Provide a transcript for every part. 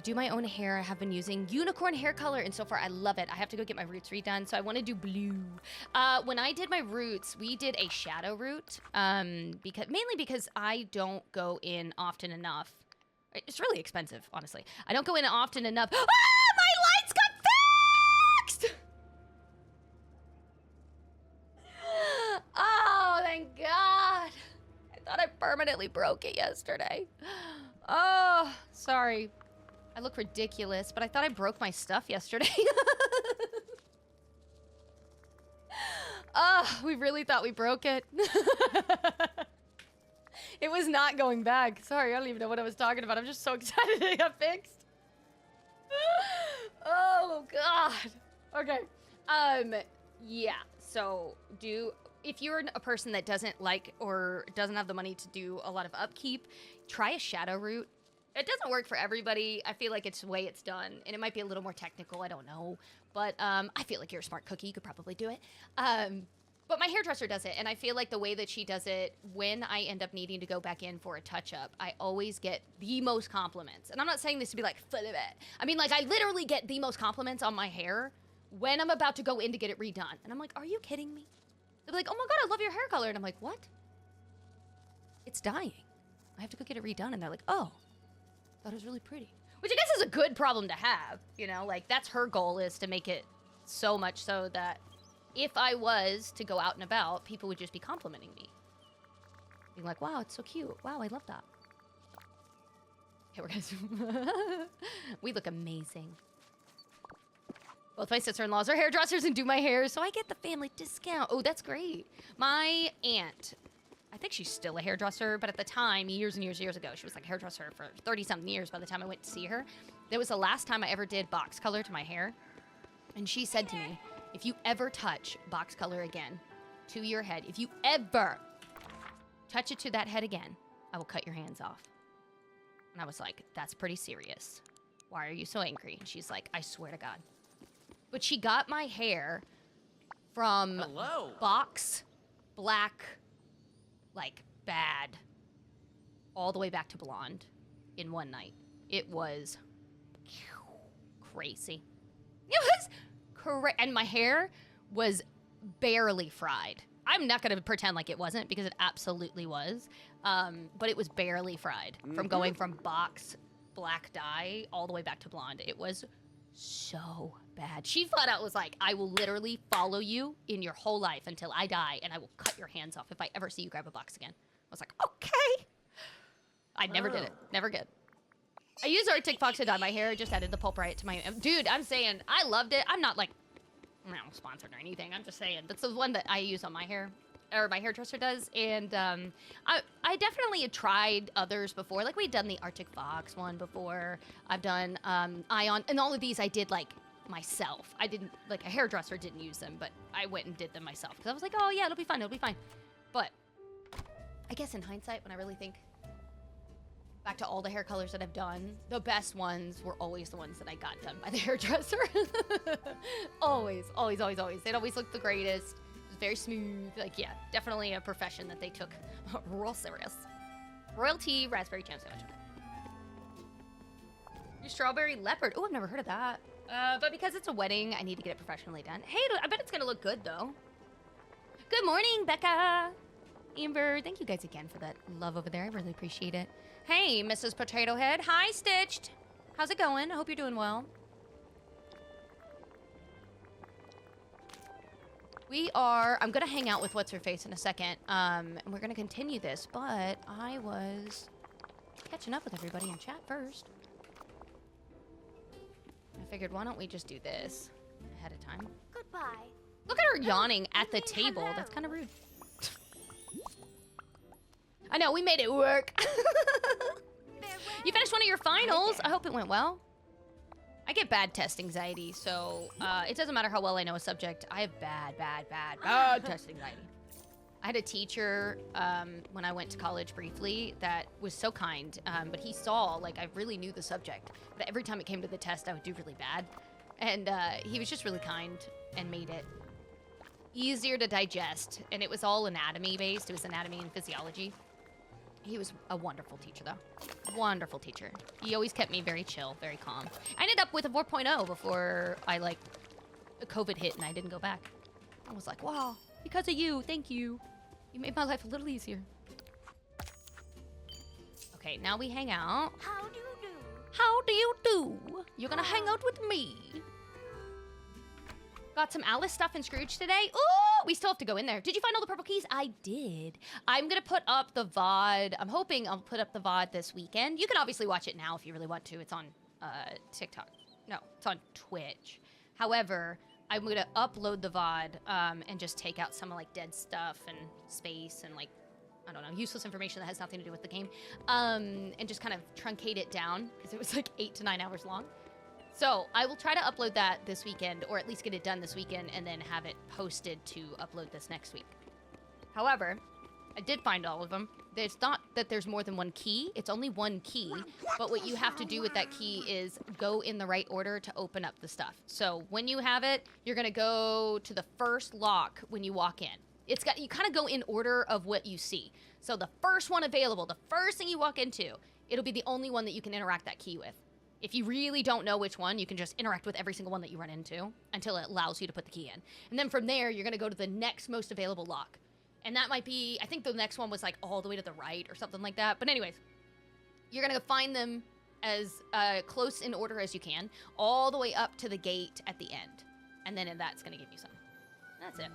do my own hair. I have been using unicorn hair color, and so far I love it. I have to go get my roots redone, so I want to do blue. When I did my roots, we did a shadow root, mainly because I don't go in often enough. It's really expensive, honestly. I don't go in often enough. Ah, my lights got fixed! Oh, thank God. I thought I permanently broke it yesterday. Oh, sorry. I look ridiculous, but I thought I broke my stuff yesterday. We really thought we broke it. It was not going back. Sorry, I don't even know what I was talking about. I'm just so excited it got fixed. Oh, God. Okay. Yeah, so if you're a person that doesn't like or doesn't have the money to do a lot of upkeep, try a shadow root. It doesn't work for everybody. I feel like it's the way it's done, and it might be a little more technical. I don't know, but I feel like you're a smart cookie. You could probably do it. But my hairdresser does it, and I feel like the way that she does it, when I end up needing to go back in for a touch-up, I always get the most compliments. And I'm not saying this to be like, full of it. I mean, like, I literally get the most compliments on my hair when I'm about to go in to get it redone. And I'm like, are you kidding me? They're like, oh my God, I love your hair color. And I'm like, what? It's dying. I have to go get it redone. And they're like, oh, thought it was really pretty. Which I guess is a good problem to have, you know? Like, that's her goal, is to make it so much so that if I was to go out and about, people would just be complimenting me. Being like, wow, it's so cute. Wow, I love that. Okay, we're gonna... We look amazing. Both my sister-in-laws are hairdressers and do my hair, so I get the family discount. Oh, that's great. My aunt, I think she's still a hairdresser, but at the time, years and years ago, she was like a hairdresser for 30-something years by the time I went to see her. That was the last time I ever did box color to my hair. And she said to me, if you ever touch box color again to your head, if you ever touch it to that head again, I will cut your hands off. And I was like, that's pretty serious. Why are you so angry? And she's like, I swear to God. But she got my hair from box, black, like bad, all the way back to blonde in one night. It was crazy. It was crazy. And my hair was barely fried. I'm not going to pretend like it wasn't, because it absolutely was. But it was barely fried from going from box, black dye, all the way back to blonde. It was so bad. She flat out was like, I will literally follow you in your whole life until I die, and I will cut your hands off if I ever see you grab a box again. I was like, okay. I never did it. Never did. I used Arctic Fox to dye my hair. Just added the pulp right to my... Dude, I'm saying, I loved it. I'm not like, sponsored or anything. I'm just saying, that's the one that I use on my hair, or my hairdresser does. And I definitely had tried others before. Like, we'd done the Arctic Fox one before. I've done Ion, and all of these I did like myself. I didn't, like, a hairdresser didn't use them, but I went and did them myself. Because I was like, oh yeah, it'll be fine, it'll be fine. But I guess in hindsight, when I really think back to all the hair colors that I've done, the best ones were always the ones that I got done by the hairdresser. Always, always, always, always. They'd always look the greatest. It was very smooth. Like, yeah, definitely a profession that they took real serious. Royalty Raspberry Jam Sandwich. Your Strawberry Leopard. Oh, I've never heard of that. But because it's a wedding, I need to get it professionally done. Hey, I bet it's gonna look good, though. Good morning, Becca. Amber, thank you guys again for that love over there. I really appreciate it. Hey, Mrs. Potato Head. Hi, Stitched. How's it going? I hope you're doing well. I'm gonna hang out with What's-Her-Face in a second, and we're gonna continue this, but I was catching up with everybody in chat first. I figured, why don't we just do this ahead of time? Goodbye. Look at her yawning at the table. That's kind of rude. I know, we made it work. You finished one of your finals. I hope it went well. I get bad test anxiety, so it doesn't matter how well I know a subject. I have bad test anxiety. I had a teacher when I went to college briefly that was so kind, but he saw, like, I really knew the subject. But every time it came to the test, I would do really bad. And he was just really kind and made it easier to digest. And it was all anatomy-based. It was anatomy and physiology. He was a wonderful teacher, though. Wonderful teacher. He always kept me very chill, very calm. I ended up with a 4.0 before I, like, COVID hit and I didn't go back. I was like, wow, because of you, thank you. You made my life a little easier. Okay, now we hang out. How do you do? How do you do? You're gonna hang out with me. Got some Alice stuff in Scrooge today. Ooh, we still have to go in there. Did you find all the purple keys? I did. I'm gonna put up the VOD. I'm hoping I'll put up the VOD this weekend. You can obviously watch it now if you really want to. It's on TikTok. No, it's on Twitch. However, I'm gonna upload the VOD and just take out some of like dead stuff and space and like, I don't know, useless information that has nothing to do with the game. And just kind of truncate it down because it was like 8 to 9 hours long. So I will try to upload that this weekend, or at least get it done this weekend, and then have it posted to upload this next week. However, I did find all of them. There's not that there's more than one key. It's only one key. But what you have to do with that key is go in the right order to open up the stuff. So when you have it, you're going to go to the first lock when you walk in. You kind of go in order of what you see. So the first one available, the first thing you walk into, it'll be the only one that you can interact that key with. If you really don't know which one, you can just interact with every single one that you run into until it allows you to put the key in. And then from there, you're going to go to the next most available lock. And that might be, I think the next one was like all the way to the right or something like that. But anyways, you're going to find them as close in order as you can, all the way up to the gate at the end. And then that's going to give you some. That's it.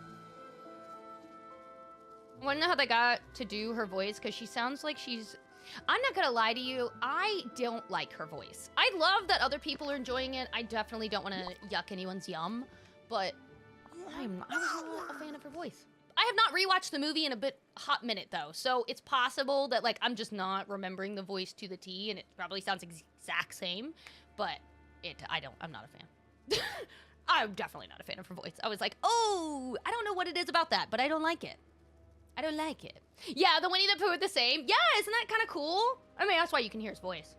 I want to know how they got to do her voice, because she sounds like she's... I'm not gonna lie to you, I don't like her voice. I love that other people are enjoying it. I definitely don't want to yuck anyone's yum, but I'm not a fan of her voice. I have not rewatched the movie in a hot minute though, so it's possible that like I'm just not remembering the voice to the T, and it probably sounds exact same, but I'm not a fan. I'm definitely not a fan of her voice. I was like, oh, I don't know what it is about that, but I don't like it. I don't like it. Yeah, the Winnie the Pooh are the same. Yeah, isn't that kind of cool? I mean, that's why you can hear his voice.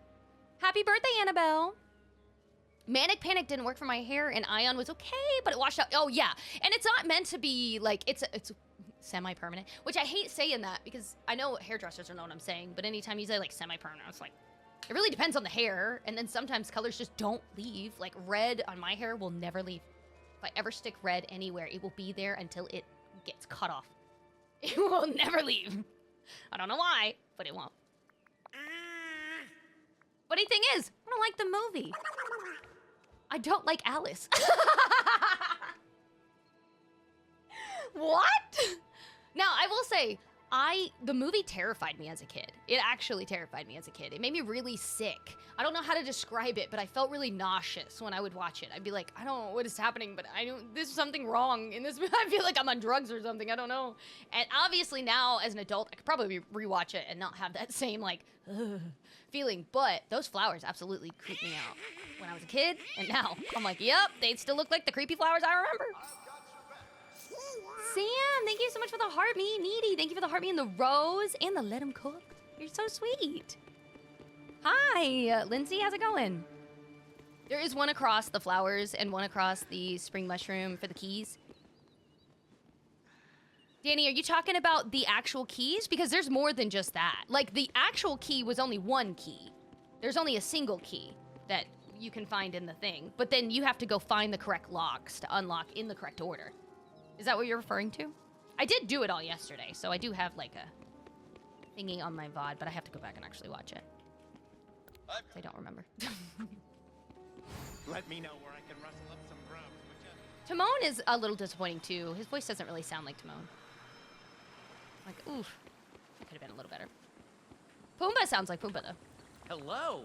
Happy birthday, Annabelle. Manic Panic didn't work for my hair, and Ion was okay, but it washed out. Oh, yeah. And it's not meant to be, like, it's semi-permanent, which I hate saying that because I know hairdressers don't know what I'm saying, but anytime you say, like, semi-permanent, it's like, it really depends on the hair, and then sometimes colors just don't leave. Like, red on my hair will never leave. If I ever stick red anywhere, it will be there until it gets cut off. It will never leave. I don't know why, but it won't. Funny thing is, I don't like the movie. I don't like Alice. What? Now, I will say, the movie terrified me as a kid. It actually terrified me as a kid. It made me really sick. I don't know how to describe it, but I felt really nauseous when I would watch it. I'd be like, I don't know what is happening, but there's something wrong in this. I feel like I'm on drugs or something. I don't know. And obviously now, as an adult, I could probably rewatch it and not have that same, like, feeling. But those flowers absolutely creeped me out when I was a kid. And now, I'm like, yep, they still look like the creepy flowers I remember. Sam, thank you so much for the heart me. Needy, thank you for the heart me and the rose and the let him cook. You're so sweet. Hi, Lindsay, how's it going? There is one across the flowers and one across the spring mushroom for the keys. Danny, are you talking about the actual keys? Because there's more than just that. Like, the actual key was only one key. There's only a single key that you can find in the thing. But then you have to go find the correct locks to unlock in the correct order. Is that what you're referring to? I did do it all yesterday, so I do have, like, a thingy on my VOD, but I have to go back and actually watch it. I don't remember. Let me know where I can rustle up some grubs, would ya? Timon is a little disappointing, too. His voice doesn't really sound like Timon. Like, oof. That could have been a little better. Pumbaa sounds like Pumbaa, though. Hello.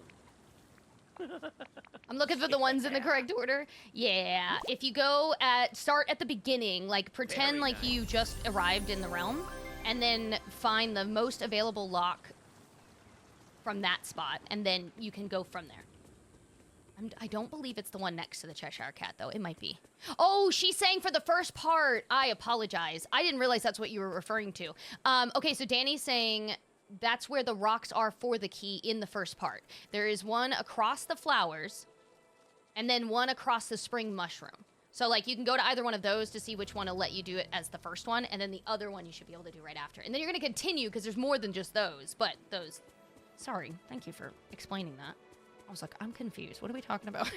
I'm looking for the ones in the correct order. Yeah, if you go start at the beginning, like pretend like you just arrived in the realm, and then find the most available lock from that spot, and then you can go from there. I don't believe it's the one next to the Cheshire Cat, though. It might be. Oh, she's saying for the first part. I apologize. I didn't realize that's what you were referring to. Okay, so Danny's saying that's where the rocks are for the key in the first part. There is one across the flowers, and then one across the spring mushroom. So, like, you can go to either one of those to see which one will let you do it as the first one, and then the other one you should be able to do right after. And then you're going to continue, because there's more than just those, but those... Sorry, thank you for explaining that. I was like, I'm confused. What are we talking about?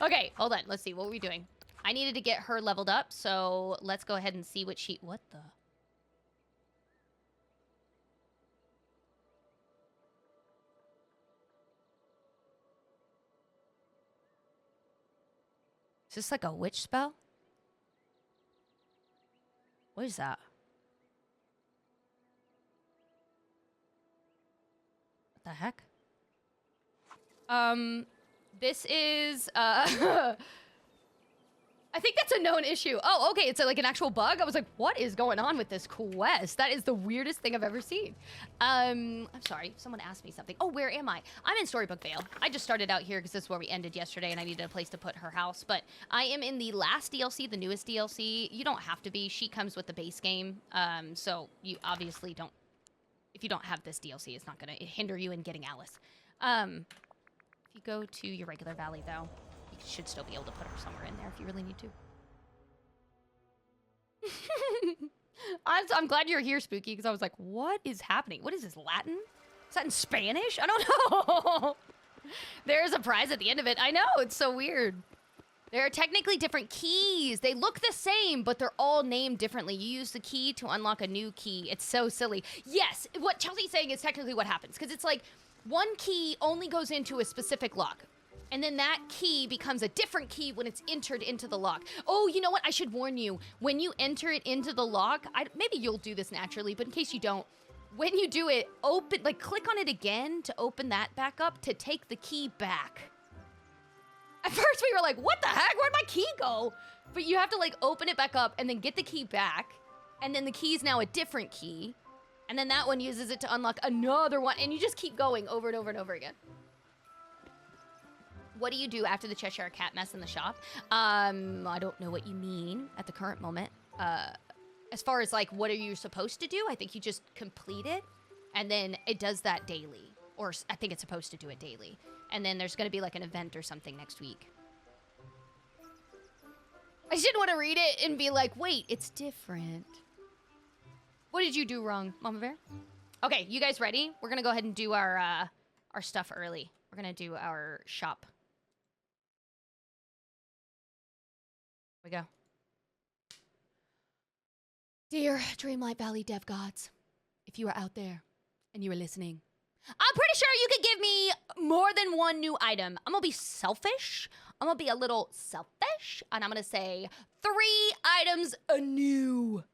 Okay, hold on. Let's see. What were we doing? I needed to get her leveled up, so let's go ahead and see what she... What the... Is this like a witch spell? What is that? What the heck? This is, I think that's a known issue. Oh, okay, it's like an actual bug? I was like, what is going on with this quest? That is the weirdest thing I've ever seen. I'm sorry, someone asked me something. Oh, where am I? I'm in Storybook Vale. I just started out here because this is where we ended yesterday and I needed a place to put her house. But I am in the last DLC, the newest DLC. You don't have to be. She comes with the base game. So you obviously don't, if you don't have this DLC, it's not gonna hinder you in getting Alice. If you go to your regular valley though, you should still be able to put her somewhere in there if you really need to. I'm glad you're here, Spooky, because I was like, what is happening? What is this, Latin? Is that in Spanish? I don't know. There's a prize at the end of it. I know, it's so weird. There are technically different keys. They look the same, but they're all named differently. You use the key to unlock a new key. It's so silly. Yes, what Chelsea's saying is technically what happens, because it's like one key only goes into a specific lock. And then that key becomes a different key when it's entered into the lock. Oh, you know what? I should warn you. When you enter it into the lock, maybe you'll do this naturally, but in case you don't, when you do it, click on it again to open that back up to take the key back. At first we were like, what the heck? Where'd my key go? But you have to like open it back up and then get the key back. And then the key is now a different key. And then that one uses it to unlock another one. And you just keep going over and over and over again. What do you do after the Cheshire Cat mess in the shop? I don't know what you mean at the current moment. As far as like, what are you supposed to do? I think you just complete it and then it does that daily. Or I think it's supposed to do it daily. And then there's gonna be like an event or something next week. I just didn't want to read it and be like, wait, it's different. What did you do wrong, Mama Bear? Okay, you guys ready? We're gonna go ahead and do our stuff early. We're gonna do our shop. Here we go. Dear Dreamlight Valley dev gods, if you are out there and you are listening, I'm pretty sure you could give me more than one new item. I'm gonna be selfish. I'm gonna be a little selfish, and I'm gonna say 3 items anew.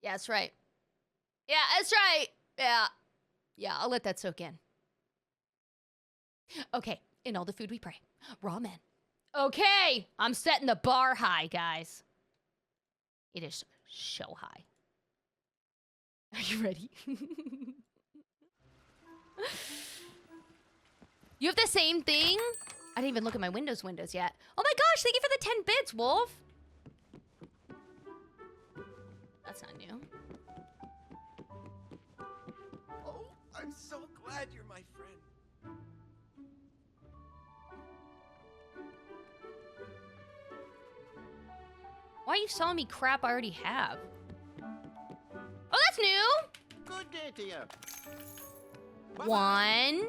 Yeah, that's right. Yeah, that's right. Yeah, I'll let that soak in. Okay, in all the food we pray. Ramen. Okay, I'm setting the bar high, guys. It is so high. Are you ready? You have the same thing? I didn't even look at my windows yet. Oh my gosh, thank you for the 10 bits, Wolf. That's not new. Oh, I'm so glad you're my friend. Why are you selling me crap I already have? Oh, that's new! Good day to you. One.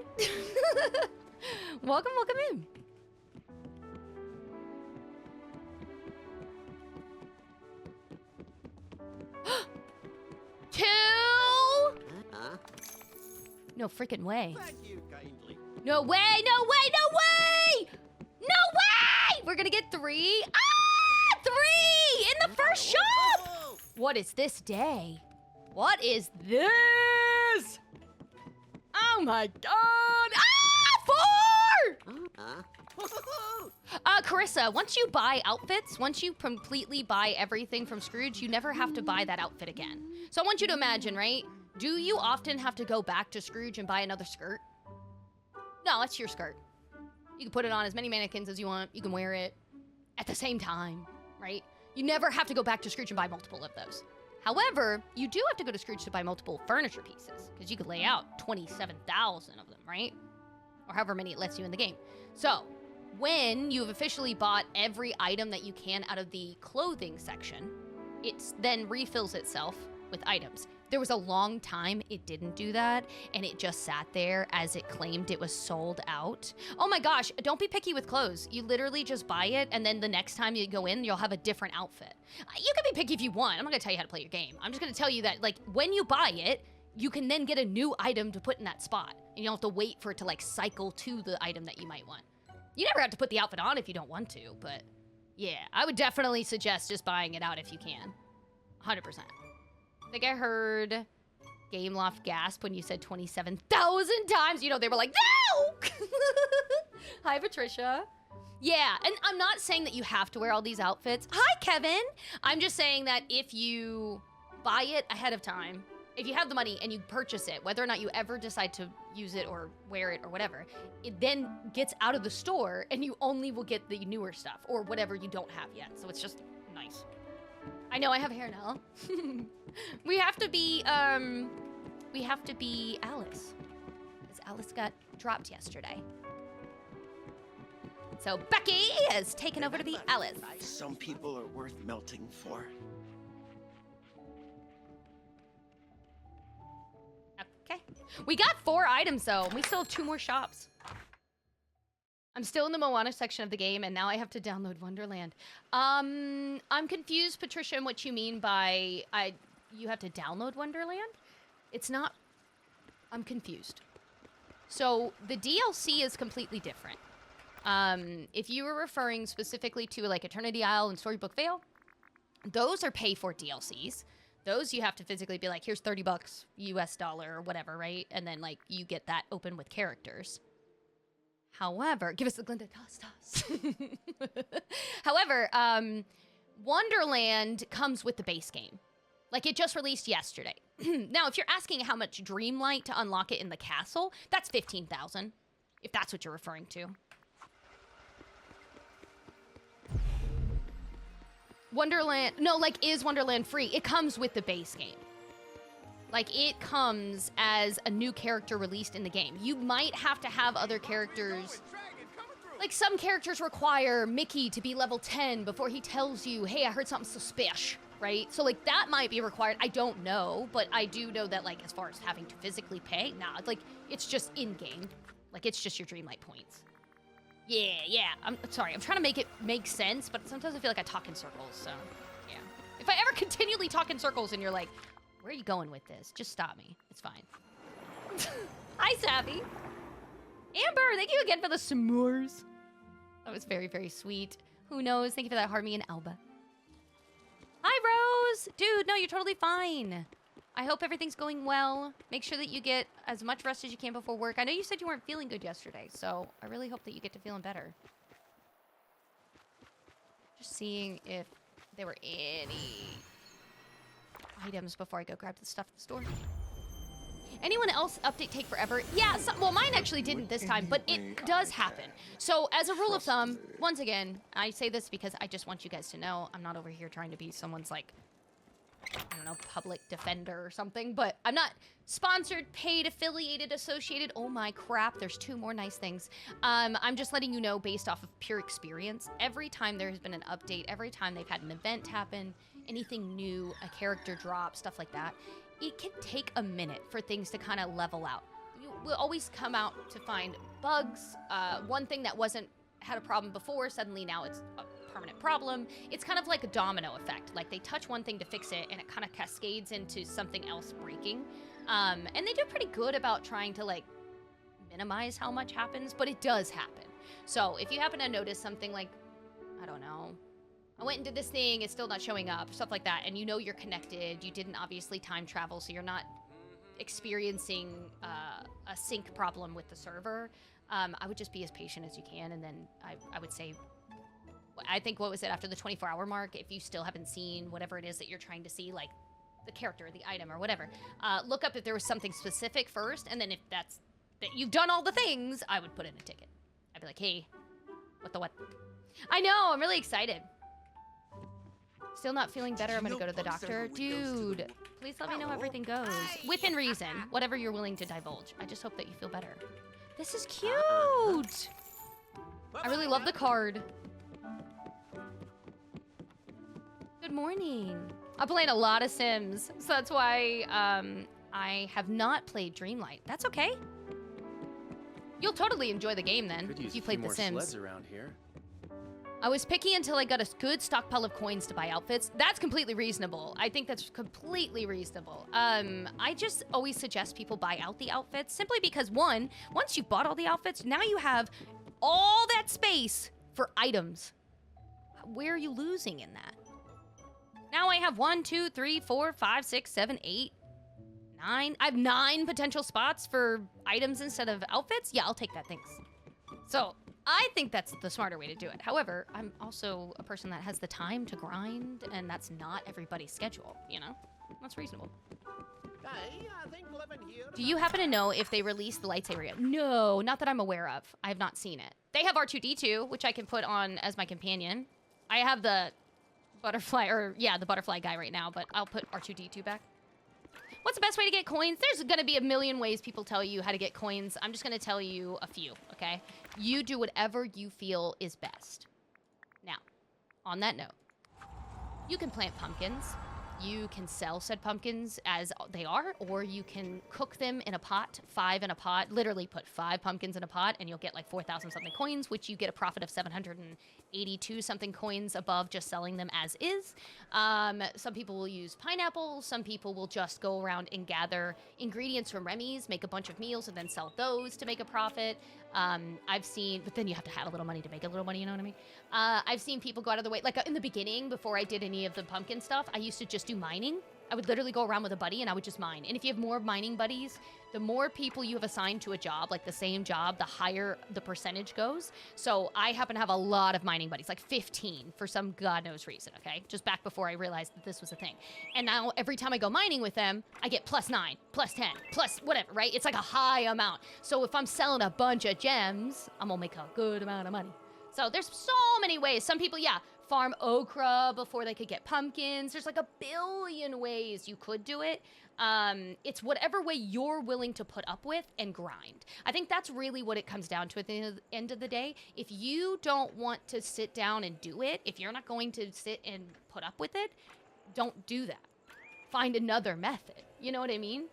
Welcome in. Two. No freaking way. Thank you kindly. No way, no way, no way! No way! We're gonna get 3. Ah! 3 in the first shop! What is this day? What is this? Oh my god! Ah! 4! Carissa, once you buy outfits, once you completely buy everything from Scrooge, you never have to buy that outfit again. So I want you to imagine, right? Do you often have to go back to Scrooge and buy another skirt? No, that's your skirt. You can put it on as many mannequins as you want. You can wear it at the same time, right? You never have to go back to Scrooge and buy multiple of those. However, you do have to go to Scrooge to buy multiple furniture pieces, because you could lay out 27,000 of them, right? Or however many it lets you in the game. So, when you've officially bought every item that you can out of the clothing section, it then refills itself with items. There was a long time it didn't do that, and it just sat there as it claimed it was sold out. Oh my gosh, don't be picky with clothes. You literally just buy it, and then the next time you go in, you'll have a different outfit. You can be picky if you want. I'm not gonna tell you how to play your game. I'm just gonna tell you that, like, when you buy it, you can then get a new item to put in that spot, and you don't have to wait for it to, like, cycle to the item that you might want. You never have to put the outfit on if you don't want to, but yeah, I would definitely suggest just buying it out if you can. 100%. I think I heard Gameloft gasp when you said 27,000 times. You know, they were like, no! Hi, Patricia. Yeah, and I'm not saying that you have to wear all these outfits. Hi, Kevin. I'm just saying that if you buy it ahead of time, if you have the money and you purchase it, whether or not you ever decide to use it or wear it or whatever, it then gets out of the store and you only will get the newer stuff or whatever you don't have yet. So it's just nice. I know I have hair now. we have to be Alice. Because Alice got dropped yesterday. So Becky has taken over to be Alice. Some people are worth melting for. Okay. We got 4 items though. We still have 2 more shops. I'm still in the Moana section of the game, and now I have to download Wonderland. I'm confused, Patricia, in what you mean by you have to download Wonderland. It's not. I'm confused. So the DLC is completely different. If you were referring specifically to like Eternity Isle and Storybook Vale, those are pay-for DLCs. Those you have to physically be like, here's $30 US dollar or whatever, right? And then like you get that open with characters. However, give us the Glinda toss. However, Wonderland comes with the base game. Like, it just released yesterday. Now, if you're asking how much Dreamlight to unlock it in the castle, that's 15,000, if that's what you're referring to. Wonderland, no, like, is Wonderland free? It comes with the base game. Like, it comes as a new character released in the game. You might have to have other characters. Like, some characters require Mickey to be level 10 before he tells you, hey, I heard something suspicious, right? So, like, that might be required. I don't know, but I do know that, like, as far as having to physically pay, nah, like, it's just in-game. Like, it's just your Dreamlight points. Yeah. I'm sorry. I'm trying to make it make sense, but sometimes I feel like I talk in circles, so, yeah. If I ever continually talk in circles and you're like, where are you going with this? Just stop me. It's fine. Hi, Savvy. Amber, thank you again for the s'mores. That was very, very sweet. Who knows? Thank you for that, Harmy and Alba. Hi, Rose. Dude, no, you're totally fine. I hope everything's going well. Make sure that you get as much rest as you can before work. I know you said you weren't feeling good yesterday, so I really hope that you get to feeling better. Just seeing if there were any items before I go grab the stuff at the store. Anyone else update take forever? Yeah, well, mine actually didn't this time, but it does happen. So as a rule of thumb, once again, I say this because I just want you guys to know I'm not over here trying to be someone's, like, I don't know, public defender or something, but I'm not sponsored, paid, affiliated, associated. Oh my crap, there's 2 more nice things. I'm just letting you know based off of pure experience. Every time there has been an update, every time they've had an event happen, anything new, a character drop, stuff like that, it can take a minute for things to kind of level out. You will always come out to find bugs. One thing that had a problem before, suddenly now it's a permanent problem. It's kind of like a domino effect. Like, they touch one thing to fix it, and it kind of cascades into something else breaking. And they do pretty good about trying to, like, minimize how much happens, but it does happen. So if you happen to notice something like, I don't know, I went and did this thing, it's still not showing up, stuff like that, and you know you're connected, you didn't obviously time travel, so you're not experiencing a sync problem with the server, I would just be as patient as you can, and then I would say, I think, what was it, after the 24-hour mark, if you still haven't seen whatever it is that you're trying to see, like the character, the item, or whatever, look up if there was something specific first, and then if that you've done all the things, I would put in a ticket. I'd be like, hey, what the what? I know, I'm really excited. Still not feeling better, I'm gonna go to the doctor. Dude, please let me know how everything goes. Within reason, whatever you're willing to divulge. I just hope that you feel better. This is cute! I really love the card. Good morning. I'm playing a lot of Sims, so that's why I have not played Dreamlight. That's okay. You'll totally enjoy the game then if you played The Sims. Sleds around here. I was picky until I got a good stockpile of coins to buy outfits. That's completely reasonable. I think that's completely reasonable. I just always suggest people buy out the outfits simply because, one, once you've bought all the outfits, now you have all that space for items. Where are you losing in that? Now I have 1, 2, 3, 4, 5, 6, 7, 8, 9. I have 9 potential spots for items instead of outfits. Yeah, I'll take that, thanks. So I think that's the smarter way to do it. However, I'm also a person that has the time to grind, and that's not everybody's schedule, you know? That's reasonable. I think living here. Do you happen to know if they released the lightsaber yet? No, not that I'm aware of. I have not seen it. They have R2-D2, which I can put on as my companion. I have the butterfly, or yeah, the butterfly guy right now, but I'll put R2-D2 back. What's the best way to get coins? There's gonna be a million ways people tell you how to get coins. I'm just gonna tell you a few, okay? You do whatever you feel is best. Now, on that note, you can plant pumpkins. You can sell said pumpkins as they are, or you can cook them in a pot, 5 in a pot. Literally put 5 pumpkins in a pot, and you'll get like 4,000 something coins, which you get a profit of 782 something coins above just selling them as is. Some people will use pineapples. Some people will just go around and gather ingredients from Remy's, make a bunch of meals, and then sell those to make a profit. I've seen, but then you have to have a little money to make a little money, you know what I mean? I've seen people go out of their way, like in the beginning, before I did any of the pumpkin stuff, I used to just do mining. I would literally go around with a buddy and I would just mine. And if you have more mining buddies, the more people you have assigned to a job, like the same job, the higher the percentage goes. So I happen to have a lot of mining buddies, like 15 for some God knows reason, okay? Just back before I realized that this was a thing. And now every time I go mining with them, I get +9, +10, plus whatever, right? It's like a high amount. So if I'm selling a bunch of gems, I'm gonna make a good amount of money. So there's so many ways. Some people, yeah, farm okra before they could get pumpkins. There's like a billion ways you could do it. It's whatever way you're willing to put up with and grind. I think that's really what it comes down to at the end of the day. If you don't want to sit down and do it, if you're not going to sit and put up with it, don't do that. Find another method. You know what I mean?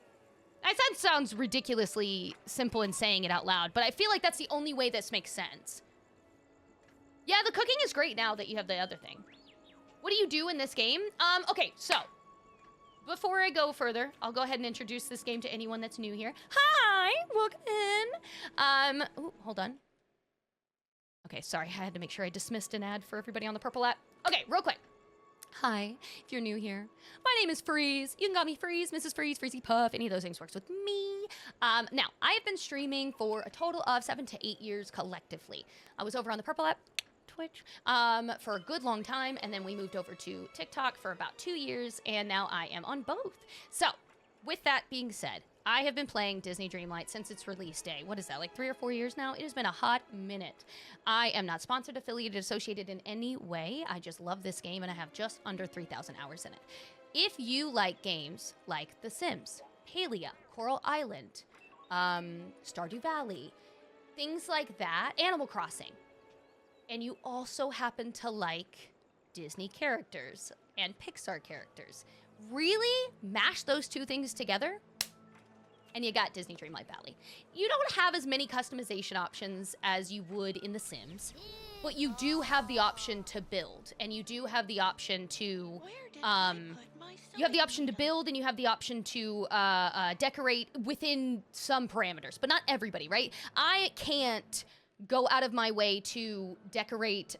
That sounds ridiculously simple in saying it out loud, but I feel like that's the only way this makes sense. Yeah, the cooking is great now that you have the other thing. What do you do in this game? Okay, so before I go further, I'll go ahead and introduce this game to anyone that's new here. Hi, welcome in. Ooh, hold on. Okay, sorry, I had to make sure I dismissed an ad for everybody on the purple app. Okay, real quick. Hi, if you're new here, my name is Freeze. You can call me Freeze, Mrs. Freeze, Freezy Puff, any of those things works with me. Now, I have been streaming for a total of 7 to 8 years collectively. I was over on the purple app, Twitch, for a good long time, and then we moved over to TikTok for about 2 years, and now I am on both. So, with that being said, I have been playing Disney Dreamlight since its release day. What is that, like 3 or 4 years now? It has been a hot minute. I am not sponsored, affiliated, associated in any way. I just love this game, and I have just under 3,000 hours in it. If you like games like The Sims, Palia, Coral Island, Stardew Valley, things like that, Animal Crossing, and you also happen to like Disney characters and Pixar characters, really mash those two things together, and you got Disney Dreamlight Valley. You don't have as many customization options as you would in The Sims, but you do have the option to build, and you do have the option to, you have the option to build, and you have the option to decorate within some parameters, but not everybody, right? I can't go out of my way to decorate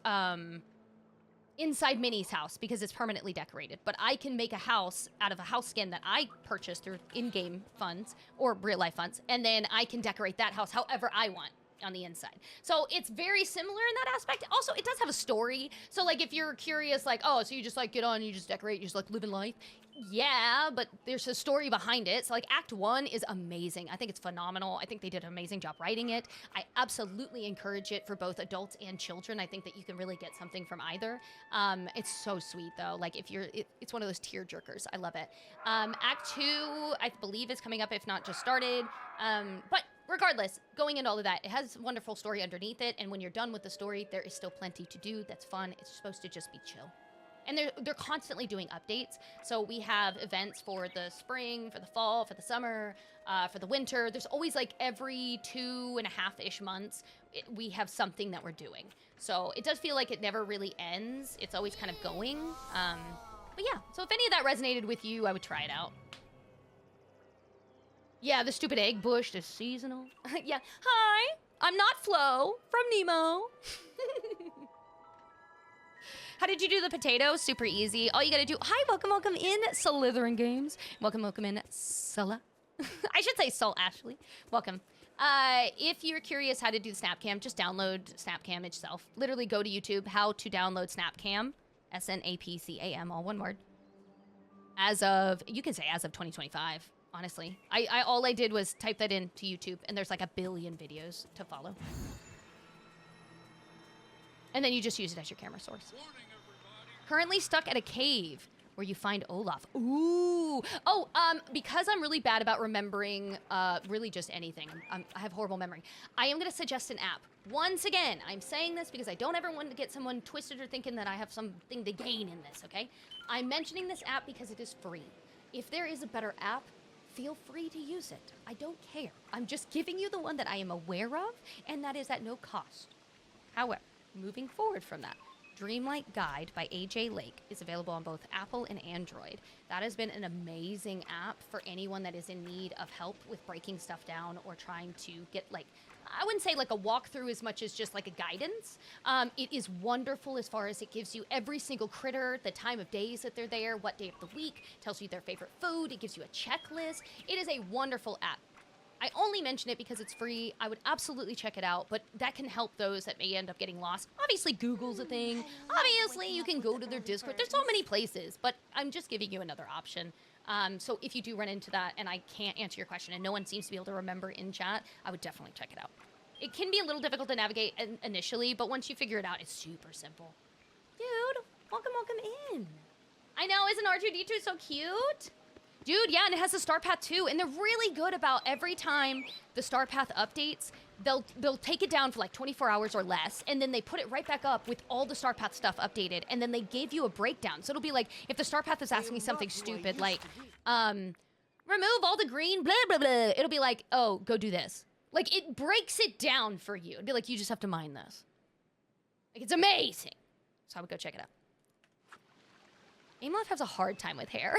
inside Minnie's house because it's permanently decorated. But I can make a house out of a house skin that I purchased through in-game funds or real-life funds, and then I can decorate that house however I want on the inside. So it's very similar in that aspect. Also, it does have a story. So like if you're curious, like, oh, so you just like get on, you just decorate, you just like live in life. Yeah, but there's a story behind it. So like Act 1 is amazing. I think it's phenomenal. I think they did an amazing job writing it. I absolutely encourage it for both adults and children. I think that you can really get something from either. It's so sweet though. Like if you're, it's one of those tear jerkers. I love it. Act 2, I believe is coming up, if not just started. But regardless, going into all of that, it has a wonderful story underneath it, and when you're done with the story, there is still plenty to do that's fun. It's supposed to just be chill. And they're constantly doing updates. So we have events for the spring, for the fall, for the summer, for the winter. There's always like every 2.5-ish months, we have something that we're doing. So it does feel like it never really ends. It's always kind of going. But yeah, so if any of that resonated with you, I would try it out. Yeah, the stupid egg bush is seasonal. Yeah, hi, I'm not Flo from Nemo. How did you do the potatoes? Super easy. All you gotta do, hi, welcome in Slytherin Games. Welcome in Sulla. I should say Sol Ashley. Welcome. If you're curious how to do the Snapcam, just download Snapcam itself. Literally go to YouTube, how to download Snapcam. SNAPCAM, all one word. As of, you can say as of 2025, honestly. All I did was type that into YouTube, and there's like 1 billion videos to follow. And then you just use it as your camera source. Currently stuck at a cave where you find Olaf. Ooh. Oh, because I'm really bad about remembering really just anything. I have horrible memory. I am going to suggest an app. Once again, I'm saying this because I don't ever want to get someone twisted or thinking that I have something to gain in this, okay? I'm mentioning this app because it is free. If there is a better app, feel free to use it. I don't care. I'm just giving you the one that I am aware of, and that is at no cost. However, moving forward from that, Dreamlight Guide by AJ Lake is available on both Apple and Android. That has been an amazing app for anyone that is in need of help with breaking stuff down or trying to get, like, I wouldn't say like a walkthrough as much as just like a guidance. It is wonderful as far as it gives you every single critter, the time of days that they're there, what day of the week, tells you their favorite food, it gives you a checklist. It is a wonderful app. I only mention it because it's free. I would absolutely check it out, but that can help those that may end up getting lost. Obviously, Google's a thing. Obviously, you can go to their Discord. There's so many places, but I'm just giving you another option. So if you do run into that and I can't answer your question and no one seems to be able to remember in chat, I would definitely check it out. It can be a little difficult to navigate initially, but once you figure it out, it's super simple. Dude, welcome in. I know, isn't R2-D2 so cute? Dude, yeah, and it has the Star Path too, and they're really good about every time the Star Path updates, they'll take it down for like 24 hours or less, and then they put it right back up with all the Star Path stuff updated, and then they give you a breakdown. So it'll be like, if the Star Path is asking something stupid, like, remove all the green, blah, blah, blah, it'll be like, oh, go do this. Like, it breaks it down for you. It'd be like, you just have to mine this. Like, it's amazing. So I would go check it out. Aimloff has a hard time with hair.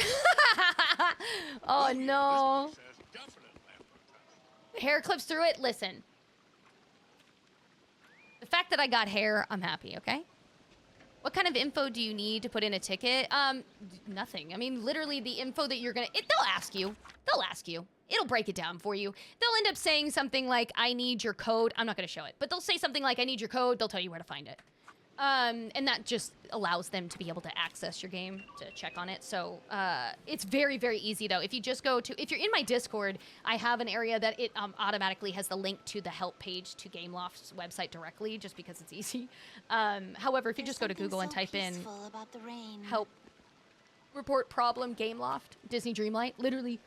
Oh, no. Hair clips through it? Listen. The fact that I got hair, I'm happy, okay? What kind of info do you need to put in a ticket? Nothing. I mean, literally the info that you're gonna... they'll ask you. They'll ask you. It'll break it down for you. They'll end up saying something like, I need your code. I'm not gonna show it. But they'll say something like, I need your code. They'll tell you where to find it. And that just allows them to be able to access your game, to check on it. So it's very, very easy, though. If you just go to... If you're in my Discord, I have an area that it automatically has the link to the help page to Gameloft's website directly, just because it's easy. However, if you just go to Google and type in help, report problem, Gameloft, Disney Dreamlight, literally,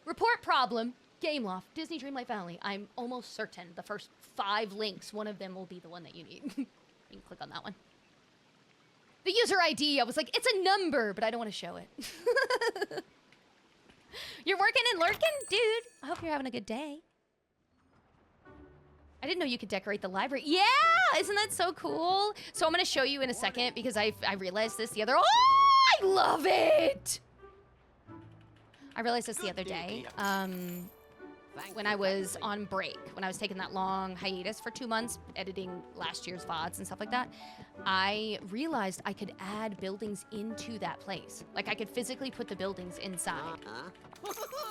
report problem, Gameloft, Disney Dreamlight Valley, I'm almost certain the first 5 links, one of them will be the one that you need. You can click on that one. The user ID, I was like, it's a number, but I don't want to show it. You're working and lurking? Dude, I hope you're having a good day. I didn't know you could decorate the library. Yeah, isn't that so cool? So I'm going to show you in a second because I realized this the other... Oh, I love it! I realized this the other day. When I was on break, when I was taking that long hiatus for 2 months, editing last year's VODs and stuff like that, I realized I could add buildings into that place. Like, I could physically put the buildings inside.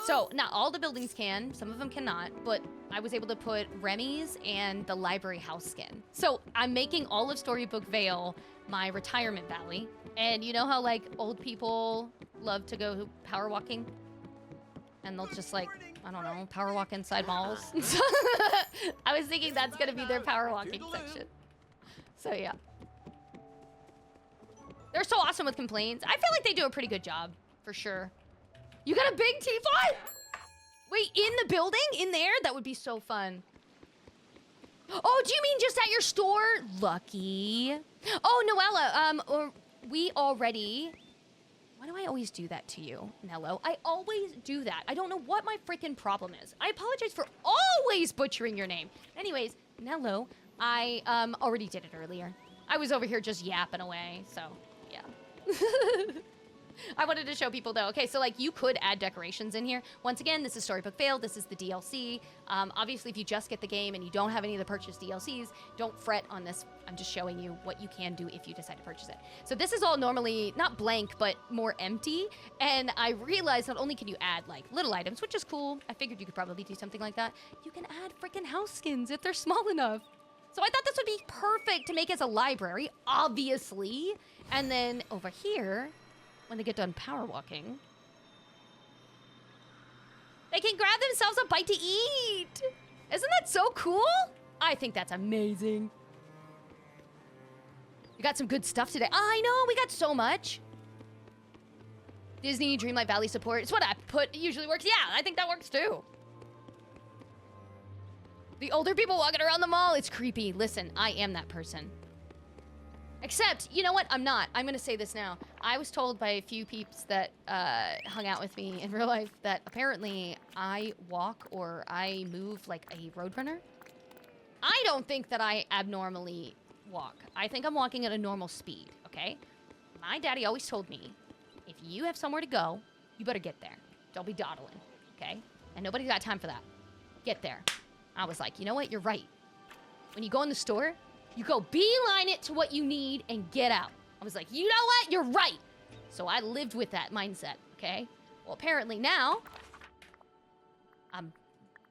So, not all the buildings can, some of them cannot, but I was able to put Remy's and the library house skin. So, I'm making all of Storybook Vale my retirement valley. And you know how, like, old people love to go power walking? And they'll just, like, I don't know, power walk inside malls. I was thinking that's gonna be their power walking section. So yeah. They're so awesome with complaints. I feel like they do a pretty good job, for sure. You got a big teapot? Wait, in the building? In there? That would be so fun. Oh, do you mean just at your store? Lucky. Oh, Noella, or we already... Why do I always do that to you, Nello? I always do that. I don't know what my freaking problem is. I apologize for always butchering your name. Anyways, Nello, I already did it earlier. I was over here just yapping away, so yeah. I wanted to show people though. Okay, so like you could add decorations in here. Once again, this is Storybook Fail. This is the DLC. Obviously, if you just get the game and you don't have any of the purchased DLCs, don't fret on this. I'm just showing you what you can do if you decide to purchase it. So this is all normally not blank, but more empty. And I realized not only can you add like little items, which is cool. I figured you could probably do something like that. You can add freaking house skins if they're small enough. So I thought this would be perfect to make as a library, obviously. And then over here, when they get done power walking, they can grab themselves a bite to eat. Isn't that so cool? I think that's amazing. We got some good stuff today. I know, we got so much. Disney Dreamlight Valley support. It's what I put. It usually works. Yeah, I think that works too. The older people walking around the mall, it's creepy. Listen, I am that person. Except, you know what? I'm not. I'm gonna say this now. I was told by a few peeps that hung out with me in real life that apparently I walk or I move like a roadrunner. I don't think that I abnormally walk. I think I'm walking at a normal speed, okay? My daddy always told me, if you have somewhere to go, you better get there. Don't be dawdling, okay? And nobody's got time for that. Get there. I was like, you know what? You're right. When you go in the store, you go beeline it to what you need and get out. I was like, you know what? You're right. So I lived with that mindset, okay? Well, apparently now, I'm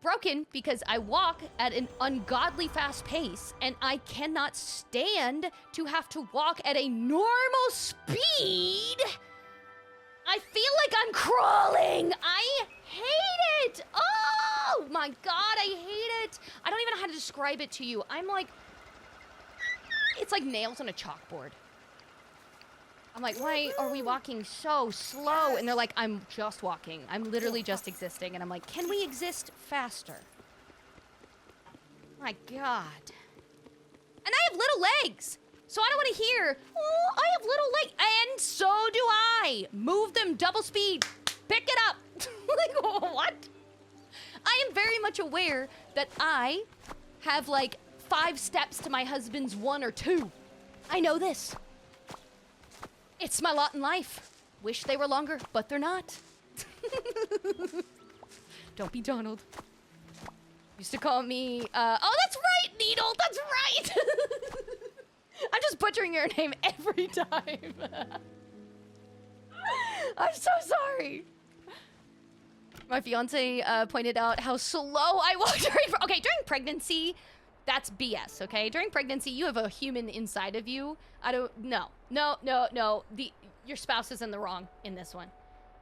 broken because I walk at an ungodly fast pace and I cannot stand to have to walk at a normal speed. I feel like I'm crawling. I hate it. Oh my God, I hate it. I don't even know how to describe it to you. I'm like, it's like nails on a chalkboard. I'm like, why are we walking so slow? And they're like, I'm just walking. I'm literally just existing. And I'm like, can we exist faster? My God. And I have little legs. So I don't want to hear, oh, I have little legs. And so do I. Move them double speed. Pick it up. Like, what? I am very much aware that I have like 5 steps to my husband's 1 or 2. I know this. It's my lot in life. Wish they were longer, but they're not. Don't be Donald. Used to call me, oh, that's right, Needle, that's right. I'm just butchering your name every time. I'm so sorry. My fiance pointed out how slow I walk during pregnancy. That's BS, okay? During pregnancy, you have a human inside of you. No. Your spouse is in the wrong in this one.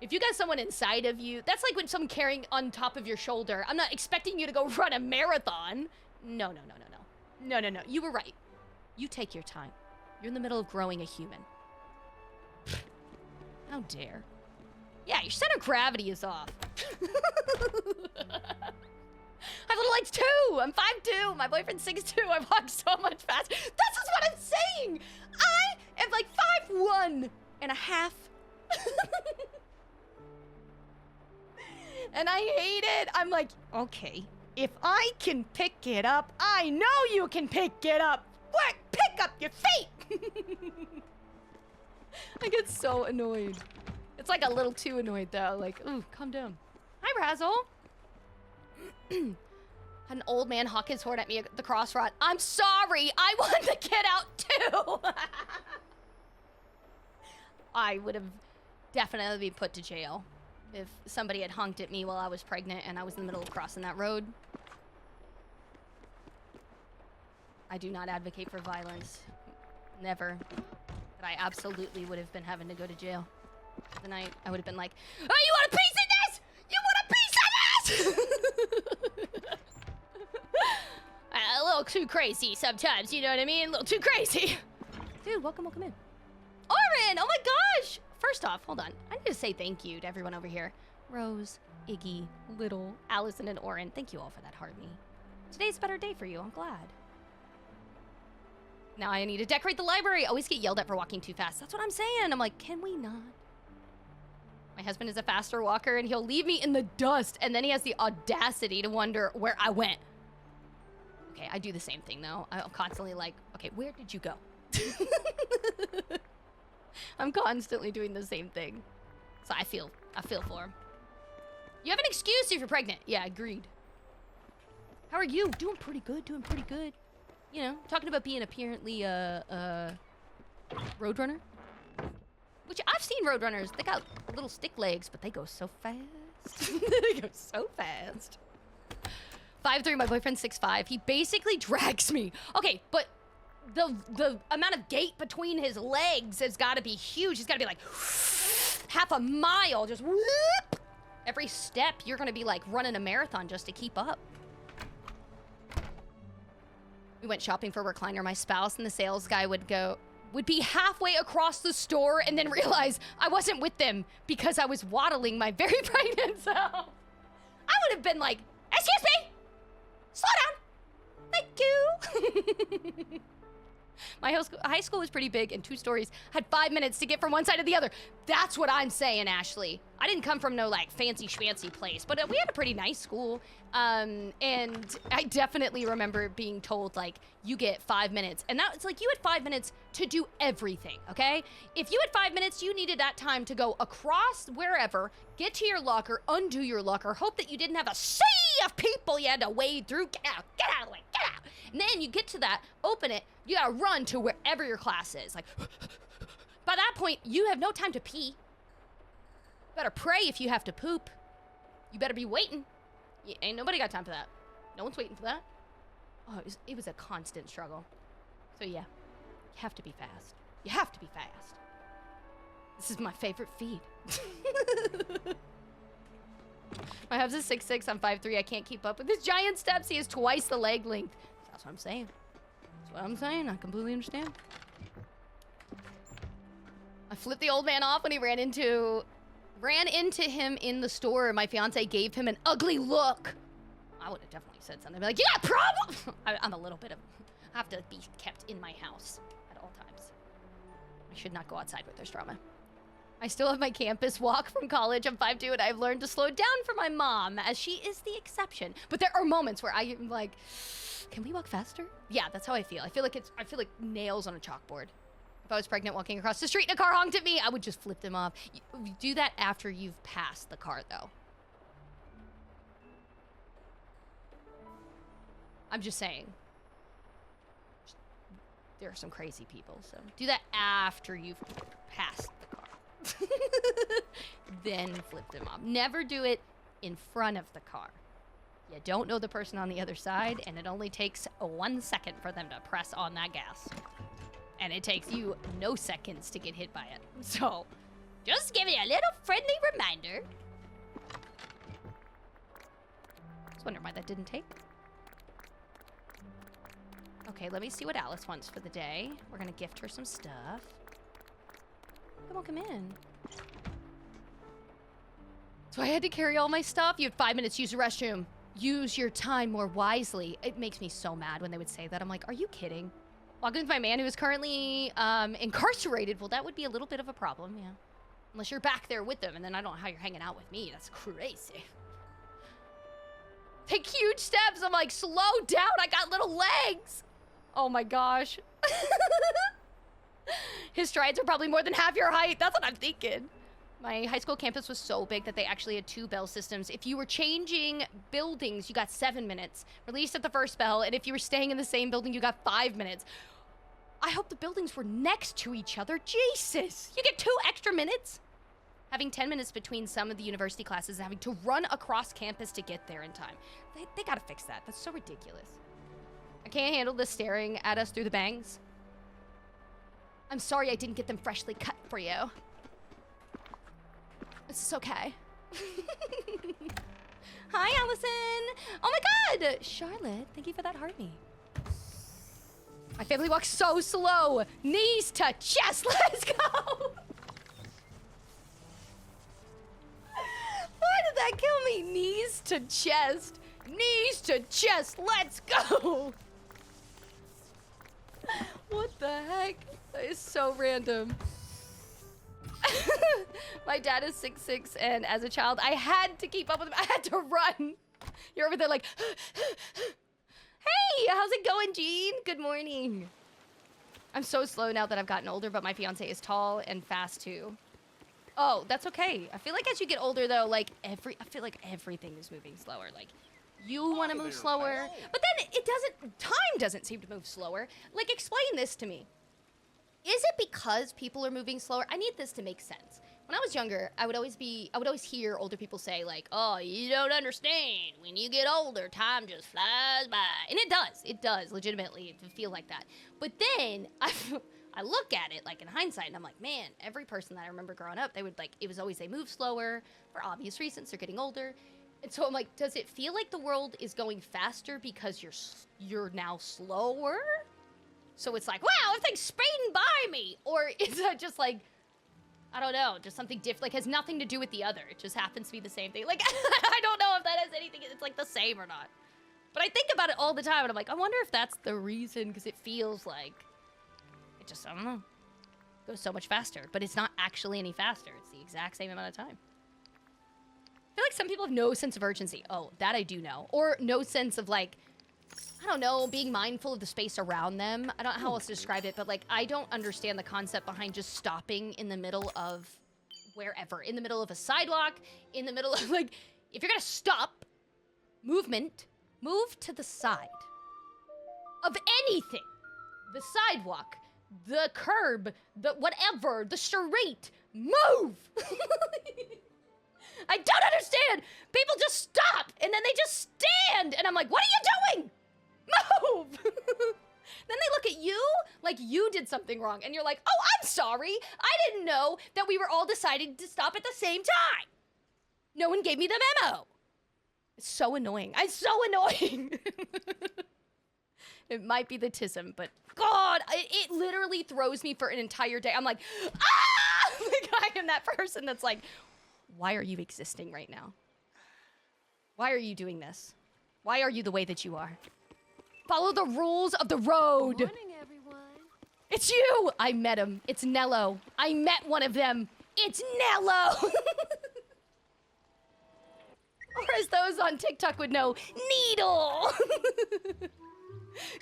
If you got someone inside of you, that's like when someone carrying on top of your shoulder. I'm not expecting you to go run a marathon. No. You were right. You take your time. You're in the middle of growing a human. How dare. Yeah, your center of gravity is off. I have little legs too. I'm 5'2". My boyfriend's 6'2". I walk so much faster. This is what I'm saying. I am like 5'1" and a half. And I hate it. I'm like, okay, if I can pick it up, I know you can pick it up. What? Pick up your feet. I get so annoyed. It's like a little too annoyed though. Like, ooh, calm down. Hi, Razzle. An old man hawk his horn at me at the crossroad. I'm sorry. I want to get out too. I would have definitely been put to jail if somebody had honked at me while I was pregnant and I was in the middle of crossing that road. I do not advocate for violence. Never. But I absolutely would have been having to go to jail. Then I would have been like, oh, you want a piece of this? You want a piece of this? A little too crazy sometimes, you know what I mean? A little too crazy. Dude, welcome in. Oren, oh my gosh! First off, hold on. I need to say thank you to everyone over here. Rose, Iggy, Little, Allison, and Oren. Thank you all for that, Hartney. Today's a better day for you. I'm glad. Now I need to decorate the library. I always get yelled at for walking too fast. That's what I'm saying. I'm like, can we not? My husband is a faster walker, and he'll leave me in the dust, and then he has the audacity to wonder where I went. Okay, I do the same thing, though. I'm constantly like, okay, where did you go? I'm constantly doing the same thing. So I feel for him. You have an excuse if you're pregnant. Yeah, agreed. How are you? Doing pretty good, doing pretty good. You know, talking about being apparently Roadrunner. Which I've seen Roadrunners. They got little stick legs, but they go so fast. They go so fast. 5'3", my boyfriend's 6'5". He basically drags me. Okay, but the amount of gait between his legs has got to be huge. He's got to be like half a mile, just whoop. Every step, you're going to be like running a marathon just to keep up. We went shopping for a recliner. My spouse and the sales guy would be halfway across the store and then realize I wasn't with them because I was waddling my very pregnant self. I would have been like, excuse me, slow down, thank you. My high school was pretty big and 2 stories. Had 5 minutes to get from one side to the other. That's what I'm saying, Ashley. I didn't come from no like fancy schmancy place, but we had a pretty nice school. And I definitely remember being told like, you get 5 minutes. And it's like, you had 5 minutes to do everything, okay? If you had 5 minutes, you needed that time to go across wherever, get to your locker, undo your locker, hope that you didn't have a sea of people you had to wade through. Get out of the way, get out. And then you get to that, open it, you gotta run to wherever your class is. Like, by that point, you have no time to pee. You better pray if you have to poop. You better be waiting. Ain't nobody got time for that. No one's waiting for that. Oh, it was a constant struggle. So yeah, you have to be fast. You have to be fast. This is my favorite feed. My husband's 6'6", I'm 5'3". I can't keep up with his giant steps. He has twice the leg length. That's what I'm saying. That's what I'm saying. I completely understand. I flipped the old man off when he ran into him in the store. My fiance gave him an ugly look. I would have definitely said something. I'd be like, you got a problem? I'm a little bit of, I have to be kept in my house at all times. I should not go outside where there's drama. I still have my campus walk from college. I'm 5'2", and I've learned to slow down for my mom, as she is the exception. But there are moments where I'm like, can we walk faster? Yeah, that's how I feel. I feel like nails on a chalkboard. If I was pregnant walking across the street and a car honked at me, I would just flip them off. You do that after you've passed the car, though. I'm just saying. There are some crazy people, so do that after you've passed the car. Then flip them off. Never do it in front of the car. You don't know the person on the other side, and it only takes 1 second for them to press on that gas. And it takes you no seconds to get hit by it. So, just give you a little friendly reminder. I was wondering why that didn't take. Okay, let me see what Alice wants for the day. We're gonna gift her some stuff. They won't come in. So I had to carry all my stuff. You had 5 minutes to use the restroom. Use your time more wisely. It makes me so mad when they would say that. I'm like, are you kidding? Walking with my man who is currently incarcerated, well, that would be a little bit of a problem, yeah. Unless you're back there with them, and then I don't know how you're hanging out with me. That's crazy. Take huge steps. I'm like, slow down. I got little legs. Oh my gosh. His strides are probably more than half your height. That's what I'm thinking. My high school campus was so big that they actually had 2 bell systems. If you were changing buildings, you got 7 minutes. Released at the first bell, and if you were staying in the same building, you got 5 minutes. I hope the buildings were next to each other. Jesus! You get 2 extra minutes? Having 10 minutes between some of the university classes and having to run across campus to get there in time. They gotta fix that. That's so ridiculous. I can't handle this staring at us through the bangs. I'm sorry I didn't get them freshly cut for you. This is okay. Hi, Allison. Oh my God. Charlotte, thank you for that heartbeat. My family walks so slow. Knees to chest. Let's go. What me knees to chest. Knees to chest. Let's go. What the heck? That is so random. My dad is 6'6", and as a child, I had to keep up with him. I had to run. You're over there like, hey, how's it going, Gene? Good morning. I'm so slow now that I've gotten older, but my fiance is tall and fast too. Oh, that's okay. I feel like as you get older though, like I feel like everything is moving slower. Like you want to move slower, but then time doesn't seem to move slower. Like explain this to me. Is it because people are moving slower? I need this to make sense. When I was younger, I would always hear older people say like, oh, you don't understand. When you get older, time just flies by. And it does legitimately feel like that. But then I look at it like in hindsight and I'm like, man, every person that I remember growing up, they move slower for obvious reasons. They're getting older. And so I'm like, does it feel like the world is going faster because you're now slower? So it's like, wow, everything's speeding by me. Or is that just like, I don't know, just something different, like has nothing to do with the other. It just happens to be the same thing. Like, I don't know if that has anything, it's like the same or not. But I think about it all the time and I'm like, I wonder if that's the reason, because it feels like, I don't know, goes so much faster. But it's not actually any faster. It's the exact same amount of time. I feel like some people have no sense of urgency. Oh, that I do know. Or no sense of like, I don't know, being mindful of the space around them. I don't know how else to describe it, but like, I don't understand the concept behind just stopping in the middle of wherever. In the middle of a sidewalk, in the middle of like, if you're gonna stop movement, move to the side of anything. The sidewalk, the curb, the whatever, the street, move! I don't understand! People just stop, and then they just stand, and I'm like, what are you doing? Move! Then they look at you like you did something wrong, and you're like, oh, I'm sorry. I didn't know that we were all deciding to stop at the same time. No one gave me the memo. It's so annoying. I'm so annoying. It might be the tism, but God, it literally throws me for an entire day. I'm like, ah! Like I am that person that's like, why are you existing right now? Why are you doing this? Why are you the way that you are? Follow the rules of the road. Good morning, everyone. It's you! I met him. It's Nello. I met one of them. It's Nello! Or as those on TikTok would know, Needle!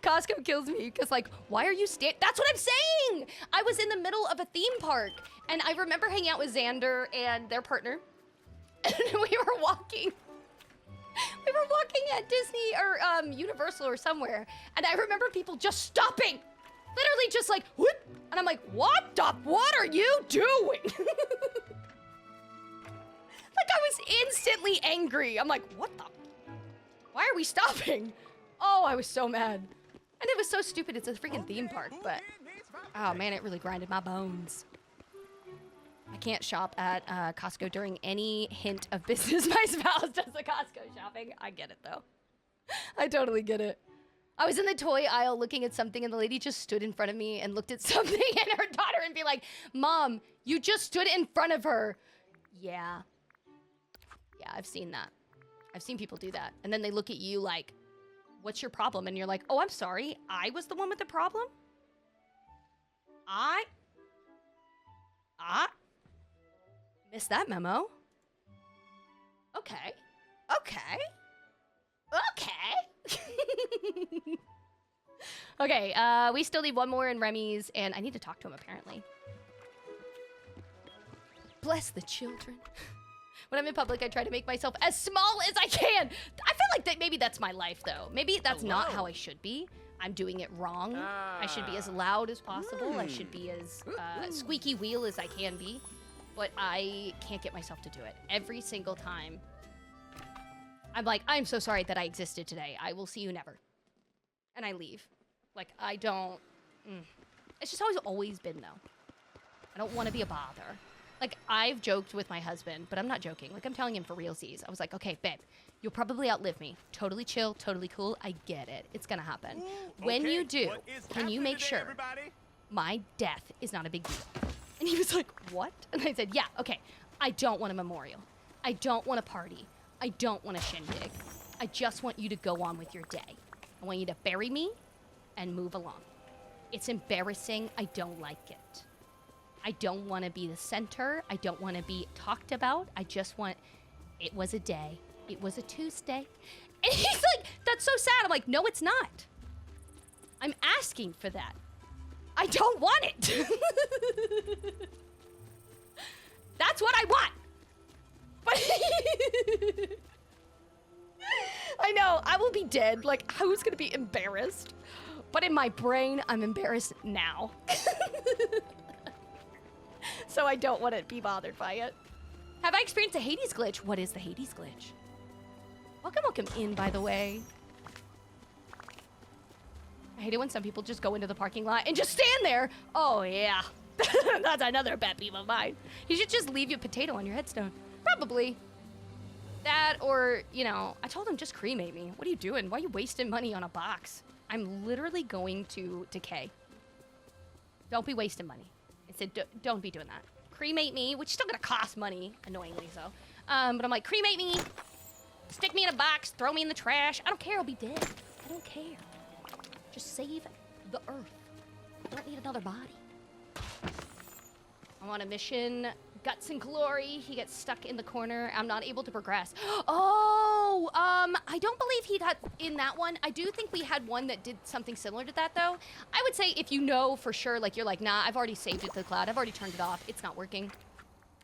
Costco kills me because like, why are you that's what I'm saying! I was in the middle of a theme park and I remember hanging out with Xander and their partner and we were walking at Disney or Universal or somewhere, and I remember people just stopping, literally just like, whoop, and I'm like, what are you doing? Like I was instantly angry. I'm like, why are we stopping? Oh, I was so mad. And it was so stupid. It's a freaking theme park, but oh man, it really grinded my bones. I can't shop at Costco during any hint of business. My spouse does the Costco shopping. I get it though. I totally get it. I was in the toy aisle looking at something and the lady just stood in front of me and looked at something and her daughter and be like, Mom, you just stood in front of her. Yeah. Yeah, I've seen that. I've seen people do that. And then they look at you like, what's your problem? And you're like, oh, I'm sorry. I was the one with the problem? I missed that memo. Okay. Okay, we still need one more in Remy's, and I need to talk to him, apparently. Bless the children. When I'm in public, I try to make myself as small as I can. I feel like that maybe that's my life, though. Maybe that's not how I should be. I'm doing it wrong. I should be as loud as possible. I should be as squeaky wheel as I can be. But I can't get myself to do it. Every single time, I'm like, I'm so sorry that I existed today. I will see you never. And I leave. Like, I don't... It's just always been, though. I don't want to be a bother. Like, I've joked with my husband, but I'm not joking. Like, I'm telling him for realsies. I was like, okay, babe, you'll probably outlive me. Totally chill, totally cool. I get it. It's gonna happen. When you do, can you make sure my death is not a big deal? And he was like, what? And I said, yeah, okay. I don't want a memorial. I don't want a party. I don't want a shindig. I just want you to go on with your day. I want you to bury me and move along. It's embarrassing. I don't like it. I don't want to be the center. I don't want to be talked about. I just want... It was a day. It was a Tuesday. And he's like, that's so sad. I'm like, no, it's not. I'm asking for that. I don't want it. That's what I want. But I know, I will be dead. Like, who's gonna be embarrassed? But in my brain, I'm embarrassed now. So I don't want to be bothered by it. Have I experienced a Hades glitch? What is the Hades glitch? Welcome in, by the way. I hate it when some people just go into the parking lot and just stand there. Oh, yeah. That's another pet peeve of mine. You should just leave your potato on your headstone. Probably. That or, you know, I told him just cremate me. What are you doing? Why are you wasting money on a box? I'm literally going to decay. Don't be wasting money. I said, don't be doing that. Cremate me, which is still gonna cost money, annoyingly so. But I'm like, cremate me, stick me in a box, throw me in the trash. I don't care, I'll be dead. I don't care. Just save the earth. I don't need another body. I'm on a mission, guts and glory. He gets stuck in the corner. I'm not able to progress. Oh, I don't believe he got in that one. I do think we had one that did something similar to that, though. I would say if you know for sure, like you're like, nah, I've already saved it to the cloud. I've already turned it off. It's not working.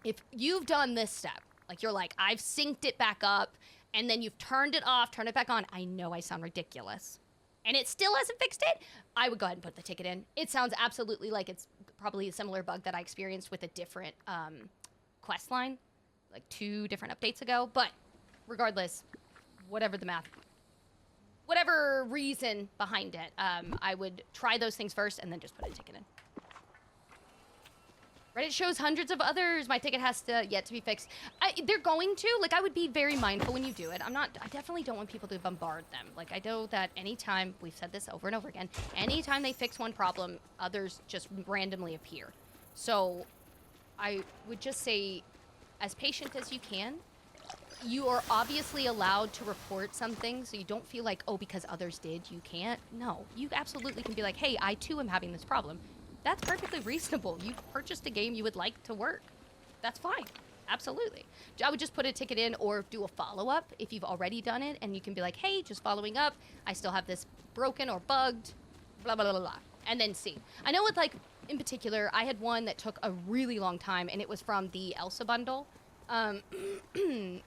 If you've done this step, like you're like, I've synced it back up, and then you've turned it off, turned it back on. I know I sound ridiculous. And it still hasn't fixed it, I would go ahead and put the ticket in. It sounds absolutely like it's probably a similar bug that I experienced with a different quest line, like 2 different updates ago. But regardless, whatever the math, whatever reason behind it, I would try those things first and then just put a ticket in. Reddit shows hundreds of others. My ticket has yet to be fixed. They're going to. Like, I would be very mindful when you do it. I definitely don't want people to bombard them. Like, I know that anytime, we've said this over and over again, anytime they fix one problem, others just randomly appear. So, I would just say, as patient as you can, you are obviously allowed to report something, so you don't feel like, oh, because others did, you can't. No, you absolutely can be like, hey, I too am having this problem. That's perfectly reasonable. You purchased a game you would like to work. That's fine. Absolutely. I would just put a ticket in or do a follow-up if you've already done it, and you can be like, hey, just following up. I still have this broken or bugged, blah, blah, blah, blah, and then see. I know with, like, in particular, I had one that took a really long time, and it was from the Elsa bundle.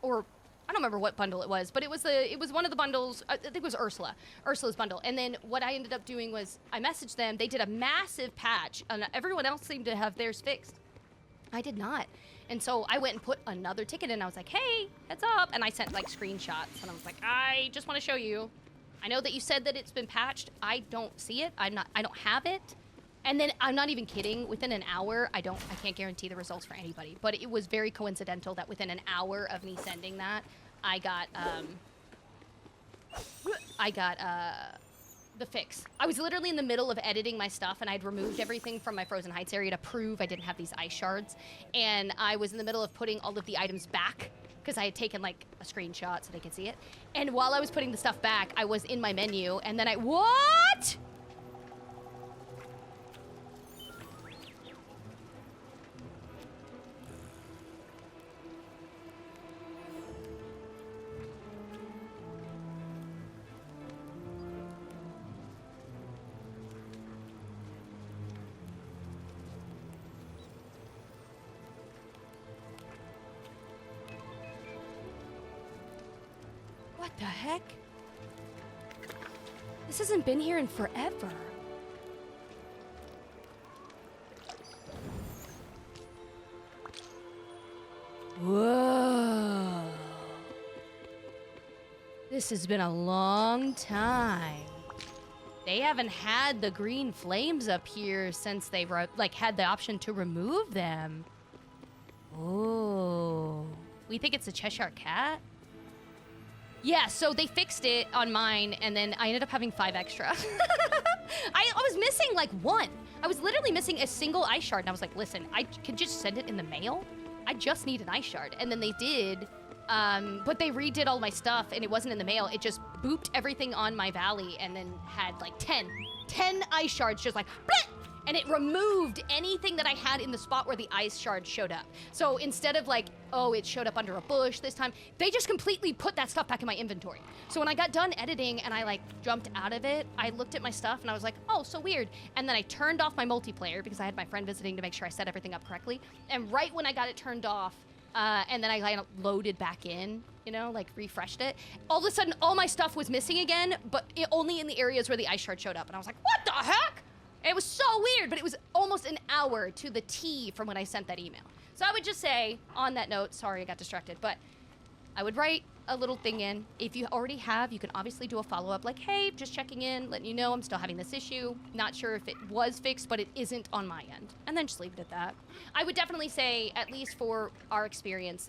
Or I don't remember what bundle it was, but it was one of the bundles. I think it was Ursula's bundle. And then what I ended up doing was I messaged them. They did a massive patch, and everyone else seemed to have theirs fixed. I did not. And so I went and put another ticket in. I was like, hey, heads up. And I sent like screenshots, and I was like, I just want to show you. I know that you said that it's been patched. I don't see it. I don't have it. And then I'm not even kidding. Within an hour, I can't guarantee the results for anybody, but it was very coincidental that within an hour of me sending that, I got the fix. I was literally in the middle of editing my stuff, and I'd removed everything from my Frozen Heights area to prove I didn't have these ice shards. And I was in the middle of putting all of the items back because I had taken like a screenshot so they could see it. And while I was putting the stuff back, I was in my menu, and then what? What the heck? This hasn't been here in forever. Whoa. This has been a long time. They haven't had the green flames up here since they've like had the option to remove them. Oh. We think it's a Cheshire Cat? Yeah, so they fixed it on mine, and then I ended up having 5 extra. I was missing, like, 1. I was literally missing a single ice shard, and I was like, listen, I could just send it in the mail. I just need an ice shard. And then they did, But they redid all my stuff, and it wasn't in the mail. It just booped everything on my valley, and then had like 10 ice shards just like, bleh! And it removed anything that I had in the spot where the ice shard showed up. So instead of like, oh, it showed up under a bush this time, they just completely put that stuff back in my inventory. So when I got done editing and I like jumped out of it, I looked at my stuff and I was like, oh, so weird. And then I turned off my multiplayer because I had my friend visiting to make sure I set everything up correctly. And right when I got it turned off, and then I kind of loaded back in, you know, like refreshed it, all of a sudden all my stuff was missing again, but only in the areas where the ice shard showed up. And I was like, what the heck? It was so weird, but it was almost an hour to the T from when I sent that email. So I would just say, on that note, sorry I got distracted, but I would write a little thing in. If you already have, you can obviously do a follow-up like, hey, just checking in, letting you know I'm still having this issue. Not sure if it was fixed, but it isn't on my end. And then just leave it at that. I would definitely say, at least for our experience,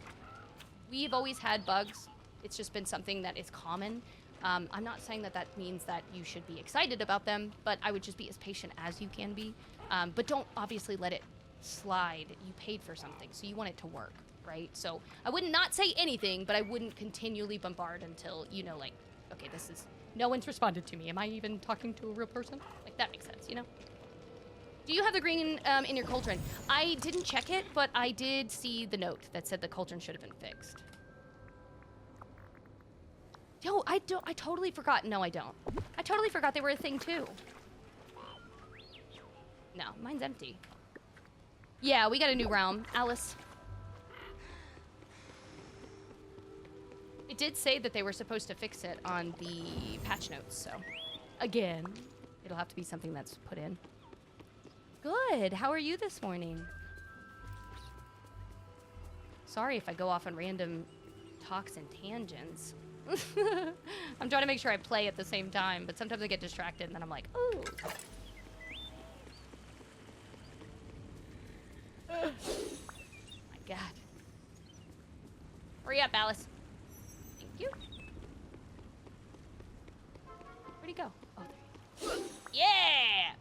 we've always had bugs. It's just been something that is common. I'm not saying that that means that you should be excited about them, but I would just be as patient as you can be. But don't obviously let it slide. You paid for something, so you want it to work, right? So I would not say anything, but I wouldn't continually bombard until, you know, like, okay, this is, no one's responded to me. Am I even talking to a real person? Like, that makes sense, you know? Do you have the green in your cauldron? I didn't check it, but I did see the note that said the cauldron should have been fixed. Yo, I totally forgot. No, I don't. I totally forgot they were a thing too. No, mine's empty. Yeah, we got a new realm. Alice. It did say that they were supposed to fix it on the patch notes, so. Again, it'll have to be something that's put in. Good. How are you this morning? Sorry if I go off on random talks and tangents. I'm trying to make sure I play at the same time, but sometimes I get distracted and then I'm like, ooh. My God. Hurry up, Alice. Thank you. Where'd he go? Oh, there he is. Yeah!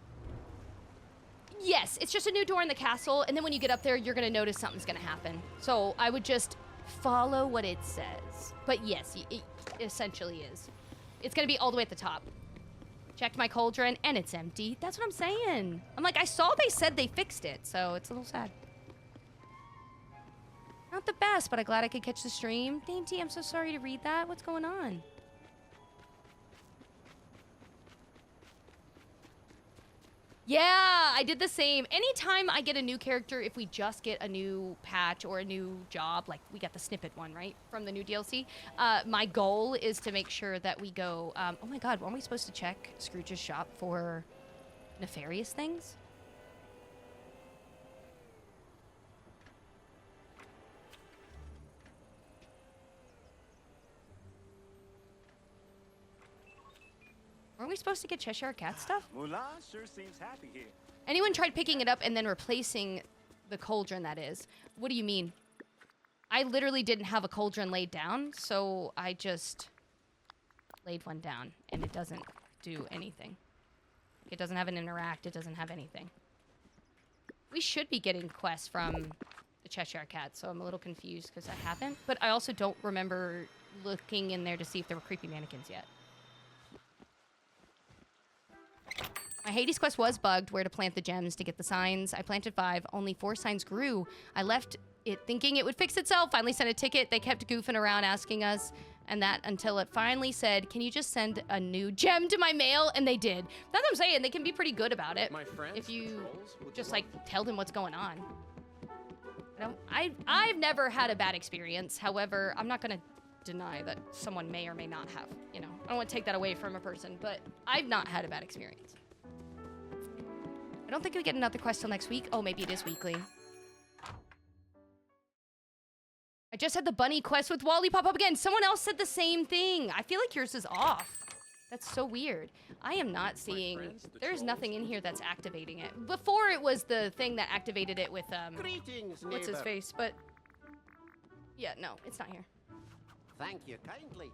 Yes, it's just a new door in the castle, and then when you get up there, you're gonna notice something's gonna happen. So I would just follow what it says. But yes, it essentially is. It's gonna be all the way at the top. Checked my cauldron, and it's empty. That's what I'm saying. I'm like, I saw they said they fixed it, so it's a little sad. Not the best, but I'm glad I could catch the stream. Dainty, I'm so sorry to read that. What's going on? Yeah, I did the same. Anytime I get a new character, if we just get a new patch or a new job, like we got the snippet one, right, from the new DLC, my goal is to make sure that we go, oh my God, weren't we supposed to check Scrooge's shop for nefarious things? Weren't we supposed to get Cheshire Cat stuff? Mulan sure seems happy here. Anyone tried picking it up and then replacing the cauldron, that is? What do you mean? I literally didn't have a cauldron laid down, so I just laid one down, and it doesn't do anything. It doesn't have an interact, it doesn't have anything. We should be getting quests from the Cheshire Cat, so I'm a little confused because I haven't, but I also don't remember looking in there to see if there were creepy mannequins yet. My Hades quest was bugged, where to plant the gems to get the signs. I planted 5, only 4 signs grew. I left it thinking it would fix itself, finally sent a ticket. They kept goofing around asking us, and that until it finally said, can you just send a new gem to my mail? And they did. That's what I'm saying, they can be pretty good about it. My friends, if you trolls, just like tell them what's going on. I've never had a bad experience. However, I'm not gonna deny that someone may or may not have, you know. I don't want to take that away from a person, but I've not had a bad experience. I don't think we get another quest till next week. Oh, maybe it is weekly. I just had the bunny quest with Wally pop up again. Someone else said the same thing. I feel like yours is off. That's so weird. I am not seeing... There's nothing in here that's activating it. Before it was the thing that activated it with, Greetings, what's his neighbor. face, but... Yeah, no, it's not here. Thank you kindly.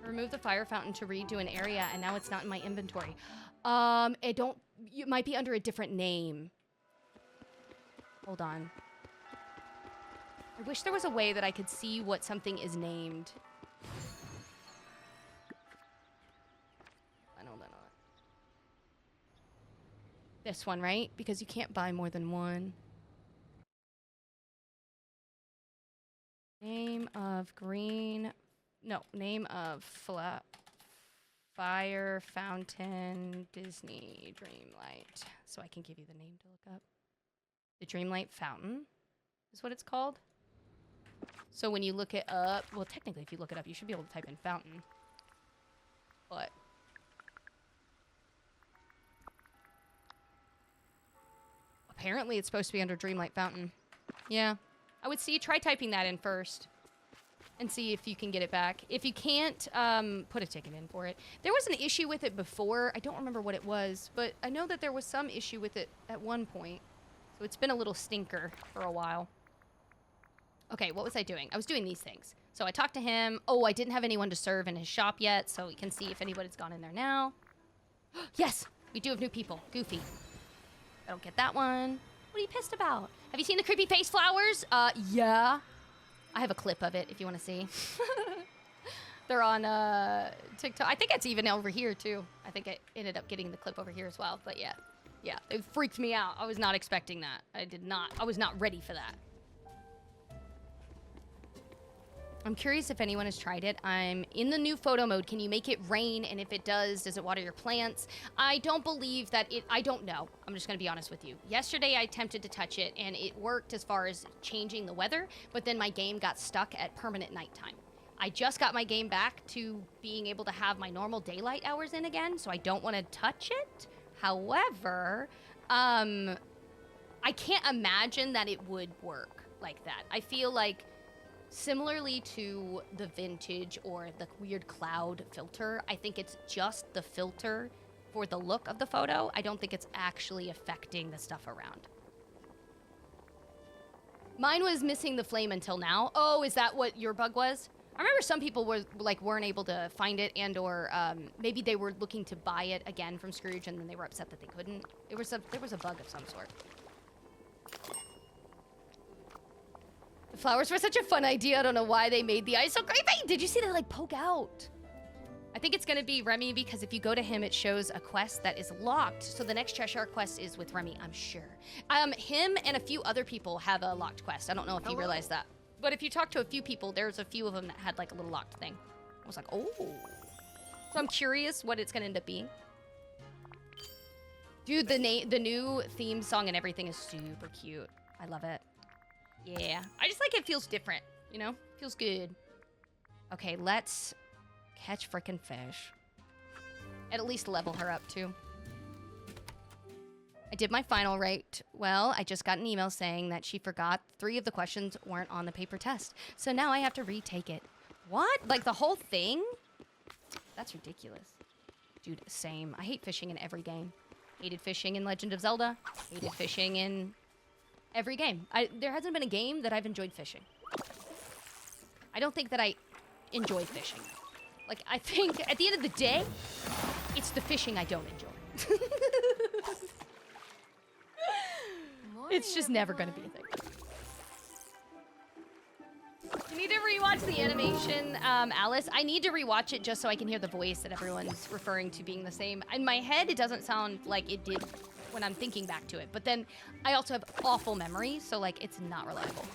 Remove the fire fountain to redo an area, and now it's not in my inventory. It might be under a different name. Hold on. I wish there was a way that I could see what something is named. I know they're not. This one, right? Because you can't buy more than one. Name of green... No, name of fire fountain Disney Dreamlight. So I can give you the name to look up. The Dreamlight Fountain is what it's called. So when you look it up... Well, technically, if you look it up, you should be able to type in fountain. But... apparently, it's supposed to be under Dreamlight Fountain. Yeah. I would try typing that in first. And see if you can get it back. If you can't, put a ticket in for it. There was an issue with it before. I don't remember what it was. But I know that there was some issue with it at one point. So it's been a little stinker for a while. Okay, what was I doing? I was doing these things. So I talked to him. Oh, I didn't have anyone to serve in his shop yet. So we can see if anybody's gone in there now. Yes! We do have new people. Goofy. I don't get that one. What are you pissed about? Have you seen the creepy face flowers? Yeah. I have a clip of it if you want to see. They're on TikTok. I think it's even over here too. I think I ended up getting the clip over here as well. But yeah. Yeah, it freaked me out. I was not expecting that. I was not ready for that. I'm curious if anyone has tried it. I'm in the new photo mode. Can you make it rain? And if it does it water your plants? I don't believe that I don't know. I'm just gonna be honest with you. Yesterday I attempted to touch it and it worked as far as changing the weather, but then my game got stuck at permanent nighttime. I just got my game back to being able to have my normal daylight hours in again, so I don't wanna touch it. However, I can't imagine that it would work like that. I feel like similarly to the vintage or the weird cloud filter, I think it's just the filter for the look of the photo. I don't think it's actually affecting the stuff around. Mine was missing the flame until now. Oh, is that what your bug was? I remember some people weren't able to find it, and or maybe they were looking to buy it again from Scrooge, and then they were upset that they couldn't. There was a bug of some sort. The flowers were such a fun idea. I don't know why they made the eyes so creepy. Did you see they like poke out? I think it's gonna be Remy because if you go to him, it shows a quest that is locked. So the next Cheshire quest is with Remy, I'm sure. Him and a few other people have a locked quest. I don't know if you realized that. But if you talk to a few people, there's a few of them that had like a little locked thing. I was like, oh. So I'm curious what it's gonna end up being. Dude, the new theme song and everything is super cute. I love it. Yeah, I just like it feels different, you know? Feels good. Okay, let's catch frickin' fish. And at least level her up, too. I did my final right. Well, I just got an email saying that she forgot 3 of the questions weren't on the paper test. So now I have to retake it. What? Like the whole thing? That's ridiculous. Dude, same. I hate fishing in every game. Hated fishing in Legend of Zelda. Hated fishing in... every game. There hasn't been a game that I've enjoyed fishing. I don't think that I enjoy fishing. Like, I think at the end of the day, it's the fishing I don't enjoy. It's just never gonna be a thing. You need to rewatch the animation, Alice. I need to rewatch it just so I can hear the voice that everyone's referring to being the same. In my head, it doesn't sound like it did when I'm thinking back to it. But then I also have awful memory, so like it's not reliable.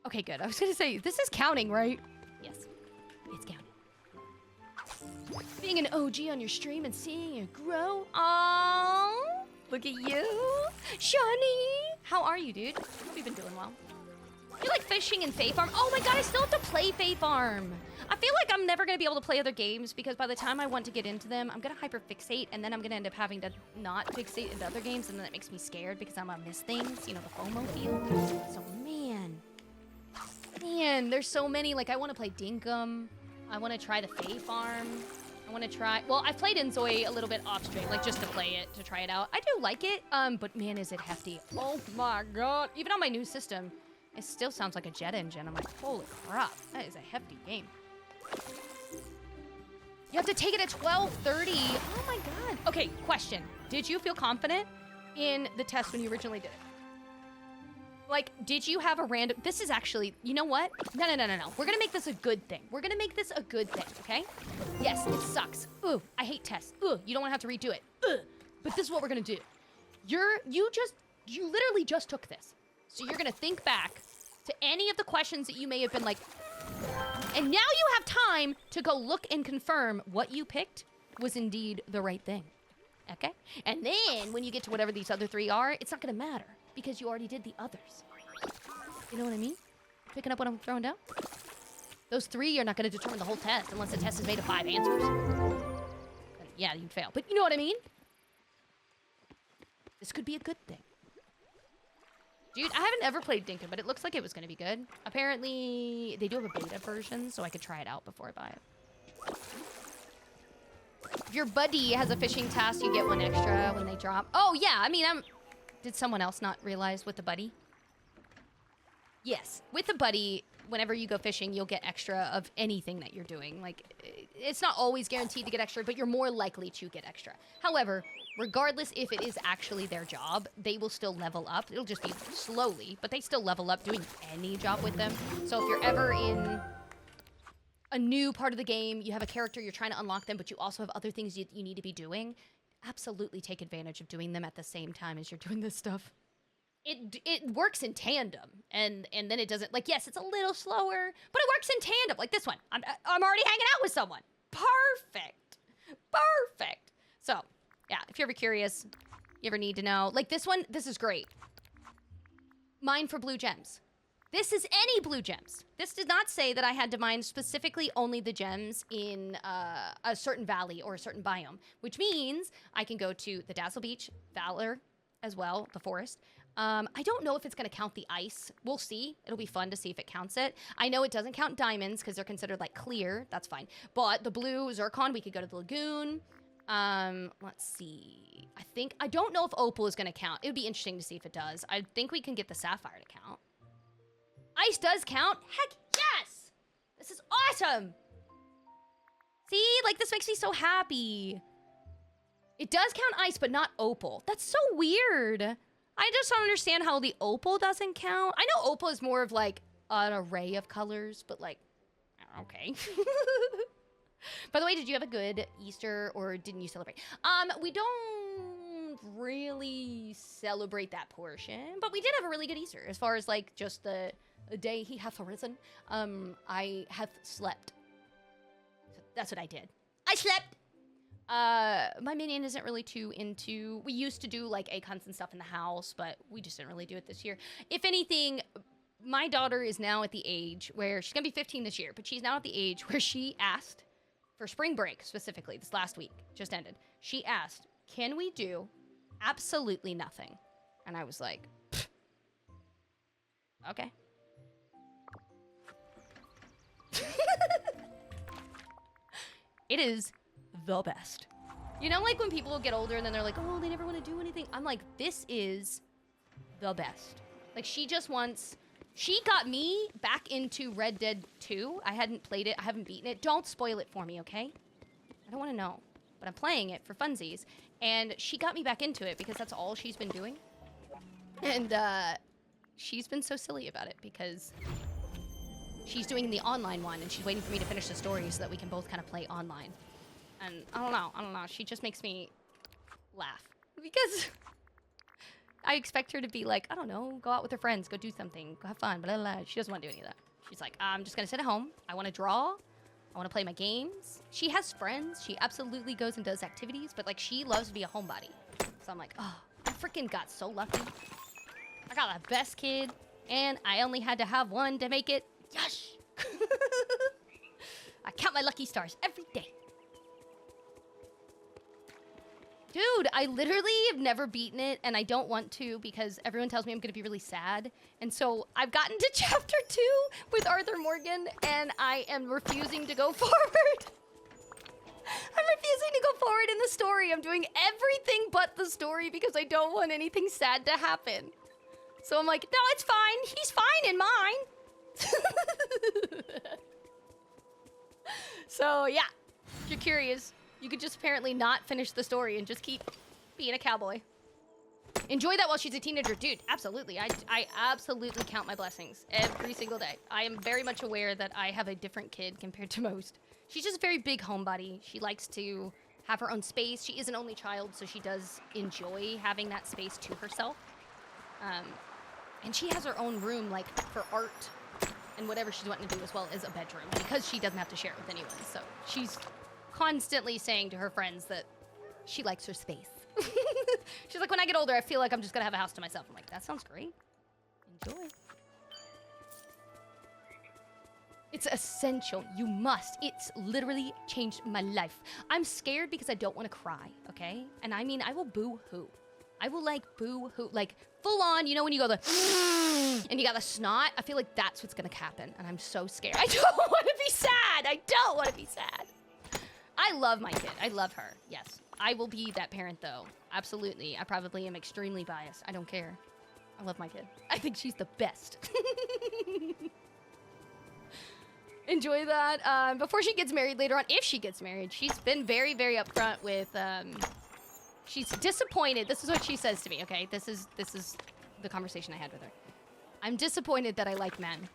Okay, good. I was gonna say, this is counting, right? Yes, it's counting. Being an OG on your stream and seeing you grow. Aww, look at you. Shawnee, how are you, dude? We've been doing well. You like fishing in Fae Farm? Oh my god, I still have to play Fae Farm. I feel like I'm never gonna be able to play other games because by the time I want to get into them, I'm gonna hyperfixate and then I'm gonna end up having to not fixate into other games, and then that makes me scared because I'm gonna miss things, you know, the FOMO feel. So man, there's so many. Like I want to play Dinkum. I want to try the Fae Farm. I want to try. Well, I've played Enzoi a little bit off stream, like just to play it, to try it out. I do like it, but man, is it hefty. Oh my god. Even on my new system, it still sounds like a jet engine. I'm like, holy crap, that is a hefty game. You have to take it at 12:30. Oh my God. Okay, question. Did you feel confident in the test when you originally did it? Like, did you have a random... This is actually... You know what? No. We're gonna make this a good thing. We're gonna make this a good thing, okay? Yes, it sucks. Ugh, I hate tests. Ugh, you don't wanna have to redo it. Ugh, but this is what we're gonna do. You literally just took this. So you're gonna think back to any of the questions that you may have been like... And now you have time to go look and confirm what you picked was indeed the right thing. Okay? And then when you get to whatever these other three are, it's not gonna matter because you already did the others. You know what I mean? Picking up what I'm throwing down? Those three are not gonna determine the whole test unless the test is made of 5 answers. And yeah, you'd fail. But you know what I mean? This could be a good thing. Dude, I haven't ever played Dinkin, but it looks like it was gonna be good. Apparently, they do have a beta version, so I could try it out before I buy it. If your buddy has a fishing task, you get 1 extra when they drop. Oh, yeah, I mean, Did someone else not realize with the buddy? Yes, with the buddy, whenever you go fishing, you'll get extra of anything that you're doing. Like, it's not always guaranteed to get extra, but you're more likely to get extra. However, regardless if it is actually their job, they will still level up. It'll just be slowly, but they still level up doing any job with them. So if you're ever in a new part of the game, you have a character, you're trying to unlock them, but you also have other things you need to be doing, absolutely take advantage of doing them at the same time as you're doing this stuff. It works in tandem, and then it doesn't, like, yes, it's a little slower, but it works in tandem. Like this one, I'm already hanging out with someone. Perfect. So, yeah, if you're ever curious, you ever need to know, like this one, this is great. Mine for blue gems. This is any blue gems. This did not say that I had to mine specifically only the gems in a certain valley or a certain biome, which means I can go to the Dazzle Beach, Valor as well, the forest. I don't know if it's going to count the ice. We'll see. It'll be fun to see if it counts it. I know it doesn't count diamonds because they're considered like clear. That's fine. But the blue zircon, we could go to the lagoon. Let's see. I don't know if opal is going to count. It would be interesting to see if it does. I think we can get the sapphire to count. Ice does count. Heck yes! This is awesome. See, like this makes me so happy. It does count ice, but not opal. That's so weird. I just don't understand how the opal doesn't count. I know opal is more of like an array of colors, but like, okay. By the way, did you have a good Easter or didn't you celebrate? We don't really celebrate that portion, but we did have a really good Easter as far as like just the day he hath arisen. I have slept. So that's what I did. I slept. My minion isn't really too into... We used to do, like, ACONs and stuff in the house, but we just didn't really do it this year. If anything, my daughter is now at the age where... She's gonna be 15 this year, but she's now at the age where she asked, for spring break specifically, this last week, just ended, she asked, can we do absolutely nothing? And I was like, okay. It is the best. You know, like when people get older and then they're like, oh, they never want to do anything. I'm like, this is the best. Like, she just wants... She got me back into Red Dead 2. I hadn't played it. I haven't beaten it. Don't spoil it for me, okay? I don't want to know. But I'm playing it for funsies. And she got me back into it because that's all she's been doing. And she's been so silly about it because she's doing the online one and she's waiting for me to finish the story so that we can both kind of play online. And I don't know. She just makes me laugh because I expect her to be like, I don't know, go out with her friends, go do something, go have fun, blah, blah, blah. She doesn't want to do any of that. She's like, I'm just going to sit at home. I want to draw. I want to play my games. She has friends. She absolutely goes and does activities, but like she loves to be a homebody. So I'm like, oh, I freaking got so lucky. I got the best kid and I only had to have one to make it. Yush! I count my lucky stars every day. Dude, I literally have never beaten it, and I don't want to because everyone tells me I'm going to be really sad. And so I've gotten to chapter 2 with Arthur Morgan, and I am refusing to go forward. I'm refusing to go forward in the story. I'm doing everything but the story because I don't want anything sad to happen. So I'm like, no, it's fine. He's fine in mine. So, yeah. If you're curious, you could just apparently not finish the story and just keep being a cowboy. Enjoy that while she's a teenager. Dude, absolutely. I absolutely count my blessings every single day. I am very much aware that I have a different kid compared to most. She's just a very big homebody. She likes to have her own space. She is an only child, so she does enjoy having that space to herself. And she has her own room, like, for art and whatever she's wanting to do, as well as a bedroom, because she doesn't have to share it with anyone. So she's constantly saying to her friends that she likes her space. She's like, when I get older, I feel like I'm just gonna have a house to myself. I'm like, that sounds great. Enjoy. It's essential. You must. It's literally changed my life. I'm scared because I don't want to cry, okay? And I mean, I will boo-hoo. I will, like, boo-hoo. Like, full on, you know when you go the... and you got the snot? I feel like that's what's gonna happen. And I'm so scared. I don't want to be sad. I don't want to be sad. I love my kid. I love her. Yes. I will be that parent, though. Absolutely. I probably am extremely biased. I don't care. I love my kid. I think she's the best. Enjoy that. Before she gets married later on, if she gets married, she's been very, very upfront with, she's disappointed. This is what she says to me, okay? This is the conversation I had with her. I'm disappointed that I like men.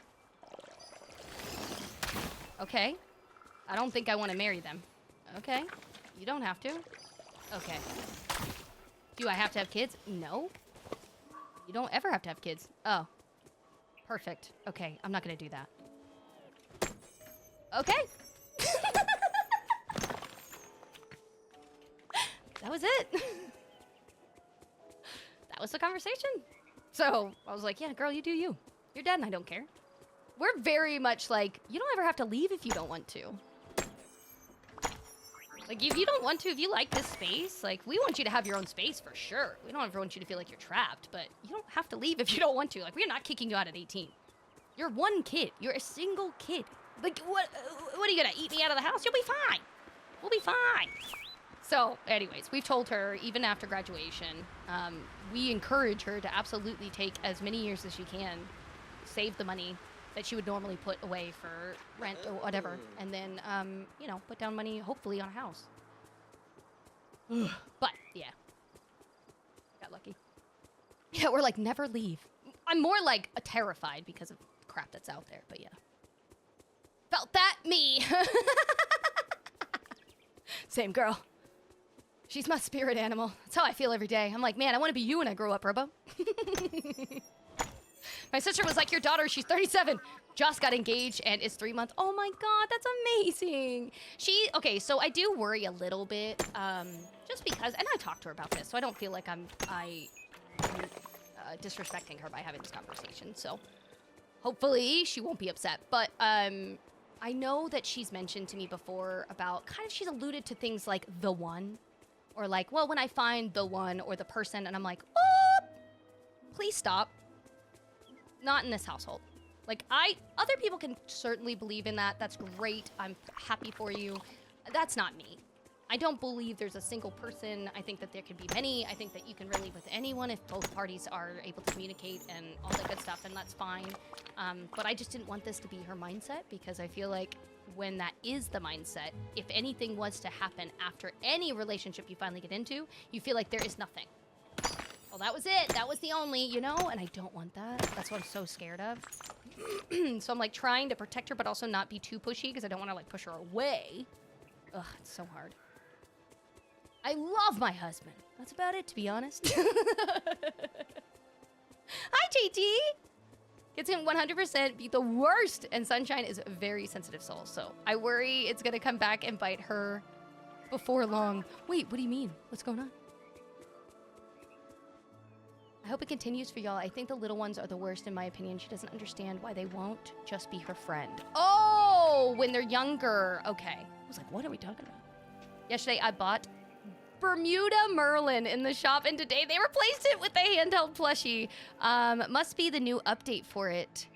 Okay. I don't think I want to marry them. Okay. You don't have to. Okay. Do I have to have kids? No. You don't ever have to have kids. Oh. Perfect. Okay, I'm not gonna do that. Okay. That was it. That was the conversation. So I was like, yeah, girl, you do you. You're dead and I don't care. We're very much like, you don't ever have to leave if you don't want to. Like, if you don't want to, if you like this space, like, we want you to have your own space for sure. We don't ever want you to feel like you're trapped, but you don't have to leave if you don't want to. Like, we're not kicking you out at 18. You're one kid. You're a single kid. Like, what are you gonna eat me out of the house? You'll be fine. We'll be fine. So, anyways, we've told her, even after graduation, we encourage her to absolutely take as many years as she can, save the money that she would normally put away for rent or whatever, and then, you know, put down money, hopefully, on a house. But, yeah. Got lucky. Yeah, we're like, never leave. I'm more like terrified because of crap that's out there, but yeah. Felt that, me. Same girl. She's my spirit animal. That's how I feel every day. I'm like, man, I want to be you when I grow up, Robo. My sister was like, your daughter, she's 37. Just got engaged and is 3 months. Oh my God, that's amazing. Okay, so I do worry a little bit, just because, and I talked to her about this, so I don't feel like I'm disrespecting her by having this conversation. So hopefully she won't be upset. But I know that she's mentioned to me before about she's alluded to things like the one, or like, well, when I find the one or the person, and I'm like, oh, please stop. Not in this household. Like, other people can certainly believe in that. That's great. I'm happy for you. That's not me. I don't believe there's a single person. I think that there could be many. I think that you can relate with anyone if both parties are able to communicate and all that good stuff, and that's fine. But I just didn't want this to be her mindset, because I feel like when that is the mindset, if anything was to happen after any relationship you finally get into, you feel like there is nothing. Well, that was it. That was the only, you know? And I don't want that. That's what I'm so scared of. So I'm, like, trying to protect her, but also not be too pushy, because I don't want to, like, push her away. Ugh, it's so hard. I love my husband. That's about it, to be honest. Hi, JT! Gets him 100%, be the worst. And Sunshine is a very sensitive soul, so I worry it's going to come back and bite her before long. Wait, what do you mean? What's going on? I hope it continues for y'all. I think the little ones are the worst, in my opinion. She doesn't understand why they won't just be her friend. Oh, when they're younger. Okay. I was like, what are we talking about? Yesterday, I bought Bermuda Merlin in the shop, and today they replaced it with a handheld plushie. Must be the new update for it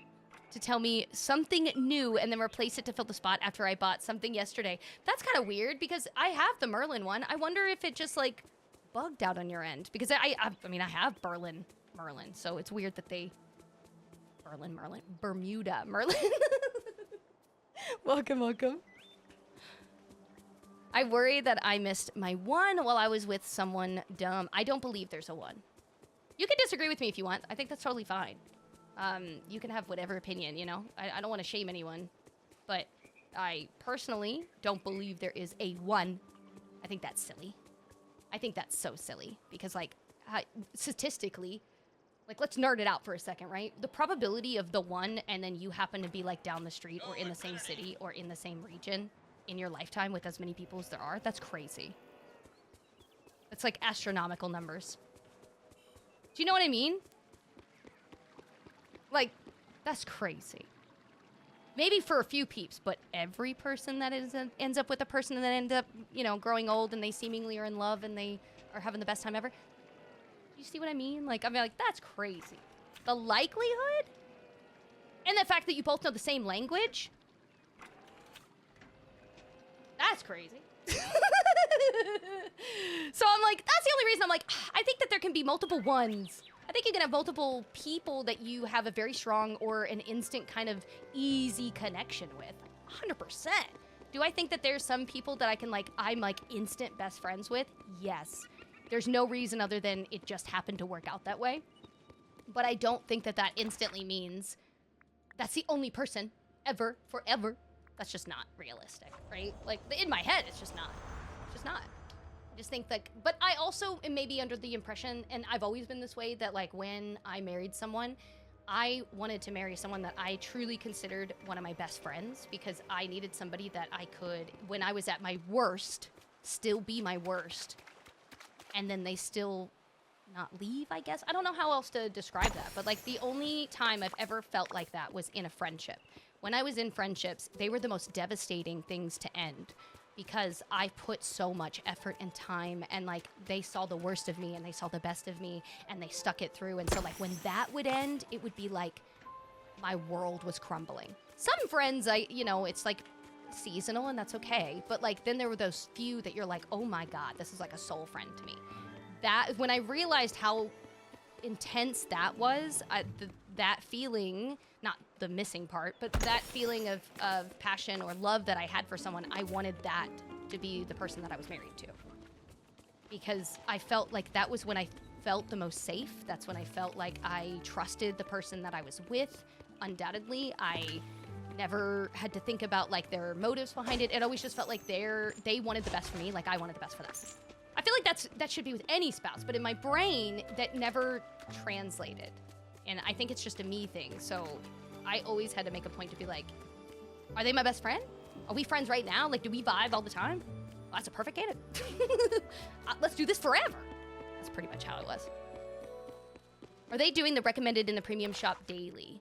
to tell me something new and then replace it to fill the spot after I bought something yesterday. That's kind of weird, because I have the Merlin one. I wonder if it just, like, bugged out on your end, because I mean, I have Merlin, so it's weird that they Bermuda Merlin. Welcome. I worry that I missed my one while I was with someone dumb. I don't believe there's a one. You can disagree with me if you want. I think that's totally fine. You can have whatever opinion, you know? I don't want to shame anyone. But I personally don't believe there is a one. I think that's silly. I think that's so silly. Because, like, statistically, like, let's nerd it out for a second, right? The probability of the one and then you happen to be, like, down the street or in the same city or in the same region in your lifetime with as many people as there are, that's crazy. It's like astronomical numbers. Do you know what I mean? Like, that's crazy. Maybe for a few peeps, but every person that ends up with a person that ends up, you know, growing old and they seemingly are in love and they are having the best time ever. You see what I mean? Like, I mean, like, that's crazy. The likelihood and the fact that you both know the same language. That's crazy. So I'm like, that's the only reason I'm like, I think that there can be multiple ones. I think you can have multiple people that you have a very strong or an instant kind of easy connection with. 100%. Do I think that there's some people that I can like, I'm like instant best friends with? Yes. There's no reason other than it just happened to work out that way. But I don't think that that instantly means that's the only person ever, forever. That's just not realistic, right? Like, in my head, it's just not. It's just not. I just think like, but I also am maybe under the impression, and I've always been this way, that like when I married someone, I wanted to marry someone that I truly considered one of my best friends because I needed somebody that I could, when I was at my worst, still be my worst. And then they still not leave, I guess. I don't know how else to describe that, but like the only time I've ever felt like that was in a friendship. When I was in friendships, they were the most devastating things to end because I put so much effort and time and like they saw the worst of me and they saw the best of me and they stuck it through. And so like when that would end, it would be like my world was crumbling. Some friends, it's like seasonal and that's okay. But like then there were those few that you're like, oh my God, this is like a soul friend to me. That when I realized how intense that was, that feeling, not the missing part, but that feeling of passion or love that I had for someone, I wanted that to be the person that I was married to. Because I felt like that was when I felt the most safe. That's when I felt like I trusted the person that I was with. Undoubtedly, I never had to think about like their motives behind it. It always just felt like they wanted the best for me, like I wanted the best for them. I feel like that should be with any spouse, but in my brain, that never translated. And I think it's just a me thing. So I always had to make a point to be like, are they my best friend? Are we friends right now? Like, do we vibe all the time? Well, that's a perfect candidate. Let's do this forever. That's pretty much how it was. Are they doing the recommended in the premium shop daily?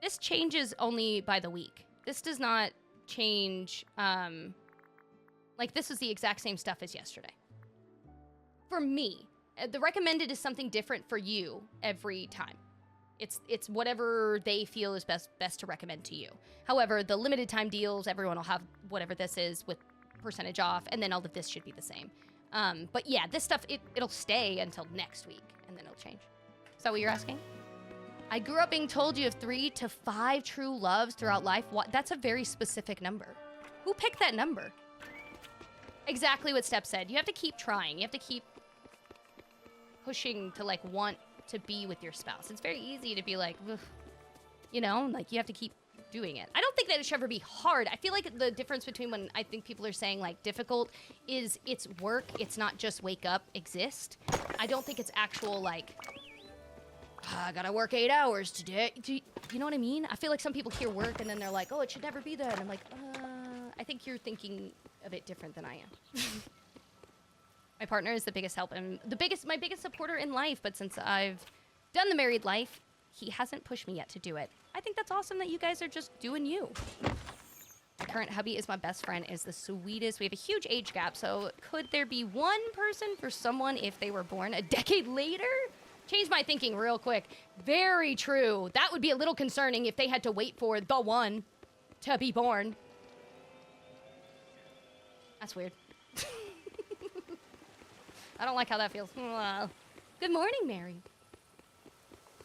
This changes only by the week. This does not change, like this was the exact same stuff as yesterday. For me, the recommended is something different for you every time. It's whatever they feel is best to recommend to you. However, the limited time deals, everyone will have whatever this is with percentage off, and then all of this should be the same. But yeah, this stuff, it'll stay until next week, and then it'll change. Is that what you're asking? I grew up being told you have 3 to 5 true loves throughout life. That's a very specific number. Who picked that number? Exactly what Steph said. You have to keep trying. You have to keep pushing to like want to be with your spouse. It's very easy to be like, like you have to keep doing it. I don't think that it should ever be hard. I feel like the difference between when I think people are saying like difficult is it's work. It's not just wake up, exist. I don't think it's actual like, I gotta work 8 hours today. Do you know what I mean? I feel like some people hear work and then they're like, oh, it should never be that. And I'm like, I think you're thinking a bit different than I am. My partner is the biggest help and my biggest supporter in life. But since I've done the married life, he hasn't pushed me yet to do it. I think that's awesome that you guys are just doing you. My current hubby is my best friend, is the sweetest. We have a huge age gap. So could there be one person for someone if they were born a decade later? Change my thinking real quick. Very true. That would be a little concerning if they had to wait for the one to be born. That's weird. I don't like how that feels. Good morning, Mary.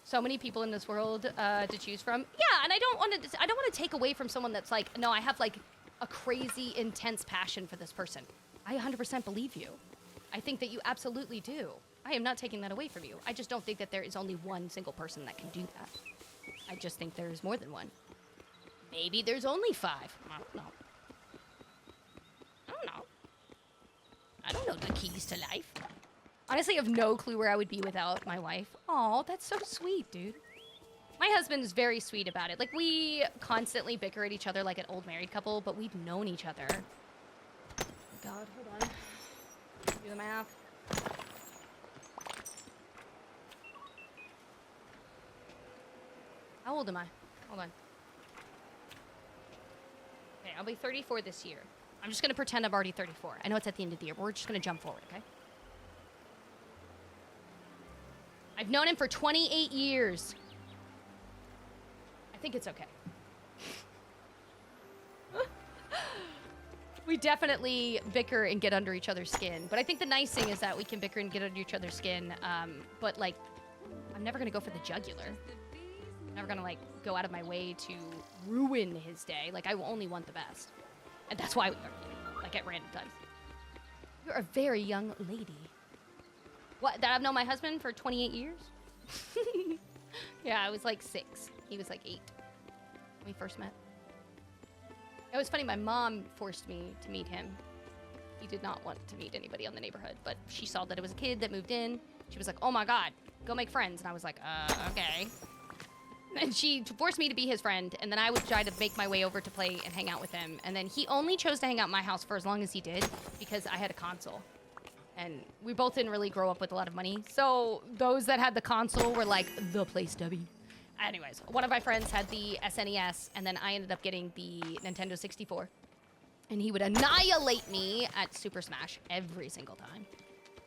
So many people in this world to choose from. Yeah, and I don't want to take away from someone that's like, no, I have like a crazy, intense passion for this person. I 100% believe you. I think that you absolutely do. I am not taking that away from you. I just don't think that there is only one single person that can do that. I just think there's more than one. Maybe there's only 5. I don't know. I don't know the keys to life. Honestly, I have no clue where I would be without my wife. Aw, that's so sweet, dude. My husband is very sweet about it. Like, we constantly bicker at each other like an old married couple, but we've known each other. God, hold on. Do the math. How old am I? Hold on. Okay, I'll be 34 this year. I'm just gonna pretend I'm already 34. I know it's at the end of the year, but we're just gonna jump forward, okay? I've known him for 28 years. I think it's okay. We definitely bicker and get under each other's skin. But I think the nice thing is that we can bicker and get under each other's skin. But, like, I'm never gonna go for the jugular. I'm never gonna, like, go out of my way to ruin his day. Like, I will only want the best. And that's why we argue, like, at random times. You're a very young lady. What, that I've known my husband for 28 years? Yeah, I was like 6. He was like 8 when we first met. It was funny, my mom forced me to meet him. He did not want to meet anybody on the neighborhood, but she saw that it was a kid that moved in. She was like, oh my God, go make friends. And I was like, okay. And she forced me to be his friend, and then I would try to make my way over to play and hang out with him. And then he only chose to hang out at my house for as long as he did because I had a console. And we both didn't really grow up with a lot of money. So those that had the console were like the place to be. Anyways, one of my friends had the SNES, and then I ended up getting the Nintendo 64. And he would annihilate me at Super Smash every single time.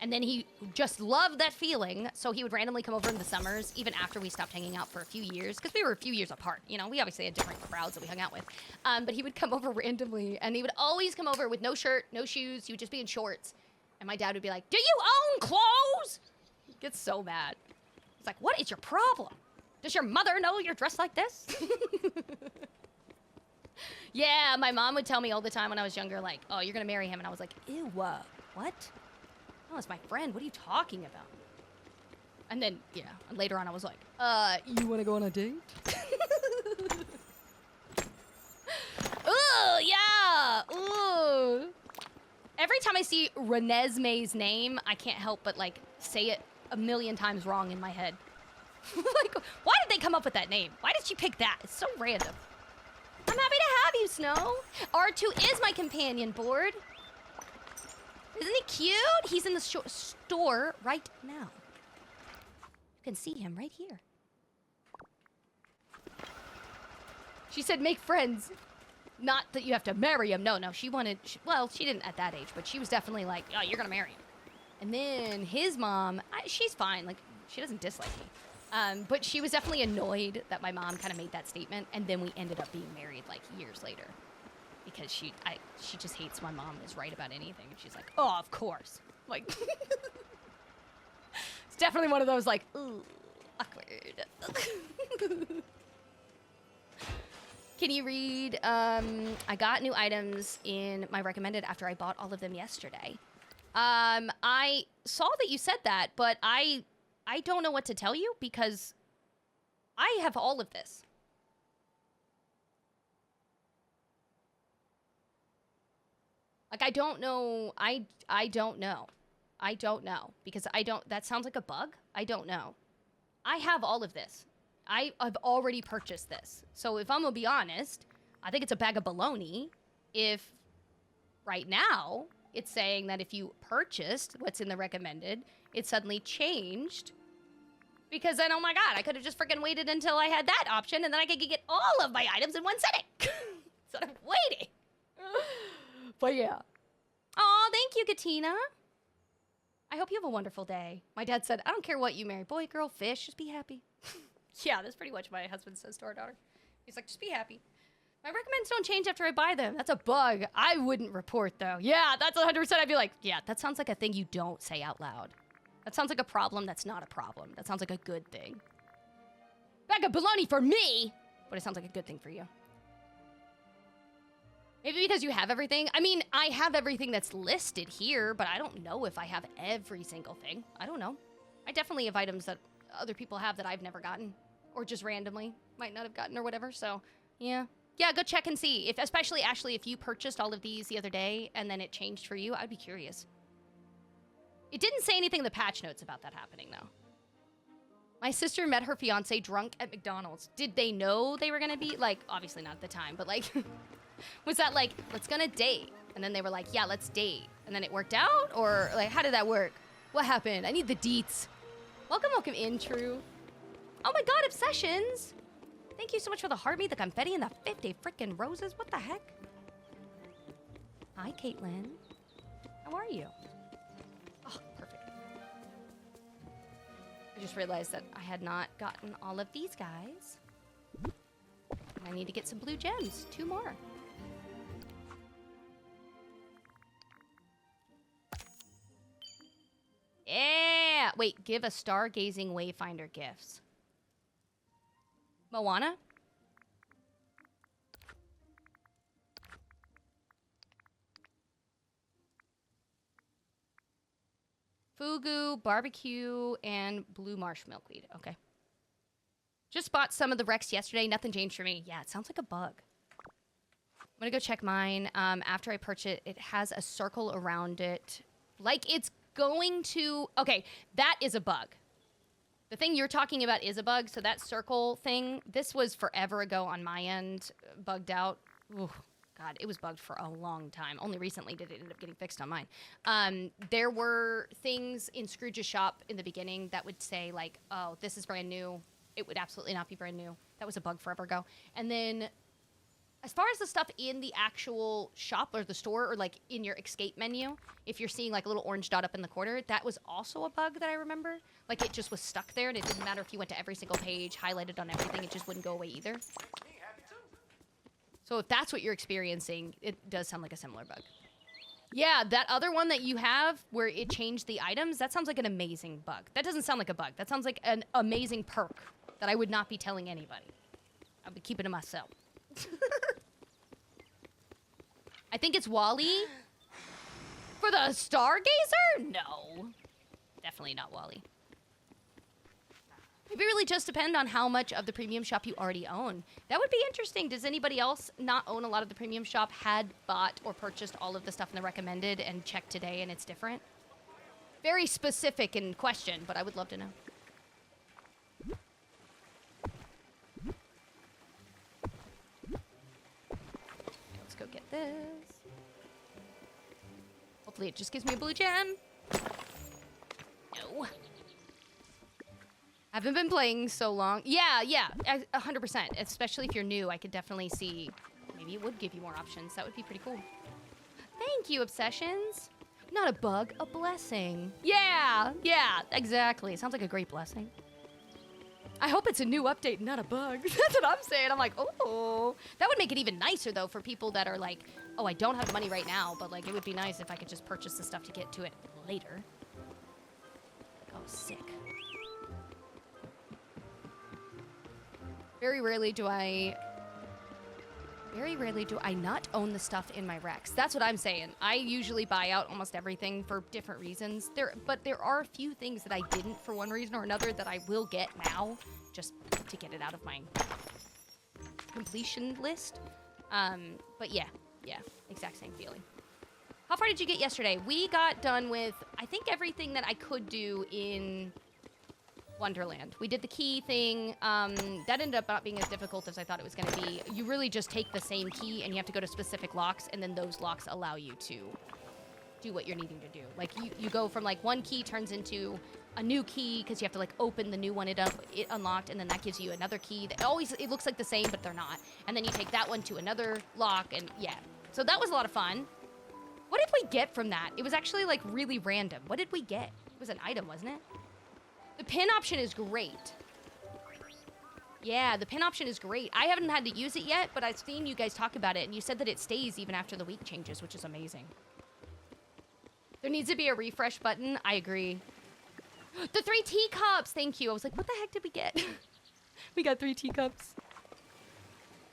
And then he just loved that feeling, so he would randomly come over in the summers, even after we stopped hanging out for a few years, because we were a few years apart. You know, we obviously had different crowds that we hung out with. But he would come over randomly, and he would always come over with no shirt, no shoes. He would just be in shorts. And my dad would be like, do you own clothes? He gets so mad. He's like, what is your problem? Does your mother know you're dressed like this? Yeah, my mom would tell me all the time when I was younger, like, oh, you're going to marry him. And I was like, ew, what? Oh, it's my friend. What are you talking about? And then, yeah, and later on I was like, you want to go on a date? Ooh, yeah. Ooh. Every time I see Renesmee's name, I can't help but, like, say it a million times wrong in my head. Like, why did they come up with that name? Why did she pick that? It's so random. I'm happy to have you, Snow. R2 is my companion board. Isn't he cute? He's in the store right now. You can see him right here. She said make friends. Not that you have to marry him. No, she wanted... well, she didn't at that age, but she was definitely like, oh, you're gonna marry him. And then his mom... she's fine. Like, she doesn't dislike me. But she was definitely annoyed that my mom kind of made that statement, and then we ended up being married, like, years later. Because she just hates my mom is right about anything. And she's like, oh, of course. Like, it's definitely one of those, like, ooh, awkward. Can you read, I got new items in my recommended after I bought all of them yesterday. I saw that you said that, but I don't know what to tell you because I have all of this. Like, I don't know. I don't know. I don't know. Because I don't... that sounds like a bug. I don't know. I have all of this. I've already purchased this. So if I'm going to be honest, I think it's a bag of baloney if right now it's saying that if you purchased what's in the recommended, it suddenly changed. Because then, oh my God, I could have just freaking waited until I had that option and then I could get all of my items in one sitting. Instead of waiting. But yeah. Aw, thank you, Katina. I hope you have a wonderful day. My dad said, I don't care what you marry. Boy, girl, fish, just be happy. Yeah, that's pretty much what my husband says to our daughter. He's like, just be happy. My recommends don't change after I buy them. That's a bug. I wouldn't report, though. Yeah, that's 100%. I'd be like, yeah, that sounds like a thing you don't say out loud. That sounds like a problem that's not a problem. That sounds like a good thing. Bag of baloney for me, but it sounds like a good thing for you. Maybe because you have everything. I mean, I have everything that's listed here, but I don't know if I have every single thing. I don't know. I definitely have items that other people have that I've never gotten, or just randomly might not have gotten or whatever, so yeah. Yeah, go check and see. If, especially, Ashley, if you purchased all of these the other day and then it changed for you, I'd be curious. It didn't say anything in the patch notes about that happening, though. My sister met her fiance drunk at McDonald's. Did they know they were gonna be, like, obviously not at the time, but like, was that like, let's gonna date? And then they were like, yeah, let's date. And then it worked out? Or like, how did that work? What happened? I need the deets. Welcome, welcome in, True. Oh my God, Obsessions. Thank you so much for the heartbeat, the confetti, and the 50 freaking roses. What the heck? Hi, Caitlin. How are you? Oh, perfect. I just realized that I had not gotten all of these guys. And I need to get some blue gems. 2 more. Yeah! Wait, give a stargazing wayfinder gifts. Moana? Fugu, barbecue, and blue marsh milkweed. Okay. Just bought some of the Rex yesterday. Nothing changed for me. Yeah, it sounds like a bug. I'm gonna go check mine. After I purchase it, it has a circle around it. Like it's going to... Okay, that is a bug. The thing you're talking about is a bug, so that circle thing, this was forever ago on my end, bugged out. Ooh, God, it was bugged for a long time. Only recently did it end up getting fixed on mine. There were things in Scrooge's shop in the beginning that would say, like, oh, this is brand new. It would absolutely not be brand new. That was a bug forever ago. And then, as far as the stuff in the actual shop or the store or, like, in your escape menu, if you're seeing, like, a little orange dot up in the corner, that was also a bug that I remember. Like, it just was stuck there, and it didn't matter if you went to every single page, highlighted on everything, it just wouldn't go away either. So if that's what you're experiencing, it does sound like a similar bug. Yeah, that other one that you have where it changed the items, that sounds like an amazing bug. That doesn't sound like a bug. That sounds like an amazing perk that I would not be telling anybody. I would keep it to myself. I think it's Wally. For the Stargazer? No. Definitely not Wally. Maybe really just depend on how much of the premium shop you already own. That would be interesting. Does anybody else not own a lot of the premium shop, had bought or purchased all of the stuff in the recommended and checked today and it's different? Very specific in question, but I would love to know. Let's go get this. Hopefully it just gives me a blue gem. No. Haven't been playing so long. Yeah, 100%. Especially if you're new, I could definitely see maybe it would give you more options. That would be pretty cool. Thank you, Obsessions. Not a bug, a blessing. Yeah, exactly. Sounds like a great blessing. I hope it's a new update, not a bug. That's what I'm saying. I'm like, oh. That would make it even nicer, though, for people that are like, oh, I don't have money right now, but like it would be nice if I could just purchase the stuff to get to it later. Oh, sick. Very rarely do I not own the stuff in my Rex. That's what I'm saying. I usually buy out almost everything for different reasons. But there are a few things that I didn't for one reason or another that I will get now, just to get it out of my completion list. But yeah, exact same feeling. How far did you get yesterday? We got done with, I think, everything that I could do in Wonderland. We did the key thing. That ended up not being as difficult as I thought it was going to be. You really just take the same key and you have to go to specific locks, and then those locks allow you to do what you're needing to do. Like you go from like one key turns into a new key because you have to like open the new one it unlocked, and then that gives you another key. It looks like the same, but they're not. And then you take that one to another lock, and yeah. So that was a lot of fun. What did we get from that? It was actually like really random. What did we get? It was an item, wasn't it? The pin option is great. Yeah, the pin option is great. I haven't had to use it yet, but I've seen you guys talk about it, and you said that it stays even after the week changes, which is amazing. There needs to be a refresh button. I agree. The 3 teacups! Thank you. I was like, what the heck did we get? We got 3 teacups.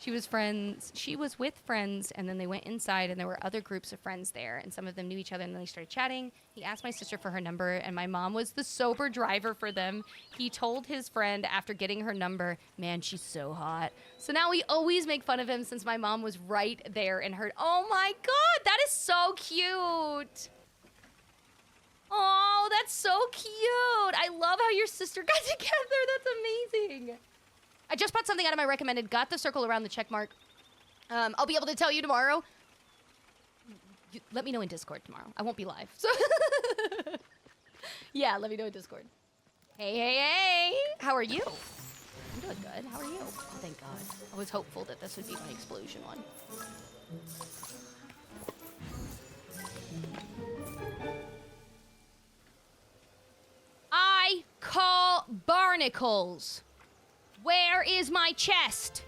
She was with friends, and then they went inside, and there were other groups of friends there, and some of them knew each other, and then they started chatting. He asked my sister for her number, and my mom was the sober driver for them. He told his friend after getting her number, man, she's so hot. So now we always make fun of him since my mom was right there and heard, oh my God, that is so cute. Oh, that's so cute. I love how your sister got together. That's amazing. I just bought something out of my recommended, got the circle around the check mark. I'll be able to tell you tomorrow. Let me know in Discord tomorrow. I won't be live. So yeah, let me know in Discord. Hey. How are you? I'm doing good. How are you? Oh, thank God. I was hopeful that this would be my explosion one. I call barnacles. Where is my chest?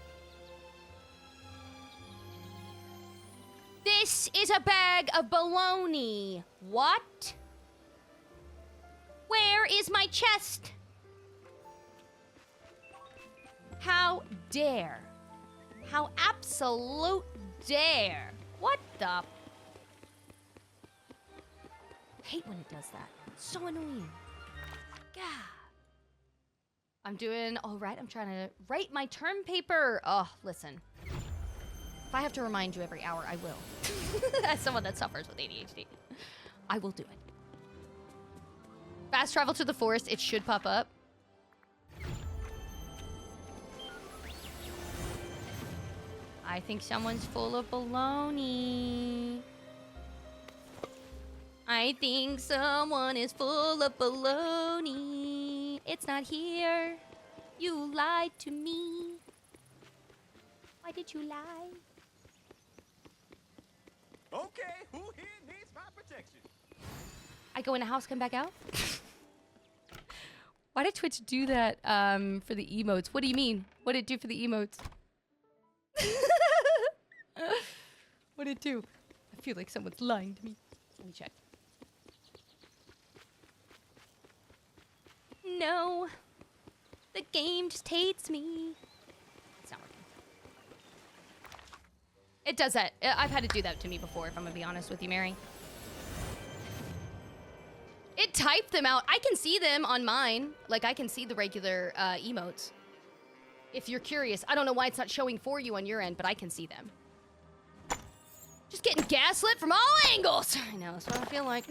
This is a bag of bologna. What? Where is my chest? How dare? How absolute dare? What the? I hate when it does that. It's so annoying. God. I'm doing all right. I'm trying to write my term paper. Oh, listen. If I have to remind you every hour, I will. As someone that suffers with ADHD, I will do it. Fast travel to the forest. It should pop up. I think someone's full of baloney. I think someone is full of baloney. It's not here. You lied to me. Why did you lie? Okay, who here needs my protection? I go in a house, come back out? Why did Twitch do that for the emotes? What do you mean? What did it do for the emotes? What did it do? I feel like someone's lying to me. Let me check. No. The game just hates me. It's not working. It does that. I've had to do that to me before, if I'm gonna be honest with you, Mary. It typed them out. I can see them on mine. Like, I can see the regular emotes. If you're curious. I don't know why it's not showing for you on your end, but I can see them. Just getting gaslit from all angles. I know, that's what I feel like.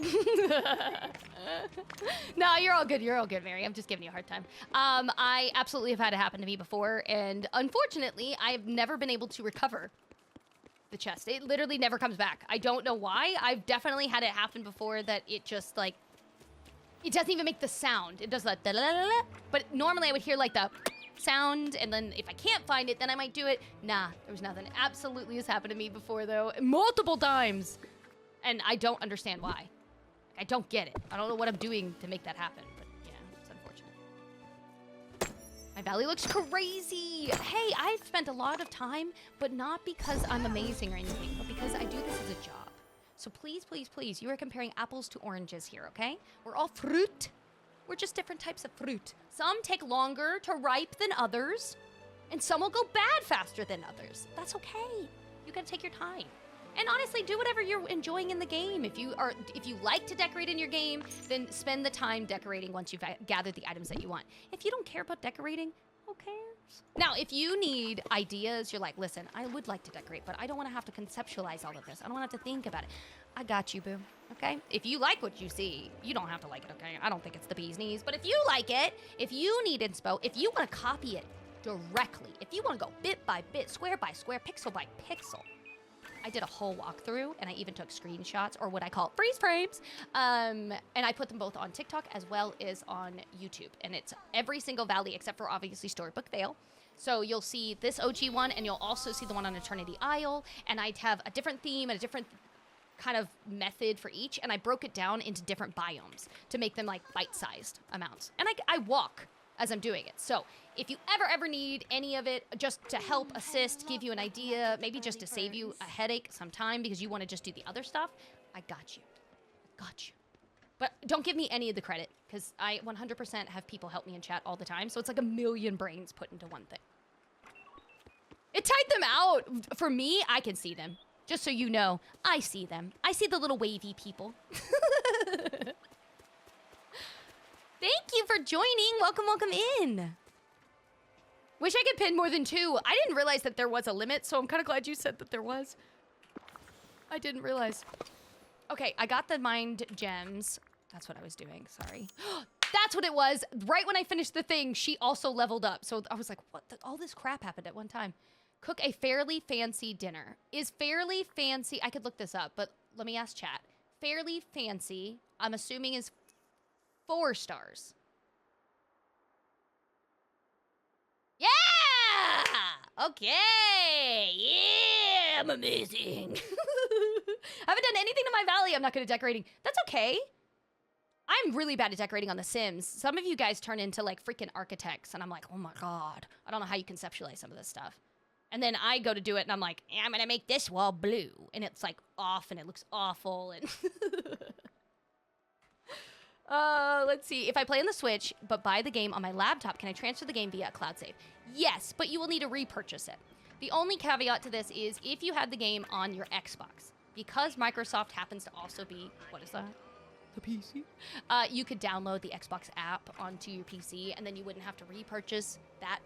No, you're all good. You're all good, Mary. I'm just giving you a hard time. I absolutely have had it happen to me before, and unfortunately, I've never been able to recover the chest. It literally never comes back. I don't know why. I've definitely had it happen before that it just, like, it doesn't even make the sound. It does that, but normally I would hear, like, the sound, and then if I can't find it, then I might do it. Nah, there was nothing. It absolutely has happened to me before, though, multiple times, and I don't understand why. I don't get it. I don't know what I'm doing to make that happen, but yeah, it's unfortunate. My belly looks crazy. Hey, I've spent a lot of time, but not because I'm amazing or anything, but because I do this as a job. So please, please, please, you are comparing apples to oranges here, okay? We're all fruit. We're just different types of fruit. Some take longer to ripe than others, and some will go bad faster than others. That's okay. You gotta take your time. And honestly, do whatever you're enjoying in the game. If you like to decorate in your game, then spend the time decorating once you've gathered the items that you want. If you don't care about decorating, who cares? Now, if you need ideas, you're like, listen, I would like to decorate, but I don't want to have to conceptualize all of this. I don't want to have to think about it. I got you, boo. Okay? If you like what you see, you don't have to like it, okay? I don't think it's the bee's knees, but if you like it, if you need inspo, if you want to copy it directly, if you want to go bit by bit, square by square, pixel by pixel, I did a whole walkthrough, and I even took screenshots, or what I call freeze frames, and I put them both on TikTok as well as on YouTube, and it's every single valley except for obviously Storybook Vale. So you'll see this OG one, and you'll also see the one on Eternity Isle, and I'd have a different theme and a different kind of method for each, and I broke it down into different biomes to make them like bite-sized amounts. And I walk as I'm doing it. So if you ever need any of it, just to help, assist, give you an idea, maybe just to save you a headache sometime because you want to just do the other stuff, I got you. I got you. But don't give me any of the credit, because I 100% have people help me in chat all the time, so it's like a million brains put into one thing. It typed them out. For me, I can see them. Just so you know, I see them. I see the little wavy people. Thank you for joining. Welcome, welcome in. Wish I could pin more than 2. I didn't realize that there was a limit, so I'm kind of glad you said that there was. I didn't realize. Okay, I got the mind gems. That's what I was doing, sorry. That's what it was. Right when I finished the thing, she also leveled up. So I was like, what? All this crap happened at one time. Cook a fairly fancy dinner. Is fairly fancy, I could look this up, but let me ask chat. Fairly fancy, I'm assuming is 4 stars. Yeah! Okay! Yeah! I'm amazing. I haven't done anything to my valley I'm not good at decorating. That's okay. I'm really bad at decorating on The Sims. Some of you guys turn into like freaking architects, and I'm like, oh my god. I don't know how you conceptualize some of this stuff. And then I go to do it, and I'm like, I'm gonna make this wall blue. And it's like off, and it looks awful, and... let's see. If I play on the Switch, but buy the game on my laptop, can I transfer the game via a cloud save? Yes, but you will need to repurchase it. The only caveat to this is if you had the game on your Xbox. Because Microsoft happens to also be... What is that? The PC? You could download the Xbox app onto your PC, and then you wouldn't have to repurchase that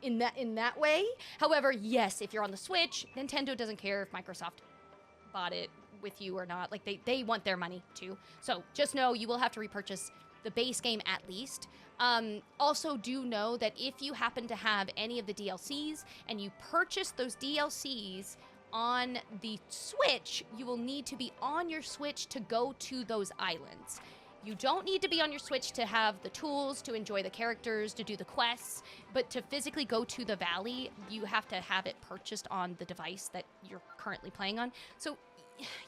in that way. However, yes, if you're on the Switch, Nintendo doesn't care if Microsoft bought it with you or not. Like, they want their money, too. So just know you will have to repurchase the base game at least. Also, do know that if you happen to have any of the DLCs and you purchase those DLCs on the Switch, you will need to be on your Switch to go to those islands. You don't need to be on your Switch to have the tools, to enjoy the characters, to do the quests, but to physically go to the valley, you have to have it purchased on the device that you're currently playing on. So,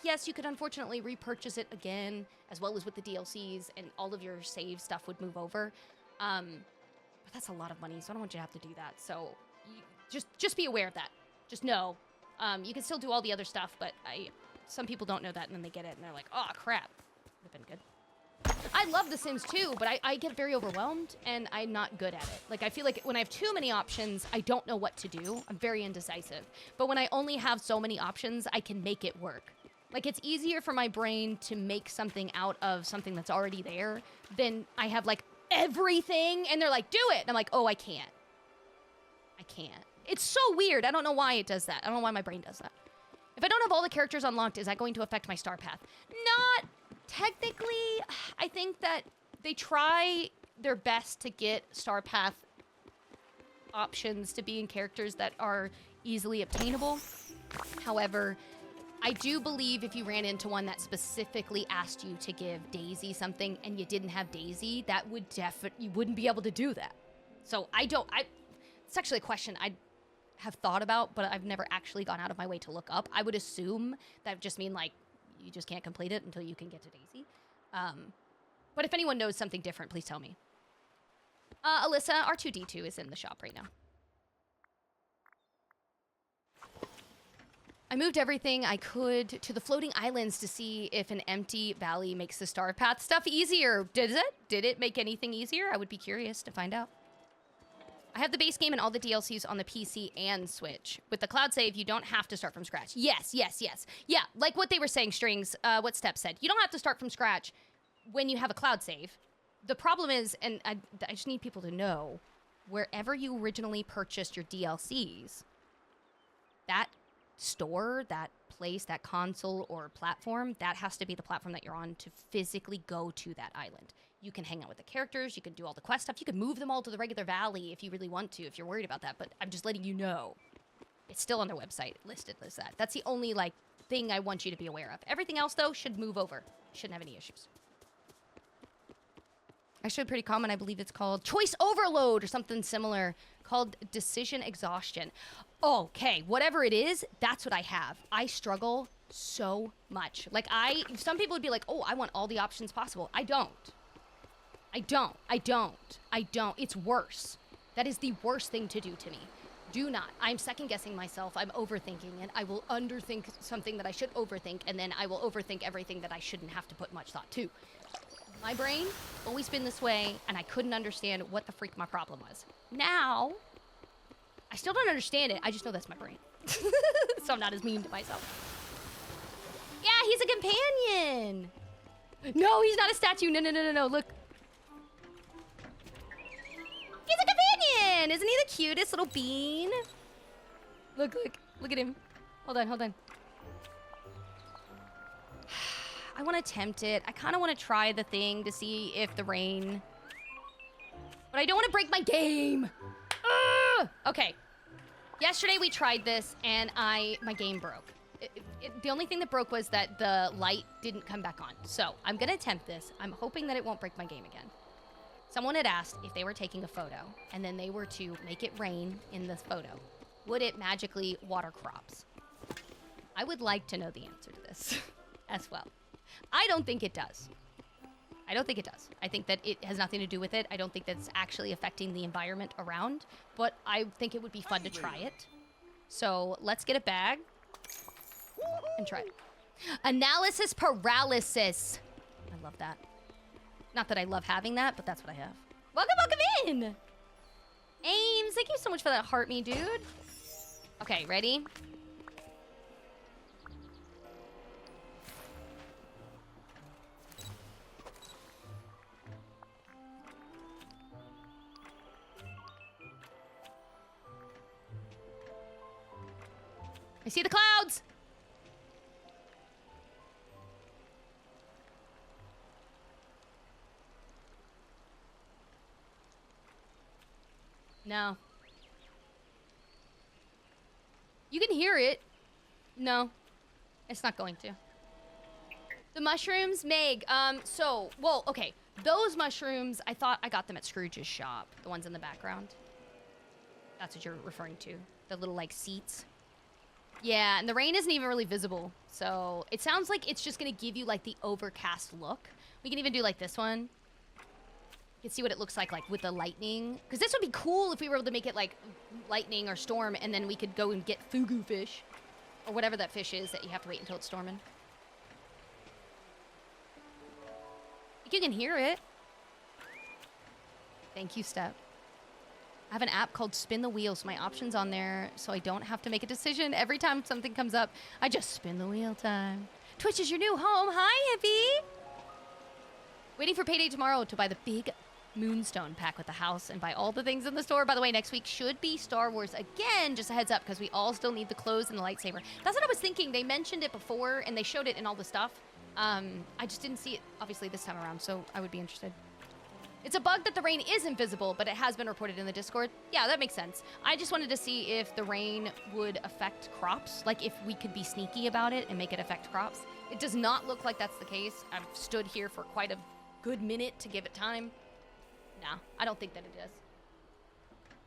yes, you could unfortunately repurchase it again, as well as with the DLCs, and all of your save stuff would move over. But that's a lot of money, so I don't want you to have to do that. So, just be aware of that. Just know. You can still do all the other stuff, but some people don't know that, and then they get it, and they're like, oh, crap. Would have been good. I love The Sims too, but I get very overwhelmed, and I'm not good at it. Like, I feel like when I have too many options, I don't know what to do. I'm very indecisive. But when I only have so many options, I can make it work. Like, it's easier for my brain to make something out of something that's already there than I have, like, everything, and they're like, do it! And I'm like, oh, I can't. I can't. It's so weird. I don't know why it does that. I don't know why my brain does that. If I don't have all the characters unlocked, is that going to affect my star path? Not technically. I think that they try their best to get star path options to be in characters that are easily obtainable. However, I do believe if you ran into one that specifically asked you to give Daisy something and you didn't have Daisy, that would you wouldn't be able to do that. So it's actually a question I have thought about, but I've never actually gone out of my way to look up. I would assume that would just mean, like, you just can't complete it until you can get to Daisy. But if anyone knows something different, please tell me. Alyssa, R2-D2 is in the shop right now. I moved everything I could to the floating islands to see if an empty valley makes the star path stuff easier. Did it? Did it make anything easier? I would be curious to find out. I have the base game and all the DLCs on the PC and Switch. With the cloud save, you don't have to start from scratch. Yes, yes, yes. Yeah, like what they were saying, Strings, what Step said. You don't have to start from scratch when you have a cloud save. The problem is, and I just need people to know, wherever you originally purchased your DLCs, that store, that place, that console or platform, that has to be the platform that you're on to physically go to that island. You can hang out with the characters, you can do all the quest stuff, you can move them all to the regular valley if you really want to, if you're worried about that, but I'm just letting you know. It's still on their website, listed as that. That's the only, like, thing I want you to be aware of. Everything else, though, should move over. Shouldn't have any issues. Actually, pretty common, I believe it's called choice overload or something similar, called decision exhaustion. Okay, whatever it is, that's what I have. I struggle so much. Like, some people would be like, oh, I want all the options possible. I don't. It's worse. That is the worst thing to do to me. Do not. I'm second guessing myself. I'm overthinking it. I will underthink something that I should overthink, and then I will overthink everything that I shouldn't have to put much thought to. My brain always been this way, and I couldn't understand what the freak my problem was. Now, I still don't understand it. I just know that's my brain. So I'm not as mean to myself. Yeah, he's a companion. No, he's not a statue. No. Look. He's a companion. Isn't he the cutest little bean? Look at him. Hold on. I want to tempt it. I kind of want to try the thing to see if the rain... But I don't want to break my game. Ugh! Okay. Yesterday we tried this and my game broke. The only thing that broke was that the light didn't come back on. So I'm going to attempt this. I'm hoping that it won't break my game again. Someone had asked if they were taking a photo and then they were to make it rain in the photo, would it magically water crops? I would like to know the answer to this as well. I don't think it does. I think that it has nothing to do with it. I don't think that's actually affecting the environment around, but I think it would be fun to try it. So let's get a bag and try it. Analysis paralysis. I love that. Not that I love having that, but that's what I have. Welcome in. Ames, thank you so much for that heart me, dude. Okay, ready? I see the clouds. No. You can hear it. No. It's not going to. The mushrooms, Meg. Well, okay. Those mushrooms, I thought I got them at Scrooge's shop. The ones in the background. That's what you're referring to. The little, like, seats. Yeah, and the rain isn't even really visible. So it sounds like it's just going to give you, like, the overcast look. We can even do, like, this one. You can see what it looks like with the lightning. Because this would be cool if we were able to make it, like, lightning or storm, and then we could go and get fugu fish. Or whatever that fish is that you have to wait until it's storming. I think you can hear it. Thank you, Step. I have an app called Spin the Wheel, so my option's on there, so I don't have to make a decision. Every time something comes up, I just spin the wheel time. Twitch is your new home. Hi, Hippie. Waiting for payday tomorrow to buy the big Moonstone pack with the house and buy all the things in the store. By the way, next week should be Star Wars again. Just a heads up, because we all still need the clothes and the lightsaber. That's what I was thinking. They mentioned it before, and they showed it in all the stuff. I just didn't see it, obviously, this time around, so I would be interested. It's a bug that the rain is invisible, but it has been reported in the Discord. Yeah, that makes sense. I just wanted to see if the rain would affect crops, like if we could be sneaky about it and make it affect crops. It does not look like that's the case. I've stood here for quite a good minute to give it time. Nah, I don't think that it is.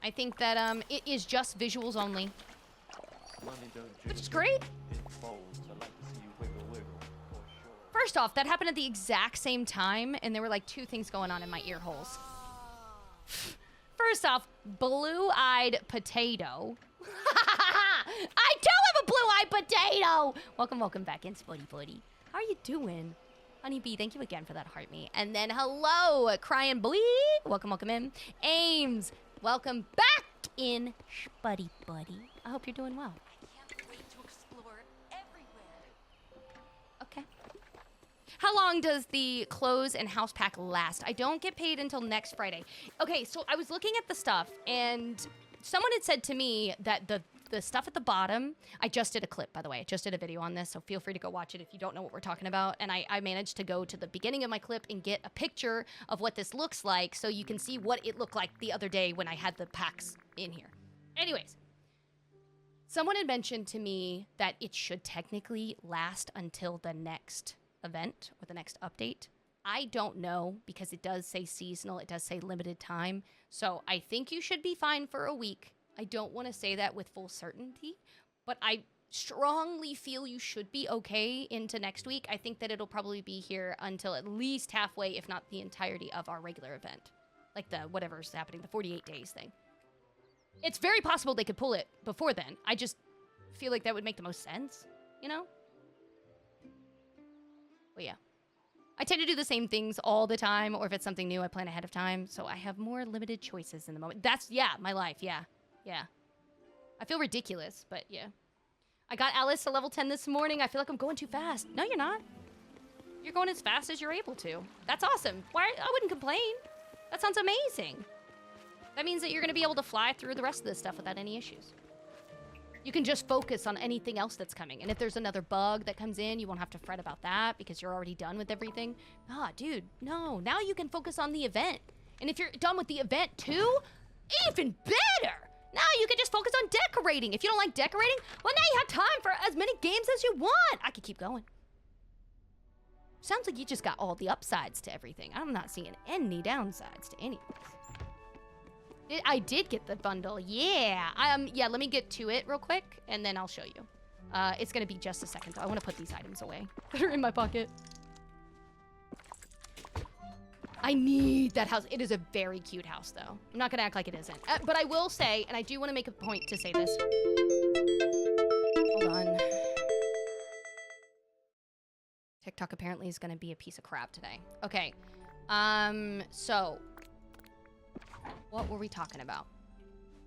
I think that it is just visuals only. Which is great. First off, that happened at the exact same time, and there were like two things going on in my ear holes. First off, blue-eyed potato. I do have a blue-eyed potato! Welcome back in, Spuddy Buddy. How are you doing? Honeybee, thank you again for that heart me. And then hello, Crying Bleed. Welcome in. Ames, welcome back in, Spuddy Buddy. I hope you're doing well. I can't wait to explore everywhere. Okay. How long does the clothes and house pack last? I don't get paid until next Friday. Okay, so I was looking at the stuff, and someone had said to me that the stuff at the bottom, I just did a clip, by the way. I just did a video on this, so feel free to go watch it if you don't know what we're talking about. And I managed to go to the beginning of my clip and get a picture of what this looks like so you can see what it looked like the other day when I had the packs in here. Anyways, someone had mentioned to me that it should technically last until the next event or the next update. I don't know, because it does say seasonal, it does say limited time. So I think you should be fine for a week. I don't want to say that with full certainty, but I strongly feel you should be okay into next week. I think that it'll probably be here until at least halfway, if not the entirety of our regular event. Like the whatever's happening, the 48 days thing. It's very possible they could pull it before then. I just feel like that would make the most sense, you know? But yeah. I tend to do the same things all the time, or if it's something new, I plan ahead of time. So I have more limited choices in the moment. That's, yeah, my life, yeah. Yeah. I feel ridiculous, but yeah. I got Alice to level 10 this morning. I feel like I'm going too fast. No, you're not. You're going as fast as you're able to. That's awesome. Why? I wouldn't complain. That sounds amazing. That means that you're going to be able to fly through the rest of this stuff without any issues. You can just focus on anything else that's coming. And if there's another bug that comes in, you won't have to fret about that because you're already done with everything. Ah, dude, no. Now you can focus on the event. And if you're done with the event too, even better. Now you can just focus on decorating. If you don't like decorating, well, now you have time for as many games as you want. I could keep going. Sounds like you just got all the upsides to everything. I'm not seeing any downsides to any of this. I did get the bundle, yeah. Yeah, let me get to it real quick, and then I'll show you. It's gonna be just a second, though. I want to put these items away that are in my pocket. I need that house. It is a very cute house, though. I'm not gonna act like it isn't. But I will say, and I do want to make a point to say this. Hold on. TikTok apparently is gonna be a piece of crap today. Okay. So what were we talking about?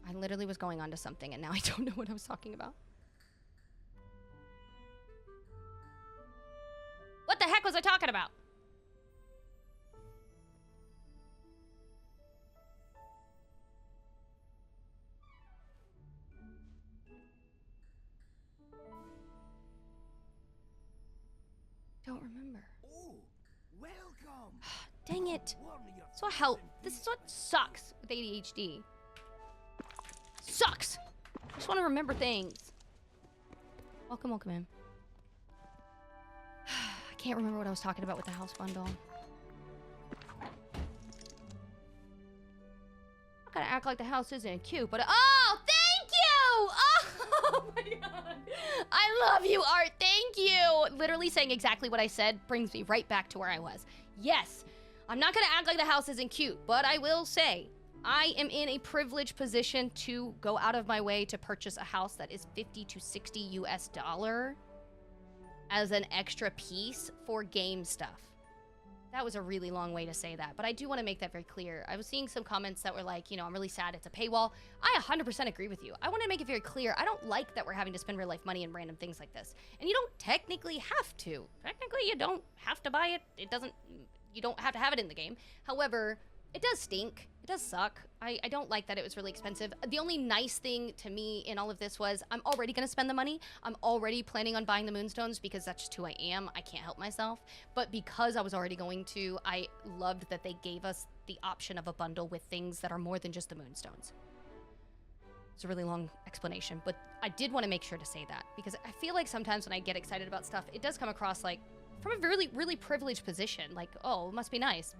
I literally was going on to something and now I don't know what I was talking about. What the heck was I talking about? Don't remember. Oh, welcome. Dang it. Warm your So help. This is what sucks with ADHD. Sucks. I just want to remember things. Welcome, welcome in. I can't remember what I was talking about with the house bundle. I'm not gonna act like the house isn't cute, but oh, thank you! Oh my god. I love you, Art. Thank you. Literally saying exactly what I said brings me right back to where I was. Yes, I'm not gonna act like the house isn't cute, but I will say I am in a privileged position to go out of my way to purchase a house that is $50 to $60 US as an extra piece for game stuff. That was a really long way to say that, but I do want to make that very clear. I was seeing some comments that were like, you know, I'm really sad it's a paywall. I 100% agree with you. I want to make it very clear. I don't like that we're having to spend real life money on random things like this. And you don't technically have to. Technically, you don't have to buy it. It doesn't, you don't have to have it in the game. However, it does stink. It does suck. I don't like that it was really expensive. The only nice thing to me in all of this was I'm already going to spend the money. I'm already planning on buying the moonstones because that's just who I am. I can't help myself. But because I was already going to, I loved that they gave us the option of a bundle with things that are more than just the moonstones. It's a really long explanation, but I did want to make sure to say that because I feel like sometimes when I get excited about stuff, it does come across like from a really, really privileged position. Like, oh, it must be nice.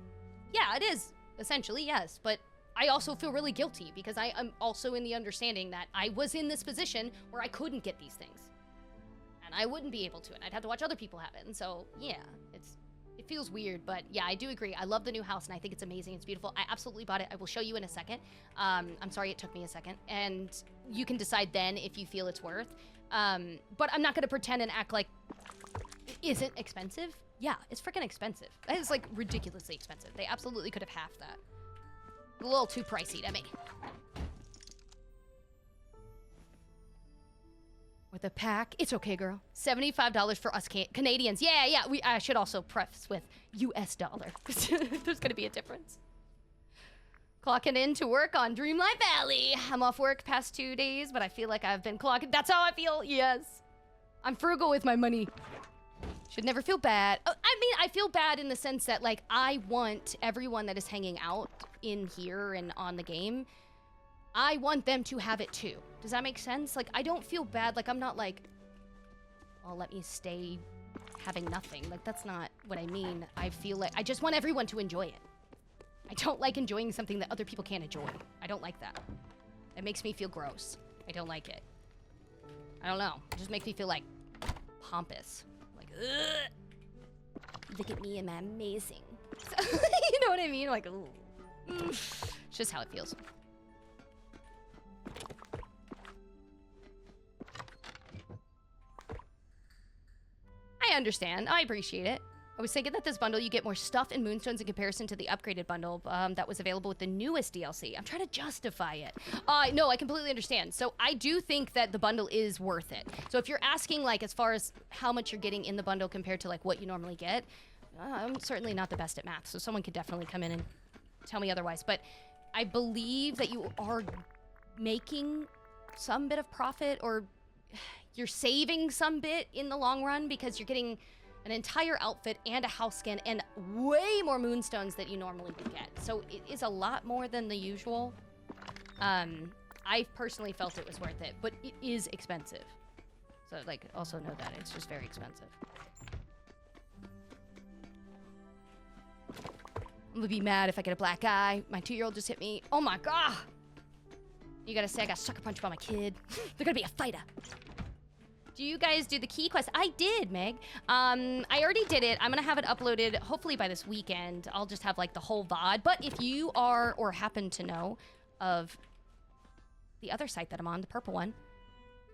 Yeah, it is. Essentially, yes, but I also feel really guilty because I am also in the understanding that I was in this position where I couldn't get these things. And I wouldn't be able to, and I'd have to watch other people have it. And so, yeah, it feels weird, but yeah, I do agree. I love the new house, and I think it's amazing. It's beautiful. I absolutely bought it. I will show you in a second. I'm sorry it took me a second. And you can decide then if you feel it's worth. But I'm not going to pretend and act like it isn't expensive. Yeah, it's freaking expensive. That is, like, ridiculously expensive. They absolutely could have halved that. A little too pricey to me. With a pack. It's okay, girl. $75 for us Canadians. Yeah, yeah. I should also preface with US dollar. There's gonna be a difference. Clocking in to work on Dreamlight Valley. I'm off work past 2 days, but I feel like I've been clocking. That's how I feel, yes. I'm frugal with my money. Should never feel bad. I mean, I feel bad in the sense that, like, I want everyone that is hanging out in here and on the game, I want them to have it too. Does that make sense? Like, I don't feel bad. Like, I'm not like, oh, let me stay having nothing. Like, that's not what I mean. I feel like I just want everyone to enjoy it. I don't like enjoying something that other people can't enjoy. I don't like that. It makes me feel gross. I don't like it. I don't know. It just makes me feel, like, pompous. Ugh. Look at me, am I amazing? You know what I mean? Like, ooh. It's just how it feels. I understand. I appreciate it. I was thinking that this bundle, you get more stuff and moonstones in comparison to the upgraded bundle that was available with the newest DLC. I'm trying to justify it. No, I completely understand. So I do think that the bundle is worth it. So if you're asking, like, as far as how much you're getting in the bundle compared to, like, what you normally get, I'm certainly not the best at math, so someone could definitely come in and tell me otherwise. But I believe that you are making some bit of profit, or you're saving some bit in the long run, because you're getting an entire outfit and a house skin and way more moonstones that you normally would get. So it is a lot more than the usual. I personally felt it was worth it, but it is expensive. So, like, also know that it's just very expensive. I'm gonna be mad if I get a black eye. My 2-year-old just hit me. Oh my god! You gotta say I got sucker punched by my kid. They're gonna be a fighter. Do you guys do the key quest? I did, Meg. I already did it. I'm gonna have it uploaded hopefully by this weekend. I'll just have like the whole VOD. But if you are or happen to know of the other site that I'm on, the purple one,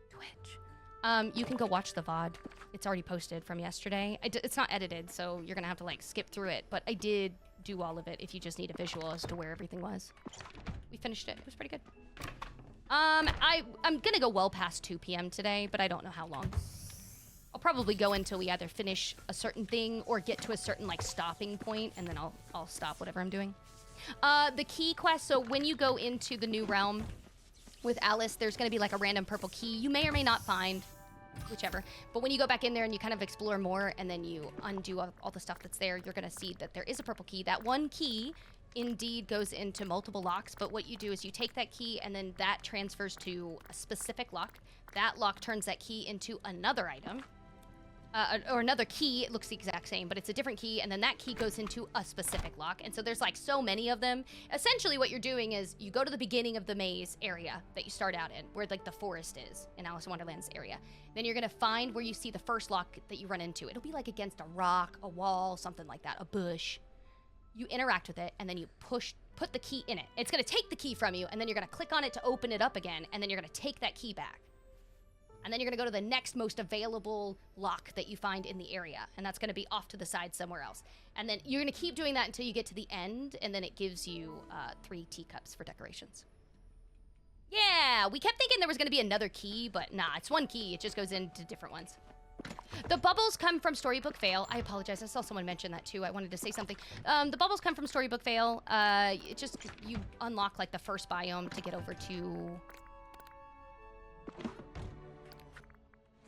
Twitch, you can go watch the VOD. It's already posted from yesterday. It's not edited, so you're gonna have to like skip through it. But I did do all of it if you just need a visual as to where everything was. We finished it. It was pretty good. I'm gonna go well past 2 p.m. today, but I don't know how long. I'll probably go until we either finish a certain thing or get to a certain like stopping point, and then I'll stop whatever I'm doing. The key quest, so when you go into the new realm with Alice, there's gonna be like a random purple key you may or may not find, whichever. But when you go back in there and you kind of explore more and then you undo all the stuff that's there, you're gonna see that there is a purple key. That one key indeed goes into multiple locks, but what you do is you take that key and then that transfers to a specific lock. That lock turns that key into another item, or another key. It looks the exact same, but it's a different key, and then that key goes into a specific lock. And so there's like so many of them. Essentially what you're doing is you go to the beginning of the maze area that you start out in, where like the forest is in Alice in Wonderland's area. Then you're gonna find where you see the first lock that you run into. It'll be like against a rock, a wall, something like that, a bush. You interact with it, and then you put the key in it. It's gonna take the key from you, and then you're gonna click on it to open it up again, and then you're gonna take that key back. And then you're gonna go to the next most available lock that you find in the area, and that's gonna be off to the side somewhere else. And then you're gonna keep doing that until you get to the end, and then it gives you 3 teacups for decorations. Yeah, we kept thinking there was gonna be another key, but nah, it's one key. It just goes into different ones. The bubbles come from Storybook Fail. I apologize, I saw someone mention that too. I wanted to say something. The bubbles come from Storybook Fail. It just, you unlock like the first biome to get over to...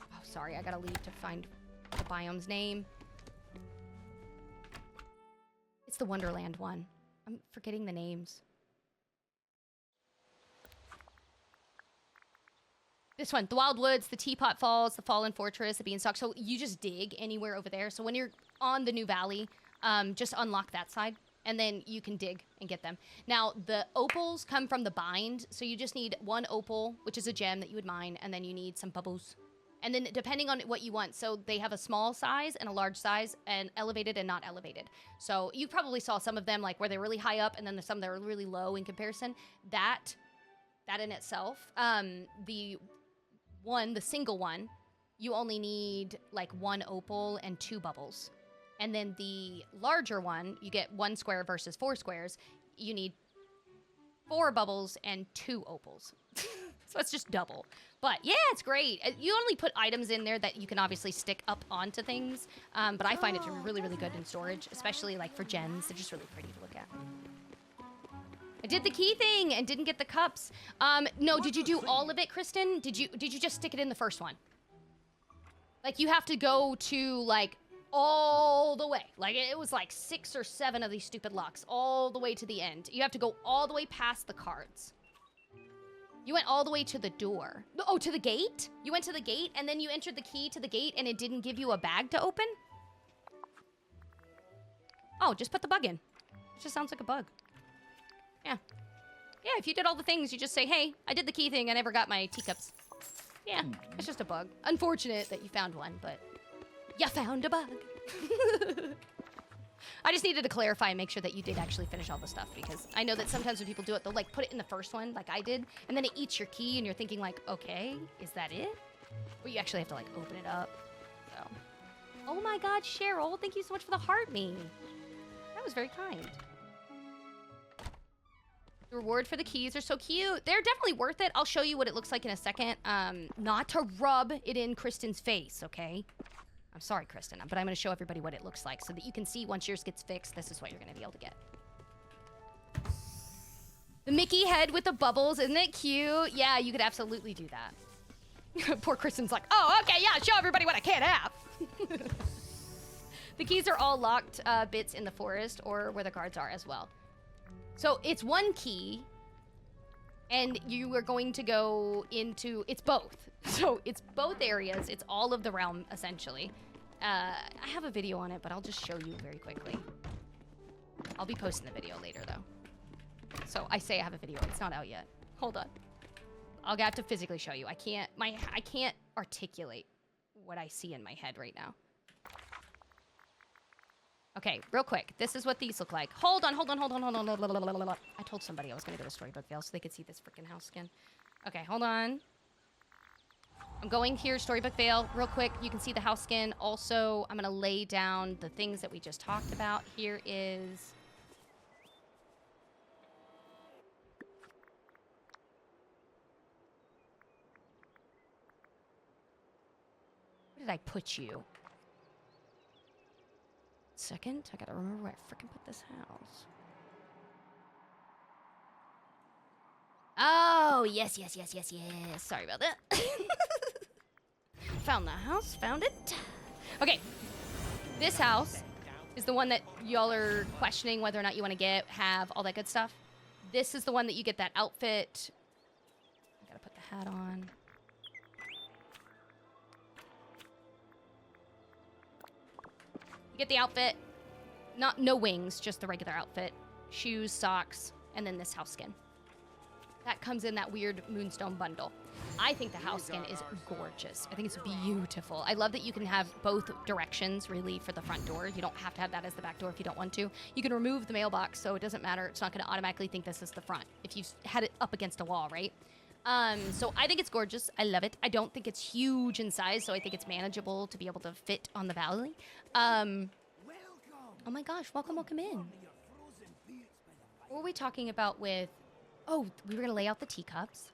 Oh, sorry, I gotta leave to find the biome's name. It's the Wonderland one. I'm forgetting the names. This one, the Wild Woods, the Teapot Falls, the Fallen Fortress, the Beanstalk. So you just dig anywhere over there. So when you're on the new valley, just unlock that side, and then you can dig and get them. Now, the opals come from the bind, so you just need 1 opal, which is a gem that you would mine, and then you need some bubbles. And then depending on what you want, so they have a small size and a large size, and elevated and not elevated. So you probably saw some of them, like where they're really high up, and then there's some that are really low in comparison. That in itself, the single one, you only need like 1 opal and 2 bubbles. And then the larger one, you get 1 square versus 4 squares. You need 4 bubbles and 2 opals. So it's just double. But yeah, it's great. You only put items in there that you can obviously stick up onto things. But I find it really, really good in storage, especially like for gems. They're just really pretty to look at. I did the key thing and didn't get the cups. No, did you do all of it, Kristen? Did you just stick it in the first one? Like, you have to go to, like, all the way. Like, it was like 6 or 7 of these stupid locks, all the way to the end. You have to go all the way past the cards. You went all the way to the door. Oh, to the gate? You went to the gate, and then you entered the key to the gate, and it didn't give you a bag to open? Oh, just put the bug in. It just sounds like a bug. Yeah. Yeah, if you did all the things, you just say, hey, I did the key thing, I never got my teacups. Yeah, it's just a bug. Unfortunate that you found one, but you found a bug. I just needed to clarify and make sure that you did actually finish all the stuff, because I know that sometimes when people do it, they'll like put it in the first one, like I did, and then it eats your key, and you're thinking like, okay, is that it? But you actually have to like open it up, so. Oh my God, Cheryl, thank you so much for the heart me. That was very kind. The reward for the keys are so cute. They're definitely worth it. I'll show you what it looks like in a second. Not to rub it in Kristen's face, okay? I'm sorry, Kristen, but I'm gonna show everybody what it looks like so that you can see once yours gets fixed, this is what you're gonna be able to get. The Mickey head with the bubbles, isn't it cute? Yeah, you could absolutely do that. Poor Kristen's like, oh, okay, yeah, show everybody what I can't have. The keys are all locked bits in the forest or where the guards are as well. So it's one key, and you are going to go into, it's both. So it's both areas. It's all of the realm, essentially. I have a video on it, but I'll just show you very quickly. I'll be posting the video later, though. So I say I have a video. It's not out yet. Hold on. I'll have to physically show you. I can't articulate what I see in my head right now. Okay, real quick. This is what these look like. Hold on. I told somebody I was going to go to Storybook Vale so they could see this freaking house skin. Okay, hold on. I'm going here, Storybook Vale, real quick. You can see the house skin. Also, I'm going to lay down the things that we just talked about. Here is... Where did I put you? Second, I gotta remember where I freaking put this house. Oh, yes. Sorry about that. Found the house, found it. Okay, this house is the one that y'all are questioning whether or not you want to get, have, all that good stuff. This is the one that you get that outfit. I gotta put the hat on. You get the outfit, no wings, just the regular outfit. Shoes, socks, and then this house skin. That comes in that weird Moonstone bundle. I think the house skin is gorgeous. I think it's beautiful. I love that you can have both directions, really, for the front door. You don't have to have that as the back door if you don't want to. You can remove the mailbox, so it doesn't matter. It's not going to automatically think this is the front if you've had it up against a wall, right? So I think it's gorgeous. I love it. I don't think it's huge in size, so I think it's manageable to be able to fit on the valley. Oh my gosh, welcome in. What were we talking about with... Oh, we were going to lay out the teacups.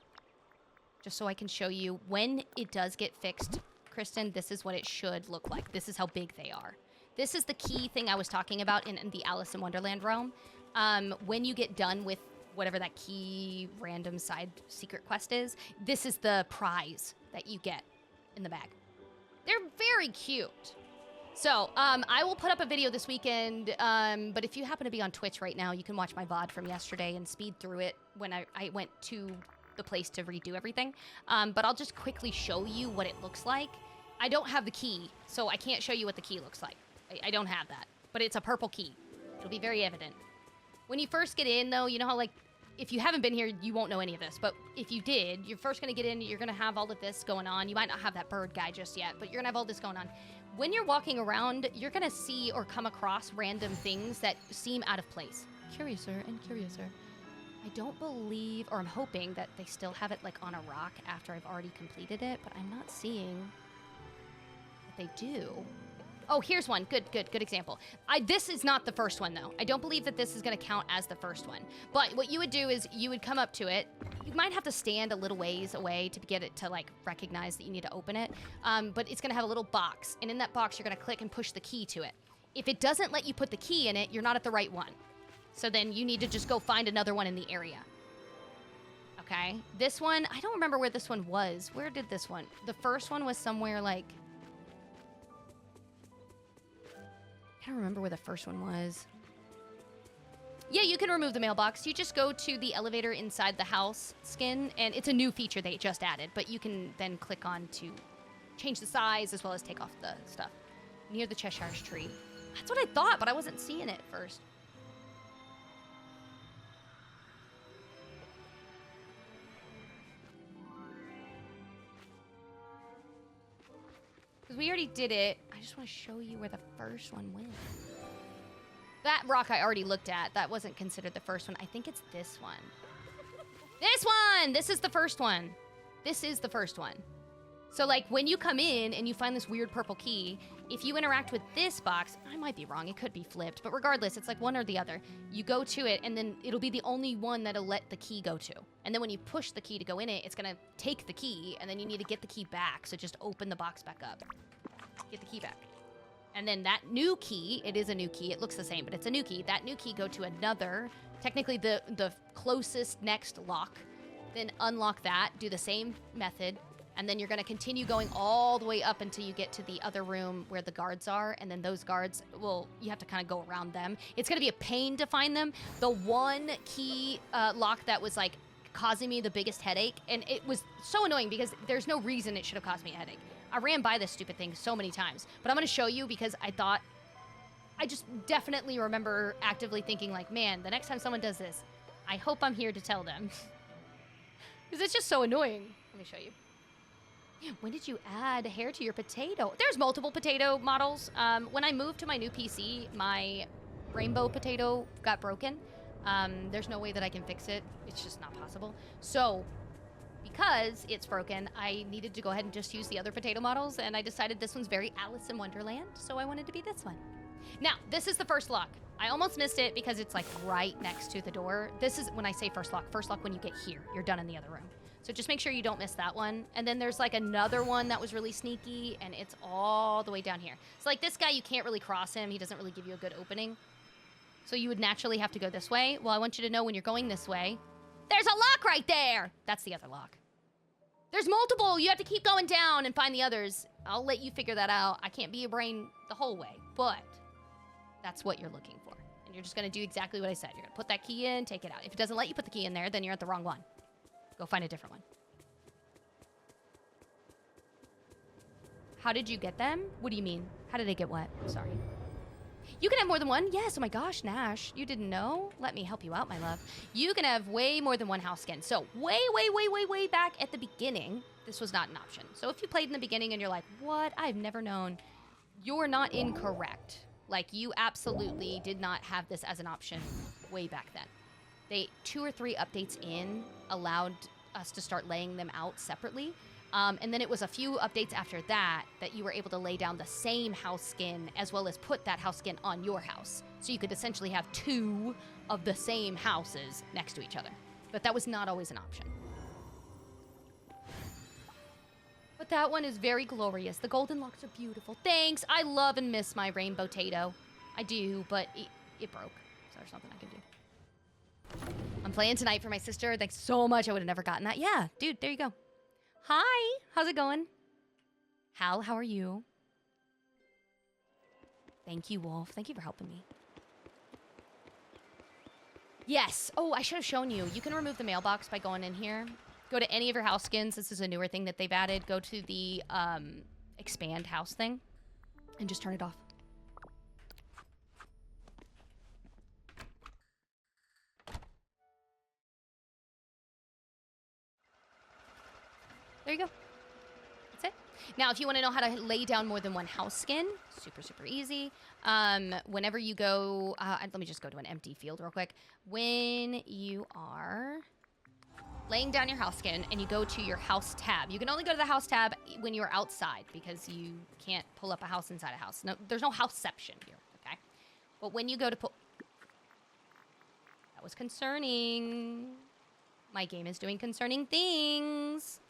Just so I can show you when it does get fixed. Kristen, this is what it should look like. This is how big they are. This is the key thing I was talking about in the Alice in Wonderland realm. When you get done with whatever that key random side secret quest is, this is the prize that you get in the bag. They're very cute. So, I will put up a video this weekend, but if you happen to be on Twitch right now, you can watch my VOD from yesterday and speed through it when I went to the place to redo everything. But I'll just quickly show you what it looks like. I don't have the key, so I can't show you what the key looks like. I don't have that, but it's a purple key. It'll be very evident. When you first get in, though, you know how, like, if you haven't been here, you won't know any of this. But if you did, you're first going to get in, you're going to have all of this going on. You might not have that bird guy just yet, but you're going to have all this going on. When you're walking around, you're going to see or come across random things that seem out of place. Curiouser and curiouser. I don't believe, or I'm hoping, that they still have it, like, on a rock after I've already completed it, but I'm not seeing that they do. Oh, here's one. Good example. This is not the first one, though. I don't believe that this is going to count as the first one. But what you would do is you would come up to it. You might have to stand a little ways away to get it to, like, recognize that you need to open it. But it's going to have a little box. And in that box, you're going to click and push the key to it. If it doesn't let you put the key in it, you're not at the right one. So then you need to just go find another one in the area. Okay? This one, I don't remember where this one was. Where did this one? The first one was somewhere, like... I don't remember where the first one was. Yeah, you can remove the mailbox. You just go to the elevator inside the house skin, and it's a new feature they just added, but you can then click on to change the size as well as take off the stuff. Near the Cheshire's tree. That's what I thought, but I wasn't seeing it at first. Because we already did it. I just want to show you where the first one went. That rock I already looked at. That wasn't considered the first one. I think it's this one. This one! This is the first one. This is the first one. So like when you come in and you find this weird purple key, if you interact with this box, I might be wrong, it could be flipped, but regardless, it's like one or the other. You go to it and then it'll be the only one that'll let the key go to. And then when you push the key to go in it, it's gonna take the key and then you need to get the key back. So just open the box back up. Get the key back. And then that new key, it is a new key, it looks the same, but it's a new key. That new key go to another, technically the closest next lock, then unlock that, do the same method, and then you're gonna continue going all the way up until you get to the other room where the guards are, and then those guards, well, you have to kind of go around them. It's gonna be a pain to find them. The one key lock that was like causing me the biggest headache, and it was so annoying because there's no reason it should have caused me a headache. I ran by this stupid thing so many times, but I'm gonna show you because I just definitely remember actively thinking like, man, the next time someone does this, I hope I'm here to tell them. Because it's just so annoying. Let me show you. When did you add hair to your potato? There's multiple potato models. When I moved to my new PC, my rainbow potato got broken. There's no way that I can fix it. It's just not possible. So, because it's broken, I needed to go ahead and just use the other potato models, and I decided this one's very Alice in Wonderland, so I wanted to be this one. Now, this is the first lock. I almost missed it because it's like right next to the door. This is when I say first lock when you get here. You're done in the other room. So just make sure you don't miss that one. And then there's like another one that was really sneaky, and it's all the way down here. So like this guy, you can't really cross him. He doesn't really give you a good opening. So you would naturally have to go this way. Well, I want you to know when you're going this way, there's a lock right there. That's the other lock. There's multiple. You have to keep going down and find the others. I'll let you figure that out. I can't be a brain the whole way, but that's what you're looking for. And you're just gonna do exactly what I said. You're gonna put that key in, take it out. If it doesn't let you put the key in there, then you're at the wrong one. Go find a different one. How did you get them? What do you mean? How did I get what? Sorry. You can have more than one? Yes. Oh my gosh, Nash. You didn't know? Let me help you out, my love. You can have way more than one house skin. So way back at the beginning, this was not an option. So if you played in the beginning and you're like, what? I've never known. You're not incorrect. Like, you absolutely did not have this as an option way back then. They 2 or 3 updates in allowed us to start laying them out separately. And then it was a few updates after that that you were able to lay down the same house skin as well as put that house skin on your house. So you could essentially have 2 of the same houses next to each other. But that was not always an option. But that one is very glorious. The golden locks are beautiful. Thanks. I love and miss my rainbow tato. I do, but it broke. So there's nothing I can do. I'm playing tonight for my sister. Thanks so much. I would have never gotten that. Yeah, dude, there you go. Hi, how's it going? Hal, how are you? Thank you, Wolf. Thank you for helping me. Yes. Oh, I should have shown you. You can remove the mailbox by going in here. Go to any of your house skins. This is a newer thing that they've added. Go to the expand house thing and just turn it off. There you go. That's it. Now, if you want to know how to lay down more than one house skin, super easy. Whenever you go, let me just go to an empty field real quick. When you are laying down your house skin and you go to your house tab, you can only go to the house tab when you're outside because you can't pull up a house inside a house. No, there's no houseception here, okay? But when you go to pull... That was concerning. My game is doing concerning things.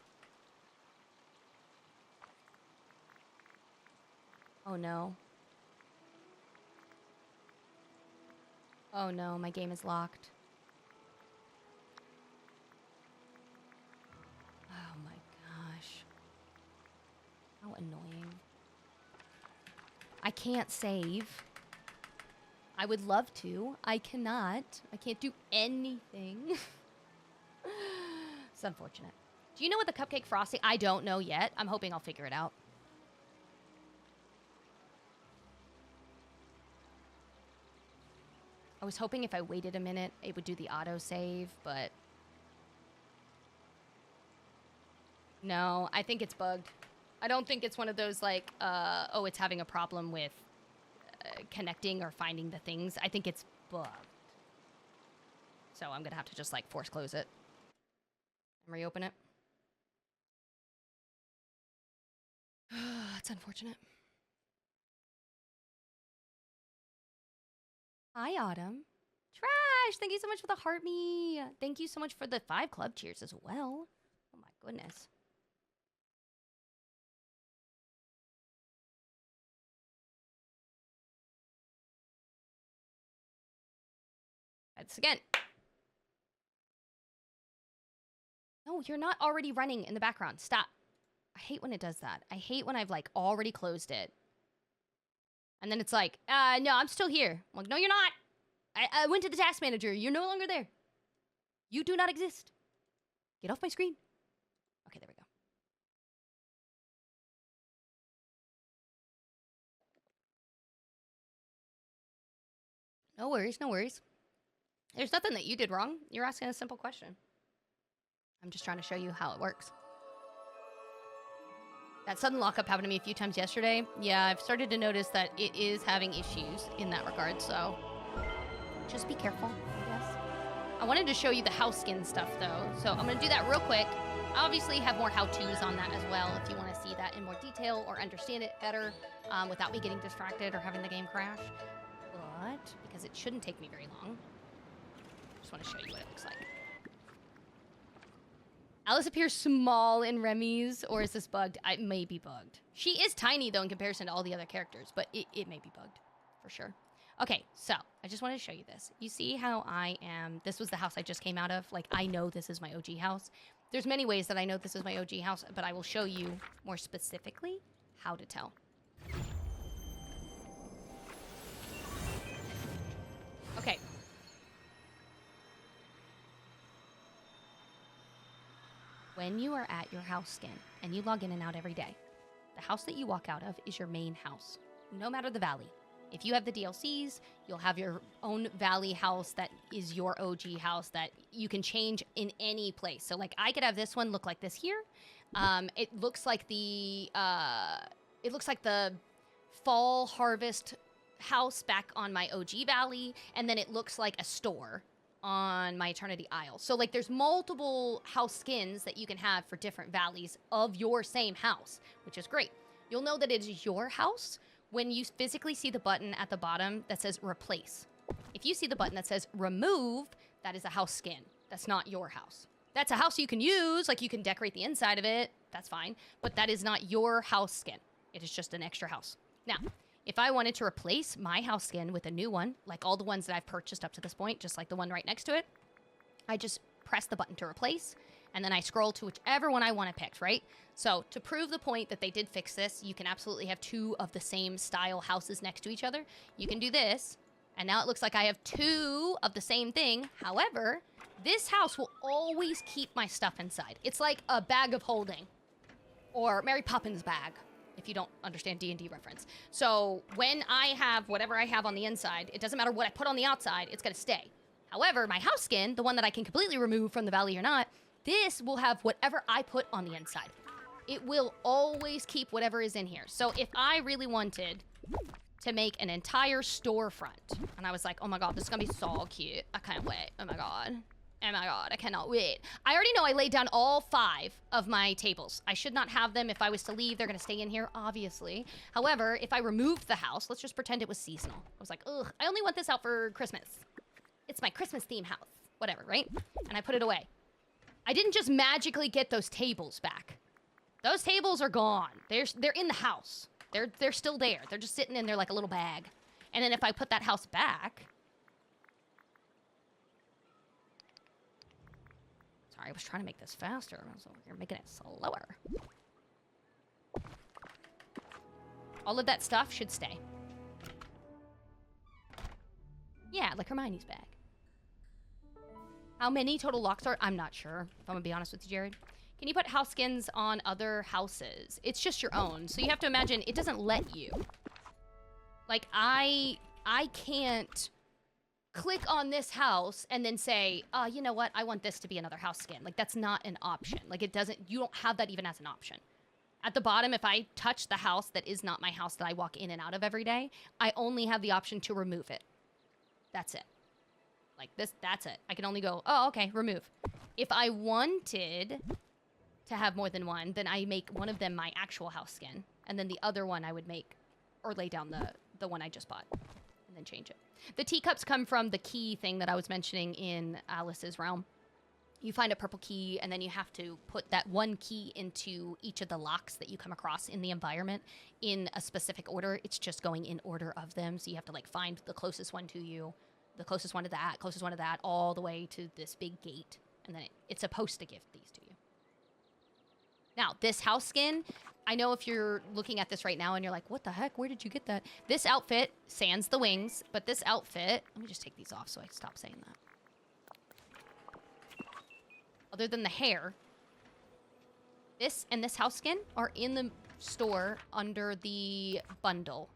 Oh no. Oh no, my game is locked. Oh my gosh. How annoying. I can't save. I would love to. I cannot. I can't do anything. It's unfortunate. Do you know what the cupcake frosting? I don't know yet. I'm hoping I'll figure it out. I was hoping if I waited a minute, it would do the autosave, but... No, I think it's bugged. I don't think it's one of those, like, oh, it's having a problem with connecting or finding the things. I think it's bugged. So I'm gonna have to just, like, force close it and reopen it. That's unfortunate. Hi, Autumn. Trash, thank you so much for the heart me. Thank you so much for the 5 club cheers as well. Oh my goodness. That's again. No, you're not already running in the background. Stop. I hate when it does that. I hate when I've like already closed it. And then it's like, no, I'm still here. I'm like, no, you're not. I went to the task manager. You're no longer there. You do not exist. Get off my screen. Okay, there we go. No worries, no worries. There's nothing that you did wrong. You're asking a simple question. I'm just trying to show you how it works. That sudden lockup happened to me a few times yesterday. Yeah, I've started to notice that it is having issues in that regard, so just be careful, I guess. I wanted to show you the house skin stuff, though, so I'm going to do that real quick. I obviously have more how-tos on that as well if you want to see that in more detail or understand it better without me getting distracted or having the game crash. But, because it shouldn't take me very long, I just want to show you what it looks like. Alice appears small in Remy's, or is this bugged? It may be bugged. She is tiny, though, in comparison to all the other characters, but it may be bugged, for sure. Okay, so, I just want to show you this. You see how I am... This was the house I just came out of. Like, I know this is my OG house. There's many ways that I know this is my OG house, but I will show you more specifically how to tell. Okay. When you are at your house skin and you log in and out every day, the house that you walk out of is your main house, no matter the valley. If you have the DLCs, you'll have your own valley house that is your OG house that you can change in any place. So like I could have this one look like this here. It looks like the fall harvest house back on my OG valley, and then it looks like a store on my Eternity Isle. So like there's multiple house skins that you can have for different valleys of your same house, which is great. You'll know that it is your house when you physically see the button at the bottom that says replace. If you see the button that says remove, that is a house skin. That's not your house. That's a house you can use, like you can decorate the inside of it, that's fine, but that is not your house skin. It is just an extra house. Now, if I wanted to replace my house skin with a new one, like all the ones that I've purchased up to this point, just like the one right next to it, I just press the button to replace, and then I scroll to whichever one I want to pick, right? So to prove the point that they did fix this, you can absolutely have 2 of the same style houses next to each other. You can do this, and now it looks like I have 2 of the same thing. However, this house will always keep my stuff inside. It's like a bag of holding, or Mary Poppins bag, if you don't understand D&D reference. So when I have whatever I have on the inside, it doesn't matter what I put on the outside, it's gonna stay. However, my house skin, the one that I can completely remove from the valley or not, this will have whatever I put on the inside. It will always keep whatever is in here. So if I really wanted to make an entire storefront, and I was like, oh my god, this is gonna be so cute. I can't wait. Oh my god. Oh my god, I cannot wait. I already know I laid down all 5 of my tables. I should not have them. If I was to leave, they're gonna stay in here, obviously. However, if I removed the house, let's just pretend it was seasonal. I was like, ugh, I only want this out for Christmas. It's my Christmas theme house. Whatever, right? And I put it away. I didn't just magically get those tables back. Those tables are gone. They're in the house. They're still there. They're just sitting in there like a little bag. And then if I put that house back... Sorry, I was trying to make this faster. So you're making it slower. All of that stuff should stay. Yeah, like Hermione's bag. How many total locks are? I'm not sure, if I'm gonna be honest with you, Jared. Can you put house skins on other houses? It's just your own, so you have to imagine it doesn't let you. Like, I can't click on this house and then say, you know what, I want this to be another house skin. Like, that's not an option. Like, it doesn't, you don't have that even as an option. At the bottom, if I touch the house that is not my house that I walk in and out of every day, I only have the option to remove it. That's it. Like this, that's it. I can only go, oh, okay, remove. If I wanted to have more than one, then I make one of them my actual house skin. And then the other one I would make, or lay down the one I just bought, and then change it. The teacups come from the key thing that I was mentioning in Alice's realm. You find a purple key, and then you have to put that one key into each of the locks that you come across in the environment in a specific order. It's just going in order of them, so you have to, like, find the closest one to you, the closest one to that, all the way to this big gate, and then it's supposed to give these to you. Now, this house skin, I know if you're looking at this right now and you're like, what the heck, where did you get that? This outfit, sans the wings, but this outfit, let me just take these off so I stop saying that. Other than the hair, this and this house skin are in the store under the bundle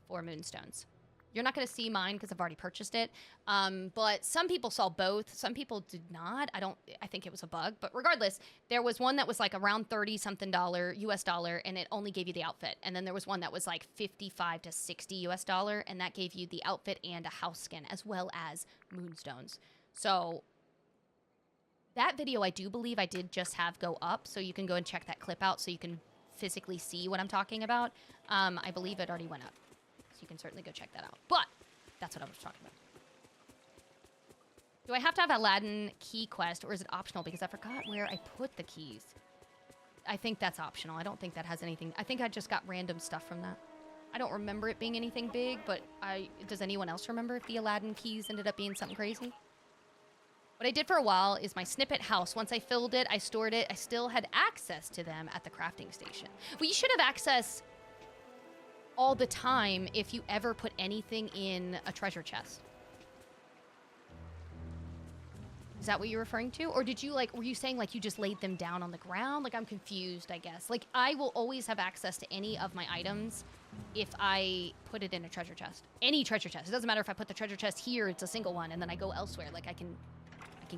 for Moonstones. You're not going to see mine because I've already purchased it. But some people saw both. Some people did not. I think it was a bug. But regardless, there was one that was like around $30-something US dollar, and it only gave you the outfit. And then there was one that was like $55 to $60 US dollar, and that gave you the outfit and a house skin as well as Moonstones. So that video, I do believe I did just have go up, so you can go and check that clip out so you can physically see what I'm talking about. I believe it already went up, so you can certainly go check that out. But that's what I was talking about. Do I have to have Aladdin key quest, or is it optional? Because I forgot where I put the keys. I think that's optional. I don't think that has anything. I think I just got random stuff from that. I don't remember it being anything big, but does anyone else remember if the Aladdin keys ended up being something crazy? What I did for a while is my snippet house. Once I filled it, I stored it. I still had access to them at the crafting station. Well, you should have access all the time if you ever put anything in a treasure chest. Is that what you're referring to? Or did you, like, were you saying, like, you just laid them down on the ground? Like, I'm confused, I guess. Like, I will always have access to any of my items if I put it in a treasure chest. Any treasure chest. It doesn't matter if I put the treasure chest here, it's a single one, and then I go elsewhere. Like, I can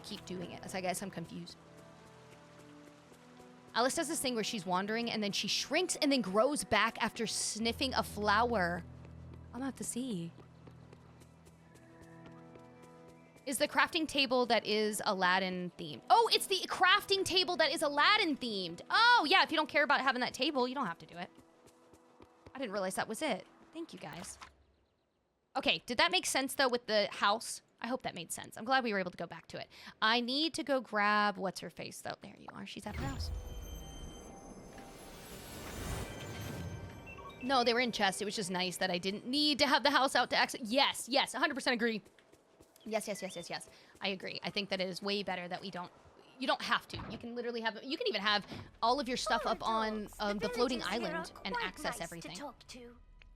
keep doing it. So I guess I'm confused. Alice does this thing where she's wandering and then she shrinks and then grows back after sniffing a flower. I'm gonna have to see. Is the crafting table that is Aladdin themed? Oh, it's the crafting table that is Aladdin themed. Oh, yeah, if you don't care about having that table, you don't have to do it. I didn't realize that was it. Thank you, guys. Okay, did that make sense, though, with the house? I hope that made sense. I'm glad we were able to go back to it. I need to go grab what's-her-face, though. There you are. She's at her house. No, they were in chests. It was just nice that I didn't need to have the house out to access. Yes, yes, 100% agree. Yes. I agree. I think that it is way better that we don't... You don't have to. You can literally have... You can even have all of your stuff up on the floating island and access everything.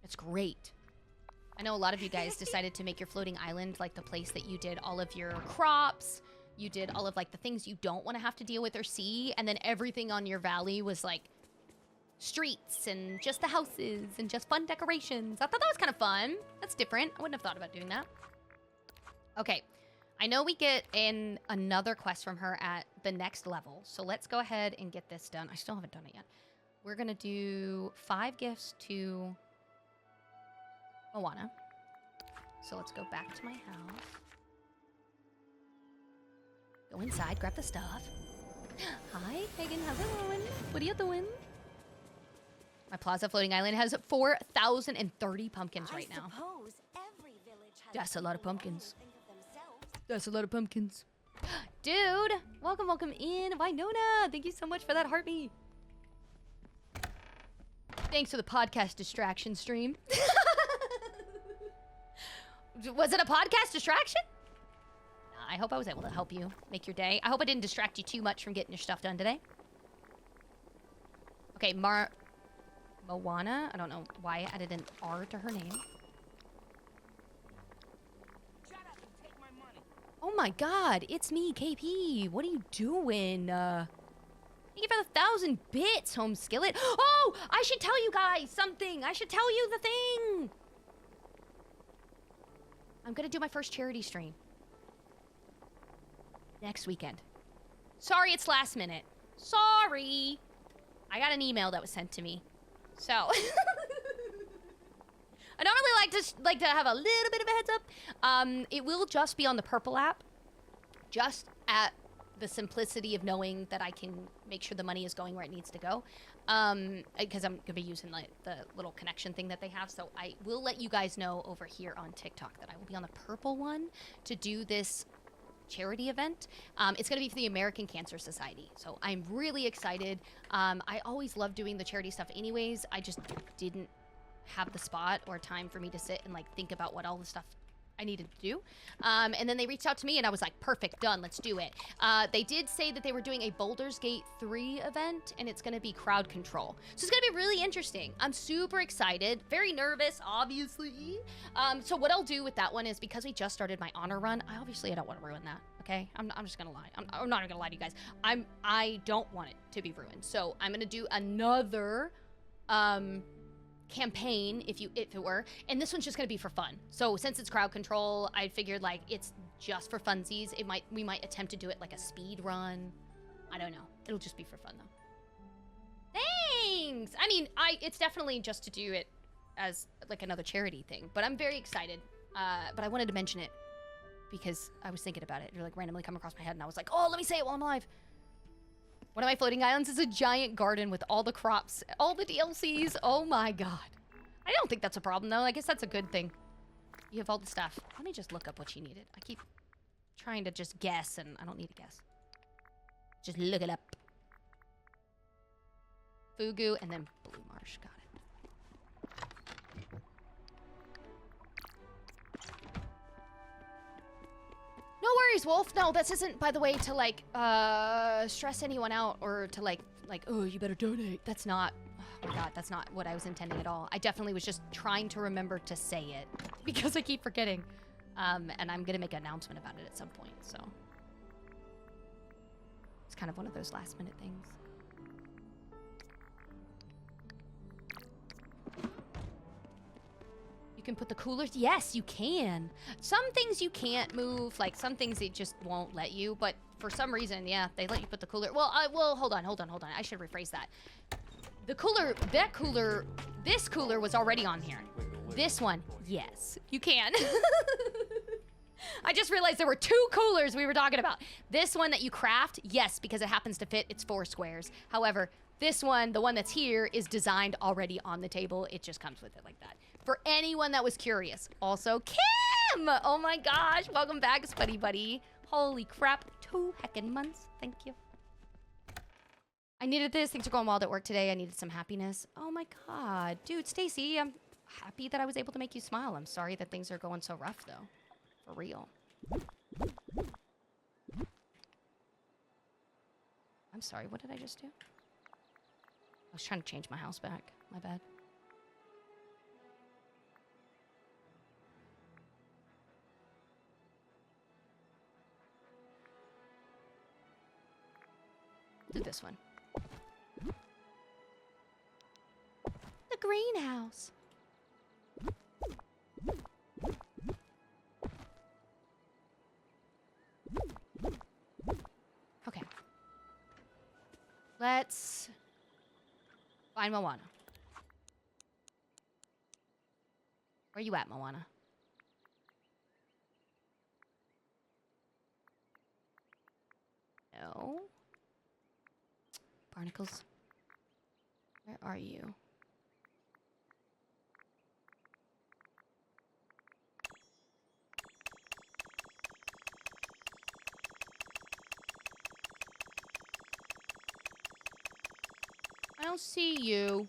It's great. I know a lot of you guys decided to make your floating island like the place that you did all of your crops. You did all of like the things you don't want to have to deal with or see. And then everything on your valley was like streets and just the houses and just fun decorations. I thought that was kind of fun. That's different. I wouldn't have thought about doing that. Okay. I know we get in another quest from her at the next level. So let's go ahead and get this done. I still haven't done it yet. We're going to do 5 gifts to Moana. So let's go back to my house. Go inside, grab the stuff. Hi, Megan, how's it going? What are you doing? My Plaza Floating Island has 4,030 pumpkins right now. That's a lot of pumpkins. That's a lot of pumpkins. Dude, welcome in. Winona, thank you so much for that heartbeat. Thanks for the podcast distraction stream. Was it a podcast distraction? I hope I was able to help you make your day. I hope I didn't distract you too much from getting your stuff done today. Okay, Moana. I don't know why I added an R to her name. Shut up and take my money. Oh my god, it's me, KP. What are you doing? Thank you for the 1,000 bits, Home Skillet. Oh, I should tell you guys something. I should tell you the thing. I'm gonna do my first charity stream next weekend. Sorry, it's last minute. Sorry. I got an email that was sent to me. So I don't really like to have a little bit of a heads up. It will just be on the Purple app. Just at the simplicity of knowing that I can make sure the money is going where it needs to go. because I'm gonna be using like the little connection thing that they have. So I will let you guys know over here on TikTok that I will be on the purple one to do this charity event. It's going to be for the American Cancer Society. So I'm really excited. I always love doing the charity stuff anyways. I just didn't have the spot or time for me to sit and like think about what all the stuff I needed to do. And then they reached out to me and I was like, perfect, done, let's do it. They did say that they were doing a Baldur's Gate 3 event and it's gonna be crowd control. So it's gonna be really interesting. I'm super excited, very nervous, obviously. So what I'll do with that one is because we just started my honor run, I don't want to ruin that, okay? I'm just gonna lie. I'm not gonna lie to you guys. I don't want it to be ruined. So I'm gonna do another, campaign if it were, and this one's just gonna be for fun. So since it's crowd control, I figured like it's just for funsies. We might attempt to do it like a speed run. I don't know. It'll just be for fun though. Thanks. I mean, it's definitely just to do it as like another charity thing, but I'm very excited. But I wanted to mention it because I was thinking about it. It like randomly come across my head and I was like, oh, let me say it while I'm alive. One of my floating islands is a giant garden with all the crops, all the DLCs. Oh my god. I don't think that's a problem though. I guess that's a good thing. You have all the stuff. Let me just look up what she needed. I keep trying to just guess and I don't need to guess. Just look it up. Fugu and then Blue Marsh. Got it. No worries, Wolf. No, this isn't, by the way, to like stress anyone out or to like, oh, you better donate. That's not, oh my god, that's not what I was intending at all. I definitely was just trying to remember to say it because I keep forgetting. And I'm gonna make an announcement about it at some point, so. It's kind of one of those last minute things. You can put the coolers? Yes, you can. Some things you can't move, like some things it just won't let you, but for some reason, yeah, they let you put the cooler. Well, hold on. I should rephrase that. The cooler, this cooler was already on here. This one, yes, you can. I just realized there were 2 coolers we were talking about. This one that you craft, yes, because it happens to fit, it's 4 squares. However, this one, the one that's here, is designed already on the table. It just comes with it like that. For anyone that was curious. Also, Kim! Oh my gosh, welcome back, Spuddy Buddy. Holy crap, 2 heckin' months. Thank you. I needed this. Things are going wild at work today. I needed some happiness. Oh my god. Dude, Stacy, I'm happy that I was able to make you smile. I'm sorry that things are going so rough, though. For real. I'm sorry, what did I just do? I was trying to change my house back. My bad. Do this one. The greenhouse. Okay. Let's find Moana. Where you at, Moana? No. Barnacles. Where are you? I don't see you.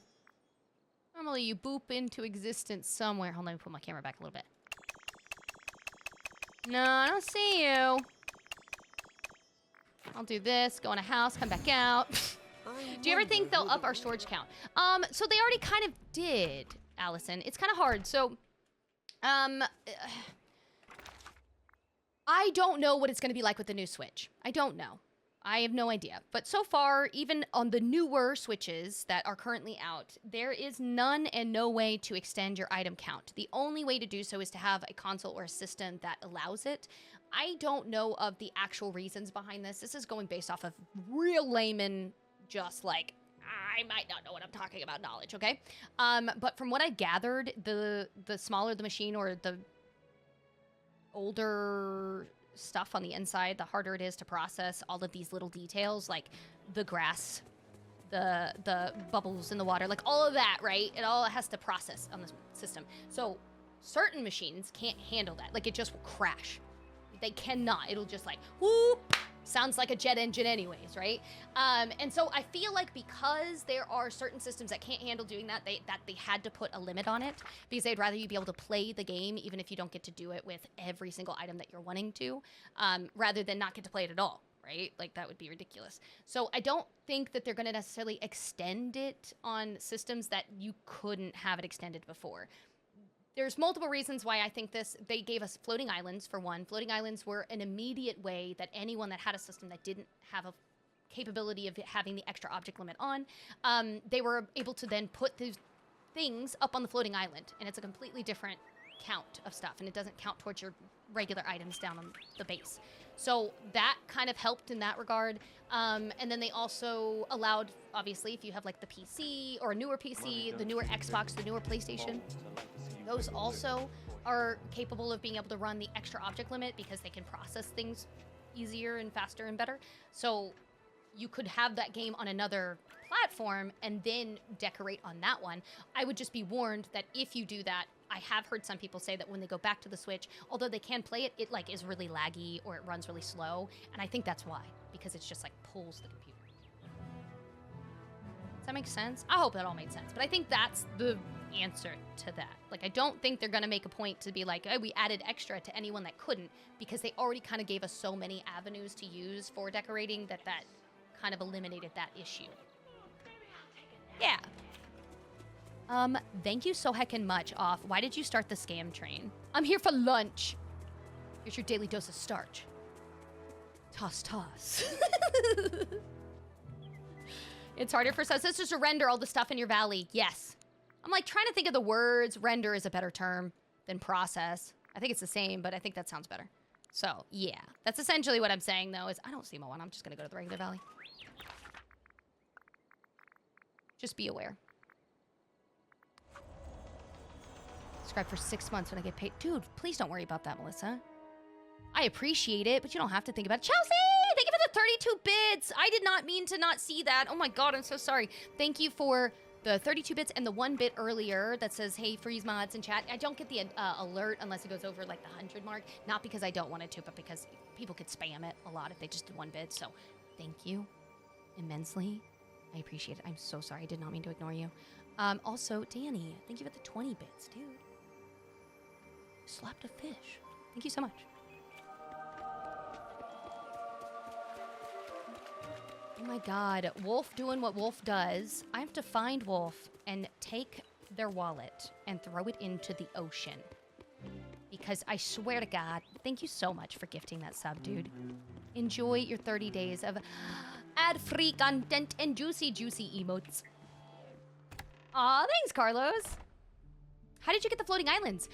Normally you boop into existence somewhere. Hold on, let me put my camera back a little bit. No, I don't see you. I'll do this, go in a house, come back out. Do you ever think they'll up our storage count? So they already kind of did, Allison. It's kind of hard. So, I don't know what it's going to be like with the new Switch. I don't know. I have no idea. But so far, even on the newer Switches that are currently out, there is none and no way to extend your item count. The only way to do so is to have a console or a system that allows it. I don't know of the actual reasons behind this. This is going based off of real layman, just like, I might not know what I'm talking about knowledge, okay? But from what I gathered, the smaller the machine or the older stuff on the inside, the harder it is to process all of these little details, like the grass the bubbles in the water, like all of that, right? It all has to process on the system. So certain machines can't handle that. Like, it just will crash. They cannot. It'll just like, whoop, sounds like a jet engine anyways, right? And so I feel like because there are certain systems that can't handle doing that, they had to put a limit on it, because they'd rather you be able to play the game even if you don't get to do it with every single item that you're wanting to, rather than not get to play it at all, right? Like, that would be ridiculous. So I don't think that they're going to necessarily extend it on systems that you couldn't have it extended before. There's multiple reasons why I think this. They gave us floating islands, for one. Floating islands were an immediate way that anyone that had a system that didn't have a capability of having the extra object limit on, they were able to then put these things up on the floating island, and it's a completely different count of stuff, and it doesn't count towards your regular items down on the base. So that kind of helped in that regard. And then they also allowed, obviously, if you have like the PC or a newer PC, the newer Xbox, the newer PlayStation, those also are capable of being able to run the extra object limit because they can process things easier and faster and better. So you could have that game on another platform and then decorate on that one. I would just be warned that if you do that, I have heard some people say that when they go back to the Switch, although they can play it, it like is really laggy or it runs really slow. And I think that's why, because it's just like pulls the computer. Does that make sense? I hope that all made sense. But I think that's the answer to that. Like, I don't think they're going to make a point to be like, oh, we added extra to anyone that couldn't, because they already kind of gave us so many avenues to use for decorating that that kind of eliminated that issue. Yeah. Thank you so heckin' much, Off. Why did you start the scam train? I'm here for lunch. Here's your daily dose of starch. Toss, toss. It's harder for sisters to render all the stuff in your valley. Yes. I'm like trying to think of the words. Render is a better term than process. I think it's the same, but I think that sounds better. So, yeah. That's essentially what I'm saying, though, is I don't see Moana. I'm just going to go to the regular valley. Just be aware. Subscribe for 6 months when I get paid. Dude, please don't worry about that, Melissa. I appreciate it, but you don't have to think about it. Chelsea! Thank you for the 32 bits! I did not mean to not see that. Oh my god, I'm so sorry. Thank you for the 32 bits and the 1 bit earlier that says, hey, freeze mods in chat. I don't get the alert unless it goes over like the 100 mark. Not because I don't want it to, but because people could spam it a lot if they just did 1 bit. So thank you immensely. I appreciate it. I'm so sorry. I did not mean to ignore you. Also, Danny, thank you for the 20 bits, dude. Slapped a fish. Thank you so much. Oh my god. Wolf doing what Wolf does. I have to find Wolf and take their wallet and throw it into the ocean. Because I swear to God, thank you so much for gifting that sub, dude. Enjoy your 30 days of ad-free content and juicy emotes. Aw, thanks, Carlos. How did you get the floating islands?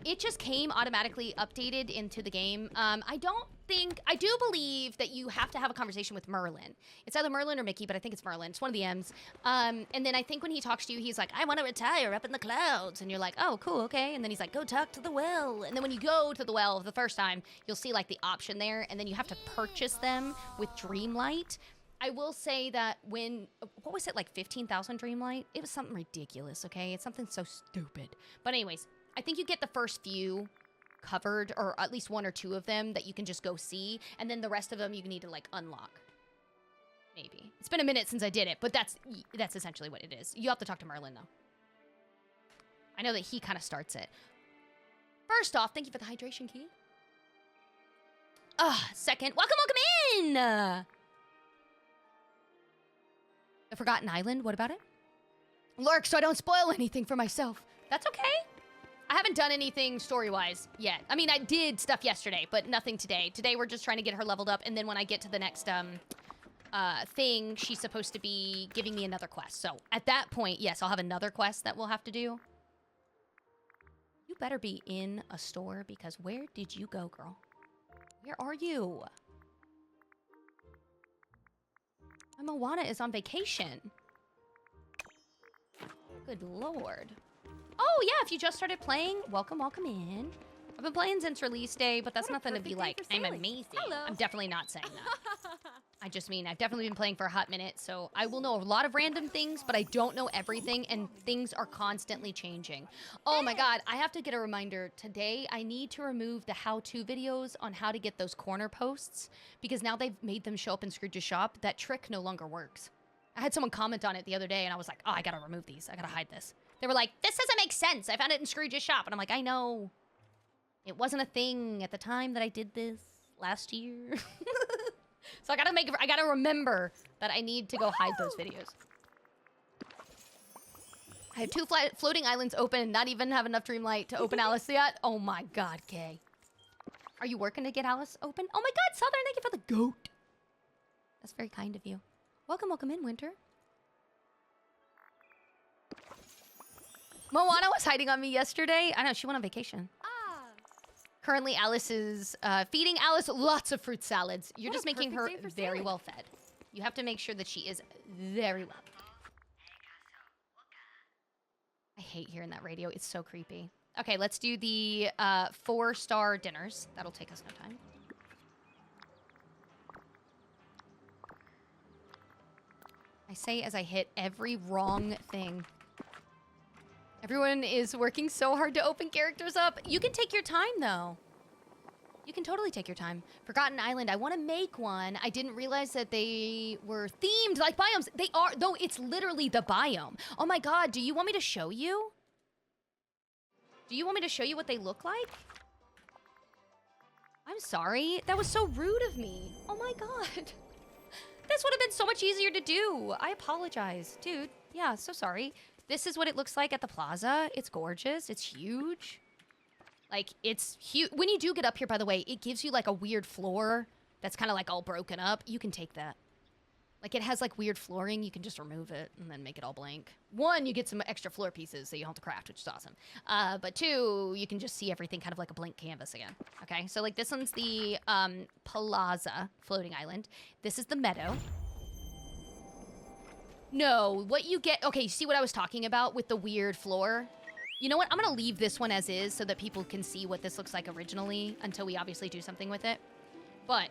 It just came automatically updated into the game. I do believe that you have to have a conversation with Merlin. It's either Merlin or Mickey, but I think it's Merlin. It's one of the M's. And then I think when he talks to you, he's like, I want to retire up in the clouds. And you're like, oh, cool, okay. And then he's like, go talk to the well. And then when you go to the well the first time, you'll see like the option there. And then you have to purchase them with Dreamlight. I will say that what was it, like 15,000 Dreamlight? It was something ridiculous, okay? It's something so stupid. But anyways, I think you get the first few covered, or at least 1 or 2 of them that you can just go see, and then the rest of them you need to, like, unlock. Maybe. It's been a minute since I did it, but that's essentially what it is. You have to talk to Merlin, though. I know that he kind of starts it. First off, thank you for the hydration key. Second, welcome in! The Forgotten Island, what about it? Lurk, so I don't spoil anything for myself. That's okay. I haven't done anything story-wise yet. I mean, I did stuff yesterday, but nothing today. Today, we're just trying to get her leveled up, and then when I get to the next thing, she's supposed to be giving me another quest. So, at that point, yes, I'll have another quest that we'll have to do. You better be in a store, because where did you go, girl? Where are you? Moana is on vacation. Good lord. Oh, yeah, if you just started playing, welcome in. I've been playing since release day, but that's What a nothing to be perfect day like, for I'm sailing. amazing. Hello. I'm definitely not saying that. I just mean I've definitely been playing for a hot minute, so I will know a lot of random things, but I don't know everything, and things are constantly changing. Oh my god, I have to get a reminder. Today, I need to remove the how-to videos on how to get those corner posts, because now they've made them show up in Scrooge's shop. That trick no longer works. I had someone comment on it the other day, and I was like, oh, I gotta remove these. I gotta hide this. They were like, this doesn't make sense. I found it in Scrooge's shop. And I'm like, I know. It wasn't a thing at the time that I did this last year. So I gotta remember that I need to go hide those videos. I have 2 floating islands open and not even have enough Dreamlight to open Alice yet. Oh my god, Kay. Are you working to get Alice open? Oh my god, Southern, thank you for the goat. That's very kind of you. Welcome, welcome in, Winter. Moana was hiding on me yesterday. I know, she went on vacation. Currently, Alice is feeding Alice lots of fruit salads. You're What just a making her perfect day for very sailing. well fed. You have to make sure that she is very well. I hate hearing that radio. It's so creepy. Okay, let's do the 4-star dinners. That'll take us no time. I say as I hit every wrong thing. Everyone is working so hard to open characters up. You can take your time, though. You can totally take your time. Forgotten Island, I want to make one. I didn't realize that they were themed like biomes. They are, though it's literally the biome. Oh my god, do you want me to show you? Do you want me to show you what they look like? I'm sorry. That was so rude of me. Oh my god. This would have been so much easier to do. I apologize. Dude, yeah, so sorry. This is what it looks like at the plaza. It's gorgeous. It's huge. Like, it's huge. When you do get up here, by the way, it gives you, like, a weird floor that's kind of, like, all broken up. You can take that. Like, it has, like, weird flooring. You can just remove it and then make it all blank. 1, you get some extra floor pieces that you don't have to craft, which is awesome. But 2, you can just see everything kind of like a blank canvas again. Okay? So, like, this one's the Plaza floating island. This is the meadow. No, what you get... Okay, you see what I was talking about with the weird floor? You know what? I'm gonna leave this one as is so that people can see what this looks like originally until we obviously do something with it. But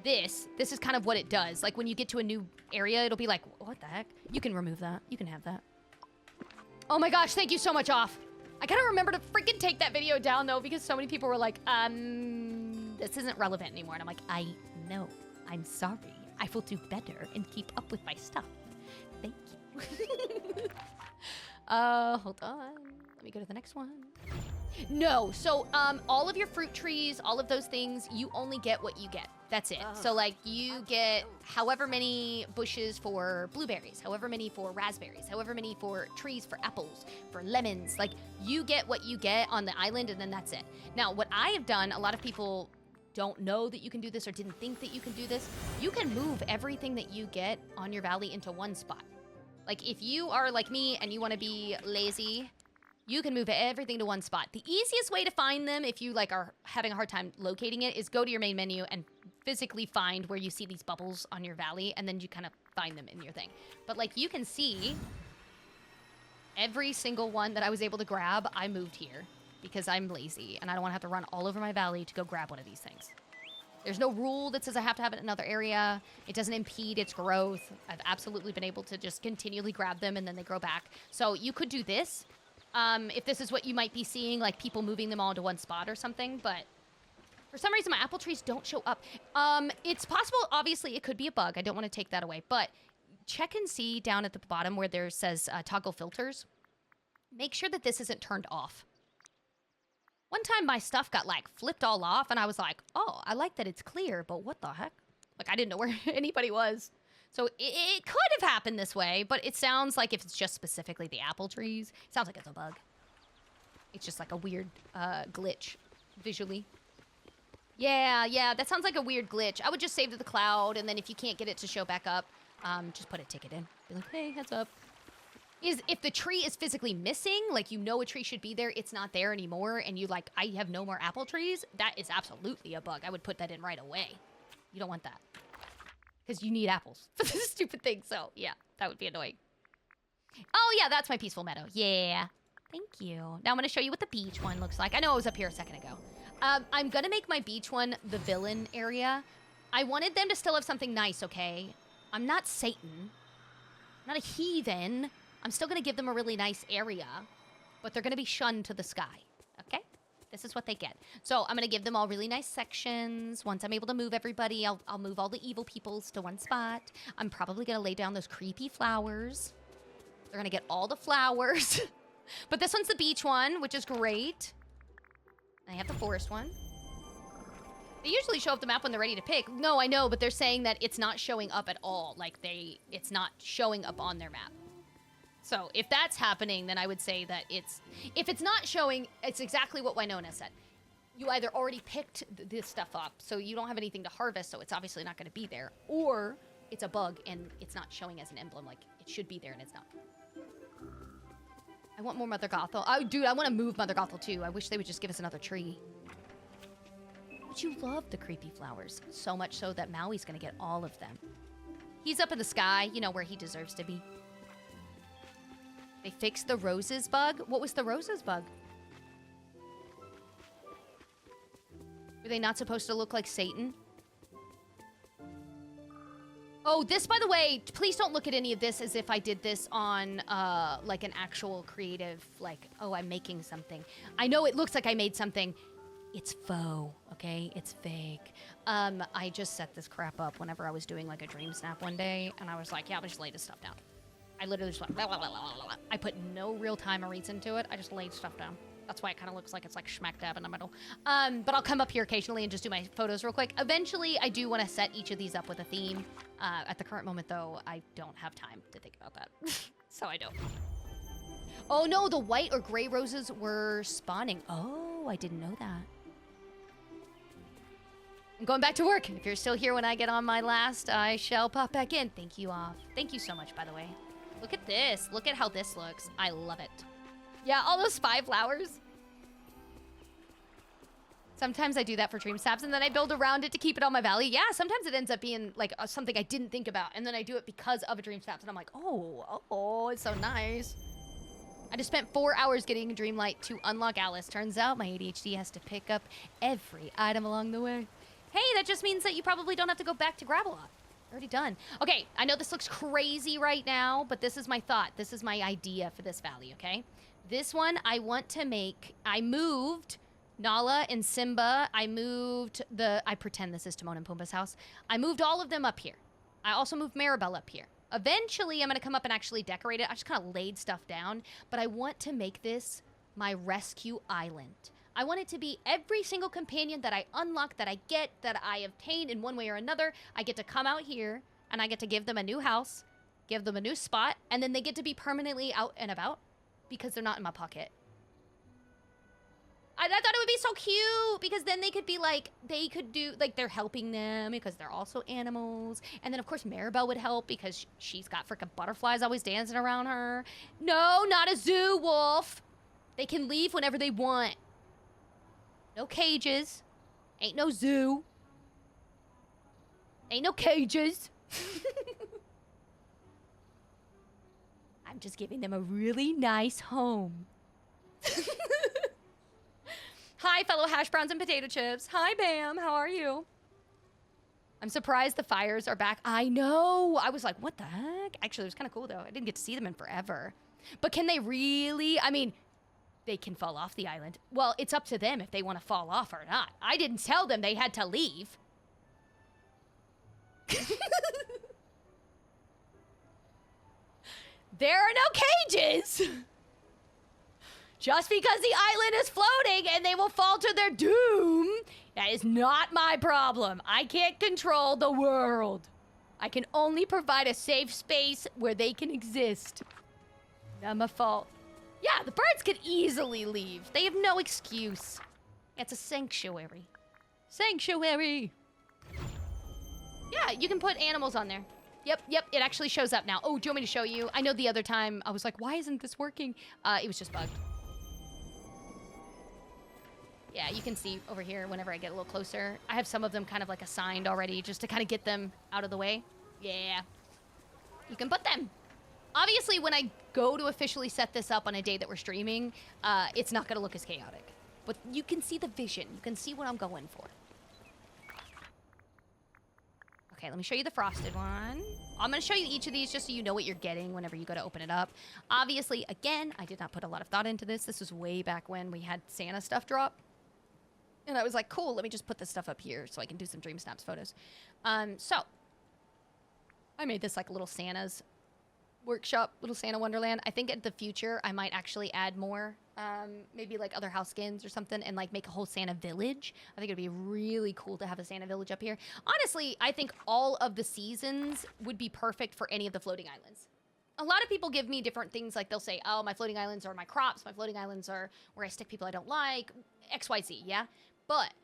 this is kind of what it does. Like, when you get to a new area, it'll be like, what the heck? You can remove that. You can have that. Oh my gosh, thank you so much, Off. I gotta remember to freaking take that video down, though, because so many people were like, this isn't relevant anymore. And I'm like, I know. I'm sorry. I will do better and keep up with my stuff. Thank you. Hold on. Let me go to the next one. No, so, all of your fruit trees, all of those things, you only get what you get. That's it. So, like, you get however many bushes for blueberries, however many for raspberries, however many for trees for apples, for lemons. Like, you get what you get on the island, and then that's it. Now, what I have done, a lot of people don't know that you can do this or didn't think that you can do this. You can move everything that you get on your valley into one spot. Like, if you are like me and you want to be lazy, you can move everything to one spot. The easiest way to find them, if you like are having a hard time locating it, is go to your main menu and physically find where you see these bubbles on your valley, and then you kind of find them in your thing. But like, you can see every single one that I was able to grab, I moved here because I'm lazy and I don't want to have to run all over my valley to go grab one of these things. There's no rule that says I have to have it in another area. It doesn't impede its growth. I've absolutely been able to just continually grab them and then they grow back. So you could do this. If this is what you might be seeing, like people moving them all into one spot or something, but for some reason my apple trees don't show up. It's possible, obviously it could be a bug. I don't want to take that away, but check and see down at the bottom where there says toggle filters. Make sure that this isn't turned off. One time my stuff got like flipped all off and I was like, oh, I like that it's clear, but what the heck? Like, I didn't know where anybody was. So it could have happened this way, but it sounds like if it's just specifically the apple trees, it sounds like it's a bug. It's just like a weird glitch visually. Yeah, that sounds like a weird glitch. I would just save to the cloud, and then if you can't get it to show back up, just put a ticket in. Be like, hey, heads up. If the tree is physically missing, like you know a tree should be there, it's not there anymore, and you like, I have no more apple trees, that is absolutely a bug. I would put that in right away. You don't want that. Because you need apples for this stupid thing, so yeah, that would be annoying. Oh yeah, that's my peaceful meadow. Yeah. Thank you. Now I'm going to show you what the beach one looks like. I know I was up here a second ago. I'm gonna make my beach one the villain area. I wanted them to still have something nice, okay? I'm not Satan. I'm not a heathen. I'm still gonna give them a really nice area, but they're gonna be shunned to the sky, okay? This is what they get. So I'm gonna give them all really nice sections. Once I'm able to move everybody, I'll move all the evil peoples to one spot. I'm probably gonna lay down those creepy flowers. They're gonna get all the flowers. But this one's the beach one, which is great. I have the forest one. They usually show up the map when they're ready to pick. No, I know, but they're saying that it's not showing up at all. Like, it's not showing up on their map. So if that's happening, then I would say that if it's not showing, it's exactly what Winona said. You either already picked this stuff up, so you don't have anything to harvest, so it's obviously not going to be there, or it's a bug and it's not showing as an emblem, like it should be there and it's not. I want more Mother Gothel. Oh, dude, I want to move Mother Gothel too. I wish they would just give us another tree. But you love the creepy flowers, so much so that Maui's going to get all of them. He's up in the sky, you know, where he deserves to be. They fixed the roses bug? What was the roses bug? Were they not supposed to look like Satan? Oh, this, by the way, please don't look at any of this as if I did this on, like, an actual creative, like, oh, I'm making something. I know it looks like I made something. It's faux, okay? It's fake. I just set this crap up whenever I was doing, like, a dream snap one day, and I was like, yeah, I'll just lay this stuff down. I literally just went, blah, blah, blah, blah, blah. I put no real time or reason to it. I just laid stuff down. That's why it kind of looks like it's like smack dab in the middle. But I'll come up here occasionally and just do my photos real quick. Eventually, I do want to set each of these up with a theme. At the current moment, though, I don't have time to think about that. So I don't. Oh, no, the white or gray roses were spawning. Oh, I didn't know that. I'm going back to work. If you're still here when I get on my last, I shall pop back in. Thank you, off. Thank you so much, by the way. Look at this. Look at how this looks. I love it. Yeah, all those 5 flowers. Sometimes I do that for dream snaps, and then I build around it to keep it on my valley. Yeah, sometimes it ends up being like something I didn't think about, and then I do it because of a dream snaps, and I'm like, oh, it's so nice. I just spent 4 hours getting a dream light to unlock Alice. Turns out my ADHD has to pick up every item along the way. Hey, that just means that you probably don't have to go back to Gravelot. Already done. Okay, I know this looks crazy right now, but this is my thought. This is my idea for this valley, okay? This one, I want to make... I moved Nala and Simba. I moved the... I pretend this is Timon and Pumbaa's house. I moved all of them up here. I also moved Maribel up here. Eventually, I'm going to come up and actually decorate it. I just kind of laid stuff down, but I want to make this my rescue island. I want it to be every single companion that I unlock, that I get, that I obtain in one way or another. I get to come out here, and I get to give them a new house, give them a new spot, and then they get to be permanently out and about because they're not in my pocket. I thought it would be so cute because then they could be like, they could do, like, they're helping them because they're also animals. And then, of course, Maribel would help because she's got freaking butterflies always dancing around her. No, not a zoo, Wolf. They can leave whenever they want. No cages. Ain't no zoo. Ain't no cages. I'm just giving them a really nice home. Hi, fellow hash browns and potato chips. Hi, Bam. How are you? I'm surprised the fires are back. I know. I was like, what the heck? Actually, it was kind of cool, though. I didn't get to see them in forever. But can they really? I mean... They can fall off the island. Well, it's up to them if they want to fall off or not. I didn't tell them they had to leave. There are no cages! Just because the island is floating and they will fall to their doom, that is not my problem. I can't control the world. I can only provide a safe space where they can exist. Not my fault. Yeah, the birds could easily leave. They have no excuse. It's a sanctuary. Sanctuary! Yeah, you can put animals on there. Yep, it actually shows up now. Oh, do you want me to show you? I know the other time I was like, why isn't this working? It was just bugged. Yeah, you can see over here whenever I get a little closer. I have some of them kind of like assigned already just to kind of get them out of the way. Yeah. You can put them. Obviously, when I go to officially set this up on a day that we're streaming, it's not going to look as chaotic. but you can see the vision. You can see what I'm going for. Okay, let me show you the frosted one. I'm gonna show you each of these just so you know what you're getting whenever you go to open it up. Obviously, again, I did not put a lot of thought into this. This was way back when we had Santa stuff drop. And I was like, cool, let me just put this stuff up here so I can do some Dream Snaps photos. So, I made this like little Santa's workshop, little Santa Wonderland. I think in the future, I might actually add more, maybe like other house skins or something, and like make a whole Santa village. I think it'd be really cool to have a Santa village up here. Honestly, I think all of the seasons would be perfect for any of the floating islands. A lot of people give me different things, like they'll say, oh, my floating islands are my crops, my floating islands are where I stick people I don't like, XYZ, yeah? But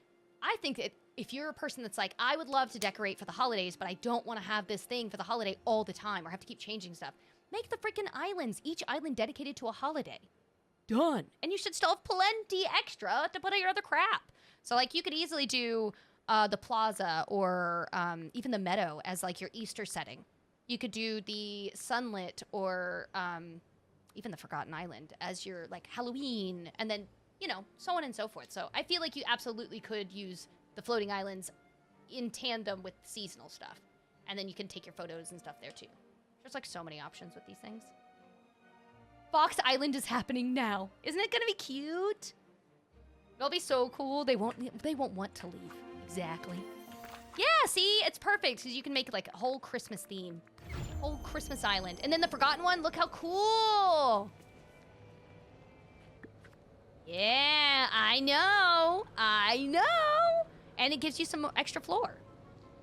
I think that if you're a person that's like, I would love to decorate for the holidays, but I don't want to have this thing for the holiday all the time or have to keep changing stuff, make the freaking islands, each island dedicated to a holiday. Done. And you should still have plenty extra to put on your other crap. So, like, you could easily do the plaza or even the meadow as, like, your Easter setting. You could do the sunlit or even the Forgotten Island as your, like, Halloween, and then, you know, so on and so forth. So I feel like you absolutely could use the floating islands in tandem with seasonal stuff. And then you can take your photos and stuff there, too. There's, like, so many options with these things. Fox Island is happening now. Isn't it gonna be cute? It'll be so cool. They won't want to leave. Exactly. Yeah, see? It's perfect, because you can make, like, a whole Christmas theme. Whole Christmas Island. And then the Forgotten one, look how cool! Yeah, I know. And it gives you some extra floor.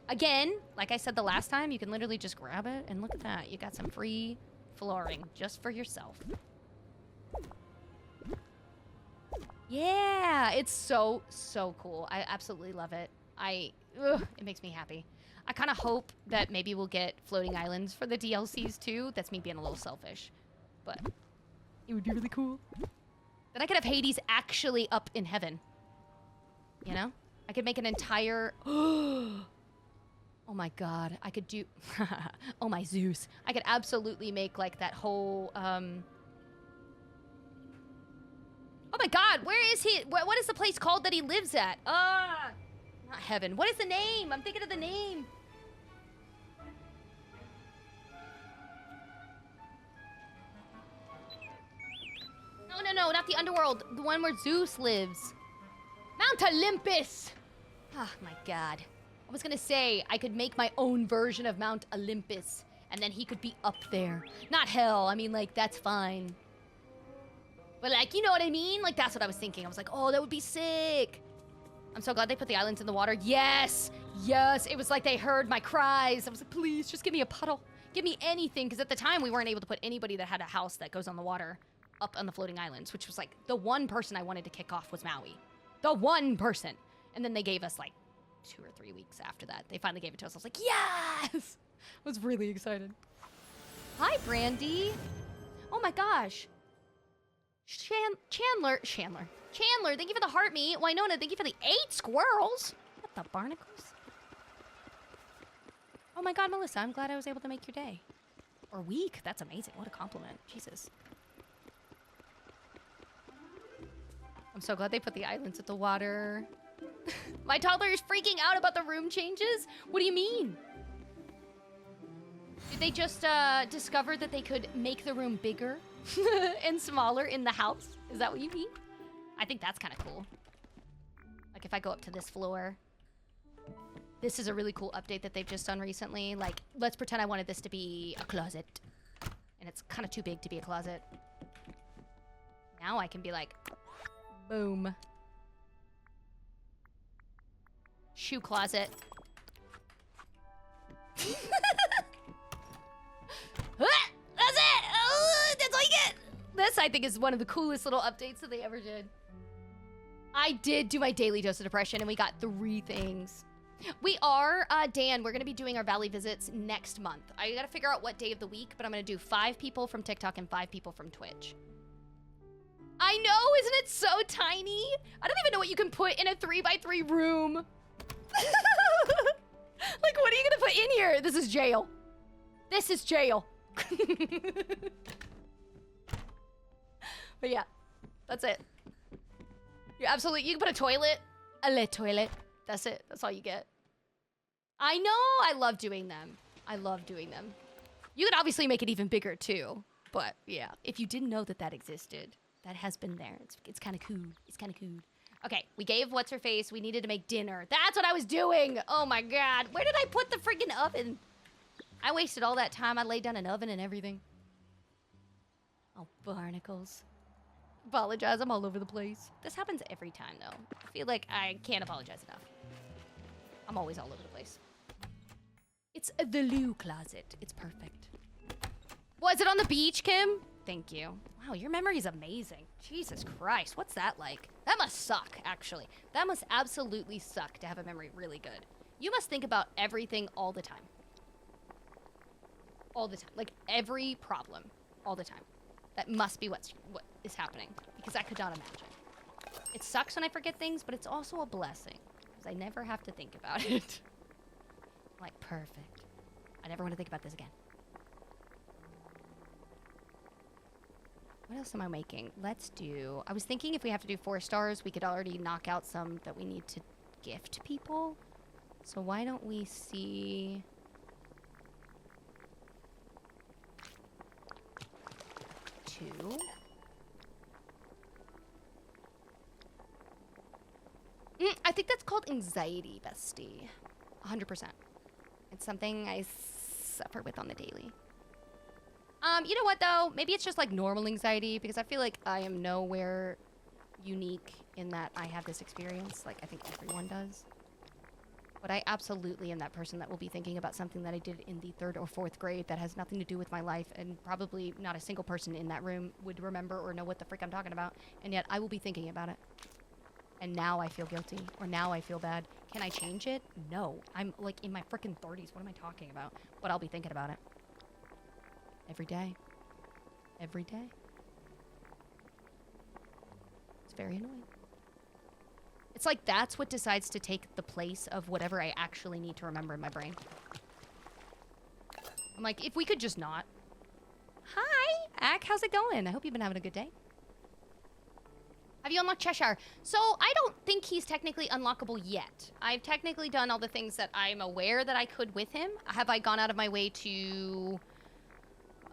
Again, like I said the last time, you can literally just grab it, and look at that. You got some free flooring just for yourself. Yeah, it's so cool. I absolutely love it. It makes me happy. I kind of hope that maybe we'll get floating islands for the DLCs too. That's me being a little selfish, but it would be really cool. Then I could have Hades actually up in heaven. You know? I could make an entire... Oh my god, I could do... Oh my Zeus. I could absolutely make, like, that whole, Oh my god, where is he? What is the place called that he lives at? Not heaven. What is the name? I'm thinking of the name. No, not the underworld. The one where Zeus lives. Mount Olympus! Oh my god. I was gonna say, I could make my own version of Mount Olympus, and then he could be up there. Not hell, I mean, like, that's fine. But, like, you know what I mean? Like, that's what I was thinking. I was like, oh, that would be sick. I'm so glad they put the islands in the water. Yes! Yes! It was like they heard my cries. I was like, please, just give me a puddle. Give me anything, because at the time, we weren't able to put anybody that had a house that goes on the water up on the floating islands, which was, like, the one person I wanted to kick off was Maui. The one person. And then they gave us, like, 2 or 3 weeks after that. They finally gave it to us. I was like, yes! I was really excited. Hi, Brandy. Oh my gosh. Chandler, thank you for the heart meat. Winona, thank you for the 8 squirrels. What the barnacles? Oh my god, Melissa, I'm glad I was able to make your day. Or week. That's amazing. What a compliment. Jesus. I'm so glad they put the islands at the water. My toddler is freaking out about the room changes? What do you mean? Did they just discover that they could make the room bigger and smaller in the house? Is that what you mean? I think that's kind of cool. Like, if I go up to this floor. This is a really cool update that they've just done recently. Like, let's pretend I wanted this to be a closet. And it's kind of too big to be a closet. Now I can be like, boom. Shoe closet. That's it! Oh, that's all you get! This, I think, is one of the coolest little updates that they ever did. I did do my daily dose of depression, and we got 3 things. We are, Dan, we're going to be doing our Valley visits next month. I got to figure out what day of the week, but I'm going to do 5 people from TikTok and 5 people from Twitch. I know, isn't it so tiny? I don't even know what you can put in a 3x3 room. Like, what are you gonna put in here? This is jail. This is jail. But yeah, that's it. You absolutely, you can put a toilet. A le toilet. That's it. That's all you get. I know. I love doing them. I love doing them. You could obviously make it even bigger too. But yeah, if you didn't know that that existed, that has been there. It's kind of cool. It's kind of cool. Okay, we gave what's her face. We needed to make dinner. That's what I was doing. Oh my God. Where did I put the freaking oven? I wasted all that time. I laid down an oven and everything. Oh, barnacles. Apologize. I'm all over the place. This happens every time though. I feel like I can't apologize enough. I'm always all over the place. It's the loo closet. It's perfect. Was it on the beach, Kim? Thank you. Wow, your memory is amazing. Jesus Christ, what's that like? That must suck, actually. That must absolutely suck to have a memory really good. You must think about everything all the time. All the time. Like, every problem. All the time. That must be what is happening. Because I could not imagine. It sucks when I forget things, but it's also a blessing. Because I never have to think about it. Like, perfect. I never want to think about this again. What else am I making? Let's do... I was thinking if we have to do 4 stars, we could already knock out some that we need to gift people. So why don't we see... 2. I think that's called anxiety, bestie. 100%. It's something I suffer with on the daily. You know what, though? Maybe it's just, like, normal anxiety, because I feel like I am nowhere unique in that I have this experience. Like, I think everyone does. But I absolutely am that person that will be thinking about something that I did in the 3rd or 4th grade that has nothing to do with my life, and probably not a single person in that room would remember or know what the frick I'm talking about, and yet I will be thinking about it. And now I feel guilty, or now I feel bad. Can I change it? No. I'm, like, in my frickin' 30s. What am I talking about? But I'll be thinking about it. Every day. Every day. It's very annoying. It's like that's what decides to take the place of whatever I actually need to remember in my brain. I'm like, if we could just not. Hi, Ak, how's it going? I hope you've been having a good day. Have you unlocked Cheshire? So, I don't think he's technically unlockable yet. I've technically done all the things that I'm aware that I could with him. Have I gone out of my way to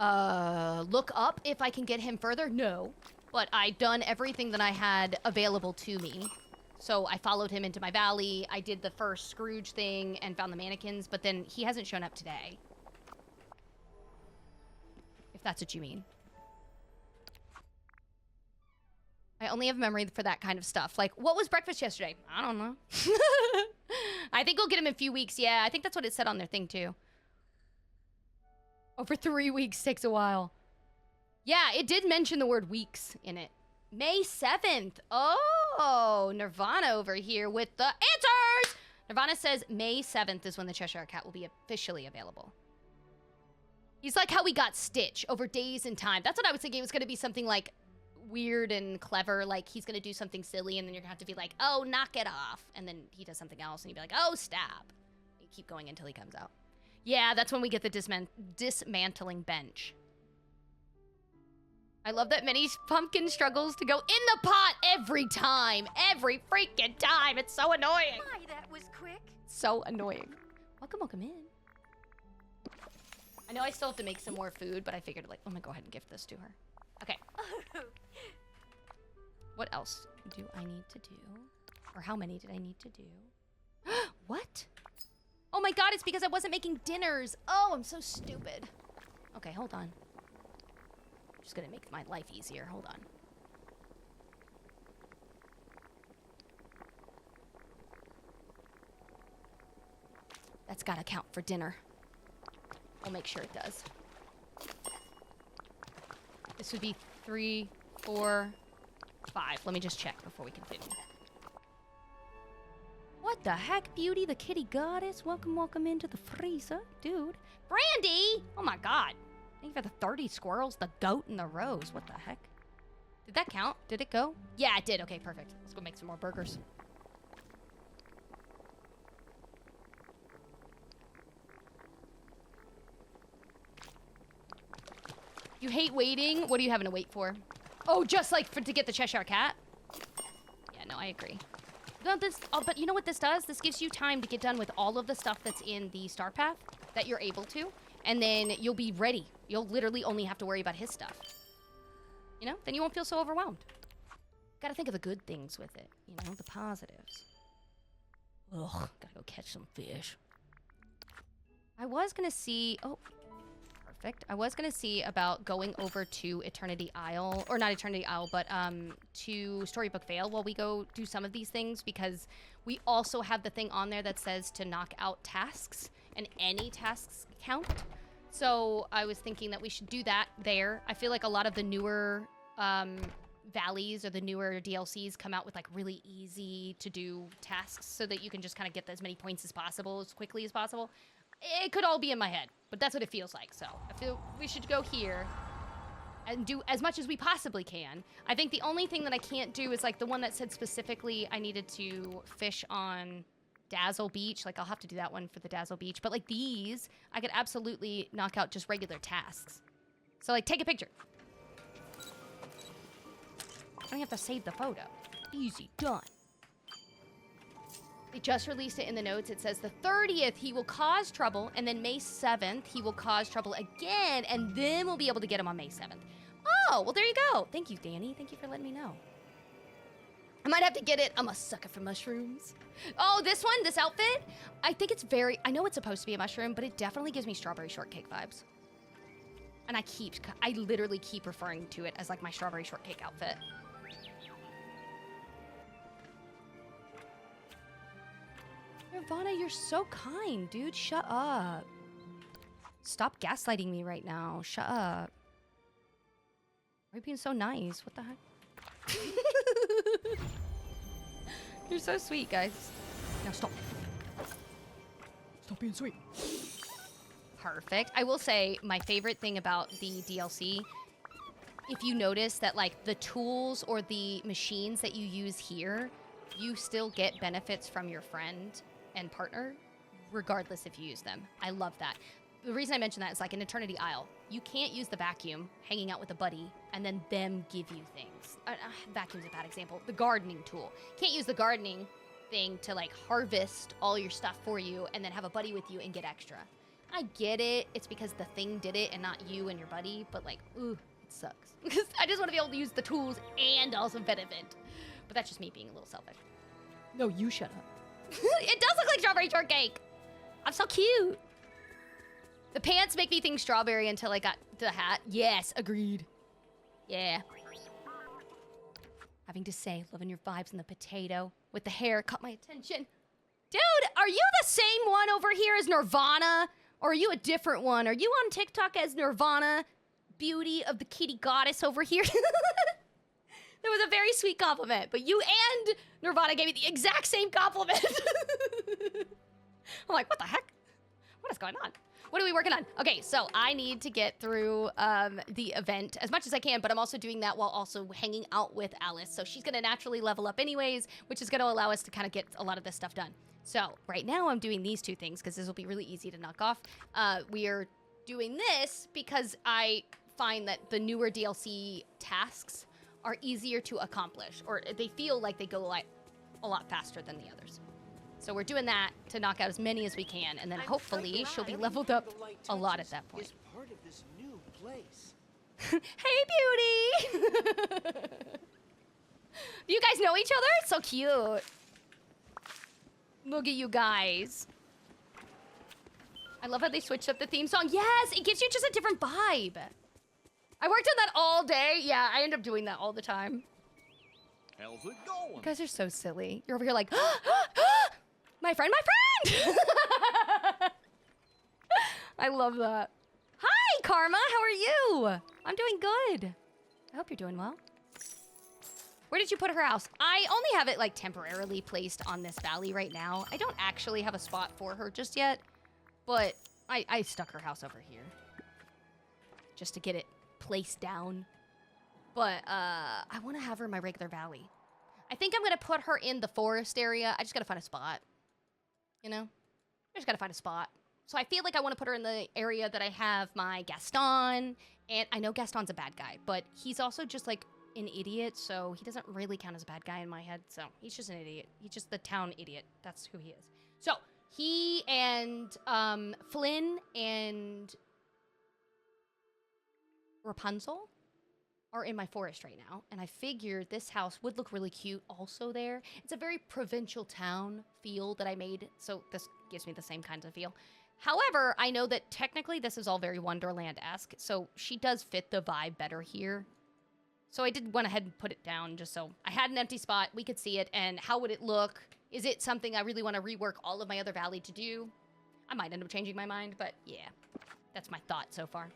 look up if I can get him further? No. But I've done everything that I had available to me. So I followed him into my valley. I did the first Scrooge thing and found the mannequins, but then he hasn't shown up today. If that's what you mean. I only have memory for that kind of stuff. Like, what was breakfast yesterday? I don't know. I think we'll get him in a few weeks. Yeah, I think that's what it said on their thing, too. Over 3 weeks takes a while. Yeah, it did mention the word weeks in it. May 7th. Oh, Nirvana over here with the answers. Nirvana says May 7th is when the Cheshire Cat will be officially available. He's like how we got Stitch over days and time. That's what I was thinking. It was going to be something like weird and clever. Like he's going to do something silly and then you're going to have to be like, oh, knock it off. And then he does something else and you'd be like, oh, stab. You keep going until he comes out. Yeah, that's when we get the dismantling bench. I love that Minnie's pumpkin struggles to go in the pot every time. Every freaking time. It's so annoying. My, that was quick. So annoying. Welcome in. I know I still have to make some more food, but I figured, like, I'm gonna go ahead and gift this to her. Okay. What else do I need to do? Or how many did I need to do? What? Oh my god, it's because I wasn't making dinners. Oh, I'm so stupid. Okay, hold on. Just gonna make my life easier. Hold on. That's gotta count for dinner. I'll make sure it does. This would be 3, 4, 5. Let me just check before we continue. What the heck, Beauty, the kitty goddess? Welcome into the freezer, dude. Brandy! Oh my god. Thank you for the 30 squirrels, the goat, and the rose. What the heck? Did that count? Did it go? Yeah, it did. Okay, perfect. Let's go make some more burgers. You hate waiting? What are you having to wait for? Oh, just like to get the Cheshire Cat? Yeah, no, agree. No, but you know what this does? This gives you time to get done with all of the stuff that's in the star path that you're able to, and then you'll be ready. You'll literally only have to worry about his stuff. You know? Then you won't feel so overwhelmed. Gotta think of the good things with it, you know, the positives. Ugh, gotta go catch some fish. I was gonna see, oh, perfect. I was gonna see about going over to Eternity Isle, or not Eternity Isle, but to Storybook Vale while we go do some of these things, because we also have the thing on there that says to knock out tasks, and any tasks count. So I was thinking that we should do that there. I feel like a lot of the newer valleys or the newer DLCs come out with like really easy to do tasks so that you can just kind of get as many points as possible as quickly as possible. It could all be in my head, but that's what it feels like. So I feel we should go here and do as much as we possibly can. I think the only thing that I can't do is like the one that said specifically I needed to fish on Dazzle Beach. Like I'll have to do that one for the Dazzle Beach, but like these, I could absolutely knock out just regular tasks. So like take a picture. I don't have to save the photo. Easy, done. They just released it in the notes. It says the 30th, he will cause trouble, and then May 7th, he will cause trouble again, and then we'll be able to get him on May 7th. Oh, well, there you go. Thank you, Danny. Thank you for letting me know. I might have to get it. I'm a sucker for mushrooms. Oh, this one, this outfit, I think it's I know it's supposed to be a mushroom, but it definitely gives me strawberry shortcake vibes. And I literally keep referring to it as like my strawberry shortcake outfit. Nirvana, you're so kind, dude. Shut up. Stop gaslighting me right now. Shut up. Why are you being so nice? What the heck? You're so sweet, guys. Now stop. Stop being sweet. Perfect. I will say my favorite thing about the DLC, if you notice that like the tools or the machines that you use here, you still get benefits from your friend and partner, regardless if you use them. I love that. The reason I mention that is like in Eternity Isle, you can't use the vacuum hanging out with a buddy and then them give you things. Vacuum's a bad example. The gardening tool. Can't use the gardening thing to like harvest all your stuff for you and then have a buddy with you and get extra. I get it. It's because the thing did it and not you and your buddy, but like, ooh, it sucks. Because I just want to be able to use the tools and also benefit. But that's just me being a little selfish. No, you shut up. It does look like strawberry shortcake. I'm so cute. The pants make me think strawberry until I got the hat. Yes, agreed. Yeah. Having to say, loving your vibes in the potato with the hair caught my attention. Dude, are you the same one over here as Nirvana? Or are you a different one? Are you on TikTok as Nirvana, beauty of the kitty goddess over here? That was a very sweet compliment, but you and Nirvana gave me the exact same compliment. I'm like, what the heck? What is going on? What are we working on? Okay, so I need to get through the event as much as I can, but I'm also doing that while also hanging out with Alice. So she's gonna naturally level up anyways, which is gonna allow us to kind of get a lot of this stuff done. So right now I'm doing these two things because this will be really easy to knock off. We are doing this because I find that the newer DLC tasks are easier to accomplish, or they feel like they go like a lot faster than the others. So we're doing that to knock out as many as we can, and then hopefully she'll be leveled up a lot at that point. Part of this new place. Hey, beauty! Do you guys know each other? It's so cute. Look at you guys. I love how they switched up the theme song. Yes, it gives you just a different vibe. I worked on that all day. Yeah, I end up doing that all the time. How's it going? You guys are so silly. You're over here like, my friend, my friend! I love that. Hi, Karma, how are you? I'm doing good. I hope you're doing well. Where did you put her house? I only have it like temporarily placed on this valley right now. I don't actually have a spot for her just yet, but I stuck her house over here just to get it placed down. But I want to have her in my regular valley. I think I'm going to put her in the forest area. I just got to find a spot. You know? I just got to find a spot. So I feel like I want to put her in the area that I have my Gaston. And I know Gaston's a bad guy, but he's also just like an idiot, so he doesn't really count as a bad guy in my head. So he's just an idiot. He's just the town idiot. That's who he is. So he and Flynn and Rapunzel are in my forest right now, and I figured this house would look really cute also there. It's a very provincial town feel that I made, so this gives me the same kinds of feel. However, I know that technically this is all very Wonderland-esque, so she does fit the vibe better here. So I did went ahead and put it down just so I had an empty spot, we could see it, and how would it look? Is it something I really want to rework all of my other Valley to do? I might end up changing my mind, but yeah, that's my thought so far.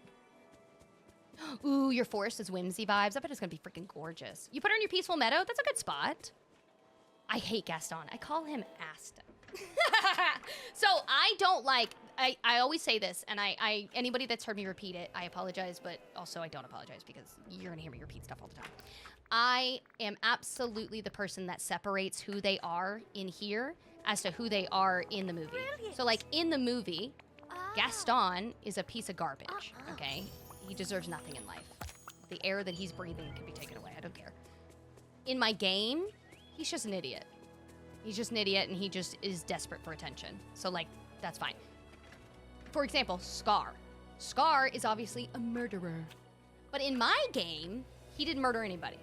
Ooh, your forest is whimsy vibes. I bet it's gonna be freaking gorgeous. You put her in your peaceful meadow? That's a good spot. I hate Gaston. I call him Aston. So I don't like, I always say this, and I anybody that's heard me repeat it, I apologize, but also I don't apologize because you're gonna hear me repeat stuff all the time. I am absolutely the person that separates who they are in here as to who they are in the movie. Brilliant. So like in the movie, Ah. Gaston is a piece of garbage, okay? He deserves nothing in life. The air that he's breathing can be taken away. I don't care. In my game, he's just an idiot. He's just an idiot, and he just is desperate for attention. So, like, that's fine. For example, Scar. Scar is obviously a murderer. But in my game, he didn't murder anybody.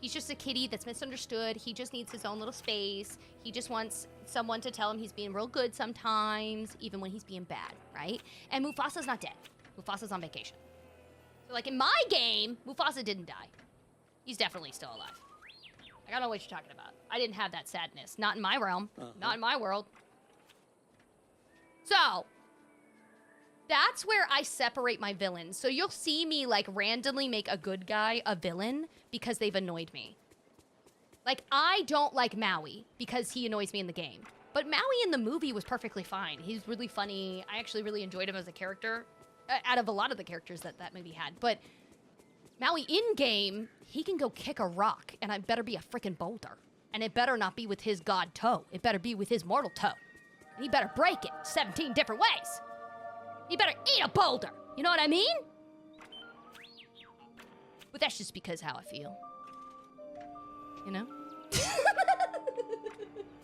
He's just a kitty that's misunderstood. He just needs his own little space. He just wants someone to tell him he's being real good sometimes, even when he's being bad, right? And Mufasa's not dead. Mufasa's on vacation. So, like, in my game, Mufasa didn't die. He's definitely still alive. Like, I don't know what you're talking about. I didn't have that sadness. Not in my realm. Not in my world. So, that's where I separate my villains. So you'll see me, like, randomly make a good guy a villain because they've annoyed me. Like, I don't like Maui because he annoys me in the game. But Maui in the movie was perfectly fine. He's really funny. I actually really enjoyed him as a character. Out of a lot of the characters that movie had. But Maui in-game, he can go kick a rock, and it better be a freaking boulder. And it better not be with his god toe. It better be with his mortal toe. And he better break it 17 different ways. He better eat a boulder. You know what I mean? But that's just because how I feel. You know?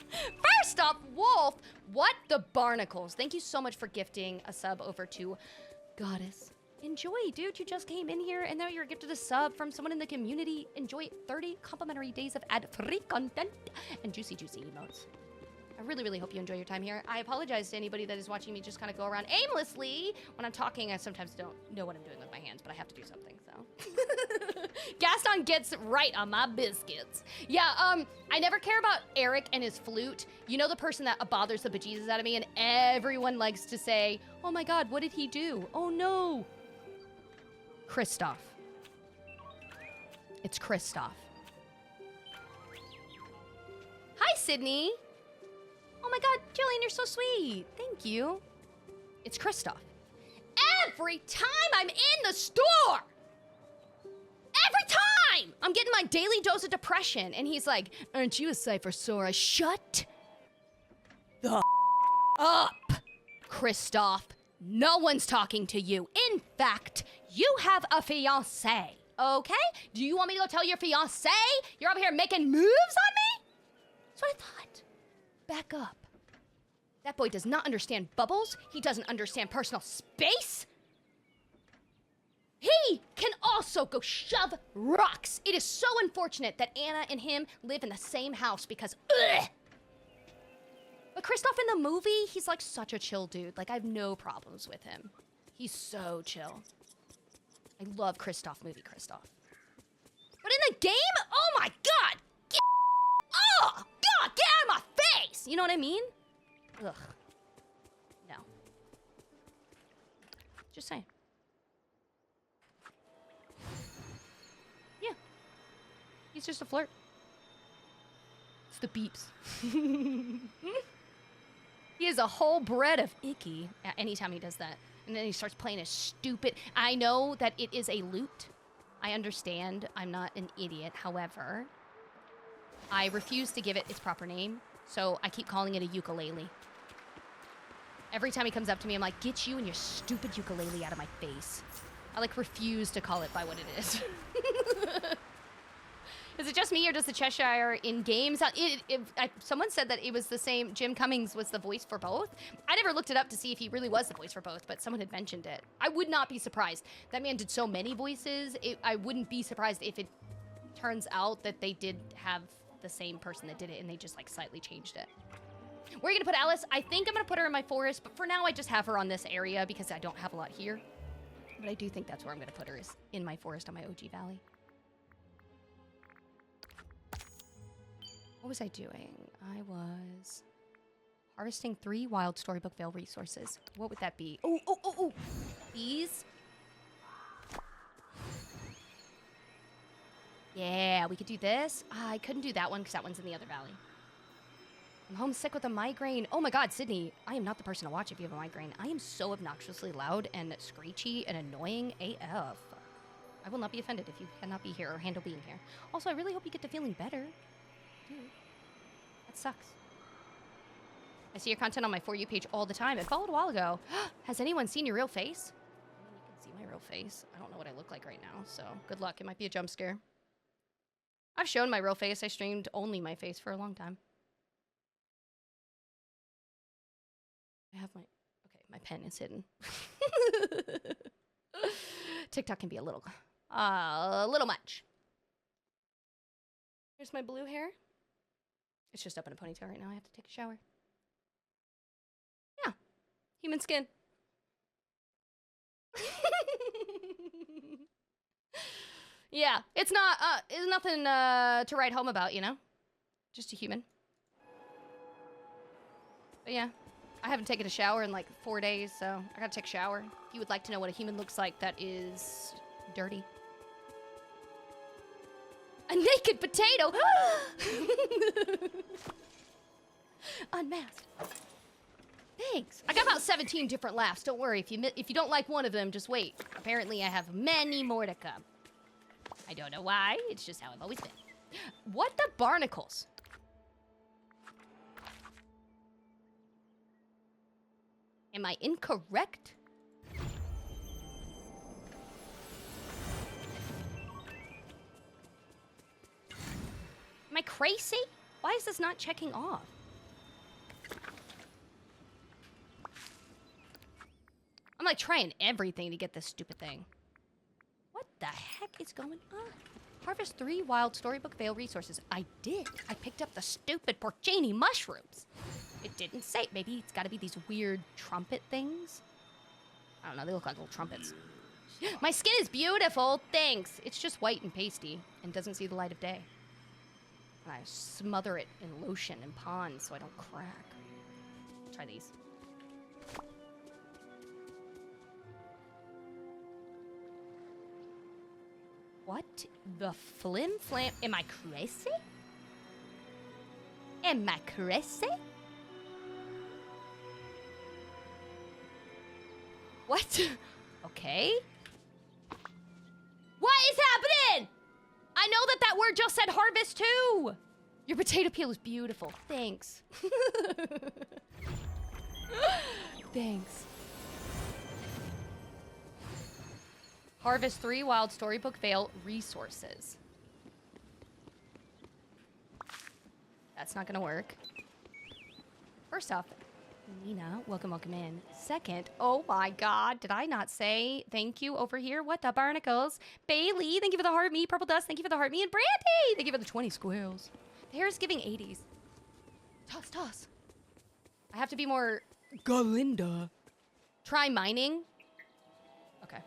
First up, Wolf, what the barnacles? Thank you so much for gifting a sub over to Goddess. Enjoy, dude. You just came in here and now you're gifted a sub from someone in the community. Enjoy 30 complimentary days of ad-free content and juicy emotes. I really, really hope you enjoy your time here. I apologize to anybody that is watching me just kind of go around aimlessly. When I'm talking, I sometimes don't know what I'm doing with my hands, but I have to do something, so. Gaston gets right on my biscuits. Yeah, I never care about Eric and his flute. You know the person that bothers the bejesus out of me, and everyone likes to say, oh my god, what did he do? Oh no. Kristoff. It's Kristoff. Hi, Sydney. Oh my god, Jillian, you're so sweet. Thank you. It's Kristoff. Every time I'm in the store! Every time! I'm getting my daily dose of depression, and he's like, aren't you a cipher Sora? Shut the up, Kristoff. No one's talking to you. In fact, you have a fiancé, okay? Do you want me to go tell your fiancé you're over here making moves on me? That's what I thought. Back up. That boy does not understand bubbles. He doesn't understand personal space. He can also go shove rocks. It is so unfortunate that Anna and him live in the same house because, ugh. But Kristoff in the movie, he's like such a chill dude. Like, I have no problems with him. He's so chill. I love Kristoff movie Kristoff. But in the game, oh my god! Oh, God, get out of my face! You know what I mean? Ugh. No. Just saying. Yeah. He's just a flirt. It's the beeps. He is a whole bread of icky anytime he does that. And then he starts playing a stupid... I know that it is a lute. I understand. I'm not an idiot. However, I refuse to give it its proper name, so I keep calling it a ukulele. Every time he comes up to me, I'm like, get you and your stupid ukulele out of my face. I, like, refuse to call it by what it is. Is it just me, or does the Cheshire in games? Someone said that it was the same. Jim Cummings was the voice for both. I never looked it up to see if he really was the voice for both, but someone had mentioned it. I would not be surprised. That man did so many voices. I wouldn't be surprised if it turns out that they did have the same person that did it and they just like slightly changed it. Where are you gonna put Alice? I think I'm gonna put her in my forest, but for now I just have her on this area because I don't have a lot here. But I do think that's where I'm gonna put her, is in my forest on my OG Valley. What was I doing? I was harvesting 3 wild Storybook Vale resources. What would that be? Oh. These. Yeah, we could do this. I couldn't do that one because that one's in the other valley. I'm homesick with a migraine. Oh my god, Sydney, I am not the person to watch if you have a migraine. I am so obnoxiously loud and screechy and annoying AF. I will not be offended if you cannot be here or handle being here. Also, I really hope you get to feeling better. Dude, that sucks. I see your content on my For You page all the time. I followed a while ago. Has anyone seen your real face? I mean, you can see my real face. I don't know what I look like right now, so good luck. It might be a jump scare. I've shown my real face. I streamed only my face for a long time. I have my... Okay, my pen is hidden. TikTok can be a little much. Here's my blue hair. It's just up in a ponytail right now. I have to take a shower. Yeah. Human skin. Yeah, it's nothing to write home about, you know? Just a human. But yeah, I haven't taken a shower in like 4 days, so I gotta take a shower. If you would like to know what a human looks like that is dirty. A naked potato! Unmasked. Thanks. I got about 17 different laughs. Don't worry. If you don't like one of them, just wait. Apparently, I have many more to come. I don't know why. It's just how I've always been. What the barnacles? Am I incorrect? Am I crazy? Why is this not checking off? I'm like trying everything to get this stupid thing. What the heck is going on? Harvest 3 wild Storybook Vale resources. I did. I picked up the stupid porcini mushrooms. It didn't say. Maybe it's got to be these weird trumpet things. I don't know. They look like little trumpets. My skin is beautiful. Thanks. It's just white and pasty and doesn't see the light of day. And I smother it in lotion and ponds so I don't crack. Try these. What the flim flam? Am I crazy? Am I crazy? What? Okay. What is happening? I know that word just said harvest too. Your potato peel is beautiful. Thanks. Thanks. Harvest 3 wild Storybook Vale resources. That's not gonna work. First off, Nina, welcome in. Second, oh my god, did I not say thank you over here? What the barnacles? Bailey, thank you for the heart me. Purple Dust, thank you for the heart me. And Brandy, thank you for the 20 squirrels. The hair is giving 80s. Toss. I have to be more Galinda. Try mining. Okay.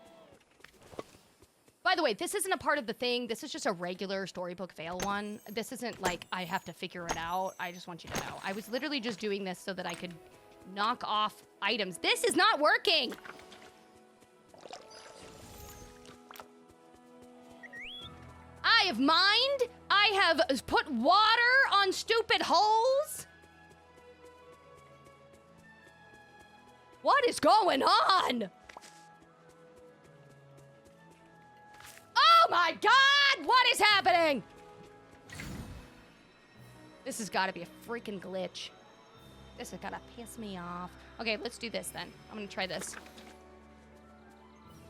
By the way, this isn't a part of the thing. This is just a regular Storybook Vale one. This isn't like I have to figure it out. I just want you to know. I was literally just doing this so that I could knock off items. This is not working! I have mined. I have put water on stupid holes. What is going on? Oh my god! What is happening? This has got to be a freaking glitch. This has got to piss me off. Okay, let's do this then. I'm going to try this.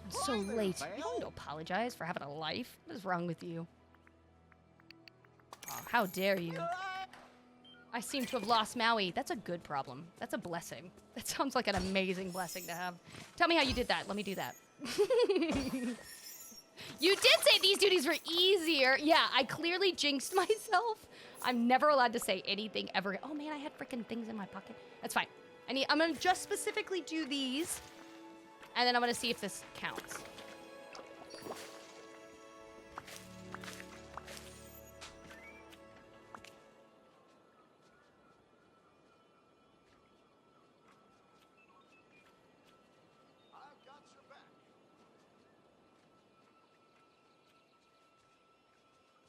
I'm so late. You don't need to apologize for having a life. What is wrong with you? How dare you? I seem to have lost Maui. That's a good problem. That's a blessing. That sounds like an amazing blessing to have. Tell me how you did that. Let me do that. You did say these duties were easier. Yeah, I clearly jinxed myself. I'm never allowed to say anything ever. Oh man, I had freaking things in my pocket. That's fine. I'm gonna just specifically do these, and then I'm gonna see if this counts.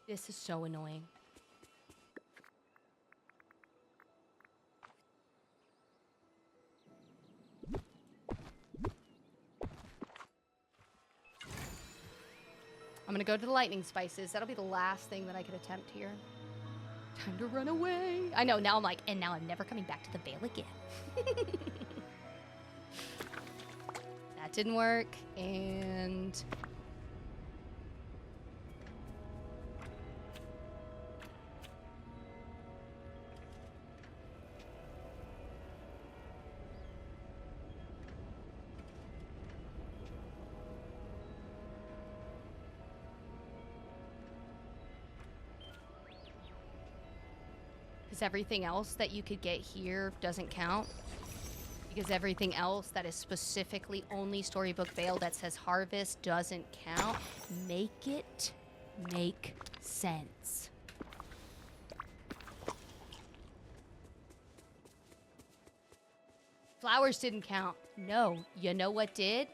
This is so annoying. I'm gonna go to the lightning spices. That'll be the last thing that I could attempt here. Time to run away. I know, now I'm like, and now I'm never coming back to the Vale again. That didn't work, and... Because everything else that you could get here doesn't count. Because everything else that is specifically only Storybook Vale that says Harvest doesn't count. Make it make sense. Flowers didn't count. No. You know what did?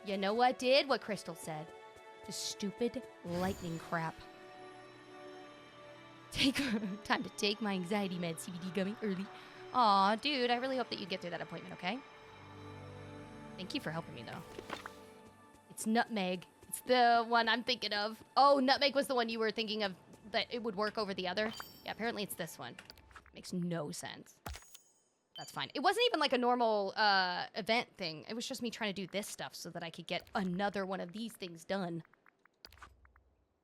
You know what did? What Crystal said. The stupid lightning crap. Time to take my anxiety med CBD gummy early. Aw, dude, I really hope that you get through that appointment, okay? Thank you for helping me, though. It's Nutmeg. It's the one I'm thinking of. Oh, Nutmeg was the one you were thinking of that it would work over the other? Yeah, apparently it's this one. Makes no sense. That's fine. It wasn't even like a normal event thing. It was just me trying to do this stuff so that I could get another one of these things done.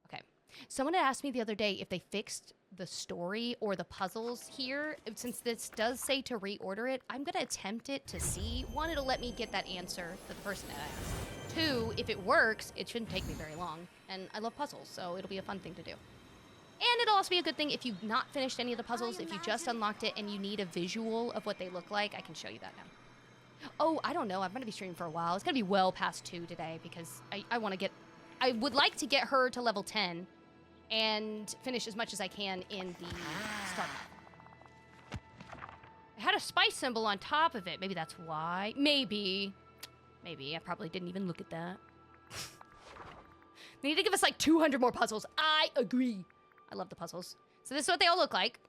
Okay. Someone had asked me the other day if they fixed the story or the puzzles here. Since this does say to reorder it, I'm gonna attempt it to see. One, it'll let me get that answer that the person had asked. Two, if it works, it shouldn't take me very long. And I love puzzles, so it'll be a fun thing to do. And it'll also be a good thing if you've not finished any of the puzzles, if you just unlocked it and you need a visual of what they look like, I can show you that now. Oh, I don't know. I'm gonna be streaming for a while. It's gonna be well past 2 today because I want to get... I would like to get her to level 10 and finish as much as I can in the start. It had a spice symbol on top of it. Maybe that's why. Maybe. Maybe. I probably didn't even look at that. They need to give us like 200 more puzzles. I agree. I love the puzzles. So this is what they all look like.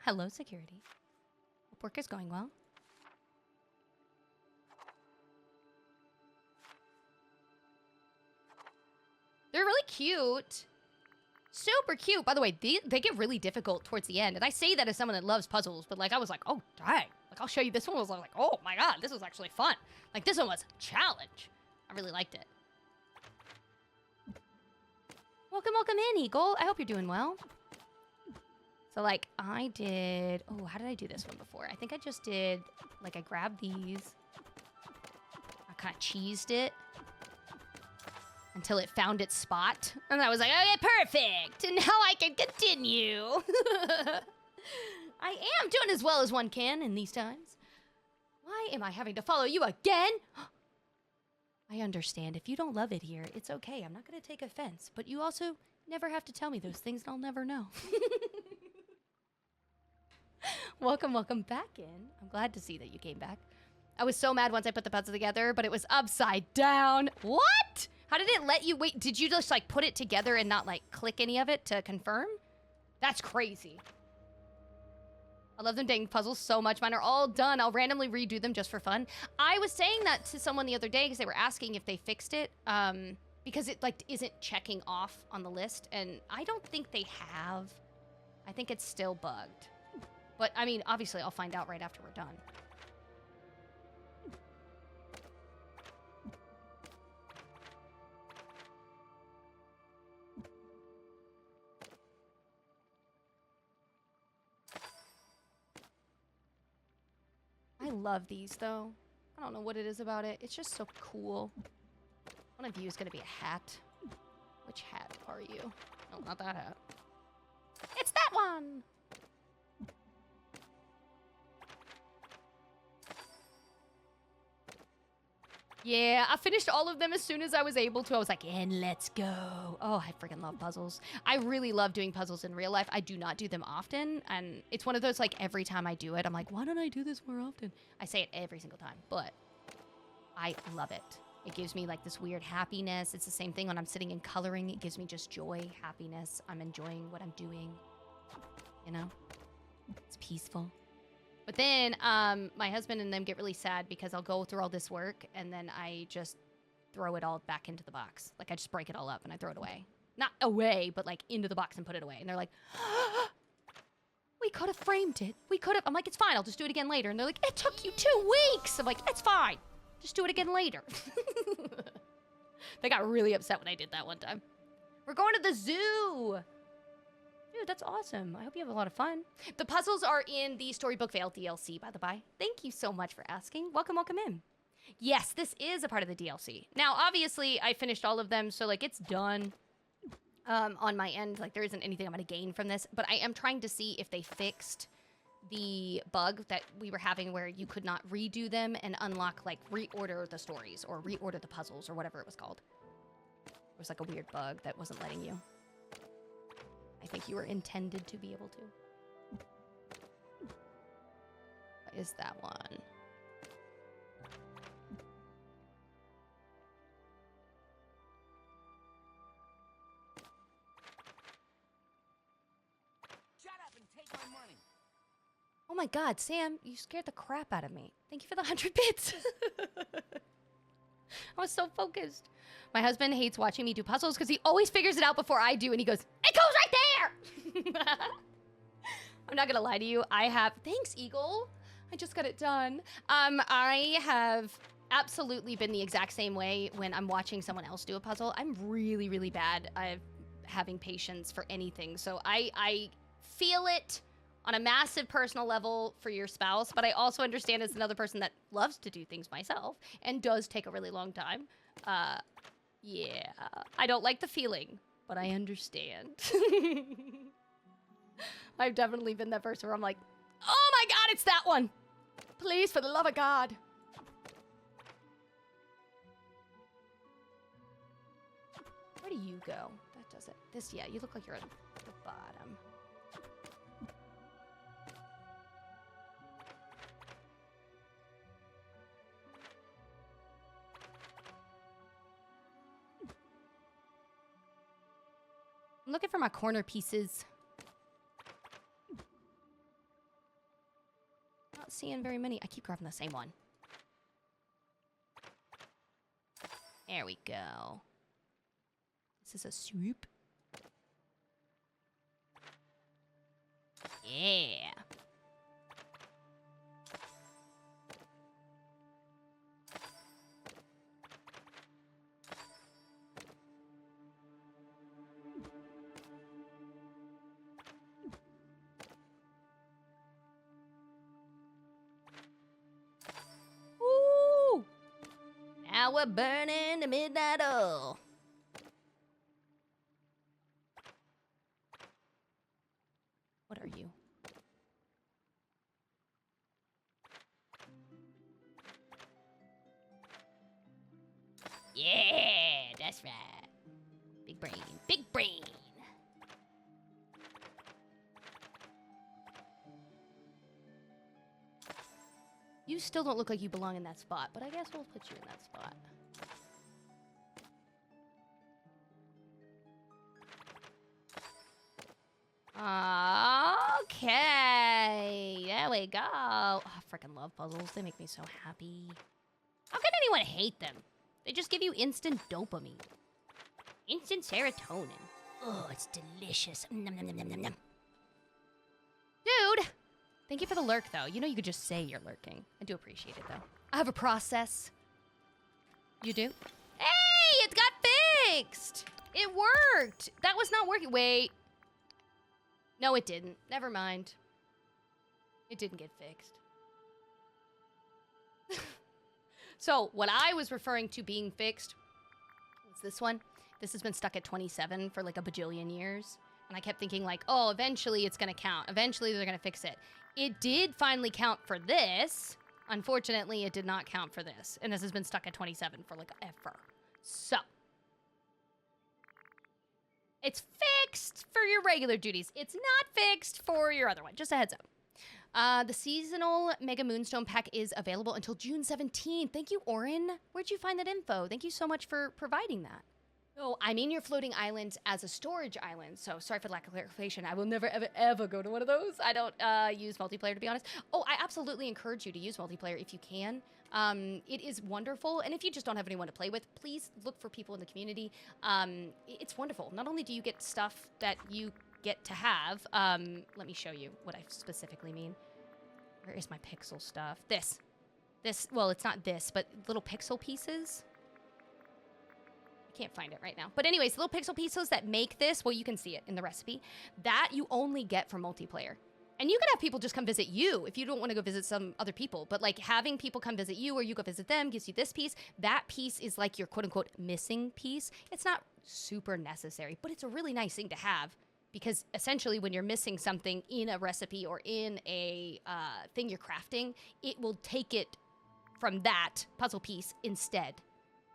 Hello, security. Hope work is going well. They're really cute. Super cute. By the way, they get really difficult towards the end. And I say that as someone that loves puzzles, but like I was like, oh, dang. Like I'll show you this one. I was like, oh my God, this was actually fun. Like this one was a challenge. I really liked it. Welcome, welcome in, Eagle. I hope you're doing well. So like I did, oh, how did I do this one before? I think I just did, like I grabbed these. I kind of cheesed it until it found its spot. And I was like, okay, perfect. And now I can continue. I am doing as well as one can in these times. Why am I having to follow you again? I understand. If you don't love it here, it's okay. I'm not going to take offense. But you also never have to tell me those things and I'll never know. Welcome, welcome back in. I'm glad to see that you came back. I was so mad once I put the puzzle together, but it was upside down. What? How did it let you wait? Did you just like put it together and not like click any of it to confirm? That's crazy. I love them dang puzzles so much. Mine are all done. I'll randomly redo them just for fun. I was saying that to someone the other day because they were asking if they fixed it because it like isn't checking off on the list. And I don't think they have. I think it's still bugged. But I mean, obviously I'll find out right after we're done. love these, though. I don't know what it is about it. It's just so cool. One of you is going to be a hat. Which hat are you? No, not that hat. It's that one! Yeah, I finished all of them as soon as I was able to. I was like, and let's go. Oh, I freaking love puzzles. I really love doing puzzles in real life. I do not do them often. And it's one of those, like, every time I do it, I'm like, why don't I do this more often? I say it every single time, but I love it. It gives me, like, this weird happiness. It's the same thing when I'm sitting and coloring. It gives me just joy, happiness. I'm enjoying what I'm doing. You know? It's peaceful. But then my husband and them get really sad because I'll go through all this work and then I just throw it all back into the box. Like, I just break it all up and I throw it away. Not away, but, like, into the box and put it away. And they're like, we could have framed it. We could have. I'm like, it's fine. I'll just do it again later. And they're like, it took you 2 weeks. I'm like, it's fine. Just do it again later. They got really upset when I did that one time. We're going to the zoo. Dude, that's awesome. I hope you have a lot of fun. The puzzles are in the Storybook Vale DLC, by the by. Thank you so much for asking. Welcome, welcome in. Yes, this is a part of the DLC. Now, obviously, I finished all of them, so, like, it's done on my end. Like, there isn't anything I'm going to gain from this, but I am trying to see if they fixed the bug that we were having where you could not redo them and unlock, like, reorder the stories or reorder the puzzles or whatever it was called. It was, like, a weird bug that wasn't letting you. I think you were intended to be able to. What is that one? Shut up and take my money. Oh my god, Sam, you scared the crap out of me. Thank you for the 100 bits. I was so focused. My husband hates watching me do puzzles because he always figures it out before I do, and he goes, it goes right there! I'm not gonna lie to you. I have... Thanks, Eagle. I just got it done. I have absolutely been the exact same way when I'm watching someone else do a puzzle. I'm really, really bad at having patience for anything. So I feel it on a massive personal level for your spouse, but I also understand as another person that loves to do things myself and does take a really long time. Yeah, I don't like the feeling, but I understand. I've definitely been that person where I'm like, oh my god, it's that one. Please, for the love of God. Where do you go? That does it. This, yeah, you look like you're at the bottom. I'm looking for my corner pieces. Not seeing very many. I keep grabbing the same one. There we go. This is a swoop. Yeah. Woo! Now we're burning the midnight oil. What are you? Yeah, that's right. Big brain, big brain. You still don't look like you belong in that spot, but I guess we'll put you in that spot. Okay, there we go. Oh, I freaking love puzzles. They make me so happy. How can anyone hate them? They just give you instant dopamine. Instant serotonin. Oh, it's delicious. Nom, nom, nom, nom, nom, nom. Dude! Thank you for the lurk, though. You know you could just say you're lurking. I do appreciate it, though. I have a process. You do? Hey! It got fixed! It worked! That was not working. Wait. No, it didn't. Never mind. It didn't get fixed. So what I was referring to being fixed was this one. This has been stuck at 27 for like a bajillion years. And I kept thinking like, oh, eventually it's going to count. Eventually they're going to fix it. It did finally count for this. Unfortunately, it did not count for this. And this has been stuck at 27 for like ever. So it's fixed for your regular duties. It's not fixed for your other one. Just a heads up. The seasonal Mega Moonstone pack is available until June 17th. Thank you, Oren. Where'd you find that info? Thank you so much for providing that. Oh, I mean your floating island as a storage island. So sorry for the lack of clarification. I will never, ever, ever go to one of those. I don't use multiplayer, to be honest. Oh, I absolutely encourage you to use multiplayer if you can. It is wonderful. And if you just don't have anyone to play with, please look for people in the community. It's wonderful. Not only do you get stuff that you get to have, let me show you what I specifically mean. Where is my pixel stuff? This, well, it's not this, but little pixel pieces. I can't find it right now. But anyways, little pixel pieces that make this, well, you can see it in the recipe, that you only get from multiplayer. And you can have people just come visit you if you don't want to go visit some other people. But like having people come visit you or you go visit them gives you this piece. That piece is like your quote unquote missing piece. It's not super necessary, but it's a really nice thing to have. Because essentially when you're missing something in a recipe or in a thing you're crafting, it will take it from that puzzle piece instead.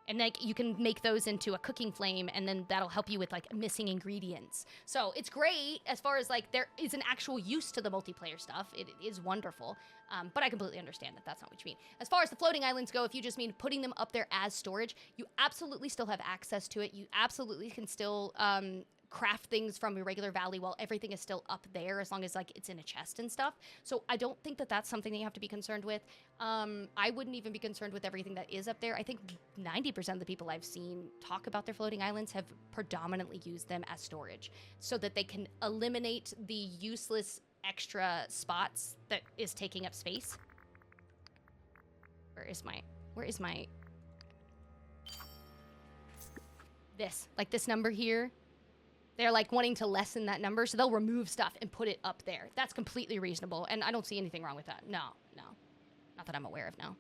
And like you can make those into a cooking flame and then that'll help you with like missing ingredients. So it's great as far as like there is an actual use to the multiplayer stuff. It is wonderful. But I completely understand that that's not what you mean. As far as the floating islands go, if you just mean putting them up there as storage, you absolutely still have access to it. You absolutely can still craft things from your regular valley while everything is still up there as long as like it's in a chest and stuff. So I don't think that that's something that you have to be concerned with. I wouldn't even be concerned with everything that is up there. I think 90% of the people I've seen talk about their floating islands have predominantly used them as storage so that they can eliminate the useless extra spots that is taking up space. Where is my this number here? They're like wanting to lessen that number, so they'll remove stuff and put it up there. That's completely reasonable, and I don't see anything wrong with that. No. Not that I'm aware of, no.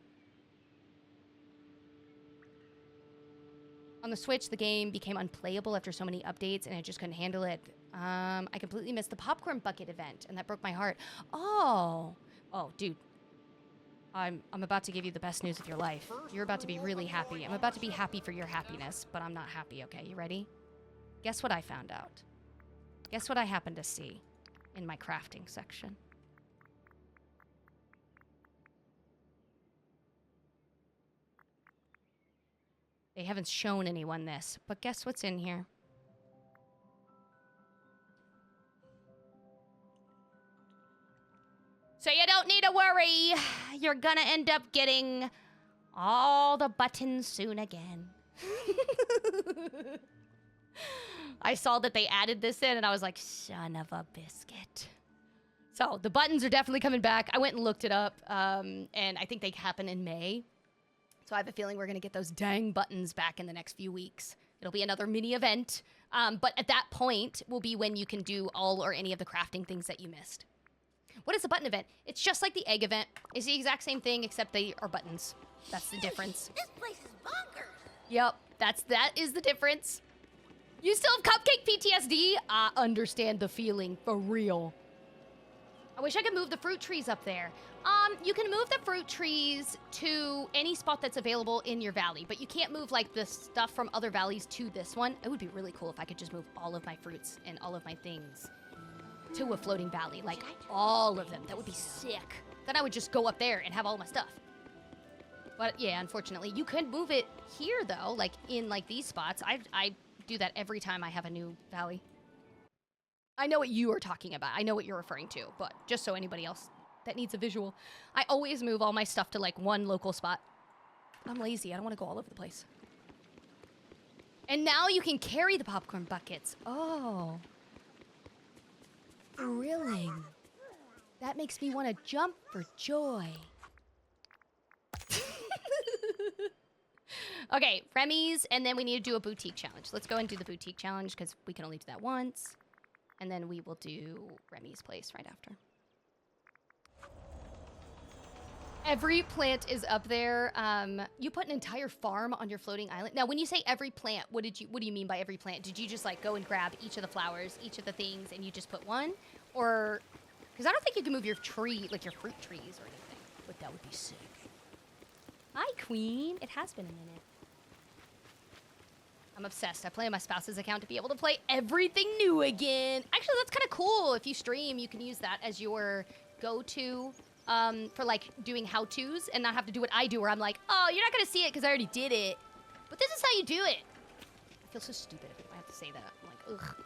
On the Switch, the game became unplayable after so many updates, and I just couldn't handle it. I completely missed the popcorn bucket event, and that broke my heart. Oh, dude. I'm about to give you the best news of your life. You're about to be really happy. I'm about to be happy for your happiness, but I'm not happy, okay? You ready? Guess what I found out? Guess what I happened to see in my crafting section? They haven't shown anyone this, but guess what's in here? So you don't need to worry. You're gonna end up getting all the buttons soon again. I saw that they added this in and I was like, son of a biscuit. So the buttons are definitely coming back. I went and looked it up, and I think they happen in May. So I have a feeling we're gonna get those dang buttons back in the next few weeks. It'll be another mini event, but at that point will be when you can do all or any of the crafting things that you missed. What is the button event? It's just like the egg event. It's the exact same thing, except they are buttons. That's the difference. This place is bonkers. Yep, that is the difference. You still have cupcake PTSD? I understand the feeling, for real. I wish I could move the fruit trees up there. You can move the fruit trees to any spot that's available in your valley, but you can't move like the stuff from other valleys to this one. It would be really cool if I could just move all of my fruits and all of my things to a floating valley, like all of them. That would be sick. Then I would just go up there and have all my stuff. But yeah, unfortunately, you could move it here though, like in like these spots. I do that every time I have a new valley. I know what you are talking about. I know what you're referring to, but just so anybody else that needs a visual, I always move all my stuff to like one local spot. I'm lazy. I don't want to go all over the place. And now you can carry the popcorn buckets. Oh. Thrilling. That makes me want to jump for joy. Okay, Remy's, and then we need to do a boutique challenge. Let's go and do the boutique challenge because we can only do that once. And then we will do Remy's place right after. Every plant is up there. You put an entire farm on your floating island. Now, when you say every plant, what do you mean by every plant? Did you just like go and grab each of the flowers, each of the things, and you just put one? Or, because I don't think you can move your tree, like your fruit trees or anything. But that would be sick. Hi, Queen. It has been a minute. I'm obsessed. I play on my spouse's account to be able to play everything new again. Actually, that's kind of cool. If you stream, you can use that as your go-to for like doing how-tos and not have to do what I do where I'm like, oh, you're not going to see it because I already did it. But this is how you do it. I feel so stupid if I have to say that. I'm like, ugh.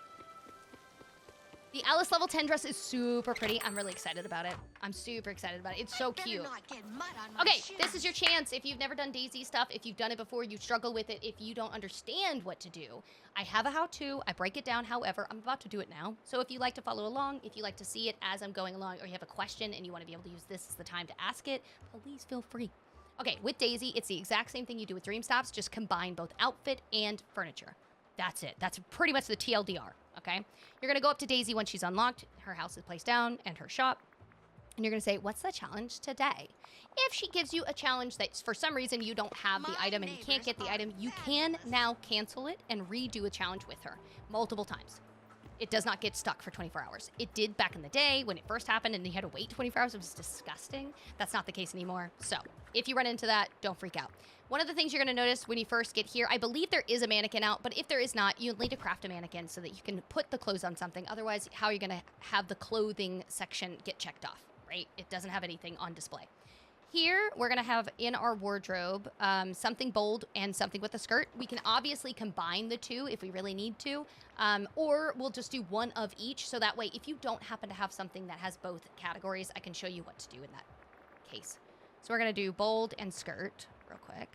The Alice level 10 dress is super pretty. I'm really excited about it. I'm super excited about it. It's so cute. Okay, this is your chance. If you've never done Daisy stuff, if you've done it before, you struggle with it, if you don't understand what to do, I have a how-to. I break it down. However, I'm about to do it now. So if you like to follow along, if you like to see it as I'm going along, or you have a question and you want to be able to use this as the time to ask it, please feel free. Okay, with Daisy, it's the exact same thing you do with Dream Stops, just combine both outfit and furniture. That's it. That's pretty much the TLDR, okay? You're going to go up to Daisy when she's unlocked, her house is placed down, and her shop. And you're going to say, what's the challenge today? If she gives you a challenge that for some reason you don't have the item and you can't get the item, you can now cancel it and redo a challenge with her multiple times. It does not get stuck for 24 hours. It did back in the day when it first happened and you had to wait 24 hours. It was disgusting. That's not the case anymore. So if you run into that, don't freak out. One of the things you're going to notice when you first get here, I believe there is a mannequin out, but if there is not, you'll need to craft a mannequin so that you can put the clothes on something. Otherwise, how are you going to have the clothing section get checked off, right? It doesn't have anything on display. Here, we're going to have in our wardrobe something bold and something with a skirt. We can obviously combine the two if we really need to, or we'll just do one of each. So that way, if you don't happen to have something that has both categories, I can show you what to do in that case. So we're going to do bold and skirt real quick.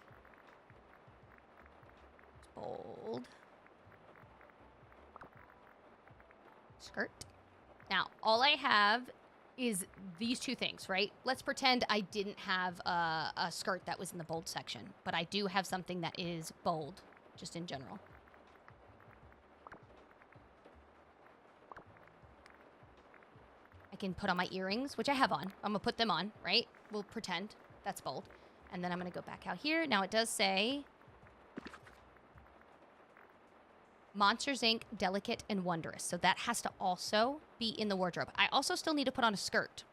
Bold. Skirt. Now, all I have is these two things, right? Let's pretend I didn't have a skirt that was in the bold section, but I do have something that is bold, just in general. I can put on my earrings, which I have on. I'm gonna put them on, right? We'll pretend that's bold. And then I'm gonna go back out here. Now it does say Monsters, Inc., Delicate, and Wondrous. So that has to also be in the wardrobe. I also still need to put on a skirt.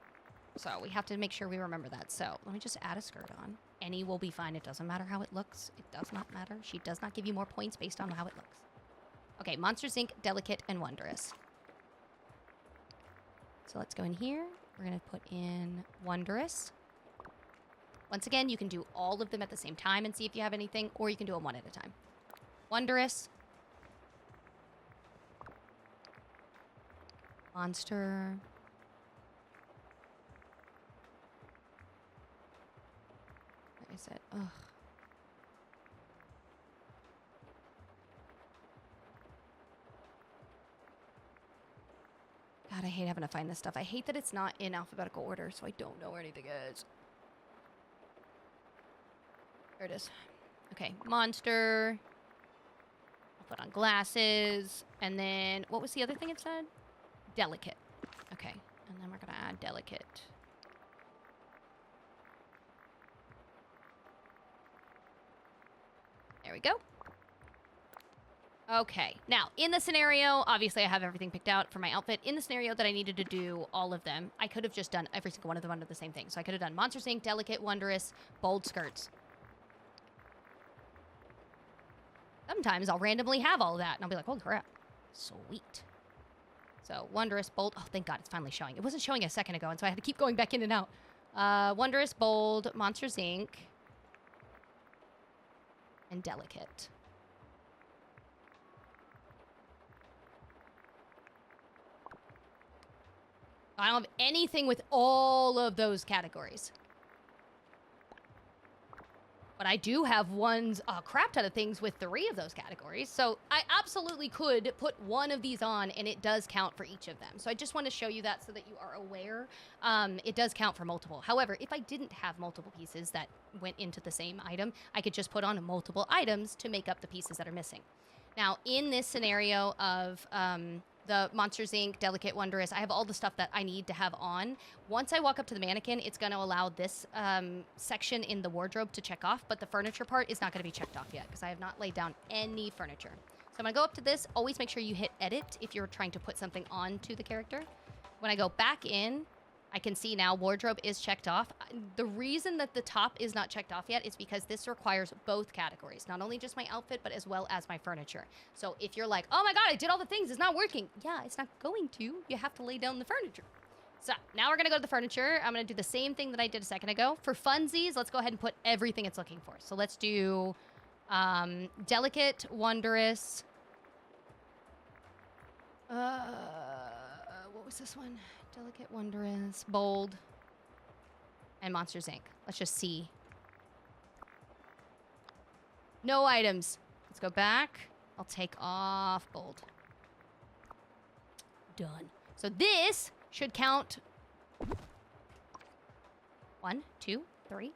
So we have to make sure we remember that. So let me just add a skirt on. Any will be fine. It doesn't matter how it looks. It does not matter. She does not give you more points based on how it looks. Okay, Monsters, Inc., Delicate, and Wondrous. So let's go in here. We're going to put in Wondrous. Once again, you can do all of them at the same time and see if you have anything, or you can do them one at a time. Wondrous. Monster. Where is it? Ugh. God, I hate having to find this stuff. I hate that it's not in alphabetical order, so I don't know where anything is. There it is. Okay, monster. I'll put on glasses. And then, what was the other thing it said? Delicate. Okay, and then we're gonna add delicate. There we go. Okay, now, in the scenario, obviously I have everything picked out for my outfit. In the scenario that I needed to do all of them, I could have just done every single one of them under the same thing. So I could have done Monsters, Inc., Delicate, Wondrous, Bold Skirts. Sometimes I'll randomly have all of that, and I'll be like, holy crap, sweet. So, Wondrous, Bold. Oh, thank God, it's finally showing. It wasn't showing a second ago, and so I had to keep going back in and out. Wondrous, Bold, Monsters, Inc., and Delicate. I don't have anything with all of those categories. But I do have a crap ton of things with 3 of those categories. So I absolutely could put one of these on, and it does count for each of them. So I just want to show you that so that you are aware. It does count for multiple. However, if I didn't have multiple pieces that went into the same item, I could just put on multiple items to make up the pieces that are missing. Now, in this scenario of the Monsters Inc., Delicate, Wondrous. I have all the stuff that I need to have on. Once I walk up to the mannequin, it's going to allow this section in the wardrobe to check off, but the furniture part is not going to be checked off yet because I have not laid down any furniture. So I'm going to go up to this. Always make sure you hit edit if you're trying to put something onto the character. When I go back in, I can see now wardrobe is checked off. The reason that the top is not checked off yet is because this requires both categories, not only just my outfit, but as well as my furniture. So if you're like, oh my God, I did all the things, it's not working. Yeah, it's not going to. You have to lay down the furniture. So now we're gonna go to the furniture. I'm gonna do the same thing that I did a second ago. For funsies, let's go ahead and put everything it's looking for. So let's do Delicate, Wondrous. What was this one? Delicate, Wondrous, Bold, and Monsters Inc. Let's just see. No items. Let's go back. I'll take off Bold. Done. So this should count 1, 2, 3.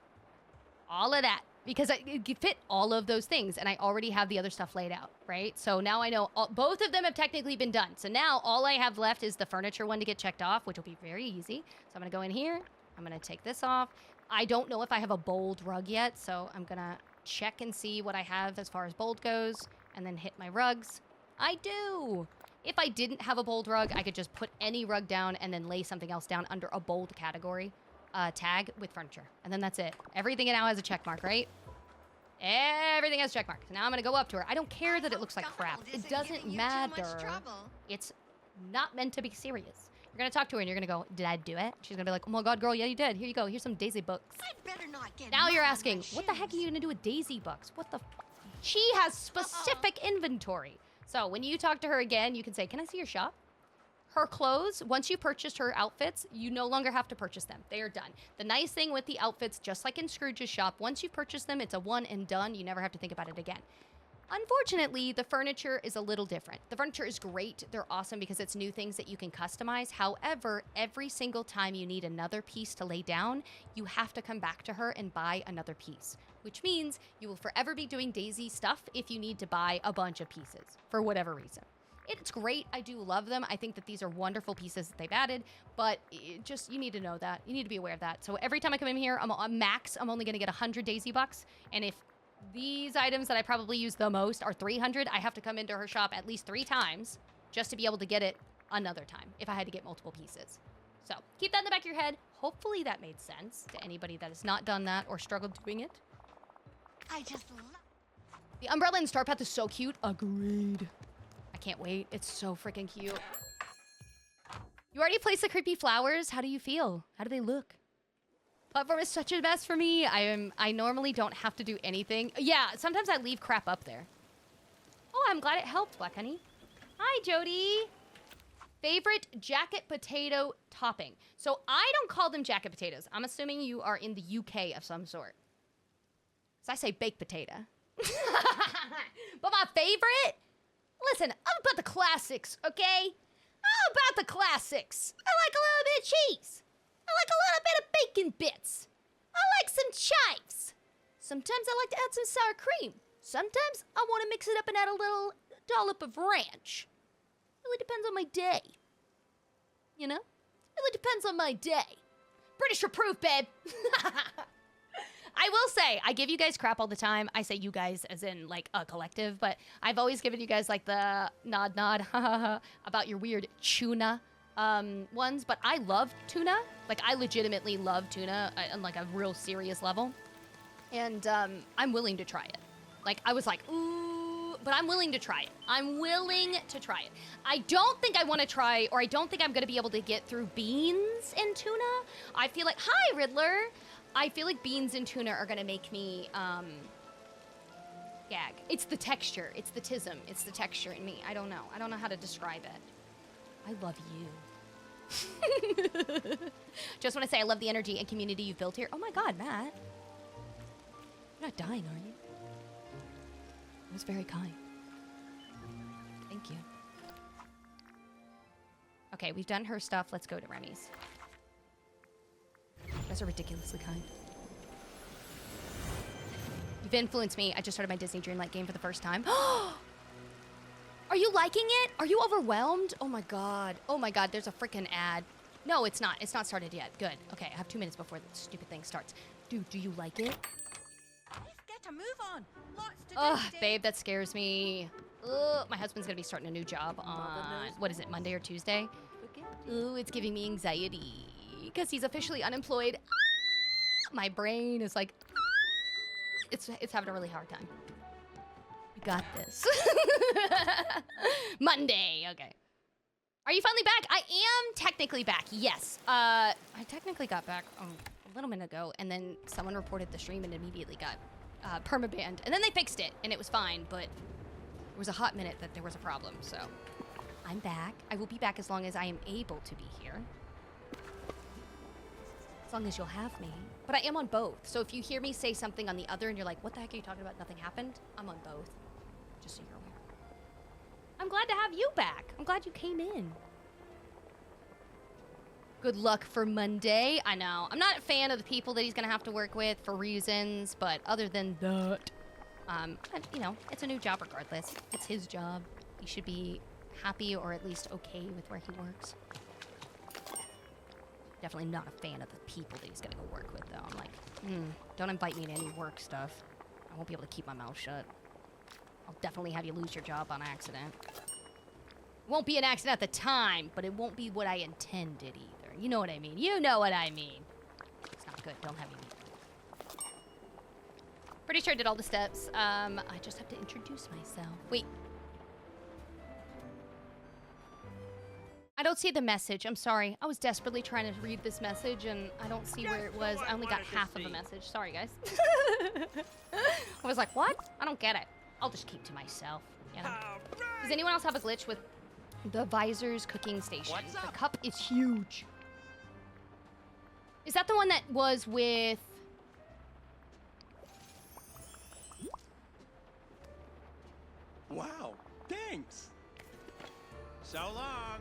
All of that. Because it could fit all of those things, and I already have the other stuff laid out, right? So now I know both of them have technically been done. So now all I have left is the furniture one to get checked off, which will be very easy. So I'm going to go in here. I'm going to take this off. I don't know if I have a Bold rug yet, so I'm going to check and see what I have as far as Bold goes, and then hit my rugs. I do! If I didn't have a Bold rug, I could just put any rug down and then lay something else down under a Bold category. Tag with furniture. And then that's it. Everything now has a check mark, right? Everything has check marks. Now I'm going to go up to her. I don't care that it looks like crap. It doesn't matter. It's not meant to be serious. You're going to talk to her and you're going to go, did I do it? She's going to be like, oh my God, girl, yeah, you did. Here you go. Here's some Daisy books. I'd better not get Now you're mud on asking, my what the heck are you shoes. going to do with Daisy books? What the She has specific inventory. So when you talk to her again, you can say, can I see your shop? Her clothes, once you purchased her outfits, you no longer have to purchase them. They are done. The nice thing with the outfits, just like in Scrooge's shop, once you purchase them, it's a one and done. You never have to think about it again. Unfortunately, the furniture is a little different. The furniture is great. They're awesome because it's new things that you can customize. However, every single time you need another piece to lay down, you have to come back to her and buy another piece, which means you will forever be doing Daisy stuff if you need to buy a bunch of pieces for whatever reason. It's great. I do love them. I think that these are wonderful pieces that they've added, but you need to know that. You need to be aware of that. So every time I come in here, I'm only going to get 100 Daisy bucks. And if these items that I probably use the most are 300, I have to come into her shop at least 3 times just to be able to get it another time if I had to get multiple pieces. So keep that in the back of your head. Hopefully that made sense to anybody that has not done that or struggled doing it. I just love. The umbrella in Star Path is so cute. Agreed. I can't wait. It's so freaking cute. You already placed the creepy flowers. How do you feel? How do they look? Platform is such a mess for me. I normally don't have to do anything. Yeah, sometimes I leave crap up there. Oh, I'm glad it helped, Black Honey. Hi, Jody. Favorite jacket potato topping. So I don't call them jacket potatoes. I'm assuming you are in the UK of some sort. So I say baked potato. But my favorite? Listen, I'm about the classics, okay? I'm about the classics. I like a little bit of cheese. I like a little bit of bacon bits. I like some chives. Sometimes I like to add some sour cream. Sometimes I want to mix it up and add a little dollop of ranch. Really depends on my day. You know? Really depends on my day. British approved, babe. I will say, I give you guys crap all the time. I say you guys as in, like, a collective, but I've always given you guys, like, the nod, about your weird tuna ones, but I love tuna. Like, I legitimately love tuna on, like, a real serious level, and I'm willing to try it. Like, I was like, ooh, but I'm willing to try it. I'm willing to try it. I don't think I want to try, or I don't think I'm going to be able to get through beans and tuna. I feel like, hi, Riddler. I feel like beans and tuna are gonna make me, gag. It's the texture. It's the tism. It's the texture in me. I don't know. I don't know how to describe it. I love you. Just want to say I love the energy and community you've built here. Oh my God, Matt. You're not dying, are you? That was very kind. Thank you. Okay, we've done her stuff. Let's go to Remy's. You guys are ridiculously kind. You've influenced me. I just started my Disney Dreamlight game for the first time. Are you liking it? Are you overwhelmed? Oh my god. Oh my god, there's a freaking ad. No, it's not. It's not started yet. Good. Okay, I have 2 minutes before the stupid thing starts. Dude, do you like it? Let's get a move on. Lots to do. Ugh, today. babe, that scares me. Ugh, my husband's gonna be starting a new job on, what is it, Monday or Tuesday? Ooh, it's giving me anxiety. Because he's officially unemployed. My brain is like, it's having a really hard time. You got this. Monday, okay. Are you finally back? I am technically back, yes. I technically got back a little minute ago, and then someone reported the stream and immediately got permabanned. And then they fixed it, and it was fine, but there was a hot minute that there was a problem, so. I'm back. I will be back as long as I am able to be here. As long as you'll have me. But I am on both, so if you hear me say something on the other and you're like, what the heck are you talking about? Nothing happened. I'm on both, just so you're aware. I'm glad to have you back. I'm glad you came in. Good luck for Monday. I know. I'm not a fan of the people that he's going to have to work with for reasons, but other than that, you know, it's a new job regardless. It's his job. He should be happy or at least okay with where he works. Definitely not a fan of the people that he's going to go work with, though. I'm like, don't invite me to any work stuff. I won't be able to keep my mouth shut. I'll definitely have you lose your job on accident. Won't be an accident at the time, but it won't be what I intended either. You know what I mean? You know what I mean. It's not good. Don't have you meet. Pretty sure I did all the steps. I just have to introduce myself. Wait. I don't see the message. I'm sorry. I was desperately trying to read this message, and I don't see where it was. I only got half of a message. Sorry, guys. I was like, what? I don't get it. I'll just keep to myself. You know? Does anyone else have a glitch with the Visor's cooking station? The cup is huge. Is that the one that was with... Wow, thanks. So long.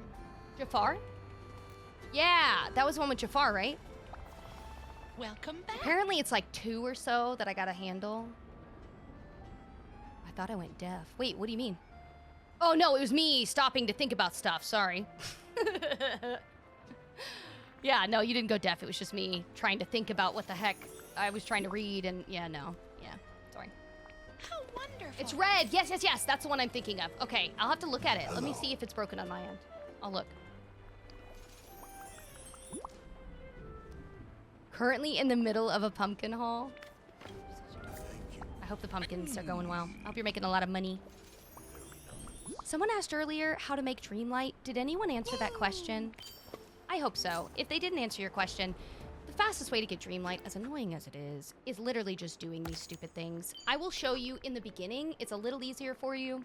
Jafar? Yeah, that was the one with Jafar, right? Welcome back. Apparently it's like 2 or so that I gotta handle. I thought I went deaf. Wait, what do you mean? Oh no, it was me stopping to think about stuff, sorry. Yeah, no, you didn't go deaf. It was just me trying to think about what the heck I was trying to read, and yeah, no. Yeah, sorry. How wonderful. It's red. Yes, yes, yes. That's the one I'm thinking of. Okay, I'll have to look at it. Let me see if it's broken on my end. I'll look. Currently in the middle of a pumpkin haul. I hope the pumpkins are going well. I hope you're making a lot of money. Someone asked earlier how to make Dreamlight. Did anyone answer that question? I hope so. If they didn't answer your question, the fastest way to get Dreamlight, as annoying as it is literally just doing these stupid things. I will show you in the beginning. It's a little easier for you.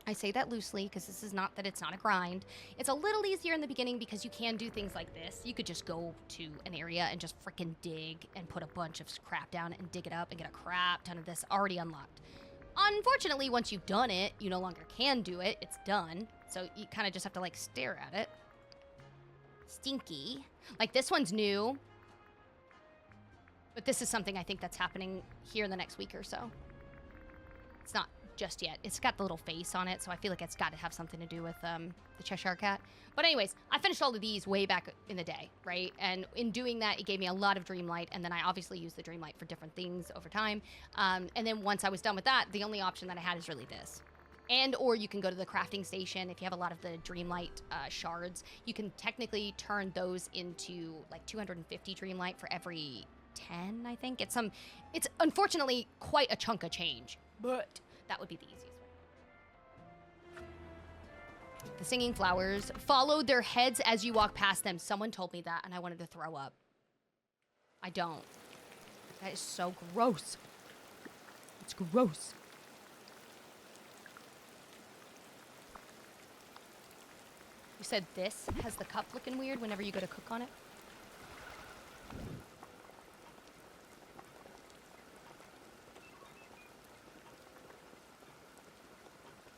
I say that loosely because this is not that it's not a grind. It's a little easier in the beginning because you can do things like this. You could just go to an area and just freaking dig and put a bunch of crap down and dig it up and get a crap ton of this already unlocked. Unfortunately, once you've done it, you no longer can do it. It's done. So you kind of just have to like stare at it. Stinky. Like this one's new. But this is something I think that's happening here in the next week or so. It's not just yet. It's got the little face on it, so I feel like it's got to have something to do with the Cheshire Cat. But anyways, I finished all of these way back in the day, right? And in doing that, it gave me a lot of Dreamlight, and then I obviously used the Dreamlight for different things over time. And then once I was done with that, the only option that I had is really this. And or you can go to the crafting station. If you have a lot of the Dreamlight shards, you can technically turn those into like 250 Dreamlight for every 10, I think. It's unfortunately quite a chunk of change, but that would be the easiest way. The singing flowers follow their heads as you walk past them. Someone told me that, and I wanted to throw up. I don't. That is so gross. It's gross. You said this has the cup looking weird whenever you go to cook on it?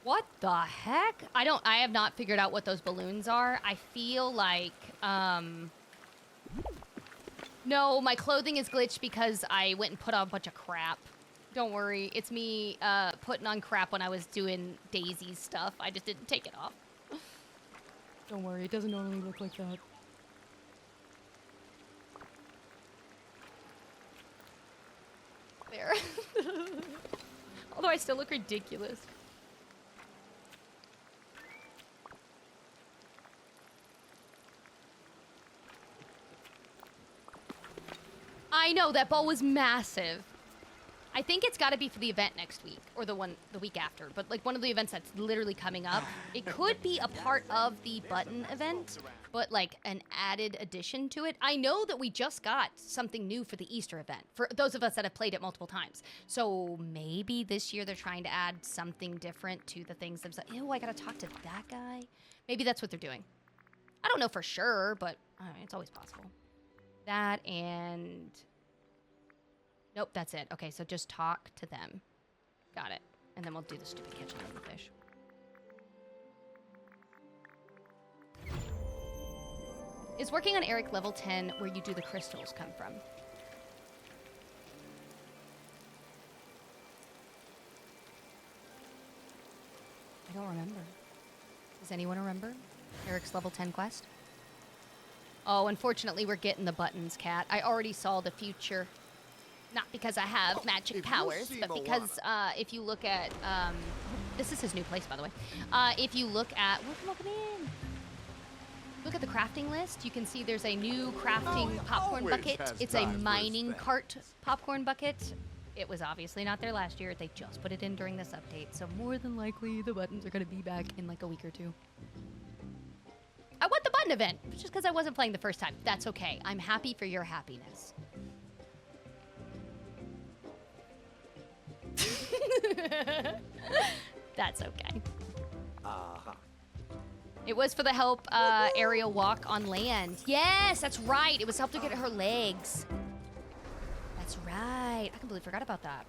What the heck? I have not figured out what those balloons are. I feel like, no, my clothing is glitched because I went and put on a bunch of crap. Don't worry. It's me putting on crap when I was doing Daisy's stuff. I just didn't take it off. Don't worry. It doesn't normally look like that. There. Although I still look ridiculous. I know, that ball was massive. I think it's got to be for the event next week, or the week after, but like one of the events that's literally coming up. It could be a part of the button event, but like an added addition to it. I know that we just got something new for the Easter event, for those of us that have played it multiple times. So maybe this year they're trying to add something different to the things themselves. Ew, I gotta talk to that guy. Maybe that's what they're doing. I don't know for sure, but it's always possible. That and... Nope, that's it. Okay, so just talk to them. Got it. And then we'll do the stupid catching of the fish. Is working on Eric level 10 where you do the crystals come from? I don't remember. Does anyone remember Eric's level 10 quest? Oh, unfortunately, we're getting the buttons, Cat. I already saw the future. Not because I have magic powers, but because if you look at... this is his new place, by the way. If you look at... Welcome in. Look at the crafting list. You can see there's a new crafting popcorn bucket. It's a mining cart popcorn bucket. It was obviously not there last year. They just put it in during this update. So more than likely, the buttons are going to be back in like a week or two. I want the button event, just because I wasn't playing the first time. That's okay. I'm happy for your happiness. That's okay. It was for the help aerial walk on land. Yes, that's right. It was help to get her legs. That's right. I completely forgot about that.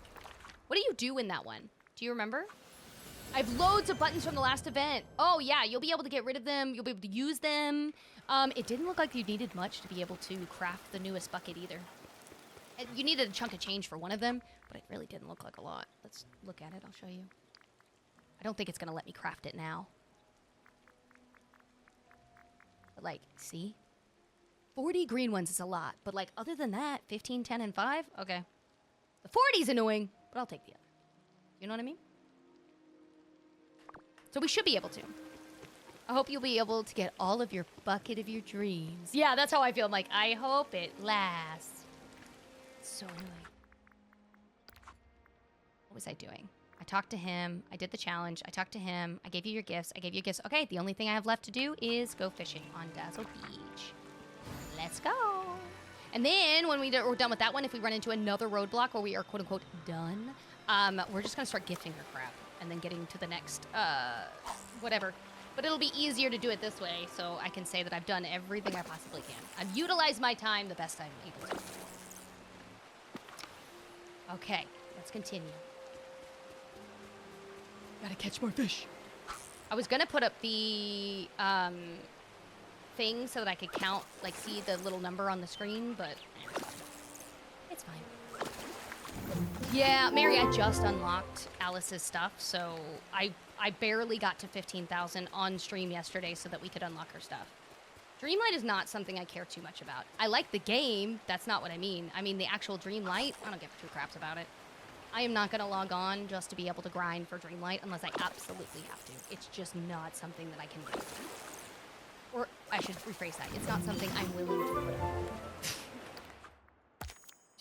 What do you do in that one? Do you remember? I have loads of buttons from the last event. Oh, yeah. You'll be able to get rid of them. You'll be able to use them. It didn't look like you needed much to be able to craft the newest bucket either. You needed a chunk of change for one of them, but it really didn't look like a lot. Let's look at it. I'll show you. I don't think it's going to let me craft it now. But, like, see? 40 green ones is a lot. But, like, other than that, 15, 10, and 5? Okay. The 40's annoying, but I'll take the other. You know what I mean? So we should be able to. I hope you'll be able to get all of your bucket of your dreams. Yeah, that's how I feel. I'm like, I hope it lasts. It's so annoying. What was I doing? I talked to him. I did the challenge. I talked to him. I gave you your gifts. I gave you gifts. Okay, the only thing I have left to do is go fishing on Dazzle Beach. Let's go. And then when we're done with that one, if we run into another roadblock or we are quote-unquote done, we're just going to start gifting her crap and then getting to the next, whatever. But it'll be easier to do it this way, so I can say that I've done everything I possibly can. I've utilized my time the best I'm able to. Okay, let's continue. Gotta catch more fish. I was gonna put up the thing so that I could count, like see the little number on the screen, but it's fine. Yeah, Mary, I just unlocked Alice's stuff, so I barely got to 15,000 on stream yesterday so that we could unlock her stuff. Dreamlight is not something I care too much about. I like the game, that's not what I mean. I mean the actual Dreamlight, I don't give two craps about it. I am not going to log on just to be able to grind for Dreamlight unless I absolutely have to. It's just not something that I can do. Or I should rephrase that. It's not something I'm willing to put up. Do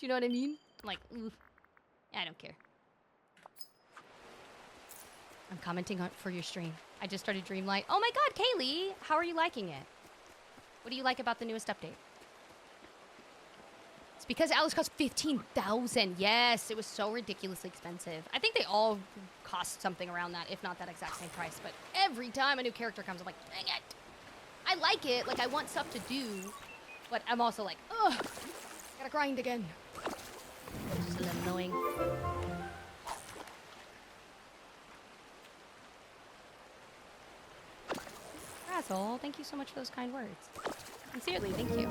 you know what I mean? I'm like, ooh, I don't care. I'm commenting on for your stream. I just started Dreamlight. Oh my god, Kaylee! How are you liking it? What do you like about the newest update? It's because Alice cost 15,000. Yes, it was so ridiculously expensive. I think they all cost something around that, if not that exact same price. But every time a new character comes, I'm like, dang it. I like it. Like, I want stuff to do. But I'm also like, ugh, gotta grind again. It's just a little annoying. Razzle, thank you so much for those kind words. Sincerely, thank you.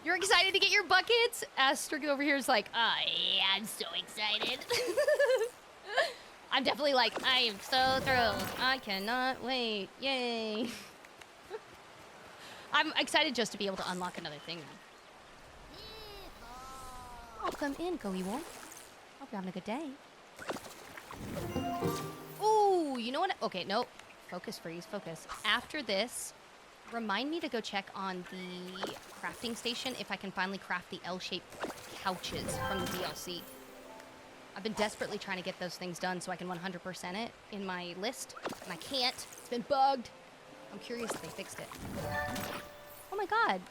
You're excited to get your buckets? Aster over here is like, oh yeah, I'm so excited. I'm definitely like, I am so thrilled. I cannot wait. Yay. I'm excited just to be able to unlock another thing. Welcome in, Go Evil. Hope you're having a good day. Ooh, you know what? Okay, nope. Focus, freeze, focus. After this, remind me to go check on the crafting station if I can finally craft the L-shaped couches from the DLC. I've been desperately trying to get those things done so I can 100% it in my list, and I can't. It's been bugged. I'm curious if they fixed it. Oh my god.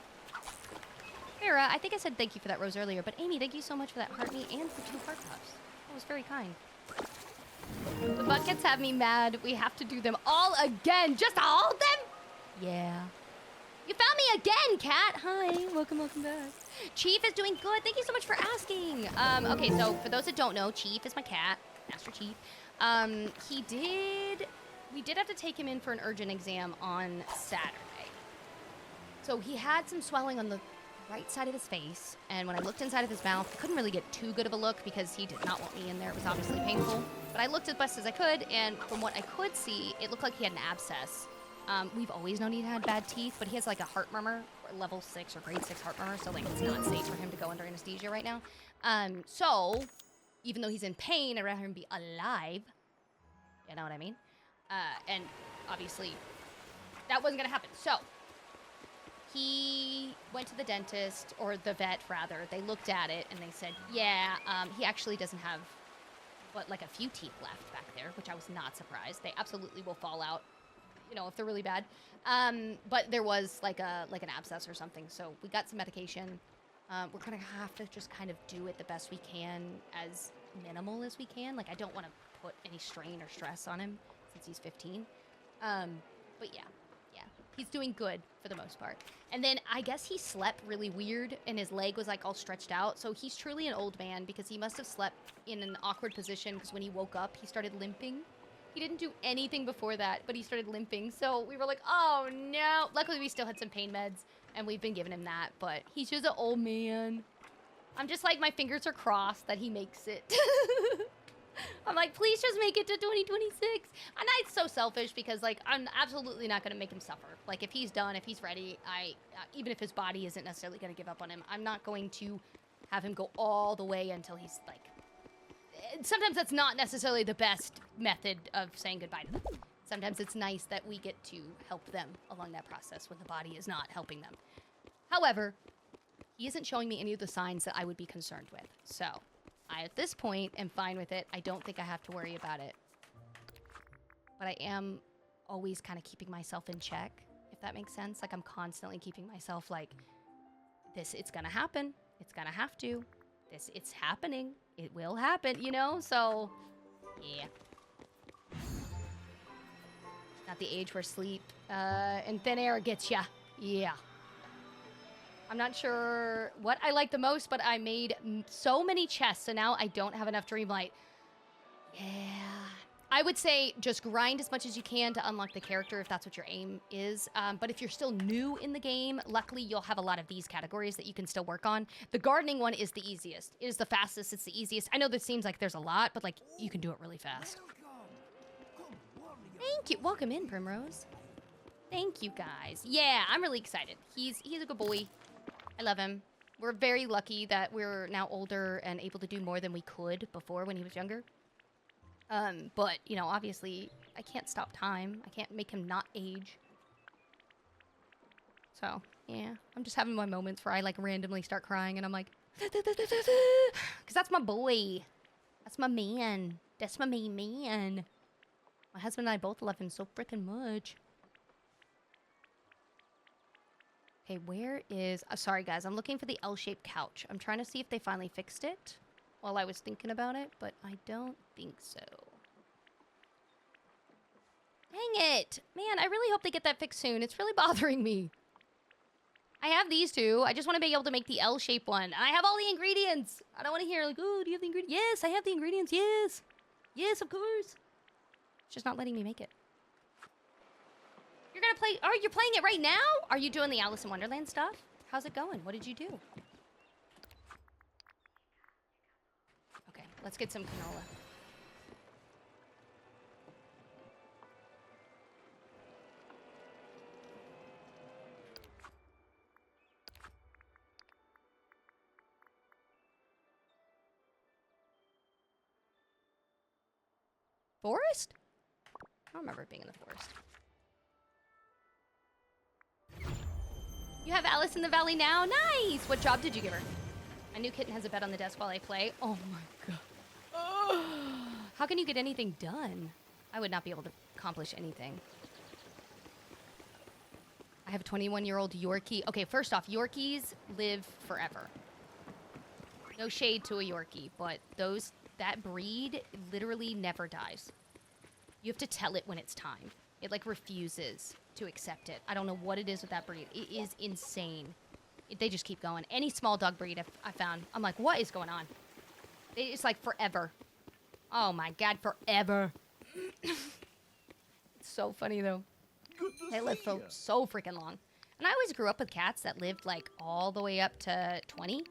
Farah, I think I said thank you for that rose earlier, but Amy, thank you so much for that heart me and for 2 heart puffs. That was very kind. The buckets have me mad. We have to do them all again. Just all of them? Yeah. You found me again, Cat. Hi. Welcome back. Chief is doing good. Thank you so much for asking. Okay, so for those that don't know, Chief is my cat. Master Chief. We did have to take him in for an urgent exam on Saturday. So he had some swelling on the right side of his face, and when I looked inside of his mouth, I couldn't really get too good of a look because he did not want me in there. It was obviously painful. But I looked as best as I could, and from what I could see, it looked like he had an abscess. We've always known he had bad teeth, but he has like a heart murmur, or level 6 or grade 6 heart murmur, so like it's not safe for him to go under anesthesia right now. So even though he's in pain, I'd rather him be alive. You know what I mean? And obviously that wasn't gonna happen. So he went to the dentist, or the vet rather. They looked at it and they said, yeah, he actually doesn't have but like a few teeth left back there, which I was not surprised. They absolutely will fall out, you know, if they're really bad. But there was like an abscess or something, so we got some medication. We're gonna have to just kind of do it the best we can, as minimal as we can. Like, I don't want to put any strain or stress on him since he's 15. But yeah, he's doing good for the most part. And then I guess he slept really weird, and his leg was like all stretched out. So he's truly an old man because he must have slept in an awkward position, because when he woke up, he started limping. He didn't do anything before that, but he started limping. So we were like, oh no. Luckily, we still had some pain meds, and we've been giving him that, but he's just an old man. I'm just like, my fingers are crossed that he makes it. I'm like, please just make it to 2026. And it's so selfish because, like, I'm absolutely not going to make him suffer. Like, if he's done, if he's ready, even if his body isn't necessarily going to give up on him, I'm not going to have him go all the way until he's, like... Sometimes that's not necessarily the best method of saying goodbye to them. Sometimes it's nice that we get to help them along that process when the body is not helping them. However, he isn't showing me any of the signs that I would be concerned with. So, I, at this point, am fine with it. I don't think I have to worry about it. But I am always kind of keeping myself in check, if that makes sense. Like, I'm constantly keeping myself like, it's gonna happen. It's gonna have to. It's happening. It will happen, you know? So, yeah. Not the age where sleep and thin air gets ya. Yeah. I'm not sure what I like the most, but I made so many chests, so now I don't have enough Dreamlight. Yeah. I would say just grind as much as you can to unlock the character if that's what your aim is. But if you're still new in the game, luckily you'll have a lot of these categories that you can still work on. The gardening one is the easiest. It is the fastest. It's the easiest. I know this seems like there's a lot, but like you can do it really fast. Thank you. Welcome in, Primrose. Thank you, guys. Yeah, I'm really excited. He's a good boy. I love him. We're very lucky that we're now older and able to do more than we could before when he was younger. But, you know, obviously, I can't stop time. I can't make him not age. So, yeah. I'm just having my moments where I, like, randomly start crying and I'm like... Because that's my boy. That's my man. That's my main man. My husband and I both love him so freaking much. Okay, where is... sorry, guys. I'm looking for the L-shaped couch. I'm trying to see if they finally fixed it while I was thinking about it, but I don't think so. Dang it! Man, I really hope they get that fixed soon. It's really bothering me. I have these two. I just want to be able to make the L-shaped one. I have all the ingredients. I don't want to hear, like, oh, do you have the ingredients? Yes, I have the ingredients. Yes. Yes, of course. It's just not letting me make it. You're gonna play... Oh, you're playing it right now? Are you doing the Alice in Wonderland stuff? How's it going? What did you do? Okay, let's get some canola. Forest? I don't remember it being in the forest. You have Alice in the Valley now? Nice! What job did you give her? My new kitten has a bed on the desk while I play. Oh my god. How can you get anything done? I would not be able to accomplish anything. I have a 21-year-old Yorkie. Okay, first off, Yorkies live forever. No shade to a Yorkie, but that breed literally never dies. You have to tell it when it's time. It like refuses to accept it. I don't know what it is with that breed. It is insane. They just keep going. Any small dog breed I found, I'm like, what is going on? It's like forever. Oh my god, forever. It's so funny though. They live for so freaking long. And I always grew up with cats that lived like all the way up to 20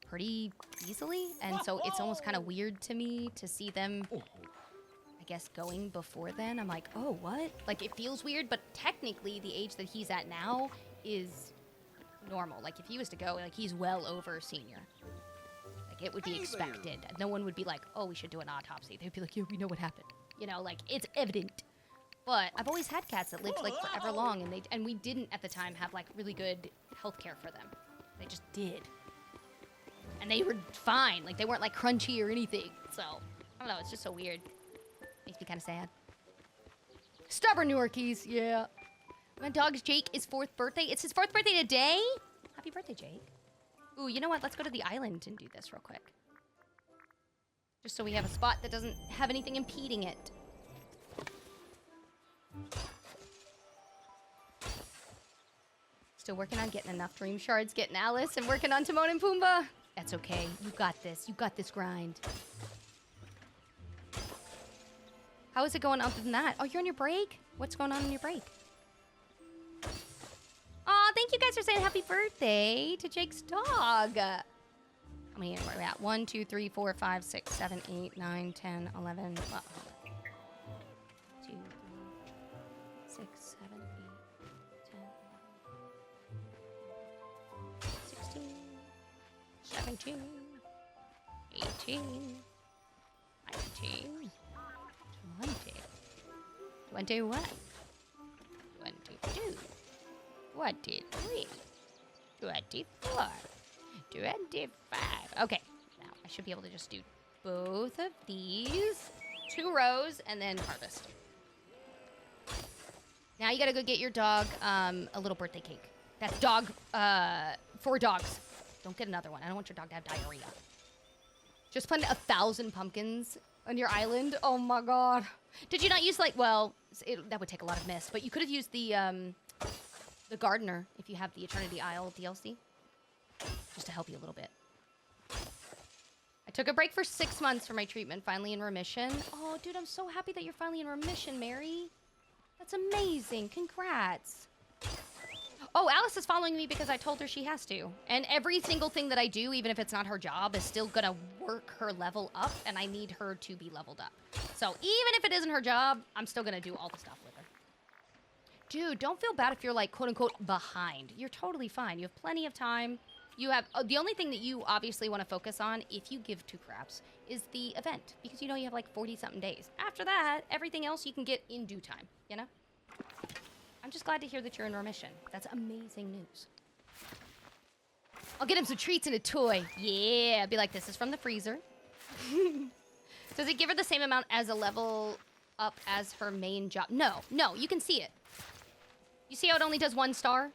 pretty easily. And so it's almost kind of weird to me to see them, I guess, going before then. I'm like, oh, what? Like, it feels weird, but technically the age that he's at now is normal. Like, if he was to go, like, he's well over senior. Like, it would be expected. No one would be like, oh, we should do an autopsy. They'd be like, yeah, we know what happened. You know, like, it's evident. But I've always had cats that lived, like, forever long, and we didn't, at the time, have, like, really good health care for them. They just did. And they were fine. Like, they weren't, like, crunchy or anything. So, I don't know. It's just so weird. Makes me kind of sad. Stubborn Yorkies, yeah. My dog's Jake is 4th birthday. It's his 4th birthday today? Happy birthday, Jake. Ooh, you know what? Let's go to the island and do this real quick. Just so we have a spot that doesn't have anything impeding it. Still working on getting enough dream shards, getting Alice, and working on Timon and Pumbaa. That's okay. You got this. You got this grind. How is it going other than that? Oh, you're on your break? What's going on your break? Aw, thank you guys for saying happy birthday to Jake's dog. How many are we at? 1, 2, 3, 4, 5, 6, 7, 8, 9, 10, 11. 2, 3, 6, 7, 8, 10, 11, 16, 17, 18, 19, 20, 21, 22, 23, 24, 25. Okay, now I should be able to just do both of these, 2 rows, and then harvest. Now you gotta go get your dog a little birthday cake. That's dog, 4 dogs. Don't get another one. I don't want your dog to have diarrhea. Just plant 1,000 pumpkins on your island. Oh my god. Did you not use like, well, that would take a lot of mist, but you could have used the gardener if you have the Eternity Isle DLC. Just to help you a little bit. I took a break for 6 months for my treatment, finally in remission. Oh, dude, I'm so happy that you're finally in remission, Mary. That's amazing. Congrats. Oh, Alice is following me because I told her she has to. And every single thing that I do, even if it's not her job, is still gonna work her level up, and I need her to be leveled up. So even if it isn't her job, I'm still gonna do all the stuff with her. Dude, don't feel bad if you're like, quote unquote, behind. You're totally fine. You have plenty of time. You have, the only thing that you obviously want to focus on, if you give 2 craps, is the event. Because you know you have like 40-something days. After that, everything else you can get in due time, you know? I'm just glad to hear that you're in remission. That's amazing news. I'll get him some treats and a toy. Yeah, be like, this is from the freezer. Does it give her the same amount as a level up as her main job? No, you can see it. You see how it only does 1 star?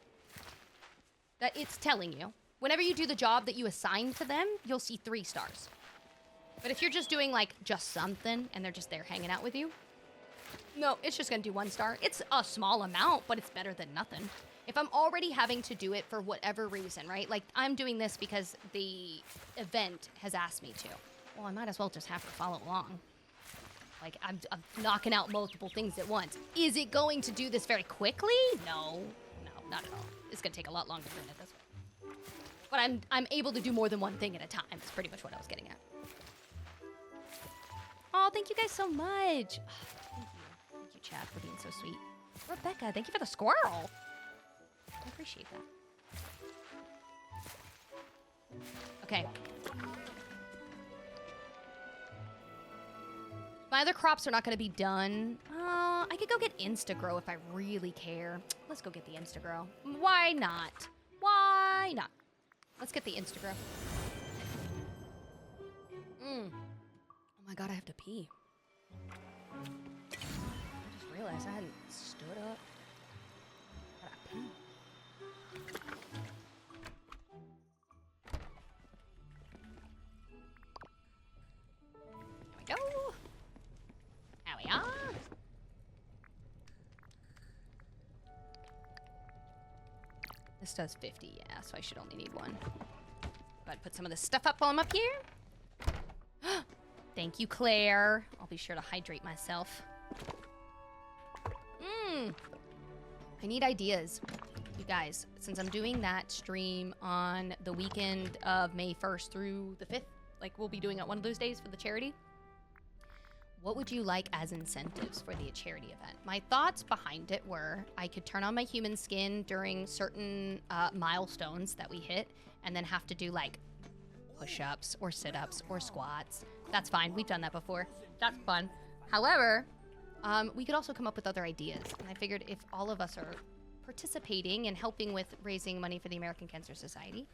That it's telling you. Whenever you do the job that you assign to them, you'll see 3 stars. But if you're just doing like just something and they're just there hanging out with you, no, it's just gonna do 1 star. It's a small amount, but it's better than nothing. If I'm already having to do it for whatever reason, right? Like, I'm doing this because the event has asked me to. Well, I might as well just have her follow along. Like, I'm knocking out multiple things at once. Is it going to do this very quickly? No, not at all. It's gonna take a lot longer doing it this way. But I'm able to do more than one thing at a time. That's pretty much what I was getting at. Oh, thank you guys so much. Thank you. Thank you, Chad, for being so sweet. Rebecca, thank you for the squirrel. I appreciate that. Okay. My other crops are not going to be done. I could go get Instagrow if I really care. Let's go get the Instagrow. Why not? Why not? Let's get the Instagrow. Oh my god, I have to pee. I just realized I hadn't stood up. Gotta pee. There we go. There we are. This does 50, yeah, so I should only need one. Go ahead and put some of this stuff up while I'm up here. Thank you, Claire. I'll be sure to hydrate myself. I need ideas. You guys, since I'm doing that stream on the weekend of May 1st through the 5th, like we'll be doing it one of those days for the charity. What would you like as incentives for the charity event? My thoughts behind it were I could turn on my human skin during certain milestones that we hit and then have to do like push-ups or sit-ups or squats. That's fine. We've done that before. That's fun. However, we could also come up with other ideas. And I figured if all of us are participating and helping with raising money for the American Cancer Society,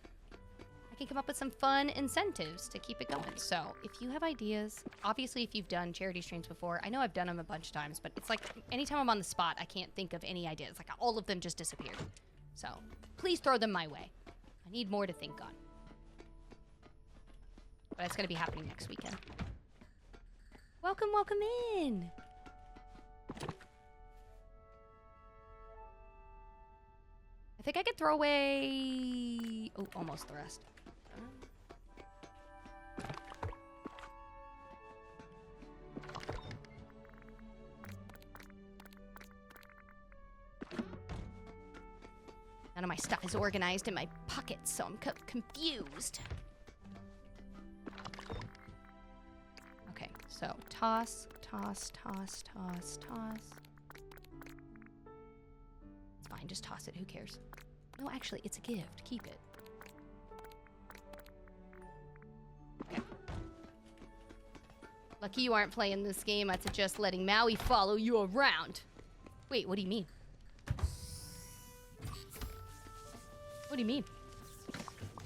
I can come up with some fun incentives to keep it going. So if you have ideas, obviously if you've done charity streams before, I know I've done them a bunch of times, but it's like anytime I'm on the spot, I can't think of any ideas. Like all of them just disappeared. So please throw them my way. I need more to think on. But it's going to be happening next weekend. Welcome, welcome in. I think I could throw away... Oh, almost the rest. None of my stuff is organized in my pockets, so I'm confused. Okay, so toss, toss, toss, toss, toss. It's fine, just toss it, who cares? No, actually, it's a gift. Keep it. Okay. Lucky you aren't playing this game. I'd suggest letting Maui follow you around. Wait, what do you mean? What do you mean?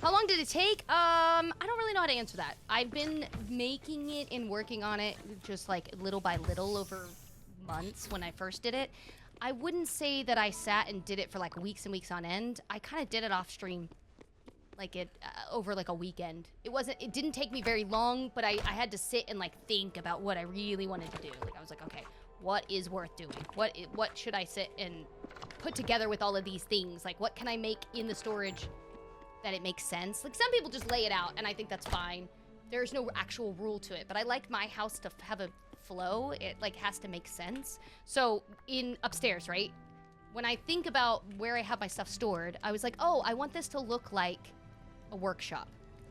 How long did it take? I don't really know how to answer that. I've been making it and working on it just like little by little over months when I first did it. I wouldn't say that I sat and did it for like weeks and weeks on end. I kind of did it off stream, like over like a weekend. It didn't take me very long, but I had to sit and like think about what I really wanted to do. Like I was like, okay, what is worth doing? What should I sit and put together with all of these things? Like what can I make in the storage that it makes sense? Like some people just lay it out and I think that's fine. There's no actual rule to it, but I like my house to have a flow. It like has to make sense. So in upstairs, right? When I think about where I have my stuff stored, I was like, oh, I want this to look like a workshop.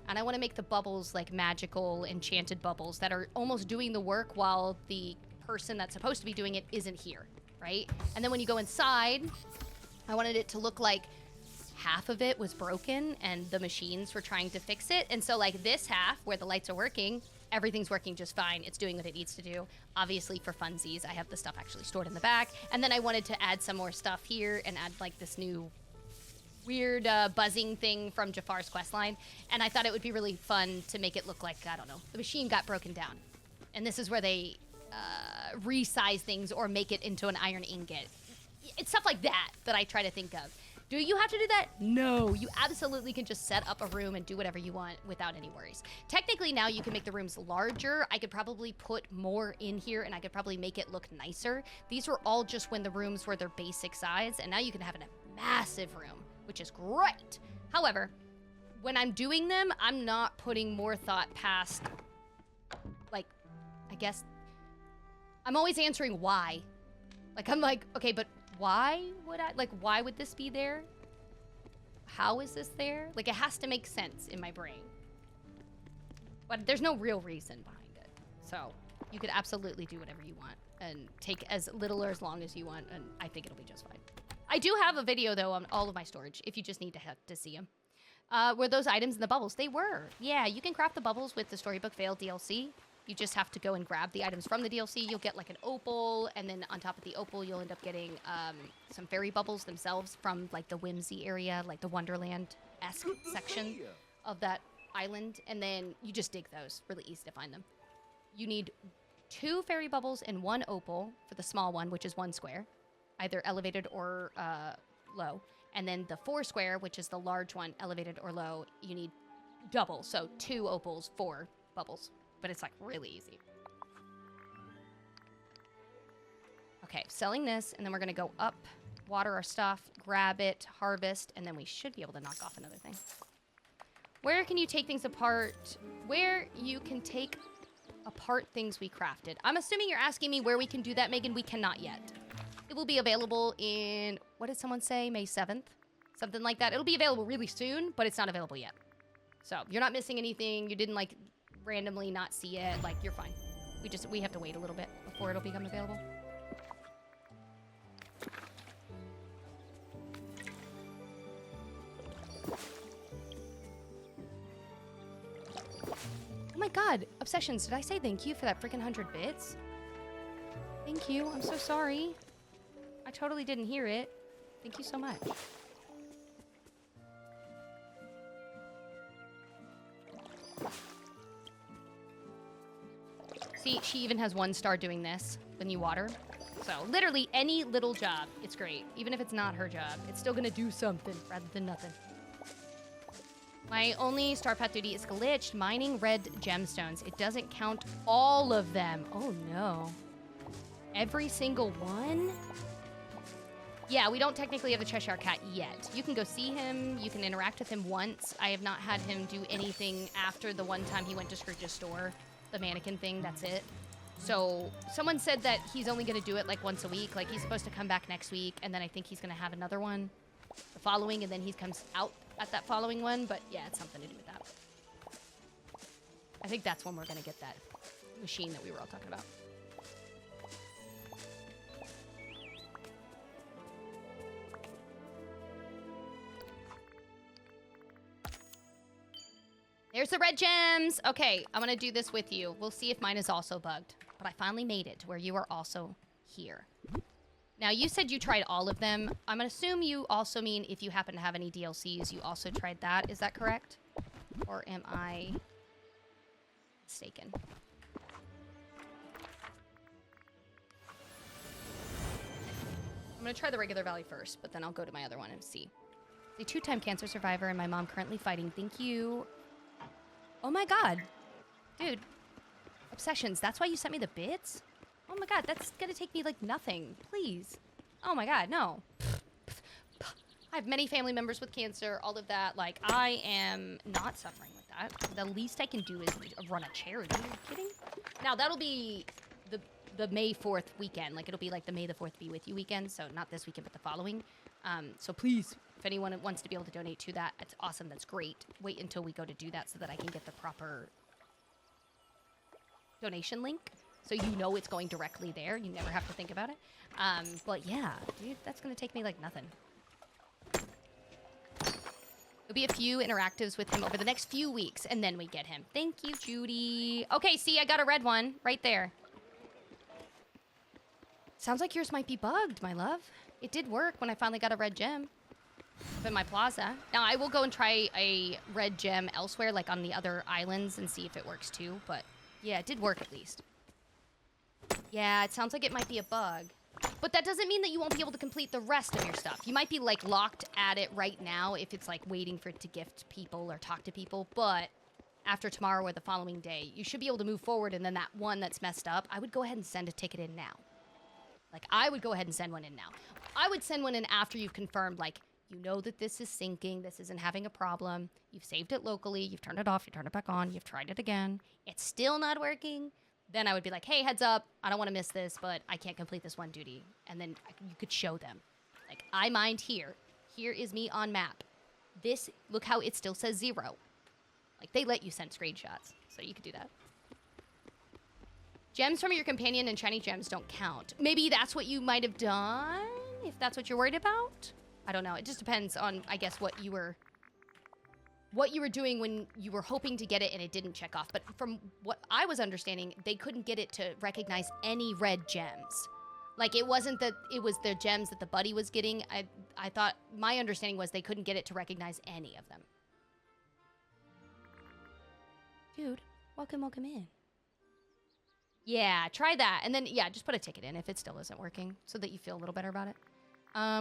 And I want to make the bubbles like magical, enchanted bubbles that are almost doing the work while the person that's supposed to be doing it isn't here, right? And then when you go inside, I wanted it to look like half of it was broken and the machines were trying to fix it. And so like this half where the lights are working, everything's working just fine. It's doing what it needs to do. Obviously for funsies, I have the stuff actually stored in the back. And then I wanted to add some more stuff here and add like this new weird buzzing thing from Jafar's questline. And I thought it would be really fun to make it look like, I don't know, the machine got broken down. And this is where they resize things or make it into an iron ingot. It's stuff like that that I try to think of. Do you have to do that? No, you absolutely can just set up a room and do whatever you want without any worries. Technically now you can make the rooms larger. I could probably put more in here and I could probably make it look nicer. These were all just when the rooms were their basic size, and now you can have a massive room, which is great. However, when I'm doing them, I'm not putting more thought past, like, I guess, I'm always answering why. Like, I'm like, okay, but why would I, like, why would this be there? how is this there? Like, it has to make sense in my brain. But there's no real reason behind it. So you could absolutely do whatever you want and take as little or as long as you want, and I think it'll be just fine. I do have a video, though, on all of my storage, if you just need to see them. Were those items in the bubbles? They were. Yeah, you can craft the bubbles with the Storybook Fail DLC. You just have to go and grab the items from the DLC. You'll get like an opal, and then on top of the opal, you'll end up getting some fairy bubbles themselves from like the Whimsy area, like the Wonderland-esque section of that island. And then you just dig those. Really easy to find them. You need 2 fairy bubbles and 1 opal for the small one, which is 1 square, either elevated or low. And then the 4 square, which is the large one, elevated or low, you need double. So 2 opals, 4 bubbles. But it's like really easy. Okay, selling this, and then we're gonna go up, water our stuff, grab it, harvest, and then we should be able to knock off another thing. Where can you take things apart? Where you can take apart things we crafted. I'm assuming you're asking me where we can do that, Megan. We cannot yet. It will be available in, what did someone say, May 7th? Something like that. It'll be available really soon, but it's not available yet. So you're not missing anything. You didn't like randomly not see it. Like, you're fine. We have to wait a little bit before it'll become available. Oh my god, Obsessions, did I say thank you for that freaking 100 bits? Thank you, I'm so sorry. I totally didn't hear it. Thank you so much. See, she even has 1 star doing this when you water. So literally any little job, it's great. Even if it's not her job, it's still gonna do something rather than nothing. My only star path duty is glitched, mining red gemstones. It doesn't count all of them. Oh no. Every single one? Yeah, we don't technically have the Cheshire Cat yet. You can go see him, you can interact with him once. I have not had him do anything after the one time he went to Scrooge's store. The mannequin thing, that's it. So someone said that he's only gonna do it like once a week. Like, he's supposed to come back next week, and then I think he's gonna have another one the following, and then he comes out at that following one. But yeah, it's something to do with that. I think that's when we're gonna get that machine that we were all talking about. There's the red gems. Okay, I'm gonna do this with you. We'll see if mine is also bugged. But I finally made it to where you are also here. Now, you said you tried all of them. I'm gonna assume you also mean if you happen to have any DLCs, you also tried that. Is that correct? Or am I mistaken? I'm gonna try the regular valley first, but then I'll go to my other one and see. A 2-time cancer survivor and my mom currently fighting. Thank you. Oh my god. Dude. Obsessions, that's why you sent me the bits? Oh my god, that's gonna take me like nothing. Please. Oh my god, no. I have many family members with cancer, all of that. Like, I am not suffering with that. The least I can do is run a charity. Are you kidding? Now, that'll be the May 4th weekend. Like, it'll be like the May the 4th be with you weekend. So not this weekend, but the following. So please, if anyone wants to be able to donate to that, it's awesome. That's great. Wait until we go to do that so that I can get the proper donation link. So you know it's going directly there. You never have to think about it. But yeah, dude, that's going to take me like nothing. There'll be a few interactives with him over the next few weeks, and then we get him. Thank you, Judy. Okay, see, I got a red one right there. Sounds like yours might be bugged, my love. It did work when I finally got a red gem up in my plaza. Now, I will go and try a red gem elsewhere, like on the other islands, and see if it works too. But yeah, it did work at least. Yeah, it sounds like it might be a bug. But that doesn't mean that you won't be able to complete the rest of your stuff. You might be, like, locked at it right now if it's, like, waiting for it to gift people or talk to people. But after tomorrow or the following day, you should be able to move forward. And then that one that's messed up, I would go ahead and send a ticket in now. Like, I would go ahead and send one in now. I would send one in after you've confirmed, like, you know that this is syncing, this isn't having a problem. You've saved it locally, you've turned it off, you turned it back on, you've tried it again. It's still not working. Then I would be like, hey, heads up, I don't want to miss this, but I can't complete this one duty. And then you could show them. Like, I mined here. Here is me on map. This, look how it still says 0. Like, they let you send screenshots, so you could do that. Gems from your companion and shiny gems don't count. Maybe that's what you might have done, if that's what you're worried about. I don't know. It just depends on, I guess, what you were doing when you were hoping to get it and it didn't check off. But from what I was understanding, they couldn't get it to recognize any red gems. Like, it wasn't that it was the gems that the buddy was getting. I thought, my understanding was they couldn't get it to recognize any of them. Dude, welcome in. Yeah, try that. And then, yeah, just put a ticket in if it still isn't working so that you feel a little better about it.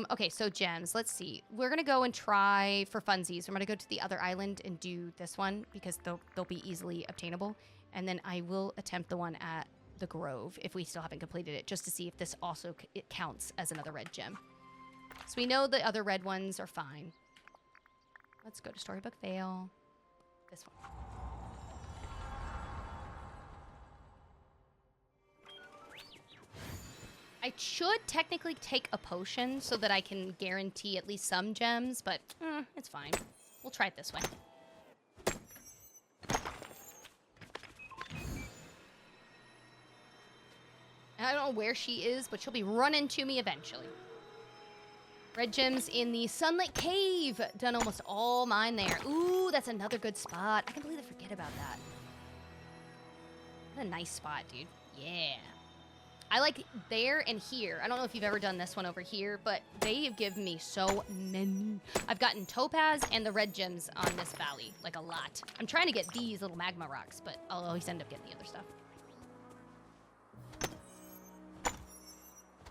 Okay, so gems. Let's see. We're going to go and try for funsies. I'm going to go to the other island and do this one because they'll be easily obtainable. And then I will attempt the one at the Grove if we still haven't completed it, just to see if this also it counts as another red gem. So we know the other red ones are fine. Let's go to Storybook Fail. This one. I should technically take a potion so that I can guarantee at least some gems, but it's fine. We'll try it this way. I don't know where she is, but she'll be running to me eventually. Red gems in the Sunlit Cave. Done almost all mine there. Ooh, that's another good spot. I can't believe I forget about that. What a nice spot, dude. Yeah. I like there and here. I don't know if you've ever done this one over here, but they have given me so many. I've gotten topaz and the red gems on this valley, like a lot. I'm trying to get these little magma rocks, but I'll always end up getting the other stuff.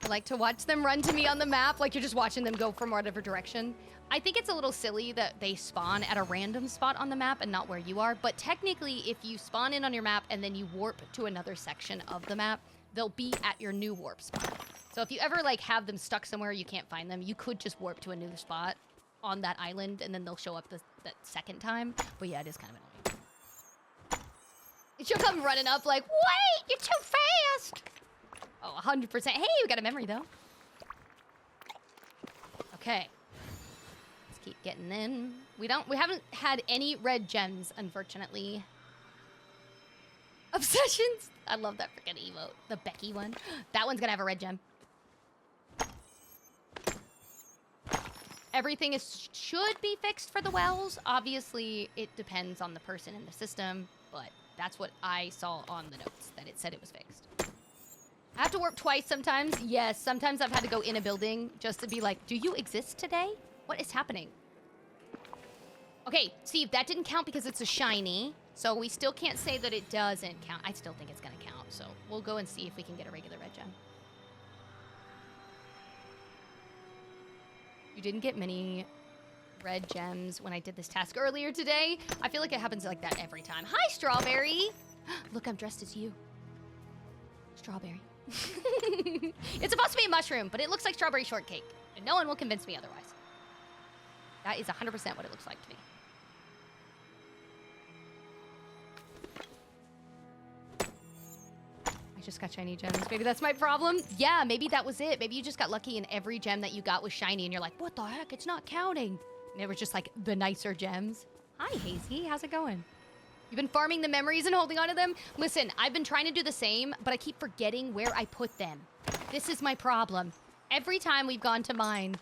I like to watch them run to me on the map, like you're just watching them go from whatever direction. I think it's a little silly that they spawn at a random spot on the map and not where you are, but technically if you spawn in on your map and then you warp to another section of the map, they'll be at your new warp spot. So if you ever like have them stuck somewhere you can't find them, you could just warp to a new spot on that island and then they'll show up that second time. But yeah, it is kind of annoying. She'll come running up like, wait, you're too fast. Oh, 100%. Hey, we got a memory though. Okay. Let's keep getting in. We haven't had any red gems, unfortunately. Obsessions. I love that freaking emote. The Becky one. That one's gonna have a red gem. Everything should be fixed for the wells. Obviously, it depends on the person in the system, but that's what I saw on the notes, that it said it was fixed. I have to warp twice sometimes. Yes, sometimes I've had to go in a building just to be like, do you exist today? What is happening? Okay, see, that didn't count because it's a shiny. So we still can't say that it doesn't count. I still think it's going to count. So we'll go and see if we can get a regular red gem. You didn't get many red gems when I did this task earlier today. I feel like it happens like that every time. Hi, Strawberry. Look, I'm dressed as you. Strawberry. It's supposed to be a mushroom, but it looks like strawberry shortcake. And no one will convince me otherwise. That is 100% what it looks like to me. Just got shiny gems. Maybe that's my problem. Yeah, maybe that was it. Maybe you just got lucky and every gem that you got was shiny and you're like, what the heck? It's not counting. And it was just like the nicer gems. Hi, Hazy. How's it going? You've been farming the memories and holding on to them? Listen, I've been trying to do the same, but I keep forgetting where I put them. This is my problem. Every time we've gone to mine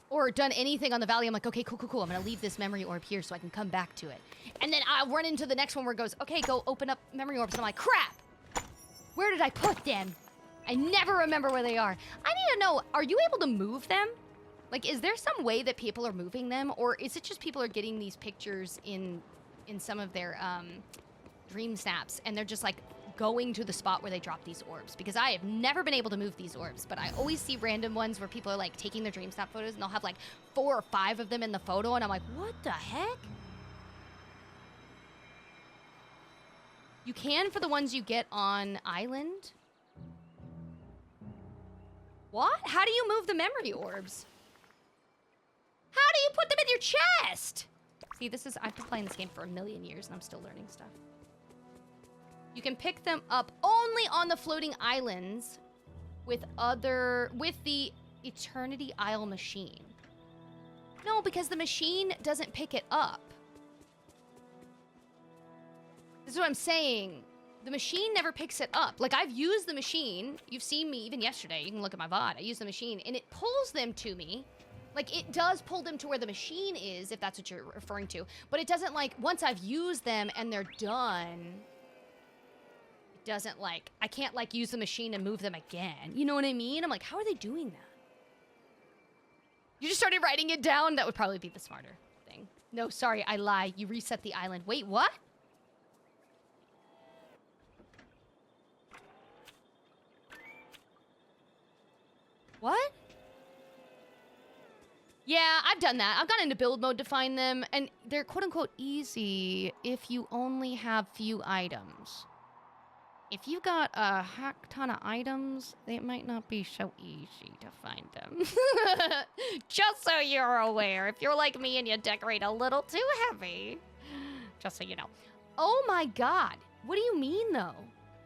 or done anything on the valley, I'm like, okay, cool. I'm going to leave this memory orb here so I can come back to it. And then I'll run into the next one where it goes, okay, go open up memory orbs. And I'm like, crap. Where did I put them? I never remember where they are. I need to know, are you able to move them? Like, is there some way that people are moving them? Or is it just people are getting these pictures in some of their dream snaps and they're just like going to the spot where they drop these orbs? Because I have never been able to move these orbs, but I always see random ones where people are like taking their dream snap photos and they'll have like 4 or 5 of them in the photo and I'm like, what the heck? You can for the ones you get on island. What? How do you move the memory orbs? How do you put them in your chest? See, I've been playing this game for a million years and I'm still learning stuff. You can pick them up only on the floating islands with the Eternity Isle machine. No, because the machine doesn't pick it up. This is what I'm saying. The machine never picks it up. Like, I've used the machine. You've seen me even yesterday. You can look at my VOD. I use the machine, and it pulls them to me. Like, it does pull them to where the machine is, if that's what you're referring to. But it doesn't, like, once I've used them and they're done, it doesn't, like, I can't, like, use the machine and move them again. You know what I mean? I'm like, how are they doing that? You just started writing it down? That would probably be the smarter thing. No, sorry, I lie. You reset the island. Wait, what? What? Yeah, I've done that. I've gone into build mode to find them, and they're quote-unquote easy if you only have few items. If you got a heck ton of items, they might not be so easy to find them. Just so you're aware, if you're like me and you decorate a little too heavy, just so you know. Oh my god, what do you mean though?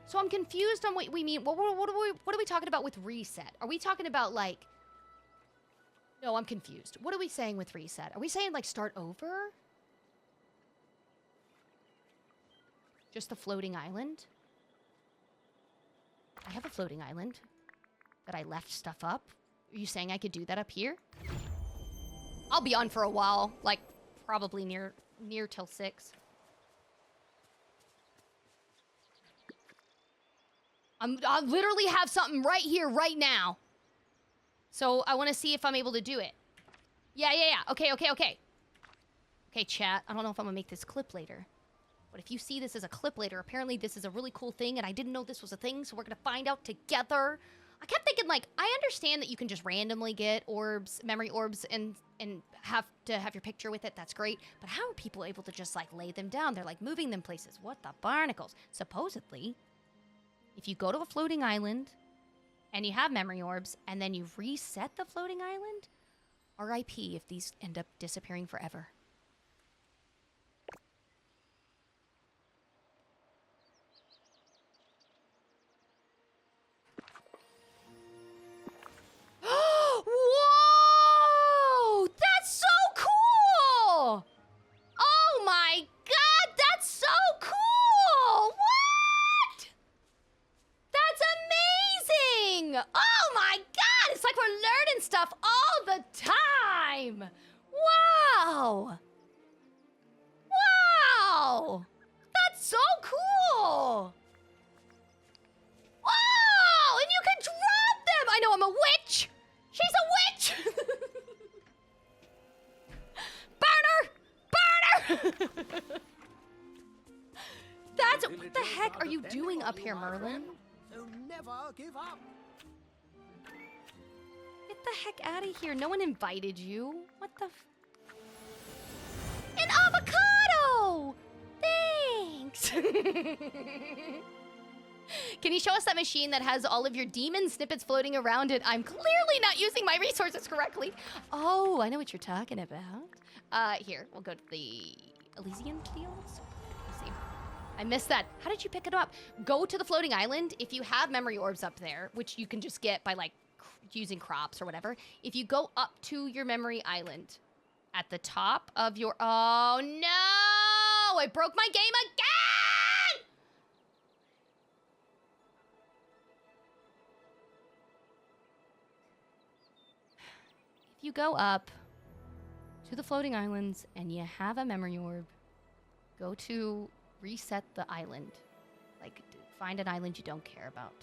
So I'm confused on what we mean. What are we talking about with reset? Are we talking about like... No, I'm confused. What are we saying with reset? Are we saying like start over? Just the floating island? I have a floating island that I left stuff up. Are you saying I could do that up here? I'll be on for a while, like probably near till 6. I literally have something right here, right now. So I want to see if I'm able to do it. Yeah. Okay. Okay, chat. I don't know if I'm gonna make this clip later. But if you see this as a clip later, apparently this is a really cool thing, and I didn't know this was a thing, so we're gonna find out together. I kept thinking, like, I understand that you can just randomly get orbs, memory orbs, and have to have your picture with it. That's great. But how are people able to just, like, lay them down? They're, like, moving them places. What the barnacles? Supposedly, if you go to a floating island, and you have memory orbs, and then you reset the floating island, RIP if these end up disappearing forever. Whoa! That's so cool! Oh my god, that's so cool! What? That's amazing! Oh my god, it's like we're learning stuff all the time! Wow! Wow! That's so cool! Whoa! And you can drop them! I know, I'm a witch! She's a witch! Burn her! That's... What the heck are you doing up here, Merlin? So never give up. Get the heck out of here. No one invited you. What the An avocado! Thanks! Can you show us that machine that has all of your demon snippets floating around it? I'm clearly not using my resources correctly. Oh, I know what you're talking about. Here, we'll go to the Elysian Fields. Let's see. I missed that. How did you pick it up? Go to the floating island. If you have memory orbs up there, which you can just get by, like, using crops or whatever. If you go up to your memory island, at the top of your... Oh, no! I broke my game again! If you go up to the floating islands and you have a memory orb, go to reset the island. Like, find an island you don't care about.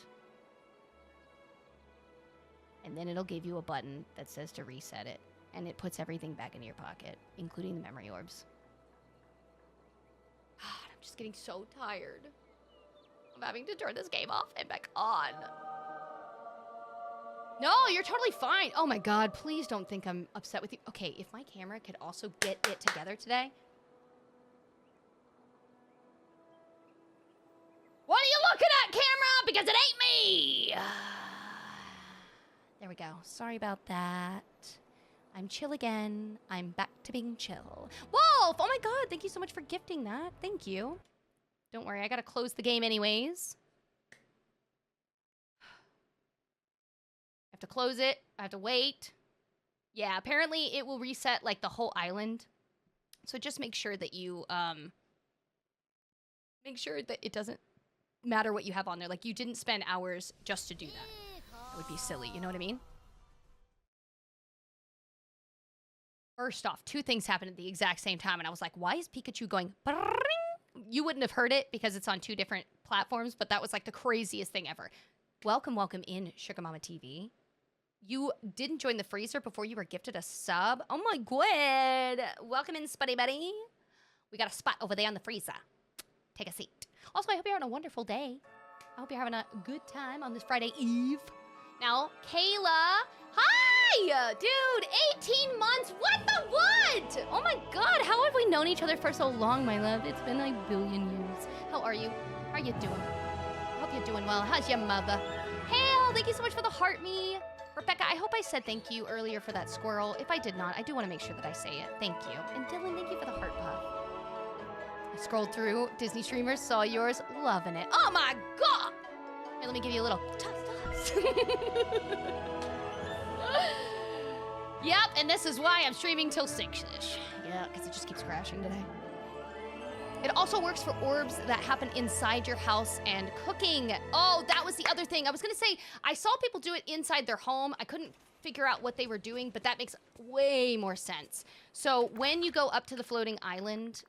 And then it'll give you a button that says to reset it. And it puts everything back in your pocket, including the memory orbs. God, I'm just getting so tired. I'm having to turn this game off and back on. No, you're totally fine. Oh my god, please don't think I'm upset with you. Okay, if my camera could also get it together today. What are you looking at, camera? Because it ain't me! There we go. Sorry about that. I'm chill again. I'm back to being chill. Wolf! Oh my god, thank you so much for gifting that. Thank you. Don't worry, I gotta close the game anyways. I have to close it. I have to wait. Yeah, apparently it will reset like the whole island. So just make sure that you make sure that it doesn't matter what you have on there. Like you didn't spend hours just to do that. That would be silly, you know what I mean? First off, two things happened at the exact same time, and I was like, why is Pikachu going brrrring? You wouldn't have heard it because it's on 2 different platforms, but that was like the craziest thing ever. Welcome in, Sugar Mama TV. You didn't join the freezer before you were gifted a sub? Oh my god. Welcome in, Spuddy Buddy. We got a spot over there on the freezer. Take a seat. Also, I hope you're having a wonderful day. I hope you're having a good time on this Friday Eve. Now, Kayla. Hi! Dude, 18 months. What the what? Oh my god, how have we known each other for so long, my love? It's been like a billion years. How are you? How are you doing? I hope you're doing well. How's your mother? Hail, thank you so much for the heart me. Rebecca, I hope I said thank you earlier for that squirrel. If I did not, I do want to make sure that I say it. Thank you. And Dylan, thank you for the heart puff. I scrolled through Disney streamers, saw yours, loving it. Oh my god! Here, let me give you a little toss. Yep, and this is why I'm streaming till 6-ish. Yeah, because it just keeps crashing today. It also works for orbs that happen inside your house and cooking. Oh, that was the other thing. I was gonna say, I saw people do it inside their home. I couldn't figure out what they were doing, but that makes way more sense. So when you go up to the floating island,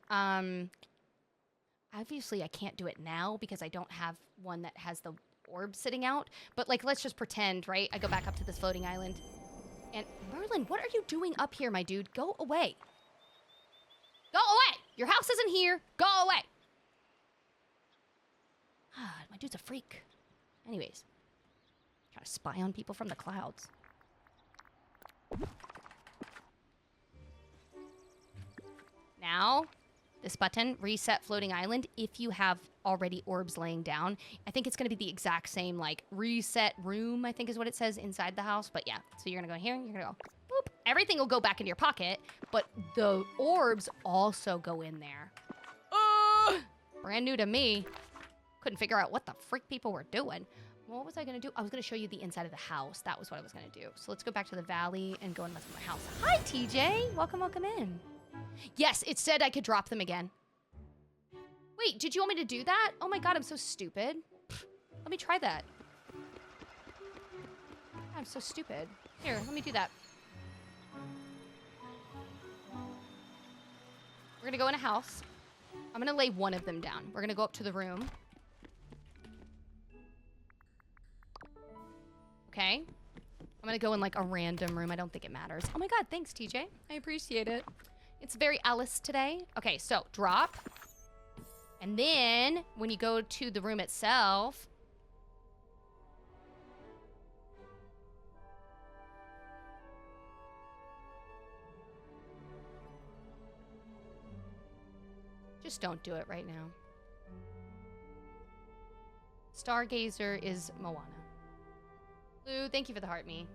obviously I can't do it now because I don't have one that has the orb sitting out. But like, let's just pretend, right? I go back up to this floating island. And Merlin, what are you doing up here, my dude? Go away. Go away! Your house isn't here. Go away! Ah, my dude's a freak. Anyways. Trying to spy on people from the clouds. Now, this button, Reset Floating Island, if you have already orbs laying down. I think it's going to be the exact same, like, reset room, I think is what it says inside the house. But yeah, so you're going to go here, you're going to go boop. Everything will go back into your pocket, but the orbs also go in there. Brand new to me. Couldn't figure out what the frick people were doing. What was I going to do? I was going to show you the inside of the house. That was what I was going to do. So let's go back to the valley and go and mess with my house. Hi, TJ. Welcome in. Yes, it said I could drop them again. Wait, did you want me to do that? Oh my god, I'm so stupid. Let me try that. I'm so stupid. Here, let me do that. We're gonna go in a house. I'm gonna lay one of them down. We're gonna go up to the room. Okay. I'm gonna go in like a random room. I don't think it matters. Oh my god, thanks, TJ. I appreciate it. It's very Alice today. Okay, so drop. And then when you go to the room itself, just don't do it right now. Stargazer is Moana. Lou, thank you for the heart me.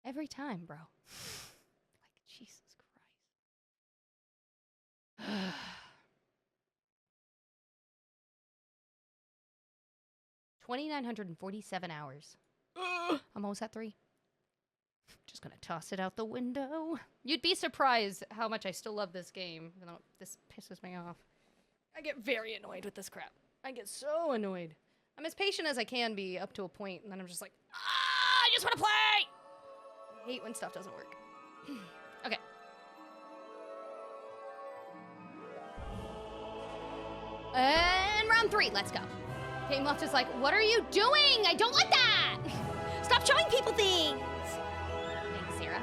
Every time, bro. Like, Jesus Christ. 2,947 hours. I'm almost at 3. Just gonna toss it out the window. You'd be surprised how much I still love this game, even though this pisses me off. I get very annoyed with this crap. I get so annoyed. I'm as patient as I can be up to a point, and then I'm just like, I just want to play! I hate when stuff doesn't work. Okay. And round 3, let's go. Game Left is like, what are you doing? I don't want that! Stop showing people things! Thanks, Sarah.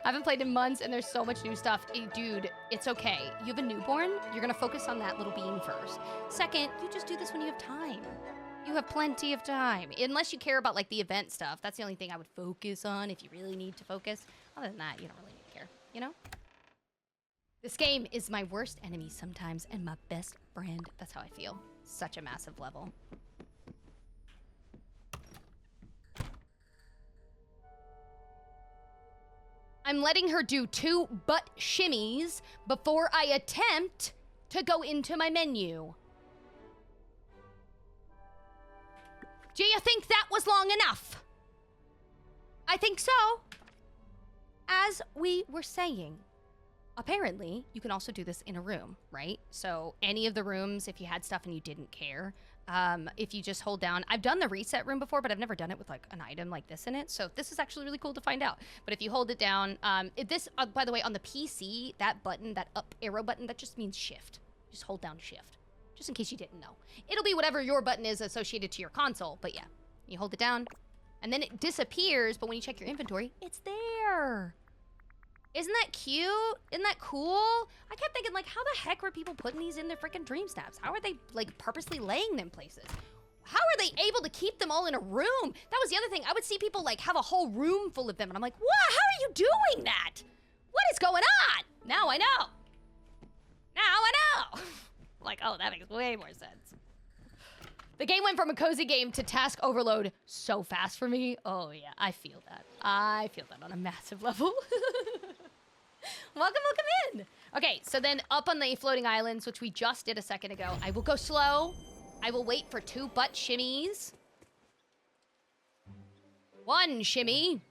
I haven't played in months and there's so much new stuff. Hey, dude, it's okay. You have a newborn, you're gonna focus on that little being first. Second, you just do this when you have time. You have plenty of time. Unless you care about like the event stuff. That's the only thing I would focus on if you really need to focus. Other than that, you don't really care, you know? This game is my worst enemy sometimes and my best friend. That's how I feel. Such a massive level. I'm letting her do 2 butt shimmies before I attempt to go into my menu. Do you think that was long enough? I think so. As we were saying, apparently, you can also do this in a room, right? So any of the rooms, if you had stuff and you didn't care, if you just hold down, I've done the reset room before, but I've never done it with like an item like this in it. So this is actually really cool to find out. But if you hold it down, by the way, on the PC, that button, that up arrow button, that just means shift. Just hold down shift, just in case you didn't know. It'll be whatever your button is associated to your console, but yeah, you hold it down and then it disappears. But when you check your inventory, it's there. Isn't that cute? Isn't that cool? I kept thinking, like, how the heck were people putting these in their freaking dream snaps? How are they, like, purposely laying them places? How are they able to keep them all in a room? That was the other thing. I would see people, like, have a whole room full of them, and I'm like, what? How are you doing that? What is going on? Now I know. Now I know. Like, oh, that makes way more sense. The game went from a cozy game to task overload so fast for me. Oh, yeah, I feel that. I feel that on a massive level. Welcome in. Okay, so then up on the floating islands, which we just did a second ago, I will go slow. I will wait for 2 butt shimmies. 1 shimmy.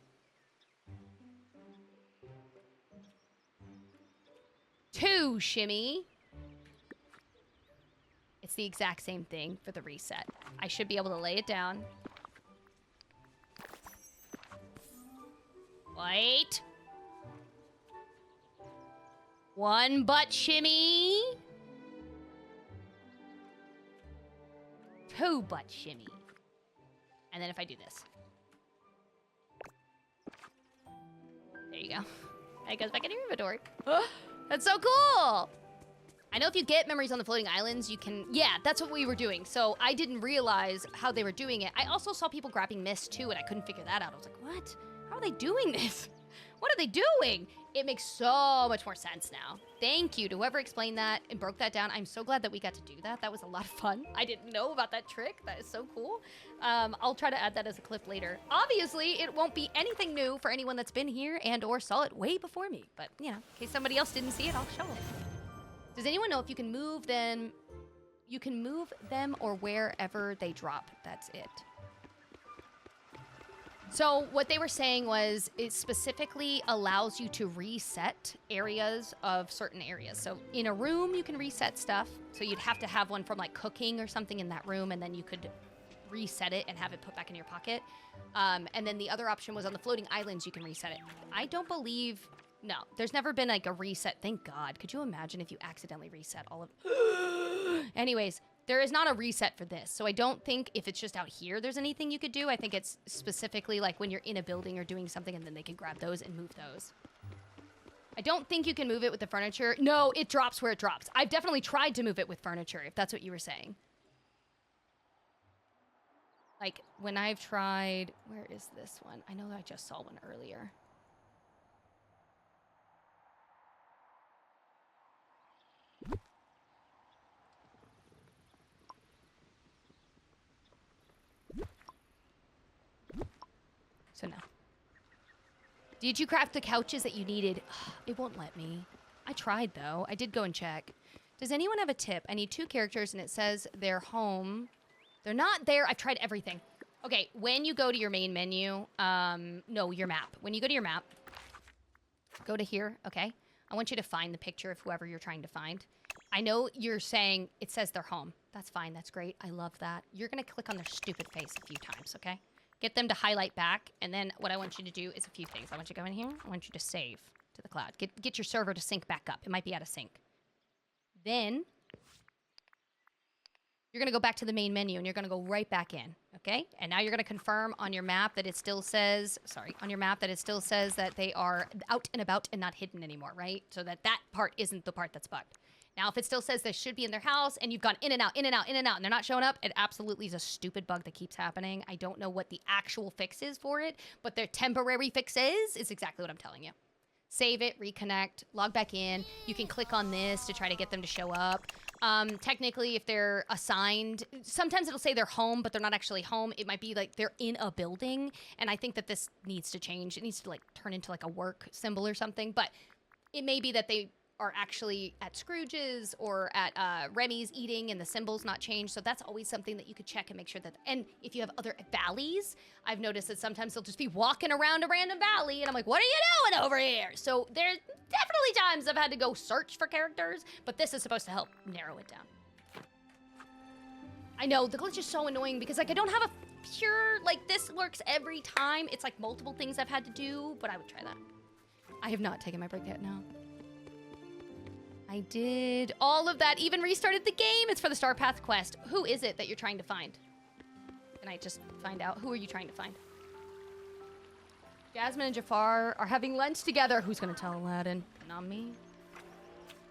2 shimmy. It's the exact same thing for the reset. I should be able to lay it down. Wait. 1 butt shimmy. 2 butt shimmy. And then if I do this. There you go. It goes back in your inventory. That's so cool. I know if you get memories on the floating islands, you can... Yeah, that's what we were doing. So I didn't realize how they were doing it. I also saw people grabbing mist, too, and I couldn't figure that out. I was like, what? How are they doing this? What are they doing? It makes so much more sense now. Thank you to whoever explained that and broke that down. I'm so glad that we got to do that. That was a lot of fun. I didn't know about that trick. That is so cool. I'll try to add that as a clip later. Obviously, it won't be anything new for anyone that's been here and or saw it way before me. But, you know, in case somebody else didn't see it, I'll show them. Does anyone know if you can move them? You can move them or wherever they drop. That's it. So what they were saying was it specifically allows you to reset areas of certain areas. So in a room, you can reset stuff. So you'd have to have one from like cooking or something in that room, and then you could reset it and have it put back in your pocket. And then the other option was on the floating islands, you can reset it. I don't believe... No, there's never been like a reset. Thank God. Could you imagine if you accidentally reset all of... Anyways, there is not a reset for this. So I don't think if it's just out here, there's anything you could do. I think it's specifically like when you're in a building or doing something and then they can grab those and move those. I don't think you can move it with the furniture. No, it drops where it drops. I've definitely tried to move it with furniture, if that's what you were saying. Like when I've tried... Where is this one? I know I just saw one earlier. So no. Did you craft the couches that you needed? It won't let me. I tried though. I did go and check. Does anyone have a tip? I need 2 characters and it says they're home. They're not there. I've tried everything. Okay, when you go to your main menu, no, your map. When you go to your map, go to here, okay? I want you to find the picture of whoever you're trying to find. I know you're saying it says they're home. That's fine. That's great. I love that. You're going to click on their stupid face a few times, okay? Get them to highlight back, and then what I want you to do is a few things. I want you to go in here. I want you to save to the cloud. Get your server to sync back up. It might be out of sync. Then you're going to go back to the main menu, and you're going to go right back in, okay? And now you're going to confirm on your map that it still says, on your map that it still says that they are out and about and not hidden anymore, right? So that part isn't the part that's bugged. Now, if it still says they should be in their house and you've gone in and out, in and out, in and out, and they're not showing up, it absolutely is a stupid bug that keeps happening. I don't know what the actual fix is for it, but their temporary fix is exactly what I'm telling you. Save it, reconnect, log back in. You can click on this to try to get them to show up. Technically, if they're assigned, sometimes it'll say they're home, but they're not actually home. It might be like they're in a building, and I think that this needs to change. It needs to like turn into like a work symbol or something, but it may be that they are actually at Scrooge's or at Remy's eating and the symbol's not changed. So that's always something that you could check and make sure that, and if you have other valleys, I've noticed that sometimes they'll just be walking around a random valley and I'm like, what are you doing over here? So there's definitely times I've had to go search for characters, but this is supposed to help narrow it down. I know, the glitch is so annoying because like I don't have a pure, like this works every time. It's like multiple things I've had to do, but I would try that. I have not taken my break yet, no. I did all of that, even restarted the game. It's for the Star Path quest. Who is it that you're trying to find? Can I just find out? Who are you trying to find? Jasmine and Jafar are having lunch together. Who's gonna tell Aladdin? Not me.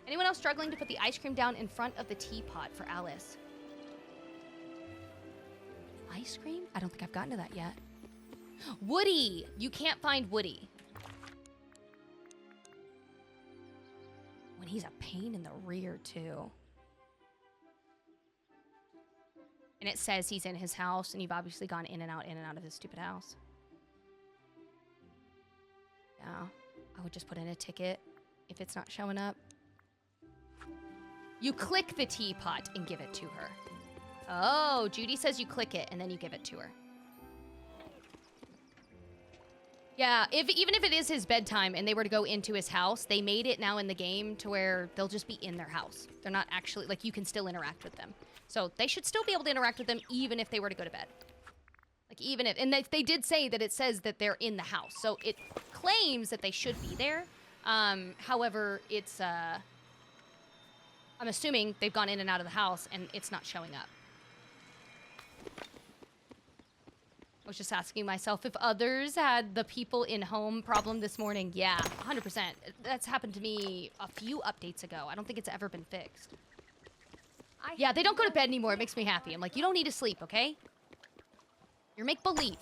Anyone else struggling to put the ice cream down in front of the teapot for Alice? Ice cream? I don't think I've gotten to that yet. Woody! You can't find Woody. When he's a pain in the rear, too. And it says he's in his house, and you've obviously gone in and out of his stupid house. Yeah, I would just put in a ticket if it's not showing up. You click the teapot and give it to her. Oh, Judy says you click it and then you give it to her. Yeah, even if it is his bedtime and they were to go into his house, they made it now in the game to where they'll just be in their house. They're not actually, like, you can still interact with them. So they should still be able to interact with them even if they were to go to bed. Like, even if, and they did say that it says that they're in the house. So it claims that they should be there. However, it's, I'm assuming they've gone in and out of the house and it's not showing up. I was just asking myself if others had the people in home problem this morning. Yeah, 100%. That's happened to me a few updates ago. I don't think it's ever been fixed. Yeah, they don't go to bed anymore. It makes me happy. I'm like, you don't need to sleep, okay? You're make-believe.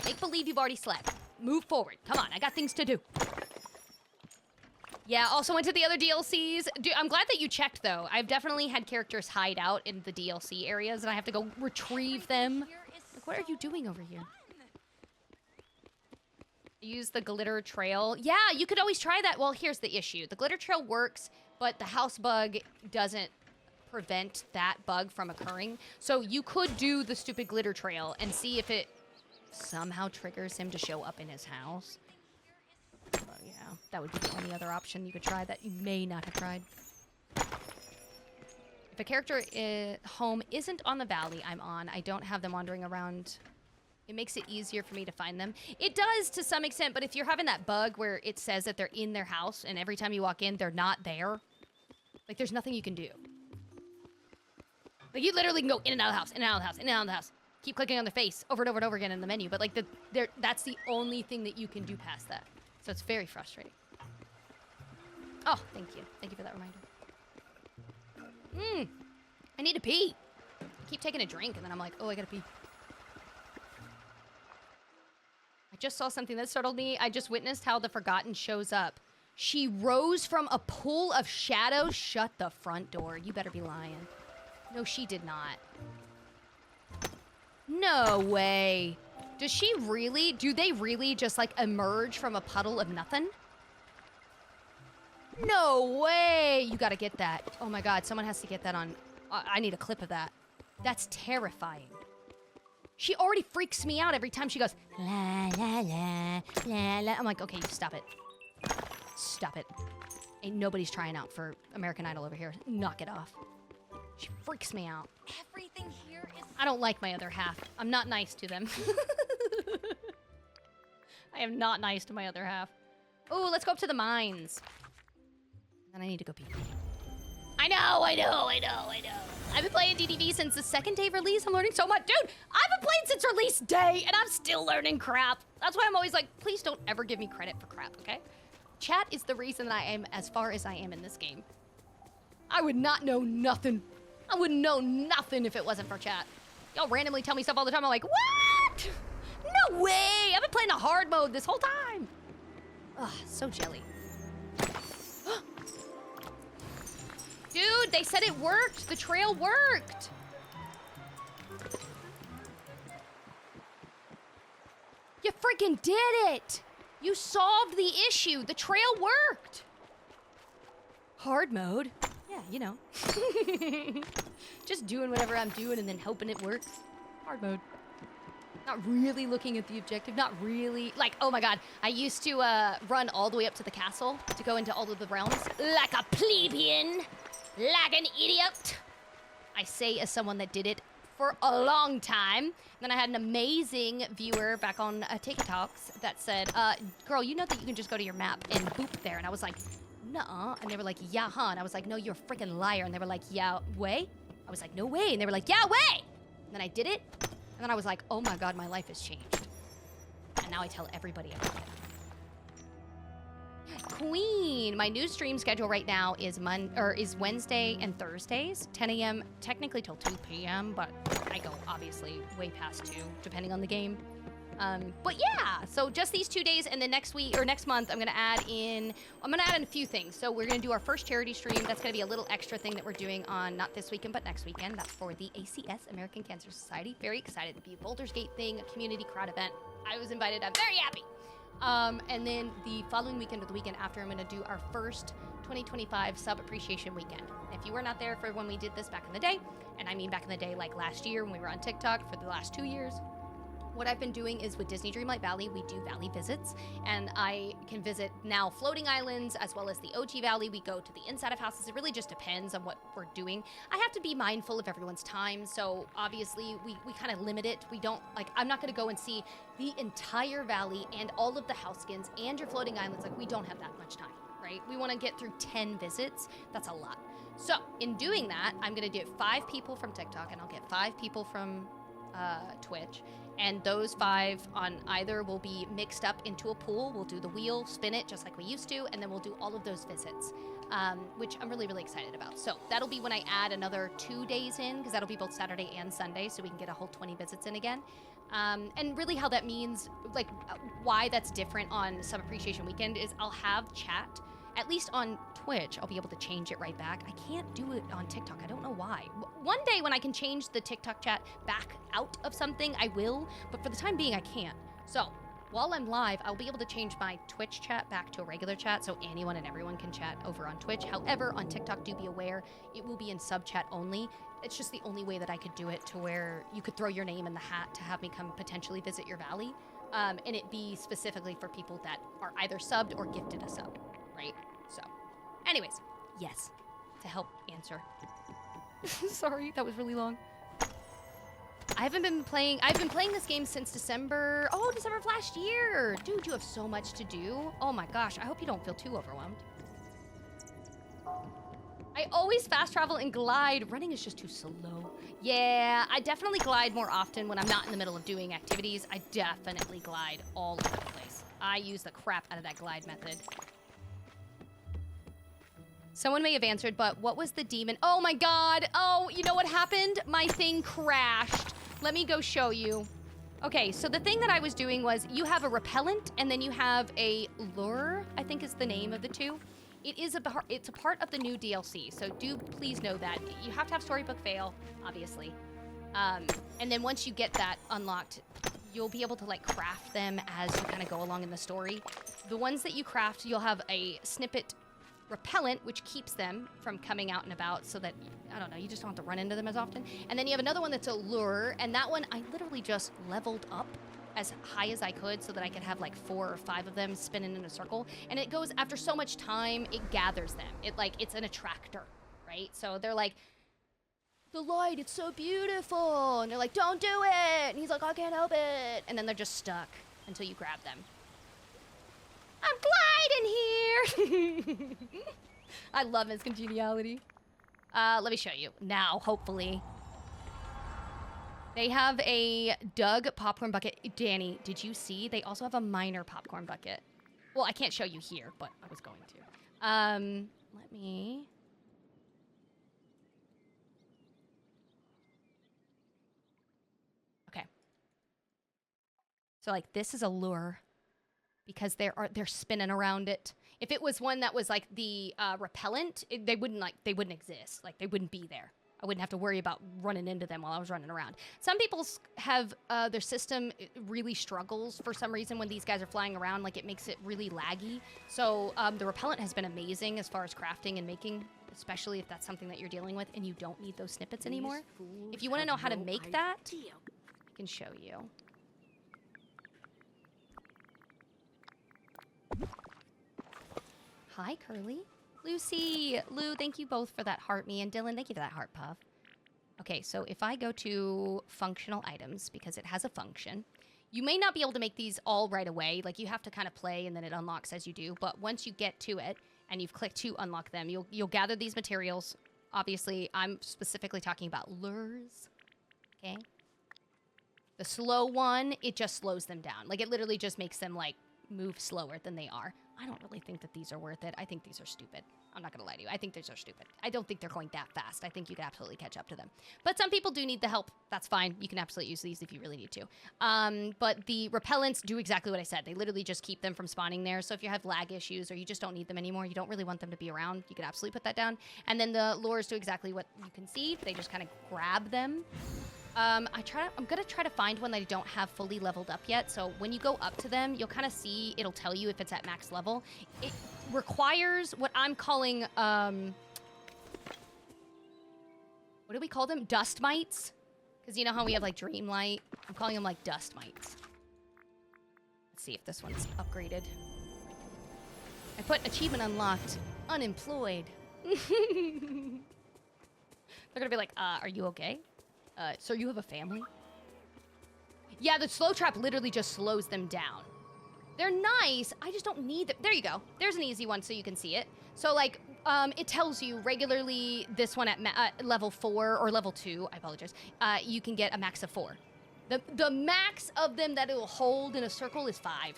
Make-believe you've already slept. Move forward. Come on, I got things to do. Yeah, also went to the other DLCs. Dude, I'm glad that you checked, though. I've definitely had characters hide out in the DLC areas, and I have to go retrieve them. Like, what are you doing over here? Use the glitter trail. Yeah, you could always try that. Well, here's the issue. The glitter trail works, but the house bug doesn't prevent that bug from occurring. So you could do the stupid glitter trail and see if it somehow triggers him to show up in his house. But yeah, that would be the only other option you could try that you may not have tried. If a character home isn't on the valley I'm on, I don't have them wandering around. It makes it easier for me to find them. It does to some extent, but if you're having that bug where it says that they're in their house and every time you walk in, they're not there, like there's nothing you can do. Like you literally can go in and out of the house, in and out of the house, in and out of the house. Keep clicking on their face over and over and over again in the menu, but like that's the only thing that you can do past that. So it's very frustrating. Oh, thank you. Thank you for that reminder. I need to pee. I keep taking a drink and then I'm like, oh, I gotta pee. I just saw something that startled me. I just witnessed how the Forgotten shows up. She rose from a pool of shadows. Shut the front door. You better be lying. No, she did not. No way. Does she really? Do they really just like emerge from a puddle of nothing? No way. You gotta get that. Oh my God, someone has to get that on. I need a clip of that. That's terrifying. She already freaks me out every time she goes, la, la, la, la, la. I'm like, okay, stop it. Stop it. Ain't nobody's trying out for American Idol over here. Knock it off. She freaks me out. Everything here is... I don't like my other half. I'm not nice to them. I am not nice to my other half. Oh, let's go up to the mines. Then I need to go pee. I know. I've been playing DDV since the second day of release. I'm learning so much. Dude, I've been playing since release day, and I'm still learning crap. That's why I'm always like, please don't ever give me credit for crap, okay? Chat is the reason that I am as far as I am in this game. I would not know nothing. I wouldn't know nothing if it wasn't for chat. Y'all randomly tell me stuff all the time. I'm like, what? No way. I've been playing a hard mode this whole time. Ugh, so jelly. Dude, did. They said it worked. The trail worked. You freaking did it. You solved the issue. The trail worked. Hard mode. Yeah, you know. Just doing whatever I'm doing and then hoping it works. Hard mode. Not really looking at the objective. Not really. Like, oh my god. I used to run all the way up to the castle to go into all of the realms. Like a plebeian. Like an idiot. I say as someone that did it for a long time. And then I had an amazing viewer back on TikToks that said, girl, you know that you can just go to your map and boop there. And I was like, nuh-uh. And they were like, yeah, huh? And I was like, no, you're a freaking liar. And they were like, yeah, way? I was like, no way. And they were like, yeah, way. And then I did it. And then I was like, oh my god, my life has changed. And now I tell everybody about it. Queen, my new stream schedule right now is Wednesday and Thursdays, 10 a.m. technically till 2 p.m., but I go obviously way past 2, depending on the game. But yeah, so just these 2 days, and then next week or next month, I'm gonna add in a few things. So we're gonna do our first charity stream. That's gonna be a little extra thing that we're doing on not this weekend, but next weekend. That's for the ACS, American Cancer Society. Very excited to be a Baldur's Gate thing, a community crowd event. I was invited. I'm very happy. And then the following weekend or the weekend after, I'm gonna do our first 2025 sub appreciation weekend. If you were not there for when we did this back in the day, and I mean back in the day like last year when we were on TikTok for the last 2 years, what I've been doing is with Disney Dreamlight Valley, we do valley visits, and I can visit now floating islands as well as the OG Valley. We go to the inside of houses. It really just depends on what we're doing. I have to be mindful of everyone's time, so obviously we kind of limit it. We don't, like, I'm not gonna go and see the entire valley and all of the house skins and your floating islands. Like, we don't have that much time, right? We wanna get through 10 visits. That's a lot. So in doing that, I'm gonna do 5 people from TikTok, and I'll get 5 people from Twitch. And those 5 on either will be mixed up into a pool. We'll do the wheel, spin it just like we used to, and then we'll do all of those visits, which I'm really, really excited about. So that'll be when I add another 2 days in, because that'll be both Saturday and Sunday, so we can get a whole 20 visits in again. And really how that means, like, why that's different on Sub Appreciation Weekend is I'll have chat. At least on Twitch, I'll be able to change it right back. I can't do it on TikTok. I don't know why. One day when I can change the TikTok chat back out of something, I will. But for the time being, I can't. So while I'm live, I'll be able to change my Twitch chat back to a regular chat so anyone and everyone can chat over on Twitch. However, on TikTok, do be aware, it will be in sub chat only. It's just the only way that I could do it to where you could throw your name in the hat to have me come potentially visit your valley. And it be specifically for people that are either subbed or gifted a sub. Right? So, anyways, yes, to help answer. Sorry, that was really long. I've been playing this game since December of last year. Dude, you have so much to do. Oh my gosh, I hope you don't feel too overwhelmed. I always fast travel and glide. Running is just too slow. Yeah, I definitely glide more often when I'm not in the middle of doing activities. I definitely glide all over the place. I use the crap out of that glide method. Someone may have answered, but what was the demon? Oh my god! Oh, you know what happened? My thing crashed. Let me go show you. Okay, so the thing that I was doing was you have a repellent and then you have a lure, I think is the name of the two. It's a part of the new DLC, so do please know that. You have to have Storybook Fail, obviously. And then once you get that unlocked, you'll be able to like craft them as you kind of go along in the story. The ones that you craft, you'll have a snippet repellent, which keeps them from coming out and about so that, I don't know, you just don't have to run into them as often. And then you have another one that's a lure, and that one I literally just leveled up as high as I could so that I could have like 4 or 5 of them spinning in a circle. And it goes, after so much time, it gathers them. It's an attractor, right? So they're like, the light, it's so beautiful. And they're like, don't do it. And he's like, I can't help it. And then they're just stuck until you grab them. I'm gliding here. I love his congeniality. Let me show you now, hopefully. They have a Doug popcorn bucket. Danny, did you see? They also have a minor popcorn bucket. Well, I can't show you here, but I was going to. Let me... Okay. So, like, this is a lure because they're spinning around it. If it was one that was like the repellent, they wouldn't exist. Like they wouldn't be there. I wouldn't have to worry about running into them while I was running around. Some people have their system really struggles for some reason when these guys are flying around. Like it makes it really laggy. So the repellent has been amazing as far as crafting and making, especially if that's something that you're dealing with and you don't need those snippets anymore. If you want to know how to make that, I can show you. Hi, Curly. Lucy, Lou, thank you both for that heart me, and Dylan, thank you for that heart puff. Okay, so if I go to functional items, because it has a function, you may not be able to make these all right away. Like, you have to kind of play, and then it unlocks as you do. But once you get to it, and you've clicked to unlock them, you'll gather these materials. Obviously, I'm specifically talking about lures, okay? The slow one, it just slows them down. Like, it literally just makes them, like, move slower than they are. I don't really think that these are worth it. I think these are stupid. I'm not gonna lie to you. I think these are stupid. I don't think they're going that fast. I think you can absolutely catch up to them. But some people do need the help. That's fine. You can absolutely use these if you really need to. But the repellents do exactly what I said. They literally just keep them from spawning there. So if you have lag issues or you just don't need them anymore, you don't really want them to be around, you can absolutely put that down. And then the lures do exactly what you can see. They just kind of grab them. I'm gonna try to find one that I don't have fully leveled up yet. So when you go up to them, you'll kind of see, it'll tell you if it's at max level. It requires what I'm calling, what do we call them? Dust mites? Because you know how we have like dream light? I'm calling them like dust mites. Let's see if this one's upgraded. I put achievement unlocked, unemployed. They're gonna be like, are you okay? So you have a family? Yeah, the slow trap literally just slows them down. They're nice, I just don't need them. There you go. There's an easy one so you can see it. So like, it tells you regularly this one at level 4 or level 2, I apologize, you can get a max of 4. The max of them that it will hold in a circle is 5.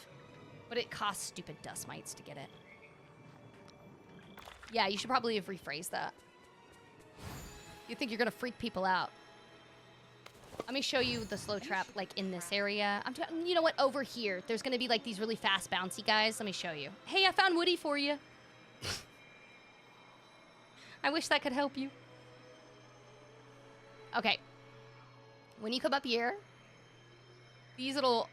But it costs stupid dust mites to get it. Yeah, you should probably have rephrased that. You think you're gonna freak people out. Let me show you the slow trap, like, in this area. You know what? Over here, there's gonna be, like, these really fast, bouncy guys. Let me show you. Hey, I found Woody for you. I wish that could help you. Okay. When you come up here, these little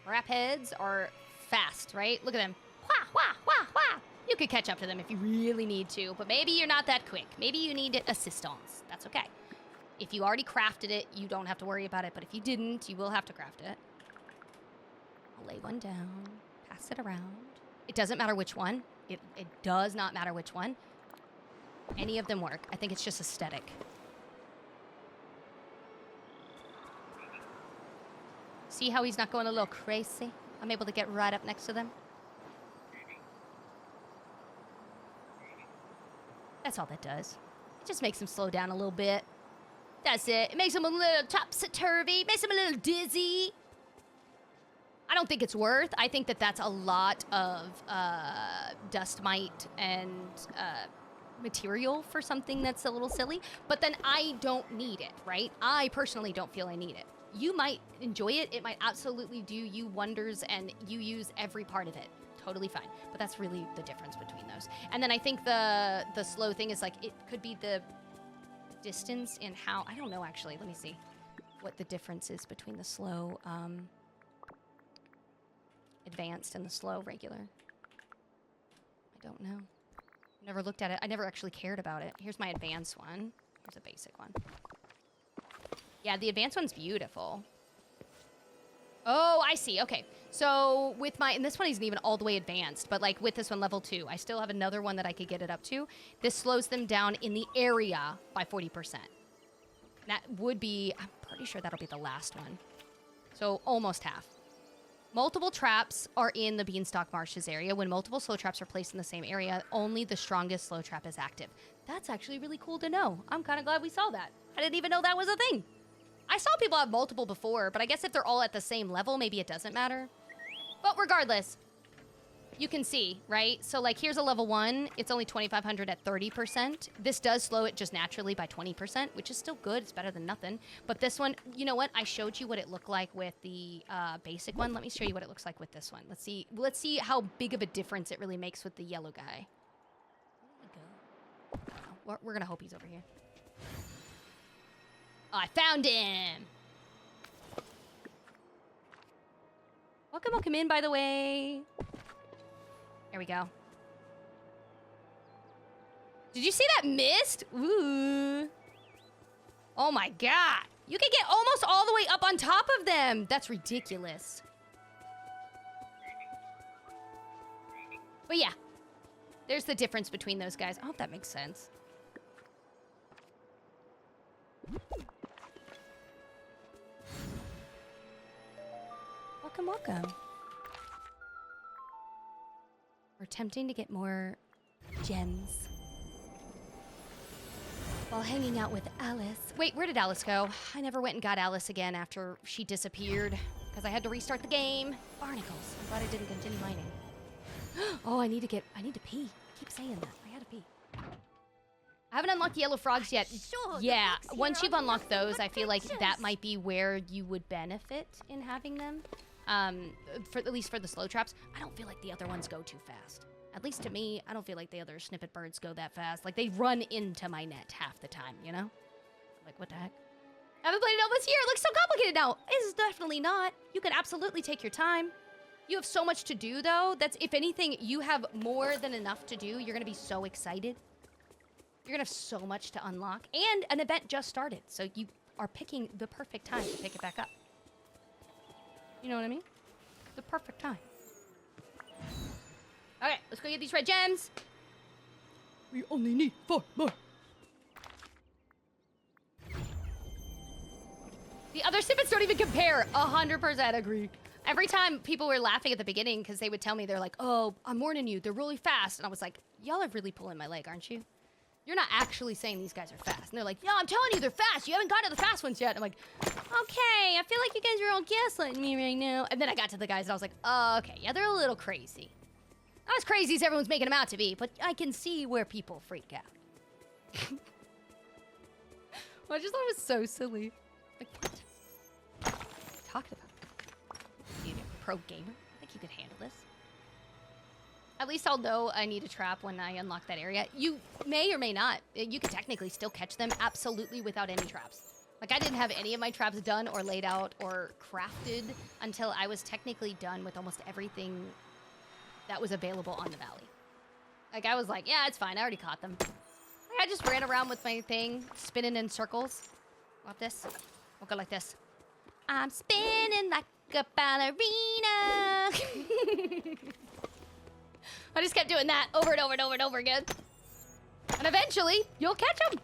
crap heads are fast, right? Look at them. Wah, wah, wah, wah. You could catch up to them if you really need to, but maybe you're not that quick. Maybe you need assistance. That's okay. If you already crafted it, you don't have to worry about it. But if you didn't, you will have to craft it. I'll lay one down, pass it around. It doesn't matter which one. It does not matter which one. Any of them work. I think it's just aesthetic. See how he's not going a little crazy? I'm able to get right up next to them. That's all that does. It just makes him slow down a little bit. That's it. It makes him a little topsy-turvy. Makes him a little dizzy. I don't think it's worth. I think that that's a lot of dust mite and material for something that's a little silly. But then I don't need it, right? I personally don't feel I need it. You might enjoy it. It might absolutely do you wonders, and you use every part of it. Totally fine. But that's really the difference between those. And then I think the slow thing is, like, it could be the distance in how, I don't know actually, let me see what the difference is between the slow advanced and the slow regular. I don't know. Never looked at it. I never actually cared about it. Here's my advanced one. Here's a basic one. Yeah, the advanced one's beautiful. Oh, I see. Okay. So with my, and this one isn't even all the way advanced, but like with this one, level 2, I still have another one that I could get it up to. This slows them down in the area by 40%. That would be, I'm pretty sure that'll be the last one. So almost half. Multiple traps are in the Beanstalk Marshes area. When multiple slow traps are placed in the same area, only the strongest slow trap is active. That's actually really cool to know. I'm kind of glad we saw that. I didn't even know that was a thing. I saw people have multiple before, but I guess if they're all at the same level, maybe it doesn't matter. But regardless, you can see, right? So like here's a level 1. It's only 2,500 at 30%. This does slow it just naturally by 20%, which is still good. It's better than nothing. But this one, you know what? I showed you what it looked like with the basic one. Let me show you what it looks like with this one. Let's see how big of a difference it really makes with the yellow guy. Where did he go? We're gonna hope he's over here. Oh, I found him. Welcome in, by the way. There we go. Did you see that mist? Ooh. Oh my god. You can get almost all the way up on top of them. That's ridiculous. But yeah. There's the difference between those guys. I hope that makes sense. Welcome. We're attempting to get more gems while hanging out with Alice. Wait, where did Alice go? I never went and got Alice again after she disappeared because I had to restart the game. Barnacles. I'm glad I didn't continue mining. Oh, I need to pee. I keep saying that. I gotta pee. I haven't unlocked the yellow frogs yet. Sure, Yeah, once you've unlocked those, I feel like that might be where you would benefit in having them. At least for the slow traps. I don't feel like the other ones go too fast. At least to me, I don't feel like the other snippet birds go that fast. Like, they run into my net half the time, you know? Like, what the heck? I haven't played it all this year. It looks so complicated now. It's definitely not. You can absolutely take your time. You have so much to do, though. That's, if anything, you have more than enough to do. You're going to be so excited. You're going to have so much to unlock. And an event just started, so you are picking the perfect time to pick it back up. You know what I mean? The perfect time. Okay, let's go get these red gems. We only need 4 more. The other snippets don't even compare. 100% agree. Every time people were laughing at the beginning because they would tell me, they're like, oh, I'm warning you, they're really fast. And I was like, y'all are really pulling my leg, aren't you? You're not actually saying these guys are fast. And they're like, yeah, I'm telling you, they're fast. You haven't gotten to the fast ones yet. I'm like, okay, I feel like you guys are all gaslighting me right now. And then I got to the guys and I was like, oh, okay, yeah, they're a little crazy. Not as crazy as everyone's making them out to be, but I can see where people freak out. Well, I just thought it was so silly. Like, what? Talking about? You pro gamer? I think you could handle this. At least I'll know I need a trap when I unlock that area. You may or may not. You could technically still catch them absolutely without any traps. Like, I didn't have any of my traps done or laid out or crafted until I was technically done with almost everything that was available on the valley. Like, I was like, yeah, it's fine. I already caught them. Like, I just ran around with my thing, spinning in circles. Like this. We'll go like this. I'm spinning like a ballerina. I just kept doing that over and over and over and over again. And eventually, you'll catch them.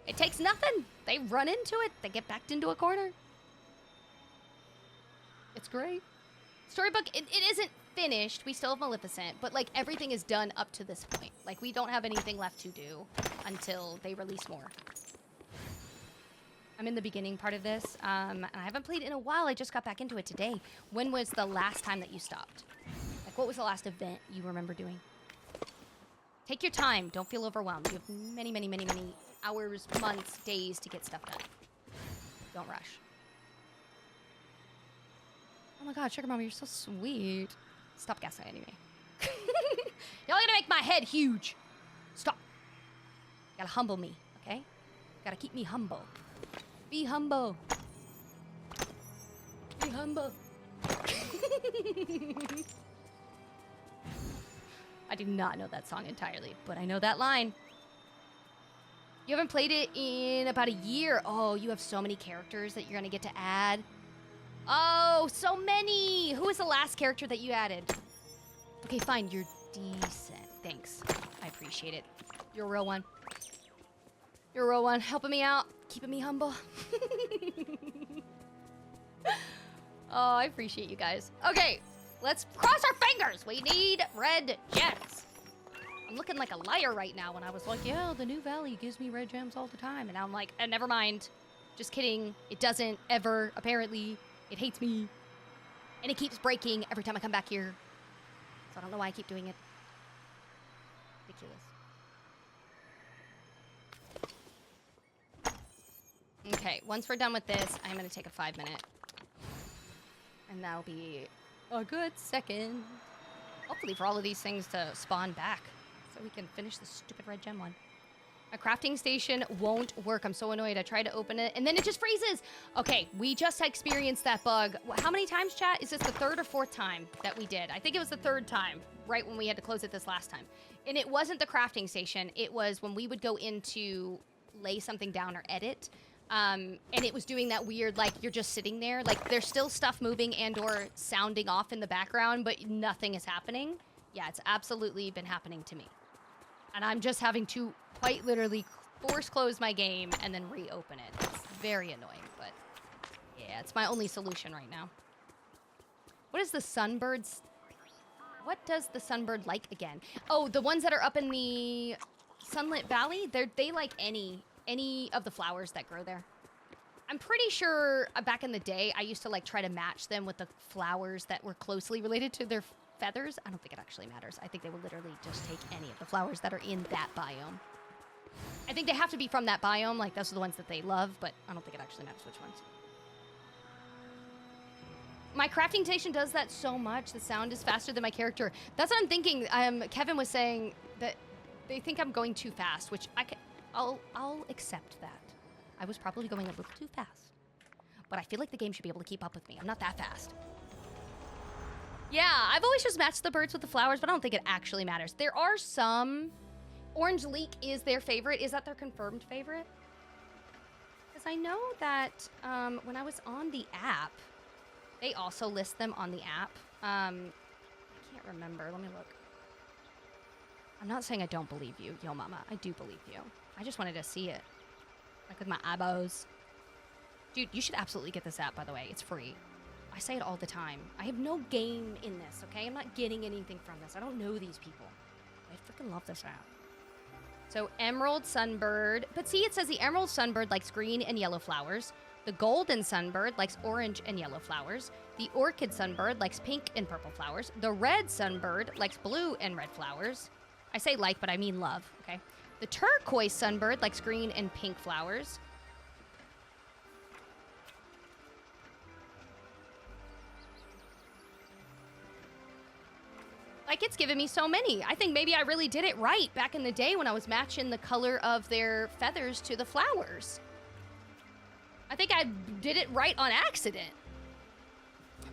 It takes nothing. They run into it. They get backed into a corner. It's great. Storybook, it isn't finished. We still have Maleficent, but like everything is done up to this point. Like we don't have anything left to do until they release more. I'm in the beginning part of this. And I haven't played in a while. I just got back into it today. When was the last time that you stopped? Like what was the last event you remember doing? Take your time. Don't feel overwhelmed. You have many, many, many, many hours, months, days to get stuff done. Don't rush. Oh my god, Sugar Mama, you're so sweet. Stop gaslighting me. Y'all gonna make my head huge. Stop. You gotta humble me, okay? Gotta keep me humble. Be humble. Be humble. I do not know that song entirely, but I know that line. You haven't played it in about a year. Oh, you have so many characters that you're gonna get to add. Oh, so many! Who was the last character that you added? Okay, fine, you're decent. Thanks. I appreciate it. You're a real one. You're a real one. Helping me out. Keeping me humble. Oh, I appreciate you guys. Okay, let's cross our fingers. We need red gems. I'm looking like a liar right now when I was like, yeah, the new valley gives me red gems all the time. And now I'm like, never mind. Just kidding. It doesn't ever, apparently. It hates me. And it keeps breaking every time I come back here. So I don't know why I keep doing it. Ridiculous. Okay, once we're done with this, I'm gonna take a 5-minute. And that'll be a good second. Hopefully for all of these things to spawn back. So we can finish this stupid red gem one. My crafting station won't work. I'm so annoyed. I tried to open it and then it just freezes. Okay, we just experienced that bug. How many times, chat? Is this the 3rd or 4th time that we did? I think it was the 3rd time, right when we had to close it this last time. And it wasn't the crafting station. It was when we would go in to lay something down or edit. And it was doing that weird, like, you're just sitting there. Like, there's still stuff moving and or sounding off in the background, but nothing is happening. Yeah, it's absolutely been happening to me. And I'm just having to quite literally force close my game and then reopen it. It's very annoying, but yeah, it's my only solution right now. What is the sunbird's... What does the sunbird like again? Oh, the ones that are up in the Sunlit Valley, they like any of the flowers that grow there. I'm pretty sure back in the day, I used to like try to match them with the flowers that were closely related to their feathers. I don't think it actually matters. I think they will literally just take any of the flowers that are in that biome. I think they have to be from that biome, like those are the ones that they love, but I don't think it actually matters which ones. My crafting station does that so much. The sound is faster than my character. That's what I'm thinking. Kevin was saying that they think I'm going too fast, which I'll accept that. I was probably going a little too fast. But I feel like the game should be able to keep up with me. I'm not that fast. Yeah, I've always just matched the birds with the flowers, but I don't think it actually matters. There are some... Orange Leek is their favorite. Is that their confirmed favorite? Because I know that when I was on the app, they also list them on the app. I can't remember. Let me look. I'm not saying I don't believe you, Yo Mama. I do believe you. I just wanted to see it. Like with my eyeballs. Dude, you should absolutely get this app, by the way. It's free. I say it all the time. I have no game in this, okay? I'm not getting anything from this. I don't know these people. I freaking love this app. So, Emerald Sunbird. But see, it says the Emerald Sunbird likes green and yellow flowers. The Golden Sunbird likes orange and yellow flowers. The Orchid Sunbird likes pink and purple flowers. The Red Sunbird likes blue and red flowers. I say like, but I mean love, okay? The Turquoise Sunbird likes green and pink flowers. Like, it's given me so many. I think maybe I really did it right back in the day when I was matching the color of their feathers to the flowers. I think I did it right on accident.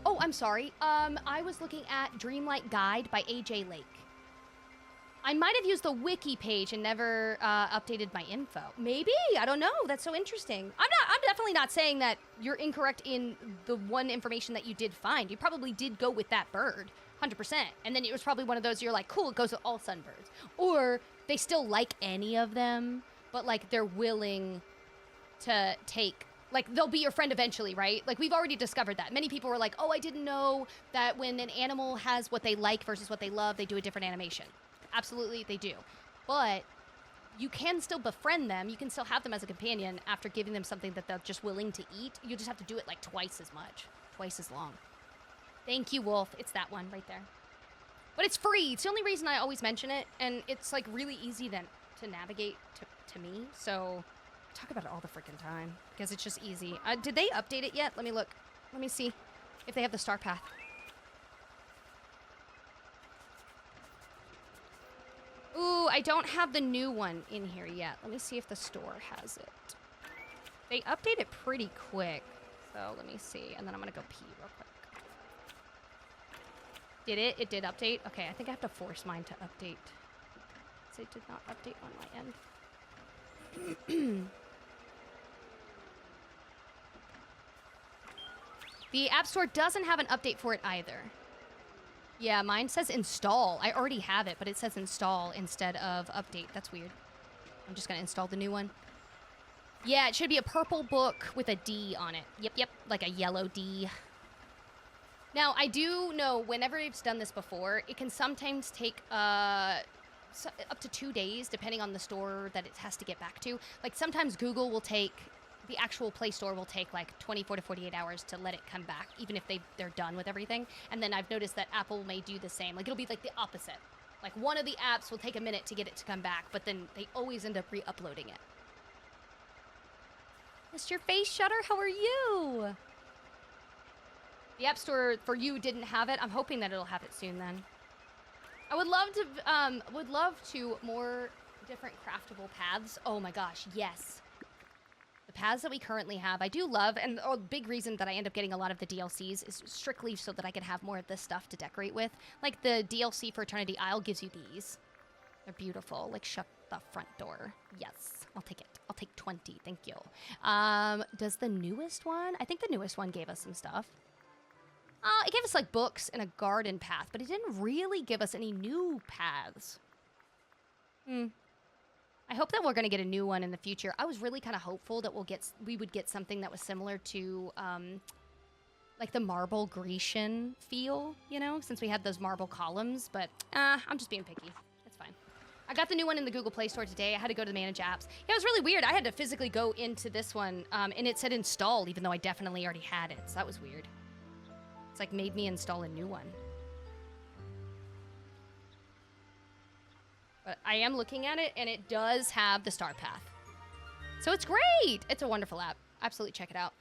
Oh, I'm sorry. I was looking at Dreamlight Guide by AJ Lake. I might have used the wiki page and never updated my info. Maybe, I don't know. That's so interesting. I'm definitely not saying that you're incorrect in the one information that you did find. You probably did go with that bird, 100%. And then it was probably one of those you're like, cool, it goes with all sunbirds. Or they still like any of them, but like they're willing to take, like they'll be your friend eventually, right? Like we've already discovered that. Many people were like, oh, I didn't know that when an animal has what they like versus what they love, they do a different animation. Absolutely, they do. But you can still befriend them. You can still have them as a companion after giving them something that they're just willing to eat. You just have to do it like twice as much, twice as long. Thank you, Wolf. It's that one right there. But it's free. It's the only reason I always mention it. And it's like really easy then to navigate to me. So I talk about it all the freaking time because it's just easy. Did they update it yet? Let me look. Let me see if they have the star path. Ooh, I don't have the new one in here yet. Let me see if the store has it. They update it pretty quick. So let me see. And then I'm going to go pee real quick. Did it? It did update? Okay, I think I have to force mine to update. So it did not update on my end. The App Store doesn't have an update for it either. Yeah, mine says install. I already have it, but it says install instead of update. That's weird. I'm just gonna install the new one. Yeah, it should be a purple book with a D on it. Yep, like a yellow D. Now, I do know whenever it's done this before, it can sometimes take up to 2 days, depending on the store that it has to get back to. Like, sometimes Google will take the actual Play Store will take like 24 to 48 hours to let it come back, even if they're done with everything. And then I've noticed that Apple may do the same. Like, it'll be like the opposite. Like, one of the apps will take a minute to get it to come back, but then they always end up re-uploading it. Mr. Face Shutter, how are you? The App Store for you didn't have it. I'm hoping that it'll have it soon then. I would love to more different craftable paths. Oh my gosh, yes. The paths that we currently have, I do love, and a big reason that I end up getting a lot of the DLCs is strictly so that I can have more of this stuff to decorate with. Like the DLC for Eternity Isle gives you these. They're beautiful. Like, shut the front door. Yes, I'll take it. I'll take 20, thank you. Does the newest one? I think the newest one gave us some stuff. It gave us like books and a garden path, but it didn't really give us any new paths. I hope that we're going to get a new one in the future. I was really kind of hopeful that we would get something that was similar to like the marble Grecian feel, you know, since we had those marble columns, but I'm just being picky. It's fine. I got the new one in the Google Play Store today. I had to go to the Manage Apps. Yeah, it was really weird. I had to physically go into this one, and it said installed, even though I definitely already had it, so that was weird. It's like made me install a new one. But I am looking at it, and it does have the star path. So it's great! It's a wonderful app. Absolutely check it out.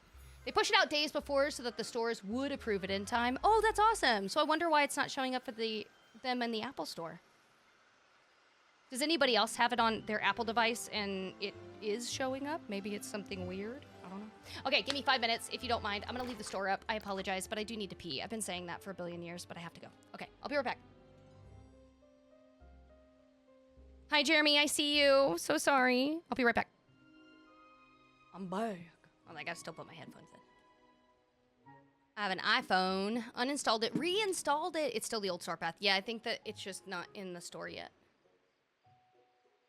They push it out days before so that the stores would approve it in time. Oh, that's awesome! So I wonder why it's not showing up for them in the Apple Store. Does anybody else have it on their Apple device and it is showing up? Maybe it's something weird? I don't know. Okay, give me 5 minutes if you don't mind. I'm gonna leave the store up. I apologize, but I do need to pee. I've been saying that for a billion years, but I have to go. Okay, I'll be right back. Hi, Jeremy. I see you. So sorry. I'll be right back. I'm back. Well, I gotta still put my headphones in. I have an iPhone. Uninstalled it. Reinstalled it. It's still the old star path. Yeah, I think that it's just not in the store yet.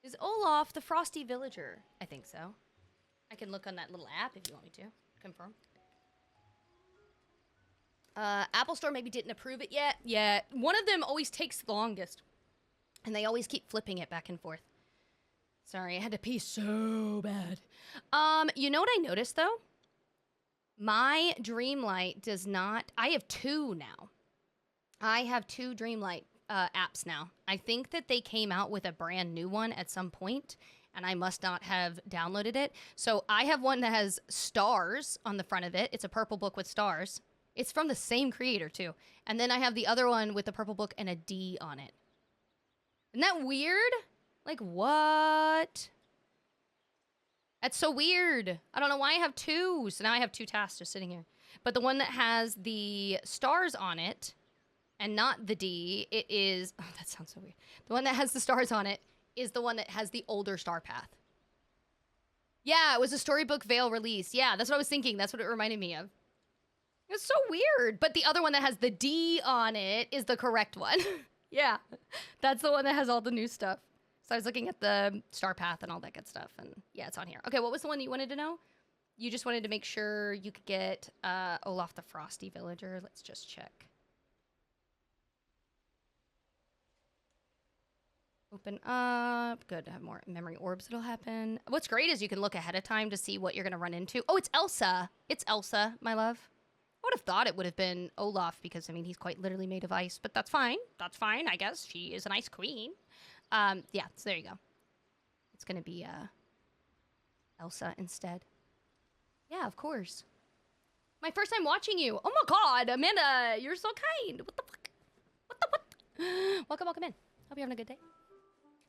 Is Olaf the Frosty Villager? I think so. I can look on that little app if you want me to. Confirm. Apple Store maybe didn't approve it yet. Yeah, one of them always takes the longest. And they always keep flipping it back and forth. Sorry, I had to pee so bad. You know what I noticed, though? My Dreamlight does not... I have two now. I have two Dreamlight apps now. I think that they came out with a brand new one at some point, and I must not have downloaded it. So I have one that has stars on the front of it. It's a purple book with stars. It's from the same creator, too. And then I have the other one with the purple book and a D on it. Isn't that weird? Like, what? That's so weird. I don't know why I have two. So now I have two tasks just sitting here. But the one that has the stars on it and not the D, it is... Oh, that sounds so weird. The one that has the stars on it is the one that has the older star path. Yeah, it was a Storybook Veil release. Yeah, that's what I was thinking. That's what it reminded me of. It's so weird. But the other one that has the D on it is the correct one. Yeah, that's the one that has all the new stuff. So I was looking at the star path and all that good stuff, and yeah, it's on here. Okay, what was the one you wanted to know? You just wanted to make sure you could get Olaf the Frosty Villager. Let's just check. Open up. Good, I have more memory orbs that'll happen. What's great is you can look ahead of time to see what you're going to run into. Oh, it's Elsa. It's Elsa, my love. I would have thought it would have been Olaf because, I mean, he's quite literally made of ice. But that's fine. That's fine, I guess. She is an ice queen. Yeah, so there you go. It's going to be Elsa instead. Yeah, of course. My first time watching you. Oh, my God. Amanda, you're so kind. What the fuck? What the what? Welcome, welcome in. Hope you're having a good day.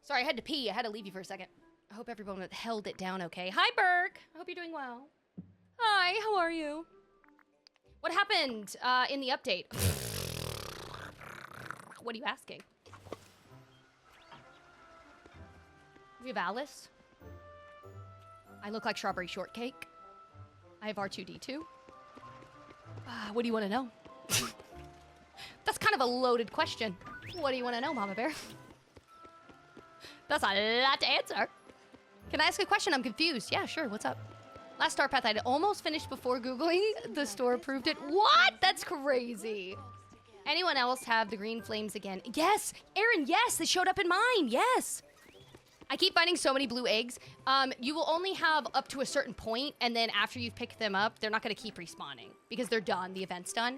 Sorry, I had to pee. I had to leave you for a second. I hope everyone held it down okay. Hi, Burke. I hope you're doing well. Hi, how are you? What happened in the update? What are you asking? We have Alice. I look like strawberry shortcake. I have R2-D2. What do you want to know? That's kind of a loaded question. What do you want to know, Mama Bear? That's a lot to answer. Can I ask a question? I'm confused. Yeah, sure. What's up? Last star path I'd almost finished before Googling. The store approved it. What? That's crazy. Anyone else have the green flames again? Yes! Aaron, yes! They showed up in mine. Yes! I keep finding so many blue eggs. You will only have up to a certain point, and then after you've picked them up, they're not going to keep respawning because they're done. The event's done.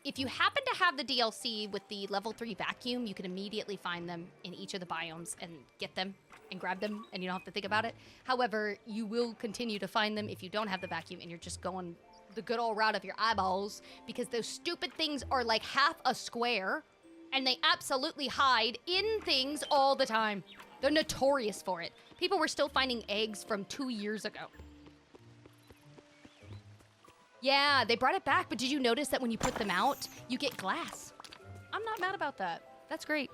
If you happen to have the DLC with the level 3 vacuum, you can immediately find them in each of the biomes and get them and grab them, and you don't have to think about it. However, you will continue to find them if you don't have the vacuum and you're just going the good old route of your eyeballs, because those stupid things are like half a square, and they absolutely hide in things all the time. They're notorious for it. People were still finding eggs from 2 years ago. Yeah, they brought it back, but did you notice that when you put them out, you get glass? I'm not mad about that. That's great.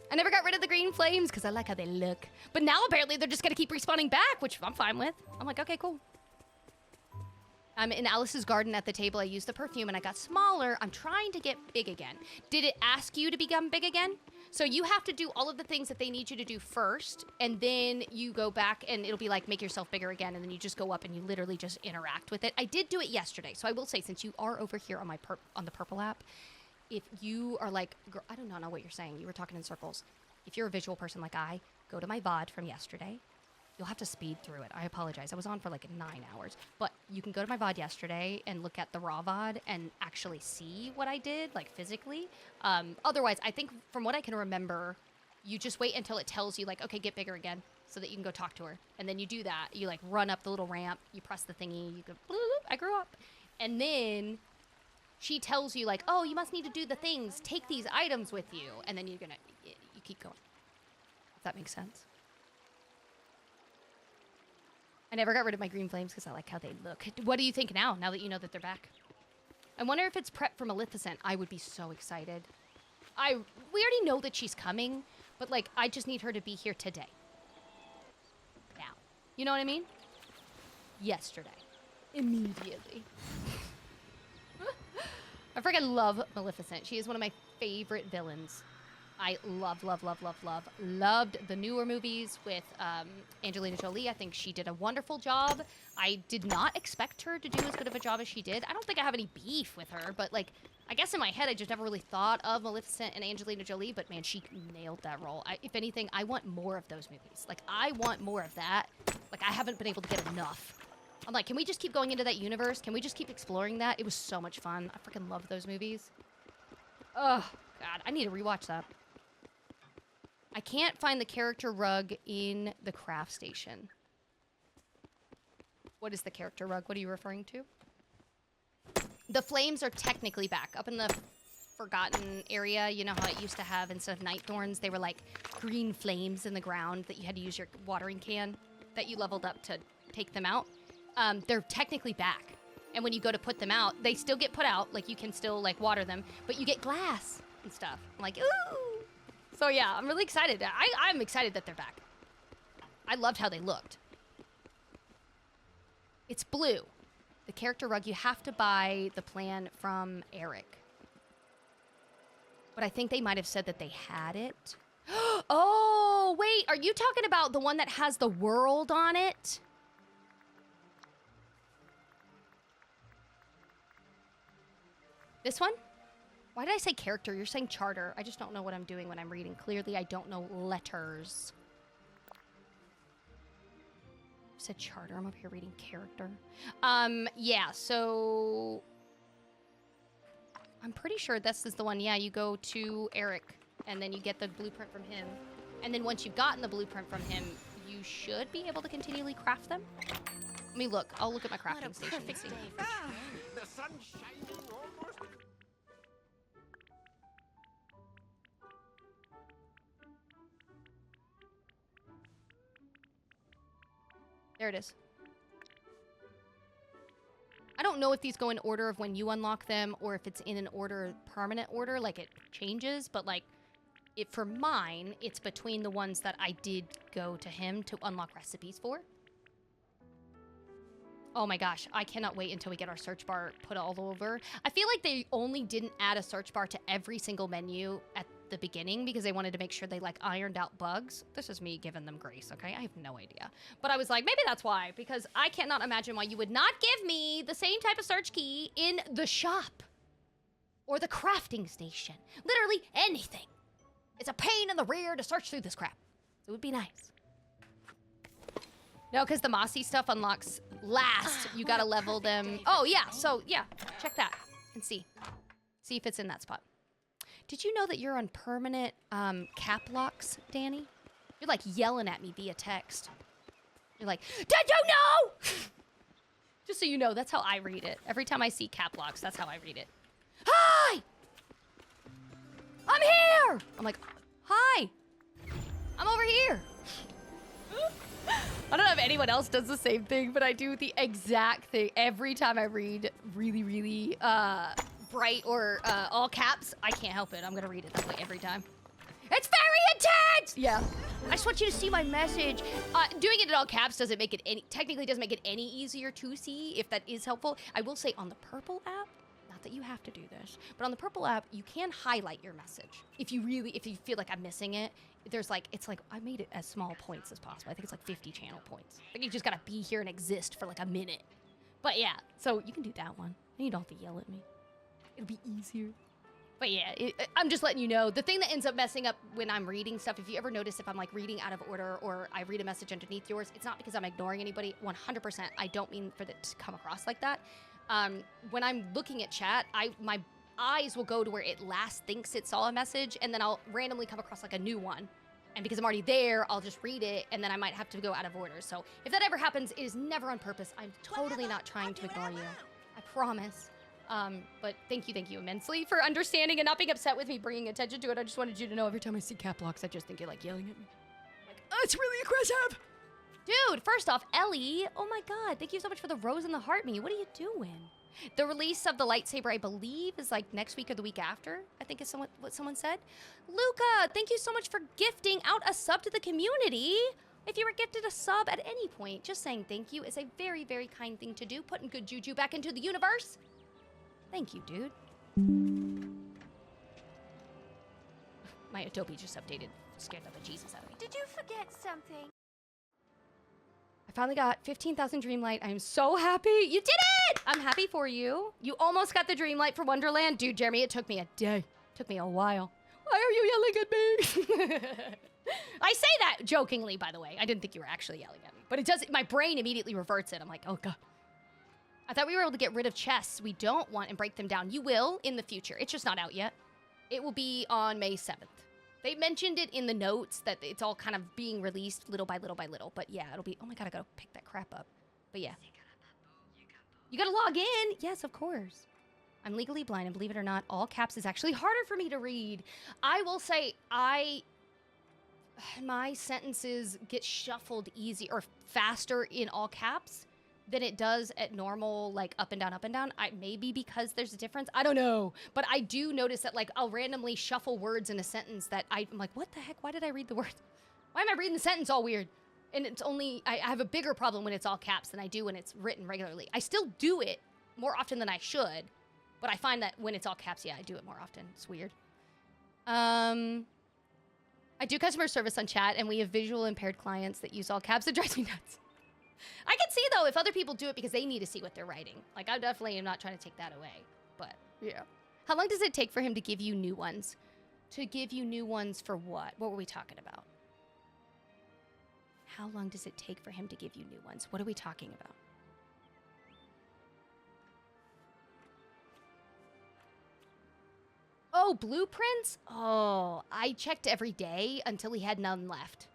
I never got rid of the green flames because I like how they look. But now apparently they're just gonna keep respawning back, which I'm fine with. I'm like, okay, cool. In Alice's garden at the table, I used the perfume and I got smaller. I'm trying to get big again. Did it ask you to become big again? So you have to do all of the things that they need you to do first, and then you go back and it'll be like, make yourself bigger again, and then you just go up and you literally just interact with it. I did do it yesterday, so I will say, since you are over here on my on the purple app, if you are like, girl, I do not know what you're saying. You were talking in circles. If you're a visual person like I, go to my VOD from yesterday. You'll have to speed through it. I apologize. I was on for like 9 hours. But you can go to my VOD yesterday and look at the raw VOD and actually see what I did, like physically. Otherwise, I think from what I can remember, you just wait until it tells you like, okay, get bigger again, so that you can go talk to her. And then you do that. You like run up the little ramp. You press the thingy. You go, bloop, I grew up. And then she tells you like, oh, you must need to do the things. Take these items with you. And then you keep going. If that makes sense. I never got rid of my green flames because I like how they look. What do you think now that you know that they're back? I wonder if it's prep for Maleficent. I would be so excited. We already know that she's coming, but like, I just need her to be here today. Now. You know what I mean? Yesterday. Immediately. I freaking love Maleficent. She is one of my favorite villains. I loved the newer movies with Angelina Jolie. I think she did a wonderful job. I did not expect her to do as good of a job as she did. I don't think I have any beef with her, but like, I guess in my head, I just never really thought of Maleficent and Angelina Jolie, but man, she nailed that role. If anything, I want more of those movies. Like, I want more of that. Like, I haven't been able to get enough. I'm like, can we just keep going into that universe? Can we just keep exploring that? It was so much fun. I freaking love those movies. Oh, God, I need to rewatch that. I can't find the character rug in the craft station. What is the character rug? What are you referring to? The flames are technically back. Up in the forgotten area, you know how it used to have, instead of night thorns, they were like green flames in the ground that you had to use your watering can that you leveled up to take them out. They're technically back. And when you go to put them out, they still get put out. Like, you can still like water them, but you get glass and stuff. I'm like, ooh. So yeah, I'm really excited. I'm excited that they're back. I loved how they looked. It's blue. The character rug, you have to buy the plan from Eric. But I think they might have said that they had it. Oh, wait, are you talking about the one that has the world on it? This one? Why did I say character? You're saying charter. I just don't know what I'm doing when I'm reading. Clearly, I don't know letters. You said charter. I'm over here reading character. Yeah, so I'm pretty sure this is the one. Yeah, you go to Eric, and then you get the blueprint from him. And then once you've gotten the blueprint from him, you should be able to continually craft them. Let me look. I'll look at my crafting station and see. The sun's shining almost. There it is. I don't know if these go in order of when you unlock them or if it's in an order, permanent order, like it changes, but like for mine, it's between the ones that I did go to him to unlock recipes for. Oh my gosh, I cannot wait until we get our search bar put all over. I feel like they only didn't add a search bar to every single menu at the beginning because they wanted to make sure they like ironed out bugs. This is me giving them grace, okay? I have no idea. But I was like, maybe that's why, because I cannot imagine why you would not give me the same type of search key in the shop or the crafting station. Literally anything. It's a pain in the rear to search through this crap. It would be nice. No, because the mossy stuff unlocks last. You gotta level them. Oh, yeah. So, yeah. Check that and see. See if it's in that spot. Did you know that you're on permanent cap locks, Danny? You're like yelling at me via text. You're like, did you know? Just so you know, that's how I read it. Every time I see cap locks, that's how I read it. Hi! I'm here! I'm like, hi! I'm over here. I don't know if anyone else does the same thing, but I do the exact thing every time I read really, really bright or all caps. I can't help it. I'm gonna read it that way every time. It's very intense! Yeah. I just want you to see my message. Doing it in all caps doesn't make it technically doesn't make it any easier to see, if that is helpful. I will say on the purple app, not that you have to do this, but on the purple app, you can highlight your message. If you feel like I'm missing it, there's like, it's like, I made it as small points as possible. I think it's like 50 channel points. I think you just gotta be here and exist for like a minute. But yeah, so you can do that one. And you don't have to yell at me. It'll be easier. But yeah, I'm just letting you know, the thing that ends up messing up when I'm reading stuff, if you ever notice if I'm like reading out of order or I read a message underneath yours, it's not because I'm ignoring anybody. 100%, I don't mean for it to come across like that. When I'm looking at chat, my eyes will go to where it last thinks it saw a message, and then I'll randomly come across like a new one. And because I'm already there, I'll just read it, and then I might have to go out of order. So if that ever happens, it is never on purpose. I'm totally not trying to ignore you. I promise. But thank you immensely for understanding and not being upset with me bringing attention to it. I just wanted you to know every time I see cap locks, I just think you're like yelling at me. Like, oh, it's really aggressive. Dude, first off, Ellie, oh my God, thank you so much for the rose and the heart me. What are you doing? The release of the lightsaber, I believe, is like next week or the week after, I think is what someone said. Luca, thank you so much for gifting out a sub to the community. If you were gifted a sub at any point, just saying thank you is a very, very kind thing to do. Putting good juju back into the universe. Thank you, dude. My Adobe just updated. Scared the bejesus out of me. Did you forget something? I finally got 15,000 Dreamlight. I'm so happy. You did it! I'm happy for you. You almost got the Dreamlight for Wonderland. Dude, Jeremy, it took me a day. It took me a while. Why are you yelling at me? I say that jokingly, by the way. I didn't think you were actually yelling at me. But it does. My brain immediately reverts it. I'm like, oh, God. I thought we were able to get rid of chests we don't want and break them down. You will in the future. It's just not out yet. It will be on May 7th. They mentioned it in the notes that it's all kind of being released little by little by little. But yeah, it'll be... Oh my God, I gotta pick that crap up. But yeah. You gotta log in. Yes, of course. I'm legally blind, and believe it or not, all caps is actually harder for me to read. I will say, my sentences get shuffled easy or faster in all caps than it does at normal, like up and down, up and down. Maybe because there's a difference. I don't know. But I do notice that like I'll randomly shuffle words in a sentence that I'm like, what the heck? Why did I read the words? Why am I reading the sentence all weird? And it's only, I have a bigger problem when it's all caps than I do when it's written regularly. I still do it more often than I should. But I find that when it's all caps, yeah, I do it more often. It's weird. I do customer service on chat, and we have visual impaired clients that use all caps. It drives me nuts. I can see, though, if other people do it because they need to see what they're writing. Like, I definitely am not trying to take that away. But, yeah. How long does it take for him to give you new ones? To give you new ones for what? What were we talking about? How long does it take for him to give you new ones? What are we talking about? Oh, blueprints? Oh, I checked every day until he had none left.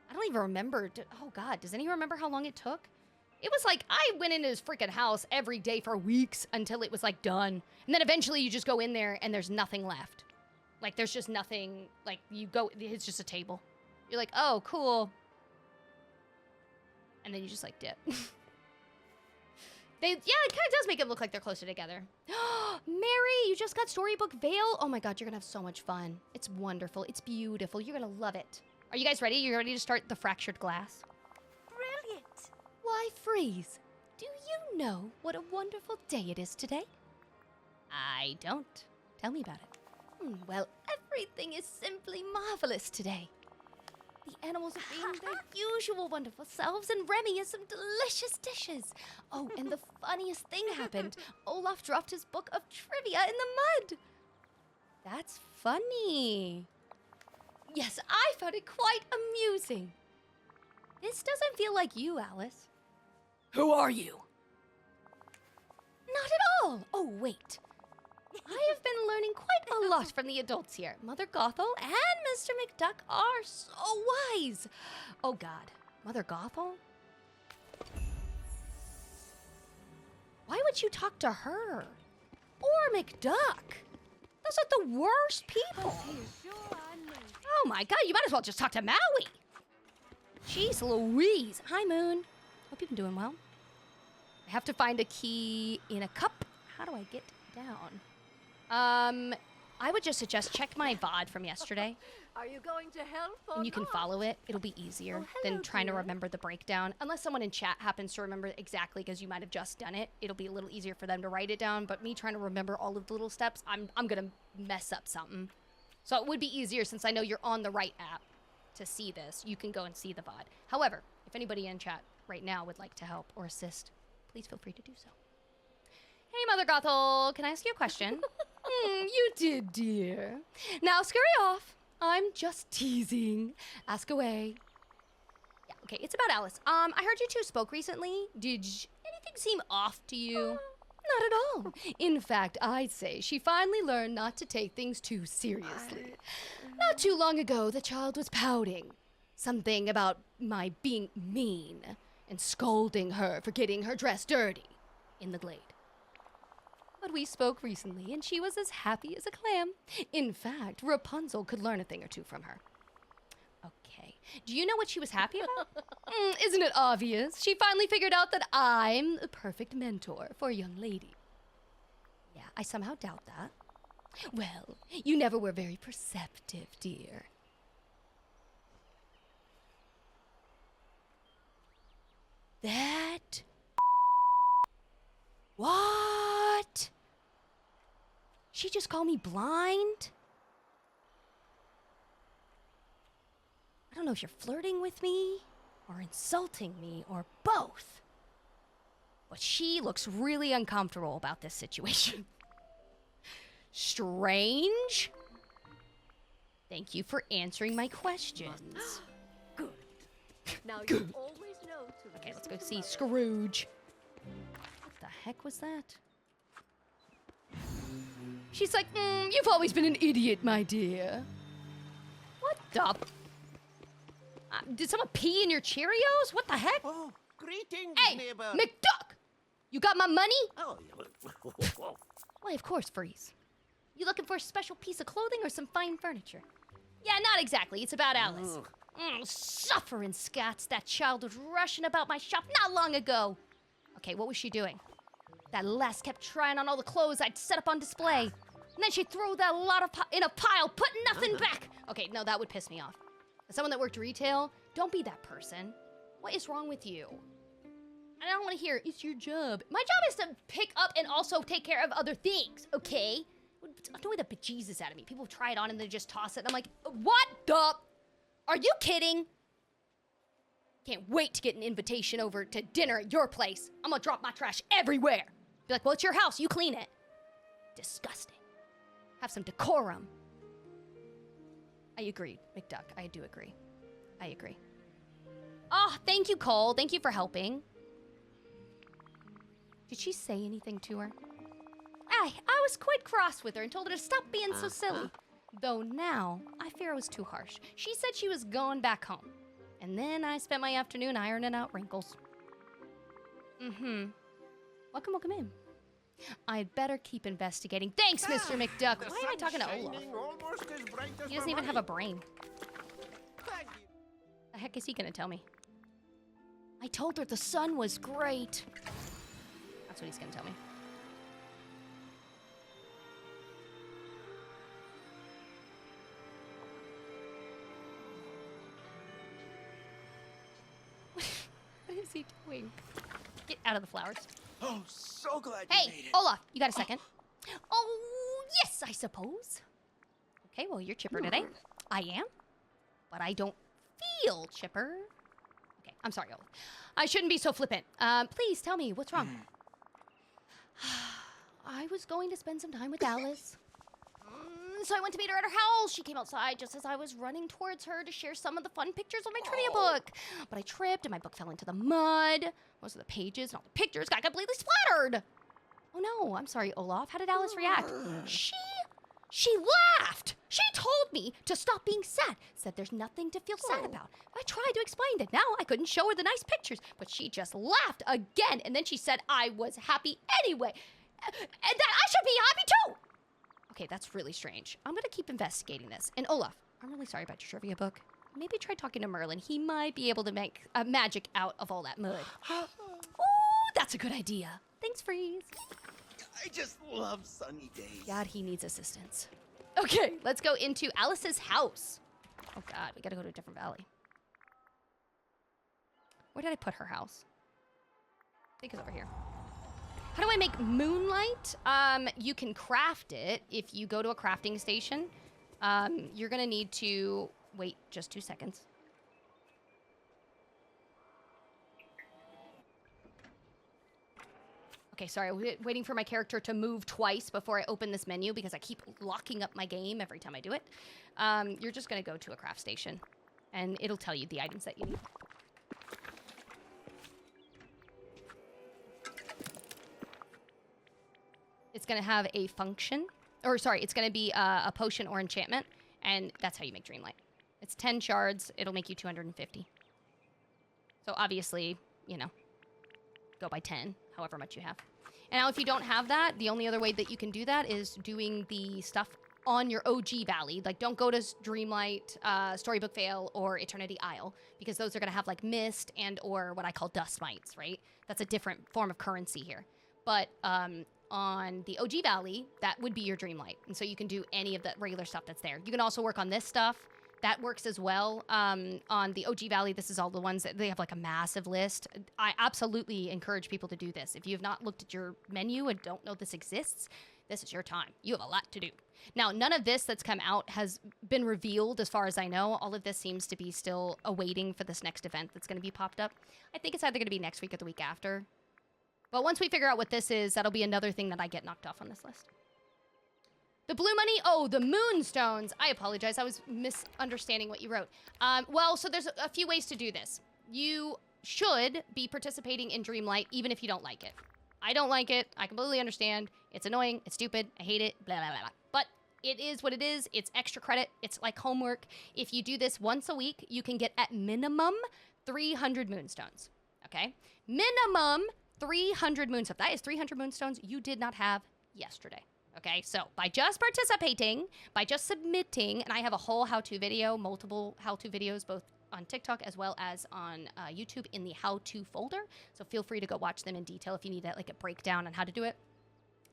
I don't even remember. Oh, God. Does anyone remember how long it took? It was like, I went into his freaking house every day for weeks until it was, like, done. And then eventually you just go in there and there's nothing left. Like, there's just nothing. Like, you go, it's just a table. You're like, oh, cool. And then you just, like, dip. Yeah, it kind of does make it look like they're closer together. Mary, you just got Storybook Veil? Oh, my God, you're going to have so much fun. It's wonderful. It's beautiful. You're going to love it. Are you guys ready? You ready to start the fractured glass? Brilliant. Why, Freeze, do you know what a wonderful day it is today? I don't. Tell me about it. Well, everything is simply marvelous today. The animals are being their usual wonderful selves, and Remy has some delicious dishes. Oh, and the funniest thing happened. Olaf dropped his book of trivia in the mud. That's funny. Yes, I found it quite amusing. This doesn't feel like you, Alice. Who are you? Not at all. Oh, wait. I have been learning quite a lot from the adults here. Mother Gothel and Mr. McDuck are so wise. Oh, God. Mother Gothel? Why would you talk to her? Or McDuck? Those are the worst people. Oh, my God. You might as well just talk to Maui. Jeez Louise. Hi, Moon. Hope you've been doing well. I have to find a key in a cup. How do I get down? I would just suggest check my VOD from yesterday. Are you going to help or And you can not? follow it. It'll be easier Oh, hello, than trying to dear. remember the breakdown. Unless someone in chat happens to remember exactly because you might have just done it. It'll be a little easier for them to write it down. But me trying to remember all of the little steps, I'm going to mess up something. So it would be easier since I know you're on the right app to see this. You can go and see the VOD. However, if anybody in chat right now would like to help or assist, please feel free to do so. Hey, Mother Gothel, can I ask you a question? You did, dear. Now scurry off. I'm just teasing. Ask away. Yeah, okay, it's about Alice. I heard you two spoke recently. Did anything seem off to you? Not at all. In fact, I'd say she finally learned not to take things too seriously. Not too long ago, the child was pouting. Something about my being mean and scolding her for getting her dress dirty in the glade. But we spoke recently, and she was as happy as a clam. In fact, Rapunzel could learn a thing or two from her. Okay. Do you know what she was happy about? Isn't it obvious? She finally figured out that I'm the perfect mentor for a young lady. Yeah, I somehow doubt that. Well, you never were very perceptive, dear. That... What? She just called me blind? I don't know if you're flirting with me or insulting me or both. But she looks really uncomfortable about this situation. Strange? Thank you for answering my questions. Good. Now you always know to Okay, let's listen go to see Mother. Scrooge. What the heck was that? She's like, you've always been an idiot, my dear. What the? Did someone pee in your Cheerios? What the heck? Oh, greetings, Hey, neighbor. McDuck! You got my money? Oh, Why, of course, Freeze. You looking for a special piece of clothing or some fine furniture? Yeah, not exactly. It's about Alice. Suffering Scots. That child was rushing about my shop not long ago. Okay, what was she doing? That lass kept trying on all the clothes I'd set up on display. And then she'd throw that lot of in a pile, put nothing back. Okay, no, that would piss me off. As someone that worked retail, don't be that person. What is wrong with you? I don't want to hear, it's your job. My job is to pick up and also take care of other things, okay? Annoy the bejesus out of me. People try it on and they just toss it. And I'm like, what the? Are you kidding? Can't wait to get an invitation over to dinner at your place. I'm gonna drop my trash everywhere. Be like, well, it's your house. You clean it. Disgusting. Have some decorum. I agree, McDuck. I do agree. I agree. Oh, thank you, Cole. Thank you for helping. Did she say anything to her? I was quite cross with her and told her to stop being so silly. Though now, I fear I was too harsh. She said she was going back home. And then I spent my afternoon ironing out wrinkles. Welcome, welcome in. I'd better keep investigating. Thanks, Mr. McDuck. The Why am I talking to sun's Olaf? shining almost as bright as He doesn't the even have a morning. brain. Thank you. The heck is he gonna tell me? I told her the sun was great. That's what he's gonna tell me. What is he doing? Get out of the flowers. Oh, so glad you made Hey, it. Olaf, you got a second? Oh, yes, I suppose. Okay, well, you're chipper today. I am. But I don't feel chipper. Okay, I'm sorry, Olaf. I shouldn't be so flippant. Please tell me, what's wrong? I was going to spend some time with Alice. So I went to meet her at her house. She came outside just as I was running towards her to share some of the fun pictures of my trivia book. But I tripped and my book fell into the mud. Most of the pages and all the pictures got completely splattered. Oh no, I'm sorry, Olaf. How did Alice react? She laughed. She told me to stop being sad. Said there's nothing to feel sad about. I tried to explain that now I couldn't show her the nice pictures, but she just laughed again. And then she said I was happy anyway. And that I should be happy too. Okay, that's really strange. I'm gonna keep investigating this. And Olaf, I'm really sorry about your trivia book. Maybe try talking to Merlin. He might be able to make a magic out of all that mud. Ooh, that's a good idea. Thanks, Freeze. I just love sunny days. God, he needs assistance. Okay, let's go into Alice's house. Oh God, we gotta go to a different valley. Where did I put her house? I think it's over here. How do I make moonlight? You can craft it if you go to a crafting station. You're gonna need to wait just 2 seconds. Okay, sorry, I was waiting for my character to move twice before I open this menu because I keep locking up my game every time I do it. You're just gonna go to a craft station and it'll tell you the items that you need. It's gonna have a function, or sorry, it's gonna be a potion or enchantment, and that's how you make Dreamlight. It's 10 shards, it'll make you 250. So obviously, you know, go by 10, however much you have. And now if you don't have that, the only other way that you can do that is doing the stuff on your OG Valley. Like, don't go to Dreamlight, Storybook Vale, or Eternity Isle, because those are gonna have like mist and or what I call dust mites, right? That's a different form of currency here. But on the OG Valley, that would be your Dreamlight. And so you can do any of the regular stuff that's there. You can also work on this stuff. That works as well. On the OG Valley, this is all the ones that they have like a massive list. I absolutely encourage people to do this. If you have not looked at your menu and don't know this exists, this is your time. You have a lot to do. Now, none of this that's come out has been revealed as far as I know. All of this seems to be still awaiting for this next event that's going to be popped up. I think it's either going to be next week or the week after. But once we figure out what this is, that'll be another thing that I get knocked off on this list. The blue money? Oh, the moonstones. I apologize. I was misunderstanding what you wrote. Well, so there's a few ways to do this. You should be participating in Dreamlight even if you don't like it. I don't like it. I completely understand. It's annoying. It's stupid. I hate it. Blah, blah, blah, blah. But it is what it is. It's extra credit. It's like homework. If you do this once a week, you can get at minimum 300 moonstones. Okay? Minimum 300 moonstones. That is 300 moonstones you did not have yesterday. Okay, so by just participating, by just submitting, and I have a whole how-to video, multiple how-to videos, both on TikTok as well as on YouTube in the how-to folder. So feel free to go watch them in detail if you need like a breakdown on how to do it.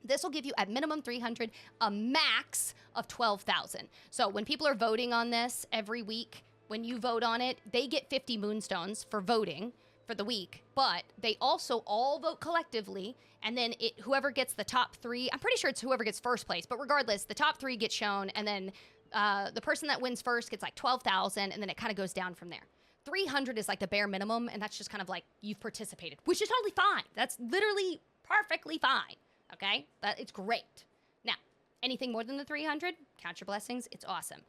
This will give you at minimum 300, a max of 12,000. So when people are voting on this every week, when you vote on it, they get 50 moonstones for voting for the week, but they also all vote collectively, and then whoever gets the top 3, I'm pretty sure it's whoever gets first place, but regardless, the top 3 get shown, and then the person that wins first gets like 12,000, and then it kind of goes down from there. 300 is like the bare minimum, and that's just kind of like you've participated, which is totally fine. That's literally perfectly fine, okay? It's great. Now, anything more than the 300, count your blessings, it's awesome.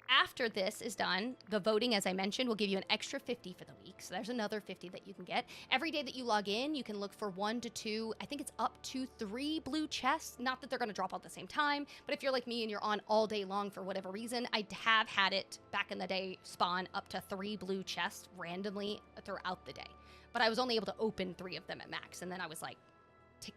After this is done, the voting, as I mentioned, will give you an extra 50 for the week. So there's another 50 that you can get. Every day that you log in, you can look for 1 to 2, I think it's up to 3 blue chests. Not that they're going to drop all at the same time, but if you're like me and you're on all day long for whatever reason, I have had it back in the day spawn up to 3 blue chests randomly throughout the day. But I was only able to open 3 of them at max, and then I was like,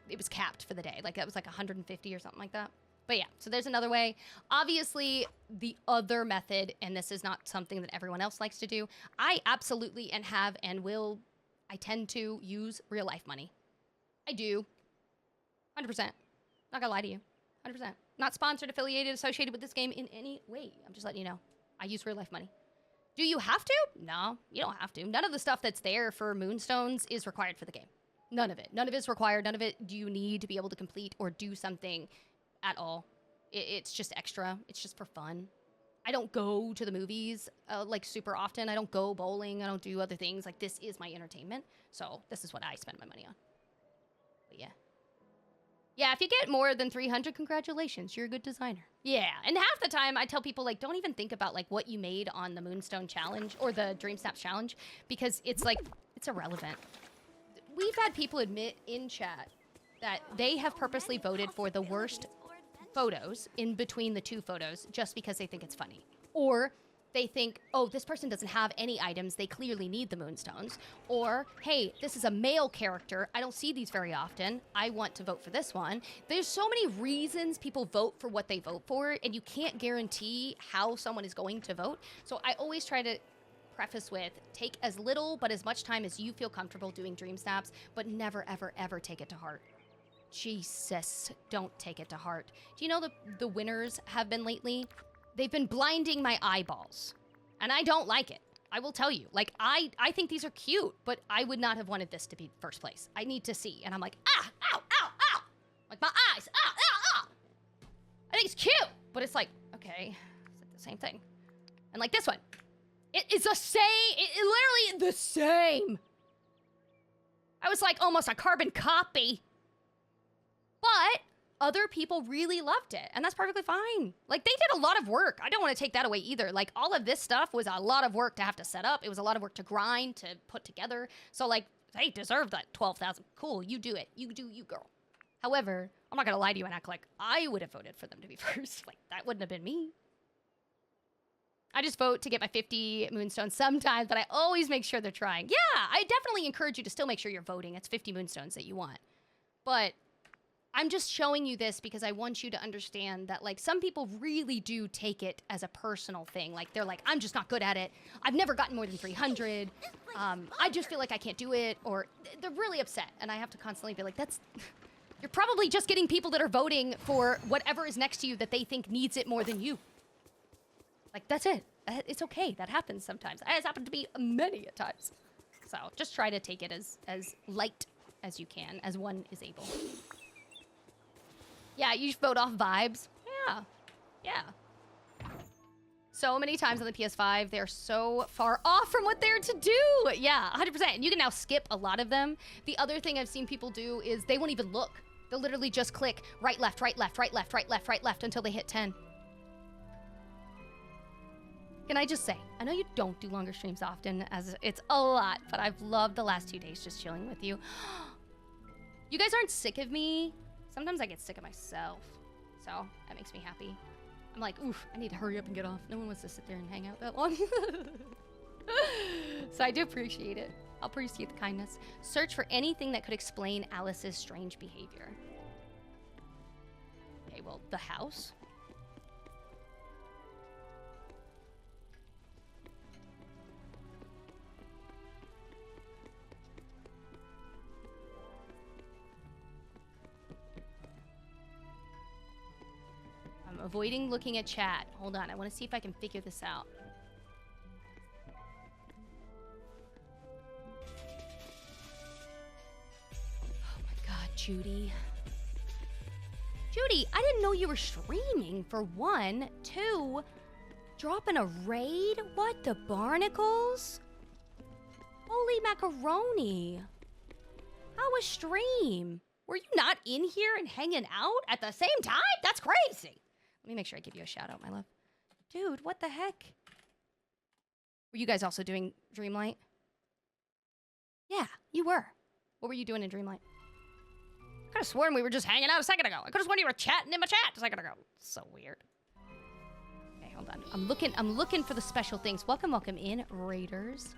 it was capped for the day. Like that was like 150 or something like that. But yeah, so there's another way. Obviously, the other method, and this is not something that everyone else likes to do, I absolutely I tend to use real life money. I do. 100%. Not gonna lie to you. 100%. Not sponsored, affiliated, associated with this game in any way. I'm just letting you know. I use real life money. Do you have to? No, you don't have to. None of the stuff that's there for moonstones is required for the game. None of it. None of it's required. None of it do you need to be able to complete or do something at all. It's just extra. It's just for fun. I don't go to the movies like super often. I don't go bowling. I don't do other things. Like this is my entertainment. So this is what I spend my money on. But yeah. Yeah, if you get more than 300, congratulations, you're a good designer. Yeah, and half the time I tell people, like, don't even think about, like, what you made on the Moonstone Challenge or the Dream Snaps Challenge, because it's, like, it's irrelevant. We've had people admit in chat that they have purposely voted for the worst photos in between the two photos just because they think it's funny. Or they think, oh, this person doesn't have any items, they clearly need the Moonstones. Or, hey, this is a male character, I don't see these very often, I want to vote for this one. There's so many reasons people vote for what they vote for, and you can't guarantee how someone is going to vote. So I always try to preface with, take as little but as much time as you feel comfortable doing Dream Snaps, but never, ever, ever take it to heart. Jesus, don't take it to heart. Do you know the winners have been lately? They've been blinding my eyeballs, and I don't like it. I will tell you, like, I think these are cute, but I would not have wanted this to be first place. I need to see, and I'm like, ah, ow, ow, ow, like my eyes, ah, ah, ah. I think it's cute, but it's like, okay, it's the same thing. And like this one, it's the same, it literally the same. I was like almost a carbon copy, but other people really loved it, and that's perfectly fine. Like, they did a lot of work. I don't want to take that away either. Like, all of this stuff was a lot of work to have to set up. It was a lot of work to grind, to put together. So, like, they deserve that 12,000. Cool, you do it. You do you, girl. However, I'm not going to lie to you and act like I would have voted for them to be first. Like, that wouldn't have been me. I just vote to get my 50 Moonstones sometimes, but I always make sure they're trying. Yeah, I definitely encourage you to still make sure you're voting. It's 50 Moonstones that you want. But I'm just showing you this because I want you to understand that, like, some people really do take it as a personal thing. Like, they're like, I'm just not good at it. I've never gotten more than 300. I just feel like I can't do it. Or they're really upset. And I have to constantly be like, you're probably just getting people that are voting for whatever is next to you that they think needs it more than you. Like, that's it. It's okay. That happens sometimes. It has happened to me many a times. So just try to take it as light as you can, as one is able. Yeah, you vote off vibes. Yeah, yeah. So many times on the PS5, they're so far off from what they're to do. Yeah, 100%. And you can now skip a lot of them. The other thing I've seen people do is they won't even look. They'll literally just click right, left, right, left, right, left, right, left, right, left until they hit 10. Can I just say, I know you don't do longer streams often, as it's a lot, but I've loved the last 2 days just chilling with you. You guys aren't sick of me. Sometimes I get sick of myself, so that makes me happy. I'm like, oof, I need to hurry up and get off. No one wants to sit there and hang out that long. So I do appreciate it. I'll appreciate the kindness. Search for anything that could explain Alice's strange behavior. Okay, well, the house. I'm avoiding looking at chat. Hold on, I want to see if I can figure this out. Oh my god, Judy. Judy, I didn't know you were streaming, for 1. 2, dropping a raid? What, the barnacles? Holy macaroni. How was stream? Were you not in here and hanging out at the same time? That's crazy. Let me make sure I give you a shout out, my love. Dude, what the heck? Were you guys also doing Dreamlight? Yeah, you were. What were you doing in Dreamlight? I could have sworn we were just hanging out a second ago. I could have sworn you were chatting in my chat a second ago. So weird. Okay, hold on. I'm looking for the special things. Welcome in, Raiders.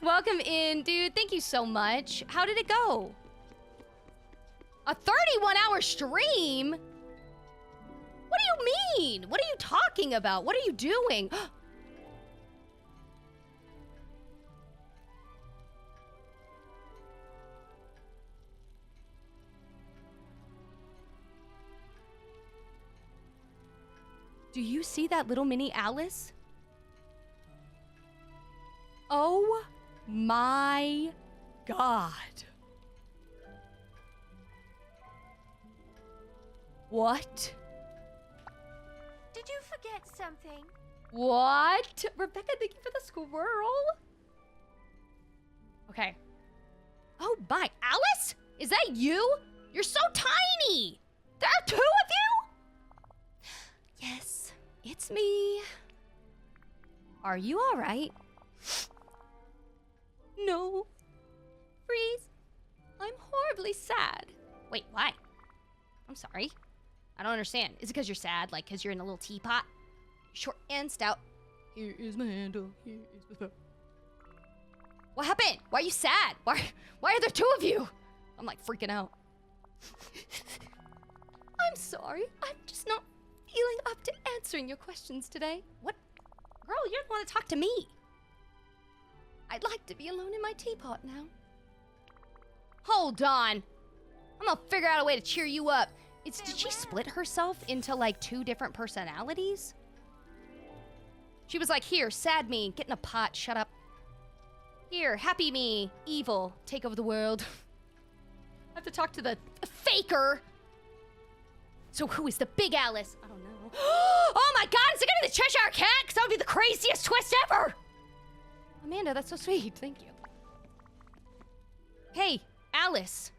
Welcome in, dude. Thank you so much. How did it go? A 31-hour stream? What do you mean? What are you talking about? What are you doing? Do you see that little mini Alice? Oh my god. What? Did you forget something? What? Rebecca, thank you for the squirrel. Okay. Oh my, Alice? Is that you? You're so tiny. There are 2 of you? Yes, it's me. Are you all right? No. Freeze. I'm horribly sad. Wait, why? I'm sorry. I don't understand. Is it because you're sad? Like, because you're in a little teapot? Short and stout. Here is my handle. Here is my phone. What happened? Why are you sad? Why are there 2 of you? I'm like freaking out. I'm sorry. I'm just not feeling up to answering your questions today. What? Girl, you don't want to talk to me. I'd like to be alone in my teapot now. Hold on. I'm gonna figure out a way to cheer you up. Did she split herself into like 2 different personalities? She was like, here, sad me, get in a pot, shut up. Here, happy me, evil, take over the world. I have to talk to the faker. So who is the big Alice? I don't know. Oh my god, is it gonna be the Cheshire Cat? Because that would be the craziest twist ever. Amanda, that's so sweet, thank you. Hey, Alice.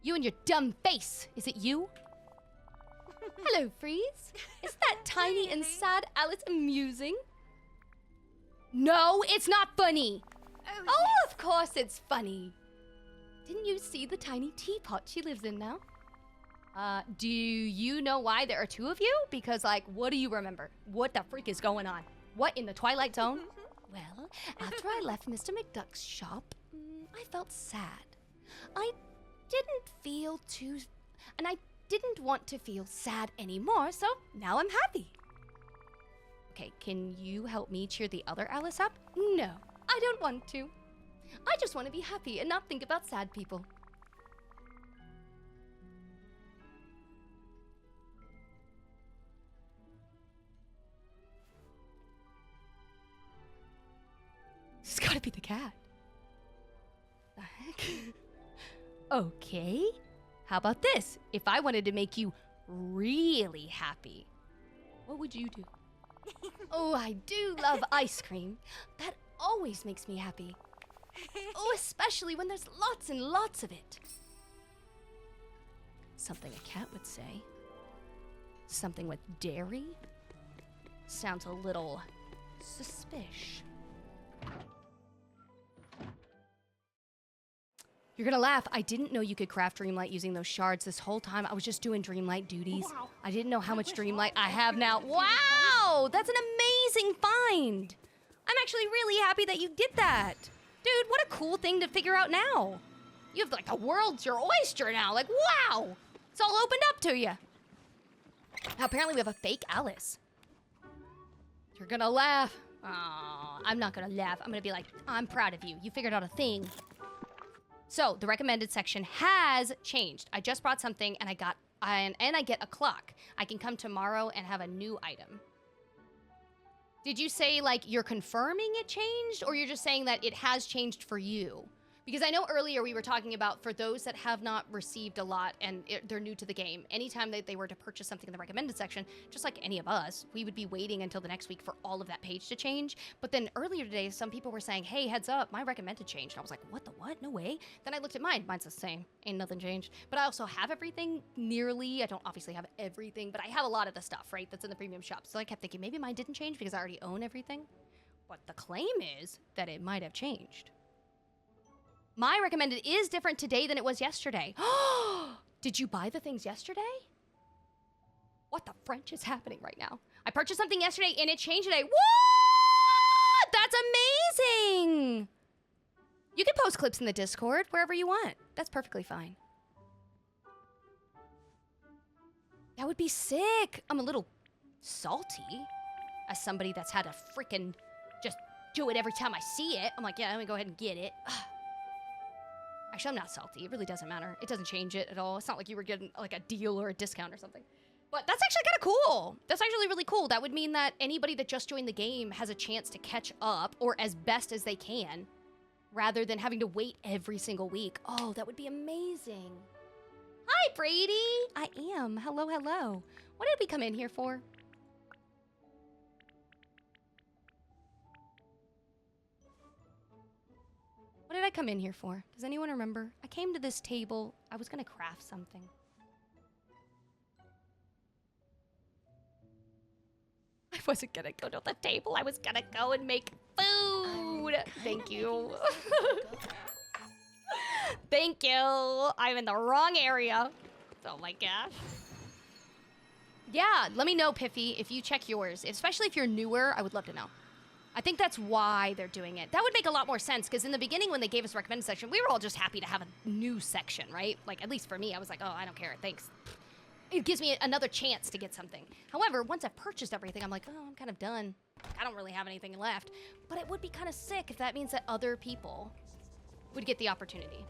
You and your dumb face. Is it you? Hello, Freeze. Is that tiny and sad Alice amusing? No, it's not funny. Oh, of course it's funny. Didn't you see the tiny teapot she lives in now? Do you know why there are 2 of you? Because, like, what do you remember? What the freak is going on? What, in the Twilight Zone? Well, after I left Mr. McDuck's shop, I felt sad. I didn't want to feel sad anymore, so now I'm happy. Okay, can you help me cheer the other Alice up? No, I don't want to. I just want to be happy and not think about sad people. This has got to be the cat. The heck? Okay. How about this? If I wanted to make you really happy, what would you do? Oh, I do love ice cream. That always makes me happy. Oh, especially when there's lots and lots of it. Something a cat would say. Something with dairy? Sounds a little suspicious. You're gonna laugh. I didn't know you could craft Dreamlight using those shards this whole time. I was just doing Dreamlight duties. Wow. I didn't know how much Dreamlight I have now. Wow! That's an amazing find! I'm actually really happy that you did that. Dude, what a cool thing to figure out now. You have like the world's your oyster now. Like, wow! It's all opened up to you. Now, apparently we have a fake Alice. You're gonna laugh. Oh, I'm not gonna laugh. I'm gonna be like, I'm proud of you. You figured out a thing. So, the recommended section has changed. I just brought something and I get a clock. I can come tomorrow and have a new item. Did you say, like, you're confirming it changed, or you're just saying that it has changed for you? Because I know earlier we were talking about for those that have not received a lot and they're new to the game, anytime that they were to purchase something in the recommended section, just like any of us, we would be waiting until the next week for all of that page to change. But then earlier today, some people were saying, hey, heads up, my recommended changed. And I was like, what the what? No way. Then I looked at mine. Mine's the same. Ain't nothing changed. But I also have everything nearly. I don't obviously have everything, but I have a lot of the stuff, right, that's in the premium shop. So I kept thinking maybe mine didn't change because I already own everything. But the claim is that it might have changed. My recommended is different today than it was yesterday. Did you buy the things yesterday? What the French is happening right now? I purchased something yesterday and it changed today. What? That's amazing. You can post clips in the Discord wherever you want. That's perfectly fine. That would be sick. I'm a little salty as somebody that's had to freaking just do it every time I see it. I'm like, yeah, let me go ahead and get it. Actually, I'm not salty. It really doesn't matter. It doesn't change it at all. It's not like you were getting like a deal or a discount or something. But that's actually kind of cool. That's actually really cool. That would mean that anybody that just joined the game has a chance to catch up or as best as they can rather than having to wait every single week. Oh, that would be amazing. Hi, Brady. I am. Hello, hello. What did we come in here for? What did I come in here for? Does anyone remember? I came to this table. I was gonna craft something. I wasn't gonna go to the table. I was gonna go and make food. Thank you. Thank you. I'm in the wrong area. Oh my gosh. Yeah, let me know, Piffy, if you check yours. Especially if you're newer, I would love to know. I think that's why they're doing it. That would make a lot more sense, because in the beginning when they gave us a recommended section, we were all just happy to have a new section, right? Like, at least for me, I was like, oh, I don't care, thanks. It gives me another chance to get something. However, once I've purchased everything, I'm like, oh, I'm kind of done. I don't really have anything left. But it would be kind of sick if that means that other people would get the opportunity.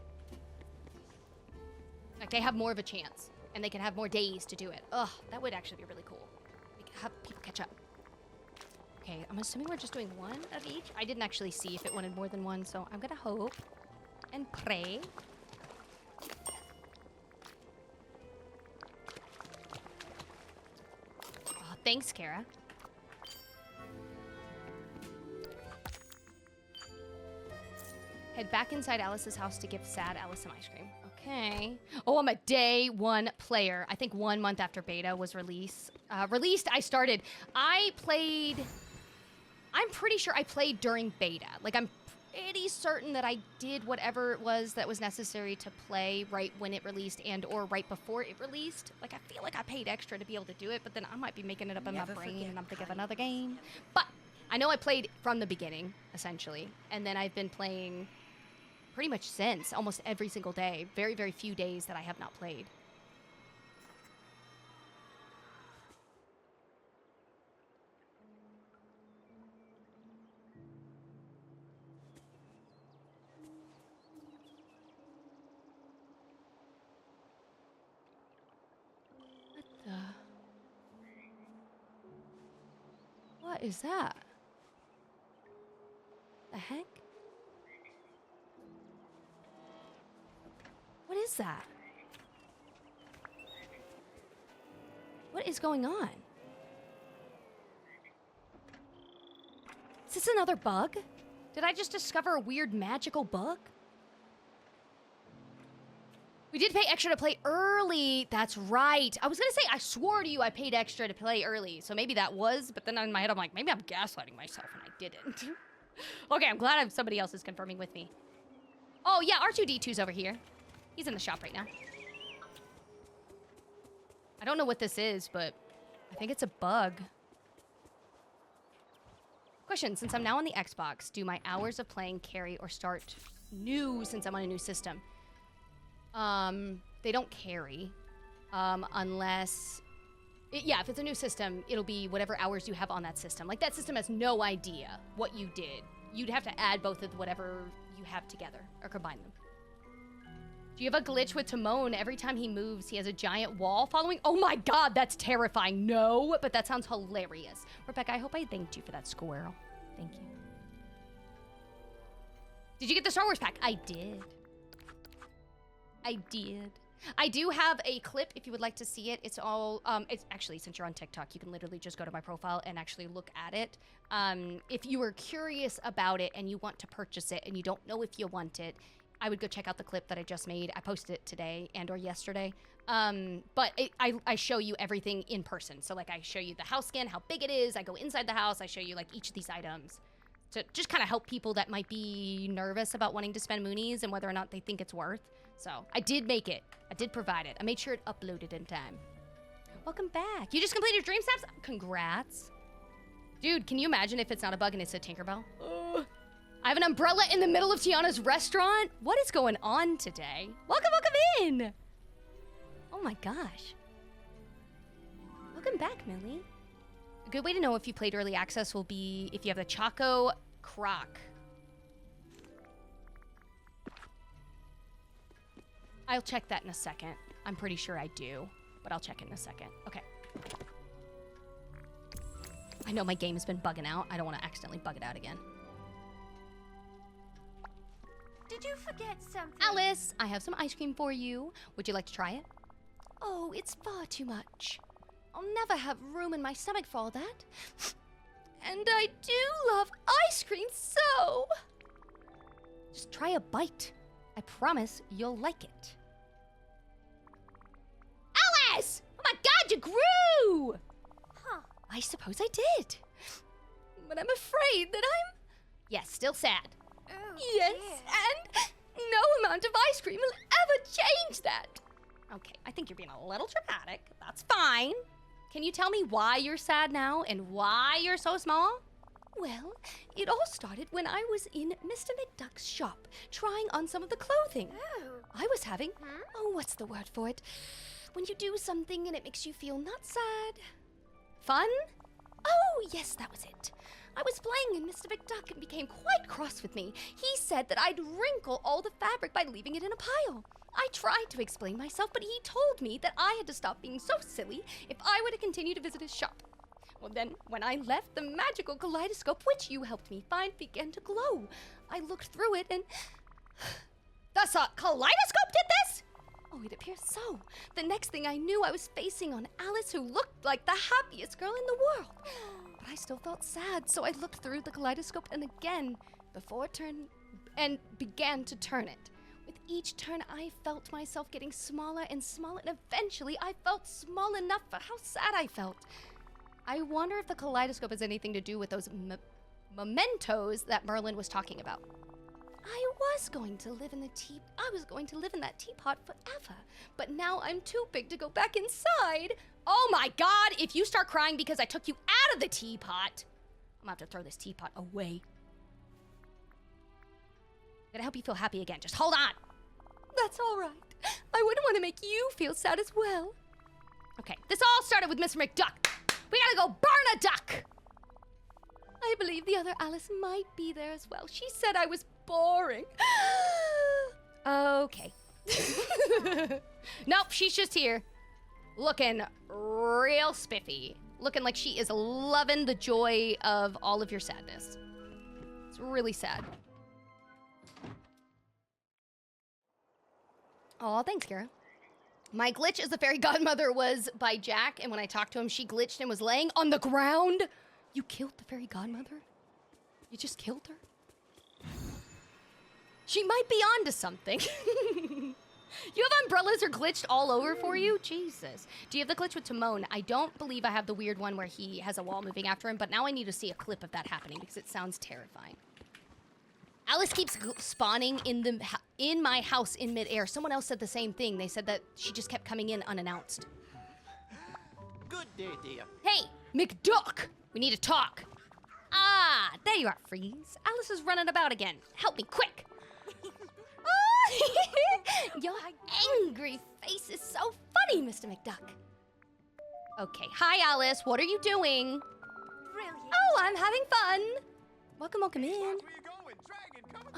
Like, they have more of a chance, and they can have more days to do it. Ugh, that would actually be really cool. We could have people catch up. Okay, I'm assuming we're just doing one of each. I didn't actually see if it wanted more than one, so I'm gonna hope and pray. Oh, thanks, Kara. Head back inside Alice's house to give sad Alice some ice cream. Okay. Oh, I'm a day one player. I think 1 month after beta was released. I started. I'm pretty sure I played during beta. Like, I'm pretty certain that I did whatever it was that was necessary to play right when it released and or right before it released. Like, I feel like I paid extra to be able to do it, but then I might be making it up in my brain and I'm thinking of another game. But I know I played from the beginning, essentially. And then I've been playing pretty much since, almost every single day. Very, very few days that I have not played. What is that? The heck? What is that? What is going on? Is this another bug? Did I just discover a weird magical bug? We did pay extra to play early. That's right. I was gonna say, I swore to you I paid extra to play early. So maybe that was, but then in my head I'm like, maybe I'm gaslighting myself and I didn't. Okay, I'm glad somebody else is confirming with me. Oh yeah, R2-D2's over here. He's in the shop right now. I don't know what this is, but I think it's a bug. Question, since I'm now on the Xbox, do my hours of playing carry or start new since I'm on a new system? They don't carry, unless, yeah, if it's a new system, it'll be whatever hours you have on that system. Like, that system has no idea what you did. You'd have to add both of whatever you have together, or combine them. Do you have a glitch with Timon? Every time he moves, he has a giant wall following? Oh my god, that's terrifying. No, but that sounds hilarious. Rebecca, I hope I thanked you for that squirrel. Thank you. Did you get the Star Wars pack? I did. I did. I do have a clip if you would like to see it. It's all, it's actually, since you're on TikTok, you can literally just go to my profile and actually look at it. If you were curious about it and you want to purchase it and you don't know if you want it, I would go check out the clip that I just made. I posted it today and or yesterday. But I show you everything in person. So like I show you the house scan, how big it is. I go inside the house. I show you like each of these items to just kind of help people that might be nervous about wanting to spend moonies and whether or not they think it's worth. So I did make it. I did provide it. I made sure it uploaded in time. Welcome back. You just completed your dream snaps? Congrats. Dude, can you imagine if it's not a bug and it's a Tinkerbell? I have an umbrella in the middle of Tiana's restaurant. What is going on today? Welcome, welcome in. Oh my gosh. Welcome back, Millie. A good way to know if you played early access will be if you have the Choco Croc. I'll check that in a second. I'm pretty sure I do, but I'll check it in a second. Okay. I know my game has been bugging out. I don't want to accidentally bug it out again. Did you forget something? Alice, I have some ice cream for you. Would you like to try it? Oh, it's far too much. I'll never have room in my stomach for all that. And I do love ice cream so. Just try a bite. I promise you'll like it. Alice! Oh my god, you grew! Huh. I suppose I did. But I'm afraid that I'm... Yes, still sad. Oh, Yes, dear. and no amount of ice cream will ever change that. Okay, I think you're being a little dramatic. That's fine. Can you tell me why you're sad now and why you're so small? Well, it all started when I was in Mr. McDuck's shop trying on some of the clothing. Oh. I was having, what's the word for it? When you do something and it makes you feel not sad. Fun? Oh, yes, that was it. I was playing and Mr. McDuck and became quite cross with me. He said that I'd wrinkle all the fabric by leaving it in a pile. I tried to explain myself, but he told me that I had to stop being so silly if I were to continue to visit his shop. Well, then, when I left, the magical kaleidoscope, which you helped me find, began to glow. I looked through it and... The kaleidoscope did this? Oh, it appears so. The next thing I knew, I was facing on Alice, who looked like the happiest girl in the world. But I still felt sad, so I looked through the kaleidoscope and again, before it turned, and began to turn it. With each turn, I felt myself getting smaller and smaller, and eventually I felt small enough for how sad I felt. I wonder if the kaleidoscope has anything to do with those mementos that Merlin was talking about. I was going to live in that teapot forever, but now I'm too big to go back inside. Oh my god, if you start crying because I took you out of the teapot, I'm gonna have to throw this teapot away. I'm gonna help you feel happy again. Just hold on. That's all right. I wouldn't want to make you feel sad as well. Okay, this all started with Mr. McDuck. We gotta go burn a duck. I believe the other Alice might be there as well. She said I was boring. Okay. Nope, she's just here. Looking real spiffy. Looking like she is loving the joy of all of your sadness. It's really sad. Aw, thanks, Kara. My glitch as the fairy godmother was by Jack, and when I talked to him, she glitched and was laying on the ground. You killed the fairy godmother? You just killed her? She might be onto something. You have umbrellas are glitched all over for you? Jesus. Do you have the glitch with Timon? I don't believe I have the weird one where he has a wall moving after him, but now I need to see a clip of that happening because it sounds terrifying. Alice keeps spawning in my house in midair. Someone else said the same thing. They said that she just kept coming in unannounced. Good day, dear. Hey, McDuck! We need to talk. Ah, there you are, Freeze. Alice is running about again. Help me, quick! Your angry face is so funny, Mr. McDuck. Okay, hi, Alice. What are you doing? Brilliant. Oh, I'm having fun. Welcome in.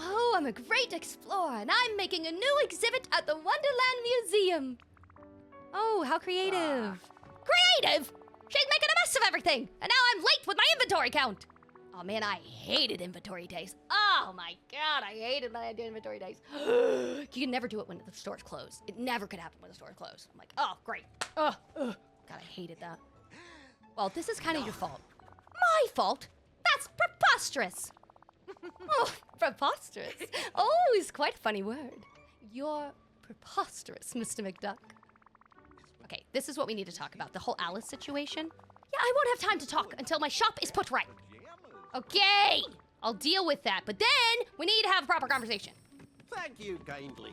Oh, I'm a great explorer, and I'm making a new exhibit at the Wonderland Museum. Oh, how creative. Creative? She's making a mess of everything, and now I'm late with my inventory count. Oh man, I hated inventory days. Oh my god, I hated when I did inventory days. You can never do it when the store's closed. It never could happen when the store's closed. I'm like, oh, great. God, I hated that. Well, this is kind of your fault. My fault? That's preposterous. Oh, preposterous. Oh, it's quite a funny word. You're preposterous, Mr. McDuck. Okay, this is what we need to talk about, the whole Alice situation. Yeah, I won't have time to talk until my shop is put right. Okay, I'll deal with that, but then we need to have a proper conversation. Thank you kindly.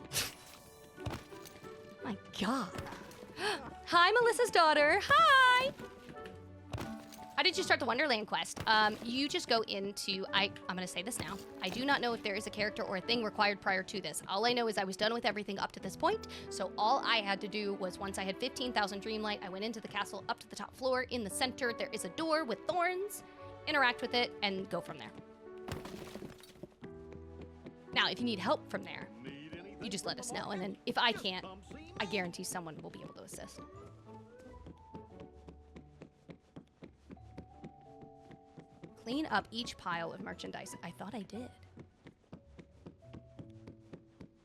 My God. Hi, Melissa's daughter. Hi. How did you start the Wonderland quest? You just go into, I'm gonna say this now. I do not know if there is a character or a thing required prior to this. All I know is I was done with everything up to this point, so all I had to do was once I had 15,000 Dreamlight, I went into the castle up to the top floor. In the center, there is a door with thorns. Interact with it and go from there. Now, if you need help from there, you just let us know, and then if I can't, I guarantee someone will be able to assist. Clean up each pile of merchandise. I thought I did.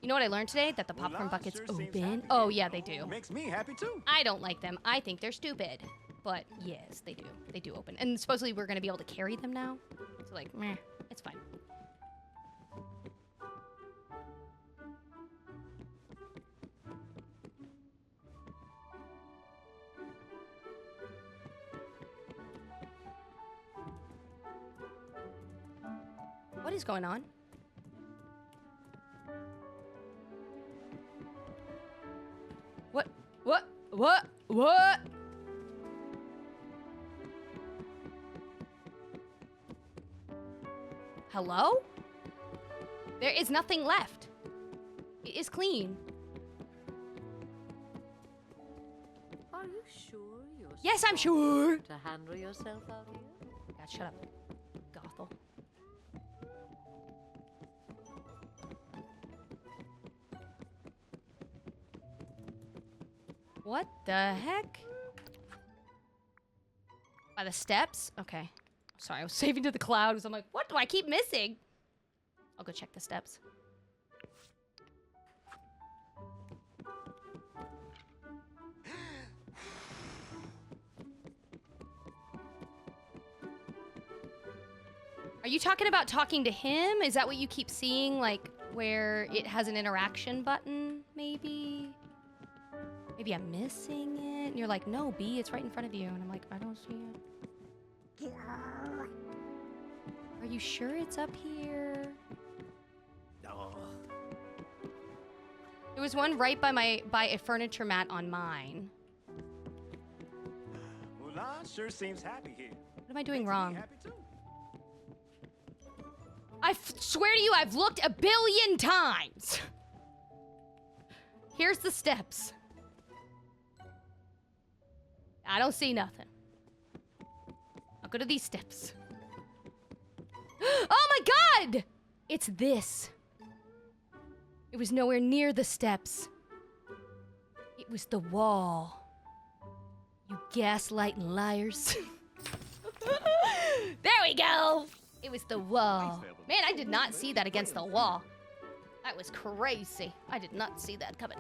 You know what I learned today? That the popcorn buckets open. Oh, yeah, they do. Makes me happy too. I don't like them. I think they're stupid. But yes, they do. They do open. And supposedly we're going to be able to carry them now. So like, meh, it's fine. What is going on? What? What? What? What? Hello? There is nothing left. It is clean. Are you sure you're Yes, I'm strong sure. enough to handle yourself out here? God, shut up. Gothel. What the heck? By the steps? Okay. Sorry, I was saving to the cloud because I'm like, what do I keep missing? I'll go check the steps. Are you talking about talking to him? Is that what you keep seeing? Like, where it has an interaction button, maybe? Maybe I'm missing it? And you're like, no, B, it's right in front of you. And I'm like, I don't see it. Are you sure it's up here? Oh. There was one right by a furniture mat on mine. Mulan sure seems happy here. What am I doing Makes me wrong? happy too. I swear to you, I've looked 1 billion times. Here's the steps. I don't see nothing. I'll go to these steps. Oh my god! It's this. It was nowhere near the steps. It was the wall. You gaslighting liars. There we go! It was the wall. Man, I did not see that against the wall. That was crazy. I did not see that coming.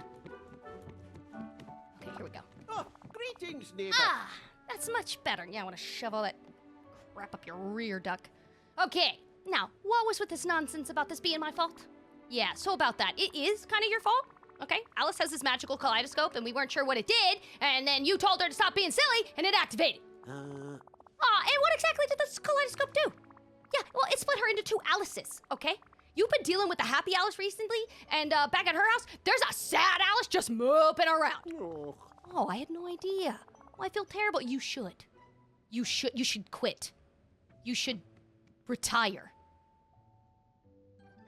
Okay, here we go. Oh, greetings, neighbor. Ah, that's much better. Yeah, I want to shove all that crap up your rear, duck. Okay, now, what was with this nonsense about this being my fault? Yeah, so about that. It is kind of your fault, okay? Alice has this magical kaleidoscope, and we weren't sure what it did, and then you told her to stop being silly, and it activated. And what exactly did this kaleidoscope do? Yeah, well, it split her into 2 Alices, okay? You've been dealing with the happy Alice recently, and back at her house, there's a sad Alice just moping around. Oh. Oh, I had no idea. Well, I feel terrible. You should. You should quit. You should retire.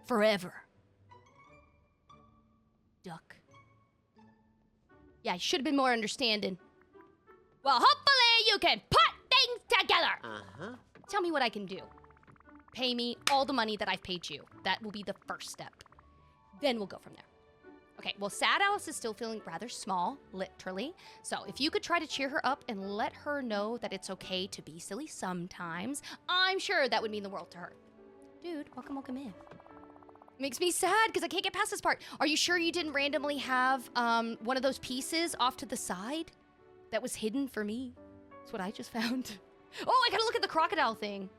Forever. Duck. Yeah, I should have been more understanding. Well, hopefully you can put things together. Uh-huh. Tell me what I can do. Pay me all the money that I've paid you. That will be the first step. Then we'll go from there. Okay, well, sad Alice is still feeling rather small, literally. So if you could try to cheer her up and let her know that it's okay to be silly sometimes, I'm sure that would mean the world to her. Dude, welcome in. Makes me sad because I can't get past this part. Are you sure you didn't randomly have one of those pieces off to the side that was hidden for me? That's what I just found. Oh, I gotta look at the crocodile thing.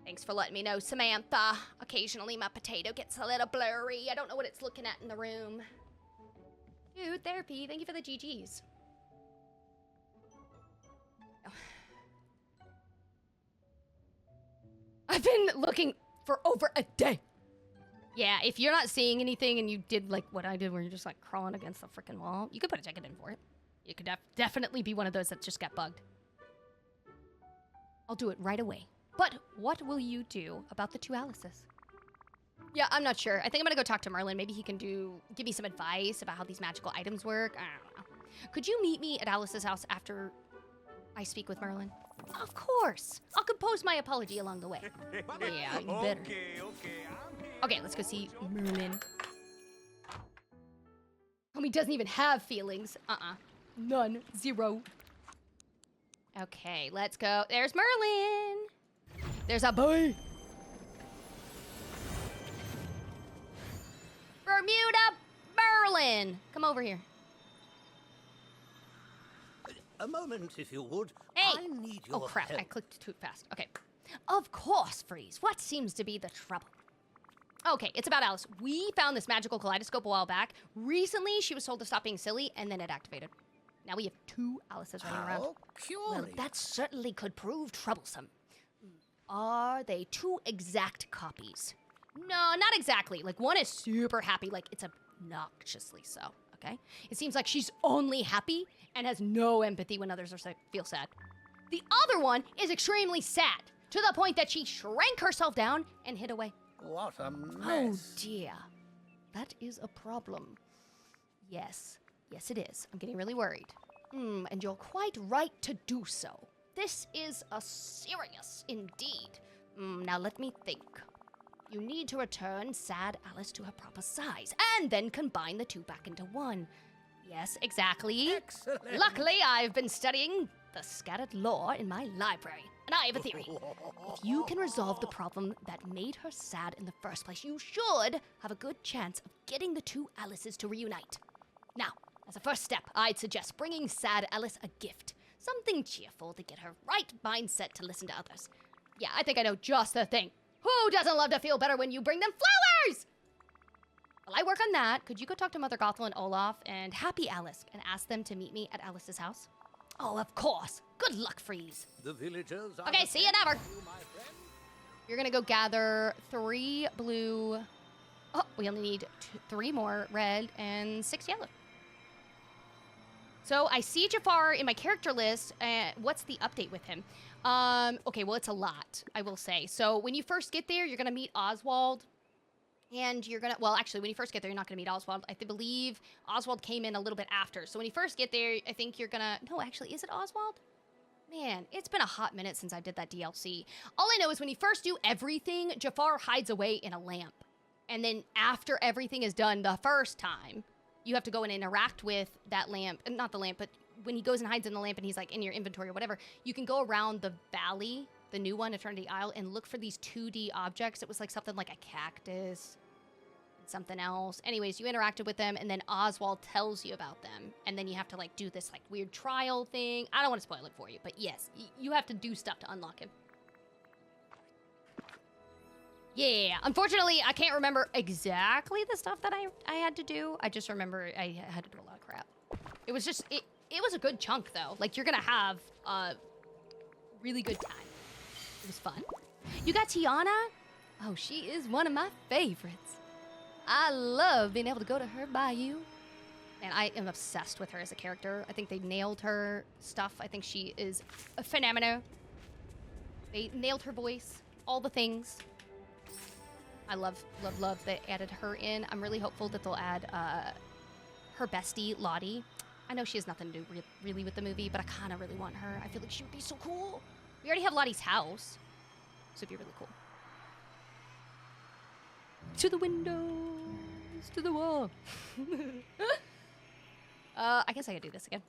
Thanks for letting me know, Samantha. Occasionally my potato gets a little blurry. I don't know what it's looking at in the room. Dude, therapy. Thank you for the GGs. Oh. I've been looking for over a day. Yeah, if you're not seeing anything and you did like what I did where you're just like crawling against the freaking wall, you could put a ticket in for it. You could definitely be one of those that just got bugged. I'll do it right away. But what will you do about the 2 Alices? Yeah, I'm not sure. I think I'm gonna go talk to Merlin. Maybe he can give me some advice about how these magical items work. I don't know. Could you meet me at Alice's house after I speak with Merlin? Of course. I'll compose my apology along the way. Yeah, you better. Okay, let's go see Merlin. Homie doesn't even have feelings. None. 0. Okay, let's go. There's Merlin. There's a boy. Bermuda Merlin. Come over here. A moment, if you would. Hey. I need your Oh, crap. help. I clicked too fast. Okay. Of course, Freeze. What seems to be the trouble? Okay, it's about Alice. We found this magical kaleidoscope a while back. Recently, she was told to stop being silly, and then it activated. Now we have 2 Alices running around. How Well, curious. that certainly could prove troublesome. Are they two exact copies? No, not exactly. Like, one is super happy, like, it's obnoxiously so, okay? It seems like she's only happy and has no empathy when others feel sad. The other one is extremely sad, to the point that she shrank herself down and hid away. What a Oh, mess. dear. That is a problem. Yes. Yes, it is. I'm getting really worried. And you're quite right to do so. This is a serious indeed. Now let me think. You need to return sad Alice to her proper size, and then combine the two back into one. Yes, exactly. Excellent. Luckily, I've been studying the scattered lore in my library, and I have a theory. If you can resolve the problem that made her sad in the first place, you should have a good chance of getting the two Alices to reunite. Now, as a first step, I'd suggest bringing sad Alice a gift. Something cheerful to get her right mindset to listen to others. Yeah, I think I know just the thing. Who doesn't love to feel better when you bring them flowers? While I work on that, could you go talk to Mother Gothel and Olaf and Happy Alice and ask them to meet me at Alice's house? Oh, of course. Good luck, Freeze. The villagers are Okay, see you never. my friend. You're gonna go gather 3 blue. Oh, we only need 3 more red and 6 yellow. So I see Jafar in my character list. What's the update with him? Okay, well, it's a lot, I will say. So when you first get there, you're gonna meet Oswald. And you're gonna, well, actually, when you first get there, you're not gonna meet Oswald. I believe Oswald came in a little bit after. So when you first get there, I think you're gonna, no, actually, is it Oswald? Man, it's been a hot minute since I did that DLC. All I know is when you first do everything, Jafar hides away in a lamp. And then after everything is done the first time, you have to go and interact with that lamp. Not the lamp, but when he goes and hides in the lamp and he's like in your inventory or whatever, you can go around the valley, the new one, Eternity Isle, and look for these 2D objects. It was like something like a cactus, something else. Anyways, you interacted with them, and then Oswald tells you about them, and then you have to like do this like weird trial thing. I don't want to spoil it for you, but yes, you have to do stuff to unlock him. Yeah, unfortunately, I can't remember exactly the stuff that I had to do. I just remember I had to do a lot of crap. It was just, it was a good chunk, though. Like, you're gonna have a really good time. It was fun. You got Tiana? Oh, she is one of my favorites. I love being able to go to her bayou. And I am obsessed with her as a character. I think they nailed her stuff. I think she is a phenomenal. They nailed her voice, all the things. I love they added her in. I'm really hopeful that they'll add her bestie, Lottie. I know she has nothing to do really with the movie, but I kind of really want her. I feel like she would be so cool. We already have Lottie's house, so it'd be really cool. To the windows, to the wall. I guess I could do this again.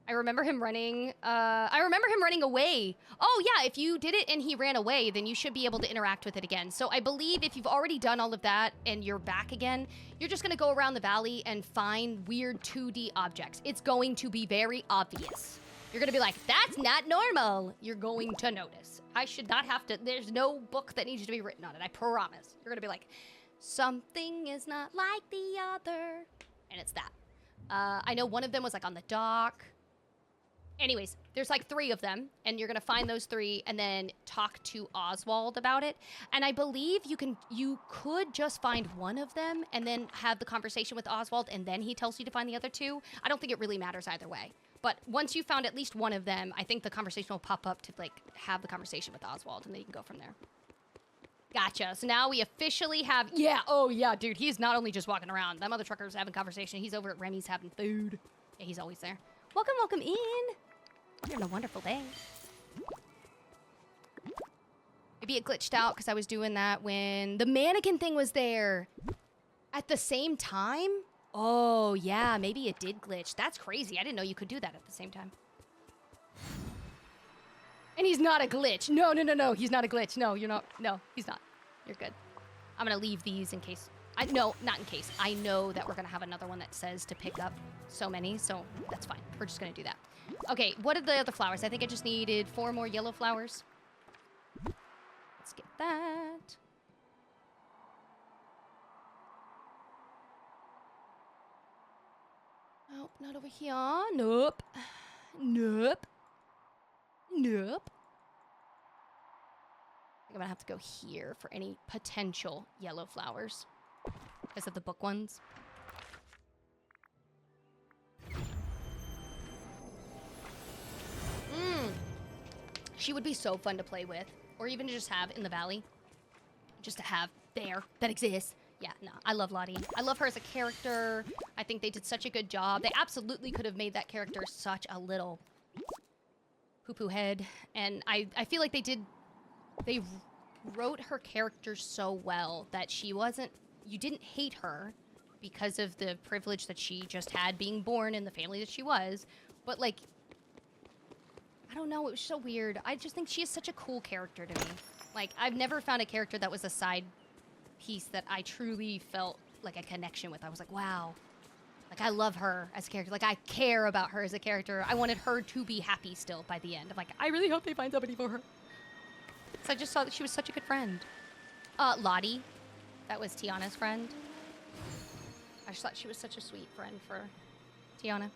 I remember him running. I remember him running away. Oh, yeah, if you did it and he ran away, then you should be able to interact with it again. So I believe if you've already done all of that and you're back again, you're just going to go around the valley and find weird 2D objects. It's going to be very obvious. You're going to be like, that's not normal. You're going to notice. I should not have to. There's no book that needs to be written on it. I promise. You're going to be like, something is not like the other. And it's that. I know one of them was like on the dock. Anyways, there's like 3 of them, and you're gonna find those 3 and then talk to Oswald about it. And I believe you could just find one of them and then have the conversation with Oswald, and then he tells you to find the other 2. I don't think it really matters either way. But once you found at least one of them, I think the conversation will pop up to like have the conversation with Oswald, and then you can go from there. Gotcha. So now we officially have, yeah, oh yeah, dude, he's not only just walking around. That mother trucker's having conversation. He's over at Remy's having food. Yeah, he's always there. Welcome in. You're having a wonderful day. Maybe it glitched out because I was doing that when the mannequin thing was there. At the same time? Oh, yeah, maybe it did glitch. That's crazy. I didn't know you could do that at the same time. And he's not a glitch. No, he's not a glitch. No, you're not. No, he's not. You're good. I'm going to leave these in case. No, not in case. I know that we're going to have another one that says to pick up so many, so that's fine. We're just going to do that. Okay, what are the other flowers? I think I just needed 4 more yellow flowers. Let's get that. Nope, not over here. Nope. Nope. Nope. I'm gonna have to go here for any potential yellow flowers. Because of the book ones. She would be so fun to play with. Or even to just have in the valley. Just to have there. That exists. Yeah, no, I love Lottie. I love her as a character. I think they did such a good job. They absolutely could have made that character such a little poo-poo head. And I feel like they wrote her character so well that she wasn't, you didn't hate her because of the privilege that she just had being born in the family that she was. But like, I don't know, it was so weird. I just think she is such a cool character to me. Like, I've never found a character that was a side piece that I truly felt like a connection with. I was like, wow. Like, I love her as a character. Like, I care about her as a character. I wanted her to be happy still by the end. I'm like, I really hope they find somebody for her. So I just saw that she was such a good friend. Lottie. That was Tiana's friend. I just thought she was such a sweet friend for Tiana.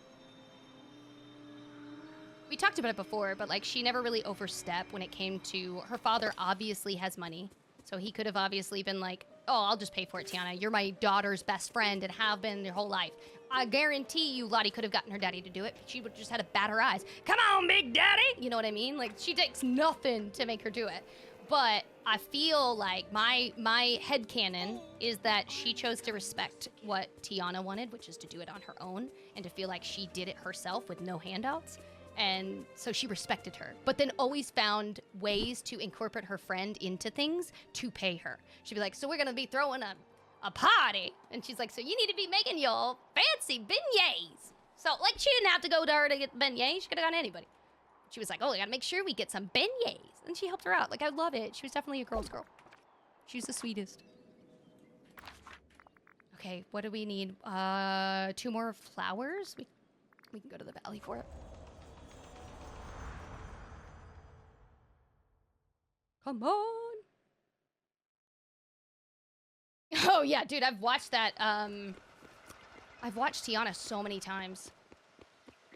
We talked about it before, but like she never really overstepped when it came to her father obviously has money. So he could have obviously been like, oh, I'll just pay for it, Tiana. You're my daughter's best friend and have been your whole life. I guarantee you Lottie could have gotten her daddy to do it. But she would just had to bat her eyes. Come on, big daddy! You know what I mean? Like, she takes nothing to make her do it. But I feel like my headcanon is that she chose to respect what Tiana wanted, which is to do it on her own and to feel like she did it herself with no handouts. And so she respected her, but then always found ways to incorporate her friend into things to pay her. She'd be like, so we're gonna be throwing a party. And she's like, so you need to be making your fancy beignets. So like she didn't have to go to her to get beignets, she could have gone to anybody. She was like, oh, I gotta make sure we get some beignets. And she helped her out. Like, I love it. She was definitely a girl's girl. She was the sweetest. Okay, what do we need? 2 more flowers? We can go to the valley for it. Come on. Oh, yeah, dude, I've watched that. I've watched Tiana so many times.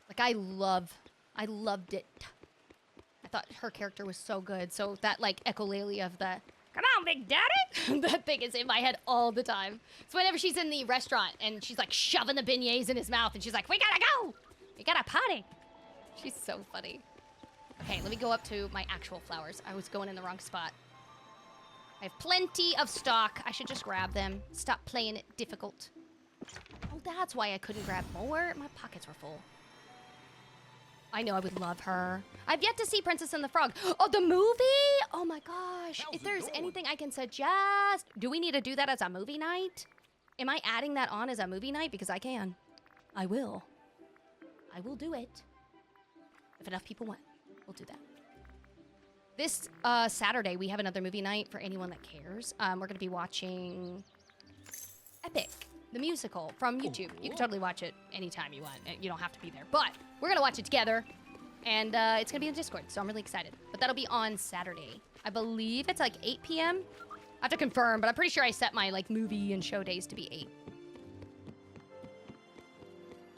Like, I loved it. I thought her character was so good. So that, like, echolalia of the, come on, big daddy, that thing is in my head all the time. So whenever she's in the restaurant and she's, like, shoving the beignets in his mouth and she's like, we gotta go. We gotta potty. She's so funny. Okay, let me go up to my actual flowers. I was going in the wrong spot. I have plenty of stock. I should just grab them. Stop playing it difficult. Oh, that's why I couldn't grab more. My pockets were full. I know I would love her. I've yet to see Princess and the Frog. Oh, the movie? Oh my gosh. If there's anything I can suggest. Do we need to do that as a movie night? Am I adding that on as a movie night? Because I can. I will. I will do it. If enough people want. We'll do that. This Saturday, we have another movie night for anyone that cares. We're going to be watching Epic, the musical from YouTube. You can totally watch it anytime you want. You don't have to be there. But we're going to watch it together. And it's going to be in Discord, so I'm really excited. But that'll be on Saturday. I believe it's like 8 p.m. I have to confirm, but I'm pretty sure I set my like movie and show days to be 8.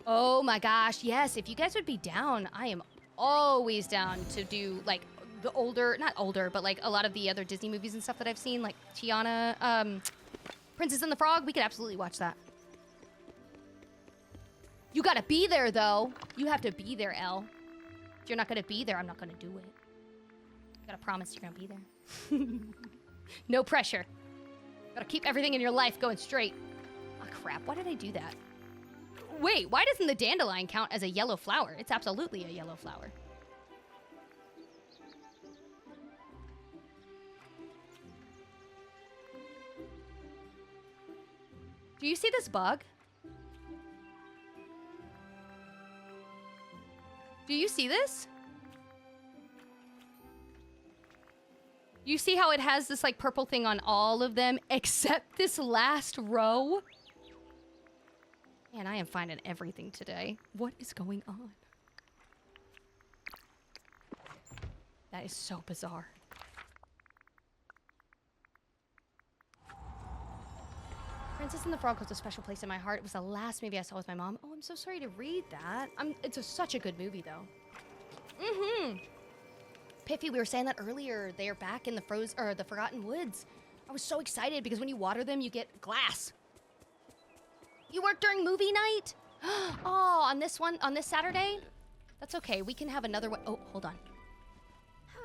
Oh my gosh, yes. If you guys would be down, I am always down to do like the older, not older, but like a lot of the other Disney movies and stuff that I've seen, like Tiana, Princess and the Frog. We could absolutely watch that. You gotta be there though. You have to be there, Elle. If you're not gonna be there, I'm not gonna do it. You gotta promise you're gonna be there. No pressure. Gotta keep everything in your life going straight. Oh crap, why did I do that? Wait, why doesn't the dandelion count as a yellow flower? It's absolutely a yellow flower. Do you see this bug? Do you see this? You see how it has this like purple thing on all of them except this last row? Man, I am finding everything today. What is going on? That is so bizarre. Princess and the Frog holds a special place in my heart. It was the last movie I saw with my mom. Oh, I'm so sorry to read that. It's such a good movie, though. Piffy, we were saying that earlier. They're back in the Forgotten Woods. I was so excited because when you water them, you get glass. You work during movie night? Oh, on this Saturday? That's okay. We can have another one. Oh, hold on.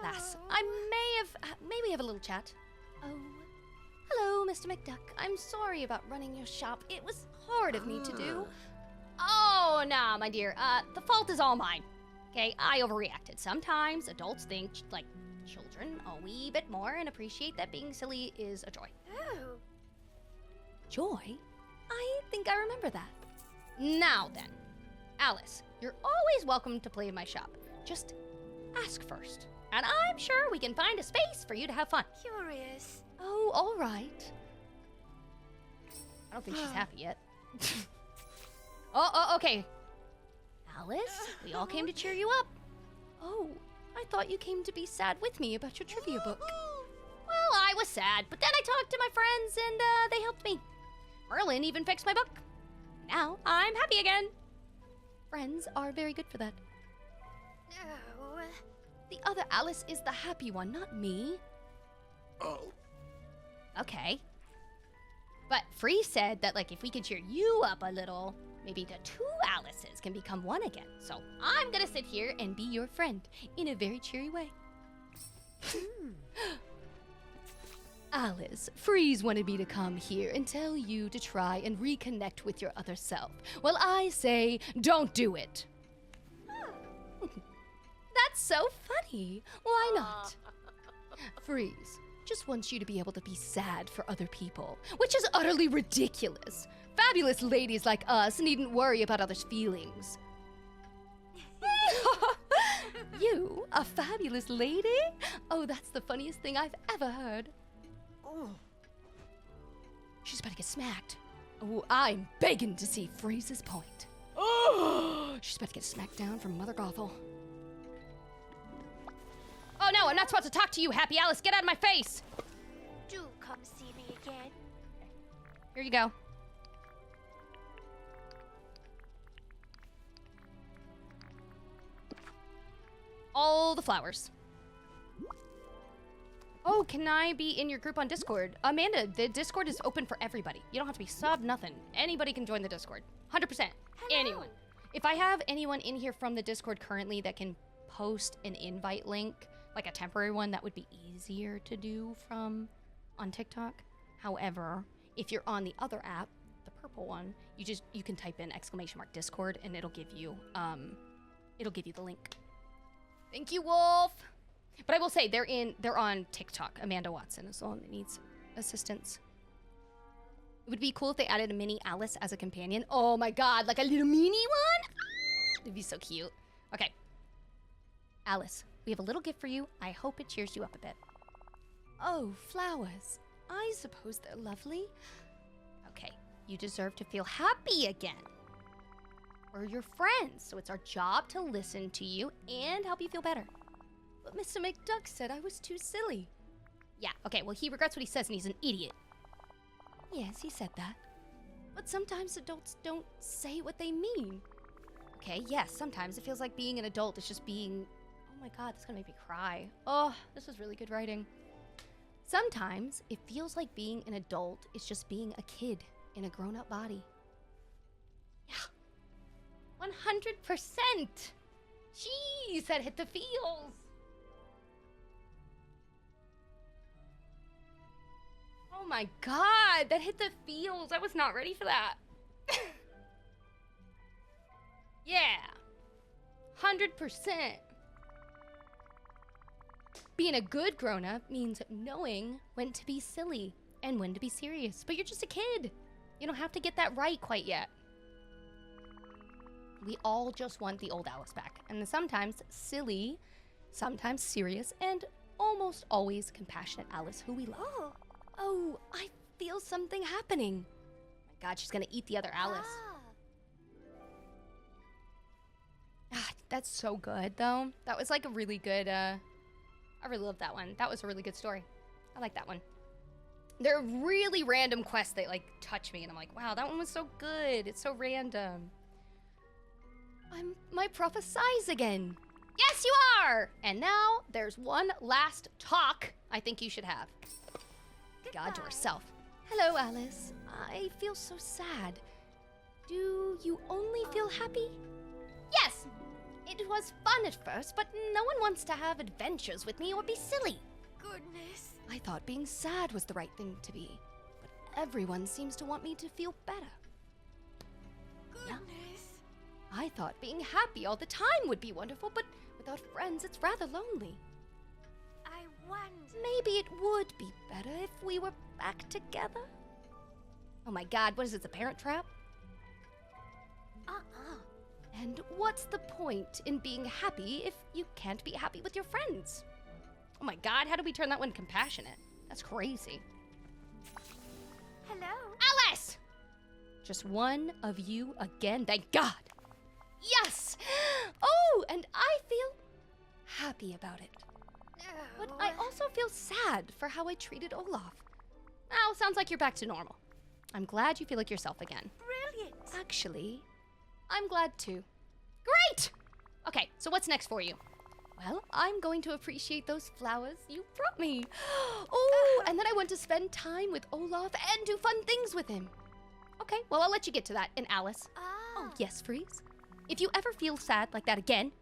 Lass, may we have a little chat? Oh, hello, Mr. McDuck. I'm sorry about running your shop. It was hard of me to do. Oh, nah, my dear. The fault is all mine. Okay, I overreacted. Sometimes adults think like children a wee bit more and appreciate that being silly is a joy. Oh. Joy? I think I remember that. Now then, Alice, you're always welcome to play in my shop. Just ask first, and I'm sure we can find a space for you to have fun. Curious. Oh, all right. I don't think she's happy yet. Oh, okay. Alice, we all came to cheer you up. Oh, I thought you came to be sad with me about your trivia book. Well, I was sad, but then I talked to my friends and they helped me. Merlin even fixed my book. Now I'm happy again. Friends are very good for that. No. The other Alice is the happy one, not me. Oh. Okay. But Free said that, like, if we could cheer you up a little, maybe the two Alices can become one again. So I'm gonna sit here and be your friend in a very cheery way. Alice, Freeze wanted me to come here and tell you to try and reconnect with your other self. Well, I say, don't do it. That's so funny. Why not? Freeze just wants you to be able to be sad for other people, which is utterly ridiculous. Fabulous ladies like us needn't worry about others' feelings. You, a fabulous lady? Oh, that's the funniest thing I've ever heard. Oh. She's about to get smacked. Oh, I'm begging to see Freeze's point. Oh, she's about to get smacked down from Mother Gothel. Oh no, I'm not supposed to talk to you, Happy Alice. Get out of my face. Do come see me again. Here you go. All the flowers. Oh, can I be in your group on Discord? Amanda, the Discord is open for everybody. You don't have to be sub, nothing. Anybody can join the Discord. 100%. Anyone. If I have anyone in here from the Discord currently that can post an invite link, like a temporary one, that would be easier to do from on TikTok. However, if you're on the other app, the purple one, you can type in !Discord and it'll give you the link. Thank you, Wolf. But I will say they're on TikTok. Amanda Watson is the one that needs assistance. It would be cool if they added a mini Alice as a companion. Oh my god, like a little mini one? It'd be so cute. Okay. Alice, we have a little gift for you. I hope it cheers you up a bit. Oh, flowers. I suppose they're lovely. Okay, you deserve to feel happy again. We're your friends, so it's our job to listen to you and help you feel better. But Mr. McDuck said I was too silly. Yeah, okay, well, he regrets what he says and he's an idiot. Yes, he said that. But sometimes adults don't say what they mean. Okay, yes, sometimes it feels like being an adult is just being... Oh my god, this is gonna make me cry. Oh, this is really good writing. Sometimes it feels like being an adult is just being a kid in a grown-up body. Yeah. 100%! Jeez, that hit the feels! Oh my god, that hit the feels. I was not ready for that. Yeah. 100%. Being a good grown-up means knowing when to be silly and when to be serious. But you're just a kid. You don't have to get that right quite yet. We all just want the old Alice back. And sometimes silly, sometimes serious, and almost always compassionate Alice who we love. Oh, I feel something happening. My god, she's gonna eat the other Alice. Ah, that's so good, though. That was like a really good, I really love that one. That was a really good story. I like that one. There are really random quests that, like, touch me, and I'm like, wow, that one was so good. It's so random. I'm my prophesize again. Yes, you are! And now there's one last talk I think you should have. God to herself. Hello, Alice. I feel so sad. Do you only feel happy? Yes! It was fun at first, but no one wants to have adventures with me or be silly. Goodness. I thought being sad was the right thing to be, but everyone seems to want me to feel better. Goodness. I thought being happy all the time would be wonderful, but without friends, it's rather lonely. I wonder. Maybe it would be better if we were back together. Oh my God, what is it, the Parent Trap? And what's the point in being happy if you can't be happy with your friends? Oh my God, how do we turn that one compassionate? That's crazy. Hello. Alice! Just one of you again, thank God. Yes! Oh, and I feel happy about it. But I also feel sad for how I treated Olaf. Oh, sounds like you're back to normal. I'm glad you feel like yourself again. Brilliant. Actually, I'm glad too. Great! Okay, so what's next for you? Well, I'm going to appreciate those flowers you brought me. Oh, and then I want to spend time with Olaf and do fun things with him. Okay, well, I'll let you get to that. And Alice. Oh, yes, Freeze. If you ever feel sad like that again,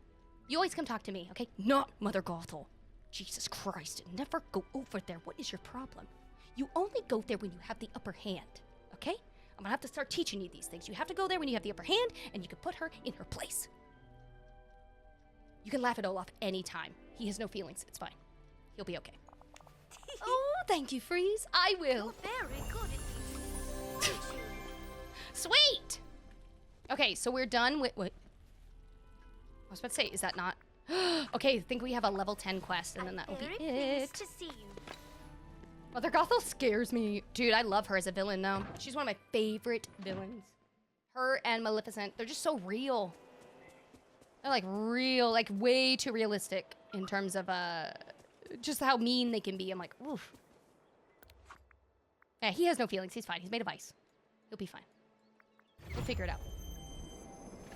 you always come talk to me, okay? Not Mother Gothel. Jesus Christ, never go over there. What is your problem? You only go there when you have the upper hand, okay? I'm gonna have to start teaching you these things. You have to go there when you have the upper hand, and you can put her in her place. You can laugh at Olaf anytime. He has no feelings. It's fine. He'll be okay. Oh, thank you, Freeze. I will. You're very good at these. Sweet! Okay, so we're done with... What? I was about to say, is that not... Okay, I think we have a level 10 quest, and then that will be Very it. pleased to see you. Mother Gothel scares me. Dude, I love her as a villain, though. She's one of my favorite villains. Her and Maleficent, they're just so real. They're, like, real, like, way too realistic in terms of, just how mean they can be. I'm like, oof. Yeah, he has no feelings. He's fine. He's made of ice. He'll be fine. We'll figure it out.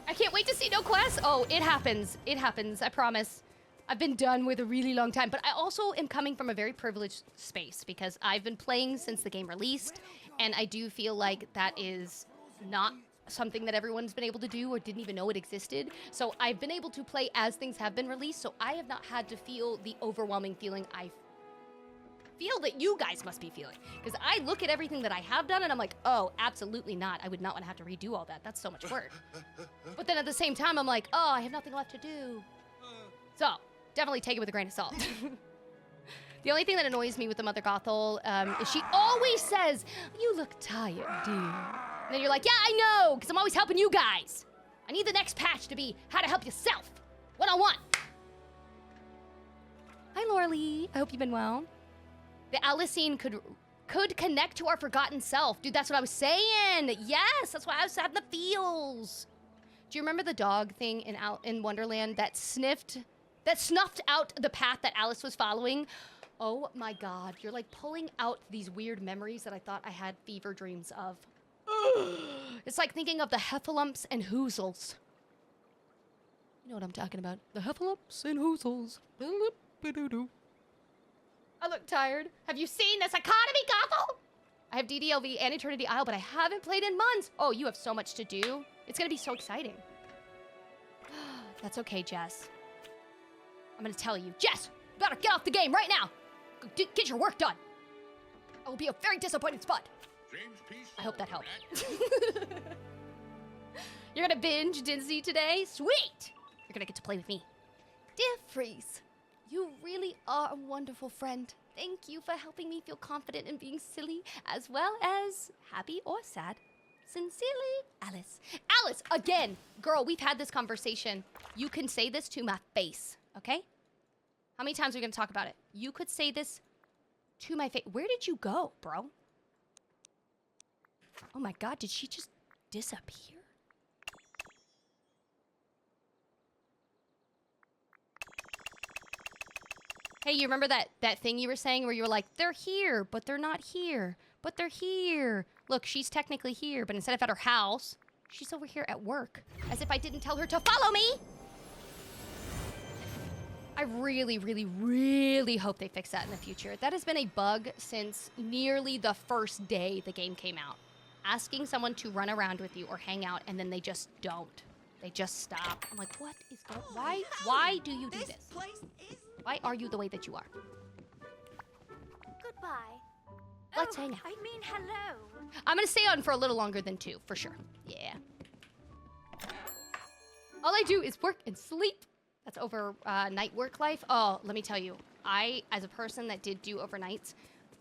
I can't wait to see no quests. Oh, it happens. It happens. I promise. I've been done with a really long time, but I also am coming from a very privileged space because I've been playing since the game released, and I do feel like that is not something that everyone's been able to do or didn't even know it existed. So I've been able to play as things have been released, so I have not had to feel the overwhelming feeling I feel that you guys must be feeling. Because I look at everything that I have done and I'm like, oh, absolutely not. I would not want to have to redo all that. That's so much work. But then at the same time, I'm like, oh, I have nothing left to do. So, definitely take it with a grain of salt. The only thing that annoys me with the Mother Gothel is she always says, you look tired, dear. And then you're like, yeah, I know, because I'm always helping you guys. I need the next patch to be how to help yourself. One-on-one. Hi, Lorelei. I hope you've been well. The Alicine could connect to our forgotten self. Dude, that's what I was saying. Yes, that's why I was having the feels. Do you remember the dog thing in Wonderland that snuffed out the path that Alice was following? Oh my God, you're like pulling out these weird memories that I thought I had fever dreams of. It's like thinking of the Heffalumps and Hoozles. You know what I'm talking about. The Heffalumps and Hoozles. I look tired. Have you seen this economy, Gothel? I have DDLV and Eternity Isle, but I haven't played in months. Oh, you have so much to do. It's gonna be so exciting. That's okay, Jess. I'm gonna tell you. Jess, you better get off the game right now. Go get your work done. I will be a very disappointed spud. I hope that helped. You're gonna binge Disney today? Sweet! You're gonna get to play with me. Dear Freeze, you really are a wonderful friend. Thank you for helping me feel confident in being silly, as well as happy or sad. Sincerely, Alice. Alice, again! Girl, we've had this conversation. You can say this to my face, okay? How many times are we gonna talk about it? You could say this to my face. Where did you go, bro? Oh my God, did she just disappear? Hey, you remember that thing you were saying where you were like, they're here, but they're not here, but they're here. Look, she's technically here, but instead of at her house, she's over here at work. As if I didn't tell her to follow me. I really, really, really hope they fix that in the future. That has been a bug since nearly the first day the game came out. Asking someone to run around with you or hang out, and then they just don't. They just stop. I'm like, what is going on? Why do you do this? Place is... Why are you the way that you are? Goodbye. Let's hang out. I mean, hello. I'm gonna stay on for a little longer than 2, for sure. Yeah. All I do is work and sleep. That's over night work life. Oh, let me tell you, as a person that did do overnights,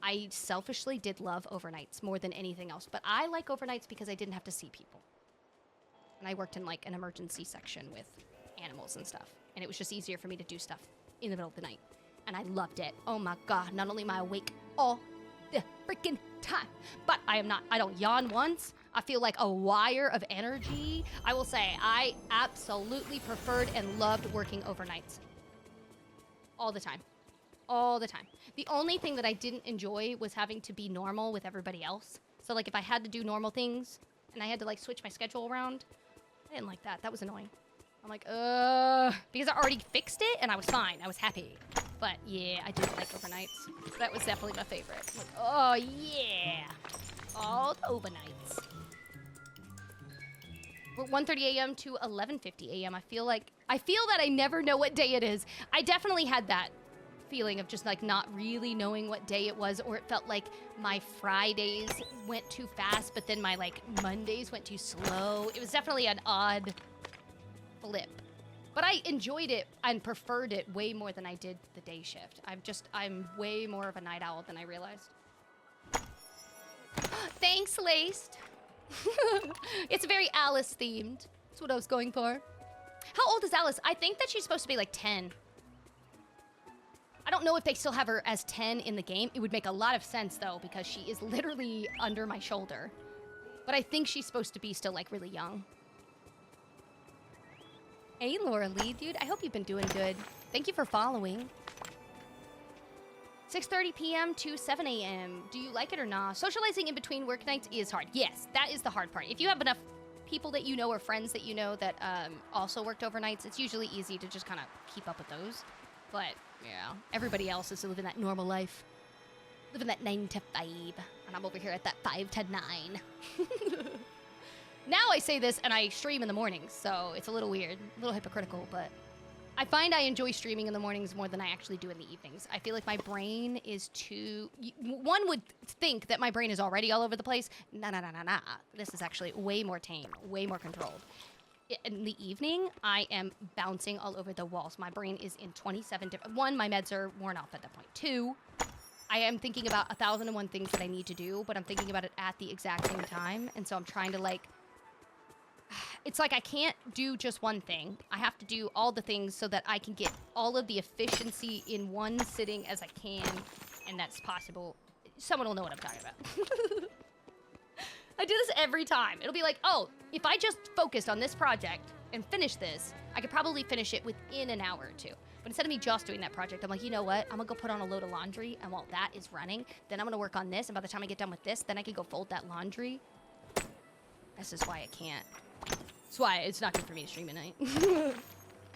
I selfishly did love overnights more than anything else. But I like overnights because I didn't have to see people. And I worked in like an emergency section with animals and stuff. And it was just easier for me to do stuff in the middle of the night. And I loved it. Oh my God, not only am I awake all the freaking time, but I don't yawn once. I feel like a wire of energy. I will say, I absolutely preferred and loved working overnights. All the time. All the time. The only thing that I didn't enjoy was having to be normal with everybody else. So like if I had to do normal things and I had to like switch my schedule around, I didn't like that. That was annoying. I'm like, because I already fixed it and I was fine. I was happy. But yeah, I did like overnights. That was definitely my favorite. Like, oh yeah. All the overnights. We're 1:30 a.m. to 11:50 a.m. I feel that I never know what day it is. I definitely had that feeling of just like not really knowing what day it was, or it felt like my Fridays went too fast, but then my like Mondays went too slow. It was definitely an odd flip. But I enjoyed it and preferred it way more than I did the day shift. I'm way more of a night owl than I realized. Thanks, Laced. It's very Alice themed. That's what I was going for. How old is Alice? I think that she's supposed to be like 10. I don't know if they still have her as 10 in the game. It would make a lot of sense though, because she is literally under my shoulder. But I think she's supposed to be still like really young. Hey, Laura Lee, dude. I hope you've been doing good. Thank you for following. 6:30 p.m. to 7 a.m. Do you like it or not? Socializing in between work nights is hard. Yes, that is the hard part. If you have enough people that you know or friends that you know that also worked overnights, it's usually easy to just kind of keep up with those. But, yeah, everybody else is living that normal life. Living that 9 to 5. And I'm over here at that 5 to 9. Now I say this and I stream in the mornings, so it's a little weird, a little hypocritical, but I find I enjoy streaming in the mornings more than I actually do in the evenings. I feel like my brain is too... One would think that my brain is already all over the place. Nah. This is actually way more tame, way more controlled. In the evening, I am bouncing all over the walls. My brain is in 27 different... 1, my meds are worn off at that point. 2, I am thinking about 1,001 things that I need to do, but I'm thinking about it at the exact same time, and so I'm trying to, like... It's like I can't do just one thing. I have to do all the things so that I can get all of the efficiency in one sitting as I can, and that's possible. Someone will know what I'm talking about. I do this every time. It'll be like, oh, if I just focused on this project and finished this, I could probably finish it within an hour or 2. But instead of me just doing that project, I'm like, you know what? I'm gonna go put on a load of laundry, and while that is running, then I'm gonna work on this, and by the time I get done with this, then I can go fold that laundry. This is why I can't. That's why it's not good for me to stream at night.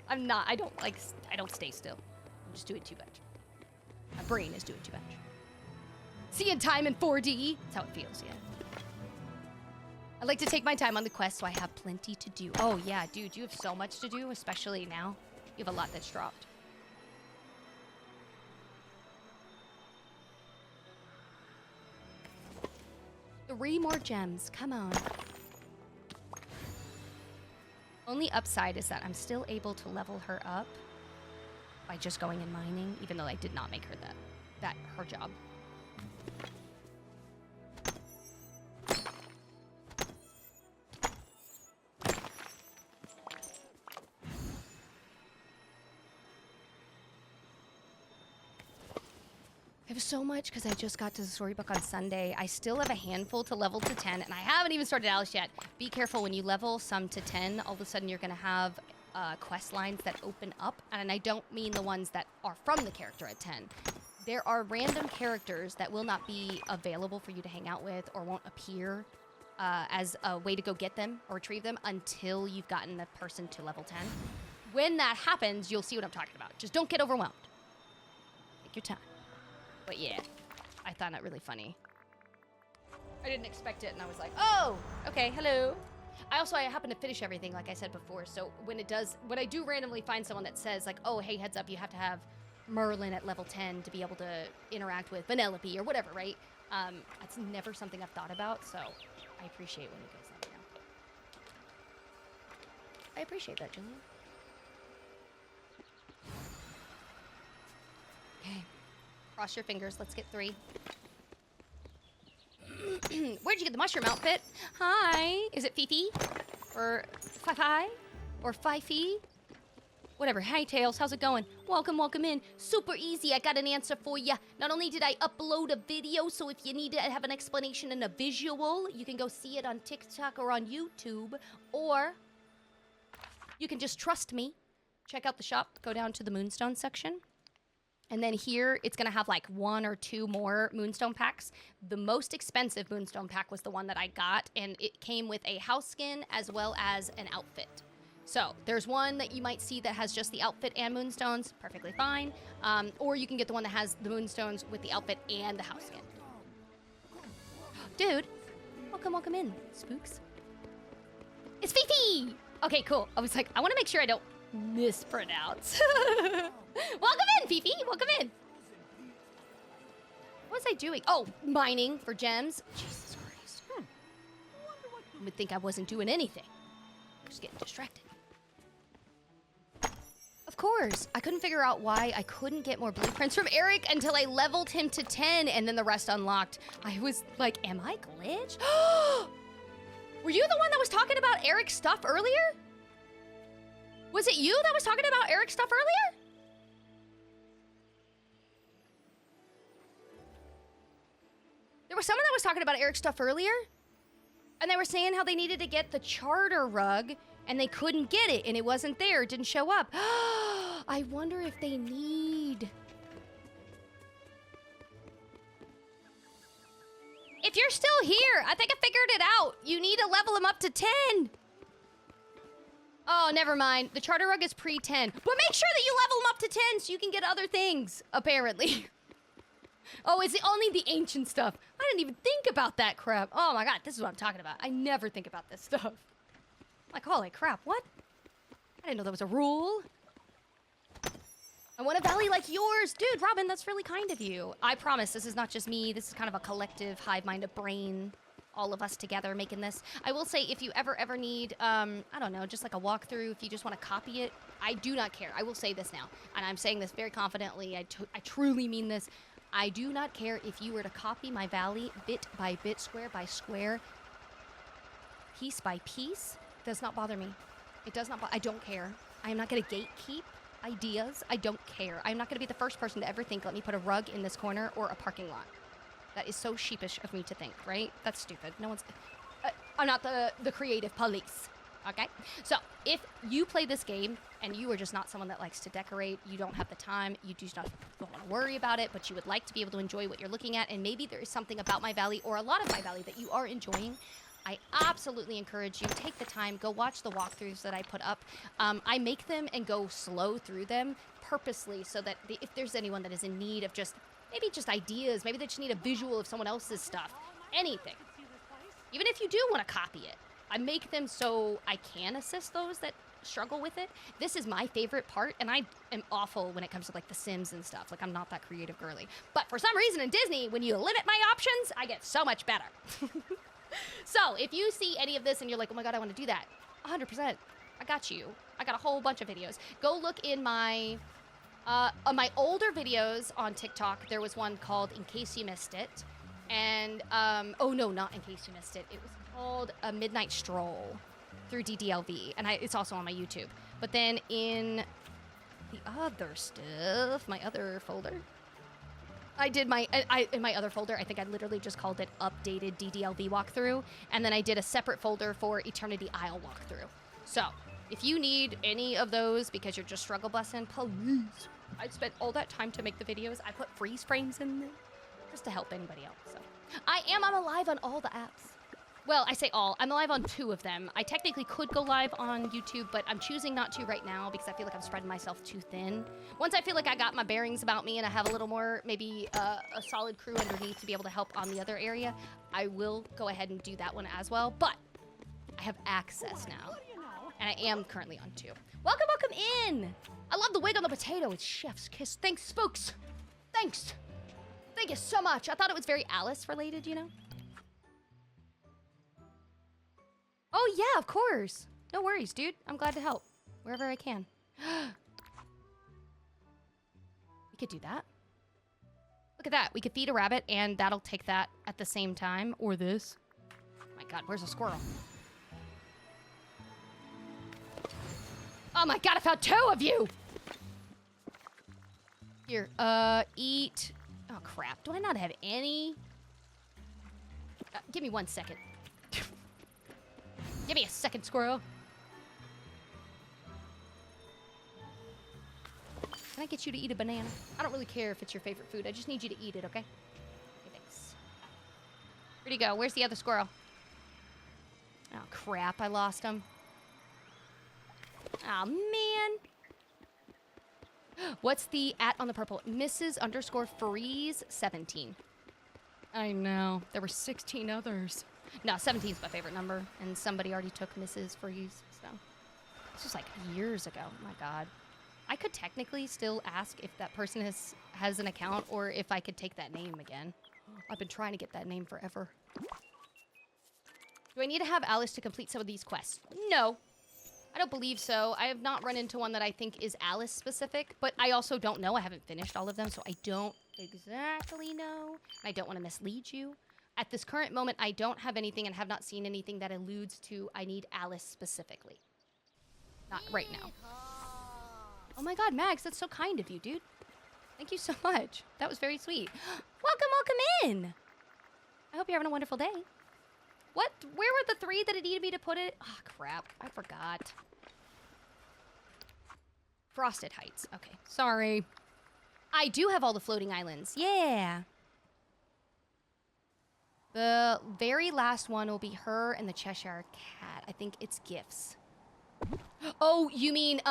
I don't stay still. I'm just doing too much. My brain is doing too much. Seeing time in 4D. That's how it feels, yeah. I like to take my time on the quest so I have plenty to do. Oh yeah, dude, you have so much to do, especially now. You have a lot that's dropped. Three more gems, come on. Only upside is that I'm still able to level her up by just going and mining, even though I did not make her her job. I have so much because I just got to the storybook on Sunday. I still have a handful to level to 10, and I haven't even started Alice yet. Be careful when you level some to 10, all of a sudden you're going to have quest lines that open up, and I don't mean the ones that are from the character at 10. There are random characters that will not be available for you to hang out with or won't appear as a way to go get them or retrieve them until you've gotten the person to level 10. when that happens, you'll see what I'm talking about. Just don't get overwhelmed. Take your time. But yeah, I found that really funny. I didn't expect it, and I was like, oh, okay, hello. I happen to finish everything, like I said before, so when I do randomly find someone that says, like, oh, hey, heads up, you have to have Merlin at level 10 to be able to interact with Vanellope or whatever, right? That's never something I've thought about, so I appreciate when you guys let me know. I appreciate that, Julian. Okay. Cross your fingers. Let's get 3. Where'd you get the mushroom outfit? Hi. Is it Fifi? Or Fi-Fi? Or Fifi? Whatever. Hi, Tails. How's it going? Welcome, welcome in. Super easy. I got an answer for you. Not only did I upload a video, so if you need to have an explanation and a visual, you can go see it on TikTok or on YouTube. Or you can just trust me. Check out the shop. Go down to the Moonstone section. And then here, it's going to have like 1 or 2 more Moonstone packs. The most expensive Moonstone pack was the one that I got, and it came with a house skin as well as an outfit. So there's one that you might see that has just the outfit and Moonstones, perfectly fine. Or you can get the one that has the Moonstones with the outfit and the house skin. Dude, welcome in, spooks. It's Fifi! Okay, cool. I was like, I want to make sure I don't mispronounce. Welcome in, Fifi. Welcome in. What was I doing? Oh, mining for gems. Jesus Christ. You would think I wasn't doing anything. Just getting distracted. Of course. I couldn't figure out why I couldn't get more blueprints from Eric until I leveled him to 10 and then the rest unlocked. I was like, am I glitched? Were you the one that was talking about Eric's stuff earlier? Was it you that was talking about Eric's stuff earlier? There was someone that was talking about Eric's stuff earlier, and they were saying how they needed to get the charter rug, and they couldn't get it, and it wasn't there, it didn't show up. I wonder if they need... If you're still here, I think I figured it out. You need to level him up to 10. Oh, never mind. The charter rug is pre-10. But make sure that you level him up to 10 so you can get other things, apparently. Oh, it's only the ancient stuff. I didn't even think about that crap. Oh my god, this is what I'm talking about. I never think about this stuff. Like, holy crap, what? I didn't know that was a rule. I want a valley like yours. Dude, Robin, that's really kind of you. I promise this is not just me. This is kind of a collective hive-minded brain. All of us together making this. I will say, if you ever need, I don't know, just like a walkthrough, if you just want to copy it, I do not care. I will say this now, and I'm saying this very confidently. I truly mean this. I do not care if you were to copy my valley bit by bit, square by square, piece by piece. It does not bother me. It does not I don't care. I am not going to gatekeep ideas. I don't care. I'm not going to be the first person to ever think, let me put a rug in this corner or a parking lot. That is so sheepish of me to think, right? That's stupid. No one's... I'm not the creative police, okay? So, if you play this game and you are just not someone that likes to decorate, you don't have the time, you do not want to worry about it, but you would like to be able to enjoy what you're looking at, and maybe there is something about my valley or a lot of my valley that you are enjoying, I absolutely encourage you, take the time, go watch the walkthroughs that I put up. I make them and go slow through them purposely so that if there's anyone that is in need of just... maybe just ideas. Maybe they just need a visual of someone else's stuff. Anything. Even if you do want to copy it, I make them so I can assist those that struggle with it. This is my favorite part, and I am awful when it comes to like The Sims and stuff. Like, I'm not that creative girly. But for some reason in Disney, when you limit my options, I get so much better. So if you see any of this and you're like, oh my god, I want to do that, 100%. I got you. I got a whole bunch of videos. Go look in my... on my older videos on TikTok, there was one called In Case You Missed It. And, oh no, not In Case You Missed It. It was called A Midnight Stroll through DDLV. And it's also on my YouTube. But then in the other stuff, my other folder, I did in my other folder, I think I literally just called it Updated DDLV Walkthrough. And then I did a separate folder for Eternity Isle Walkthrough. So, if you need any of those because you're just struggle busing, please. I spent all that time to make the videos. I put freeze frames in there just to help anybody else. So I am live on all the apps. Well, I say all. I'm live on 2 of them. I technically could go live on YouTube, but I'm choosing not to right now because I feel like I'm spreading myself too thin. Once I feel like I got my bearings about me and I have a little more, maybe a solid crew underneath to be able to help on the other area, I will go ahead and do that one as well. But I have access now, and I am currently on 2. Welcome, welcome in. I love the wig on the potato. It's chef's kiss. Thanks, folks. Thanks. Thank you so much. I thought it was very Alice related, you know? Oh, yeah, of course. No worries, dude. I'm glad to help wherever I can. We could do that. Look at that. We could feed a rabbit, and that'll take that at the same time. Or this. My God, where's a squirrel? Oh, my God, I found 2 of you! Here, eat. Oh, crap. Do I not have any? Give me 1 second. Give me a second, squirrel. Can I get you to eat a banana? I don't really care if it's your favorite food. I just need you to eat it, okay? Okay, thanks. Where'd he go? Where's the other squirrel? Oh, crap. I lost him. Oh, man. What's the @ on the purple? Mrs_Freeze17. I know. There were 16 others. No, 17 is my favorite number, and somebody already took Mrs. Freeze, so. This was like years ago. Oh my God. I could technically still ask if that person has an account or if I could take that name again. I've been trying to get that name forever. Do I need to have Alice to complete some of these quests? No. I don't believe so. I have not run into one that I think is Alice specific, but I also don't know. I haven't finished all of them, so I don't exactly know. I don't want to mislead you. At this current moment, I don't have anything and have not seen anything that alludes to I need Alice specifically. Not right now. Oh my God, Max, that's so kind of you, dude. Thank you so much. That was very sweet. Welcome, welcome in. I hope you're having a wonderful day. What? Where were the 3 that it needed me to put it? Oh, crap. I forgot. Frosted Heights. Okay, sorry. I do have all the floating islands. Yeah. The very last one will be her and the Cheshire Cat. I think it's gifts. Oh, you mean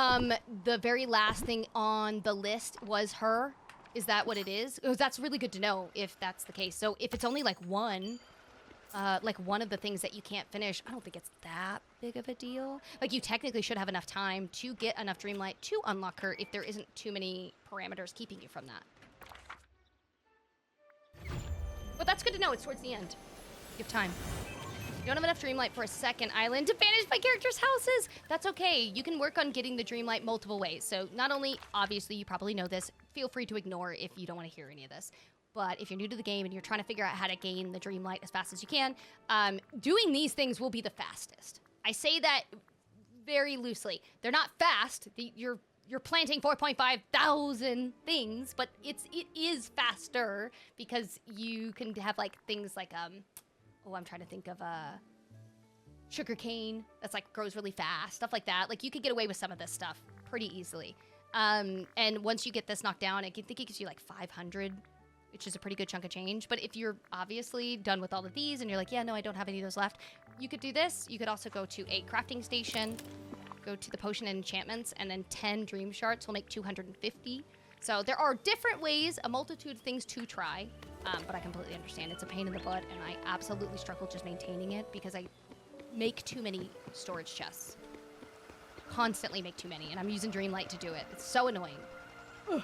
the very last thing on the list was her? Is that what it is? Oh, that's really good to know if that's the case. So if it's only like one of the things that you can't finish, I don't think it's that big of a deal. Like, you technically should have enough time to get enough Dreamlight to unlock her if there isn't too many parameters keeping you from that. But that's good to know. It's towards the end. You have time. You don't have enough Dreamlight for a second island to banish my character's houses. That's okay. You can work on getting the Dreamlight multiple ways. So not only, obviously, you probably know this. Feel free to ignore if you don't want to hear any of this. But if you're new to the game and you're trying to figure out how to gain the Dreamlight as fast as you can, doing these things will be the fastest. I say that very loosely. They're not fast. You're planting 4,500 things, but it is faster because you can have like things like I'm trying to think of sugar cane that's like grows really fast, stuff like that. Like, you could get away with some of this stuff pretty easily. And once you get this knocked down, I think it gives you like 500, which is a pretty good chunk of change. But if you're obviously done with all of these and you're like, yeah, no, I don't have any of those left, you could do this. You could also go to a crafting station, go to the potion and enchantments, and then 10 dream shards will make 250. So there are different ways, a multitude of things to try, but I completely understand. It's a pain in the butt, and I absolutely struggle just maintaining it because I make too many storage chests. Constantly make too many, and I'm using Dreamlight to do it. It's so annoying. Ugh.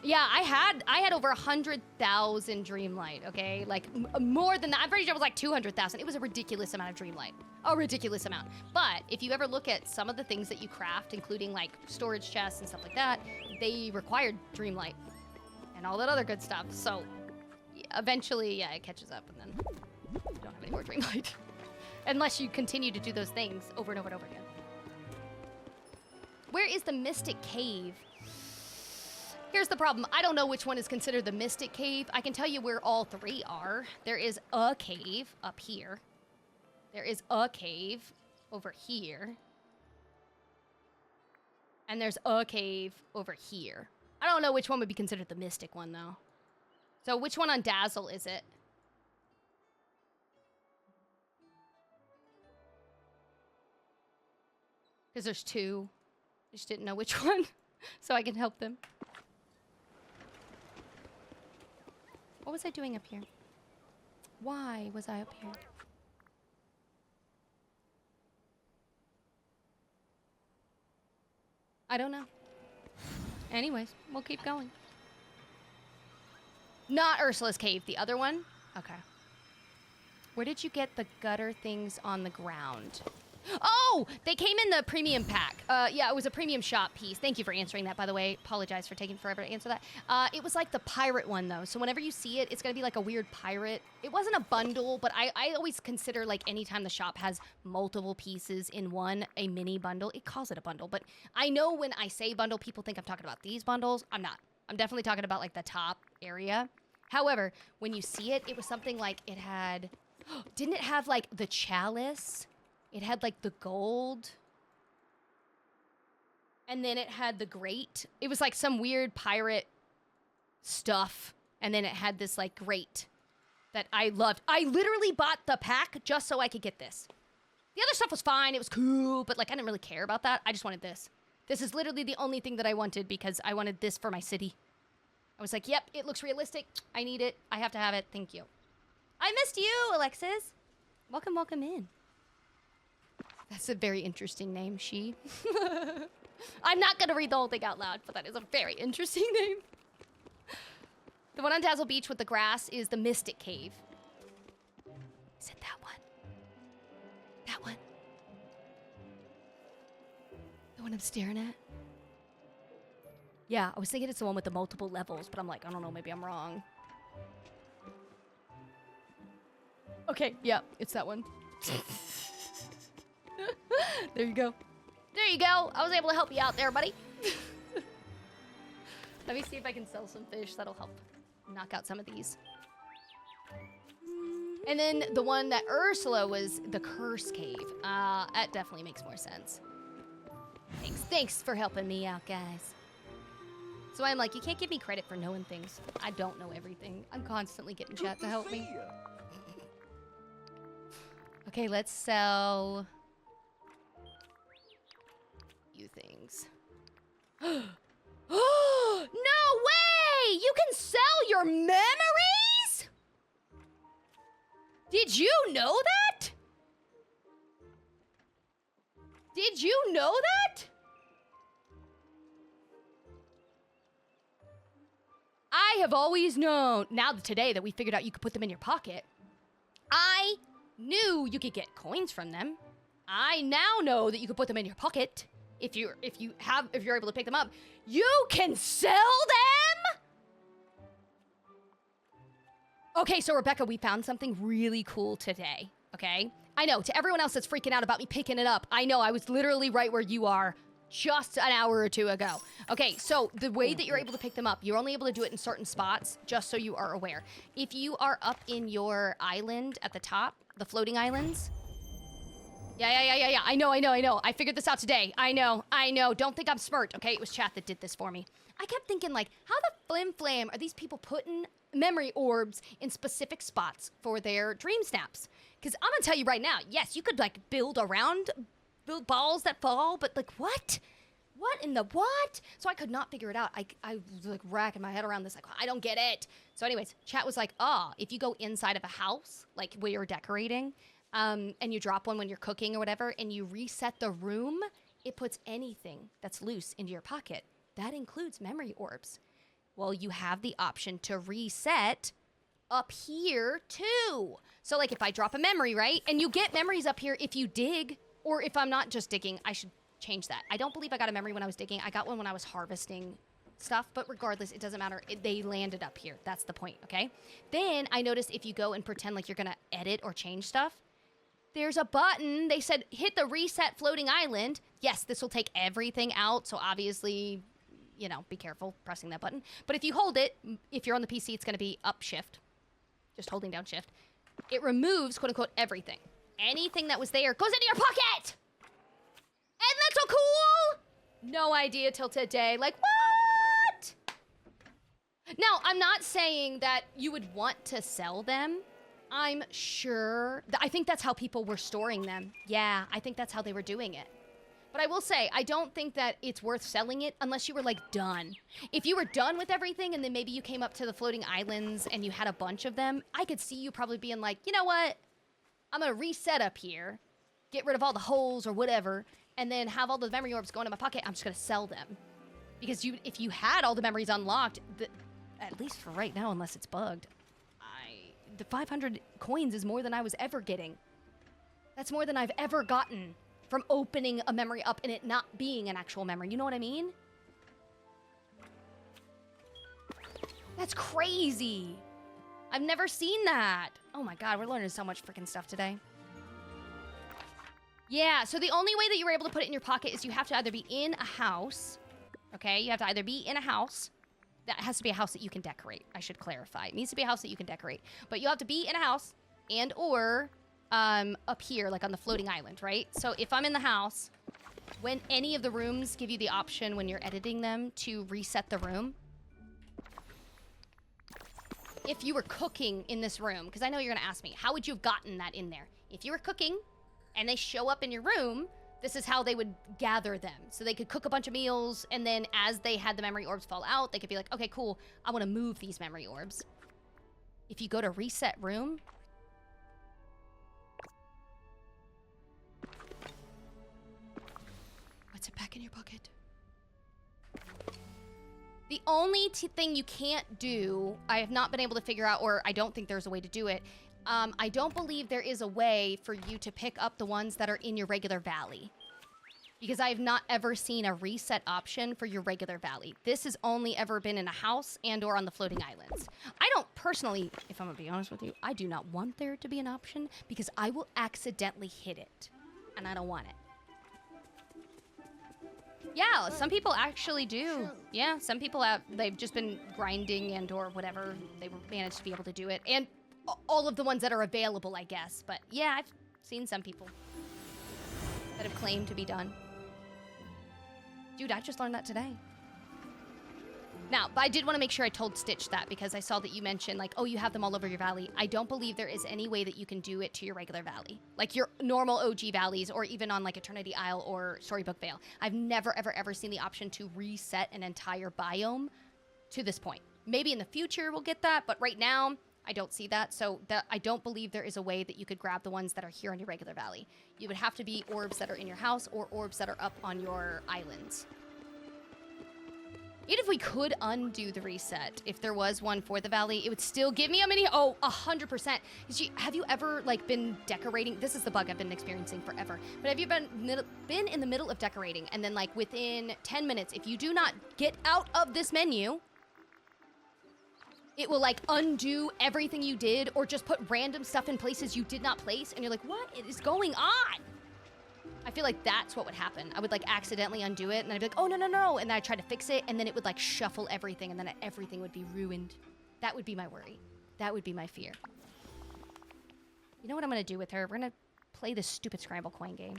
Yeah, I had over 100,000 Dreamlight, okay? Like, more than that. I'm pretty sure it was like 200,000. It was a ridiculous amount of Dreamlight. A ridiculous amount. But if you ever look at some of the things that you craft, including like storage chests and stuff like that, they required Dreamlight and all that other good stuff. So eventually, yeah, it catches up, and then you don't have any more Dreamlight. Unless you continue to do those things over and over and over again. Where is the Mystic Cave? Here's the problem. I don't know which one is considered the Mystic Cave. I can tell you where all 3 are. There is a cave up here. There is a cave over here. And there's a cave over here. I don't know which one would be considered the Mystic one, though. So which one on Dazzle is it? Because there's two. I just didn't know which one, so I can help them. What was I doing up here? Why was I up here? I don't know. Anyways, we'll keep going. Not Ursula's cave, the other one? Okay. Where did you get the gutter things on the ground? Oh, they came in the premium pack. Yeah, it was a premium shop piece. Thank you for answering that, by the way. Apologize for taking forever to answer that. It was like the pirate one, though. So whenever you see it, it's going to be like a weird pirate. It wasn't a bundle, but I always consider, like, anytime the shop has multiple pieces in one, a mini bundle, it calls it a bundle. But I know when I say bundle, people think I'm talking about these bundles. I'm not. I'm definitely talking about, like, the top area. However, when you see it, it was something like it had... Didn't it have, like, the chalice? It had, like, the gold. And then it had the grate. It was, like, some weird pirate stuff. And then it had this, like, grate that I loved. I literally bought the pack just so I could get this. The other stuff was fine. It was cool. But, like, I didn't really care about that. I just wanted this. This is literally the only thing that I wanted because I wanted this for my city. I was like, yep, it looks realistic. I need it. I have to have it. Thank you. I missed you, Alexis. Welcome, welcome in. That's a very interesting name, she. I'm not going to read the whole thing out loud, but that is a very interesting name. The one on Dazzle Beach with the grass is the Mystic Cave. Is it that one? That one? The one I'm staring at? Yeah, I was thinking it's the one with the multiple levels, but I'm like, I don't know, maybe I'm wrong. Okay, yeah, it's that one. There you go. There you go. I was able to help you out there, buddy. Let me see if I can sell some fish. That'll help knock out some of these. And then the one that Ursula was the Curse Cave. That definitely makes more sense. Thanks for helping me out, guys. So I'm like, you can't give me credit for knowing things. I don't know everything. I'm constantly getting chat to help me. Okay, let's sell... you things. No way! You can sell your memories? Did you know that? Did you know that? I have always known, now today that we figured out you could put them in your pocket, I knew you could get coins from them. I now know that you could put them in your pocket. If you're able to pick them up, you can sell them? Okay, so Rebecca, we found something really cool today, okay? I know, to everyone else that's freaking out about me picking it up, I know, I was literally right where you are just an hour or two ago. Okay, so the way that you're able to pick them up, you're only able to do it in certain spots, just so you are aware. If you are up in your island at the top, the floating islands... Yeah. I know. I figured this out today. I know. Don't think I'm smart, okay? It was chat that did this for me. I kept thinking, like, how the flim-flam are these people putting memory orbs in specific spots for their dream snaps? Because I'm gonna tell you right now, yes, you could, like, build balls that fall, but, like, what? What in the what? So I could not figure it out. I was, like, racking my head around this, like, I don't get it. So anyways, chat was like, if you go inside of a house, like, where you're decorating... and you drop one when you're cooking or whatever, and you reset the room, it puts anything that's loose into your pocket. That includes memory orbs. Well, you have the option to reset up here, too. So, like, if I drop a memory, right? And you get memories up here if you dig, or if I'm not just digging, I should change that. I don't believe I got a memory when I was digging. I got one when I was harvesting stuff, but regardless, it doesn't matter. They landed up here. That's the point, okay? Then I noticed if you go and pretend like you're gonna edit or change stuff, there's a button. They said, hit the reset floating island. Yes, this will take everything out. So obviously, you know, be careful pressing that button. But if you hold it, if you're on the PC, it's going to be up shift. Just holding down shift. It removes, quote unquote, everything. Anything that was there goes into your pocket. And that's so cool. No idea till today. Like, what? Now, I'm not saying that you would want to sell them. I'm sure. I think that's how people were storing them. Yeah, I think that's how they were doing it. But I will say, I don't think that it's worth selling it unless you were, like, done. If you were done with everything and then maybe you came up to the floating islands and you had a bunch of them, I could see you probably being like, you know what? I'm going to reset up here, get rid of all the holes or whatever, and then have all the memory orbs go into my pocket. I'm just going to sell them. Because if you had all the memories unlocked, at least for right now, unless it's bugged, the 500 coins is more than I was ever getting. That's more than I've ever gotten from opening a memory up and it not being an actual memory. You know what I mean? That's crazy. I've never seen that. Oh my god, we're learning so much freaking stuff today. Yeah, so the only way that you were able to put it in your pocket is you have to either be in a house. Okay, you have to either be in a house. That has to be a house that you can decorate. I should clarify. It needs to be a house that you can decorate. But you have to be in a house and or up here, like on the floating island, right? So if I'm in the house, when any of the rooms give you the option when you're editing them to reset the room. If you were cooking in this room, because I know you're going to ask me, how would you have gotten that in there? If you were cooking and they show up in your room, this is how they would gather them. So they could cook a bunch of meals, and then as they had the memory orbs fall out, they could be like, okay, cool, I want to move these memory orbs. If you go to reset room, what's it back in your pocket? The only thing you can't do, I have not been able to figure out, or I don't think there's a way to do it, I don't believe there is a way for you to pick up the ones that are in your regular valley. Because I have not ever seen a reset option for your regular valley. This has only ever been in a house and or on the floating islands. I don't personally, if I'm gonna be honest with you, I do not want there to be an option because I will accidentally hit it. And I don't want it. Yeah, some people actually do. Yeah, some people have, they've just been grinding and or whatever. They managed to be able to do it. And all of the ones that are available, I guess. But yeah, I've seen some people that have claimed to be done. Dude, I just learned that today. Now, but I did want to make sure I told Stitch that because I saw that you mentioned, like, oh, you have them all over your valley. I don't believe there is any way that you can do it to your regular valley. Like your normal OG valleys or even on, like, Eternity Isle or Storybook Vale. I've never, ever, ever seen the option to reset an entire biome to this point. Maybe in the future we'll get that, but right now, I don't see that. So I don't believe there is a way that you could grab the ones that are here on your regular valley. You would have to be orbs that are in your house or orbs that are up on your islands. Even if we could undo the reset, if there was one for the valley, it would still give me a mini. Oh, 100%. Have you ever like been decorating? This is the bug I've been experiencing forever. But have you been in the middle of decorating and then like within 10 minutes, if you do not get out of this menu, it will like undo everything you did or just put random stuff in places you did not place. And you're like, what is going on? I feel like that's what would happen. I would like accidentally undo it and then I'd be like, oh, no, no, no. And then I'd try to fix it and then it would like shuffle everything and then everything would be ruined. That would be my worry. That would be my fear. You know what I'm going to do with her? We're going to play this stupid scramble coin game.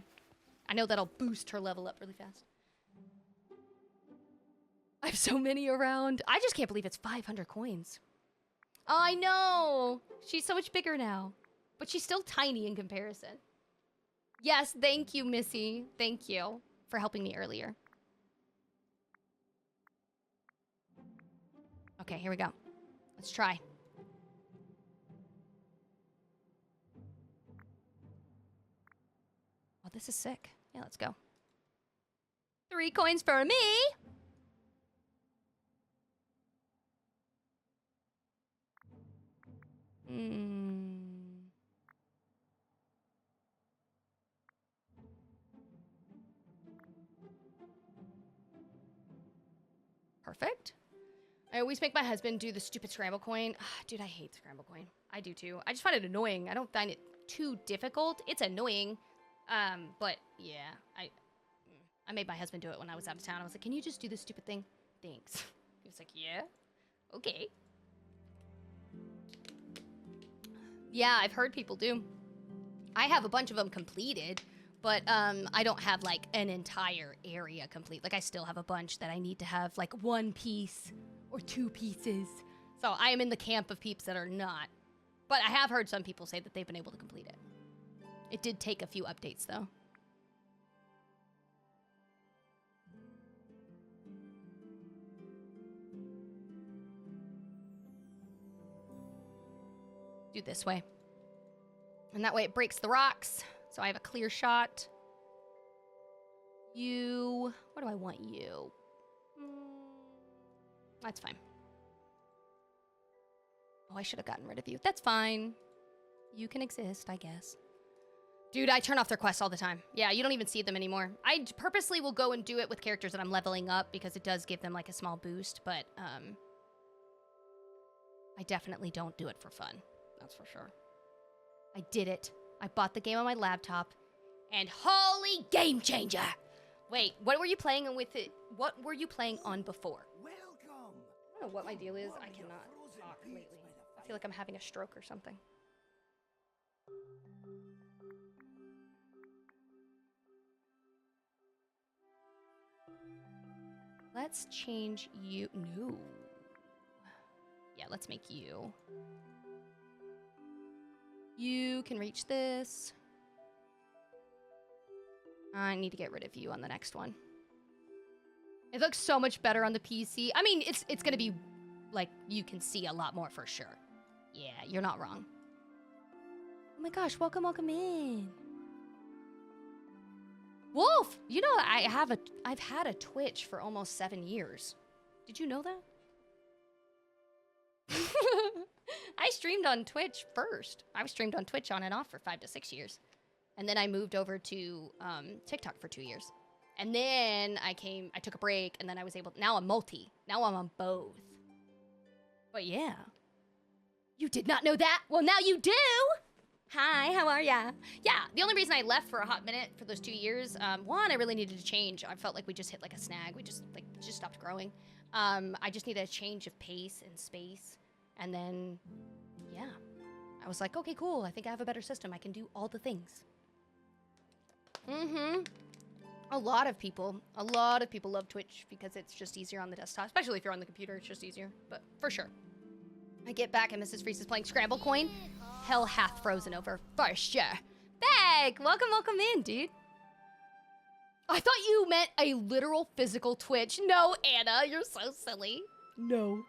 I know that'll boost her level up really fast. I have so many around. I just can't believe it's 500 coins. Oh, I know. She's so much bigger now. But she's still tiny in comparison. Yes, thank you, Missy. Thank you for helping me earlier. Okay, here we go. Let's try. Oh, this is sick. Yeah, let's go. 3 coins for me. Perfect. I always make my husband do the stupid scramble coin. Dude, I hate scramble coin. I do too. I just find it annoying. I don't find it too difficult. It's annoying. But yeah, I made my husband do it when I was out of town. I was like, can you just do this stupid thing? Thanks. He was like, yeah, okay. Yeah, I've heard people do. I have a bunch of them completed, but I don't have like an entire area complete. Like I still have a bunch that I need to have like 1 piece or 2 pieces. So I am in the camp of peeps that are not. But I have heard some people say that they've been able to complete it. It did take a few updates though. Do it this way. And that way it breaks the rocks. So I have a clear shot. You... Where do I want you? That's fine. Oh, I should have gotten rid of you. That's fine. You can exist, I guess. Dude, I turn off their quests all the time. Yeah, you don't even see them anymore. I purposely will go and do it with characters that I'm leveling up because it does give them like a small boost, but I definitely don't do it for fun. That's for sure. I did it. I bought the game on my laptop, and holy game changer! Wait, what were you playing with it? What were you playing on before? Welcome. I don't know what my deal is. I cannot talk lately. I feel like I'm having a stroke or something. Let's change you. No. Yeah, let's make you. You can reach this. I need to get rid of you on the next one. It looks so much better on the PC. I mean, it's gonna be, like, you can see a lot more for sure. Yeah, you're not wrong. Oh my gosh, welcome in. Wolf! You know, I've had a Twitch for almost 7 years. Did you know that? I streamed on Twitch first. I was streamed on Twitch on and off for 5 to 6 years. And then I moved over to TikTok for 2 years. And then I took a break, and then I was able, now I'm multi. Now I'm on both. But yeah. You did not know that? Well, now you do! Hi, how are ya? Yeah, the only reason I left for a hot minute for those 2 years, one, I really needed to change. I felt like we just hit like a snag. We just stopped growing. I just needed a change of pace and space. And then, yeah. I was like, okay, cool. I think I have a better system. I can do all the things. Mm-hmm. A lot of people love Twitch because it's just easier on the desktop. Especially if you're on the computer, it's just easier. But for sure. I get back and Mrs. Freeze is playing Scramble Coin. Hell hath frozen over. For sure. Beck! Welcome in, dude. I thought you meant a literal physical Twitch. No, Anna, you're so silly. No. You're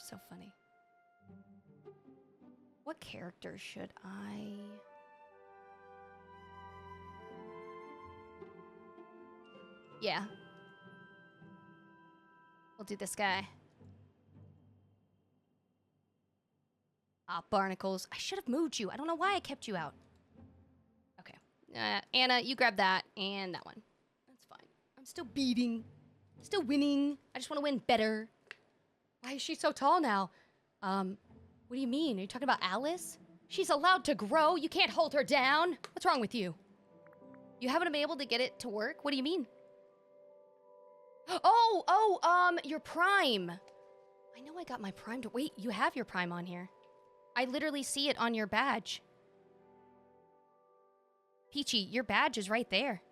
so funny. What character should I... Yeah. We'll do this guy. Ah, barnacles. I should have moved you. I don't know why I kept you out. Okay. Anna, you grab that and that one. That's fine. I'm still beating. Still winning. I just want to win better. Why is she so tall now? What do you mean? Are you talking about Alice? She's allowed to grow. You can't hold her down. What's wrong with you? You haven't been able to get it to work? What do you mean? Your Prime. I know I got my Prime to... Wait, you have your Prime on here. I literally see it on your badge. Peachy, your badge is right there.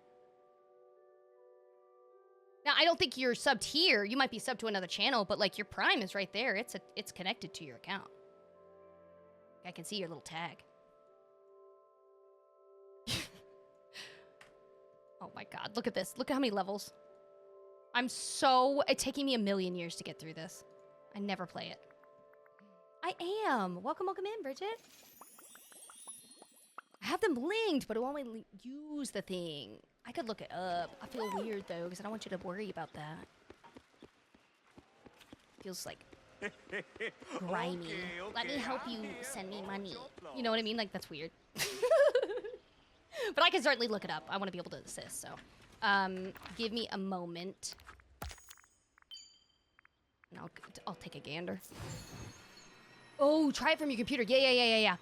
Now, I don't think you're subbed here. You might be subbed to another channel, but like your Prime is right there. It's connected to your account. I can see your little tag. Oh my god, look at this. Look at how many levels. It's taking me 1,000,000 years to get through this. I never play it. I am. Welcome in, Bridget. I have them linked, but it won't let me use the thing. I could look it up. I feel weird, though, because I don't want you to worry about that. Feels like grimy. Okay, Let me okay, help you I'm here. send me Hold money. your applause. You know what I mean? Like, that's weird. But I can certainly look it up. I want to be able to assist, so. Give me a moment. And I'll take a gander. Oh, try it from your computer. Yeah.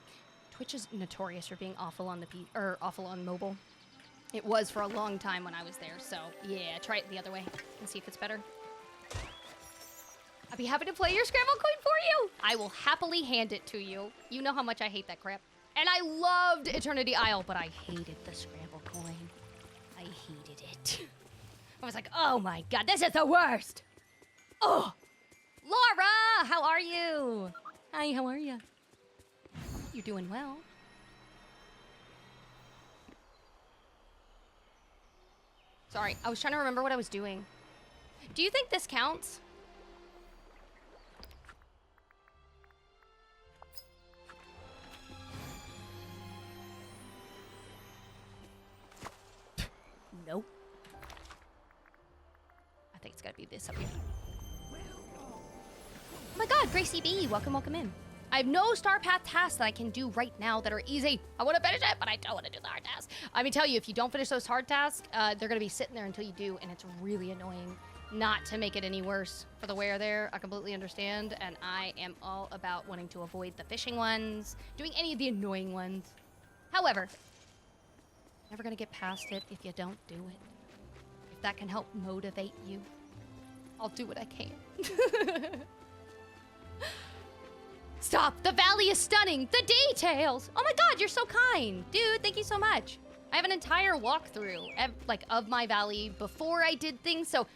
Twitch is notorious for being awful on awful on mobile. It was for a long time when I was there, so yeah, try it the other way and see if it's better. I'd be happy to play your Scramble Coin for you. I will happily hand it to you. You know how much I hate that crap. And I loved Eternity Isle, but I hated the Scramble Coin. I hated it. I was like, oh my god, this is the worst. Oh, Laura, how are you? Hi, how are you? You're doing well. Sorry, I was trying to remember what I was doing. Do you think this counts? it's gotta be this up here. Oh my god, Gracie B, welcome, welcome in. I have no Star Path tasks that I can do right now that are easy. I want to finish it, but I don't want to do the hard tasks. I mean, tell you, if you don't finish those hard tasks, they're going to be sitting there until you do, and it's really annoying. Not to make it any worse for the wear there, I completely understand, and I am all about wanting to avoid the fishing ones, doing any of the annoying ones. However, never going to get past it if you don't do it. If that can help motivate you, I'll do what I can. Stop! The valley is stunning! The details! Oh my god, you're so kind! Dude, thank you so much. I have an entire walkthrough, of my valley before I did things, so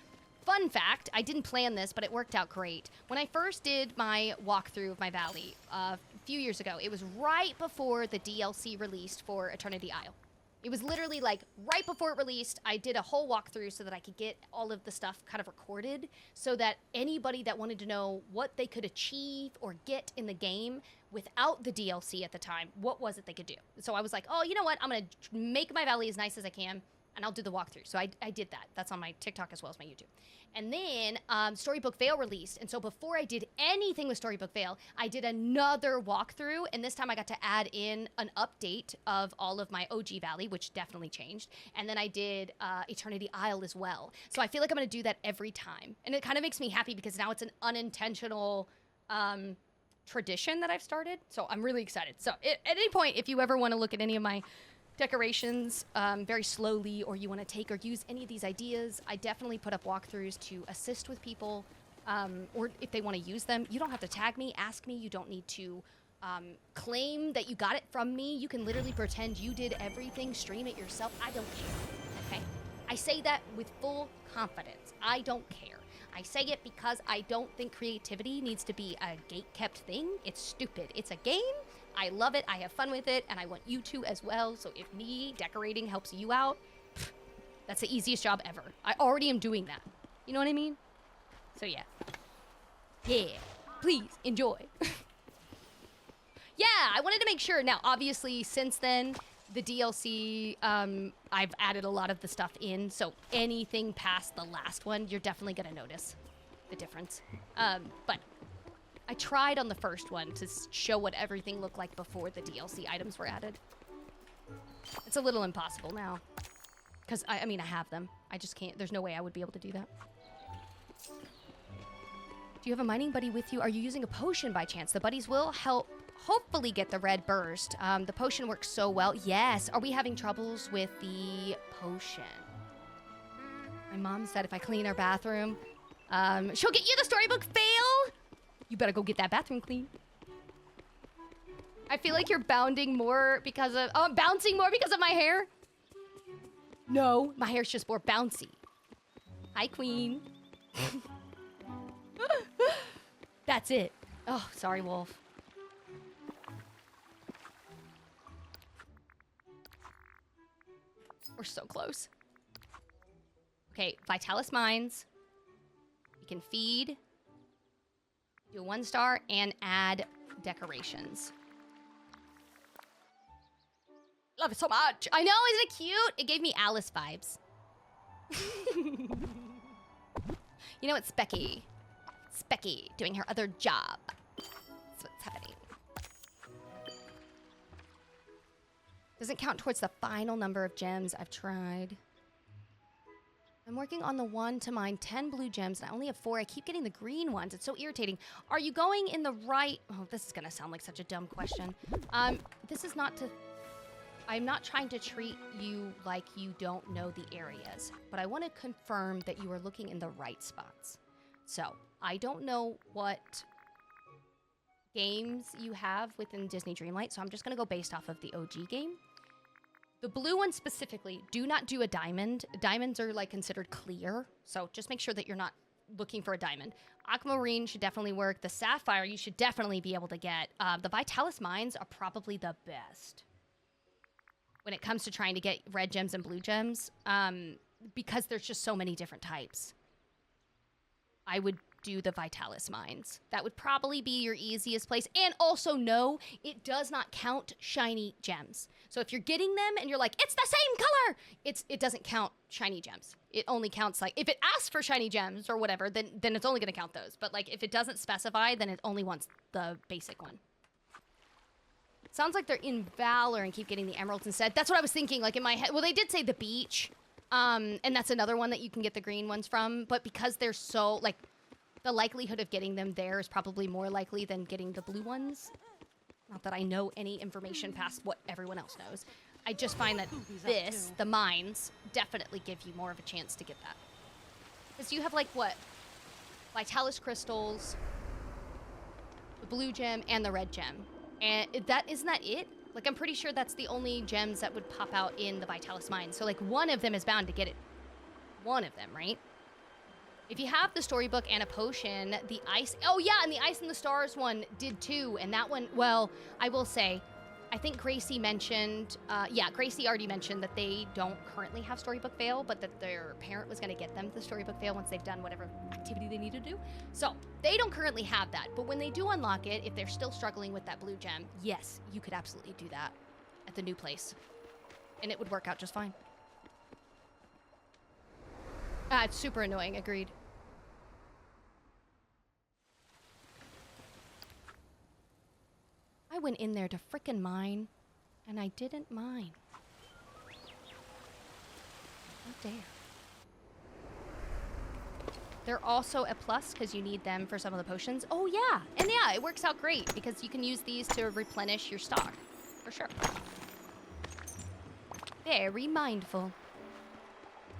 fun fact, I didn't plan this, but it worked out great. When I first did my walkthrough of my valley a few years ago, it was right before the DLC released for Eternity Isle. It was literally like right before it released, I did a whole walkthrough so that I could get all of the stuff kind of recorded so that anybody that wanted to know what they could achieve or get in the game without the DLC at the time, what was it they could do? So I was like, oh, you know what? I'm going to make my valley as nice as I can, and I'll do the walkthrough. So I did that. That's on my TikTok as well as my YouTube. And then Storybook Vale released. And so before I did anything with Storybook Vale, I did another walkthrough. And this time I got to add in an update of all of my OG Valley, which definitely changed. And then I did Eternity Isle as well. So I feel like I'm going to do that every time. And it kind of makes me happy because now it's an unintentional tradition that I've started. So I'm really excited. So at any point, if you ever want to look at any of my decorations very slowly, or you want to take or use any of these ideas, I definitely put up walkthroughs to assist with people, or if they want to use them. You don't have to tag me, ask me. You don't need to claim that you got it from me. You can literally pretend you did everything, stream it yourself. I don't care, okay? I say that with full confidence. I don't care. I say it because I don't think creativity needs to be a gate-kept thing. It's stupid. It's a game. I love it, I have fun with it, and I want you to as well. So if me decorating helps you out, that's the easiest job ever. I already am doing that. You know what I mean? So yeah. Yeah, please enjoy. Yeah, I wanted to make sure. Now, obviously, since then, the DLC, I've added a lot of the stuff in. So anything past the last one, you're definitely gonna notice the difference. But I tried on the first one to show what everything looked like before the DLC items were added. It's a little impossible now. Because, I mean, I have them. I just can't. There's no way I would be able to do that. Do you have a mining buddy with you? Are you using a potion by chance? The buddies will help hopefully get the red burst. The potion works so well. Yes. Are we having troubles with the potion? My mom said if I clean our bathroom, she'll get you the storybook fail. You better go get that bathroom clean. I feel like you're bounding more because of... Oh, I'm bouncing more because of my hair? No, my hair's just more bouncy. Hi, queen. That's it. Oh, sorry, Wolf. We're so close. Okay, Vitalis Mines. You can feed... do a 1-star and add decorations. Love it so much. I know, isn't it cute? It gave me Alice vibes. You know, it's Specky. Specky doing her other job. That's what's happening. Doesn't count towards the final number of gems. I've tried. I'm working on the one to mine 10 blue gems, and I only have 4. I keep getting the green ones. It's so irritating. Are you going in the right... Oh, this is going to sound like such a dumb question. This is not to... I'm not trying to treat you like you don't know the areas, but I want to confirm that you are looking in the right spots. So, I don't know what games you have within Disney Dreamlight, so I'm just going to go based off of the OG game. The blue one specifically, do not do a diamond. Diamonds are like considered clear, so just make sure that you're not looking for a diamond. Aquamarine should definitely work. The sapphire you should definitely be able to get. The Vitalis mines are probably the best when it comes to trying to get red gems and blue gems, because there's just so many different types. I would do the Vitalis mines. That would probably be your easiest place. And also, no, it does not count shiny gems. So if you're getting them and you're like, it's the same color, it doesn't count shiny gems. it only counts like if it asks for shiny gems or whatever, then it's only going to count those. But like if it doesn't specify, then it only wants the basic one. Sounds like they're in Valor and keep getting the emeralds instead. That's what I was thinking, like in my head. Well, they did say the beach, and that's another one that you can get the green ones from. But because they're so, like, the likelihood of getting them there is probably more likely than getting the blue ones. Not that I know any information past what everyone else knows. I just find that the mines, definitely give you more of a chance to get that. Because you have, like, what? Vitalis crystals, the blue gem, and the red gem. And isn't that it? Like, I'm pretty sure that's the only gems that would pop out in the Vitalis mine. So, like, one of them is bound to get it. One of them, right? If you have the storybook and a potion, the ice... Oh, yeah, and the Ice and the Stars one did, too. And that one, well, I will say, I think Gracie mentioned... Gracie already mentioned that they don't currently have storybook fail, but that their parent was going to get them the storybook fail once they've done whatever activity they need to do. So, they don't currently have that. But when they do unlock it, if they're still struggling with that blue gem, yes, you could absolutely do that at the new place. And it would work out just fine. It's super annoying, agreed. I went in there to frickin' mine, and I didn't mine. How dare. They're also a plus because you need them for some of the potions. Oh yeah, and yeah, it works out great because you can use these to replenish your stock, for sure. Very mindful.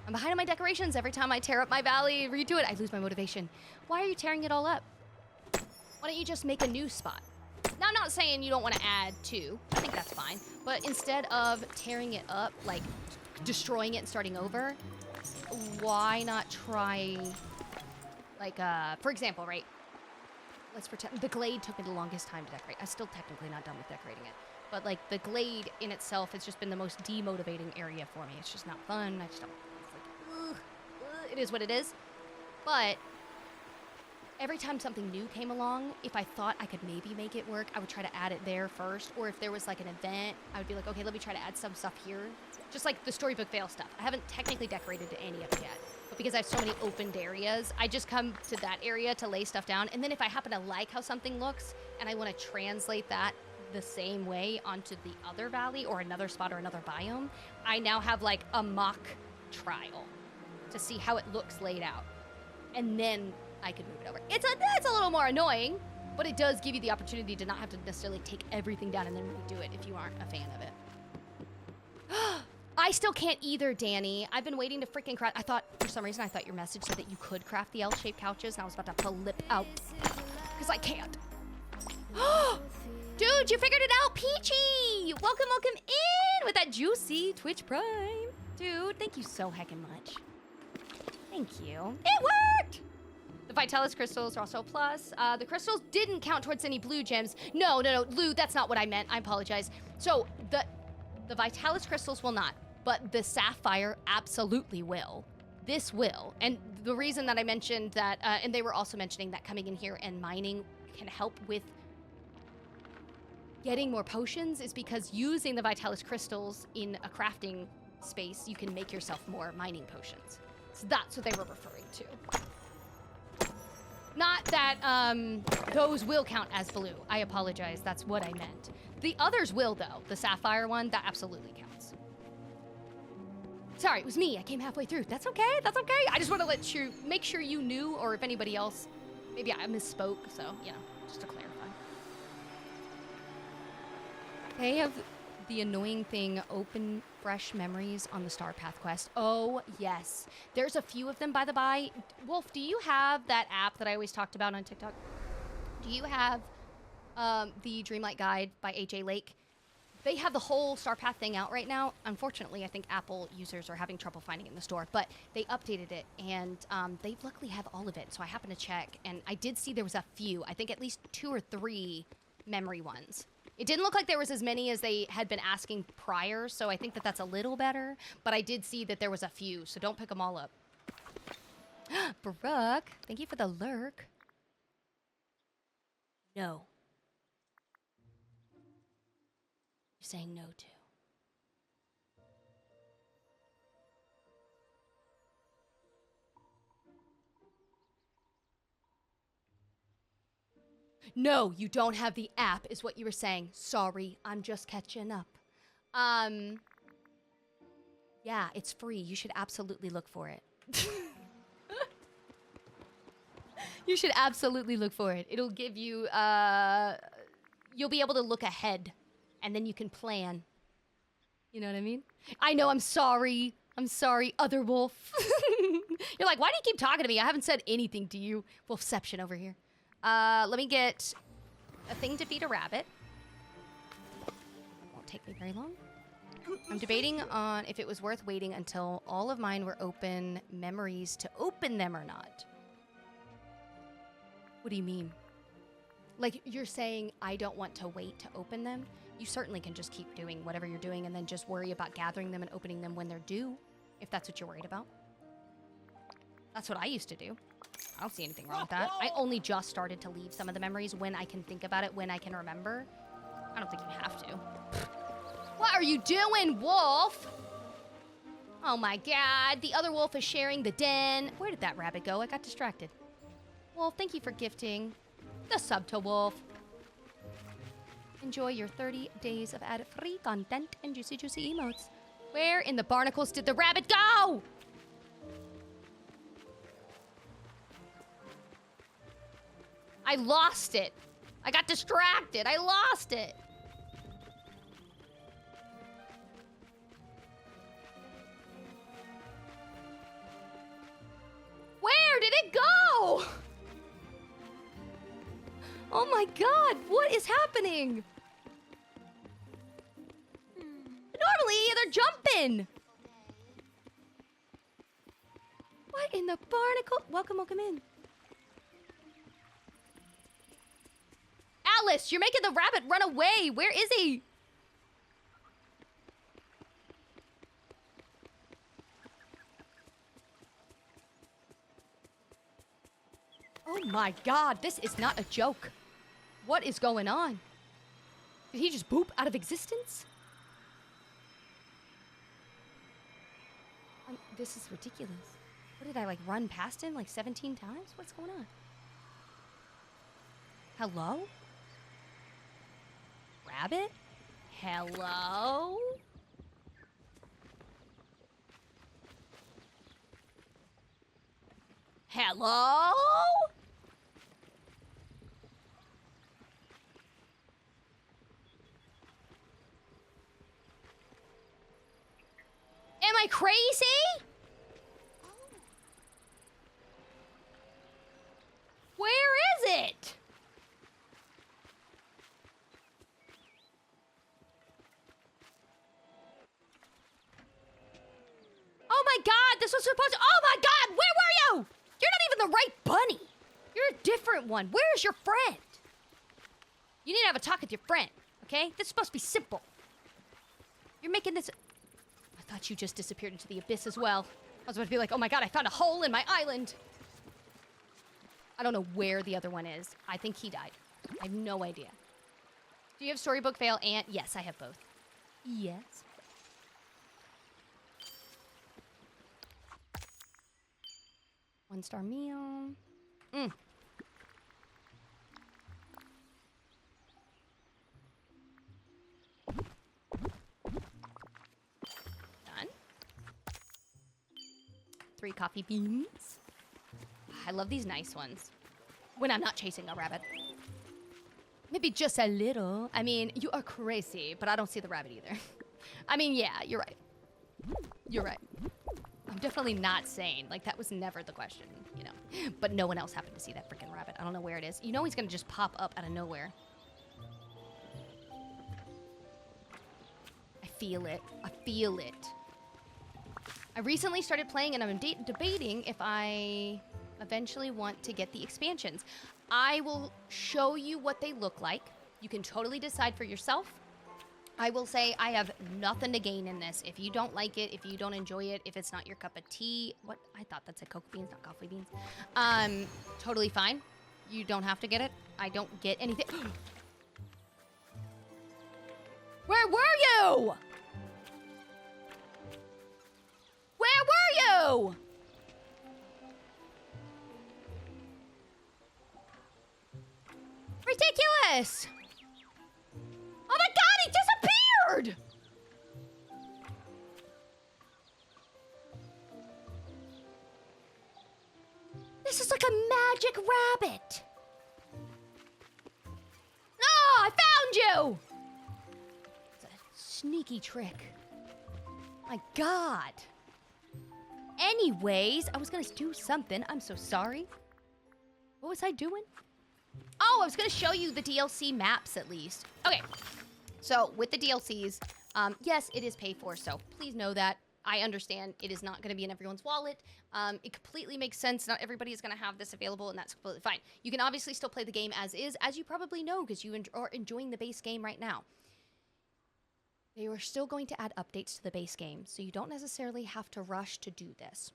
I'm behind on my decorations. Every time I tear up my valley, redo it, I lose my motivation. Why are you tearing it all up? Why don't you just make a new spot? Now, I'm not saying you don't want to add two. I think that's fine. But instead of tearing it up, like destroying it and starting over, why not try, like, for example, right? Let's pretend the glade took me the longest time to decorate. I'm still technically not done with decorating it. But, like, the glade in itself has just been the most demotivating area for me. It's just not fun. I just don't... It is what it is. But every time something new came along, if I thought I could maybe make it work, I would try to add it there first. Or if there was like an event, I would be like, okay, let me try to add some stuff here. Just like the storybook fail stuff. I haven't technically decorated any of it yet. But because I have so many opened areas, I just come to that area to lay stuff down. And then if I happen to like how something looks and I want to translate that the same way onto the other valley or another spot or another biome, I now have like a mock trial to see how it looks laid out. And then I could move it over. It's a little more annoying, but it does give you the opportunity to not have to necessarily take everything down and then redo it if you aren't a fan of it. I still can't either, Danny. I've been waiting to freaking craft. I thought, for some reason, I thought your message said that you could craft the L-shaped couches, and I was about to flip out. Because I can't. Dude, you figured it out, Peachy! Welcome in with that juicy Twitch Prime. Dude, thank you so heckin' much. Thank you. It worked! The Vitalis crystals are also a plus. The crystals didn't count towards any blue gems. No, Lou, that's not what I meant. I apologize. So, the Vitalis crystals will not, but the sapphire absolutely will. This will. And the reason that I mentioned that, and they were also mentioning that coming in here and mining can help with getting more potions is because using the Vitalis crystals in a crafting space, you can make yourself more mining potions. So that's what they were referring to. Not that those will count as blue. I apologize. That's what I meant. The others will, though. The sapphire one, that absolutely counts. Sorry, it was me. I came halfway through. That's okay. That's okay. I just want to make sure you knew, or if anybody else, maybe I misspoke. So, you know, just to clarify. They have the annoying thing, open fresh memories on the Star Path quest. Oh, yes. There's a few of them, by the by. Wolf, do you have that app that I always talked about on TikTok? Do you have the Dreamlight Guide by AJ Lake? They have the whole Star Path thing out right now. Unfortunately, I think Apple users are having trouble finding it in the store, but they updated it, and they luckily have all of it, so I happened to check, and I did see there was a few. I think at least 2 or 3 memory ones. It didn't look like there was as many as they had been asking prior, so I think that that's a little better. But I did see that there was a few, so don't pick them all up. Brooke, thank you for the lurk. No. You're saying no to. No, you don't have the app, is what you were saying. Sorry, I'm just catching up. Yeah, it's free. You should absolutely look for it. You should absolutely look for it. It'll give you, you'll be able to look ahead, and then you can plan. You know what I mean? I know, I'm sorry. I'm sorry, other wolf. You're like, why do you keep talking to me? I haven't said anything to you. Wolfception over here. Let me get a thing to feed a rabbit. Won't take me very long. I'm debating on if it was worth waiting until all of mine were open memories to open them or not. What do you mean? Like, you're saying I don't want to wait to open them? You certainly can just keep doing whatever you're doing and then just worry about gathering them and opening them when they're due, if that's what you're worried about. That's what I used to do. I don't see anything wrong with that. I only just started to leave some of the memories when I can think about it, when I can remember. I don't think you have to. What are you doing, wolf? Oh my god, the other wolf is sharing the den. Where did that rabbit go? I got distracted. Wolf, thank you for gifting the sub to Wolf. Enjoy your 30 days of ad-free content and juicy emotes. Where in the barnacles did the rabbit go? I lost it. I got distracted. I lost it. Where did it go? Oh my god, what is happening? Normally, they're jumping. What in the barnacle? Welcome in. Alice, you're making the rabbit run away. Where is he? Oh my god, this is not a joke. What is going on? Did he just boop out of existence? This is ridiculous. What did I, like, run past him like 17 times? What's going on? Hello? Rabbit? Hello? Hello? Am I crazy? Where is it? Oh my god, this was supposed to— oh my god, where were you? You're not even the right bunny. You're a different one. Where's your friend? You need to have a talk with your friend, okay? This is supposed to be simple. You're making this— I thought you just disappeared into the abyss as well. I was about to be like, oh my god, I found a hole in my island. I don't know where the other one is. I think he died. I have no idea. Do you have storybook fail and— yes, I have both. Yes. One-star meal. Done. Three coffee beans. I love these nice ones. When I'm not chasing a rabbit. Maybe just a little. I mean, you are crazy, but I don't see the rabbit either. I mean, yeah, you're right. You're right. I'm definitely not sane. Like, that was never the question, you know. But no one else happened to see that freaking rabbit. I don't know where it is. You know he's gonna just pop up out of nowhere. I feel it. I feel it. I recently started playing and I'm debating if I eventually want to get the expansions. I will show you what they look like. You can totally decide for yourself. I will say I have nothing to gain in this. If you don't like it, if you don't enjoy it, if it's not your cup of tea— what? I thought that said cocoa beans, not coffee beans. Totally fine. You don't have to get it. I don't get anything. Where were you? Where were you? Right this? Oh my god, he disappeared! This is like a magic rabbit. No, I found you! It's a sneaky trick. My god. Anyways, I was gonna do something. I'm so sorry. What was I doing? Oh, I was gonna show you the DLC maps at least. Okay, so with the DLCs, yes, it is paid for, so please know that. I understand it is not gonna be in everyone's wallet. It completely makes sense. Not everybody is gonna have this available, and that's completely fine. You can obviously still play the game as is, as you probably know, because you are enjoying the base game right now. They are still going to add updates to the base game, so you don't necessarily have to rush to do this.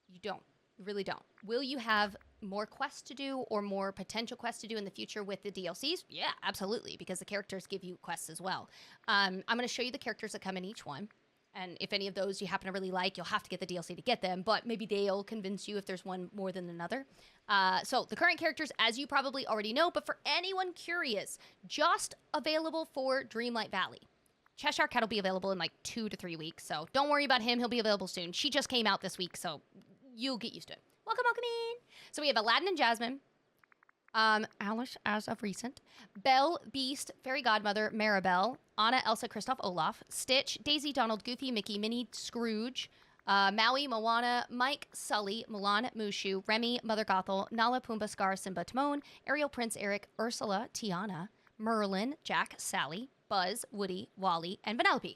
You don't. You really don't. Will you have more quests to do or more potential quests to do in the future with the DLCs? Yeah, absolutely, because the characters give you quests as well. I'm going to show you the characters that come in each one, and if any of those you happen to really like, you'll have to get the DLC to get them, but maybe they'll convince you if there's one more than another. So the current characters, as you probably already know, but for anyone curious, just available for Dreamlight Valley. Cheshire Cat will be available in like 2 to 3 weeks, so don't worry about him. He'll be available soon. She just came out this week, so you'll get used to it. Welcome in. So we have Aladdin and Jasmine. Alice as of recent. Belle, Beast, Fairy Godmother, Maribel, Anna, Elsa, Kristoff, Olaf, Stitch, Daisy, Donald, Goofy, Mickey, Minnie, Scrooge, Maui, Moana, Mike, Sully, Mulan, Mushu, Remy, Mother Gothel, Nala, Pumbaa, Scar, Simba, Timon, Ariel, Prince Eric, Ursula, Tiana, Merlin, Jack, Sally, Buzz, Woody, Wally, and Vanellope.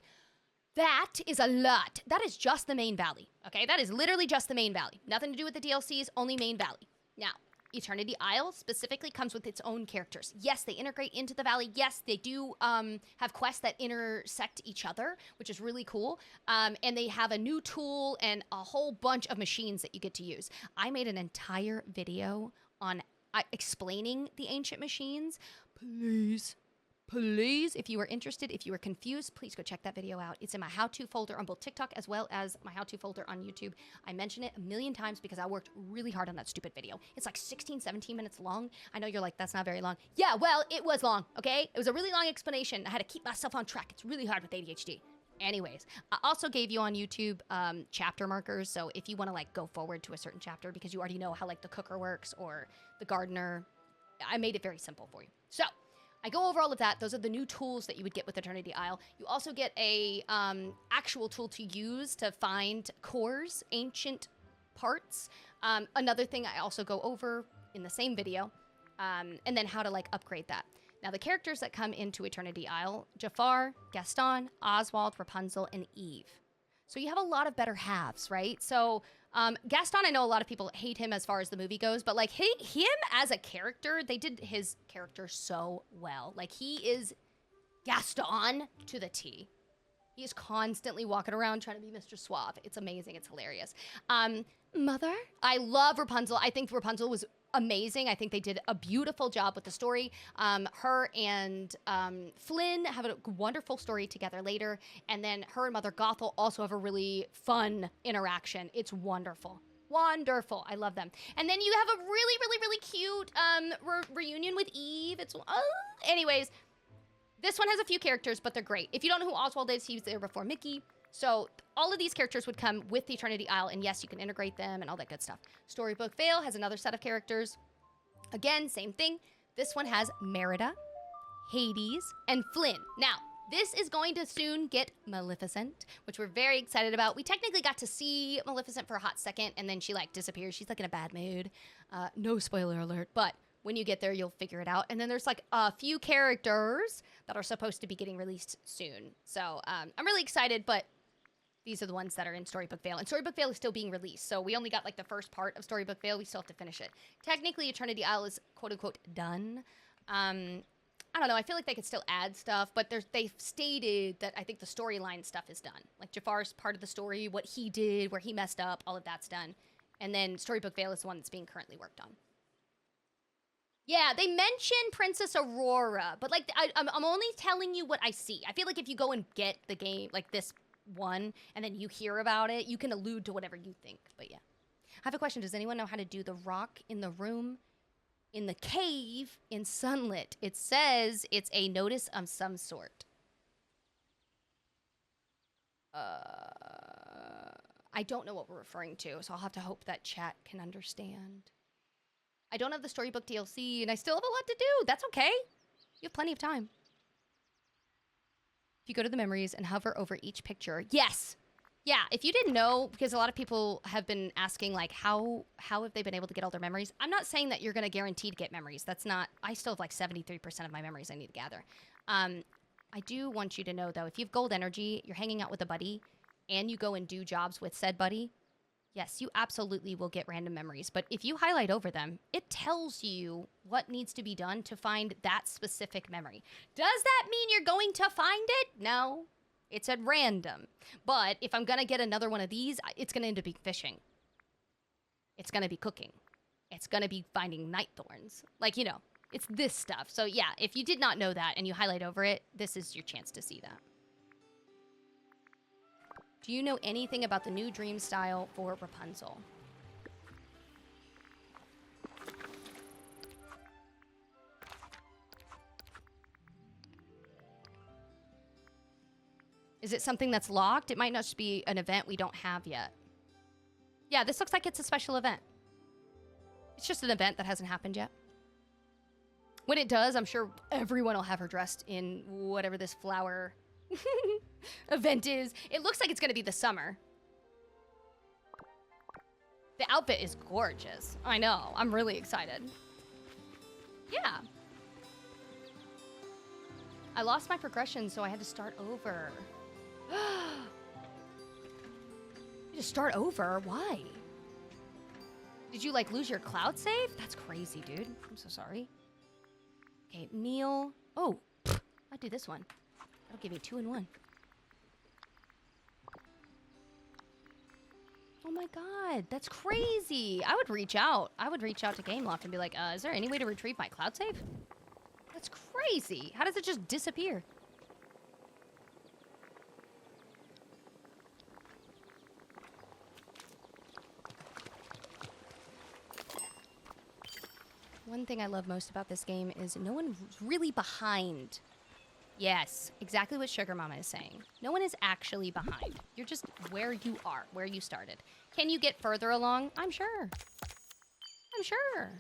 That is a lot. That is just the main valley, okay? That is literally just the main valley. Nothing to do with the DLCs, only main valley. Now, Eternity Isle specifically comes with its own characters. Yes, they integrate into the valley. Yes, they do have quests that intersect each other, which is really cool. And they have a new tool and a whole bunch of machines that you get to use. I made an entire video on explaining the ancient machines. Please, if you are interested, if you are confused, please go check that video out. It's in my how-to folder on both TikTok as well as my how-to folder on YouTube. I mention it a million times because I worked really hard on that stupid video. It's like 16, 17 minutes long. I know you're like, that's not very long. Yeah, well, it was long, okay? It was a really long explanation. I had to keep myself on track. It's really hard with ADHD. Anyways, I also gave you on YouTube chapter markers, so if you want to like go forward to a certain chapter because you already know how like the cooker works or the gardener, I made it very simple for you. So, I go over all of that. Those are the new tools that you would get with Eternity Isle. You also get a actual tool to use to find cores, ancient parts. Another thing I also go over in the same video, and then how to like upgrade that. Now the characters that come into Eternity Isle, Jafar, Gaston, Oswald, Rapunzel, and Eve. So you have a lot of better halves, right? So Gaston, I know a lot of people hate him as far as the movie goes, but like him as a character, they did his character so well. Like he is Gaston to the T. He is constantly walking around trying to be Mr. Suave. It's amazing. It's hilarious. Mother, I love Rapunzel. I think Rapunzel was amazing. I think they did a beautiful job with the story. Her and Flynn have a wonderful story together later. And then her and Mother Gothel also have a really fun interaction. It's wonderful. Wonderful. I love them. And then you have a really, really, really cute reunion with Eve. It's anyways, this one has a few characters, but they're great. If you don't know who Oswald is, he was there before Mickey. So all of these characters would come with the Eternity Isle, and yes, you can integrate them and all that good stuff. Storybook Vale has another set of characters. Again, same thing. This one has Merida, Hades, and Flynn. Now, this is going to soon get Maleficent, which we're very excited about. We technically got to see Maleficent for a hot second, and then she like disappears. She's like in a bad mood. No spoiler alert, but when you get there, you'll figure it out. And then there's like a few characters that are supposed to be getting released soon. So I'm really excited, but these are the ones that are in Storybook Vale. And Storybook Vale is still being released. So we only got like the first part of Storybook Vale. We still have to finish it. Technically, Eternity Isle is quote unquote done. I don't know. I feel like they could still add stuff, but they've stated that I think the storyline stuff is done. Like Jafar's part of the story, what he did, where he messed up, all of that's done. And then Storybook Vale is the one that's being currently worked on. Yeah, they mention Princess Aurora, but like I'm only telling you what I see. I feel like if you go and get the game, like this one, and then you hear about it, you can allude to whatever you think. But yeah. I have a question. Does anyone know how to do the rock in the room In the cave in Sunlit, it says it's a notice of some sort. I don't know what we're referring to, so I'll have to hope that chat can understand. I don't have the storybook DLC, and I still have a lot to do. That's okay. You have plenty of time. If you go to the memories and hover over each picture, yes. Yeah, if you didn't know, because a lot of people have been asking, like, how have they been able to get all their memories? I'm not saying that you're going to guarantee to get memories. That's not, I still have like 73% of my memories I need to gather. I do want you to know, though, if you have gold energy, you're hanging out with a buddy, and you go and do jobs with said buddy, yes, you absolutely will get random memories. But if you highlight over them, it tells you what needs to be done to find that specific memory. Does that mean you're going to find it? No. It's at random. But if I'm going to get another one of these, it's going to end up being fishing. It's going to be cooking. It's going to be finding night thorns. Like, you know, it's this stuff. So yeah, if you did not know that and you highlight over it, this is your chance to see that. Do you know anything about the new dream style for Rapunzel? Is it something that's locked? It might not just be an event we don't have yet. Yeah, this looks like it's a special event. It's just an event that hasn't happened yet. When it does, I'm sure everyone will have her dressed in whatever this flower event is. It looks like it's going to be the summer. The outfit is gorgeous. I know. I'm really excited. Yeah. I lost my progression, so I had to start over. You had to start over? Why? Did you, like, lose your cloud save? That's crazy, dude. I'm so sorry. Okay, meal. Oh, I'll do this one. That'll give me 2 in 1. Oh my god, that's crazy. I would reach out. I would reach out to Gameloft and be like, is there any way to retrieve my cloud save? That's crazy. How does it just disappear? One thing I love most about this game is no one's really behind. Yes, exactly what Sugar Mama is saying. No one is actually behind. You're just where you are, where you started. Can you get further along? I'm sure. I'm sure.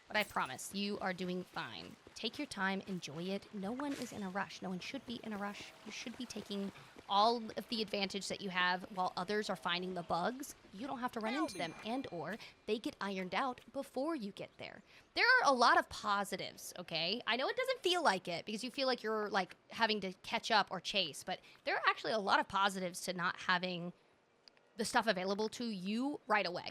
But I promise, you are doing fine. Take your time, enjoy it. No one is in a rush. No one should be in a rush. You should be taking all of the advantage that you have while others are finding the bugs. You don't have to run into them, and or they get ironed out before you get there. There are a lot of positives, okay? I know it doesn't feel like it because you feel like you're like having to catch up or chase, but there are actually a lot of positives to not having the stuff available to you right away.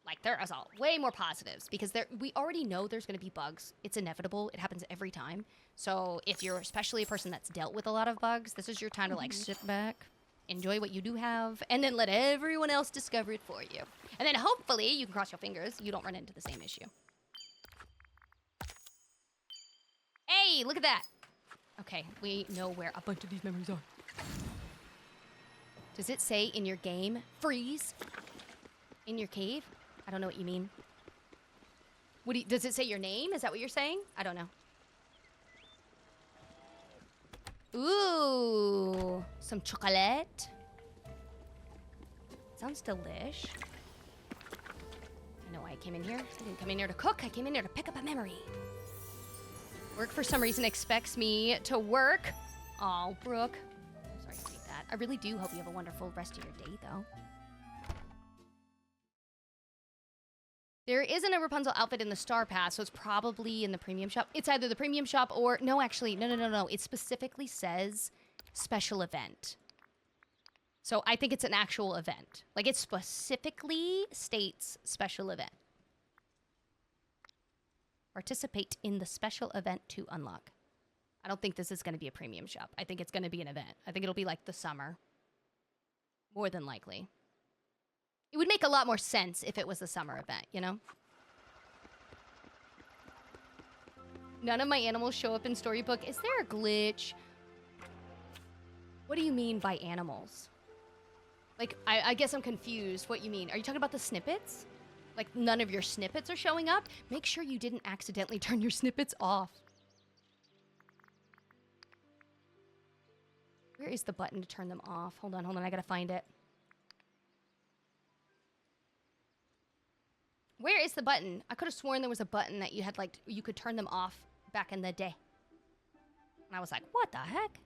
Like, there is way more positives because we already know there's going to be bugs. It's inevitable. It happens every time. So if you're especially a person that's dealt with a lot of bugs, this is your time to, like, sit back, enjoy what you do have, and then let everyone else discover it for you. And then hopefully, you can cross your fingers, you don't run into the same issue. Hey, look at that. Okay, we know where a bunch of these memories are. Does it say in your game, freeze? In your cave? I don't know what you mean. Does it say your name? Is that what you're saying? I don't know. Ooh, some chocolate. Sounds delish. I know why I came in here. I didn't come in here to cook. I came in here to pick up a memory. Work, for some reason, expects me to work. Oh, Brooke. I'm sorry to read that. I really do hope you have a wonderful rest of your day, though. There isn't a Rapunzel outfit in the Star Pass, so it's probably in the premium shop. It's either the premium shop or... No, actually, no. It specifically says special event. So I think it's an actual event. Like, it specifically states special event. Participate in the special event to unlock. I don't think this is going to be a premium shop. I think it's going to be an event. I think it'll be like the summer. More than likely. It would make a lot more sense if it was a summer event, you know? None of my animals show up in Storybook. Is there a glitch? What do you mean by animals? Like, I guess I'm confused what you mean. Are you talking about the snippets? like none of your snippets are showing up, make sure you didn't accidentally turn your snippets off. Where is the button to turn them off? Hold on, I gotta find it. Where is the button? I could have sworn there was a button that you had, like, you could turn them off back in the day. And I was like, what the heck?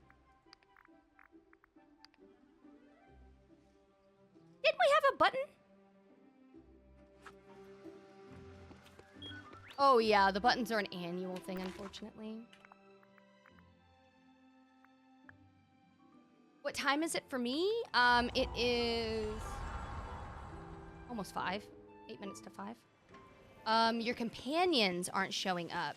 Didn't we have a button? Oh yeah, the buttons are an annual thing, unfortunately. What time is it for me? It is almost 5. 8 minutes to 5. Your companions aren't showing up.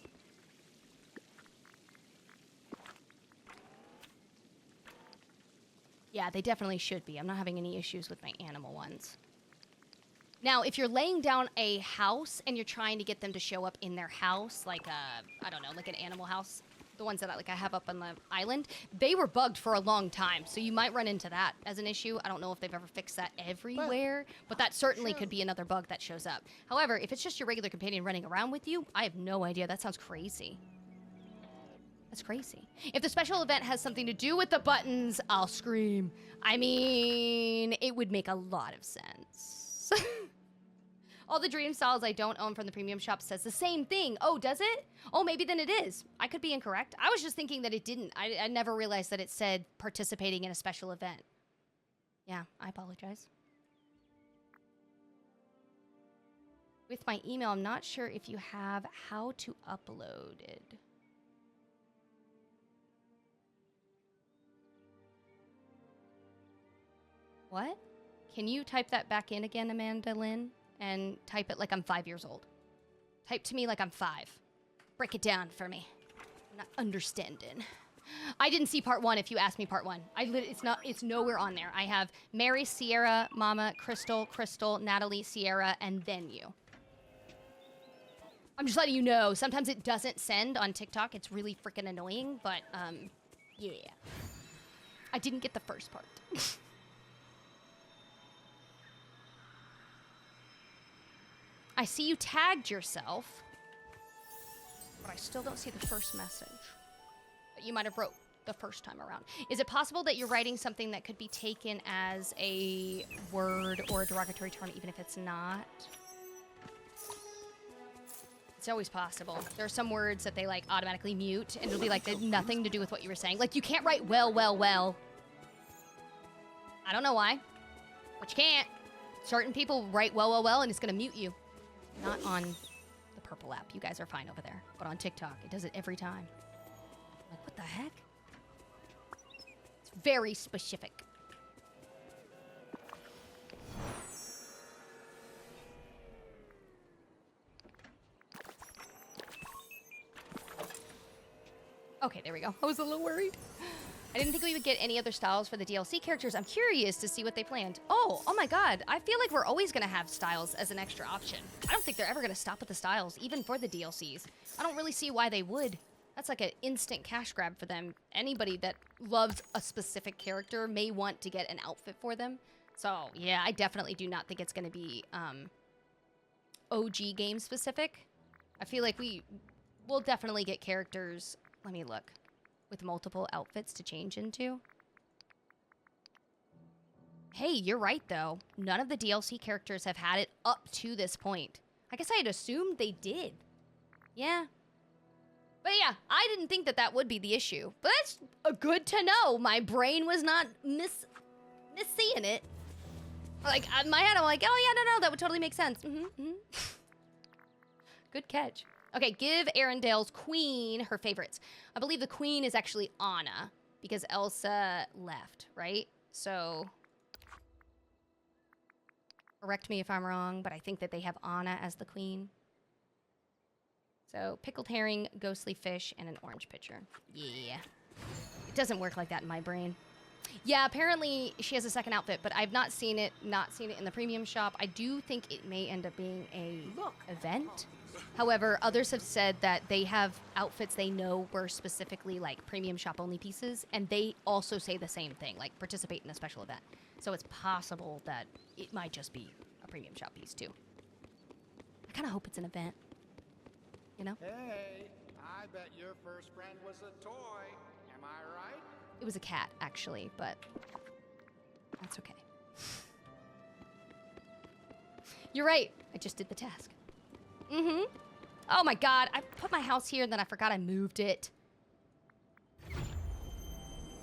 Yeah, they definitely should be. I'm not having any issues with my animal ones. Now, if you're laying down a house and you're trying to get them to show up in their house, like I don't know, like an animal house, the ones that I have up on the island, they were bugged for a long time, so you might run into that as an issue. I don't know if they've ever fixed that everywhere, but that certainly could be another bug that shows up. However, if it's just your regular companion running around with you, I have no idea. That sounds crazy. That's crazy. If the special event has something to do with the buttons, I'll scream. I mean, it would make a lot of sense. All the dream styles I don't own from the premium shop says the same thing. Oh, does it? Oh, maybe then it is. I could be incorrect. I was just thinking that it didn't. I never realized that it said participating in a special event. Yeah, I apologize. With my email, I'm not sure if you have how to upload it. What? Can you type that back in again, Amanda Lynn? And type it like I'm 5 years old. Type to me like I'm 5. Break it down for me. I'm not understanding. I didn't see part 1 if you asked me part 1. It's nowhere on there. I have Mary, Sierra, Mama, Crystal, Natalie, Sierra, and then you. I'm just letting you know. Sometimes it doesn't send on TikTok. It's really freaking annoying, but yeah. I didn't get the first part. I see you tagged yourself, but I still don't see the first message that you might have wrote the first time around. Is it possible that you're writing something that could be taken as a word or a derogatory term, even if it's not? It's always possible. There are some words that they like automatically mute, and it'll be like nothing to do with what you were saying. Like you can't write well. I don't know why, but you can't. Certain people write well, and it's gonna mute you. Not on the purple app. You guys are fine over there. But on TikTok, it does it every time. Like, what the heck? It's very specific. Okay, there we go. I was a little worried. I didn't think we would get any other styles for the DLC characters. I'm curious to see what they planned. Oh my god. I feel like we're always going to have styles as an extra option. I don't think they're ever going to stop with the styles, even for the DLCs. I don't really see why they would. That's like an instant cash grab for them. Anybody that loves a specific character may want to get an outfit for them. So, yeah, I definitely do not think it's going to be OG game specific. I feel like we'll definitely get characters. Let me look. With multiple outfits to change into. Hey, you're right, though. None of the DLC characters have had it up to this point. I guess I had assumed they did. Yeah. But yeah, I didn't think that that would be the issue. But that's good to know. My brain was not misseeing it. Like, in my head, I'm like, oh, yeah, no, that would totally make sense. Good catch. Okay, give Arendale's queen her favorites. I believe the queen is actually Anna, because Elsa left, right? So, correct me if I'm wrong, but I think that they have Anna as the queen. So, pickled herring, ghostly fish, and an orange pitcher. Yeah. It doesn't work like that in my brain. Yeah, apparently she has a second outfit, but I've not seen it in the premium shop. I do think it may end up being a event. However, others have said that they have outfits they know were specifically like premium shop only pieces, and they also say the same thing, like participate in a special event. So it's possible that it might just be a premium shop piece too. kind of hope it's an event. You know? Hey, I bet your first friend was a toy. Am I right? It was a cat, actually, but that's okay. You're right. I just did the task. Mm-hmm. Oh my god, I put my house here and then I forgot I moved it.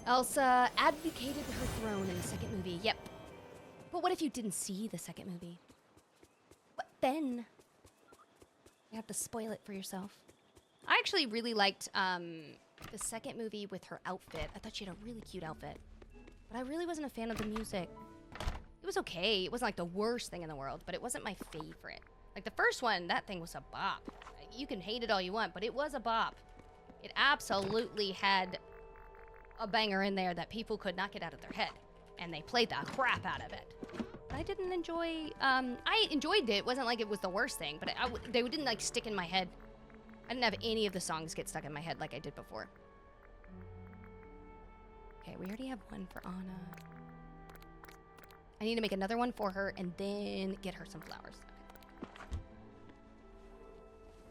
Elsa advocated her throne in the second movie. Yep. But what if you didn't see the second movie? What then? You have to spoil it for yourself. I actually really liked the second movie with her outfit. I thought she had a really cute outfit. But I really wasn't a fan of the music. It was okay. It wasn't like the worst thing in the world, but it wasn't my favorite. Like the first one, that thing was a bop. You can hate it all you want, but it was a bop. It absolutely had a banger in there that people could not get out of their head. And they played the crap out of it. I didn't enjoy, I enjoyed it. It wasn't like it was the worst thing, but they didn't like stick in my head. I didn't have any of the songs get stuck in my head like I did before. Okay, we already have one for Anna. I need to make another one for her and then get her some flowers.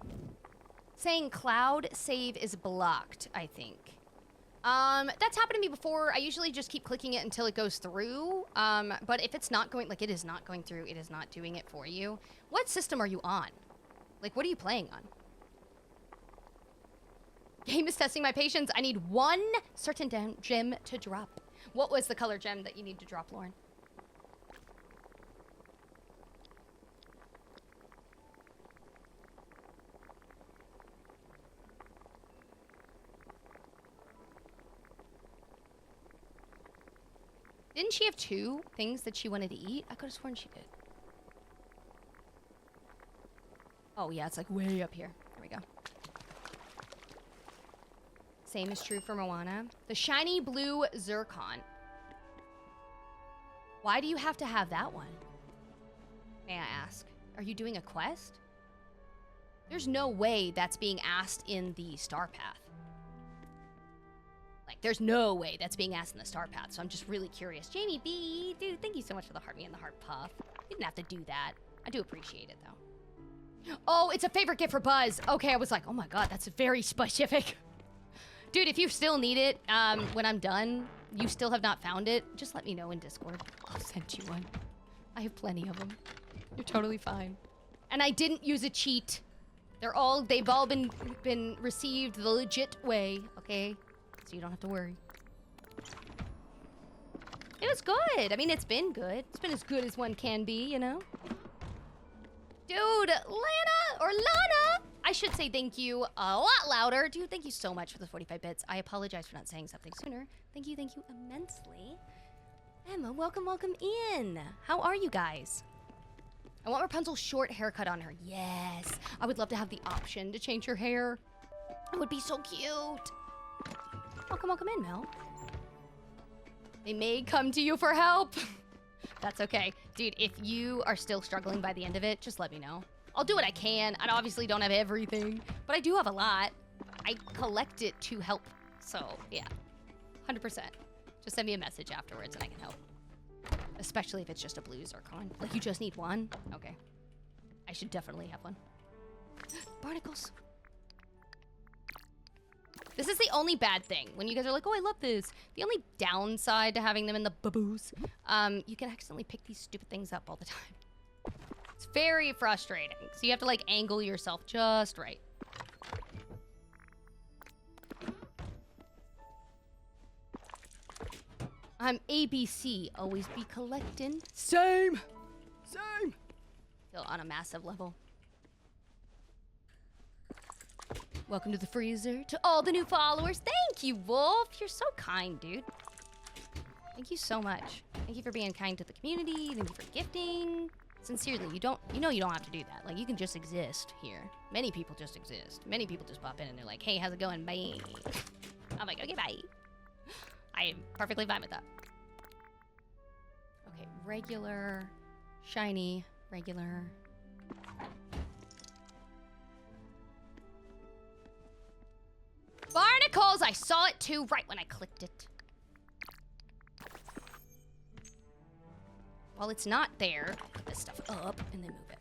Okay. Saying cloud save is blocked, I think. That's happened to me before. I usually just keep clicking it until it goes through. But if it's not going, like it is not going through, it is not doing it for you. What system are you on? Like, what are you playing on? Game is testing my patience. I need one certain gem to drop. What was the color gem that you need to drop, Lauren? Didn't she have 2 things that she wanted to eat? I could have sworn she did. Oh yeah, it's like way up here. There we go. Same is true for Moana. The shiny blue zircon. Why do you have to have that one? May I ask? Are you doing a quest? There's no way that's being asked in the Star Path. Like, there's no way that's being asked in the Star Path, so I'm just really curious. Jamie B, dude, thank you so much for the heart me and the heart puff. You didn't have to do that. I do appreciate it, though. Oh, it's a favorite gift for Buzz. Okay, I was like, oh my god, that's very specific. Dude, if you still need it when I'm done, you still have not found it, just let me know in Discord. I'll send you one. I have plenty of them. You're totally fine. And I didn't use a cheat. They've all been received the legit way, okay? So you don't have to worry. It was good. I mean, it's been good. It's been as good as one can be, you know? Dude, Lana, or Lana! I should say thank you a lot louder. Dude, thank you so much for the 45 bits. I apologize for not saying something sooner. Thank you immensely. Emma, welcome in. How are you guys? I want Rapunzel's short haircut on her. Yes. I would love to have the option to change her hair. It would be so cute. Welcome in, Mel. They may come to you for help. That's okay. Dude, if you are still struggling by the end of it, just let me know. I'll do what I can. I obviously don't have everything, but I do have a lot. I collect it to help. So, yeah. 100%. Just send me a message afterwards and I can help. Especially if it's just a blue zircon. Like, you just need one? Okay. I should definitely have one. Barnacles. This is the only bad thing. When you guys are like, oh, I love this. The only downside to having them in the baboos, you can accidentally pick these stupid things up all the time. It's very frustrating. So you have to, like, angle yourself just right. I'm ABC. Always be collecting. Same. Still on a massive level. Welcome to the freezer. To all the new followers. Thank you, Wolf. You're so kind, dude. Thank you so much. Thank you for being kind to the community. Thank you for gifting. Sincerely, you don't have to do that. Like, you can just exist here. Many people just exist. Many people just pop in and they're like, hey, how's it going? Bye. I'm like, okay, bye. I am perfectly fine with that. Okay, regular, shiny, regular. Barnacles! I saw it too right when I clicked it. While it's not there, put this stuff up and then move it.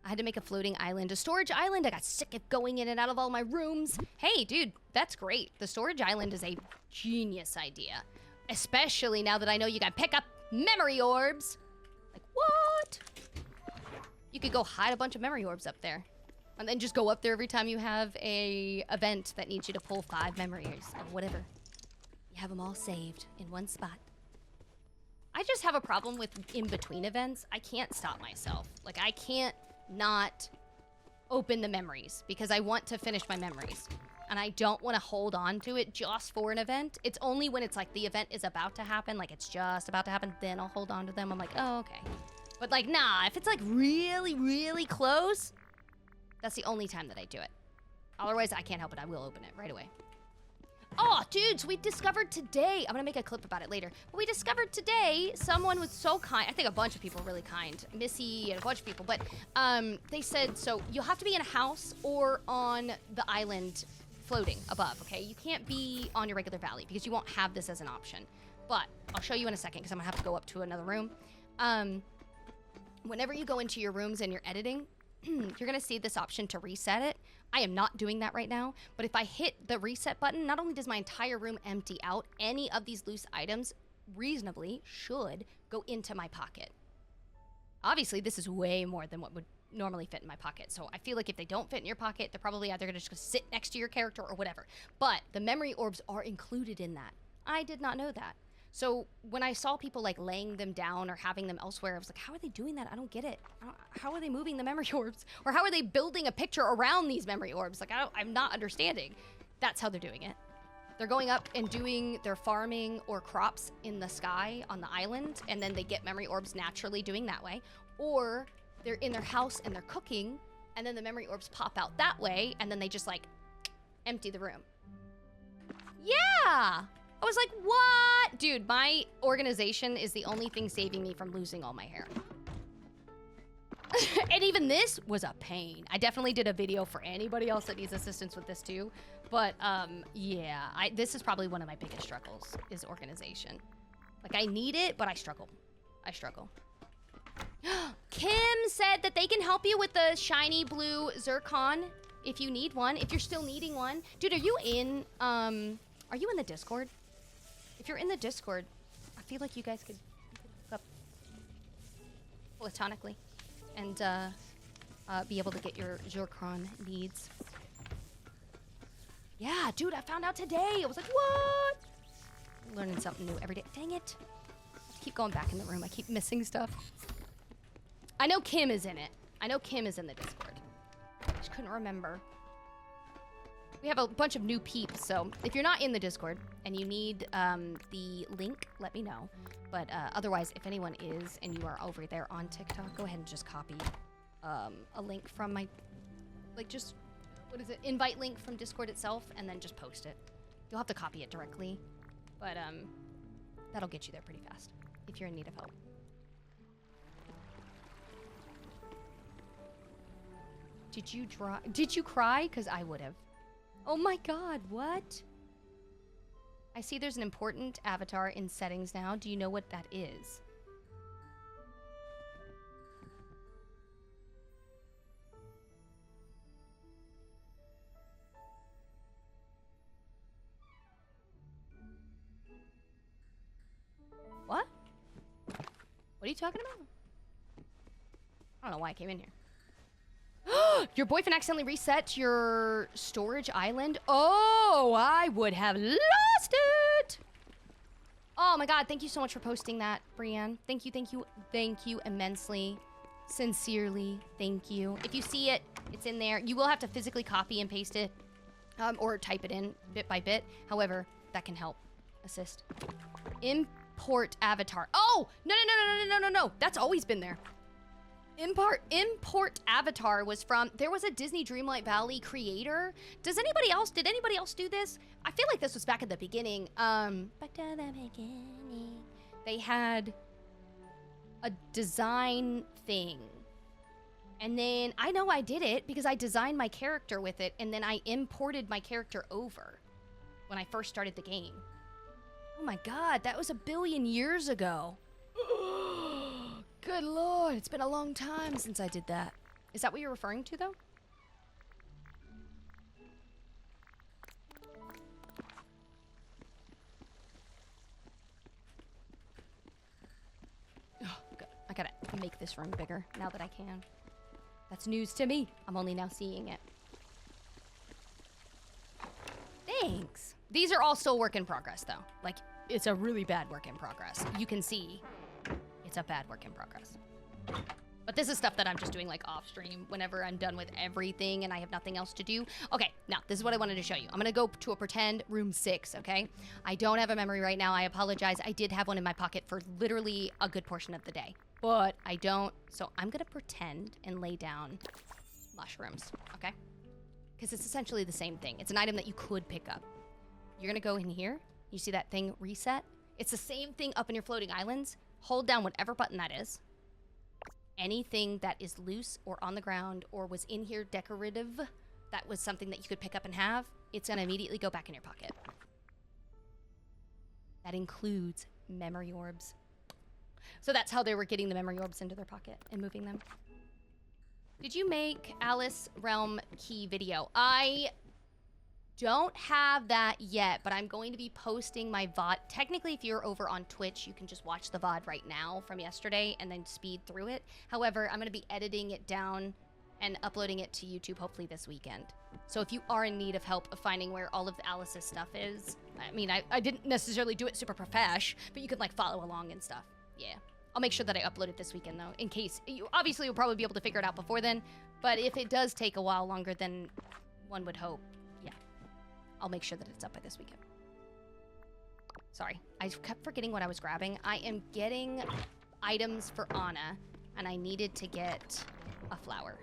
I had to make a floating island, a storage island. I got sick of going in and out of all my rooms. Hey, dude, that's great. The storage island is a genius idea. Especially now that I know you can pick up memory orbs. Like, what? You could go hide a bunch of memory orbs up there. And then just go up there every time you have a event that needs you to pull 5 memories or whatever. You have them all saved in one spot. I just have a problem with in-between events. I can't stop myself. Like, I can't not open the memories because I want to finish my memories. And I don't want to hold on to it just for an event. It's only when it's like the event is about to happen, like it's just about to happen, then I'll hold on to them. I'm like, oh, okay. But like, nah, if it's like really, really close, that's the only time that I do it. Otherwise, I can't help it. I will open it right away. Oh, dudes, we discovered today. I'm gonna make a clip about it later. But we discovered today someone was so kind. I think a bunch of people were really kind. Missy and a bunch of people. But they said, so you'll have to be in a house or on the island floating above, okay? You can't be on your regular valley because you won't have this as an option. But I'll show you in a second because I'm gonna have to go up to another room. Whenever you go into your rooms and you're editing, you're gonna see this option to reset it. I am not doing that right now, but if I hit the reset button, not only does my entire room empty out, any of these loose items reasonably should go into my pocket. Obviously, this is way more than what would normally fit in my pocket, so I feel like if they don't fit in your pocket, they're probably either gonna just sit next to your character or whatever. But the memory orbs are included in that. I did not know that. So when I saw people like laying them down or having them elsewhere, I was like, how are they doing that? I don't get it. How are they moving the memory orbs? Or how are they building a picture around these memory orbs? Like, I'm not understanding. That's how they're doing it. They're going up and doing their farming or crops in the sky on the island, and then they get memory orbs naturally doing that way. Or they're in their house and they're cooking, and then the memory orbs pop out that way, and then they just like empty the room. Yeah! I was like, what? Dude, my organization is the only thing saving me from losing all my hair. And even this was a pain. I definitely did a video for anybody else that needs assistance with this too. But yeah, this is probably one of my biggest struggles is organization. Like I need it, but I struggle. I struggle. Kim said that they can help you with the shiny blue zircon if you need one, if you're still needing one. Dude, are you in the Discord? If you're in the Discord, I feel like you guys could hook up platonically and be able to get your zircon needs. Yeah, dude, I found out today. I was like, what? Learning something new every day. Dang it. I keep going back in the room. I keep missing stuff. I know Kim is in it. I know Kim is in the Discord. I just couldn't remember. We have a bunch of new peeps, so if you're not in the Discord and you need the link, let me know. But otherwise, if anyone is and you are over there on TikTok, go ahead and just copy a link from my, like just, what is it, invite link from Discord itself, and then just post it. You'll have to copy it directly, but that'll get you there pretty fast if you're in need of help. Did you cry? Because I would have. Oh my god, what? I see there's an important avatar in settings now. Do you know what that is? What? What are you talking about? I don't know why I came in here. Your boyfriend accidentally reset your storage island? Oh, I would have lost it! Oh my god, thank you so much for posting that, Brienne. Thank you immensely. Sincerely, thank you. If you see it, it's in there. You will have to physically copy and paste it, or type it in bit by bit. However, that can help assist. Import avatar. Oh, no. That's always been there. Import avatar was from, there was a Disney Dreamlight Valley creator. Did anybody else do this? I feel like this was back at the beginning. Back to the beginning. They had a design thing. And then, I know I did it because I designed my character with it, and then I imported my character over when I first started the game. Oh my god, that was 1 billion years ago. Good lord, it's been a long time since I did that. Is that what you're referring to, though? Oh, God. I gotta make this room bigger now that I can. That's news to me. I'm only now seeing it. Thanks. These are all still work in progress, though. Like, it's a really bad work in progress. You can see it's a bad work in progress. But this is stuff that I'm just doing, like, off stream whenever I'm done with everything and I have nothing else to do. Okay, now, this is what I wanted to show you. I'm gonna go to a pretend room 6, okay? I don't have a memory right now. I apologize. I did have one in my pocket for literally a good portion of the day. But I don't, so I'm gonna pretend and lay down mushrooms, okay? Because it's essentially the same thing. It's an item that you could pick up. You're gonna go in here. You see that thing reset? It's the same thing up in your floating islands. Hold down whatever button that is. Anything that is loose or on the ground or was in here decorative, that was something that you could pick up and have, it's gonna immediately go back in your pocket. That includes memory orbs. So that's how they were getting the memory orbs into their pocket and moving them. Did you make Alice Realm Key video? I don't have that yet, but I'm going to be posting my VOD. Technically, if you're over on Twitch, you can just watch the VOD right now from yesterday and then speed through it. However, I'm going to be editing it down and uploading it to YouTube hopefully this weekend. So if you are in need of help of finding where all of Alice's stuff is, I mean, I didn't necessarily do it super profesh, but you could like follow along and stuff. Yeah. I'll make sure that I upload it this weekend, though, in case. You obviously will probably be able to figure it out before then, but if it does take a while longer than one would hope, yeah, I'll make sure that it's up by this weekend. Sorry, I kept forgetting what I was grabbing. I am getting items for Anna, and I needed to get a flower.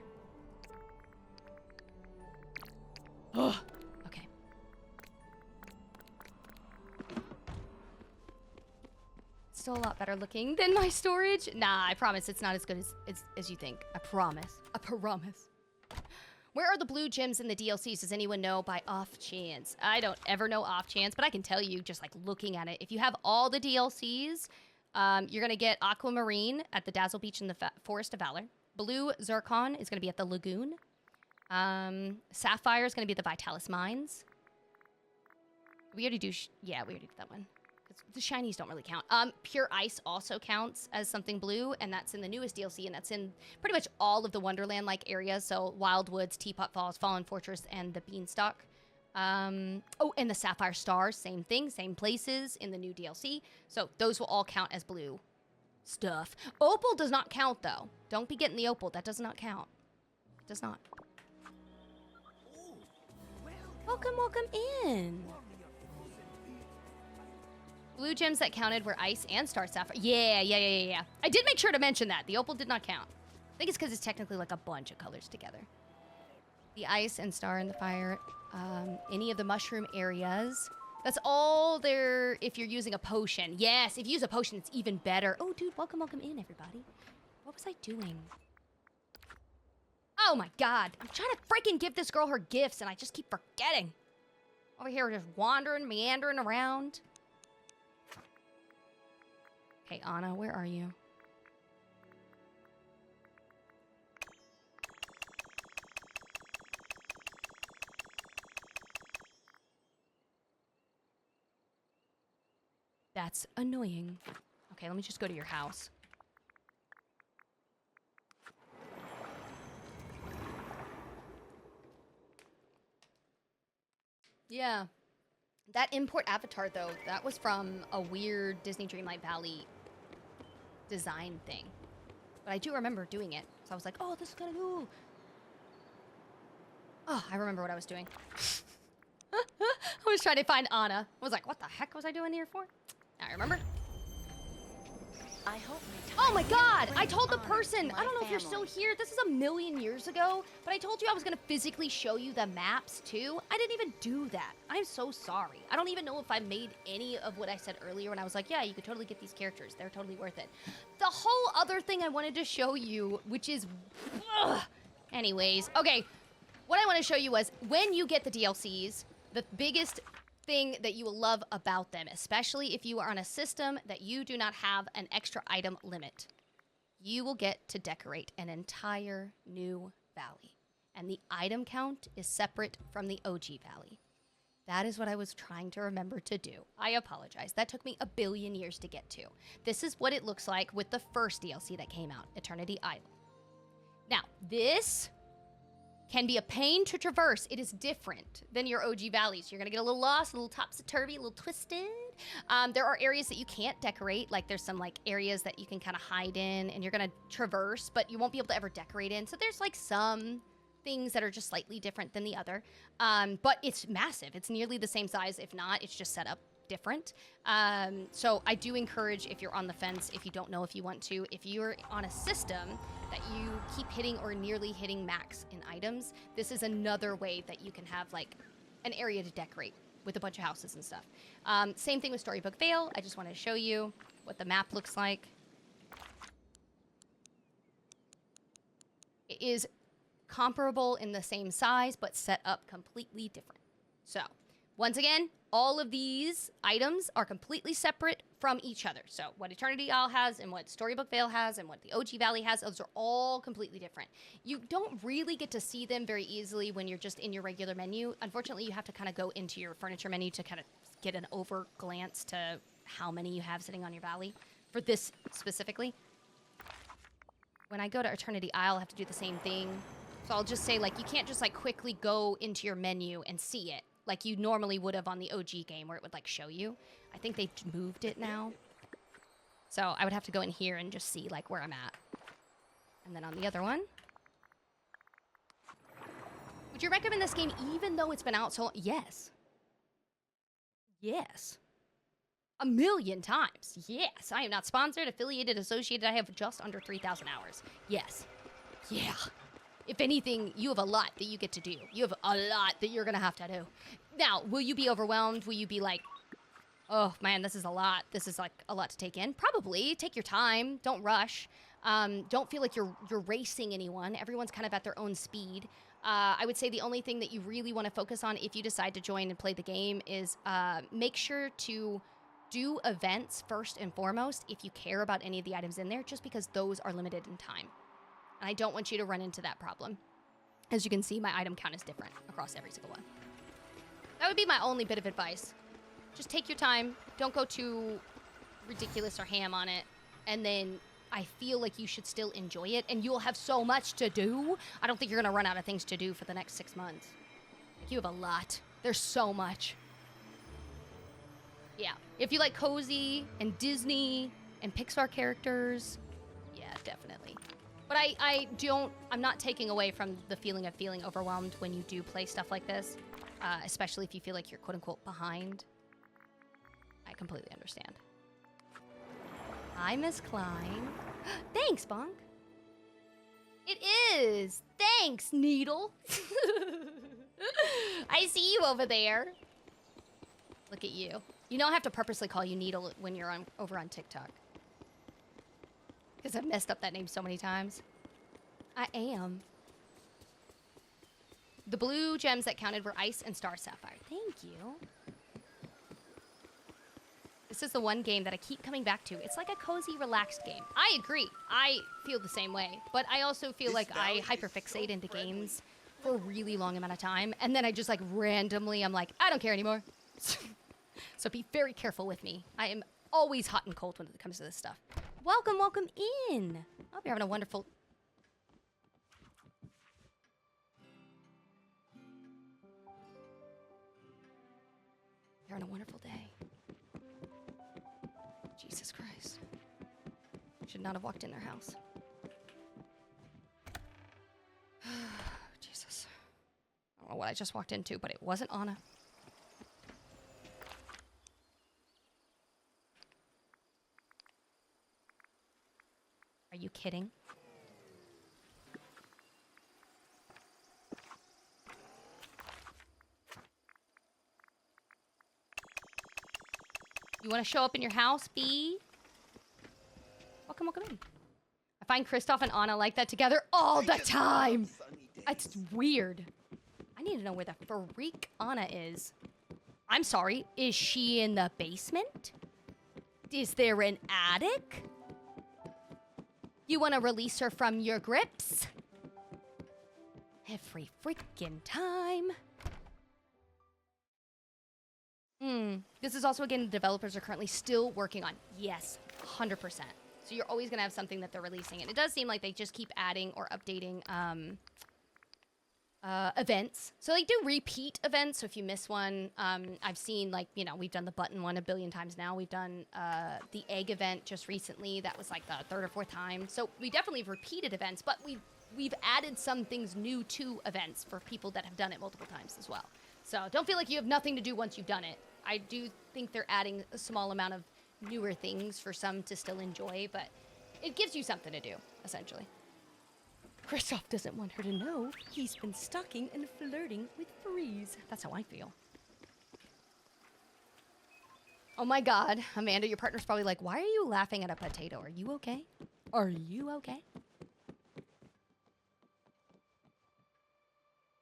Oh, okay. Still a lot better looking than my storage. Nah, I promise it's not as good as you think. I promise. I promise. Where are the blue gems in the DLCs? Does anyone know by off chance? I don't ever know off chance, but I can tell you just like looking at it. If you have all the DLCs, you're going to get Aquamarine at the Dazzle Beach in the Forest of Valor. Blue Zircon is going to be at the Lagoon. Sapphire is going to be at the Vitalis Mines. We already do... yeah, we already did that one. The shinies don't really count. Pure Ice also counts as something blue, and that's in the newest DLC, and that's in pretty much all of the Wonderland-like areas, so Wildwoods, Teapot Falls, Fallen Fortress, and the Beanstalk. Oh, and the Sapphire Stars, same thing, same places in the new DLC, so those will all count as blue stuff. Opal does not count, though. Don't be getting the Opal. That does not count. It does not. Welcome, welcome in. Blue gems that counted were Ice and Star Sapphire. Yeah. I did make sure to mention that. The Opal did not count. I think it's because it's technically like a bunch of colors together. The Ice and Star and the Fire. Any of the mushroom areas. That's all there if you're using a potion. Yes, if you use a potion, it's even better. Oh, dude, welcome in, everybody. What was I doing? Oh, my God. I'm trying to freaking give this girl her gifts, and I just keep forgetting. Over here, just wandering, meandering around. Hey, Anna, where are you? That's annoying. Okay, let me just go to your house. Yeah. That import avatar, though, that was from a weird Disney Dreamlight Valley design thing. But I do remember doing it. So I was like, oh, this is kind of cool. Oh, I remember what I was doing. I was trying to find Anna. I was like, what the heck was I doing here for? Now I remember. I hope. Oh my God! I told the person, I don't know if you're still here, this is a million years ago, but I told you I was gonna physically show you the maps too. I didn't even do that. I'm so sorry. I don't even know if I made any of what I said earlier when I was like, yeah, you could totally get these characters. They're totally worth it. The whole other thing I wanted to show you, which is, anyways, okay. What I want to show you was when you get the DLCs, the biggest thing that you will love about them, especially if you are on a system that you do not have an extra item limit. You will get to decorate an entire new valley. And the item count is separate from the OG valley. That is what I was trying to remember to do. I apologize. That took me a billion years to get to. This is what it looks like with the first DLC that came out, Eternity Island. Now, this can be a pain to traverse. It is different than your OG valleys. You're gonna get a little lost, a little topsy-turvy, a little twisted. There are areas that you can't decorate. Like there's some like areas that you can kind of hide in and you're gonna traverse, but you won't be able to ever decorate in. So there's like some things that are just slightly different than the other. But it's massive. It's nearly the same size. If not, it's just set up different. So I do encourage, if you're on the fence, if you don't know if you want to, if you're on a system that you keep hitting or nearly hitting max in items, this is another way that you can have like an area to decorate with a bunch of houses and stuff. Same thing with Storybook Vale. I just wanted to show you what the map looks like. It is comparable in the same size, but set up completely different. So, once again, all of these items are completely separate from each other. So, what Eternity Isle has and what Storybook Vale has and what the OG Valley has, those are all completely different. You don't really get to see them very easily when you're just in your regular menu. Unfortunately, you have to kind of go into your furniture menu to kind of get an over glance to how many you have sitting on your valley. For this specifically, when I go to Eternity Isle, I have to do the same thing. So I'll just say, like, you can't just, like, quickly go into your menu and see it like you normally would have on the OG game where it would, like, show you. I think they moved it now. So I would have to go in here and just see, like, where I'm at. And then on the other one. Would you recommend this game even though it's been out so long? Yes. Yes. 1,000,000 times. Yes. I am not sponsored, affiliated, associated. I have just under 3,000 hours. Yes. Yeah. If anything, you have a lot that you get to do. You have a lot that you're going to have to do. Now, will you be overwhelmed? Will you be like, oh, man, this is a lot. This is, like, a lot to take in? Probably. Take your time. Don't rush. Don't feel like you're racing anyone. Everyone's kind of at their own speed. I would say the only thing that you really want to focus on if you decide to join and play the game is make sure to do events first and foremost if you care about any of the items in there, just because those are limited in time. And I don't want you to run into that problem. As you can see, my item count is different across every single one. That would be my only bit of advice. Just take your time. Don't go too ridiculous or ham on it. And then I feel like you should still enjoy it. And you'll have so much to do. I don't think you're going to run out of things to do for the next 6 months. Like, you have a lot. There's so much. Yeah. If you like cozy and Disney and Pixar characters, yeah, definitely. But I'm not taking away from the feeling of feeling overwhelmed when you do play stuff like this, especially if you feel like you're quote-unquote behind. I completely understand. Hi, Miss Klein. Thanks, Bonk. It is. Thanks, Needle. I see you over there. Look at you. You know I have to purposely call you Needle when you're over on TikTok. Because I've messed up that name so many times. I am. The blue gems that counted were Ice and Star Sapphire. Thank you. This is the one game that I keep coming back to. It's like a cozy, relaxed game. I agree. I feel the same way. But I also feel like I hyperfixate into games for a really long amount of time. And then I just like randomly, I'm like, I don't care anymore. So be very careful with me. I am always hot and cold when it comes to this stuff. Welcome, welcome in. I hope you're having a wonderful... You're having a wonderful day. Jesus Christ. Should not have walked in their house. Jesus. I don't know what I just walked into, but it wasn't Anna. Are you kidding? You want to show up in your house, B? Welcome, welcome in. I find Kristoff and Anna like that together all the time. It's weird. I need to know where the freak Anna is. I'm sorry, is she in the basement? Is there an attic? You want to release her from your grips? Every freaking time. This is also, again, developers are currently still working on. Yes, 100%. So you're always going to have something that they're releasing. And it does seem like they just keep adding or updating events. So they do repeat events. So if you miss one, I've seen, like, you know, we've done the button one a billion times now. We've done the egg event just recently. That was like the third or fourth time. So we definitely have repeated events, but we've added some things new to events for people that have done it multiple times as well. So don't feel like you have nothing to do once you've done it. I do think they're adding a small amount of newer things for some to still enjoy, but it gives you something to do, essentially. Kristoff doesn't want her to know he's been stalking and flirting with Freeze. That's how I feel. Oh my God, Amanda, your partner's probably like, why are you laughing at a potato? Are you okay? Are you okay?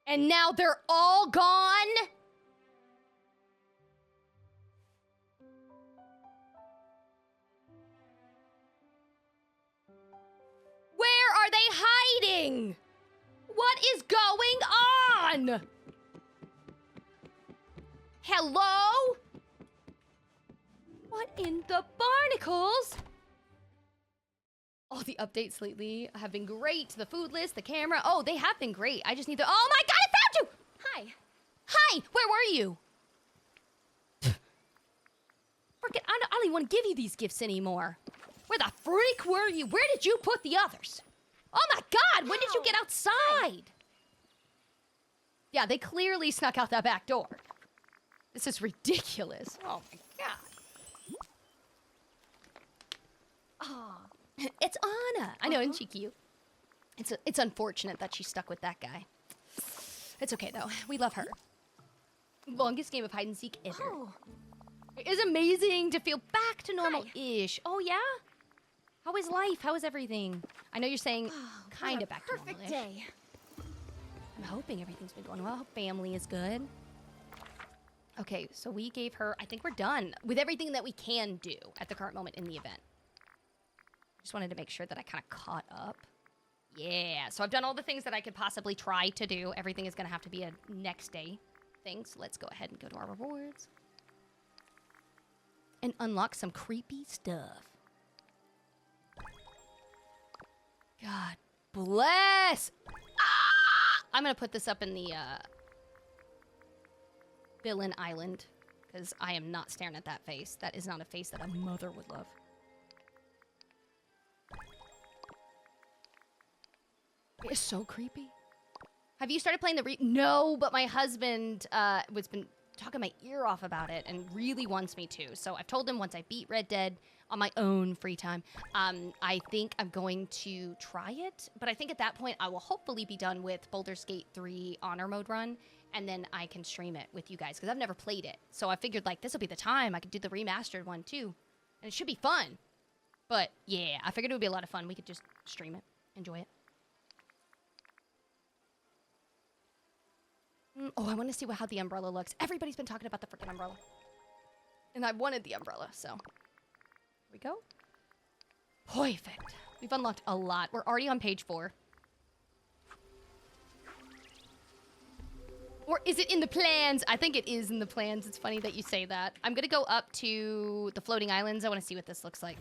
And now they're all gone? Where are they hiding? What is going on? Hello? What in the barnacles? All the updates lately have been great. The food list, the camera. Oh, they have been great. I just need to... Oh my God, I found you! Hi. Hi, where were you? Frickin', I don't even want to give you these gifts anymore. Where the freak were you? Where did you put the others? Oh my God, when did you get outside? Yeah, they clearly snuck out that back door. This is ridiculous. Oh my God. Oh, it's Anna. I know, isn't she cute? It's unfortunate that she's stuck with that guy. It's okay though, we love her. Longest game of hide and seek ever. Oh. It is amazing to feel back to normal-ish. Oh yeah? How is life? How is everything? I know you're saying kind of back to normal-ish. Perfect day. I'm hoping everything's been going well. I hope family is good. Okay, so we gave her... I think we're done with everything that we can do at the current moment in the event. Just wanted to make sure that I kind of caught up. Yeah, so I've done all the things that I could possibly try to do. Everything is going to have to be a next day thing. So let's go ahead and go to our rewards. And unlock some creepy stuff. God bless! Ah! I'm gonna put this up in the, Villain Island, because I am not staring at that face. That is not a face that a mother would love. It is so creepy. Have you started playing the No, but my husband, was been talking my ear off about it and really wants me to. So I've told him once I beat Red Dead on my own free time, I think I'm going to try it. But I think at that point I will hopefully be done with Baldur's Gate 3 Honor Mode run, and then I can stream it with you guys because I've never played it. So I figured like this will be the time I could do the remastered one too, and it should be fun. But yeah, I figured it would be a lot of fun. We could just stream it, enjoy it. Oh, I want to see how the umbrella looks. Everybody's been talking about the freaking umbrella. And I wanted the umbrella, so. Here we go. Perfect. We've unlocked a lot. We're already on page 4. Or is it in the plans? I think it is in the plans. It's funny that you say that. I'm going to go up to the floating islands. I want to see what this looks like.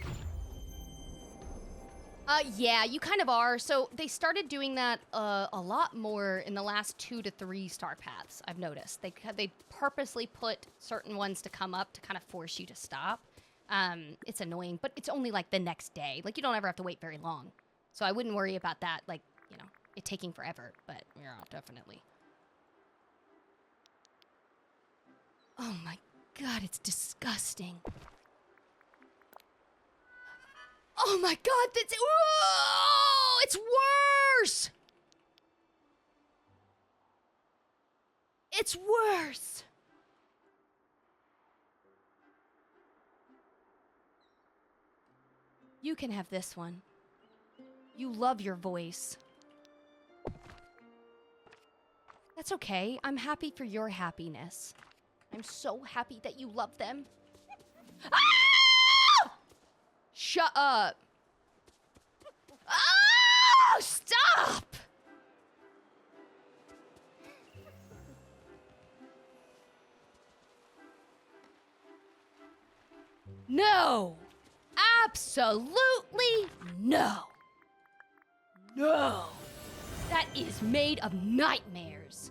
Yeah, you kind of are. So they started doing that a lot more in the last 2 to 3 star paths, I've noticed. They purposely put certain ones to come up to kind of force you to stop. It's annoying, but it's only like the next day. Like you don't ever have to wait very long. So I wouldn't worry about that, like, you know, it taking forever, but yeah, definitely. Oh my God, it's disgusting. Oh my God, that's... Whoa! It's worse! It's worse! You can have this one. You love your voice. That's okay. I'm happy for your happiness. I'm so happy that you love them. Ah! Shut up. Oh, stop! No. Absolutely no. No. That is made of nightmares.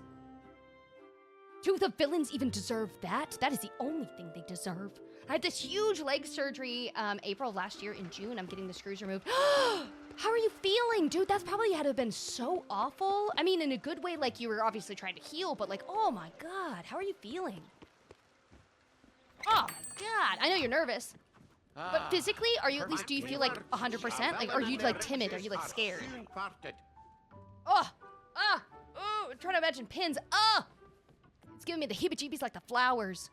Do the villains even deserve that? That is the only thing they deserve. I had this huge leg surgery April of last year. In June, I'm getting the screws removed. How are you feeling? Dude, that's probably had to have been so awful. I mean, in a good way, like you were obviously trying to heal, but like, oh my God, how are you feeling? Oh my God, I know you're nervous. But physically, are you at least, do you feel like 100%? Like, are you like timid? Are you like scared? Oh, I'm trying to imagine pins. It's giving me the heebie-jeebies like the flowers.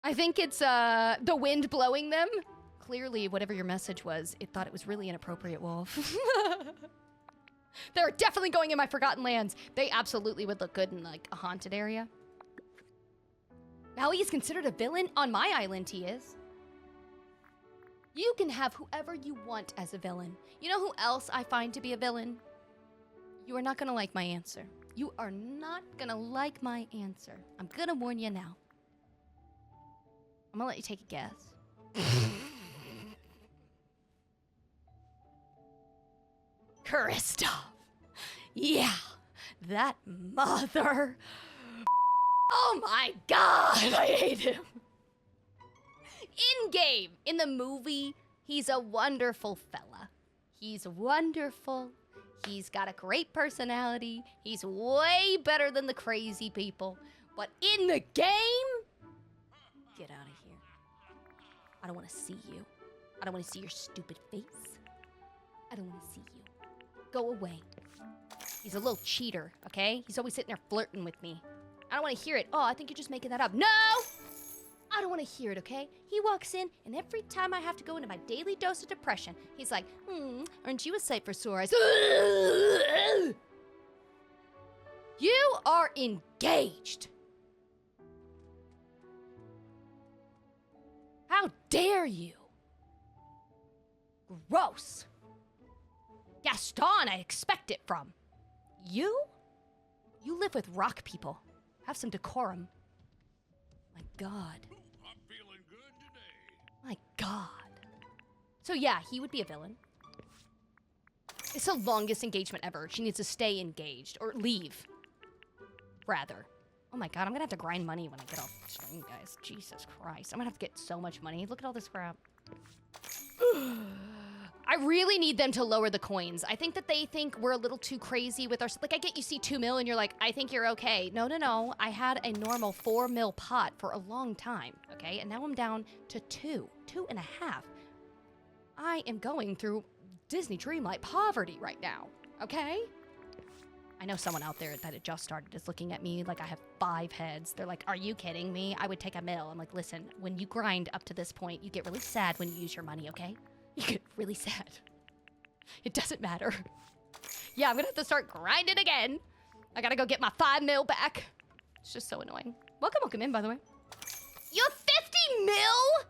I think it's the wind blowing them. Clearly, whatever your message was, it thought it was really inappropriate, Wolf. They're definitely going in my Forgotten Lands. They absolutely would look good in like a haunted area. Maui is considered a villain? On my island, he is. You can have whoever you want as a villain. You know who else I find to be a villain? You are not gonna like my answer. You are not gonna like my answer. I'm gonna warn you now. I'm gonna let you take a guess. Kristoff. Yeah, that mother. Oh my God, I hate him. In-game, in the movie, he's a wonderful fella. He's wonderful. He's got a great personality. He's way better than the crazy people. But in the game, get out of here. I don't want to see you. I don't want to see your stupid face. I don't want to see you. Go away. He's a little cheater, okay? He's always sitting there flirting with me. I don't want to hear it. Oh, I think you're just making that up. No! I don't want to hear it, okay? He walks in, and every time I have to go into my daily dose of depression, he's like, aren't you a sight for sore eyes? You are engaged. How dare you? Gross. Gaston, I expect it from. You? You live with rock people. Have some decorum. My God. I'm feeling good today. My God. So yeah, he would be a villain. It's the longest engagement ever. She needs to stay engaged. Or leave. Rather. Oh my God, I'm gonna have to grind money when I get off stream, guys. Jesus Christ. I'm gonna have to get so much money. Look at all this crap. I really need them to lower the coins. I think that they think we're a little too crazy with our... Like, I get you see 2 mil and you're like, I think you're okay. No, no, no. I had a normal 4 mil pot for a long time, okay? And now I'm down to 2.5. I am going through Disney Dreamlight poverty right now, okay? I know someone out there that it just started is looking at me like I have 5 heads. They're like, are you kidding me? I would take a mil. I'm like, listen, when you grind up to this point, you get really sad when you use your money, okay? You get really sad. It doesn't matter. Yeah, I'm gonna have to start grinding again. I gotta go get my 5 mil back. It's just so annoying. Welcome in, by the way. You have 50 mil?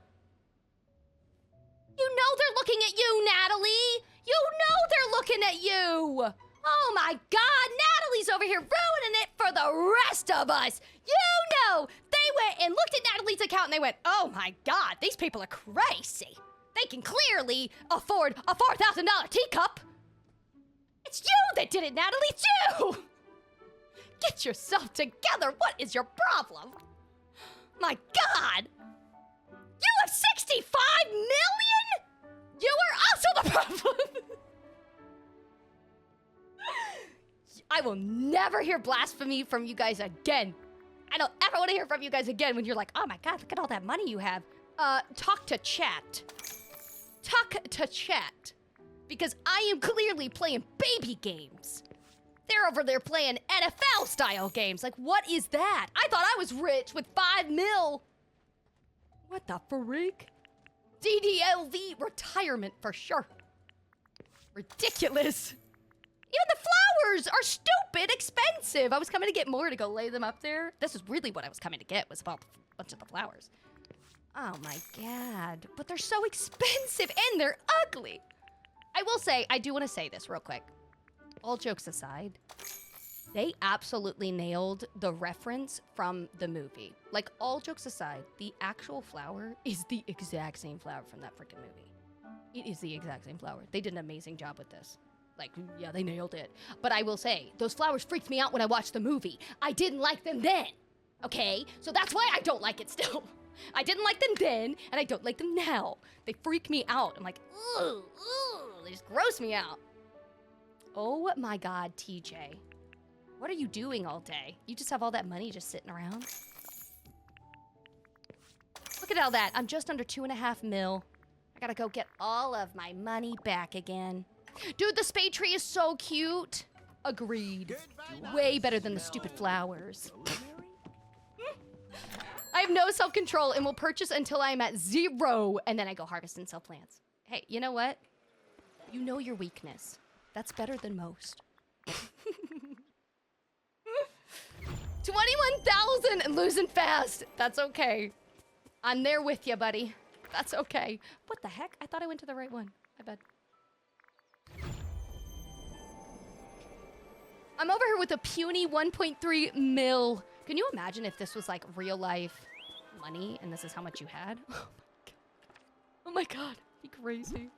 You know they're looking at you, Natalie. You know they're looking at you. Oh my God, Natalie's over here ruining it for the rest of us. You know, they went and looked at Natalie's account and they went, oh my God, these people are crazy. They can clearly afford a $4,000 teacup. It's you that did it, Natalie, it's you! Get yourself together, what is your problem? My God! You have 65 million?! You are also the problem! I will never hear blasphemy from you guys again. I don't ever want to hear from you guys again when you're like, oh my God, look at all that money you have. Talk to chat. Talk to chat. Because I am clearly playing baby games. They're over there playing NFL-style games. Like, what is that? I thought I was rich with 5 mil. What the freak? DDLV retirement for sure. Ridiculous. Even the flowers are stupid expensive. I was coming to get more to go lay them up there. This is really what I was coming to get, was about a bunch of the flowers. Oh my God. But they're so expensive and they're ugly. I will say, I do want to say this real quick. All jokes aside, They absolutely nailed the reference from the movie. Like, all jokes aside, the actual flower is the exact same flower from that freaking movie. It is the exact same flower. They did an amazing job with this. Like, yeah, they nailed it. But I will say, those flowers freaked me out when I watched the movie. I didn't like them then, okay? So that's why I don't like it still. I didn't like them then, and I don't like them now. They freak me out. I'm like, ooh, they just gross me out. Oh my God, TJ. What are you doing all day? You just have all that money just sitting around? Look at all that. I'm just under 2.5 mil. I gotta go get all of my money back again. Dude, the spade tree is so cute. Agreed. Way better than the stupid flowers. I have no self-control and will purchase until I'm at 0, and then I go harvest and sell plants. Hey, you know what? You know your weakness. That's better than most. 21,000 and losing fast. That's okay. I'm there with you, buddy. That's okay. What the heck? I thought I went to the right one. I bet. I'm over here with a puny 1.3 mil. Can you imagine if this was like real life money and this is how much you had? Oh my God. Be crazy.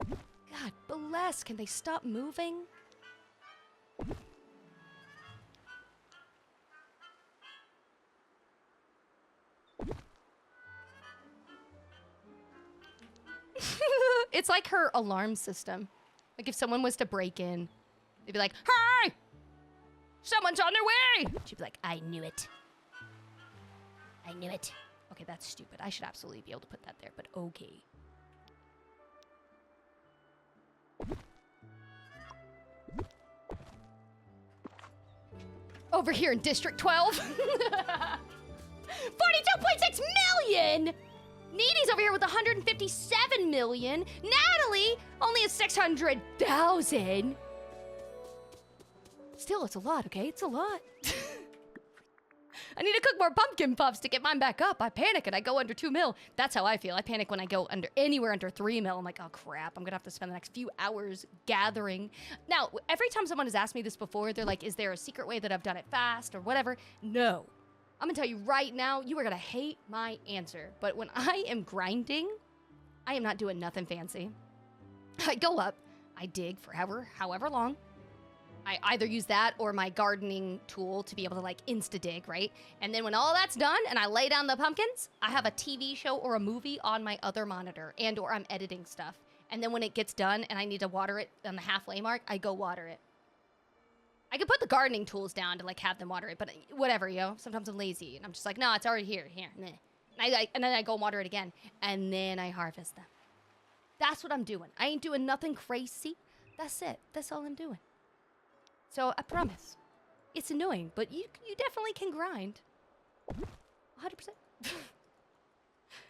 God bless. Can they stop moving? It's like her alarm system. Like if someone was to break in, they'd be like, "Hey! Someone's on their way!" She'd be like, "I knew it. I knew it." Okay, that's stupid. I should absolutely be able to put that there, but okay. Over here in District 12. 42.6 million! Needy's over here with 157 million. Natalie only has 600,000. Still, it's a lot, okay? It's a lot. I need to cook more pumpkin puffs to get mine back up. I panic and I go under 2 mil. That's how I feel. I panic when I go anywhere under 3 mil. I'm like, oh crap, I'm gonna have to spend the next few hours gathering. Now, every time someone has asked me this before, they're like, is there a secret way that I've done it fast or whatever? No. I'm gonna tell you right now, you are gonna hate my answer. But when I am grinding, I am not doing nothing fancy. I go up, I dig for however long. I either use that or my gardening tool to be able to like insta-dig, right? And then when all that's done and I lay down the pumpkins, I have a TV show or a movie on my other monitor and or I'm editing stuff. And then when it gets done and I need to water it on the halfway mark, I go water it. I could put the gardening tools down to like have them water it, but whatever, yo. Sometimes I'm lazy and I'm just like, no, it's already here, meh. And then I go water it again and then I harvest them. That's what I'm doing. I ain't doing nothing crazy. That's it. That's all I'm doing. So I promise, it's annoying, but you definitely can grind. 100%.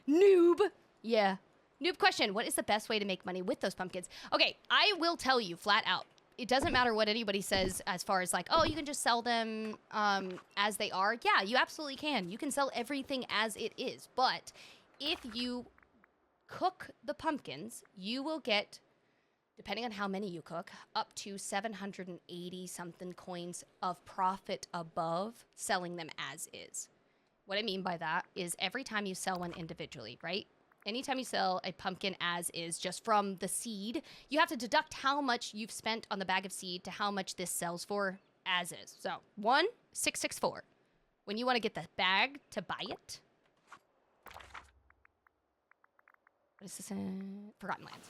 Noob. Yeah. Noob question. What is the best way to make money with those pumpkins? Okay, I will tell you flat out. It doesn't matter what anybody says as far as like, oh, you can just sell them as they are. Yeah, you absolutely can. You can sell everything as it is. But if you cook the pumpkins, you will get, depending on how many you cook, up to 780 something coins of profit above selling them as is. What I mean by that is every time you sell one individually, right? Anytime you sell a pumpkin as is, just from the seed, you have to deduct how much you've spent on the bag of seed to how much this sells for as is. So 1,664. When you want to get the bag to buy it. What is this in? Forgotten Lands.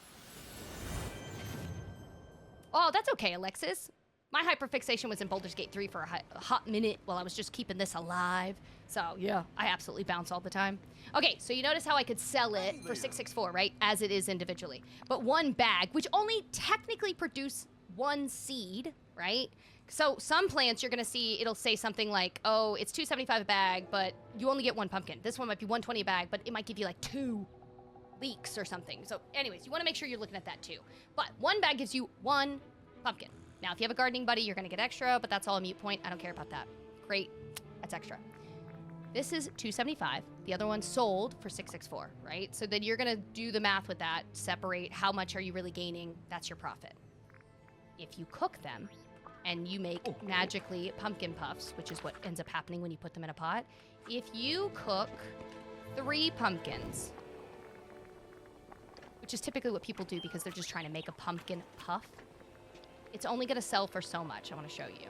Oh, that's okay, Alexis. My hyperfixation was in Baldur's Gate 3 for a hot minute while I was just keeping this alive. So, yeah, I absolutely bounce all the time. Okay, so you notice how I could sell it for 664, right? As it is individually. But one bag, which only technically produce one seed, right? So some plants you're going to see, it'll say something like, oh, it's $2.75 a bag, but you only get one pumpkin. This one might be $1.20 a bag, but it might give you like 2 leeks or something. So anyways, you want to make sure you're looking at that too. But one bag gives you 1 pumpkin. Now, if you have a gardening buddy, you're going to get extra, but that's all a mute point. I don't care about that. Great. That's extra. This is $2.75. The other one sold for $664, right? So then you're going to do the math with that, separate how much are you really gaining. That's your profit. if you cook them and you make magically pumpkin puffs, which is what ends up happening when you put them in a pot, if you cook 3 pumpkins, which is typically what people do because they're just trying to make a pumpkin puff, it's only going to sell for so much. I want to show you.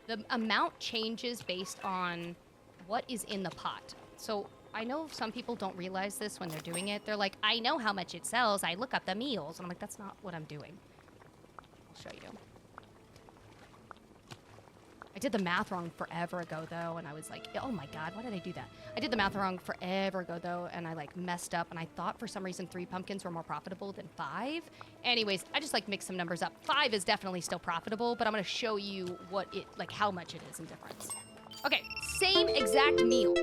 The amount changes based on what is in the pot. So I know some people don't realize this when they're doing it. They're like, I know how much it sells. I look up the meals. And I'm like, that's not what I'm doing. I'll show you. I did the math wrong forever ago, though, and I was like, oh my god, why did I do that? I did the math wrong forever ago, though, and I, like, messed up, and I thought for some reason 3 pumpkins were more profitable than 5. Anyways, I just, like, mixed some numbers up. 5 is definitely still profitable, but I'm gonna show you what it, like, how much it is in difference. Okay, same exact meal.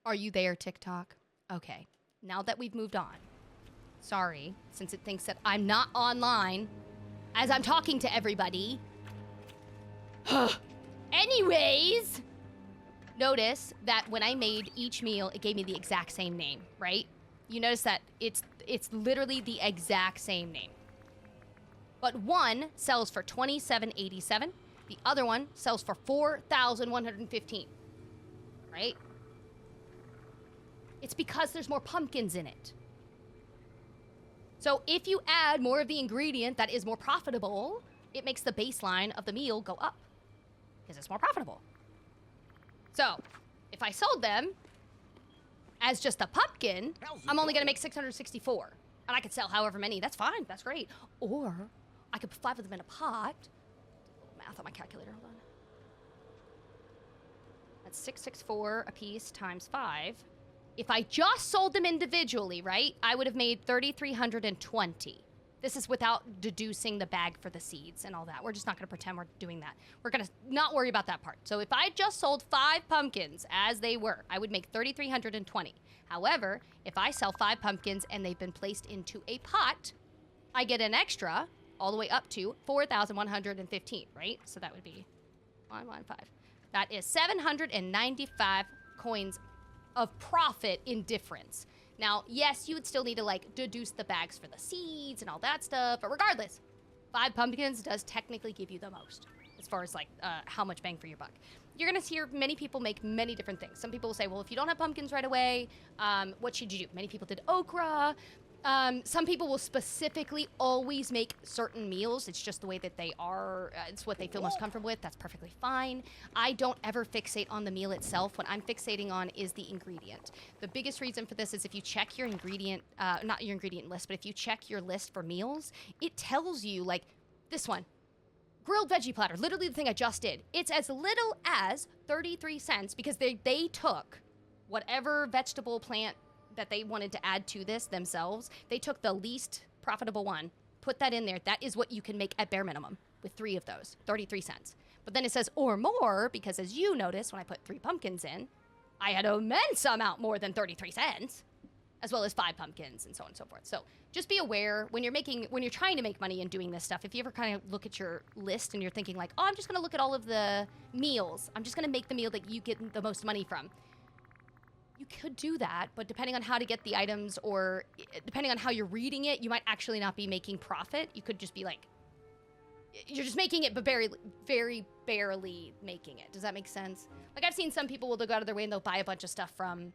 Are you there, TikTok? Okay, now that we've moved on. Sorry, since it thinks that I'm not online as I'm talking to everybody. Anyways, notice that when I made each meal, it gave me the exact same name, right? You notice that it's literally the exact same name. But one sells for $27.87. The other one sells for $4,115, right? It's because there's more pumpkins in it. So if you add more of the ingredient that is more profitable, it makes the baseline of the meal go up because it's more profitable. So if I sold them as just a pumpkin, I'm only gonna make 664, and I could sell however many. That's fine, that's great. Or I could put 5 of them in a pot. Math on my calculator, hold on. That's 664 a piece times 5. If I just sold them individually, right, I would have made $3,320. This is without deducing the bag for the seeds and all that. We're just not going to pretend we're doing that. We're going to not worry about that part. So if I just sold 5 pumpkins as they were, I would make $3,320. However, if I sell 5 pumpkins and they've been placed into a pot, I get an extra all the way up to $4,115, right? So that would be 115. That is 795 coins of profit in difference. Now, yes, you would still need to, like, deduce the bags for the seeds and all that stuff, but regardless, 5 pumpkins does technically give you the most as far as, like, how much bang for your buck. You're gonna hear many people make many different things. Some people will say, well, if you don't have pumpkins right away, what should you do? Many people did okra. Some people will specifically always make certain meals. It's just the way that they are. It's what they feel most comfortable with. That's perfectly fine. I don't ever fixate on the meal itself. What I'm fixating on is the ingredient. The biggest reason for this is if you check your ingredient, not your ingredient list, but if you check your list for meals, it tells you, like, this one, grilled veggie platter, literally the thing I just did. It's as little as 33 cents because they took whatever vegetable plant that they wanted to add to this themselves. They took the least profitable one, put that in there. That is what you can make at bare minimum with 3 of those, 33 cents. But then it says or more because, as you notice, when I put 3 pumpkins in, I had an immense amount more than 33 cents, as well as 5 pumpkins and so on and so forth. So just be aware when you're trying to make money and doing this stuff, if you ever kind of look at your list and you're thinking like, oh, I'm just gonna look at all of the meals. I'm just gonna make the meal that you get the most money from. You could do that, but depending on how to get the items or depending on how you're reading it, you might actually not be making profit. You could just be like, you're just making it, but very, very barely making it. Does that make sense? Like, I've seen some people will go out of their way and they'll buy a bunch of stuff from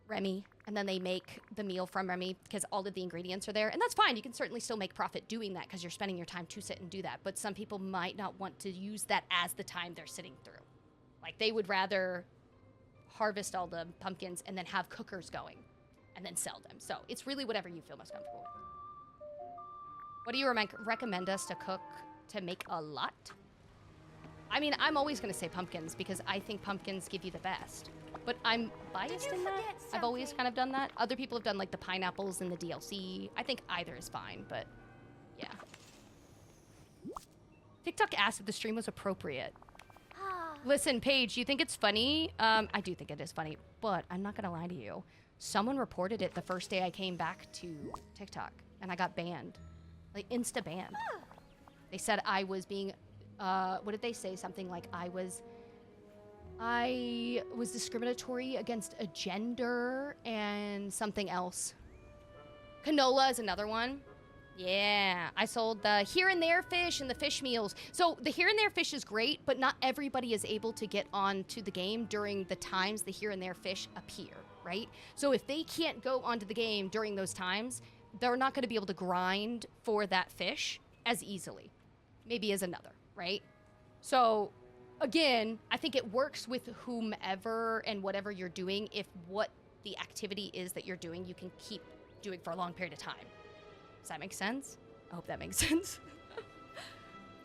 Remy, and then they make the meal from Remy because all of the ingredients are there. And that's fine. You can certainly still make profit doing that because you're spending your time to sit and do that. But some people might not want to use that as the time they're sitting through. Like, they would rather harvest all the pumpkins and then have cookers going and then sell them. So it's really whatever you feel most comfortable with. What do you recommend us to cook to make a lot? I mean, I'm always going to say pumpkins because I think pumpkins give you the best. But I'm biased in that. I've always kind of done that. Other people have done like the pineapples and the DLC. I think either is fine, but yeah. TikTok asked if the stream was appropriate. Listen, Paige, you think it's funny? I do think it is funny, but I'm not gonna lie to you. Someone reported it the first day I came back to TikTok, and I got banned. Like, insta-banned. They said I was being, what did they say? Something like I was I was discriminatory against a gender and something else. Canola is another one. Yeah, I sold the here and there fish and the fish meals. So the here and there fish is great, but not everybody is able to get onto the game during the times the here and there fish appear, right? So if they can't go onto the game during those times, they're not going to be able to grind for that fish as easily, maybe as another, right? So again, I think it works with whomever and whatever you're doing if what the activity is that you're doing you can keep doing for a long period of time. Does that make sense? I hope that makes sense.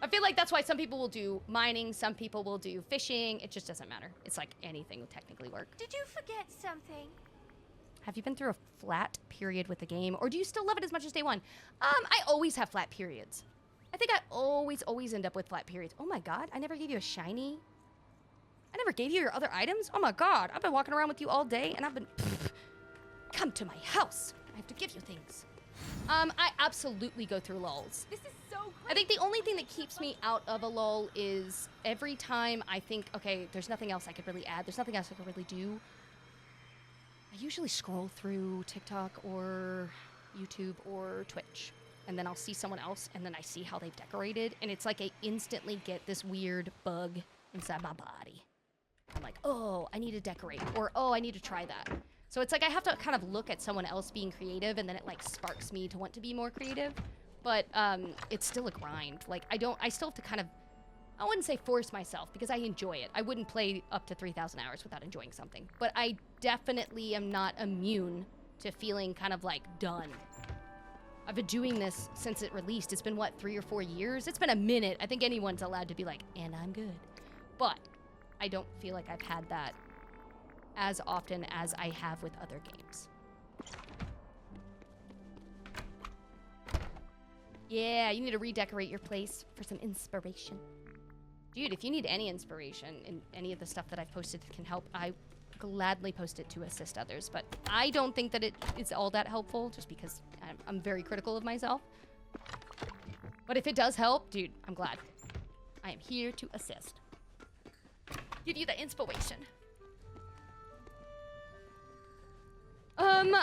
I feel like that's why some people will do mining, some people will do fishing. It just doesn't matter. It's like anything will technically work. Did you forget something? Have you been through a flat period with the game, or do you still love it as much as day one? I always have flat periods. I think I always end up with flat periods. Oh my god, I never gave you a shiny. I never gave you your other items? Oh my god, I've been walking around with you all day, and I've been... Come to my house. I have to give you things. I absolutely go through lulls. This is so great. I think the only thing that keeps me out of a lull is every time I think, okay, there's nothing else I could really add. There's nothing else I could really do. I usually scroll through TikTok or YouTube or Twitch, and then I'll see someone else, and then I see how they've decorated, and it's like I instantly get this weird bug inside my body. I'm like, oh, I need to decorate, or oh, I need to try that. So it's like I have to kind of look at someone else being creative, and then it like sparks me to want to be more creative. But it's still a grind. Like I still have to kind of, I wouldn't say force myself because I enjoy it. I wouldn't play up to 3,000 hours without enjoying something. But I definitely am not immune to feeling kind of like done. I've been doing this since it released. It's been what, 3 or 4 years? It's been a minute. I think anyone's allowed to be like, and I'm good. But I don't feel like I've had that as often as I have with other games. Yeah, you need to redecorate your place for some inspiration. Dude, if you need any inspiration in any of the stuff that I've posted that can help, I gladly post it to assist others. But I don't think that it is all that helpful just because I'm very critical of myself. But if it does help, dude, I'm glad. I am here to assist. Give you the inspiration.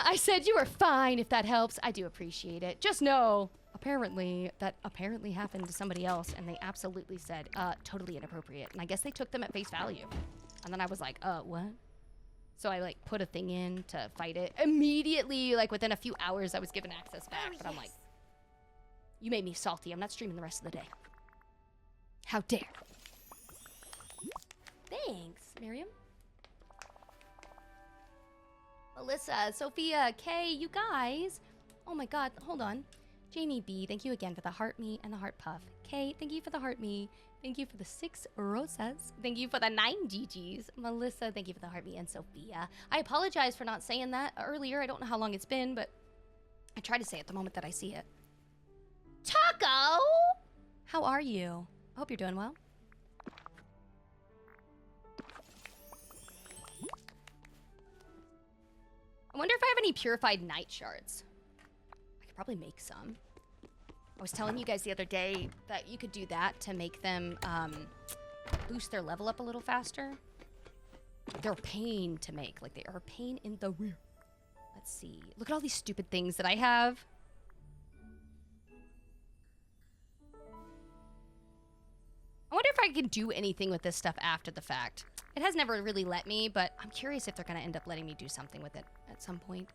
I said you were fine if that helps. I do appreciate it. Just know, apparently, that apparently happened to somebody else, and they absolutely said, totally inappropriate. And I guess they took them at face value. And then I was like, what? So I, like, put a thing in to fight it. Immediately, like, within a few hours, I was given access back. But I'm like, you made me salty. I'm not streaming the rest of the day. How dare. Thanks, Miriam. Melissa, Sophia, Kay, you guys. Oh my god, hold on. Jamie B, thank you again for the heart me and the heart puff. Kay, thank you for the heart me. Thank you for the 6 rosas. Thank you for the 9 GGs. Melissa, thank you for the heart me, and Sophia. I apologize for not saying that earlier. I don't know how long it's been, but I try to say it the moment that I see it. Taco! How are you? I hope you're doing well. I wonder if I have any purified night shards. I could probably make some. I was telling you guys the other day that you could do that to make them boost their level up a little faster. They're a pain to make. Like, they are a pain in the rear. Let's see. Look at all these stupid things that I have. I wonder if I can do anything with this stuff after the fact. It has never really let me, but I'm curious if they're going to end up letting me do something with it at some point.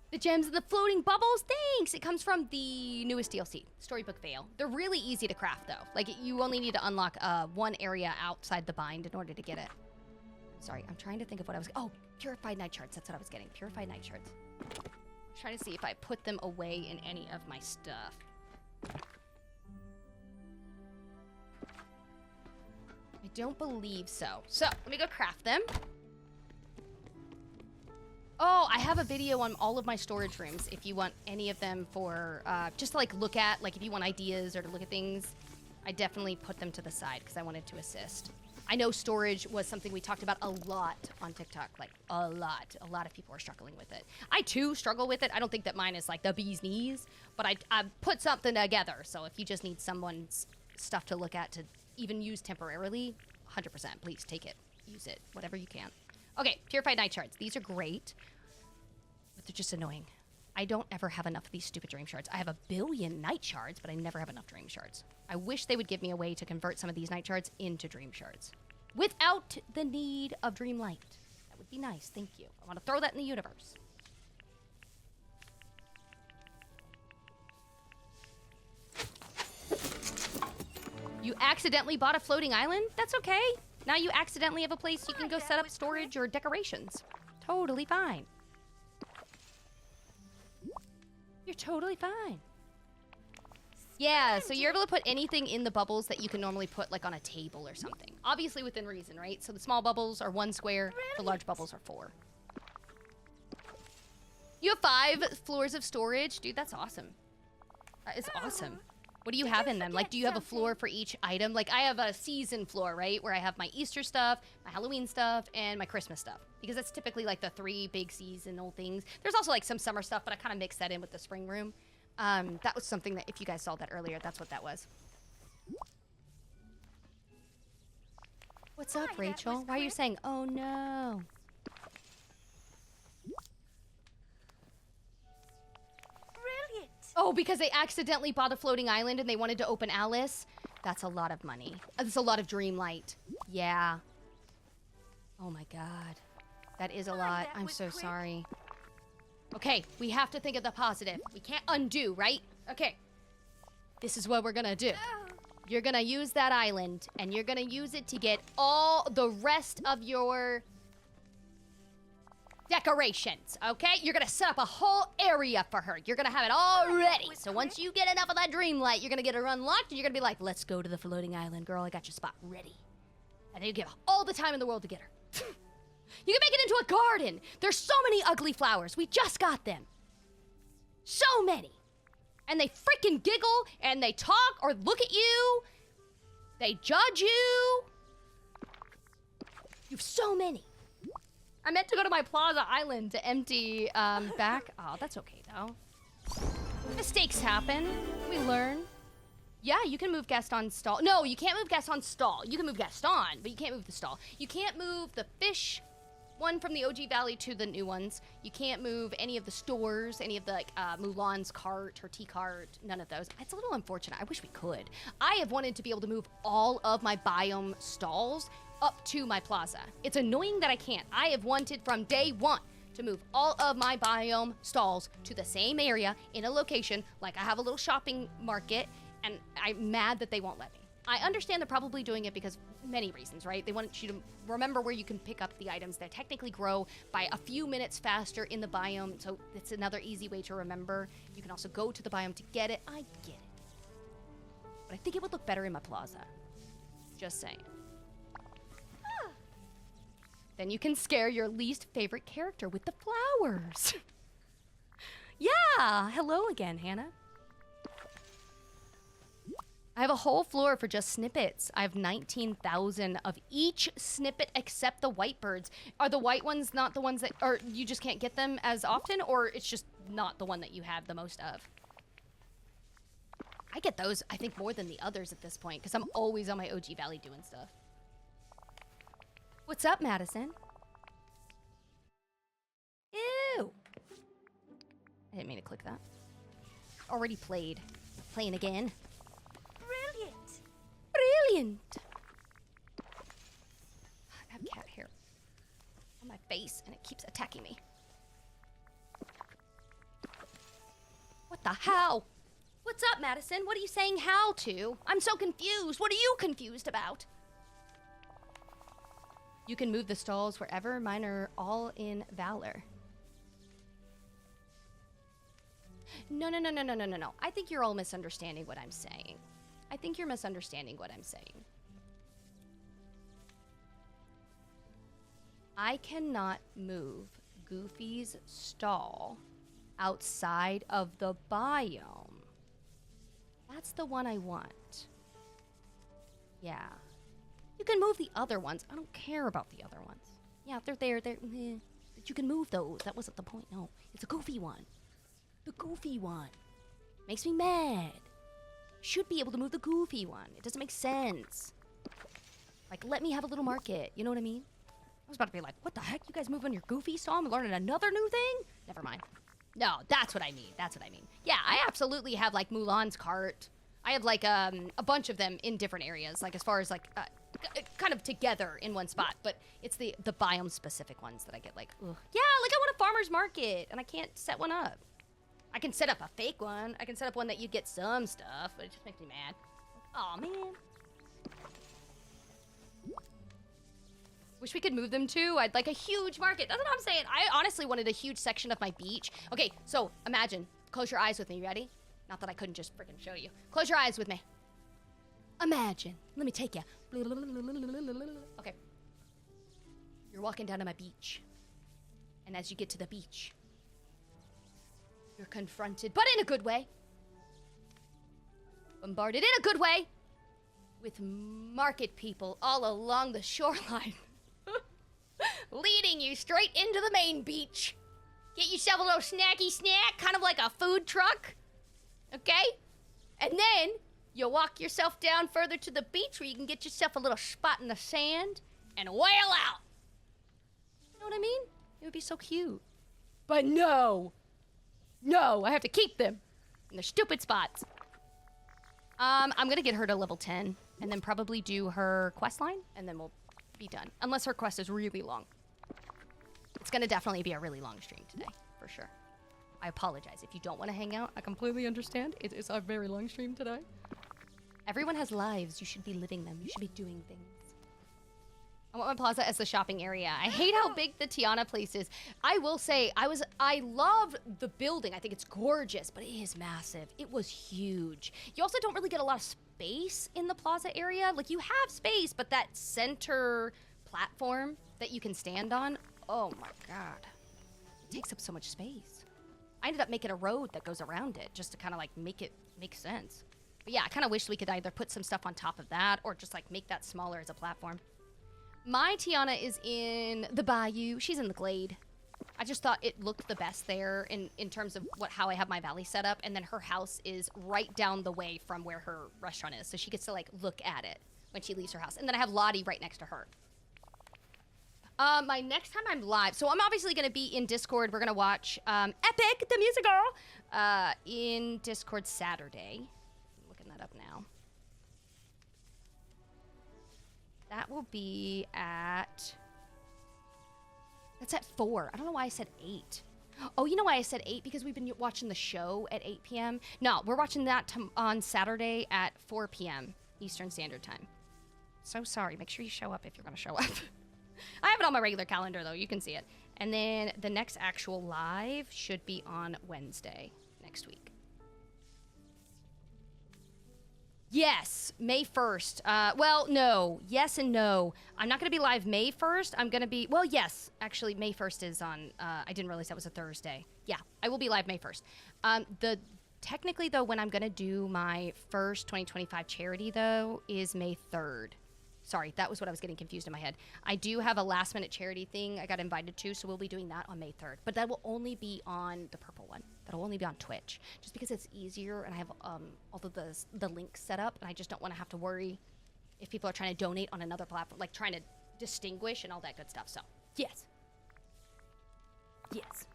The gems and the floating bubbles, thanks! It comes from the newest DLC, Storybook Veil. They're really easy to craft, though. Like, you only need to unlock one area outside the bind in order to get it. Sorry, I'm trying to think of what I was... Oh, purified night shards, that's what I was getting. Purified night shards. I'm trying to see if I put them away in any of my stuff. I don't believe so. So, let me go craft them. Oh, I have a video on all of my storage rooms if you want any of them for, just to, like, look at, like, if you want ideas or to look at things. I definitely put them to the side because I wanted to assist. I know storage was something we talked about a lot on TikTok, like, a lot. A lot of people are struggling with it. I, too, struggle with it. I don't think that mine is, like, the bee's knees, but I put something together. So if you just need someone's stuff to look at to even use temporarily, 100%. Please take it. Use it. Whatever you can. Okay, purified night shards. These are great, but they're just annoying. I don't ever have enough of these stupid dream shards. I have a billion night shards, but I never have enough dream shards. I wish they would give me a way to convert some of these night shards into dream shards without the need of dream light. That would be nice. Thank you. I want to throw that in the universe. You accidentally bought a floating island? That's okay. Now you accidentally have a place you can go set up storage or decorations. Totally fine. You're totally fine. Yeah, so you're able to put anything in the bubbles that you can normally put like on a table or something. Obviously within reason, right? So the small bubbles are 1 square, the large bubbles are 4. You have 5 floors of storage? Dude, that's awesome. That is awesome. What do you have in them? Like, do you have a floor for each item? Like, I have a season floor, right? Where I have my Easter stuff, my Halloween stuff, and my Christmas stuff. Because that's typically, like, the 3 big seasonal things. There's also, like, some summer stuff, but I kind of mix that in with the spring room. That was something that, if you guys saw that earlier, that's what that was. What's up, Rachel? Why are you saying, oh, no? Oh, because they accidentally bought a floating island and they wanted to open Alice? That's a lot of money. That's a lot of dream light. Yeah. Oh my god. That is a lot. I'm so sorry. Okay, we have to think of the positive. We can't undo, right? Okay. This is what we're gonna do. You're gonna use that island and you're gonna use it to get all the rest of your decorations, okay? You're gonna set up a whole area for her. You're gonna have it all ready. So once you get enough of that dream light, you're gonna get her unlocked and you're gonna be like, let's go to the floating island, girl. I got your spot ready. And then you give all the time in the world to get her. You can make it into a garden. There's so many ugly flowers. We just got them. So many. And they freaking giggle and they talk or look at you. They judge you. You have so many. I meant to go to my Plaza Island to empty back. Oh, that's okay, though. Mistakes happen. We learn. Yeah, you can move Gaston's stall. No, you can't move Gaston's stall. You can move Gaston, but you can't move the stall. You can't move the fish one from the OG Valley to the new ones. You can't move any of the stores, any of the, like, Mulan's cart, her tea cart, none of those. It's a little unfortunate. I wish we could. I have wanted to be able to move all of my biome stalls up to my plaza. It's annoying that I can't. I have wanted from day one to move all of my biome stalls to the same area in a location, like I have a little shopping market, and I'm mad that they won't let me. I understand they're probably doing it because many reasons, right? They want you to remember where you can pick up the items that technically grow by a few minutes faster in the biome, so it's another easy way to remember. You can also go to the biome to get it. I get it. But I think it would look better in my plaza. Just saying. Then you can scare your least favorite character with the flowers. Yeah, hello again, Hannah. I have a whole floor for just snippets. I have 19,000 of each snippet except the white birds. Are the white ones not the ones that, or you just can't get them as often, or it's just not the one that you have the most of? I get those, I think, more than the others at this point, because I'm always on my OG Valley doing stuff. What's up, Madison? Ew. I didn't mean to click that. Already played. Playing again. Brilliant. Brilliant. I have cat hair on my face and it keeps attacking me. What the hell? What's up, Madison? What are you saying how to? I'm so confused. What are you confused about? You can move the stalls wherever. Mine are all in Valor. No. I think you're all misunderstanding what I'm saying. I think you're misunderstanding what I'm saying. I cannot move Goofy's stall outside of the biome. That's the one I want. Yeah. You can move the other ones. I don't care about the other ones. Yeah, if they're there, but you can move those. That wasn't the point. No, it's a Goofy one. The Goofy one. Makes me mad. Should be able to move the Goofy one. It doesn't make sense. Like, let me have a little market. You know what I mean? I was about to be like, what the heck? You guys moving your goofy stall and learning another new thing? Never mind. No, that's what I mean. That's what I mean. Yeah, I absolutely have, like, Mulan's cart. I have, like, a bunch of them in different areas, like, as far as, like, kind of together in one spot. But it's the biome-specific ones that I get, like, ugh. Yeah, like, I want a farmer's market, and I can't set one up. I can set up a fake one. I can set up one that you get some stuff, but it just makes me mad. Aw, man. Wish we could move them too. I'd like a huge market. That's what I'm saying. I honestly wanted a huge section of my beach. Okay, so imagine. Close your eyes with me. You ready? Not that I couldn't just freaking show you. Close your eyes with me. Imagine. Let me take you. Okay. You're walking down to my beach. And as you get to the beach, you're confronted, but in a good way. Bombarded in a good way. With market people all along the shoreline. Leading you straight into the main beach. Get yourself a little snacky snack, kind of like a food truck. Okay? And then you walk yourself down further to the beach where you can get yourself a little spot in the sand and whale out. You know what I mean? It would be so cute. But no. No, I have to keep them in their stupid spots. I'm gonna get her to level 10 and then probably do her quest line and then we'll be done. Unless her quest is really long. It's gonna definitely be a really long stream today, for sure. I apologize. If you don't want to hang out, I completely understand. It is a very long stream today. Everyone has lives. You should be living them. You should be doing things. I want my plaza as the shopping area. I hate how big the Tiana place is. I will say, I love the building. I think it's gorgeous, but it is massive. It was huge. You also don't really get a lot of space in the plaza area. Like, you have space, but that center platform that you can stand on, oh my God. It takes up so much space. I ended up making a road that goes around it just to kind of like make it make sense. But yeah, I kind of wish we could either put some stuff on top of that or just like make that smaller as a platform. My Tiana is in the bayou. She's in the glade. I just thought it looked the best there in terms of how I have my valley set up. And then her house is right down the way from where her restaurant is. So she gets to like look at it when she leaves her house. And then I have Lottie right next to her. My next time I'm live, so I'm obviously going to be in Discord. We're going to watch Epic, the musical, in Discord Saturday. I'm looking that up now. That will be at... That's at 4. I don't know why I said 8. Oh, you know why I said 8? Because we've been watching the show at 8 p.m. No, we're watching that on Saturday at 4 p.m. Eastern Standard Time. So sorry. Make sure you show up if you're going to show up. I have it on my regular calendar, though. You can see it. And then the next actual live should be on Wednesday next week. Yes, May 1st. Well, no. Yes and no. I'm not going to be live May 1st. I'm going to be... Well, yes. Actually, May 1st is on... I didn't realize that was a Thursday. Yeah, I will be live May 1st. Technically, though, when I'm going to do my first 2025 charity, though, is May 3rd. Sorry, that was what I was getting confused in my head. I do have a last-minute charity thing I got invited to, so we'll be doing that on May 3rd. But that will only be on the purple one. That'll only be on Twitch, just because it's easier, and I have all of the links set up, and I just don't want to have to worry if people are trying to donate on another platform, like trying to distinguish and all that good stuff. So, yes. Yes.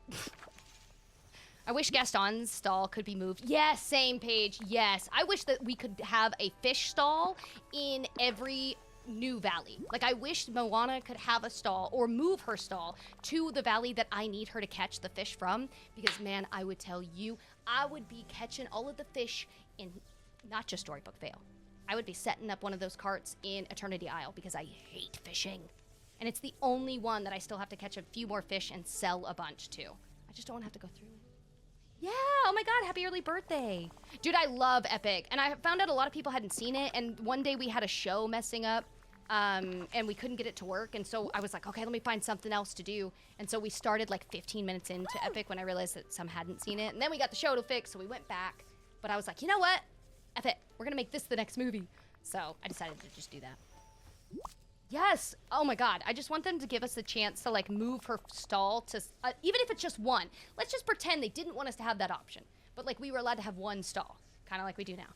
I wish Gaston's stall could be moved. Yes, same page. Yes. I wish that we could have a fish stall in every new valley. Like, I wish Moana could have a stall or move her stall to the valley that I need her to catch the fish from, because man, I would tell you, I would be catching all of the fish in not just Storybook Vale. I would be setting up one of those carts in Eternity Isle because I hate fishing. And it's the only one that I still have to catch a few more fish and sell a bunch to. I just don't want to have to go through it. Yeah, oh my God, happy early birthday. Dude, I love Epic. And I found out a lot of people hadn't seen it, and one day we had a show messing up, and we couldn't get it to work, and so I was like, okay, let me find something else to do. And so we started like 15 minutes into Epic when I realized that some hadn't seen it, and then we got the show to fix, so we went back. But I was like, you know what? Epic, we're gonna make this the next movie. So I decided to just do that. Yes! Oh my God, I just want them to give us a chance to like move her stall to, even if it's just one. Let's just pretend they didn't want us to have that option. But like we were allowed to have one stall, kind of like we do now.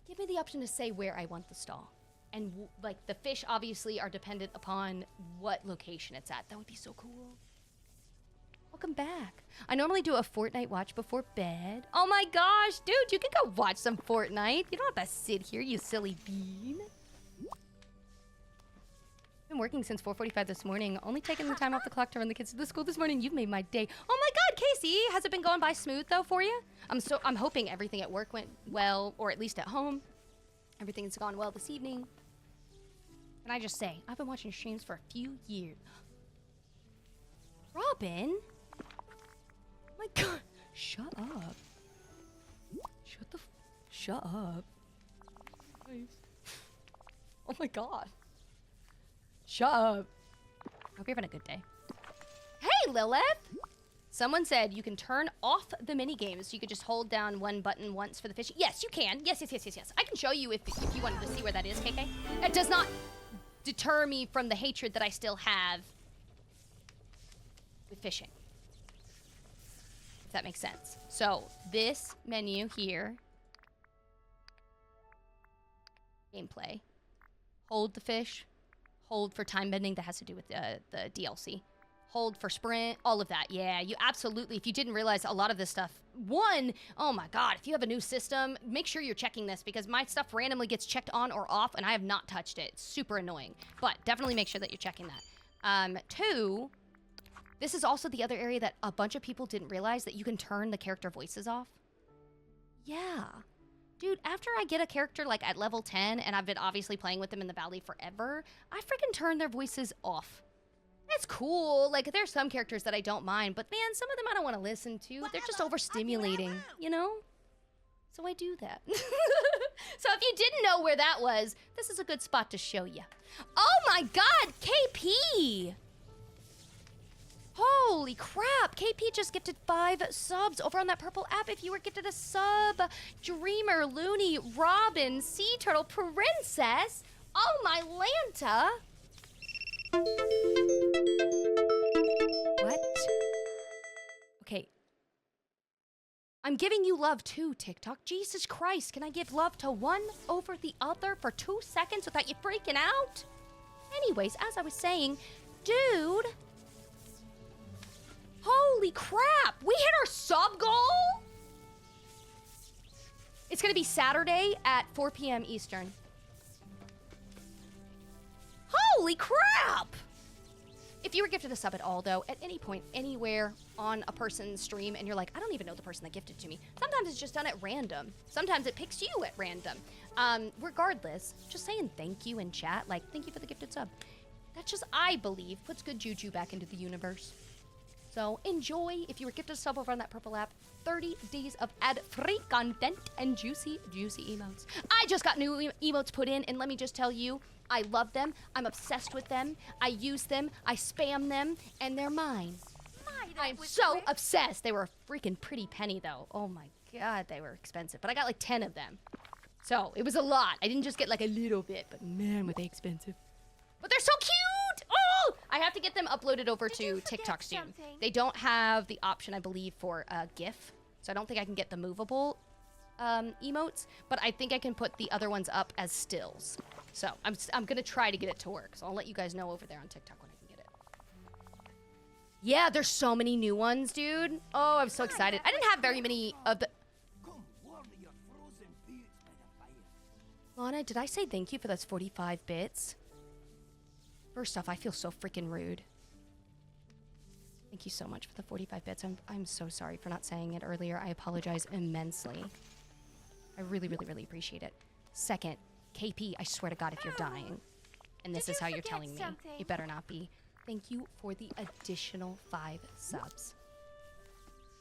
Give me the option to say where I want the stall. And like the fish obviously are dependent upon what location it's at. That would be so cool. Welcome back. I normally do a Fortnite watch before bed. Oh my gosh, dude, you can go watch some Fortnite. You don't have to sit here, you silly bean. Been working since 4:45 this morning. Only taking the time off the clock to run the kids to the school this morning. You've made my day. Oh my God, Casey, has it been going by smooth though for you? I'm hoping everything at work went well, or at least at home. Everything's gone well this evening. Can I just say, I've been watching streams for a few years. Robin? Oh my God, shut up. Shut up. Please. Oh my God. Shut up. Hope you're having a good day. Hey, Lilith! Someone said you can turn off the mini games, so you could just hold down one button once for the fishing. Yes, you can. Yes. I can show you if you wanted to see where that is, KK. It does not deter me from the hatred that I still have with fishing. If that makes sense. So, this menu here. Gameplay. Hold the fish. Hold for time bending, that has to do with the DLC. Hold for sprint, all of that. Yeah, you absolutely, if you didn't realize a lot of this stuff, oh my God, if you have a new system, make sure you're checking this because my stuff randomly gets checked on or off and I have not touched it. It's super annoying, but definitely make sure that you're checking that. 2, this is also the other area that a bunch of people didn't realize, that you can turn the character voices off. Yeah. Dude, after I get a character like at level 10, and I've been obviously playing with them in the valley forever, I freaking turn their voices off. It's cool. Like, there's some characters that I don't mind, but man, some of them I don't want to listen to. They're just overstimulating, you know? So I do that. So if you didn't know where that was, this is a good spot to show you. Oh my God, KP! Holy crap! KP just gifted 5 subs over on that purple app. If you were gifted a sub, Dreamer, Looney, Robin, Sea Turtle, Princess. Oh my Lanta! What? Okay. I'm giving you love too, TikTok. Jesus Christ, can I give love to one over the other for 2 seconds without you freaking out? Anyways, as I was saying, dude... Holy crap! We hit our sub goal? It's gonna be Saturday at 4 p.m. Eastern. Holy crap! If you were gifted a sub at all, though, at any point, anywhere on a person's stream, and you're like, I don't even know the person that gifted to me. Sometimes it's just done at random. Sometimes it picks you at random. Regardless, just saying thank you in chat, like, thank you for the gifted sub. That just, I believe, puts good juju back into the universe. So enjoy, if you were gifted a sub over on that purple app, 30 days of ad-free content and juicy, juicy emotes. I just got new emotes put in, and let me just tell you, I love them, I'm obsessed with them, I use them, I spam them, and they're mine. I'm so obsessed. They were a freaking pretty penny, though. Oh my God, they were expensive. But I got like 10 of them. So it was a lot. I didn't just get like a little bit, but man, were they expensive. But they're so cute! Oh! I have to get them uploaded over to TikTok soon. They don't have the option, I believe, for GIF. So I don't think I can get the movable emotes, but I think I can put the other ones up as stills. So I'm gonna try to get it to work. So I'll let you guys know over there on TikTok when I can get it. Yeah, there's so many new ones, dude. Oh, I'm so excited. I didn't have very many of the... Lana, did I say thank you for those 45 bits? First off, I feel so freaking rude. Thank you so much for the 45 bits. I'm so sorry for not saying it earlier. I apologize immensely. I really, really, really appreciate it. Second, KP, I swear to God, if you're dying, and this is how you're telling me, it better not be. Thank you for the additional 5 subs.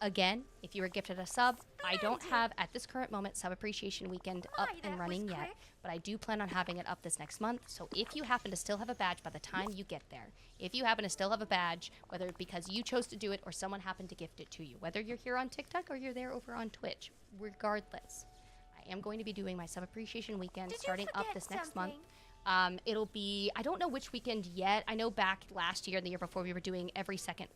Again, if you were gifted a sub, I don't have, at this current moment, Sub Appreciation Weekend up and running yet, but I do plan on having it up this next month, so if you happen to still have a badge by the time you get there, if you happen to still have a badge, whether because you chose to do it or someone happened to gift it to you, whether you're here on TikTok or you're there over on Twitch, regardless, I am going to be doing my Sub Appreciation Weekend starting up this next month. It'll be, I don't know which weekend yet. I know back last year and the year before we were doing every second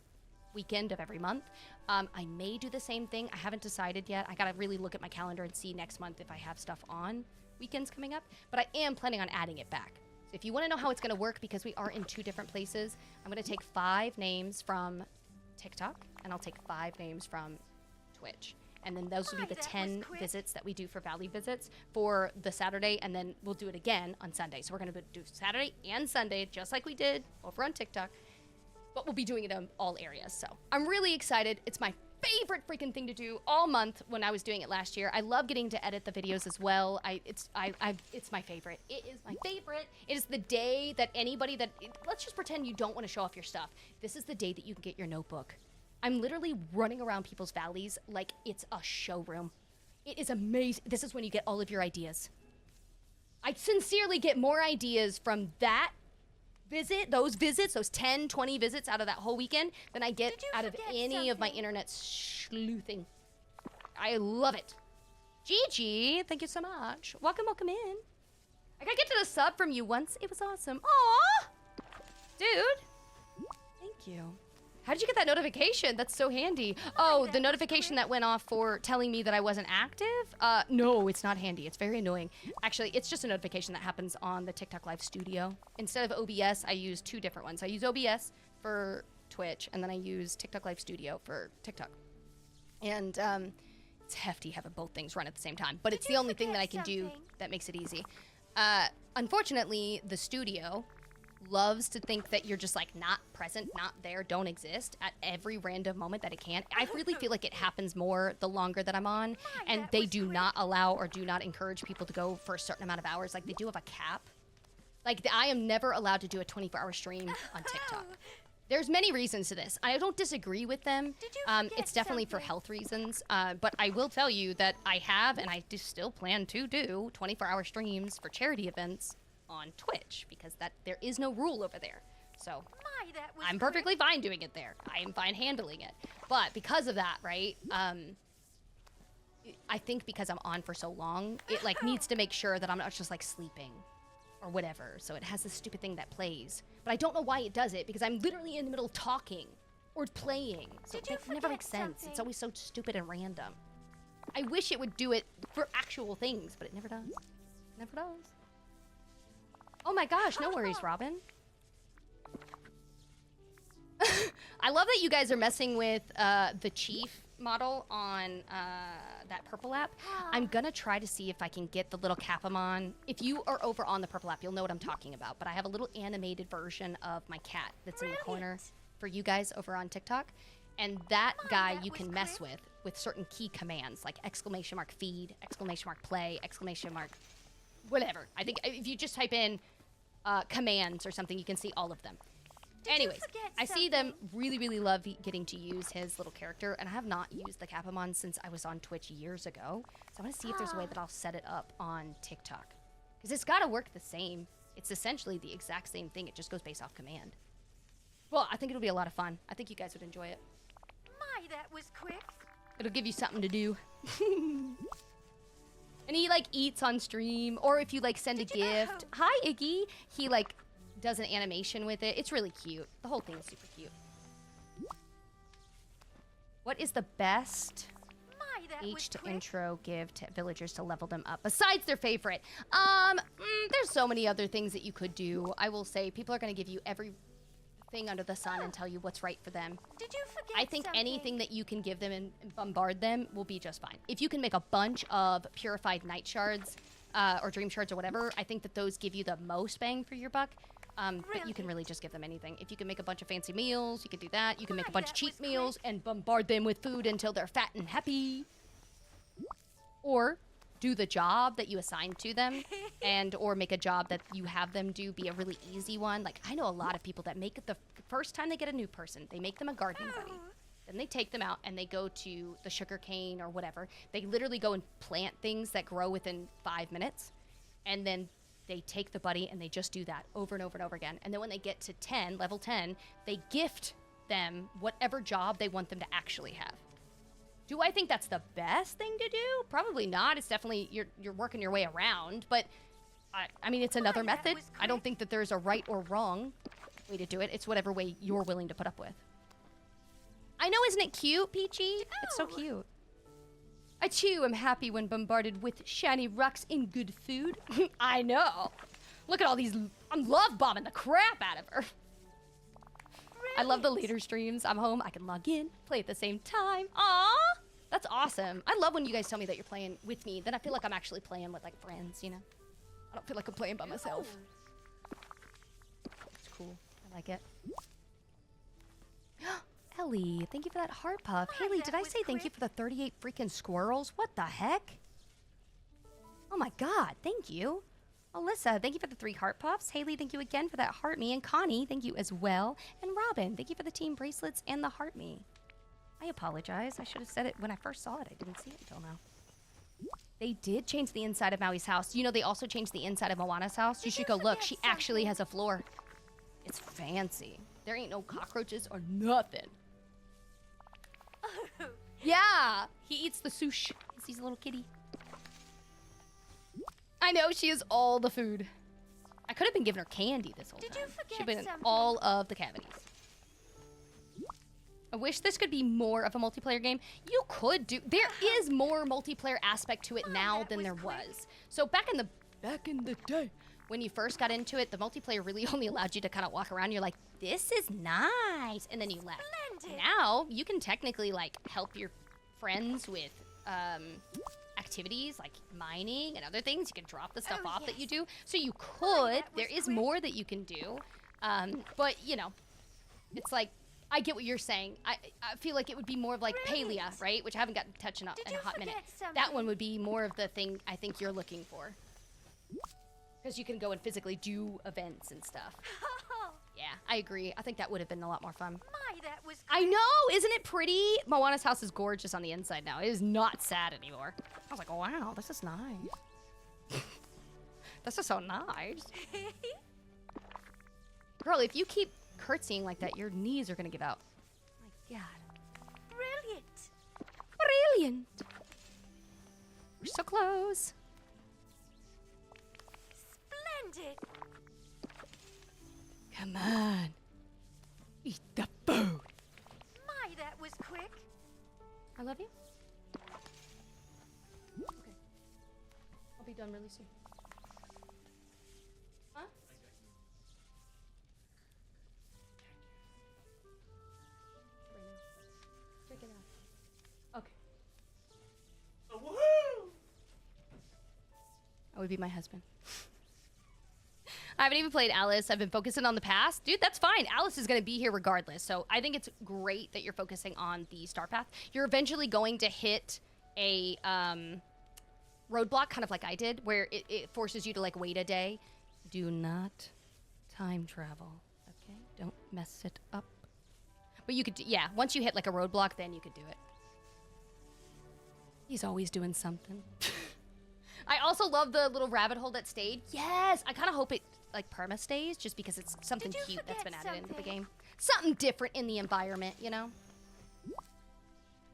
weekend of every month. I may do the same thing. I haven't decided yet. I gotta really look at my calendar and see next month if I have stuff on. weekends coming up, but I am planning on adding it back. So if you want to know how it's going to work, because we are in 2 different places, I'm going to take 5 names from TikTok, and I'll take 5 names from Twitch. And then those will be the 10 visits that we do for Valley visits for the Saturday, and then we'll do it again on Sunday. So we're going to do Saturday and Sunday, just like we did over on TikTok, but we'll be doing it in all areas. So I'm really excited. It's my favorite freaking thing to do all month when I was doing it last year. I love getting to edit the videos as well. It's my favorite. It is my favorite. It is the day that anybody let's just pretend you don't want to show off your stuff. This is the day that you can get your notebook. I'm literally running around people's valleys like it's a showroom. It is amazing. This is when you get all of your ideas. I sincerely get more ideas from that visit, those 10, 20 visits out of that whole weekend than I get out of any of my internet sleuthing. I love it. Gigi, thank you so much. Welcome in. I gotta get to the sub from you once. It was awesome. Aw! Dude. Thank you. How did you get that notification? That's so handy. Oh, the notification that went off for telling me that I wasn't active? No, it's not handy. It's very annoying. Actually, it's just a notification that happens on the TikTok Live Studio. Instead of OBS, I use 2 different ones. I use OBS for Twitch, and then I use TikTok Live Studio for TikTok. And it's hefty having both things run at the same time, but it's the only thing that I can do that makes it easy. Unfortunately, the studio loves to think that you're just like not present, not there, don't exist at every random moment that it can. I really feel like it happens more the longer that I'm on, and they do not allow or do not encourage people to go for a certain amount of hours. Like, they do have a cap. Like, I am never allowed to do a 24-hour stream on TikTok. There's many reasons to this. I don't disagree with them. It's definitely for health reasons, but I will tell you that I have, and I do still plan to do 24-hour streams for charity events on Twitch, because there is no rule over there. So I'm perfectly fine doing it there. I am fine handling it. But because of that, right, I think because I'm on for so long, it like needs to make sure that I'm not just like sleeping or whatever. So it has this stupid thing that plays. But I don't know why it does it, because I'm literally in the middle of talking or playing. So it never makes sense. It's always so stupid and random. I wish it would do it for actual things, but it never does. Never does. Oh my gosh, no worries, Robin. I love that you guys are messing with the Chief model on that purple app. I'm gonna try to see if I can get the little Capamon. If you are over on the purple app, you'll know what I'm talking about, but I have a little animated version of my cat that's in the corner for you guys over on TikTok. And that guy you can mess with certain key commands, like !feed, !play, whatever. I think if you just type in commands or something, you can see all of them. Anyways, I see them really, really love getting to use his little character, and I have not used the Capamon since I was on Twitch years ago. So I want to see if there's a way that I'll set it up on TikTok. Because it's got to work the same. It's essentially the exact same thing. It just goes based off command. Well, I think it'll be a lot of fun. I think you guys would enjoy it. My, that was quick. It'll give you something to do. And he, like, eats on stream, or if you, like, send a gift. Hi, Iggy. He, like, does an animation with it. It's really cute. The whole thing is super cute. What is the best age to intro give to villagers to level them up, besides their favorite? There's so many other things that you could do. I will say people are going to give you everything under the sun and tell you what's right for them. Did you forget I think anything that you can give them and bombard them will be just fine. If you can make a bunch of purified night shards or dream shards or whatever, I think that those give you the most bang for your buck. But you can really just give them anything. If you can make a bunch of fancy meals, you can do that. You can make a bunch of cheap meals and bombard them with food until they're fat and happy. Or do the job that you assign to them, and or make a job that you have them do be a really easy one. Like, I know a lot of people that make the first time they get a new person, they make them a garden buddy. Then they take them out and they go to the sugar cane or whatever. They literally go and plant things that grow within 5 minutes. And then they take the buddy and they just do that over and over and over again. And then when they get to 10, level 10, they gift them whatever job they want them to actually have. Do I think that's the best thing to do? Probably not. It's definitely, you're working your way around, but I mean, it's another method. I don't think that there's a right or wrong way to do it. It's whatever way you're willing to put up with. I know, isn't it cute, Peachy? It's so cute. I too am happy when bombarded with shiny rocks and good food. I know. Look at all these. I'm love bombing the crap out of her. I love the later streams. I'm home. I can log in, play at the same time. Aw, that's awesome. I love when you guys tell me that you're playing with me. Then I feel like I'm actually playing with like friends, you know? I don't feel like I'm playing by myself. It's cool. I like it. Ellie, thank you for that heart puff. Haley, did I say thank you for the 38 freaking squirrels? What the heck? Oh my god, thank you. Alyssa, thank you for the 3 heart puffs. Haley, thank you again for that heart me. And Connie, thank you as well. And Robin, thank you for the team bracelets and the heart me. I apologize. I should have said it when I first saw it. I didn't see it until now. They did change the inside of Maui's house. You know, they also changed the inside of Moana's house. You should go look. She actually has a floor. It's fancy. There ain't no cockroaches or nothing. Yeah, he eats the sushi. He's a little kitty. I know, she is all the food. I could have been giving her candy this whole time. Did you forget She'd been in something? all of the cavities. I wish this could be more of a multiplayer game. You could do. There is more multiplayer aspect to it now than there was. So back in the day, when you first got into it, the multiplayer really only allowed you to kind of walk around. You're like, this is nice, and then you left. Splendid. Now you can technically like help your friends with activities like mining and other things. You can drop the stuff Oh, off that you yes. do. So you could. that was There is quick. more that you can do, but you know, it's like. I get what you're saying. I feel like it would be more of like Brilliant. Palea, right? Which I haven't gotten to touch in a Did in you a hot minute. forget something? That one would be more of the thing I think you're looking for. Because you can go and physically do events and stuff. Yeah, I agree. I think that would have been a lot more fun. My, that was I know! Isn't it pretty? Moana's house is gorgeous on the inside now. It is not sad anymore. I was like, oh, wow, this is nice. This is so nice. Girl, if you keep curtsying like that, your knees are gonna give out. My god. brilliant. Brilliant. We're so close. Splendid. Come on. Eat the food. My, that was quick. I love you. Okay. I'll be done really soon. Huh? Right now. Check it out. Okay. I would be my husband. I haven't even played Alice. I've been focusing on the past. Dude, that's fine. Alice is going to be here regardless. So I think it's great that you're focusing on the star path. You're eventually going to hit a roadblock, kind of like I did, where it forces you to like wait a day. Do not time travel, okay? Don't mess it up. But you could, yeah, once you hit like a roadblock, then you could do it. He's always doing something. I also love the little rabbit hole that stayed. Yes, I kind of hope it like perma stays, just because it's something Did you cute that's been forget added into the something? game. Something different in the environment, you know?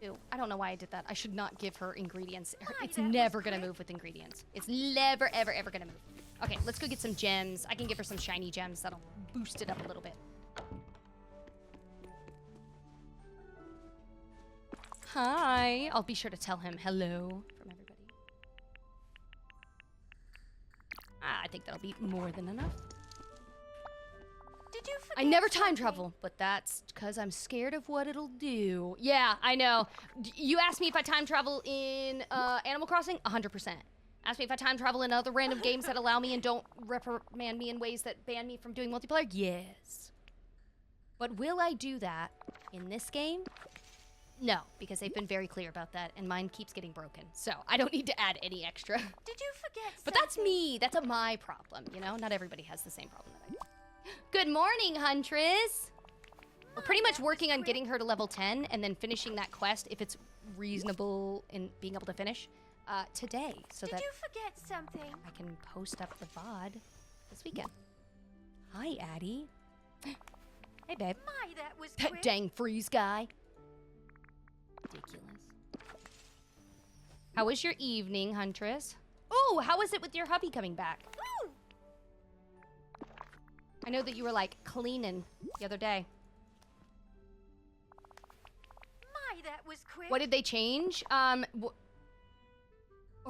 Ew, I don't know why I did that. I should not give her ingredients. It's that was never gonna quick. move with ingredients. It's never, ever, ever gonna move. Okay, let's go get some gems. I can give her some shiny gems that'll boost it up a little bit. Hi. I'll be sure to tell him hello from everybody. I think that'll be more than enough. Did you forget I never time something? travel, but that's because I'm scared of what it'll do. Yeah, I know. You asked me if I time travel in Animal Crossing? 100%. Ask me if I time travel in other random games that allow me and don't reprimand me in ways that ban me from doing multiplayer? Yes. But will I do that in this game? No, because they've been very clear about that, and mine keeps getting broken. So I don't need to add any extra. Did you forget But that's something? me. That's my problem, you know? Not everybody has the same problem that I do. Good morning, Huntress. We're pretty much working on getting her to level 10 and then finishing that quest, if it's reasonable in being able to finish, today. So Did that you forget something? I can post up the VOD this weekend. Hi, Addie. Hey, babe. My, that was That quick. dang freeze guy. Ridiculous. How was your evening, Huntress? Oh, how was it with your hubby coming back? Ooh, I know that you were like cleaning the other day. my, that was quick. What did they change?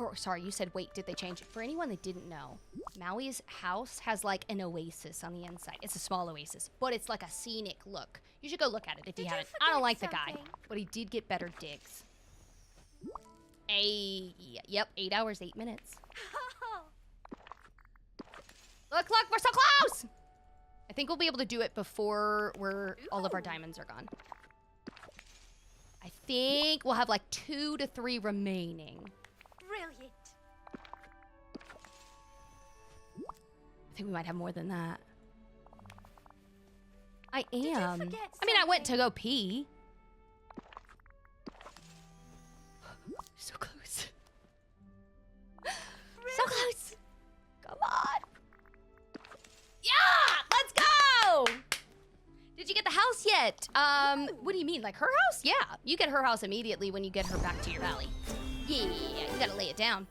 Or sorry, you said wait, did they change it? For anyone that didn't know, Maui's house has like an oasis on the inside. It's a small oasis, but it's like a scenic look. You should go look at it if you haven't. I don't like the guy, but he did get better digs. Yep, 8 hours, 8 minutes. Look, we're so close! I think we'll be able to do it before all of our diamonds are gone. I think we'll have like 2 to 3 remaining. Brilliant. I think we might have more than that. I you am. forget I mean, I went to go pee. So close. So close. Come on. Yeah! Let's go! Did you get the house yet? What do you mean? Like her house? Yeah. You get her house immediately when you get her back to your valley. Yeah, you gotta lay it down.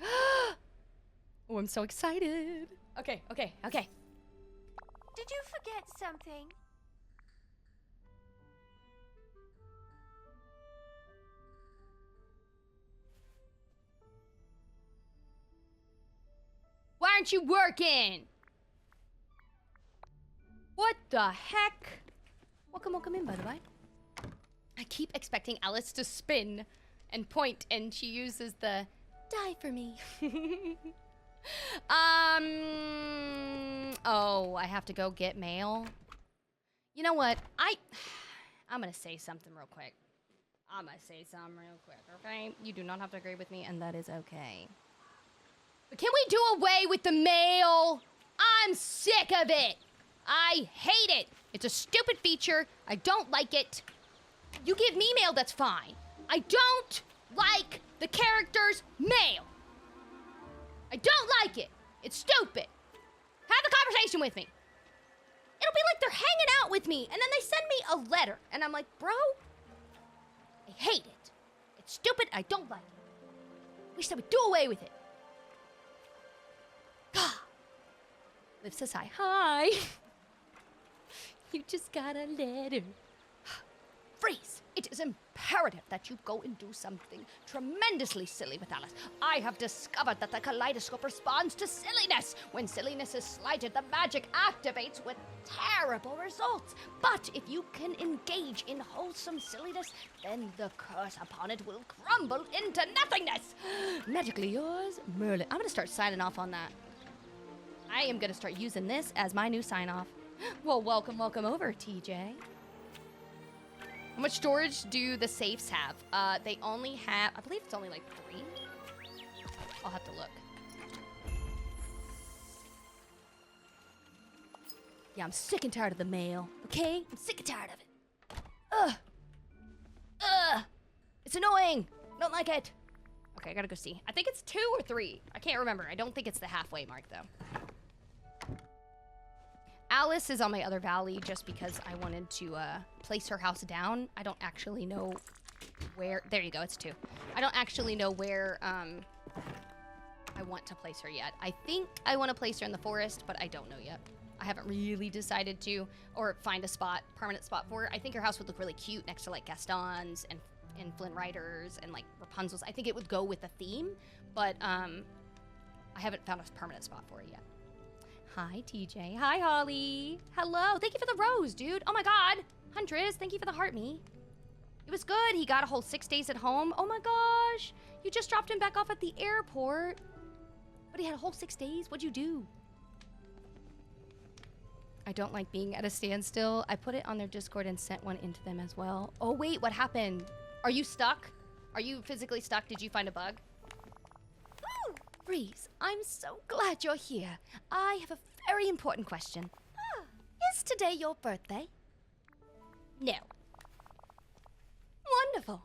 Oh, I'm so excited. Okay. Did you forget something? Why aren't you working? What the heck? Welcome in, by the way. I keep expecting Alice to spin and point, and she uses the die for me. Oh, I have to go get mail. You know what? I'm gonna say something real quick. Okay? You do not have to agree with me, and that is okay. But can we do away with the mail? I'm sick of it. I hate it. It's a stupid feature. I don't like it. You give me mail, that's fine. I don't like the character's mail. I don't like it. It's stupid. Have a conversation with me. It'll be like they're hanging out with me, and then they send me a letter, and I'm like, bro, I hate it. It's stupid. I don't like it. Wish they would do away with it. Liv says hi. Hi. You just got a letter. Freeze. It is imperative that you go and do something tremendously silly with Alice. I have discovered that the kaleidoscope responds to silliness. When silliness is slighted, the magic activates with terrible results. But if you can engage in wholesome silliness, then the curse upon it will crumble into nothingness. Magically yours, Merlin. I'm going to start signing off on that. I am going to start using this as my new sign-off. Well, welcome over, TJ. How much storage do the safes have? They only have, I believe it's only like 3. I'll have to look. Yeah, I'm sick and tired of the mail, okay? I'm sick and tired of it. It's annoying. Don't like it. Okay, I gotta go see. I think it's 2 or 3. I can't remember. I don't think it's the halfway mark, though. Alice is on my other valley just because I wanted to place her house down. I don't actually know where... There you go, it's 2. I don't actually know where I want to place her yet. I think I want to place her in the forest, but I don't know yet. I haven't really decided to, or find a spot, permanent spot for her. I think her house would look really cute next to like Gaston's and Flynn Riders and like Rapunzel's. I think it would go with the theme, but I haven't found a permanent spot for it yet. Hi, TJ. Hi, Holly. Hello. Thank you for the rose, dude. Oh my God. Huntress, thank you for the heart me. It was good. He got a whole 6 days at home. Oh my gosh. You just dropped him back off at the airport. But he had a whole 6 days. What'd you do? I don't like being at a standstill. I put it on their Discord and sent one into them as well. Oh, wait. What happened? Are you stuck? Are you physically stuck? Did you find a bug? Breeze, I'm so glad you're here. I have a very important question. Is today your birthday? No. Wonderful.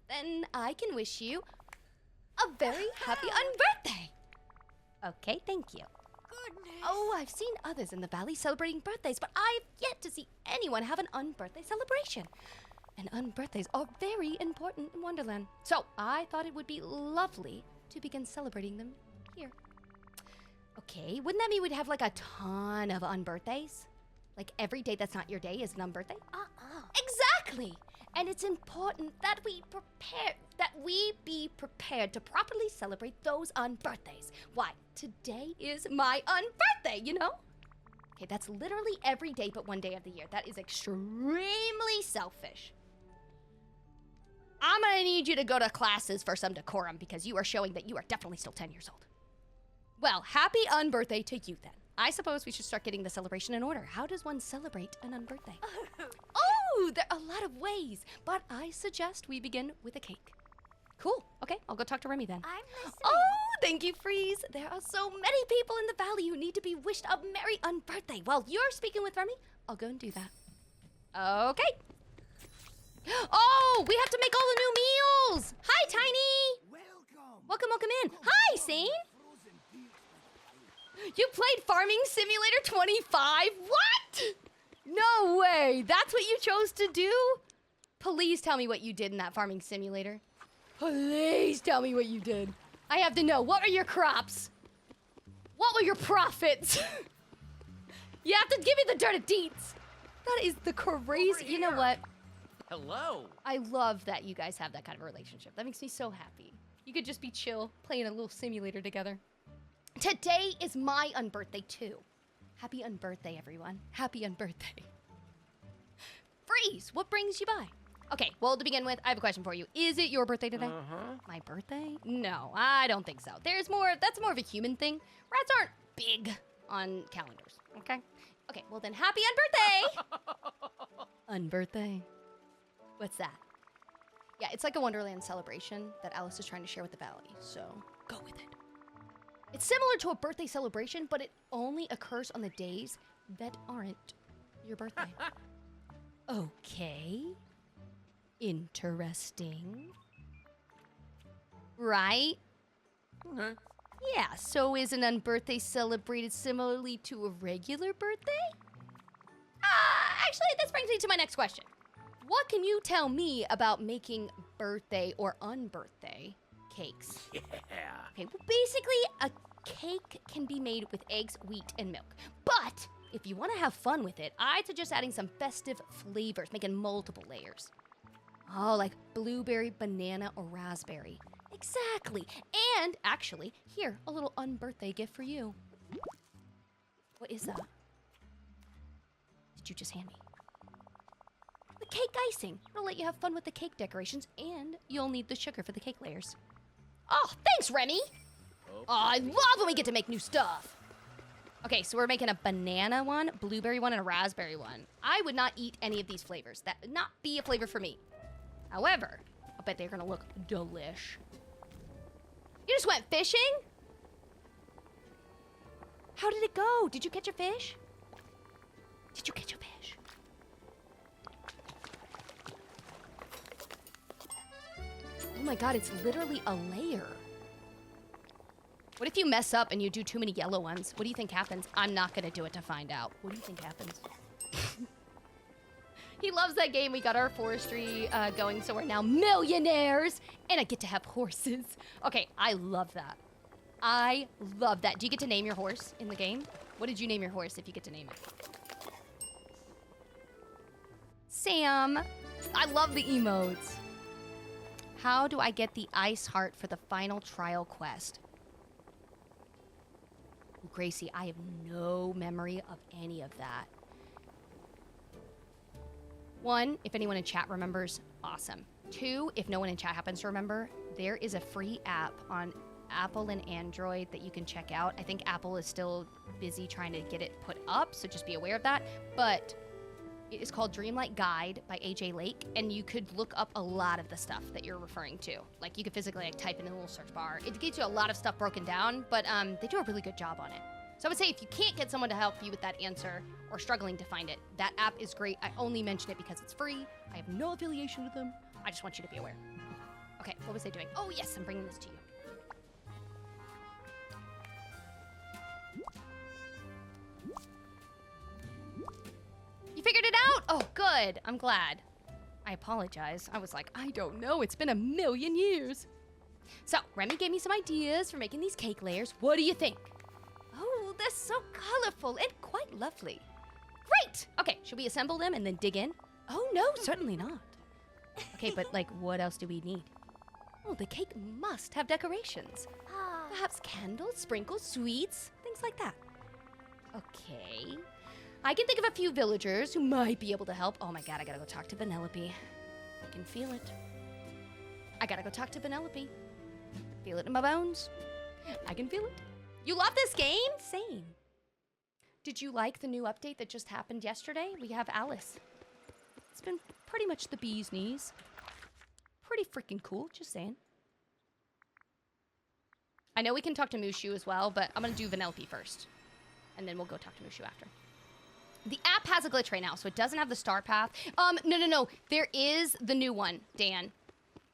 Then I can wish you a very happy unbirthday. Okay, thank you. Goodness. Oh, I've seen others in the valley celebrating birthdays, but I've yet to see anyone have an unbirthday celebration. And unbirthdays are very important in Wonderland. So I thought it would be lovely to begin celebrating them here. Okay, wouldn't that mean we'd have like a ton of unbirthdays? Like every day that's not your day is an unbirthday? Exactly! And it's important that we be prepared to properly celebrate those unbirthdays. Why? Today is my unbirthday, you know? Okay, that's literally every day but one day of the year. That is extremely selfish. I'm gonna need you to go to classes for some decorum because you are showing that you are definitely still 10 years old. Well, happy unbirthday to you then. I suppose we should start getting the celebration in order. How does one celebrate an unbirthday? Oh, there are a lot of ways, but I suggest we begin with a cake. Cool. Okay, I'll go talk to Remy then. I'm listening. Oh, thank you, Freeze. There are so many people in the valley who need to be wished a merry unbirthday. While you're speaking with Remy, I'll go and do that. Okay. Oh, we have to make all the new meals. Hi, Tiny. Welcome in. Hi, Sane. You played Farming Simulator 25? What? No way. That's what you chose to do? Please tell me what you did in that Farming Simulator. Please tell me what you did. I have to know. What are your crops? What were your profits? You have to give me the dirty deets. That is the crazy. You know what? Hello. I love that you guys have that kind of a relationship. That makes me so happy. You could just be chill, playing a little simulator together. Today is my unbirthday too. Happy unbirthday, everyone. Happy unbirthday. Freeze, what brings you by? Okay, well, to begin with, I have a question for you. Is it your birthday today? My birthday? No, I don't think so. That's more of a human thing. Rats aren't big on calendars, okay? Okay, well then, happy unbirthday! Unbirthday? What's that? Yeah, it's like a Wonderland celebration that Alice is trying to share with the valley, so go with it. It's similar to a birthday celebration, but it only occurs on the days that aren't your birthday. Okay. Interesting. Right? Okay. Yeah, so is an unbirthday celebrated similarly to a regular birthday? Actually, this brings me to my next question. What can you tell me about making birthday or unbirthday cakes? Yeah. Okay, well, basically, a cake can be made with eggs, wheat, and milk. But if you want to have fun with it, I'd suggest adding some festive flavors, making multiple layers. Oh, like blueberry, banana, or raspberry. Exactly. And actually, here, a little unbirthday gift for you. What is that? Did you just hand me? The cake icing. It'll let you have fun with the cake decorations, and you'll need the sugar for the cake layers. Oh, thanks, Remy! Oh, I love when we get to make new stuff. Okay, so we're making a banana one, blueberry one, and a raspberry one. I would not eat any of these flavors. That would not be a flavor for me. However, I bet they're gonna look delish. You just went fishing? How did it go? Did you catch a fish? Did you catch a fish? Oh my god, it's literally a layer. What if you mess up and you do too many yellow ones? What do you think happens? I'm not gonna do it to find out. What do you think happens? He loves that game. We got our forestry going, so we're now millionaires. And I get to have horses. Okay, I love that. I love that. Do you get to name your horse in the game? What did you name your horse if you get to name it? Sam. I love the emotes. How do I get the ice heart for the final trial quest? Gracie, I have no memory of any of that. One, if anyone in chat remembers, awesome. Two, if no one in chat happens to remember, there is a free app on Apple and Android that you can check out. I think Apple is still busy trying to get it put up, so just be aware of that. But it is called Dreamlight Guide by AJ Lake, and you could look up a lot of the stuff that you're referring to. Like, you could physically type in a little search bar. It gives you a lot of stuff broken down, but they do a really good job on it. So I would say if you can't get someone to help you with that answer or struggling to find it, that app is great. I only mention it because it's free. I have no affiliation with them. I just want you to be aware. Okay, what was I doing? Oh, yes, I'm bringing this to you. You figured it out? Oh, good. I'm glad. I apologize. I was like, I don't know. It's been a million years. So, Remy gave me some ideas for making these cake layers. What do you think? Oh, they're so colorful and quite lovely. Great! Okay, should we assemble them and then dig in? Oh, no, certainly not. Okay, but like, what else do we need? Oh, the cake must have decorations. Perhaps candles, sprinkles, sweets, things like that. Okay. I can think of a few villagers who might be able to help. Oh my god, I gotta go talk to Penelope. I can feel it. I gotta go talk to Penelope. Feel it in my bones. I can feel it. You love this game? Same. Did you like the new update that just happened yesterday? We have Alice. It's been pretty much the bee's knees. Pretty freaking cool, just saying. I know we can talk to Mushu as well, but I'm gonna do Vanellope first. And then we'll go talk to Mushu after. The app has a glitch right now, so it doesn't have the star path. No. There is the new one, Dan.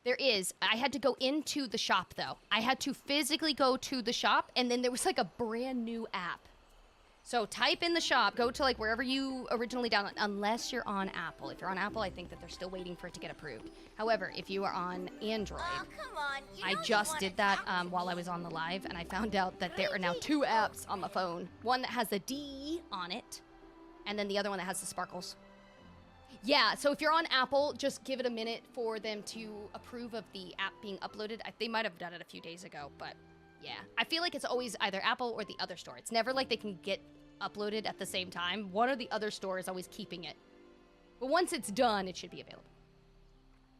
There is. I had to go into the shop, though. I had to physically go to the shop, and then there was like a brand new app. So type in the shop, go to like wherever you originally downloaded, unless you're on Apple. If you're on Apple, I think that they're still waiting for it to get approved. However, if you are on Android, Come on. I just did that while I was on the live, and I found out that there are now 2 apps on the phone. One that has a D on it, and then the other one that has the sparkles. Yeah, so if you're on Apple, just give it a minute for them to approve of the app being uploaded. They might have done it a few days ago, but yeah. I feel like it's always either Apple or the other store. It's never like they can get uploaded at the same time. One or the other store is always keeping it. But once it's done, it should be available.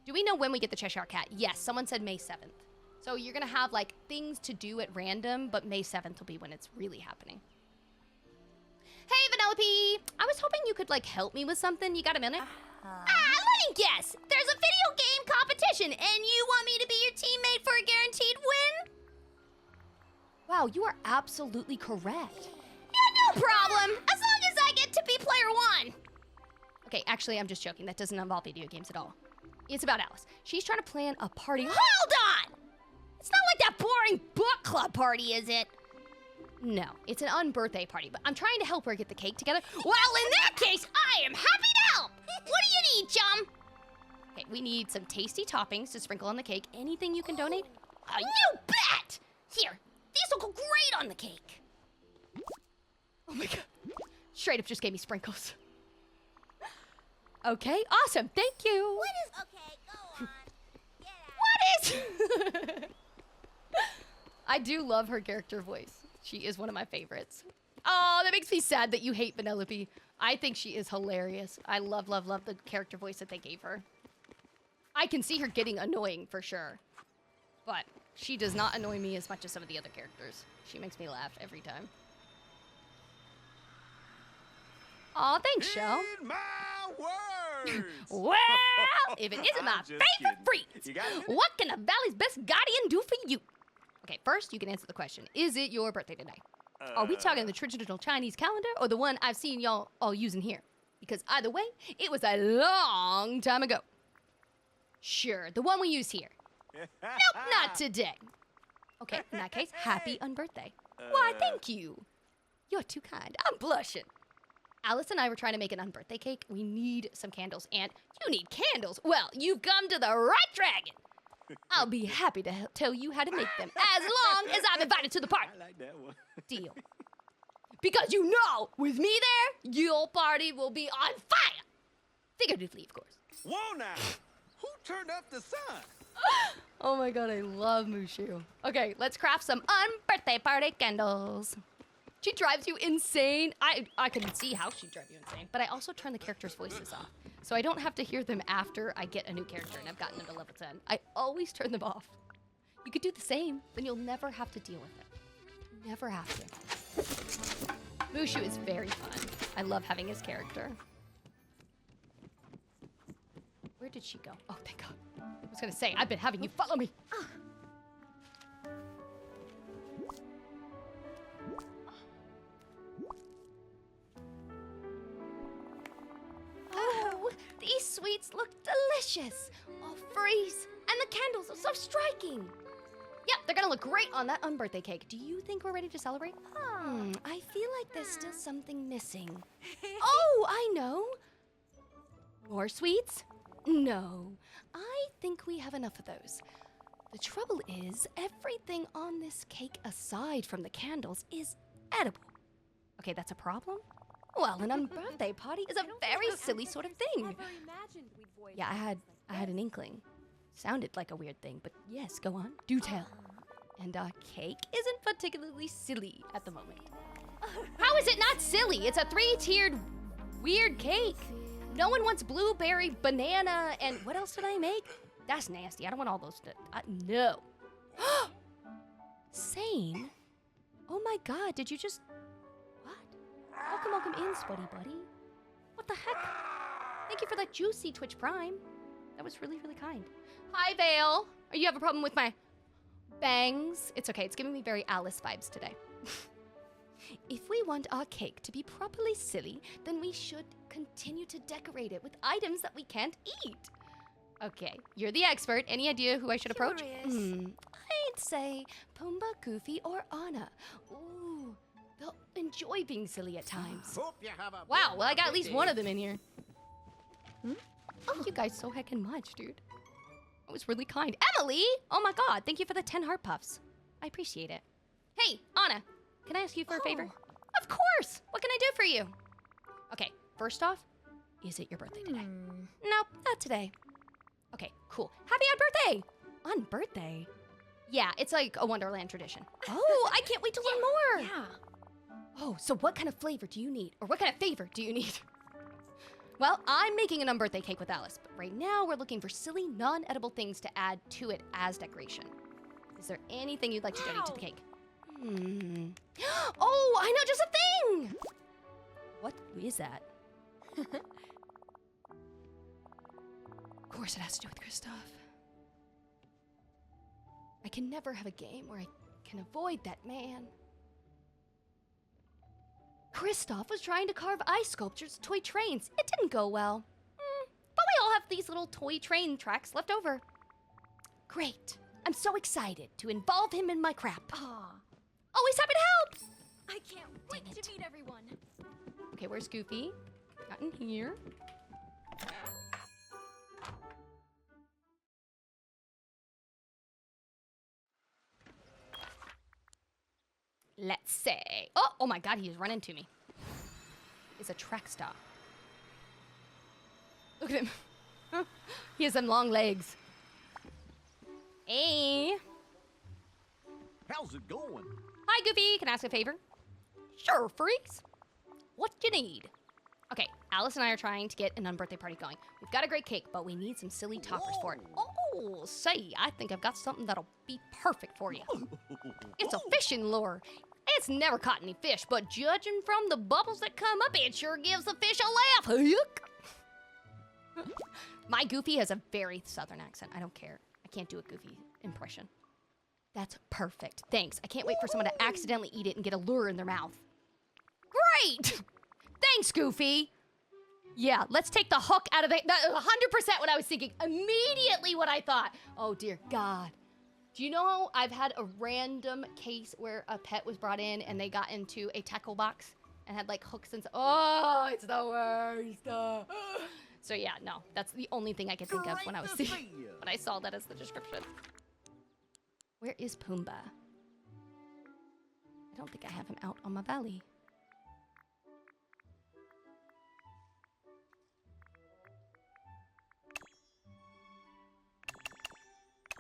Do we know when we get the Cheshire Cat? Yes, someone said May 7th. So you're going to have like things to do at random, but May 7th will be when it's really happening. Hey, Vanellope! I was hoping you could like help me with something. You got a minute? Let me guess. There's a video game competition, and you want me to be your teammate for a guaranteed win? Wow, you are absolutely correct. Yeah, no problem. As long as I get to be player 1. Okay, actually, I'm just joking. That doesn't involve video games at all. It's about Alice. She's trying to plan a party. Hold on! It's not like that boring book club party, is it? No, it's an unbirthday party, but I'm trying to help her get the cake together. Well, in that case, I am happy to help. What do you need, chum? Okay, we need some tasty toppings to sprinkle on the cake. Anything you can donate? You bet! Here, these will go great on the cake. Oh my god. Straight up just gave me sprinkles. Okay, awesome. Thank you. Okay, go on. Get out. What is... I do love her character voice. She is one of my favorites. Oh, that makes me sad that you hate Vanellope. I think she is hilarious. I love the character voice that they gave her. I can see her getting annoying for sure. But she does not annoy me as much as some of the other characters. She makes me laugh every time. Aw, thanks, Shell. In my words. Well, if it isn't my I'm just favorite kidding. freeze, You got a minute? what can the Valley's best guardian do for you? Okay, first you can answer the question. Is it your birthday today? Are we talking the traditional Chinese calendar or the one I've seen y'all all using here? Because either way, it was a long time ago. Sure, the one we use here. Nope, not today. Okay, in that case, happy unbirthday. Why, thank you. You're too kind. I'm blushing. Alice and I were trying to make an unbirthday cake. We need some candles, and you need candles? Well, you've come to the right dragon. I'll be happy to tell you how to make them, as long as I'm invited to the party. I like that one. Deal. Because you know, with me there, your party will be on fire. Figuratively, of course. Whoa now! Who turned up the sun? Oh my god, I love Mushu. Okay, let's craft some unbirthday party candles. She drives you insane. I can see how she'd drive you insane, but I also turn the characters' voices off. So I don't have to hear them after I get a new character and I've gotten them to level 10. I always turn them off. You could do the same, then you'll never have to deal with it. Never have to. Mushu is very fun. I love having his character. Where did she go? Oh, thank God. I was gonna say, I've been having you follow me. Oh, these sweets look delicious. Oh, freeze. And the candles are so striking. Yep, they're gonna look great on that unbirthday cake. Do you think we're ready to celebrate? I feel like there's still something missing. Oh, I know. More sweets? No, I think we have enough of those. The trouble is, everything on this cake aside from the candles is edible. Okay, that's a problem? Well, an unbirthday party is a very silly sort of thing. Yeah, I had an inkling. Sounded like a weird thing, but yes, go on. Do tell. And our cake isn't particularly silly at the moment. How is it not silly? It's a 3-tiered weird cake. No one wants blueberry, banana, and what else did I make? That's nasty. I don't want all those. No. Sane? Oh my god, did you just... What? Welcome in, Spuddy Buddy. What the heck? Thank you for that juicy Twitch Prime. That was really, really kind. Hi, Vale. You have a problem with my bangs? It's okay. It's giving me very Alice vibes today. If we want our cake to be properly silly, then we should continue to decorate it with items that we can't eat. Okay, you're the expert. Any idea who I should approach? I'd say Pumbaa, Goofy, or Anna. Ooh, they'll enjoy being silly at times. Hope you have a Wow, well, I got at least one of them in here. Thank you guys so heckin' much, dude. That was really kind. Emily! Oh my god, thank you for the 10 heart puffs. I appreciate it. Hey, Anna, can I ask you for a favor? Of course! What can I do for you? Okay, first off, is it your birthday today? Nope, not today. Okay, cool. Happy unbirthday! Unbirthday? Yeah, it's like a Wonderland tradition. Oh, I can't wait to learn more! Yeah. Oh, so what kind of flavor do you need? Or what kind of favor do you need? Well, I'm making an unbirthday cake with Alice, but right now we're looking for silly, non-edible things to add to it as decoration. Is there anything you'd like to donate to the cake? Oh, I know just a thing! What is that? Of course it has to do with Kristoff. I can never have a game where I can avoid that man. Kristoff was trying to carve ice sculptures, toy trains. It didn't go well. But we all have these little toy train tracks left over. Great. I'm so excited to involve him in my crap. Always happy to help. I can't wait to meet everyone. Okay, where's Goofy? Not in here. Let's say. Oh my god, he's running to me. It's a track star. Look at him. He has some long legs. Hey. How's it going? Hi, Goofy. Can I ask a favor? Sure, freaks. What you need? Okay, Alice and I are trying to get an unbirthday party going. We've got a great cake, but we need some silly toppers for it. Oh, say, I think I've got something that'll be perfect for you. It's a fishing lure. It's never caught any fish, but judging from the bubbles that come up, it sure gives the fish a laugh. My Goofy has a very southern accent. I don't care. I can't do a Goofy impression. That's perfect. Thanks. I can't wait for someone to accidentally eat it and get a lure in their mouth. Great! Thanks, Goofy. Yeah, let's take the hook out of the 100% what I was thinking. Immediately what I thought. Oh, dear God. Do you know I've had a random case where a pet was brought in and they got into a tackle box and had like hooks and oh, it's the worst. So yeah, no, that's the only thing I could think of when I was seeing when I saw that as the description. Where is Pumbaa? I don't think I have him out on my valley.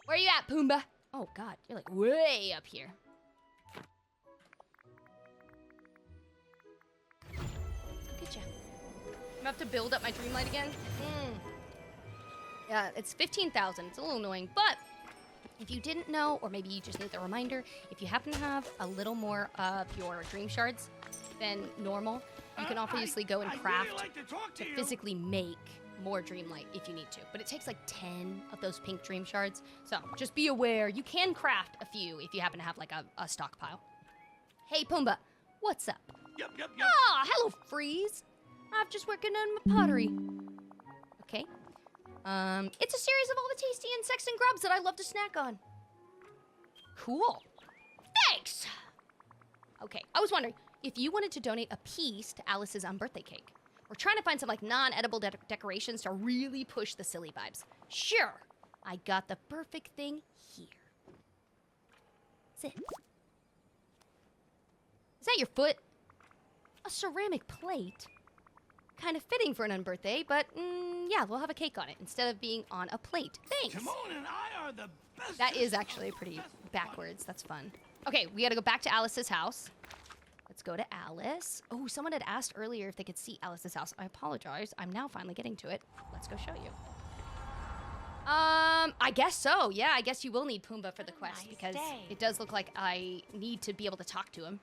Where you at, Pumbaa? Oh god, you're like way up here. Look at ya. I'm gonna have to build up my Dreamlight again. Yeah, it's 15,000. It's a little annoying, but if you didn't know, or maybe you just need the reminder, if you happen to have a little more of your dream shards than normal, you can obviously go and craft to physically make more Dreamlight if you need to. But it takes like 10 of those pink dream shards. So just be aware, you can craft a few if you happen to have like a stockpile. Hey, Pumbaa, what's up? Yep. Ah, hello, Freeze. I'm just working on my pottery. Okay. It's a series of all the tasty insects and grubs that I love to snack on. Cool. Thanks. Okay, I was wondering, if you wanted to donate a piece to Alice's unbirthday cake, we're trying to find some like non-edible decorations to really push the silly vibes. Sure, I got the perfect thing here. Sit. Is that your foot? A ceramic plate? Kind of fitting for an unbirthday, but yeah, we'll have a cake on it instead of being on a plate. Thanks. Timon and I are the best. That is actually pretty backwards. That's fun. Okay, we gotta go back to Alice's house. Let's go to Alice. Oh, someone had asked earlier if they could see Alice's house. I apologize. I'm now finally getting to it. Let's go show you. I guess so. Yeah, I guess you will need Pumbaa for the quest because it does look like I need to be able to talk to him.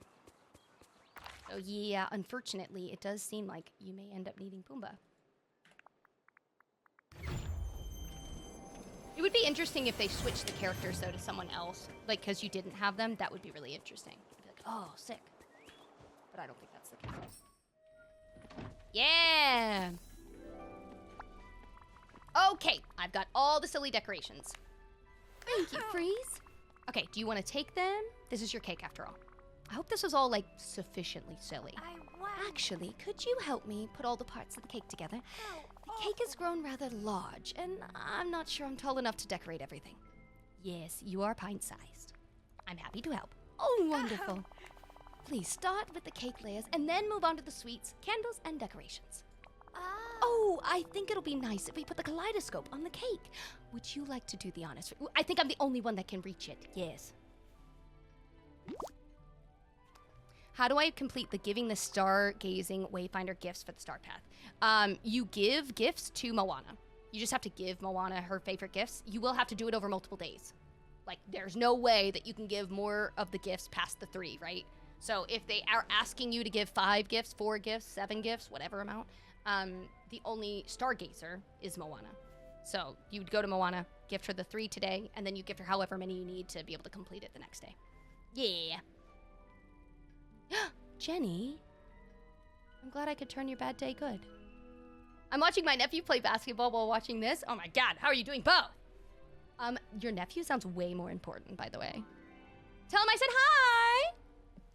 So yeah, unfortunately, it does seem like you may end up needing Pumbaa. It would be interesting if they switched the characters, though, to someone else. Like, because you didn't have them, that would be really interesting. I'd be like, oh, sick. But I don't think that's the case. Yeah! Okay, I've got all the silly decorations. Thank you, Freeze. Okay, do you want to take them? This is your cake, after all. I hope this was all, like, sufficiently silly. Actually, could you help me put all the parts of the cake together? The cake has grown rather large, and I'm not sure I'm tall enough to decorate everything. Yes, you are pint-sized. I'm happy to help. Oh, wonderful. Please start with the cake layers, and then move on to the sweets, candles, and decorations. Oh, I think it'll be nice if we put the kaleidoscope on the cake. Would you like to do the honors? I think I'm the only one that can reach it. Yes. How do I complete the giving the stargazing wayfinder gifts for the star path? You give gifts to Moana. You just have to give Moana her favorite gifts. You will have to do it over multiple days. Like, there's no way that you can give more of the gifts past the 3, right? So if they are asking you to give 5 gifts, 4 gifts, 7 gifts, whatever amount, the only stargazer is Moana. So you would go to Moana, gift her the 3 today, and then you gift her however many you need to be able to complete it the next day. Yeah. Jenny, I'm glad I could turn your bad day good. I'm watching my nephew play basketball while watching this. Oh my god, how are you doing both? Your nephew sounds way more important, by the way. Tell him I said hi!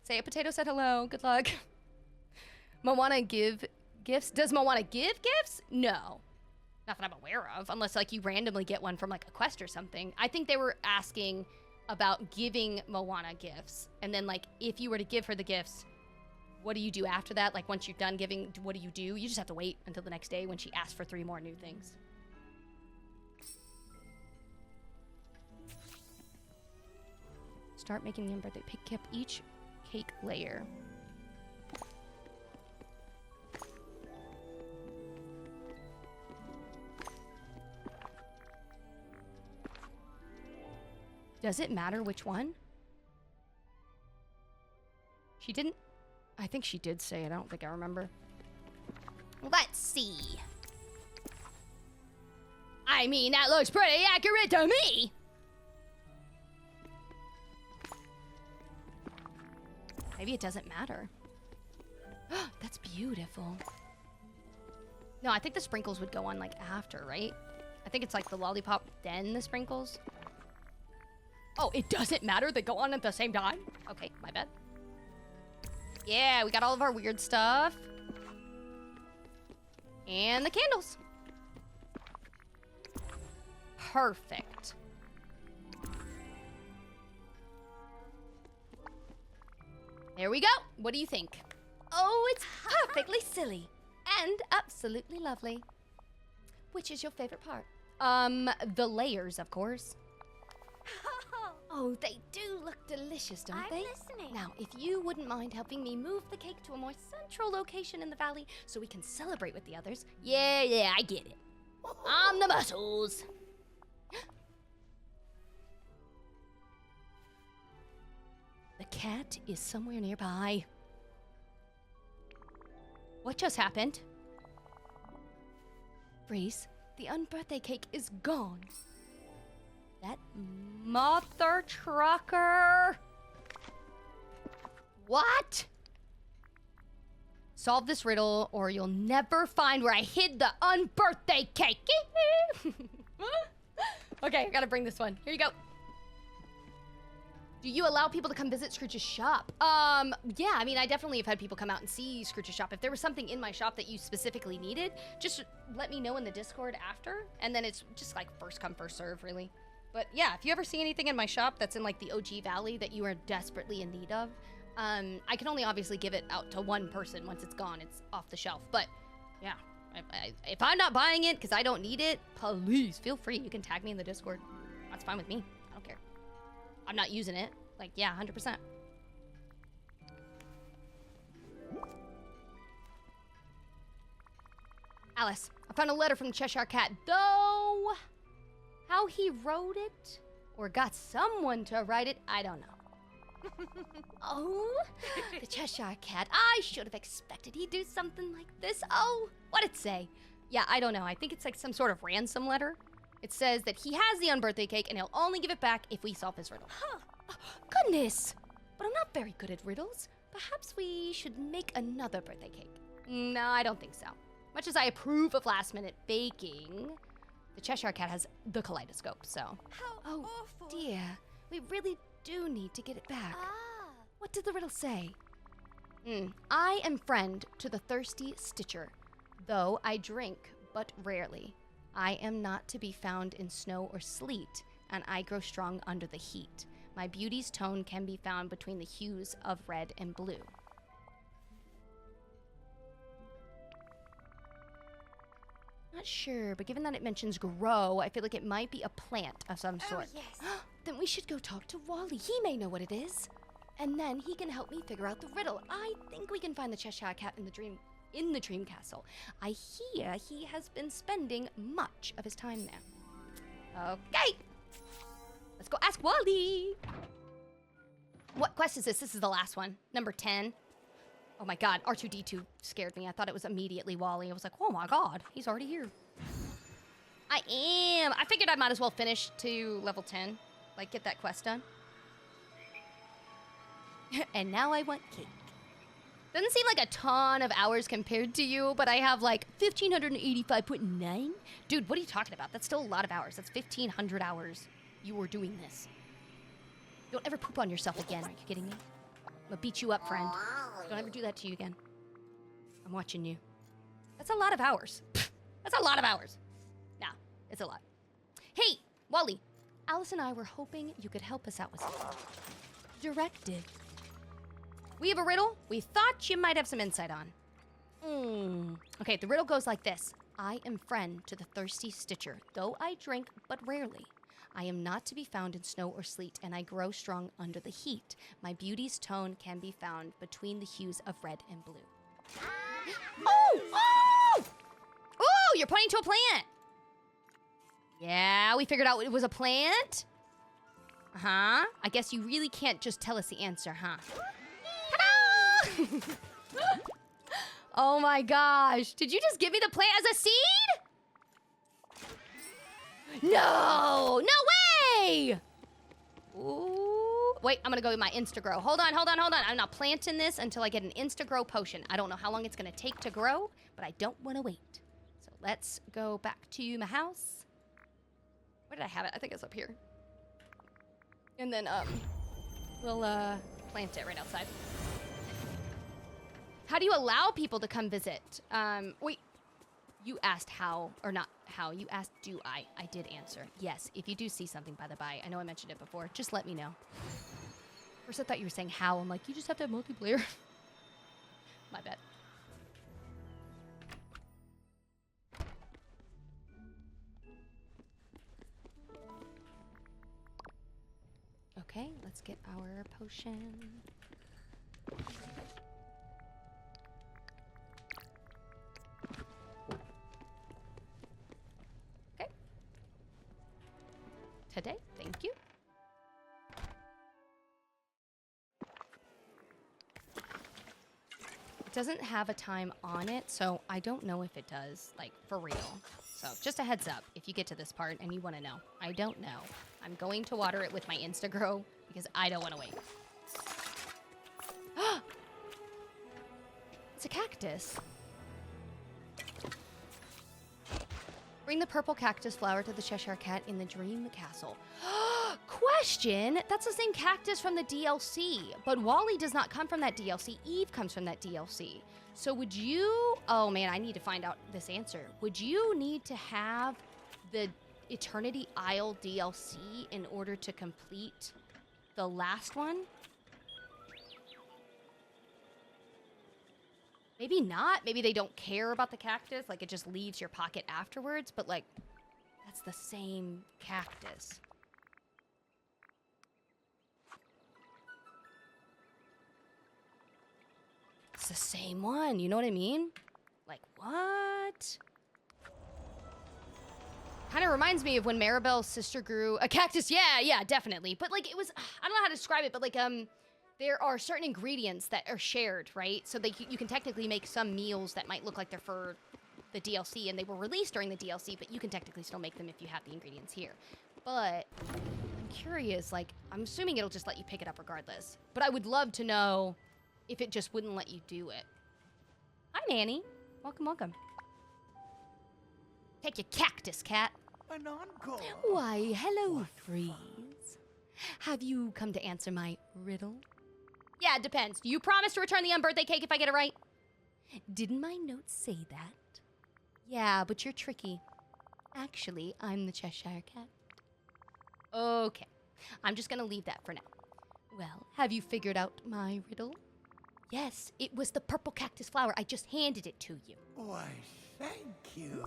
Say a potato said hello, good luck. Moana give gifts? Does Moana give gifts? No. Not that I'm aware of, unless like you randomly get one from like a quest or something. I think they were asking about giving Moana gifts. And then, like, if you were to give her the gifts, what do you do after that? Like, once you're done giving, what do? You just have to wait until the next day when she asks for 3 more new things. Start making the unbirthday. Pick up each cake layer. Does it matter which one? She didn't... I think she did say it. I don't think I remember. Let's see. I mean, that looks pretty accurate to me! Maybe it doesn't matter. That's beautiful. No, I think the sprinkles would go on, like, after, right? I think it's like the lollipop, then the sprinkles. Oh, it doesn't matter? They go on at the same time? Okay, my bad. Yeah, we got all of our weird stuff. And the candles. Perfect. There we go. What do you think? Oh, it's perfectly silly. And absolutely lovely. Which is your favorite part? The layers, of course. Oh, they do look delicious, don't they? I'm listening. Now, if you wouldn't mind helping me move the cake to a more central location in the valley so we can celebrate with the others. Yeah, I get it. I'm the muscles. The cat is somewhere nearby. What just happened? Freeze, the unbirthday cake is gone. That mother trucker. What? Solve this riddle or you'll never find where I hid the unbirthday cake. Okay, I gotta bring this one. Here you go. Do you allow people to come visit Scrooge's shop? Yeah, I mean, I definitely have had people come out and see Scrooge's shop. If there was something in my shop that you specifically needed, just let me know in the Discord after. And then it's just like first come, first serve, really. But yeah, if you ever see anything in my shop that's in like the OG Valley that you are desperately in need of, I can only obviously give it out to one person. Once it's gone, it's off the shelf. But yeah, if I'm not buying it because I don't need it, please feel free. You can tag me in the Discord. That's fine with me. I don't care. I'm not using it. Like, yeah, 100%. Alice, I found a letter from the Cheshire Cat, though how he wrote it or got someone to write it, I don't know. Oh, the Cheshire Cat. I should have expected he'd do something like this. Oh, what'd it say? Yeah, I don't know. I think it's like some sort of ransom letter. It says that he has the unbirthday cake and he'll only give it back if we solve his riddle. Huh. Oh, goodness. But I'm not very good at riddles. Perhaps we should make another birthday cake. No, I don't think so. Much as I approve of last-minute baking, the Cheshire Cat has the kaleidoscope, so... How awful. Dear, we really do need to get it back. What did the riddle say? I am friend to the thirsty stitcher, though I drink but rarely. I am not to be found in snow or sleet, and I grow strong under the heat. My beauty's tone can be found between the hues of red and blue. Not sure, but given that it mentions grow, I feel like it might be a plant of some sort. yes. Then we should go talk to Wally. He may know what it is. And then he can help me figure out the riddle. I think we can find the Cheshire Cat in the dream castle. I hear he has been spending much of his time there. Okay. Let's go ask Wally. What quest is this? This is the last one. Number 10. Oh my god, R2-D2 scared me. I thought it was immediately Wally. I was like, oh my god, he's already here. I am. I figured I might as well finish to level 10. Like, get that quest done. And now I want cake. Doesn't seem like a ton of hours compared to you, but I have like 1,585.9. Dude, what are you talking about? That's still a lot of hours. That's 1,500 hours you were doing this. Don't ever poop on yourself again. Are you kidding me? I'm gonna beat you up, friend. Don't ever do that to you again. I'm watching you. That's a lot of hours. That's a lot of hours. Nah, it's a lot. Hey, Wally. Alice and I were hoping you could help us out with something. Directed. We have a riddle we thought you might have some insight on. Okay, the riddle goes like this. I am friend to the thirsty stitcher, though I drink but rarely. I am not to be found in snow or sleet, and I grow strong under the heat. My beauty's tone can be found between the hues of red and blue. Oh! Oh! Oh, you're pointing to a plant! Yeah, we figured out it was a plant? Uh-huh. I guess you really can't just tell us the answer, huh? Ta-da! Oh my gosh. Did you just give me the plant as a seed? No! No way! Ooh. Wait, I'm gonna go with my Instagrow. Hold on. I'm not planting this until I get an Instagrow potion. I don't know how long it's gonna take to grow, but I don't wanna wait. So let's go back to my house. Where did I have it? I think it's up here. And then, we'll, plant it right outside. How do you allow people to come visit? Wait. You asked how, or not how, you asked do I. I did answer. Yes, if you do see something by the by, I know I mentioned it before, just let me know. First I thought you were saying how, I'm like, you just have to have multiplayer. My bad. Okay, let's get our potion. Today, thank you. It doesn't have a time on it, so I don't know if it does, like, for real. So, just a heads up, if you get to this part and you want to know. I don't know. I'm going to water it with my Instagrow because I don't want to wait. It's a cactus. Bring the purple cactus flower to the Cheshire Cat in the Dream Castle. Question! That's the same cactus from the DLC, but Wally does not come from that DLC. Eve comes from that DLC. So would you... Oh man, I need to find out this answer. Would you need to have the Eternity Isle DLC in order to complete the last one? Maybe not. Maybe they don't care about the cactus. Like, it just leaves your pocket afterwards. But, like, that's the same cactus. It's the same one. You know what I mean? Like, what? Kind of reminds me of when Maribel's sister grew a cactus. Yeah, definitely. But, like, it was... I don't know how to describe it, but, like, there are certain ingredients that are shared, right? So you can technically make some meals that might look like they're for the DLC, and they were released during the DLC, but you can technically still make them if you have the ingredients here. But I'm curious, like, I'm assuming it'll just let you pick it up regardless. But I would love to know if it just wouldn't let you do it. Hi, Nanny. Welcome, welcome. Take your cactus, cat. An encore. Why, hello, Freeze. Have you come to answer my riddle? Yeah, it depends. Do you promise to return the unbirthday cake if I get it right? Didn't my notes say that? Yeah, but you're tricky. Actually, I'm the Cheshire Cat. Okay, I'm just gonna leave that for now. Well, have you figured out my riddle? Yes, it was the purple cactus flower. I just handed it to you. Why, thank you.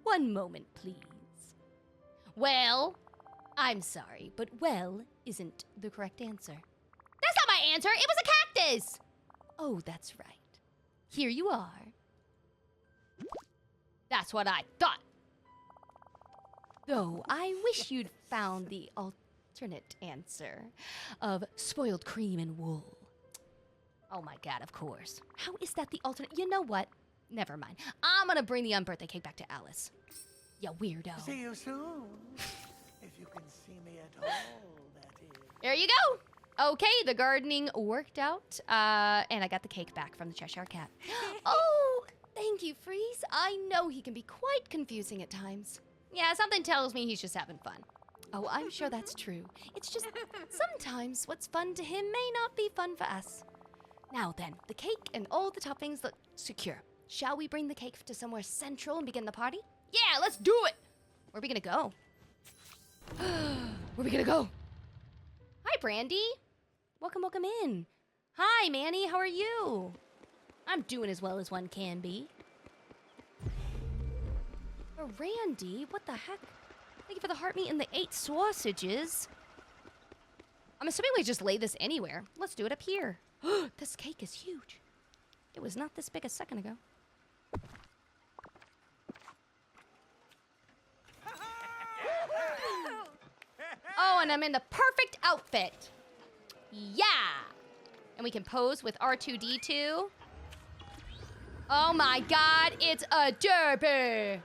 One moment, please. Well, I'm sorry, but well isn't the correct answer. That's not my answer. It was a cactus. Oh, that's right. Here you are. That's what I thought. Though I wish you'd found the alternate answer of spoiled cream and wool. Oh my god, of course. How is that the alternate? You know what? Never mind. I'm gonna bring the unbirthday cake back to Alice. You weirdo. See you soon. If you can see me at all, that is. There you go. Okay, the gardening worked out, and I got the cake back from the Cheshire Cat. Oh, thank you, Freeze. I know he can be quite confusing at times. Yeah, something tells me he's just having fun. Oh, I'm sure that's true. It's just sometimes what's fun to him may not be fun for us. Now then, the cake and all the toppings look secure. Shall we bring the cake to somewhere central and begin the party? Yeah, let's do it. Where are we gonna go? Where are we gonna go? Hi, Brandy. Welcome, welcome in. Hi, Manny. How are you? I'm doing as well as one can be. Randy, what the heck? Thank you for the heart meat and the 8 sausages. I'm assuming we just lay this anywhere. Let's do it up here. This cake is huge. It was not this big a second ago. Oh, and I'm in the perfect outfit. Yeah. And we can pose with R2-D2. Oh my god, it's a derby.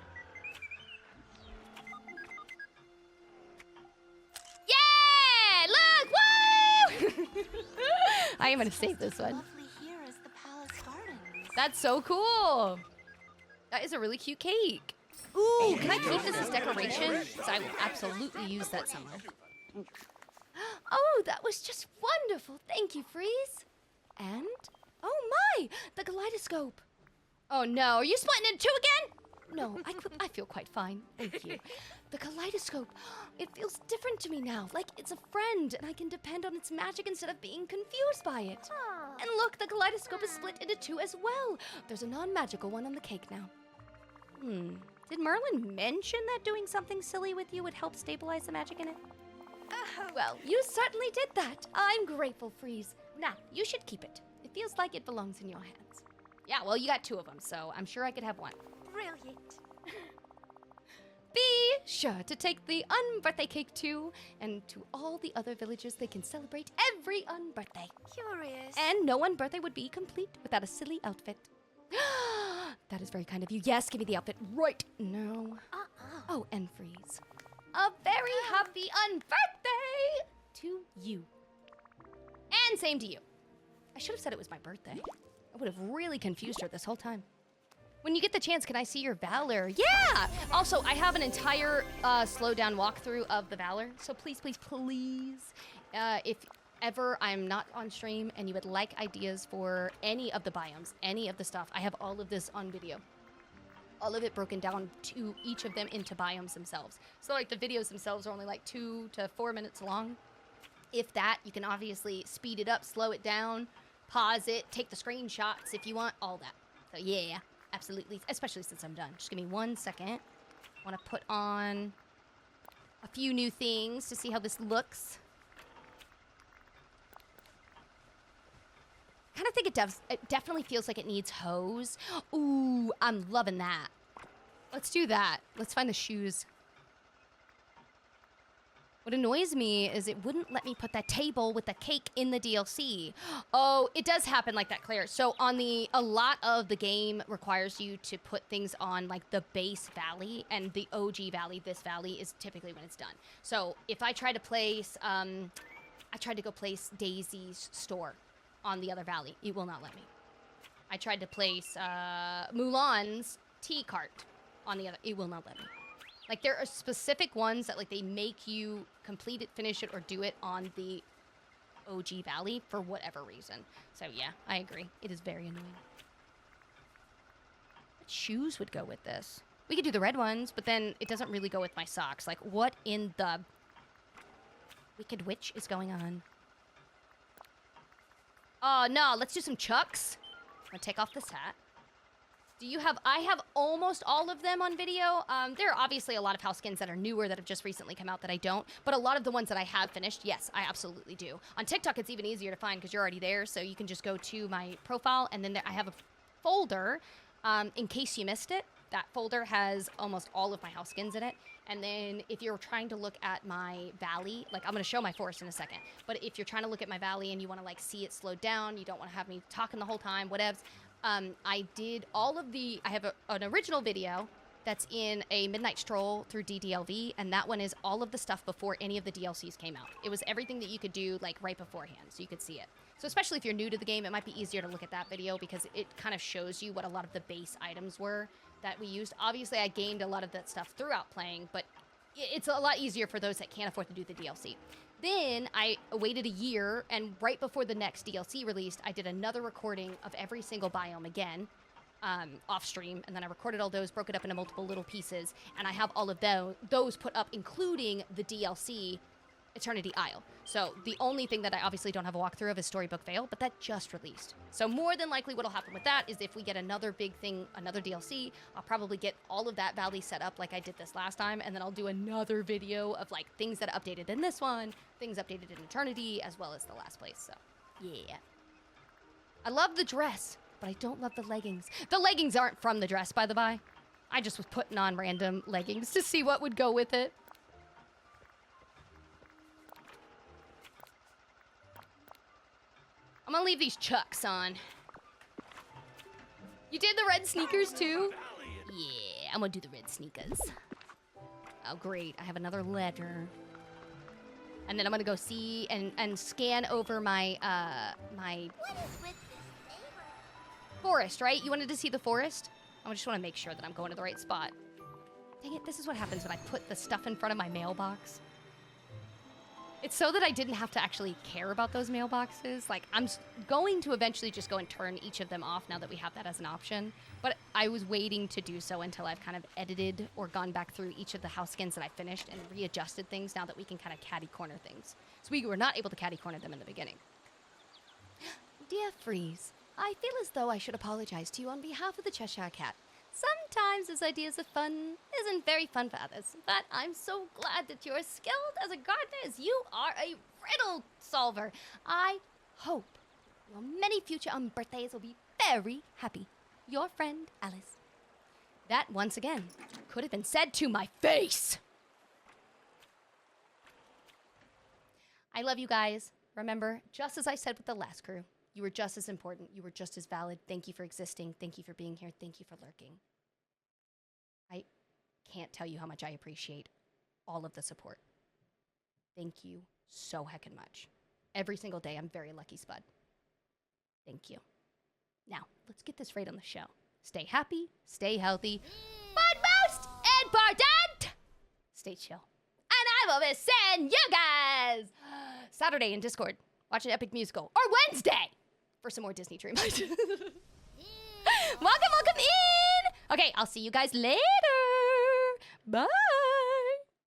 Yeah! Look! Woo! I am gonna save this one. Lovely here is the palace gardens. That's so cool. That is a really cute cake. Ooh, can I keep this as decoration? Because I will absolutely use that somewhere. Oh, that was just wonderful. Thank you, Freeze. And, oh my, the kaleidoscope. Oh no, are you splitting it in 2 again? No, I feel quite fine. Thank you. The kaleidoscope, it feels different to me now. Like it's a friend and I can depend on its magic instead of being confused by it. And look, the kaleidoscope is split into 2 as well. There's a non-magical one on the cake now. Did Merlin mention that doing something silly with you would help stabilize the magic in it? Well, you certainly did that. I'm grateful, Freeze. Now, you should keep it. It feels like it belongs in your hands. Yeah, well, you got 2 of them, so I'm sure I could have 1. Brilliant. Be sure to take the unbirthday cake too, and to all the other villagers they can celebrate every unbirthday. Curious. And no unbirthday would be complete without a silly outfit. That is very kind of you. Yes, give me the outfit right now. Oh, and Freeze. A very happy unbirthday to you. And same to you. I should have said it was my birthday. I would have really confused her this whole time. When you get the chance, can I see your Valor? Yeah! Also, I have an entire slow-down walkthrough of the Valor. So please, please, please, if ever I'm not on stream and you would like ideas for any of the biomes, any of the stuff, I have all of this on video. All of it broken down to each of them into biomes themselves. So like the videos themselves are only like 2 to 4 minutes long. If that, you can obviously speed it up, slow it down, pause it, take the screenshots if you want, all that. So yeah, absolutely, especially since I'm done. Just give me 1 second. I want to put on a few new things to see how this looks. I kind of think it definitely feels like it needs hose. Ooh, I'm loving that. Let's do that. Let's find the shoes. What annoys me is it wouldn't let me put that table with the cake in the DLC. Oh, it does happen like that, Claire. So on a lot of the game requires you to put things on like the base valley, and the OG valley, this valley, is typically when it's done. So if I try to place, I tried to go place Daisy's store on the other valley. It will not let me. I tried to place Mulan's tea cart on the other. It will not let me. Like, there are specific ones that, like, they make you complete it, finish it, or do it on the OG Valley for whatever reason. So, yeah, I agree. It is very annoying. What shoes would go with this? We could do the red ones, but then it doesn't really go with my socks. Like, what in the Wicked Witch is going on? Oh, no, let's do some Chucks. I'm gonna take off this hat. Do you have... I have almost all of them on video. There are obviously a lot of house skins that are newer that have just recently come out that I don't. But a lot of the ones that I have finished, yes, I absolutely do. On TikTok, it's even easier to find because you're already there. So you can just go to my profile, and then I have a folder in case you missed it. That folder has almost all of my house skins in it. And then if you're trying to look at my valley, like I'm going to show my forest in a second. But if you're trying to look at my valley and you want to like see it slowed down, you don't want to have me talking the whole time, whatevs. I did all of the, I have an original video that's in a midnight stroll through DDLV, and that one is all of the stuff before any of the DLCs came out. It was everything that you could do like right beforehand, so you could see it. So especially if you're new to the game, it might be easier to look at that video because it kind of shows you what a lot of the base items were that we used. Obviously, I gained a lot of that stuff throughout playing, but it's a lot easier for those that can't afford to do the DLC. Then I waited a year, and right before the next DLC released, I did another recording of every single biome again, off stream, and then I recorded all those, broke it up into multiple little pieces, and I have all of those put up, including the DLC Eternity Isle. So the only thing that I obviously don't have a walkthrough of is Storybook Vale, but that just released. So more than likely what'll happen with that is if we get another big thing, another DLC, I'll probably get all of that valley set up like I did this last time, and then I'll do another video of like things that are updated in this one, things updated in Eternity, as well as the last place, so yeah. I love the dress, but I don't love the leggings. The leggings aren't from the dress, by the by. I just was putting on random leggings to see what would go with it. I'm gonna leave these Chucks on. You did the red sneakers too? Yeah, I'm gonna do the red sneakers. Oh, great. I have another letter. And then I'm gonna go see and scan over my, my forest, right? You wanted to see the forest? I just want to make sure that I'm going to the right spot. Dang it, this is what happens when I put the stuff in front of my mailbox. It's so that I didn't have to actually care about those mailboxes. Like, I'm going to eventually just go and turn each of them off now that we have that as an option. But I was waiting to do so until I've kind of edited or gone back through each of the house skins that I finished and readjusted things now that we can kind of catty corner things. So we were not able to catty corner them in the beginning. Dear Freeze, I feel as though I should apologize to you on behalf of the Cheshire Cat. Sometimes this ideas of fun isn't very fun for others, but I'm so glad that you're as skilled as a gardener as you are a riddle solver. I hope your many future Unbirthdays will be very happy. Your friend, Alice. That, once again, could have been said to my face. I love you guys. Remember, just as I said with the last crew, you were just as important. You were just as valid. Thank you for existing. Thank you for being here. Thank you for lurking. I can't tell you how much I appreciate all of the support. Thank you so heckin' much. Every single day, I'm very lucky, Spud. Thank you. Now, let's get this right on the show. Stay happy, stay healthy, but most important, stay chill. And I will be seeing you guys Saturday in Discord. Watch an epic musical. Or Wednesday for some more Disney Dream. Welcome in. Okay, I'll see you guys later. Bye.